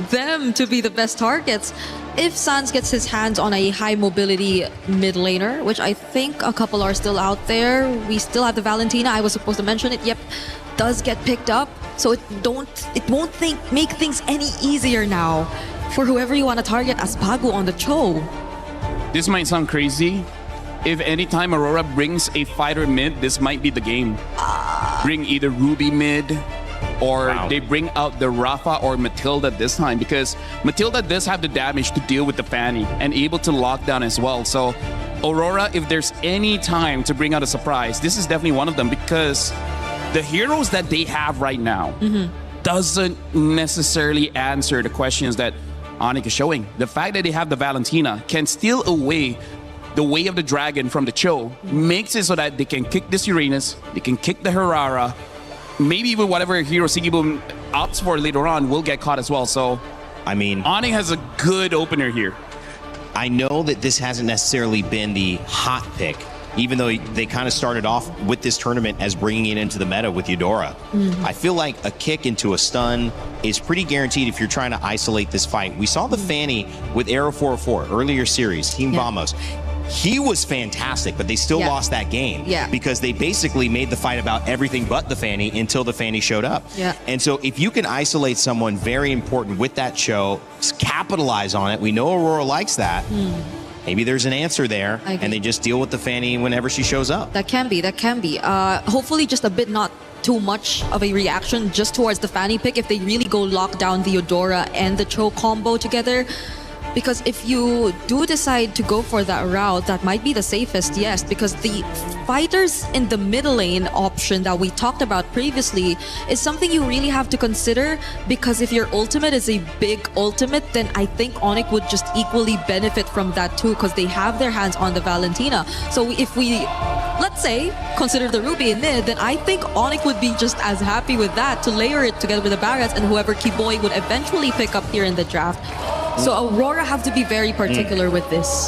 them to be the best targets. If Sans gets his hands on a high mobility mid laner, which I think a couple are still out there. We still have the Valentina, I was supposed to mention it. Yep, does get picked up. So it won't make things any easier now for whoever you want to target as Pagu on the Cho. This might sound crazy. If anytime Aurora brings a fighter mid, this might be the game. Bring either Ruby mid, or they bring out the Rafa or Matilda this time, because Matilda does have the damage to deal with the Fanny and able to lock down as well. So Aurora, if there's any time to bring out a surprise, this is definitely one of them, because the heroes that they have right now doesn't necessarily answer the questions that Onyx is showing. The fact that they have the Valentina can steal away the way of the dragon from the Cho, makes it so that they can kick this Uranus, they can kick the Herrera, maybe even whatever hero Sigibum opts for later on will get caught as well. So, I mean, Onyx has a good opener here. I know that this hasn't necessarily been the hot pick even though they kind of started off with this tournament as bringing it into the meta with Eudora. I feel like a kick into a stun is pretty guaranteed if you're trying to isolate this fight. We saw the Fanny with Arrow 404 earlier series, Team Vamos. He was fantastic, but they still lost that game because they basically made the fight about everything but the Fanny until the Fanny showed up. And so if you can isolate someone very important with that show, capitalize on it. We know Aurora likes that. Maybe there's an answer there, and they just deal with the Fanny whenever she shows up. That can be. Hopefully just a bit not too much of a reaction just towards the Fanny pick if they really go lock down the Eudora and the Cho combo together. Because if you do decide to go for that route, that might be the safest, yes, because the fighters in the middle lane option that we talked about previously is something you really have to consider, because if your ultimate is a big ultimate, then I think Onyx would just equally benefit from that too, because they have their hands on the Valentina. So if we, let's say, consider the Ruby in mid, then I think Onyx would be just as happy with that to layer it together with the Barrets and whoever Kiboy would eventually pick up here in the draft. So Aurora have to be very particular with this.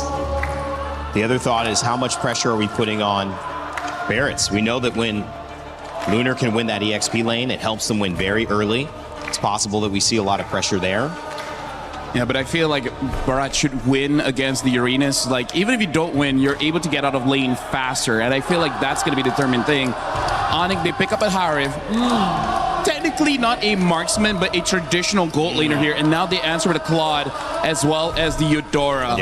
The other thought is, how much pressure are we putting on Barretts? We know that when Lunar can win that EXP lane, it helps them win very early. It's possible that we see a lot of pressure there. Yeah, but I feel like Barat should win against the Arenas. Like, even if you don't win, you're able to get out of lane faster. And I feel like that's going to be the determined thing. Onyx, they pick up at Harif. Technically not a marksman, but a traditional gold laner here. And now they answer with a Claude as well as the Eudora.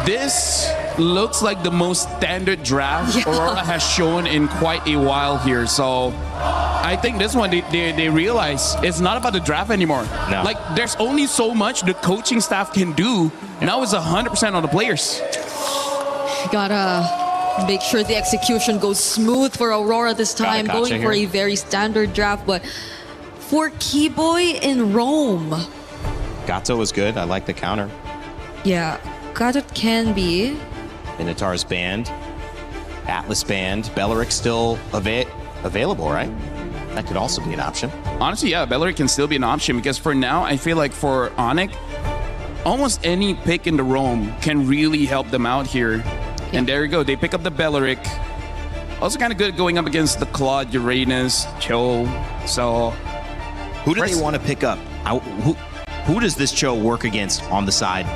This looks like the most standard draft Aurora has shown in quite a while here. So I think this one, they realize it's not about the draft anymore. Like, there's only so much the coaching staff can do. Now it's 100% on the players. Gotta make sure the execution goes smooth for Aurora this time, going for a very standard draft. But for Kiboy in Rome, Gato is good. I like the counter. yeah, Gato can be. Minotaur's banned. Atlas banned. Belleric still available, right? That could also be an option. Honestly, yeah, Belleric can still be an option, because for now, I feel like for Onyx, almost any pick in the Rome can really help them out here. And there you go. They pick up the Belleric. Also kind of good going up against the Claude, Uranus, Cho. So who do they want to pick up? Who does this Cho work against on the side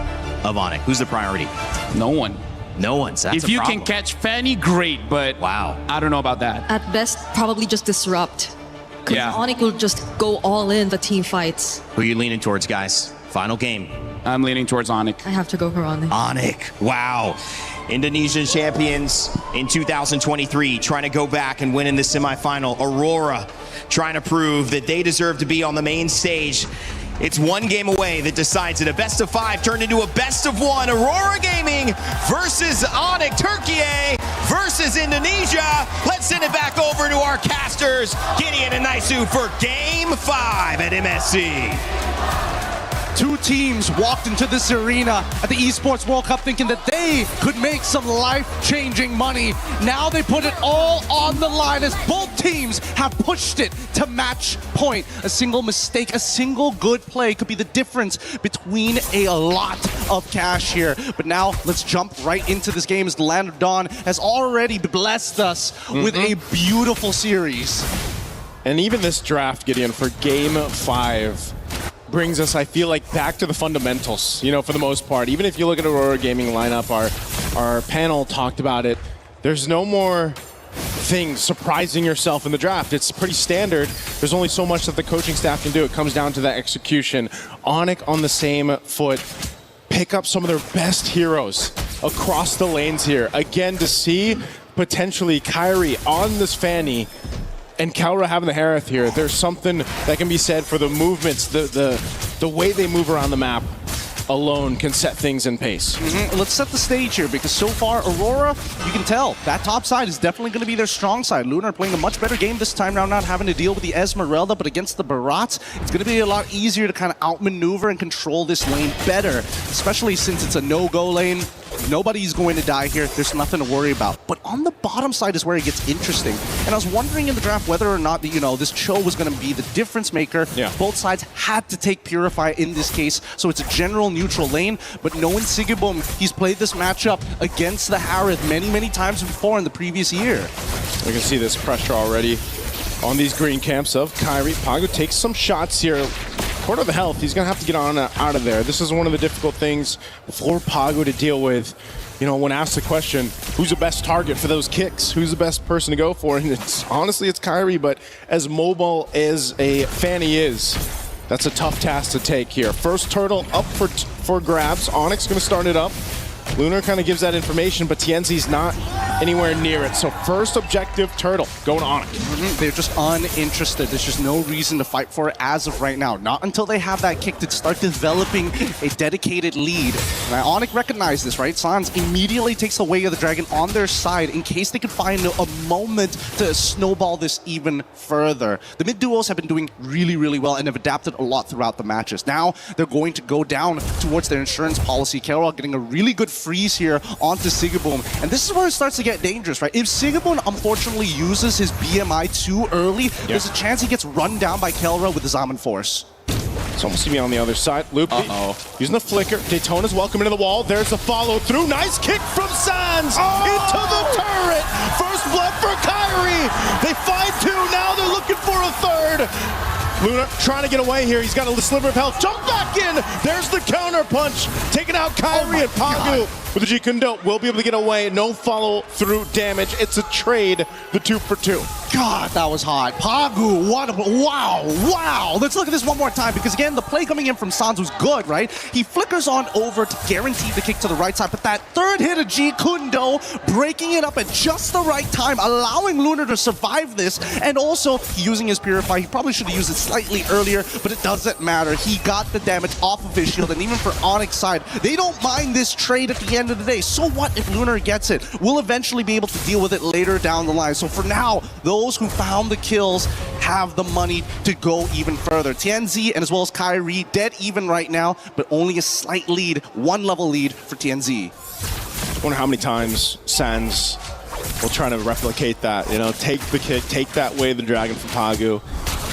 of Onyx? Who's the priority? No one. No one. So that's if you can catch Fanny, great. But wow, I don't know about that. At best, probably just disrupt. Because Onyx will just go all in the team fights. Who are you leaning towards, guys? Final game. I'm leaning towards Onyx. I have to go for Onyx. Onyx. Wow. Indonesian champions in 2023 trying to go back and win in the semifinal. Aurora trying to prove that they deserve to be on the main stage. It's one game away that decides it. A best of 5 turned into a best of 1. Aurora Gaming versus Onyx. Turkey versus Indonesia. Let's send it back over to our casters, Gideon and Naisu, for game 5 at MSC. Two teams walked into this arena at the Esports World Cup thinking that they could make some life-changing money. Now they put it all on the line as both teams have pushed it to match point. A single mistake, a single good play could be the difference between a lot of cash here. But now let's jump right into this game as the Land of Dawn has already blessed us with a beautiful series. And even this draft, Gideon, for game 5 brings us, I feel like, back to the fundamentals, you know, for the most part. Even if you look at Aurora Gaming lineup, our panel talked about it, there's no more things surprising yourself in the draft. It's pretty standard. There's only so much that the coaching staff can do. It comes down to that execution. Onyx on the same foot, pick up some of their best heroes across the lanes here. Again, to see potentially Kyrie on this Fanny and Kaura having the Harith here, there's something that can be said for the movements, the way they move around the map alone can set things in pace. Let's set the stage here, because so far, Aurora, you can tell, that top side is definitely going to be their strong side. Lunar playing a much better game this time around, not having to deal with the Esmeralda, but against the Barats, it's going to be a lot easier to kind of outmaneuver and control this lane better, especially since it's a no-go lane. Nobody's going to die here. There's nothing to worry about. But on the bottom side is where it gets interesting. And I was wondering in the draft whether or not, this Cho was going to be the difference maker. Yeah. Both sides had to take Purify in this case, so it's a general neutral lane. But knowing Sigibum, he's played this matchup against the Harith many times before in the previous year. We can see this pressure already on these green camps of Kyrie. Pagu takes some shots here. Quarter of the health, he's going to have to get out of there. This is one of the difficult things for Pagu to deal with. When asked the question, who's the best target for those kicks? Who's the best person to go for? And honestly, it's Kyrie, but as mobile as a Fanny is, that's a tough task to take here. First turtle up for grabs. Onyx going to start it up. Lunar kind of gives that information, but TNC's not anywhere near it. So first objective, turtle, going to Onyx. They're just uninterested. There's just no reason to fight for it as of right now. Not until they have that kick to start developing a dedicated lead. And Onyx recognized this, right? Sans immediately takes the way of the dragon on their side in case they could find a moment to snowball this even further. The mid duos have been doing really well and have adapted a lot throughout the matches. Now they're going to go down towards their insurance policy. Carol getting a really good freeze here onto Sigibum. And this is where it starts to get dangerous, right? If Sigibum unfortunately uses his BMI too early, there's a chance he gets run down by Kelra with the Zaman Force. It's almost to be on the other side. Loop using the flicker. Daytona's welcome into the wall. There's the follow through. Nice kick from Sans into the turret. First blood for Kyrie. They find two. Now they're looking for a third. Luna trying to get away here. He's got a sliver of health. Jump back in. There's the counter punch. Taking out Kyrie and Pagu with the G Kundo. Will be able to get away. No follow through damage. It's a trade. The 2 for 2. God, that was hot. Pagu, wow. Let's look at this one more time because again, the play coming in from Sans was good, right? He flickers on over to guarantee the kick to the right side, but that third hit of G Kundo, breaking it up at just the right time, allowing Lunar to survive this, and also using his Purify. He probably should have used it slightly earlier, but it doesn't matter. He got the damage off of his shield, and even for Onyx side, they don't mind this trade at the end of the day. So what if Lunar gets it? We'll eventually be able to deal with it later down the line. So for now, those who found the kills have the money to go even further. TNZ and as well as Kyrie dead even right now, but only a slight lead, 1 level lead for TNZ. I wonder how many times Sans will try to replicate that. Take the kick, take that way of the dragon from Pagu,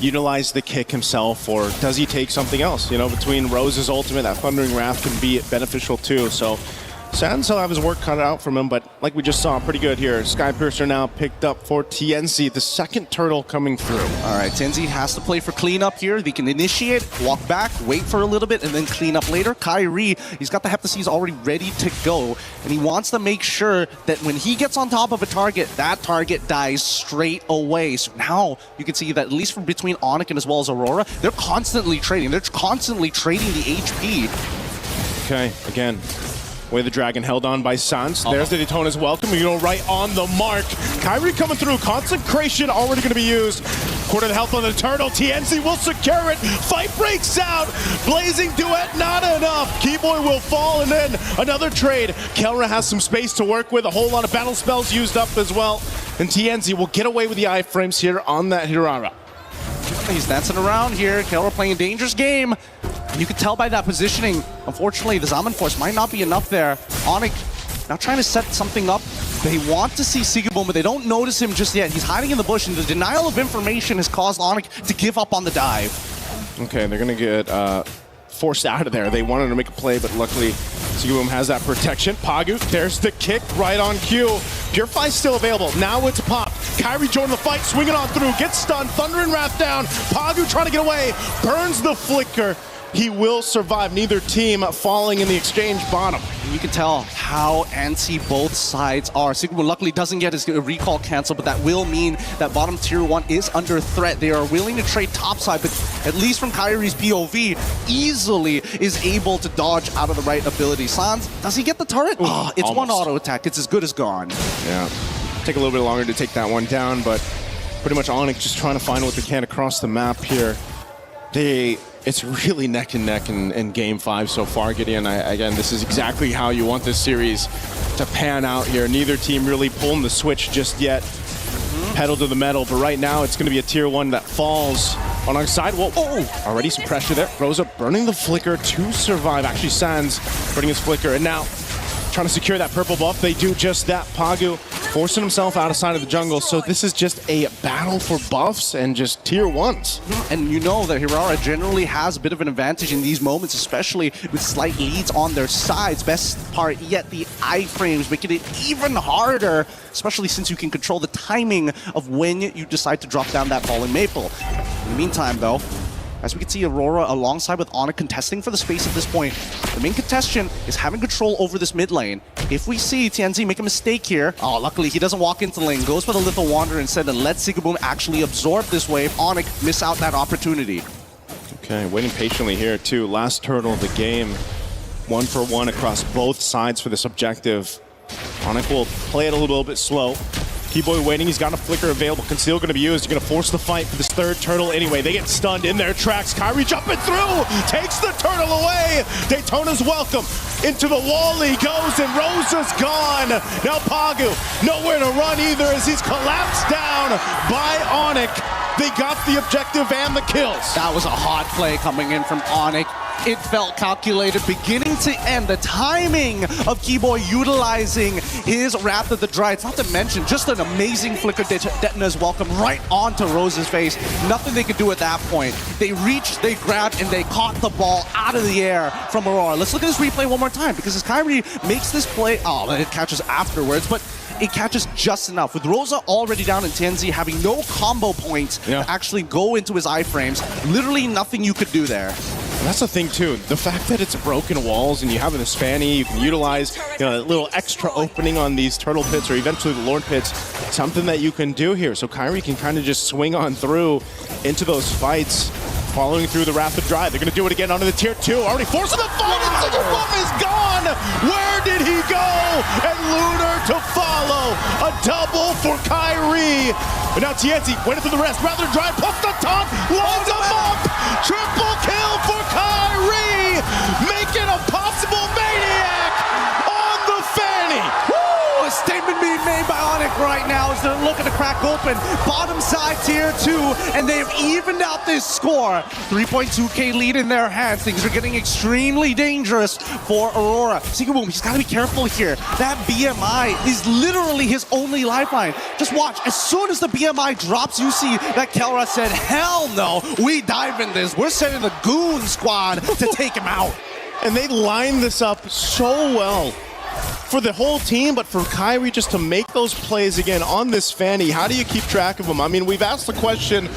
utilize the kick himself, or does he take something else? Between Rose's ultimate, that Thundering Wrath can be beneficial too. So Sans will have his work cut out from him, but like we just saw, pretty good here. Skypiercer now picked up for TNC, the second turtle coming through. All right, TNC has to play for cleanup here. They can initiate, walk back, wait for a little bit, and then clean up later. Kyrie, he's got the Heptaseas already ready to go, and he wants to make sure that when he gets on top of a target, that target dies straight away. So now you can see that at least from between Onyx and as well as Aurora, they're constantly trading. They're constantly trading the HP. Okay, again, way the dragon held on by Sans. There's the Daytona's welcome. Right on the mark. Kyrie coming through. Consecration already going to be used. Quarter of the health on the turtle. TNC will secure it. Fight breaks out. Blazing duet, not enough. Keyboy will fall, and then another trade. Kelra has some space to work with. A whole lot of battle spells used up as well. And TNC will get away with the iframes here on that Hirara. He's dancing around here. Kelra playing a dangerous game. And you can tell by that positioning, unfortunately, the Zaman Force might not be enough there. Onyx now trying to set something up. They want to see Sigibum, but they don't notice him just yet. He's hiding in the bush, and the denial of information has caused Onyx to give up on the dive. Okay, they're going to get forced out of there. They wanted to make a play, but luckily Sigibum has that protection. Pagu, there's the kick right on cue. Purify's still available. Now it's pop. Kyrie joining the fight, swinging on through, gets stunned, Thundering Wrath down. Pagu trying to get away, burns the flicker. He will survive. Neither team falling in the exchange bottom. You can tell how antsy both sides are. Sigma luckily doesn't get his recall canceled, but that will mean that bottom tier 1 is under threat. They are willing to trade topside, but at least from Kyrie's POV, easily is able to dodge out of the right ability. Sans, does he get the turret? Oh, it's almost. One auto attack. It's as good as gone. Yeah. Take a little bit longer to take that one down, but pretty much Onyx just trying to find what they can across the map here. It's really neck and neck in Game 5 so far, Gideon. Again, this is exactly how you want this series to pan out here. Neither team really pulling the switch just yet. Pedal to the metal, but right now it's going to be a tier 1 that falls on our side. Whoa, already some pressure there. Rosa burning the flicker to survive. Actually, Sans burning his flicker, and now trying to secure that purple buff. They do just that. Pagu forcing himself outside of the jungle. So this is just a battle for buffs and just tier 1s. And you know that Hirara generally has a bit of an advantage in these moments, especially with slight leads on their sides. Best part yet, the iframes making it even harder, especially since you can control the timing of when you decide to drop down that falling maple. In the meantime, though, as we can see Aurora alongside with Onyx contesting for the space at this point, the main contestant is having control over this mid lane. If we see TNZ make a mistake here, luckily he doesn't walk into the lane, goes for the Lethal Wanderer instead and lets Sigaboom actually absorb this wave. Onyx miss out that opportunity. Okay, waiting patiently here too. Last turtle of the game. 1-for-1 across both sides for this objective. Onyx will play it a little bit slow. Keyboy waiting, he's got a flicker available. Conceal going to be used. You're going to force the fight for this third turtle anyway. They get stunned in their tracks. Kyrie jumping through, takes the turtle away. Daytona's welcome. Into the wall he goes, and Rosa's gone. Now Pagu, nowhere to run either as he's collapsed down by Onyx. They got the objective and the kills. That was a hot play coming in from Onyx. It felt calculated beginning to end. The timing of Keyboy utilizing his Wrath of the Dryads, not to mention just an amazing flicker Detna's welcome right onto Rose's face. Nothing they could do at that point. They reached, they grabbed, and they caught the ball out of the air from Aurora. Let's look at this replay one more time, because as Kyrie makes this play, it catches afterwards, but it catches just enough. With Rosa already down and TNZ having no combo points to actually go into his iframes, literally nothing you could do there. And that's the thing too, the fact that it's broken walls and you have this Fanny, you can utilize a little extra opening on these turtle pits or eventually the Lord pits, something that you can do here. So Kyrie can kind of just swing on through into those fights, following through the Wrath of Dryad. They're going to do it again onto the tier 2, already forcing the fight, and Sigaboom is gone! Where did he go? And Lunar to follow, a double for Kyrie. And now TNZ waiting for the rest, Wrath of Dryad puts the taunt, lines him up! Triple kill for Kyrie, making a possible maniac on the Fanny. Woo! A statement being made by Onyx right now as they're looking to crack open. Bottom side tier 2, and they've evened out this score. 3.2k lead in their hands. Things are getting extremely dangerous for Aurora. Sigaboom, he's got to be careful here. That BMI is literally his only lifeline. Just watch, as soon as the BMI drops, you see that Kelra said, hell no, we dive in this. We're sending the goon squad to take him out. And they line this up so well for the whole team, but for Kyrie just to make those plays again on this Fanny. How do you keep track of him? I mean, we've asked the question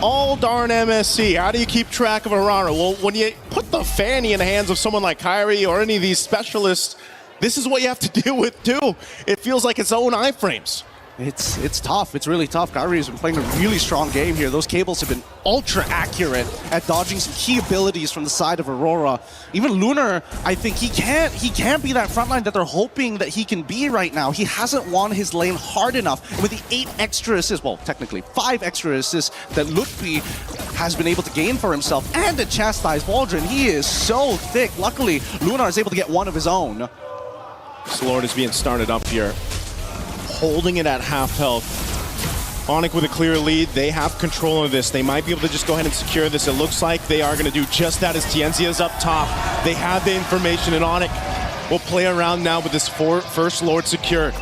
all darn MSC. How do you keep track of Aurora? Well, when you put the Fanny in the hands of someone like Kyrie or any of these specialists, this is what you have to deal with too. It feels like its own iframes. It's tough. It's really tough. Kyrie has been playing a really strong game here. Those cables have been ultra accurate at dodging some key abilities from the side of Aurora. Even Lunar, I think he can't be that frontline that they're hoping that he can be right now. He hasn't won his lane hard enough. And with the 8 extra assists, well, technically 5 extra assists that Lutfi has been able to gain for himself and to chastise Waldron, he is so thick. Luckily, Lunar is able to get one of his own. This Lord is being started up here, holding it at half health. Onyx with a clear lead. They have control of this. They might be able to just go ahead and secure this. It looks like they are going to do just that as TNZ is up top. They have the information, and Onyx will play around now with this first Lord secured.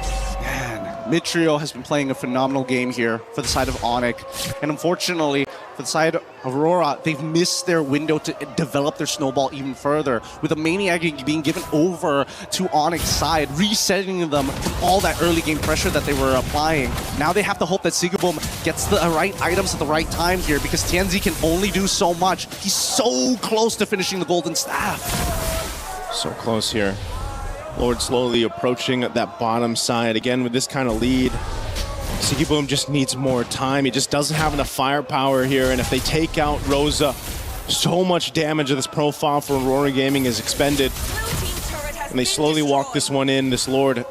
Mid trio has been playing a phenomenal game here for the side of Onyx, and unfortunately for the side of Aurora, they've missed their window to develop their snowball even further, with the Maniac being given over to Onyx's side, resetting them from all that early game pressure that they were applying. Now they have to hope that Sigaboom gets the right items at the right time here, because TNZ can only do so much. He's so close to finishing the Golden Staff. So close here. Lord slowly approaching that bottom side. Again, with this kind of lead, Sigaboom just needs more time. He just doesn't have enough firepower here, and if they take out Rosa, so much damage of this profile for Aurora Gaming is expended. And they slowly walk this one in. This Lord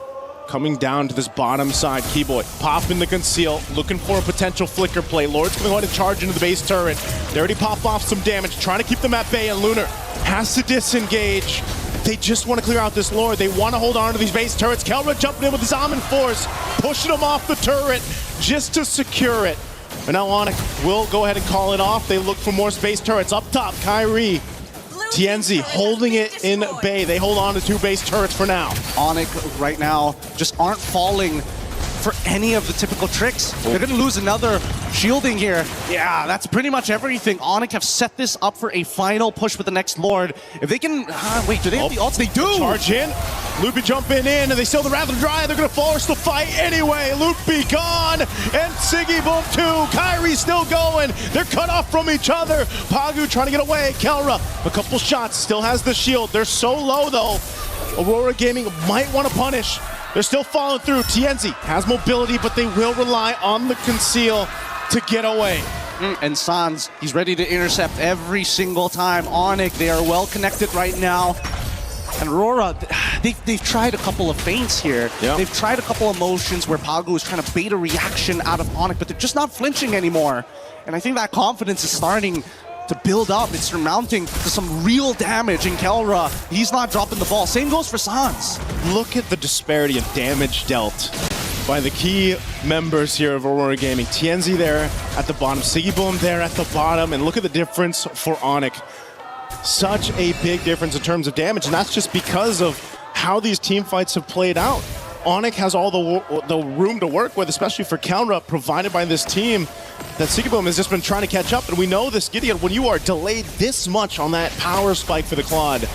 coming down to this bottom side. Keyboy popping the conceal, looking for a potential flicker play. Lord's going to go ahead and charge into the base turret. They already popped off some damage, trying to keep them at bay, and Lunar has to disengage. They just want to clear out this Lord. They want to hold on to these base turrets. Kelra jumping in with his Almond Force, pushing him off the turret just to secure it. And now Onyx will go ahead and call it off. They look for more space turrets up top. Kyrie TNZ holding it in bay. They hold on to 2 base turrets for now. Onyx right now just aren't falling for any of the typical tricks. They're going to lose another shielding here. Yeah, that's pretty much everything. Onyx have set this up for a final push with the next Lord. If they can... wait, do they have the ults? They do! Charge in. Loopy jumping in, and they still the Wrath of Dry. They're going to force the fight anyway. Loopy gone, and Siggy Boom too. Kyrie still going. They're cut off from each other. Pagu trying to get away. Kelra, a couple shots, still has the shield. They're so low though. Aurora Gaming might want to punish. They're still following through. TNZ has mobility, but they will rely on the conceal to get away. And Sans, he's ready to intercept every single time. Onyx, they are well connected right now. And Aurora, they've tried a couple of feints here. Yep. They've tried a couple of motions where Pagu is trying to bait a reaction out of Onyx, but they're just not flinching anymore. And I think that confidence is starting to build up. It's surmounting to some real damage in Kelra. He's not dropping the ball. Same goes for Sans. Look at the disparity of damage dealt by the key members here of Aurora Gaming. TNZ there at the bottom, Siggy Boom there at the bottom, and look at the difference for Onyx. Such a big difference in terms of damage, and that's just because of how these team fights have played out. Onyx has all the room to work with, especially for counter-up provided by this team that Siggy Boom has just been trying to catch up. And we know this, Gideon, when you are delayed this much on that power spike for the Claude,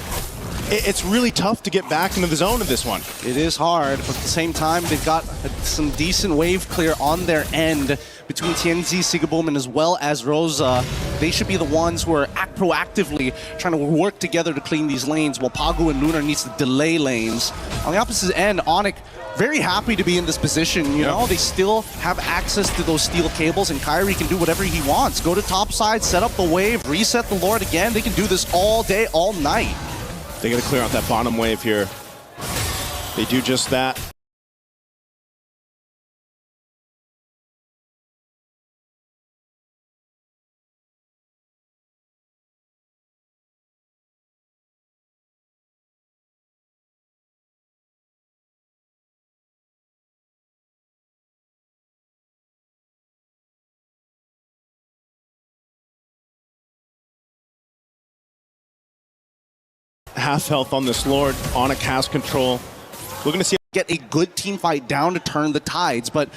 it's really tough to get back into the zone of this one. It is hard, but at the same time, they've got some decent wave clear on their end between TNZ, Siggy Boom, and as well as Rosa. They should be the ones who are proactively trying to work together to clean these lanes, while Pagu and Lunar needs to delay lanes. On the opposite end, Onyx very happy to be in this position, you know? They still have access to those steel cables, and Kyrie can do whatever he wants. Go to top side, set up the wave, reset the Lord again. They can do this all day, all night. They got to clear out that bottom wave here. They do just that. Half health on this Lord. Onyx has control. We're going to see get a good team fight down to turn the tides, but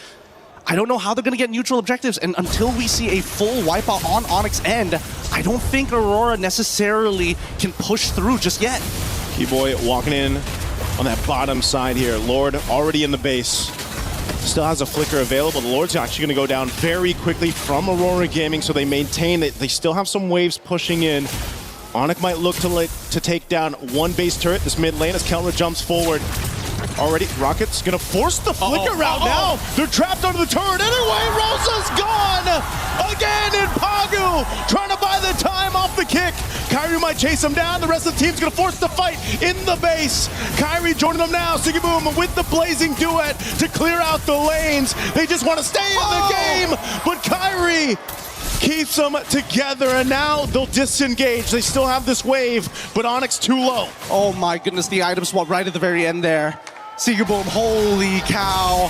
I don't know how they're going to get neutral objectives, and until we see a full wipeout on Onyx end, I don't think Aurora necessarily can push through just yet. Keyboy walking in on that bottom side here. Lord already in the base. Still has a flicker available. The Lord's actually going to go down very quickly from Aurora Gaming, so they maintain that they still have some waves pushing in. Onyx might look to take down one base turret, this mid lane, as Kelra jumps forward. Already, Rocket's gonna force the flicker route now. They're trapped under the turret anyway. Rosa's gone again, and Pagu trying to buy the time off the kick. Kyrie might chase him down. The rest of the team's gonna force the fight in the base. Kyrie joining them now. Siggy Boom with the blazing duet to clear out the lanes. They just want to stay in the game, but Kyrie keeps them together, and now they'll disengage. They still have this wave, but Onyx too low. Oh my goodness, the item swap right at the very end there. Siggy Boom, holy cow.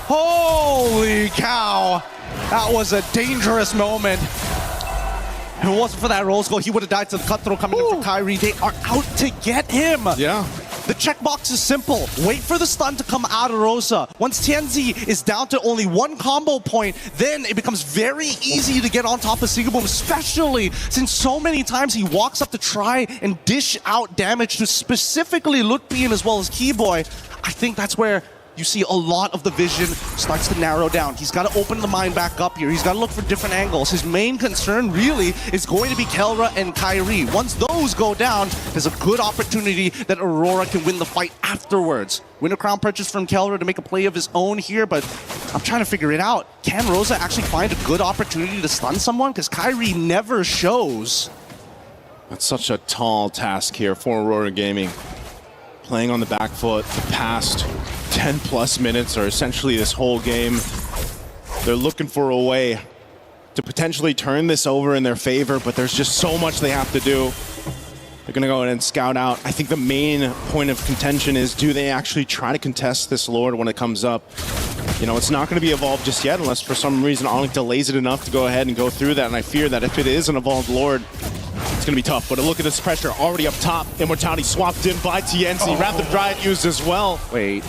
Holy cow. That was a dangerous moment. If it wasn't for that Rose goal, he would have died to the cutthroat coming in from Kyrie. They are out to get him. Yeah. The checkbox is simple. Wait for the stun to come out of Rosa. Once TNZ is down to only one combo point, then it becomes very easy to get on top of Siggy Boom, especially since so many times he walks up to try and dish out damage to specifically Lutpian as well as Keyboy. I think that's where you see a lot of the vision starts to narrow down. He's got to open the mind back up here. He's got to look for different angles. His main concern really is going to be Kelra and Kyrie. Once those go down, there's a good opportunity that Aurora can win the fight afterwards. Win a crown purchase from Kelra to make a play of his own here, but I'm trying to figure it out. Can Rosa actually find a good opportunity to stun someone? Because Kyrie never shows. That's such a tall task here for Aurora Gaming. Playing on the back foot the past 10 plus minutes, or essentially this whole game. They're looking for a way to potentially turn this over in their favor, but there's just so much they have to do. They're gonna go in and scout out. I think the main point of contention is, do they actually try to contest this Lord when it comes up? You know, it's not gonna be evolved just yet unless for some reason Onyx delays it enough to go ahead and go through that, and I fear that if it is an evolved Lord, it's going to be tough, but look at this pressure already up top. Immortality swapped in by TNC. Wrath of Dryad used as well. Wait.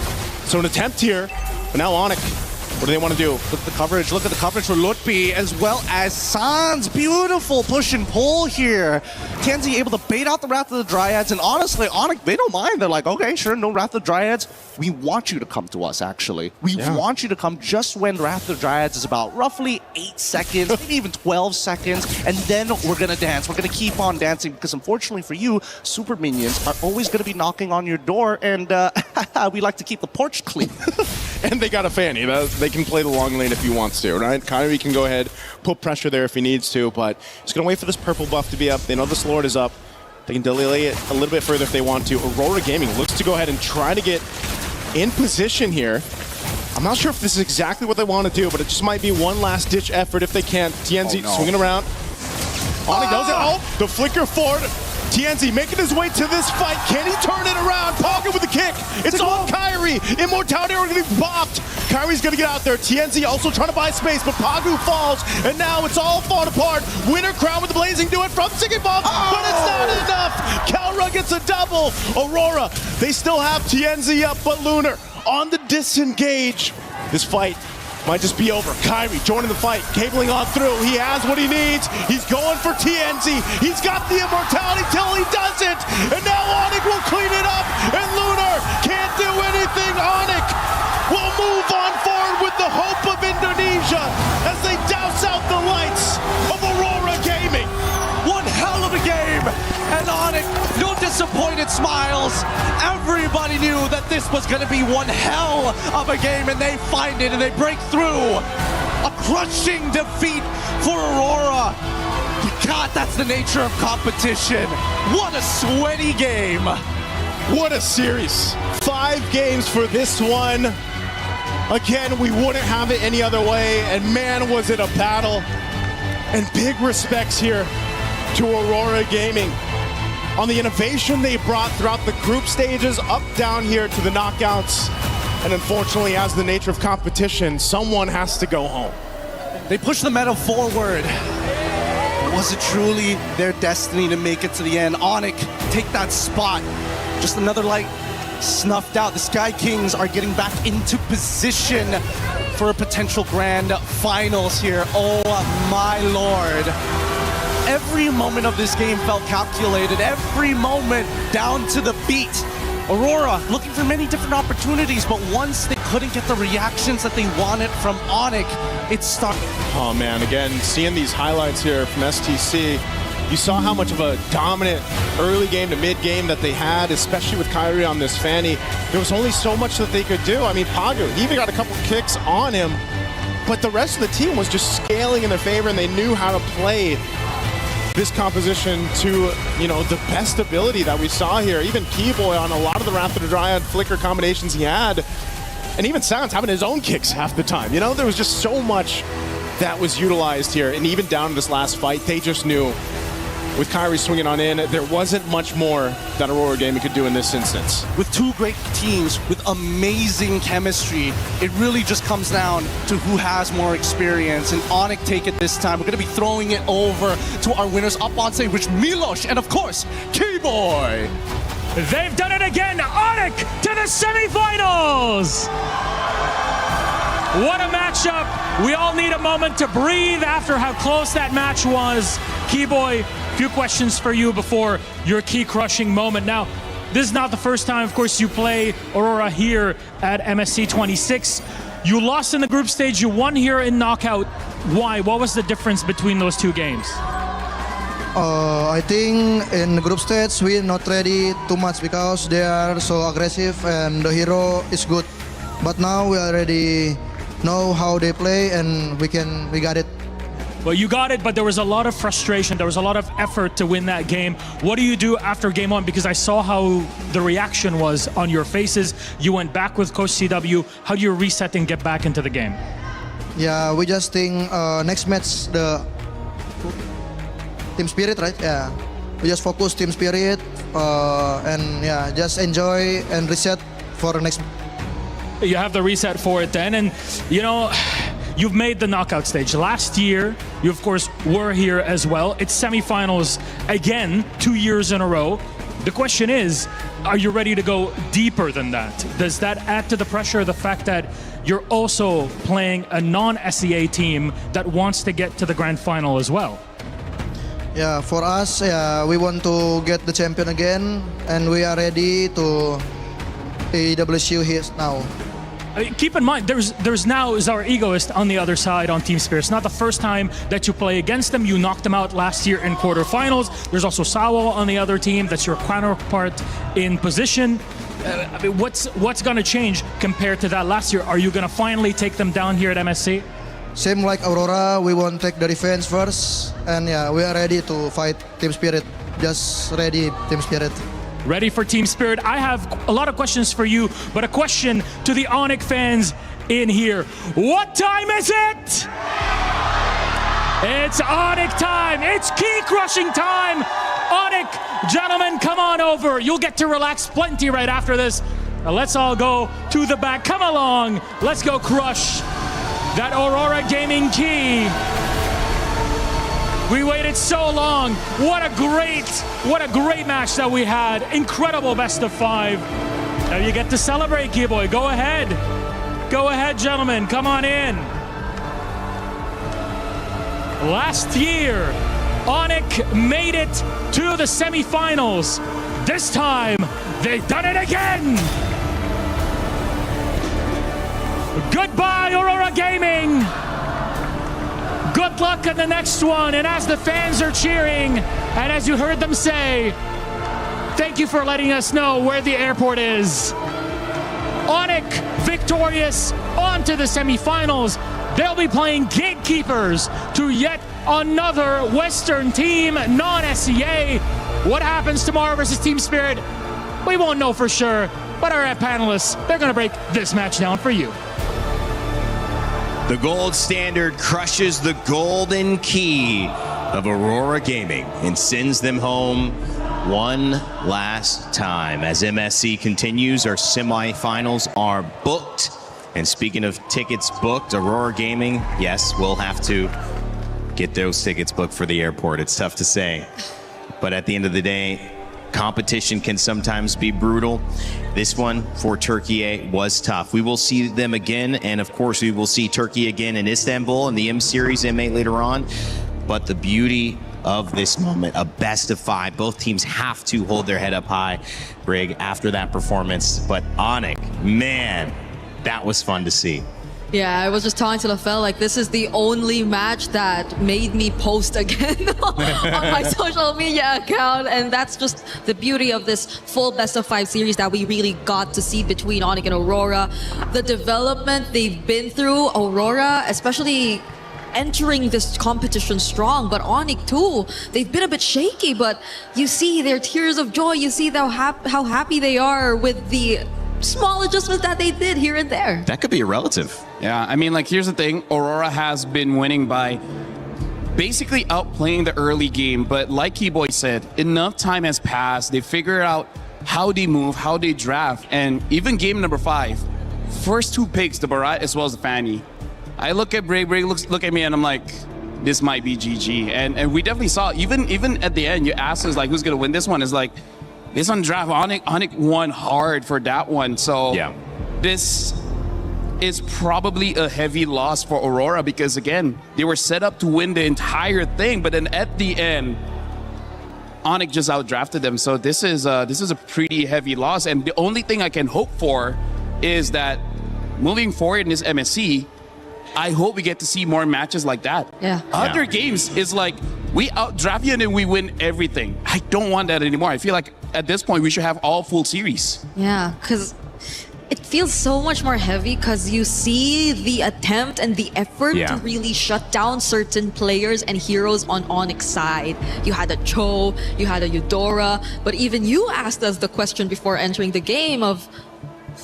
So an attempt here, but now Onyx. What do they want to do? Look at the coverage. Look at the coverage for Lutfi as well as Sans. Beautiful push and pull here. TNC able to bait out the Wrath of the Dryads, and honestly, Onyx, they don't mind. They're like, okay, sure, no Wrath of the Dryads. We want you to come to us, actually. We want you to come just when Wrath of the Dryads is about roughly 8 seconds, maybe even 12 seconds, and then we're going to dance. We're going to keep on dancing because unfortunately for you, super minions are always going to be knocking on your door, and we like to keep the porch clean. And they got a Fanny. They can play the long lane if he wants to, right? Kyrie can go ahead, put pressure there if he needs to, but he's going to wait for this purple buff to be up. They know this Lord is up. They can delay it a little bit further if they want to. Aurora Gaming looks to go ahead and try to get in position here. I'm not sure if this is exactly what they want to do, but it just might be one last-ditch effort if they can. TNZ swinging around. Onyx does it. Oh, the flicker forward. TNZ making his way to this fight. Can he turn it around? Pocket with the kick. It's on Kyrie. Immortality are going to be popped. Kyrie's going to get out there. TNZ also trying to buy space, but Pagu falls, and now it's all falling apart. Winter Crown with the Blazing do it from Singing Bomb, but it's not enough. Calra gets a double. Aurora, they still have TNZ up, but Lunar on the disengage. This fight might just be over. Kyrie joining the fight, cabling on through. He has what he needs. He's going for TNZ. He's got the immortality till he doesn't. And now Onyx will clean it up. And Lunar can't do anything. Onyx will move on forward with the hope of Indonesia as they douse out the lights of Aurora Gaming. One hell of a game. And Onyx, no disappointed smiles. Everybody knew that this was going to be one hell of a game, and they find it and they break through. A crushing defeat for Aurora. God, that's the nature of competition. What a sweaty game. What a series. 5 games for this one. Again, we wouldn't have it any other way, and man, was it a battle. And big respects here to Aurora Gaming on the innovation they brought throughout the group stages, up, down here to the knockouts. And unfortunately, as the nature of competition, someone has to go home. They push the meta forward. Was it truly their destiny to make it to the end? Onyx, take that spot. Just another light snuffed out. The Sky Kings are getting back into position for a potential grand finals here. Oh my lord. Every moment of this game felt calculated. Every moment down to the beat. Aurora looking for many different opportunities, but once they couldn't get the reactions that they wanted from Onyx, it started. Oh man, again, seeing these highlights here from STC, you saw how much of a dominant early game to mid game that they had, especially with Kyrie on this Fanny. There was only so much that they could do. I mean, Pagu, he even got a couple kicks on him, but the rest of the team was just scaling in their favor, and they knew how to play this composition to, you know, the best ability that we saw here. Even Keyboy on a lot of the Wrath of the Dryad flicker combinations he had, and even Sounds having his own kicks half the time. You know, there was just so much that was utilized here, and even down to this last fight, they just knew with Kyrie swinging on in, there wasn't much more that Aurora Gaming could do in this instance. With two great teams with amazing chemistry, it really just comes down to who has more experience. And Onyx take it this time. We're going to be throwing it over to our winners up on stage, which Milosh and of course, Keyboy. They've done it again. Onyx to the semifinals. What a matchup. We all need a moment to breathe after how close that match was. Keyboy, few questions for you before your key crushing moment. Now, this is not the first time, of course, you play Aurora here at MSC 26. You lost in the group stage, you won here in knockout. Why? What was the difference between those two games? I think in the group stage we're not ready too much because they are so aggressive and the hero is good. But now we already know how they play and we got it. Well, you got it, but there was a lot of frustration. There was a lot of effort to win that game. What do you do after game one? Because I saw how the reaction was on your faces. You went back with Coach CW. How do you reset and get back into the game? Yeah, we just think next match the team spirit, right? Yeah, we just focus team spirit and yeah, just enjoy and reset for the next. You have the reset for it then, and you know, you've made the knockout stage. Last year, you of course were here as well. It's semifinals again, 2 years in a row. The question is, are you ready to go deeper than that? Does that add to the pressure, the fact that you're also playing a non-SEA team that wants to get to the grand final as well? Yeah, for us, we want to get the champion again, and we are ready to EWC here now. Keep in mind, there's now Zara Egoist on the other side on Team Spirit. It's not the first time that you play against them. You knocked them out last year in quarterfinals. There's also Sawo on the other team. That's your counterpart in position. I mean, what's going to change compared to that last year? Are you going to finally take them down here at MSC? Same like Aurora, we want to take the defense first, and yeah, we are ready to fight Team Spirit. Just ready, Team Spirit. Ready for Team Spirit. I have a lot of questions for you, but a question to the Onyx fans in here. What time is it? It's Onyx time. It's key crushing time. Onyx, gentlemen, come on over. You'll get to relax plenty right after this. Now let's all go to the back. Come along. Let's go crush that Aurora Gaming key. We waited so long. What a great match that we had. Incredible best of 5. Now you get to celebrate, Keyboy. Go ahead. Go ahead, gentlemen. Come on in. Last year, Onyx made it to the semifinals. This time, they've done it again. Goodbye, Aurora Gaming. Good luck in the next one. And as the fans are cheering, and as you heard them say, thank you for letting us know where the airport is. Onyx victorious on to the semifinals. They'll be playing gatekeepers to yet another Western team, non-SEA. What happens tomorrow versus Team Spirit? We won't know for sure, but our panelists, they're going to break this match down for you. The gold standard crushes the golden key of Aurora Gaming and sends them home one last time. As MSC continues, our semifinals are booked. And speaking of tickets booked, Aurora Gaming, yes, we'll have to get those tickets booked for the airport. It's tough to say. But at the end of the day, competition can sometimes be brutal. This one for Turkey was tough. We will see them again, and of course we will see Turkey again in Istanbul in the M Series M8 later on. But the beauty of this moment, a best of 5. Both teams have to hold their head up high, Brig, after that performance. But Onyx, man, that was fun to see. Yeah, I was just talking to LaFell, like, this is the only match that made me post again on my social media account, and that's just the beauty of this full best of 5 series that we really got to see between Onyx and Aurora. The development they've been through, Aurora, especially entering this competition strong, but Onyx too, they've been a bit shaky, but you see their tears of joy, you see how happy they are with the small adjustments that they did here and there. That could be a relative. Yeah, I mean, like, here's the thing. Aurora has been winning by basically outplaying the early game, but like Keyboy said, enough time has passed. They figured out how they move, how they draft, and even game number 5, first 2 picks, the Barat as well as the Fanny. I look at Brig look at me, and I'm like, this might be GG. And we definitely saw, even at the end, you asked us, like, who's going to win this one? It's like, this on draft, Onyx won hard for that one. So yeah, this is probably a heavy loss for Aurora because, again, they were set up to win the entire thing, but then at the end, Onyx just outdrafted them. So this is a pretty heavy loss. And the only thing I can hope for is that moving forward in this MSC, I hope we get to see more matches like that. Yeah. Other games is like, we outdraft you and then we win everything. I don't want that anymore. I feel like at this point we should have all full series. Yeah, because it feels so much more heavy because you see the attempt and the effort to really shut down certain players and heroes on Onyx side. You had a Cho, you had a Eudora, but even you asked us the question before entering the game of,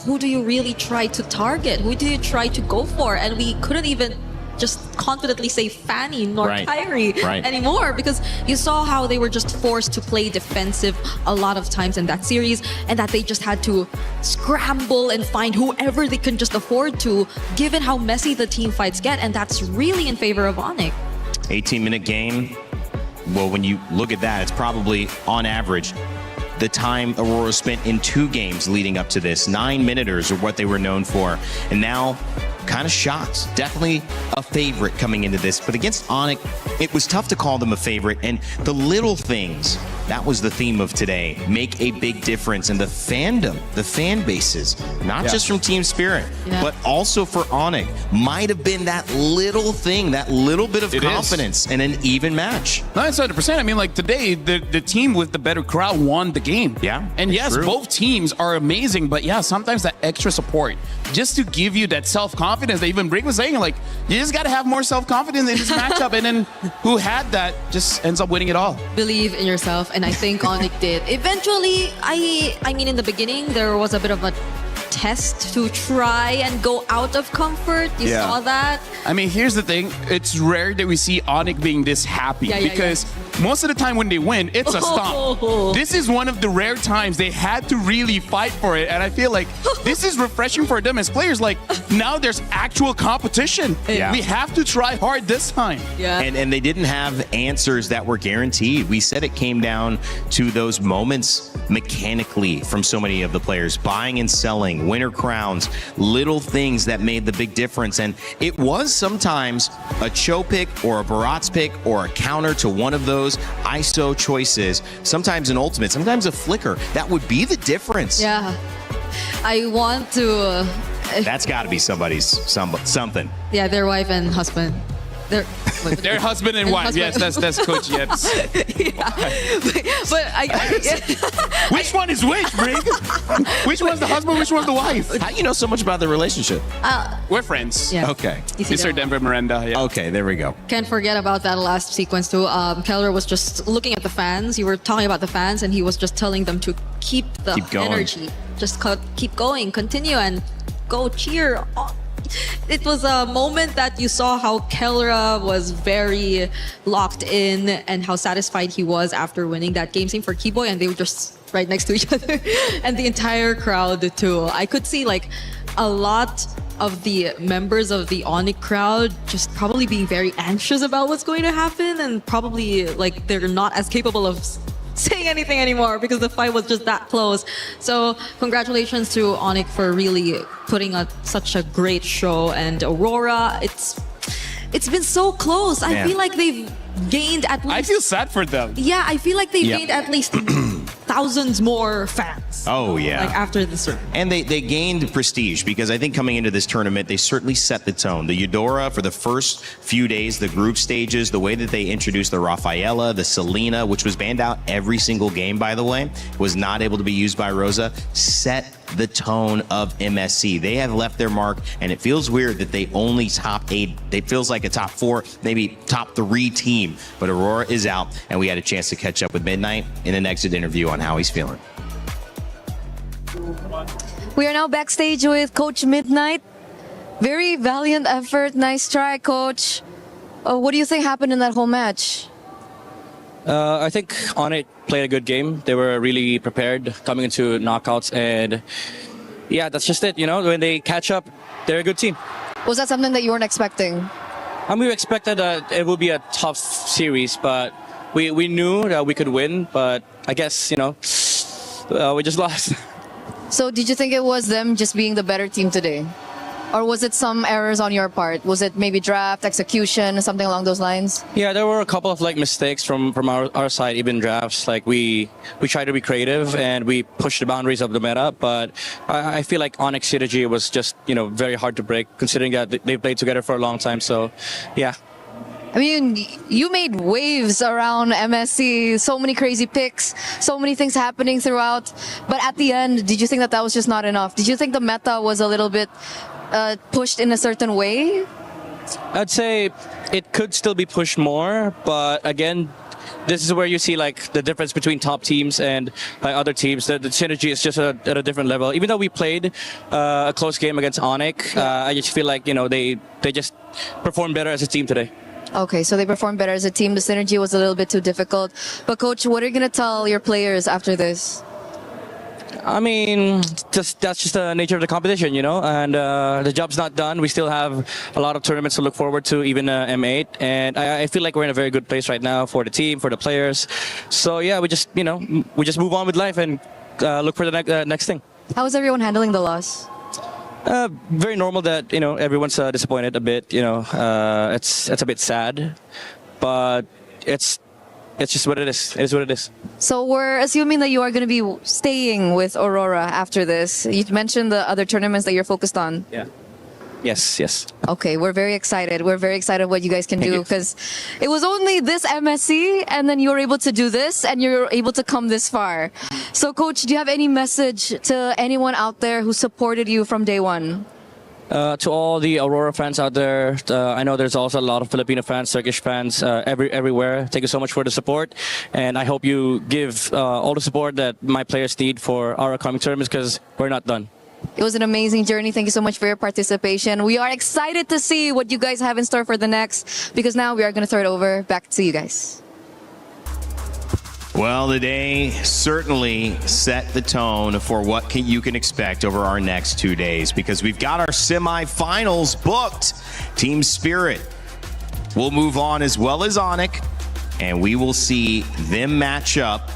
who do you really try to target? Who do you try to go for? And we couldn't even just confidently say Fanny nor Right. Kyrie Right. anymore, because you saw how they were just forced to play defensive a lot of times in that series, and that they just had to scramble and find whoever they can just afford to, given how messy the team fights get, and that's really in favor of Onyx. 18-minute game. Well, when you look at that, it's probably on average the time Aurora spent in 2 games leading up to this. 9-minuters are what they were known for. And now, kind of shocked. Definitely a favorite coming into this. But against Onyx, it was tough to call them a favorite. And the little things, that was the theme of today, make a big difference. And the fandom, the fan bases, not just from Team Spirit, but also for Onyx, might have been that little thing, that little bit of confidence in an even match. No, it's 100%. I mean, like today, the team with the better crowd won the game. Yeah. And yes, true. both teams are amazing, but yeah, sometimes that extra support, just to give you that self-confidence that even Brick was saying, like, you just got to have more self-confidence in this matchup. And then who had that just ends up winning it all. Believe in yourself, and I think Onyx did. Eventually, I mean, in the beginning, there was a bit of a test to try and go out of comfort. You saw that. I mean, here's the thing. It's rare that we see Onyx being this happy because most of the time when they win, it's a stomp. This is one of the rare times they had to really fight for it. And I feel like this is refreshing for them as players. Like, now there's actual competition. Yeah. We have to try hard this time. And they didn't have answers that were guaranteed. We said it came down to those moments mechanically from so many of the players, buying and selling, winner crowns, little things that made the big difference. And it was sometimes a Cho pick or a Barat's pick or a counter to one of those ISO choices, sometimes an ultimate, sometimes a flicker. That would be the difference. Yeah. I want to... That's got to be something. Yeah, their wife and husband. Their husband and wife. Yes, that's Coach. Yes. But which one is which, Brick? Which one's the husband? Which one's the wife? How do you know so much about their relationship? We're friends. Yeah. Okay. Mr. Denver Miranda. Yeah. Okay, there we go. Can't forget about that last sequence too. Keller was just looking at the fans. You were talking about the fans, and he was just telling them to keep the going. energy. Just keep going, continue, and go cheer. It was a moment that you saw how Kellera was very locked in and how satisfied he was after winning that game. Same for Keyboy, and they were just right next to each other. And the entire crowd too. I could see like a lot of the members of the Onyx crowd just probably being very anxious about what's going to happen, and probably like they're not as capable of saying anything anymore because the fight was just that close. So congratulations to Onyx for really putting on such a great show, and Aurora, it's been so close. I feel like they've gained at least... I feel sad for them. Yeah, I feel like they've gained at least thousands more fans. Oh, yeah. Like after this. And they gained prestige because I think coming into this tournament, they certainly set the tone. The Eudora, for the first few days, the group stages, the way that they introduced the Rafaela, the Selena, which was banned out every single game, by the way, was not able to be used by Rosa, set the tone of MSC. They have left their mark, and it feels weird that they only top 8. It feels like a top 4, maybe top 3 team. But Aurora is out, and we had a chance to catch up with Midnight in an exit interview on how he's feeling. We are now backstage with Coach Midnight. Very valiant effort. Nice try, Coach. What do you think happened in that whole match? I think Onyx played a good game. They were really prepared coming into knockouts, and yeah, that's just it. You know, when they catch up, they're a good team. Was that something that you weren't expecting? We expected that it would be a tough series, but we knew that we could win. But I guess, you know, we just lost. So did you think it was them just being the better team today? Or was it some errors on your part? Was it maybe draft, execution, something along those lines? Yeah, there were a couple of like mistakes from our side, even drafts. Like we tried to be creative and we pushed the boundaries of the meta, but I feel like Onyx synergy was just, you know, very hard to break considering that they played together for a long time. So, yeah. I mean, you made waves around MSC, so many crazy picks, so many things happening throughout. But at the end, did you think that that was just not enough? Did you think the meta was a little bit pushed in a certain way? I'd say it could still be pushed more, but again, this is where you see like the difference between top teams and other teams. The synergy is just at a different level. Even though we played a close game against Onyx, I just feel like they just performed better as a team today. Okay, so they performed better as a team. The synergy was a little bit too difficult. But coach, what are you going to tell your players after this? I mean, that's just the nature of the competition, and the job's not done. We still have a lot of tournaments to look forward to, even M8, and I feel like we're in a very good place right now for the team, for the players. So yeah, we just move on with life and look for the next thing. How is everyone handling the loss? Very normal that everyone's disappointed a bit. It's a bit sad, but it's just what it is. It is what it is. So we're assuming that you are going to be staying with Aurora after this. You mentioned the other tournaments that you're focused on. Yeah. Yes. Okay, we're very excited. We're very excited what you guys can do, because it was only this MSC and then you were able to do this and you're able to come this far. So coach, do you have any message to anyone out there who supported you from day one? To all the Aurora fans out there, I know there's also a lot of Filipino fans, Turkish fans, everywhere. Thank you so much for the support, and I hope you give all the support that my players need for our upcoming tournaments, because we're not done. It was an amazing journey. Thank you so much for your participation. We are excited to see what you guys have in store for the next, because now we are going to throw it over back to you guys. Well, the day certainly set the tone for what you can expect over our next 2 days, because we've got our semifinals booked. Team Spirit will move on, as well as Onyx, and we will see them match up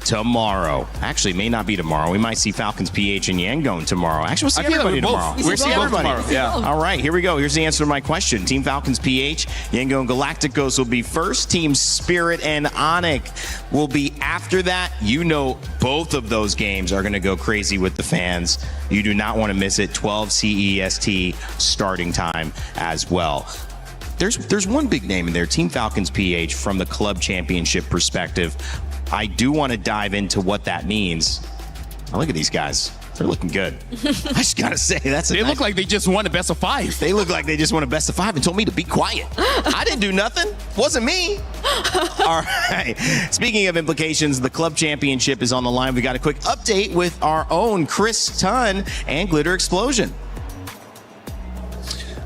tomorrow. Actually, may not be tomorrow. We might see Falcons PH and Yangon tomorrow. Actually, we'll see everybody tomorrow. We'll see everybody tomorrow. Yeah. All right, here we go. Here's the answer to my question. Team Falcons PH, Yangon Galacticos will be first. Team Spirit and Onyx will be after that. Both of those games are going to go crazy with the fans. You do not want to miss it. 12 CEST starting time as well. There's one big name in there, Team Falcons PH, from the club championship perspective. I do want to dive into what that means. Oh, look at these guys. They're looking good. I just got to say, they look like they just won a best of 5. They look like they just won a best of 5 and told me to be quiet. I didn't do nothing. Wasn't me. All right. Speaking of implications, the club championship is on the line. We got a quick update with our own Chris Tunn and Glitter Explosion.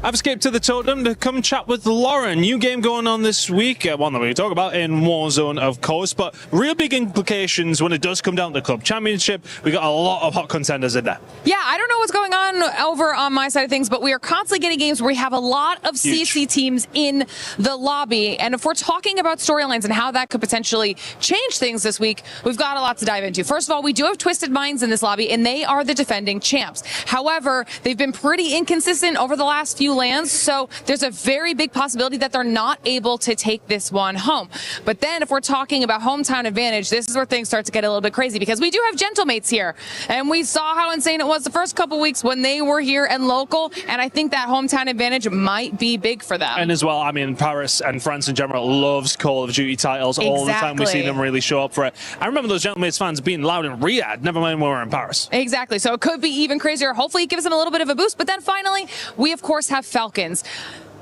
I've escaped to the totem to come chat with Lauren. New game going on this week, one that we talk about in Warzone, of course, but real big implications when it does come down to the club championship. We got a lot of hot contenders in there. Yeah, I don't know what's going on over on my side of things, but we are constantly getting games where we have a lot of CC teams in the lobby. And if we're talking about storylines and how that could potentially change things this week, we've got a lot to dive into. First of all, we do have Twisted Minds in this lobby, and they are the defending champs. However, they've been pretty inconsistent over the last few lands, so there's a very big possibility that they're not able to take this one home. But then if we're talking about hometown advantage, this is where things start to get a little bit crazy, because we do have Gentlemates here, and we saw how insane it was the first couple weeks when they were here and local, and I think that hometown advantage might be big for them. And as well, I mean, Paris and France in general loves Call of Duty titles. All the time we see them really show up for it. I remember those Gentlemates fans being loud in Riyadh, never mind when we were in Paris. Exactly, so it could be even crazier. Hopefully it gives them a little bit of a boost. But then finally, we of course have Falcons,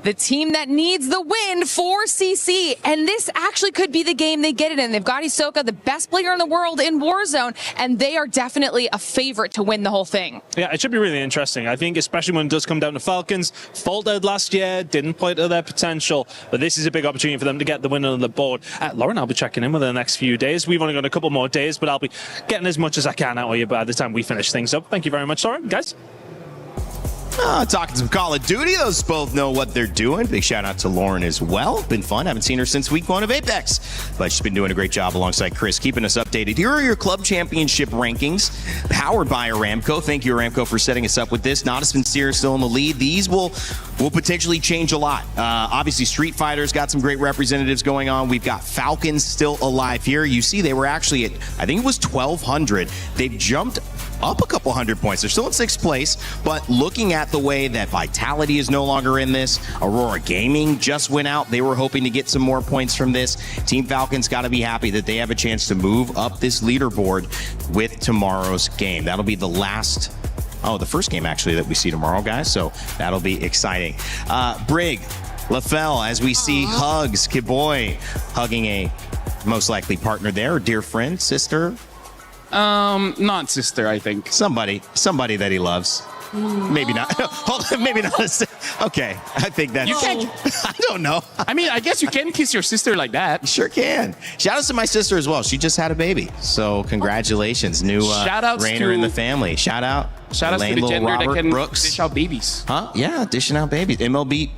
the team that needs the win for CC, and this actually could be the game they get it in. They've got Hisoka, the best player in the world in Warzone, and they are definitely a favorite to win the whole thing. Yeah, it should be really interesting. I think especially when it does come down to Falcons, faltered last year, didn't play to their potential, but this is a big opportunity for them to get the win on the board. Lauren, I'll be checking in with her the next few days. We've only got a couple more days, but I'll be getting as much as I can out of you by the time we finish things up. Thank you very much, Lauren, guys. Talking some Call of Duty. Those both know what they're doing. Big shout out to Lauren as well. Been fun. Haven't seen her since week 1 of Apex, but she's been doing a great job alongside Chris, keeping us updated. Here are your club championship rankings, powered by Aramco. Thank you, Aramco, for setting us up with this. Not as sincere, still in the lead. These will potentially change a lot. Obviously, Street Fighter's got some great representatives going on. We've got Falcons still alive here. You see, they were actually at, I think it was 1,200. They've jumped up a couple hundred points. They're still in 6th place, but looking at the way that Vitality is no longer in this, Aurora Gaming just went out. They were hoping to get some more points from this. Team Falcons got to be happy that they have a chance to move up this leaderboard with tomorrow's game. That'll be the last, the first game actually that we see tomorrow, guys. So that'll be exciting. Brig, LaFell, as we see hugs, Kid Boy hugging a most likely partner there, dear friend, sister. Not sister, I think. Somebody that he loves. Maybe not. Hold on, maybe not. Okay, I think that's... You can't... I don't know. I mean, I guess you can kiss your sister like that. You sure can. Shout outs to my sister as well. She just had a baby. So congratulations. New Rainer in the family. Shout outs to the gender Robert that can Brooks. dish out babies. Huh? Yeah, dishing out babies. MLB,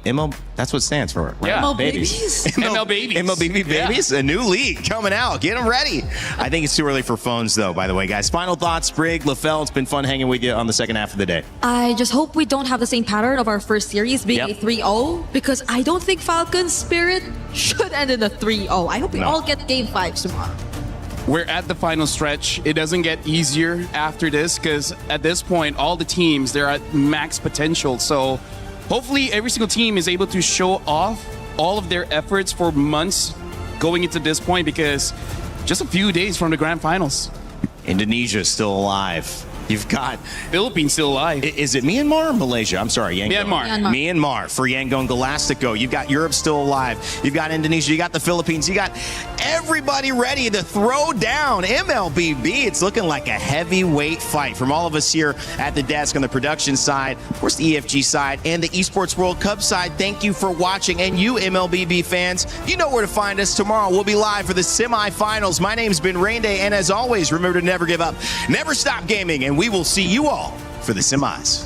that's what it stands for. Right? Yeah. ML babies. ML babies. A new league coming out. Get them ready. I think it's too early for phones, though, by the way, guys. Final thoughts, Brig, LaFell. It's been fun hanging with you on the second half of the day. I just hope we don't have the same pattern of our first series being a 3-0, because I don't think Falcons' spirit should end in a 3-0. I hope we all get game 5 tomorrow. We're at the final stretch. It doesn't get easier after this, because at this point, all the teams, they're at max potential. So hopefully every single team is able to show off all of their efforts for months going into this point, because just a few days from the grand finals. Indonesia is still alive. You've got Philippines still alive. Is it Myanmar or Malaysia? I'm sorry, Yangon. Myanmar for Yangon Galastico. You've got Europe still alive. You've got Indonesia. You got the Philippines. You got everybody ready to throw down MLBB. It's looking like a heavyweight fight from all of us here at the desk on the production side, of course the EFG side, and the Esports World Cup side. Thank you for watching. And you MLBB fans, you know where to find us tomorrow. We'll be live for the semifinals. My name's been Rain Day, and as always, remember to never give up, never stop gaming, and we will see you all for the semis.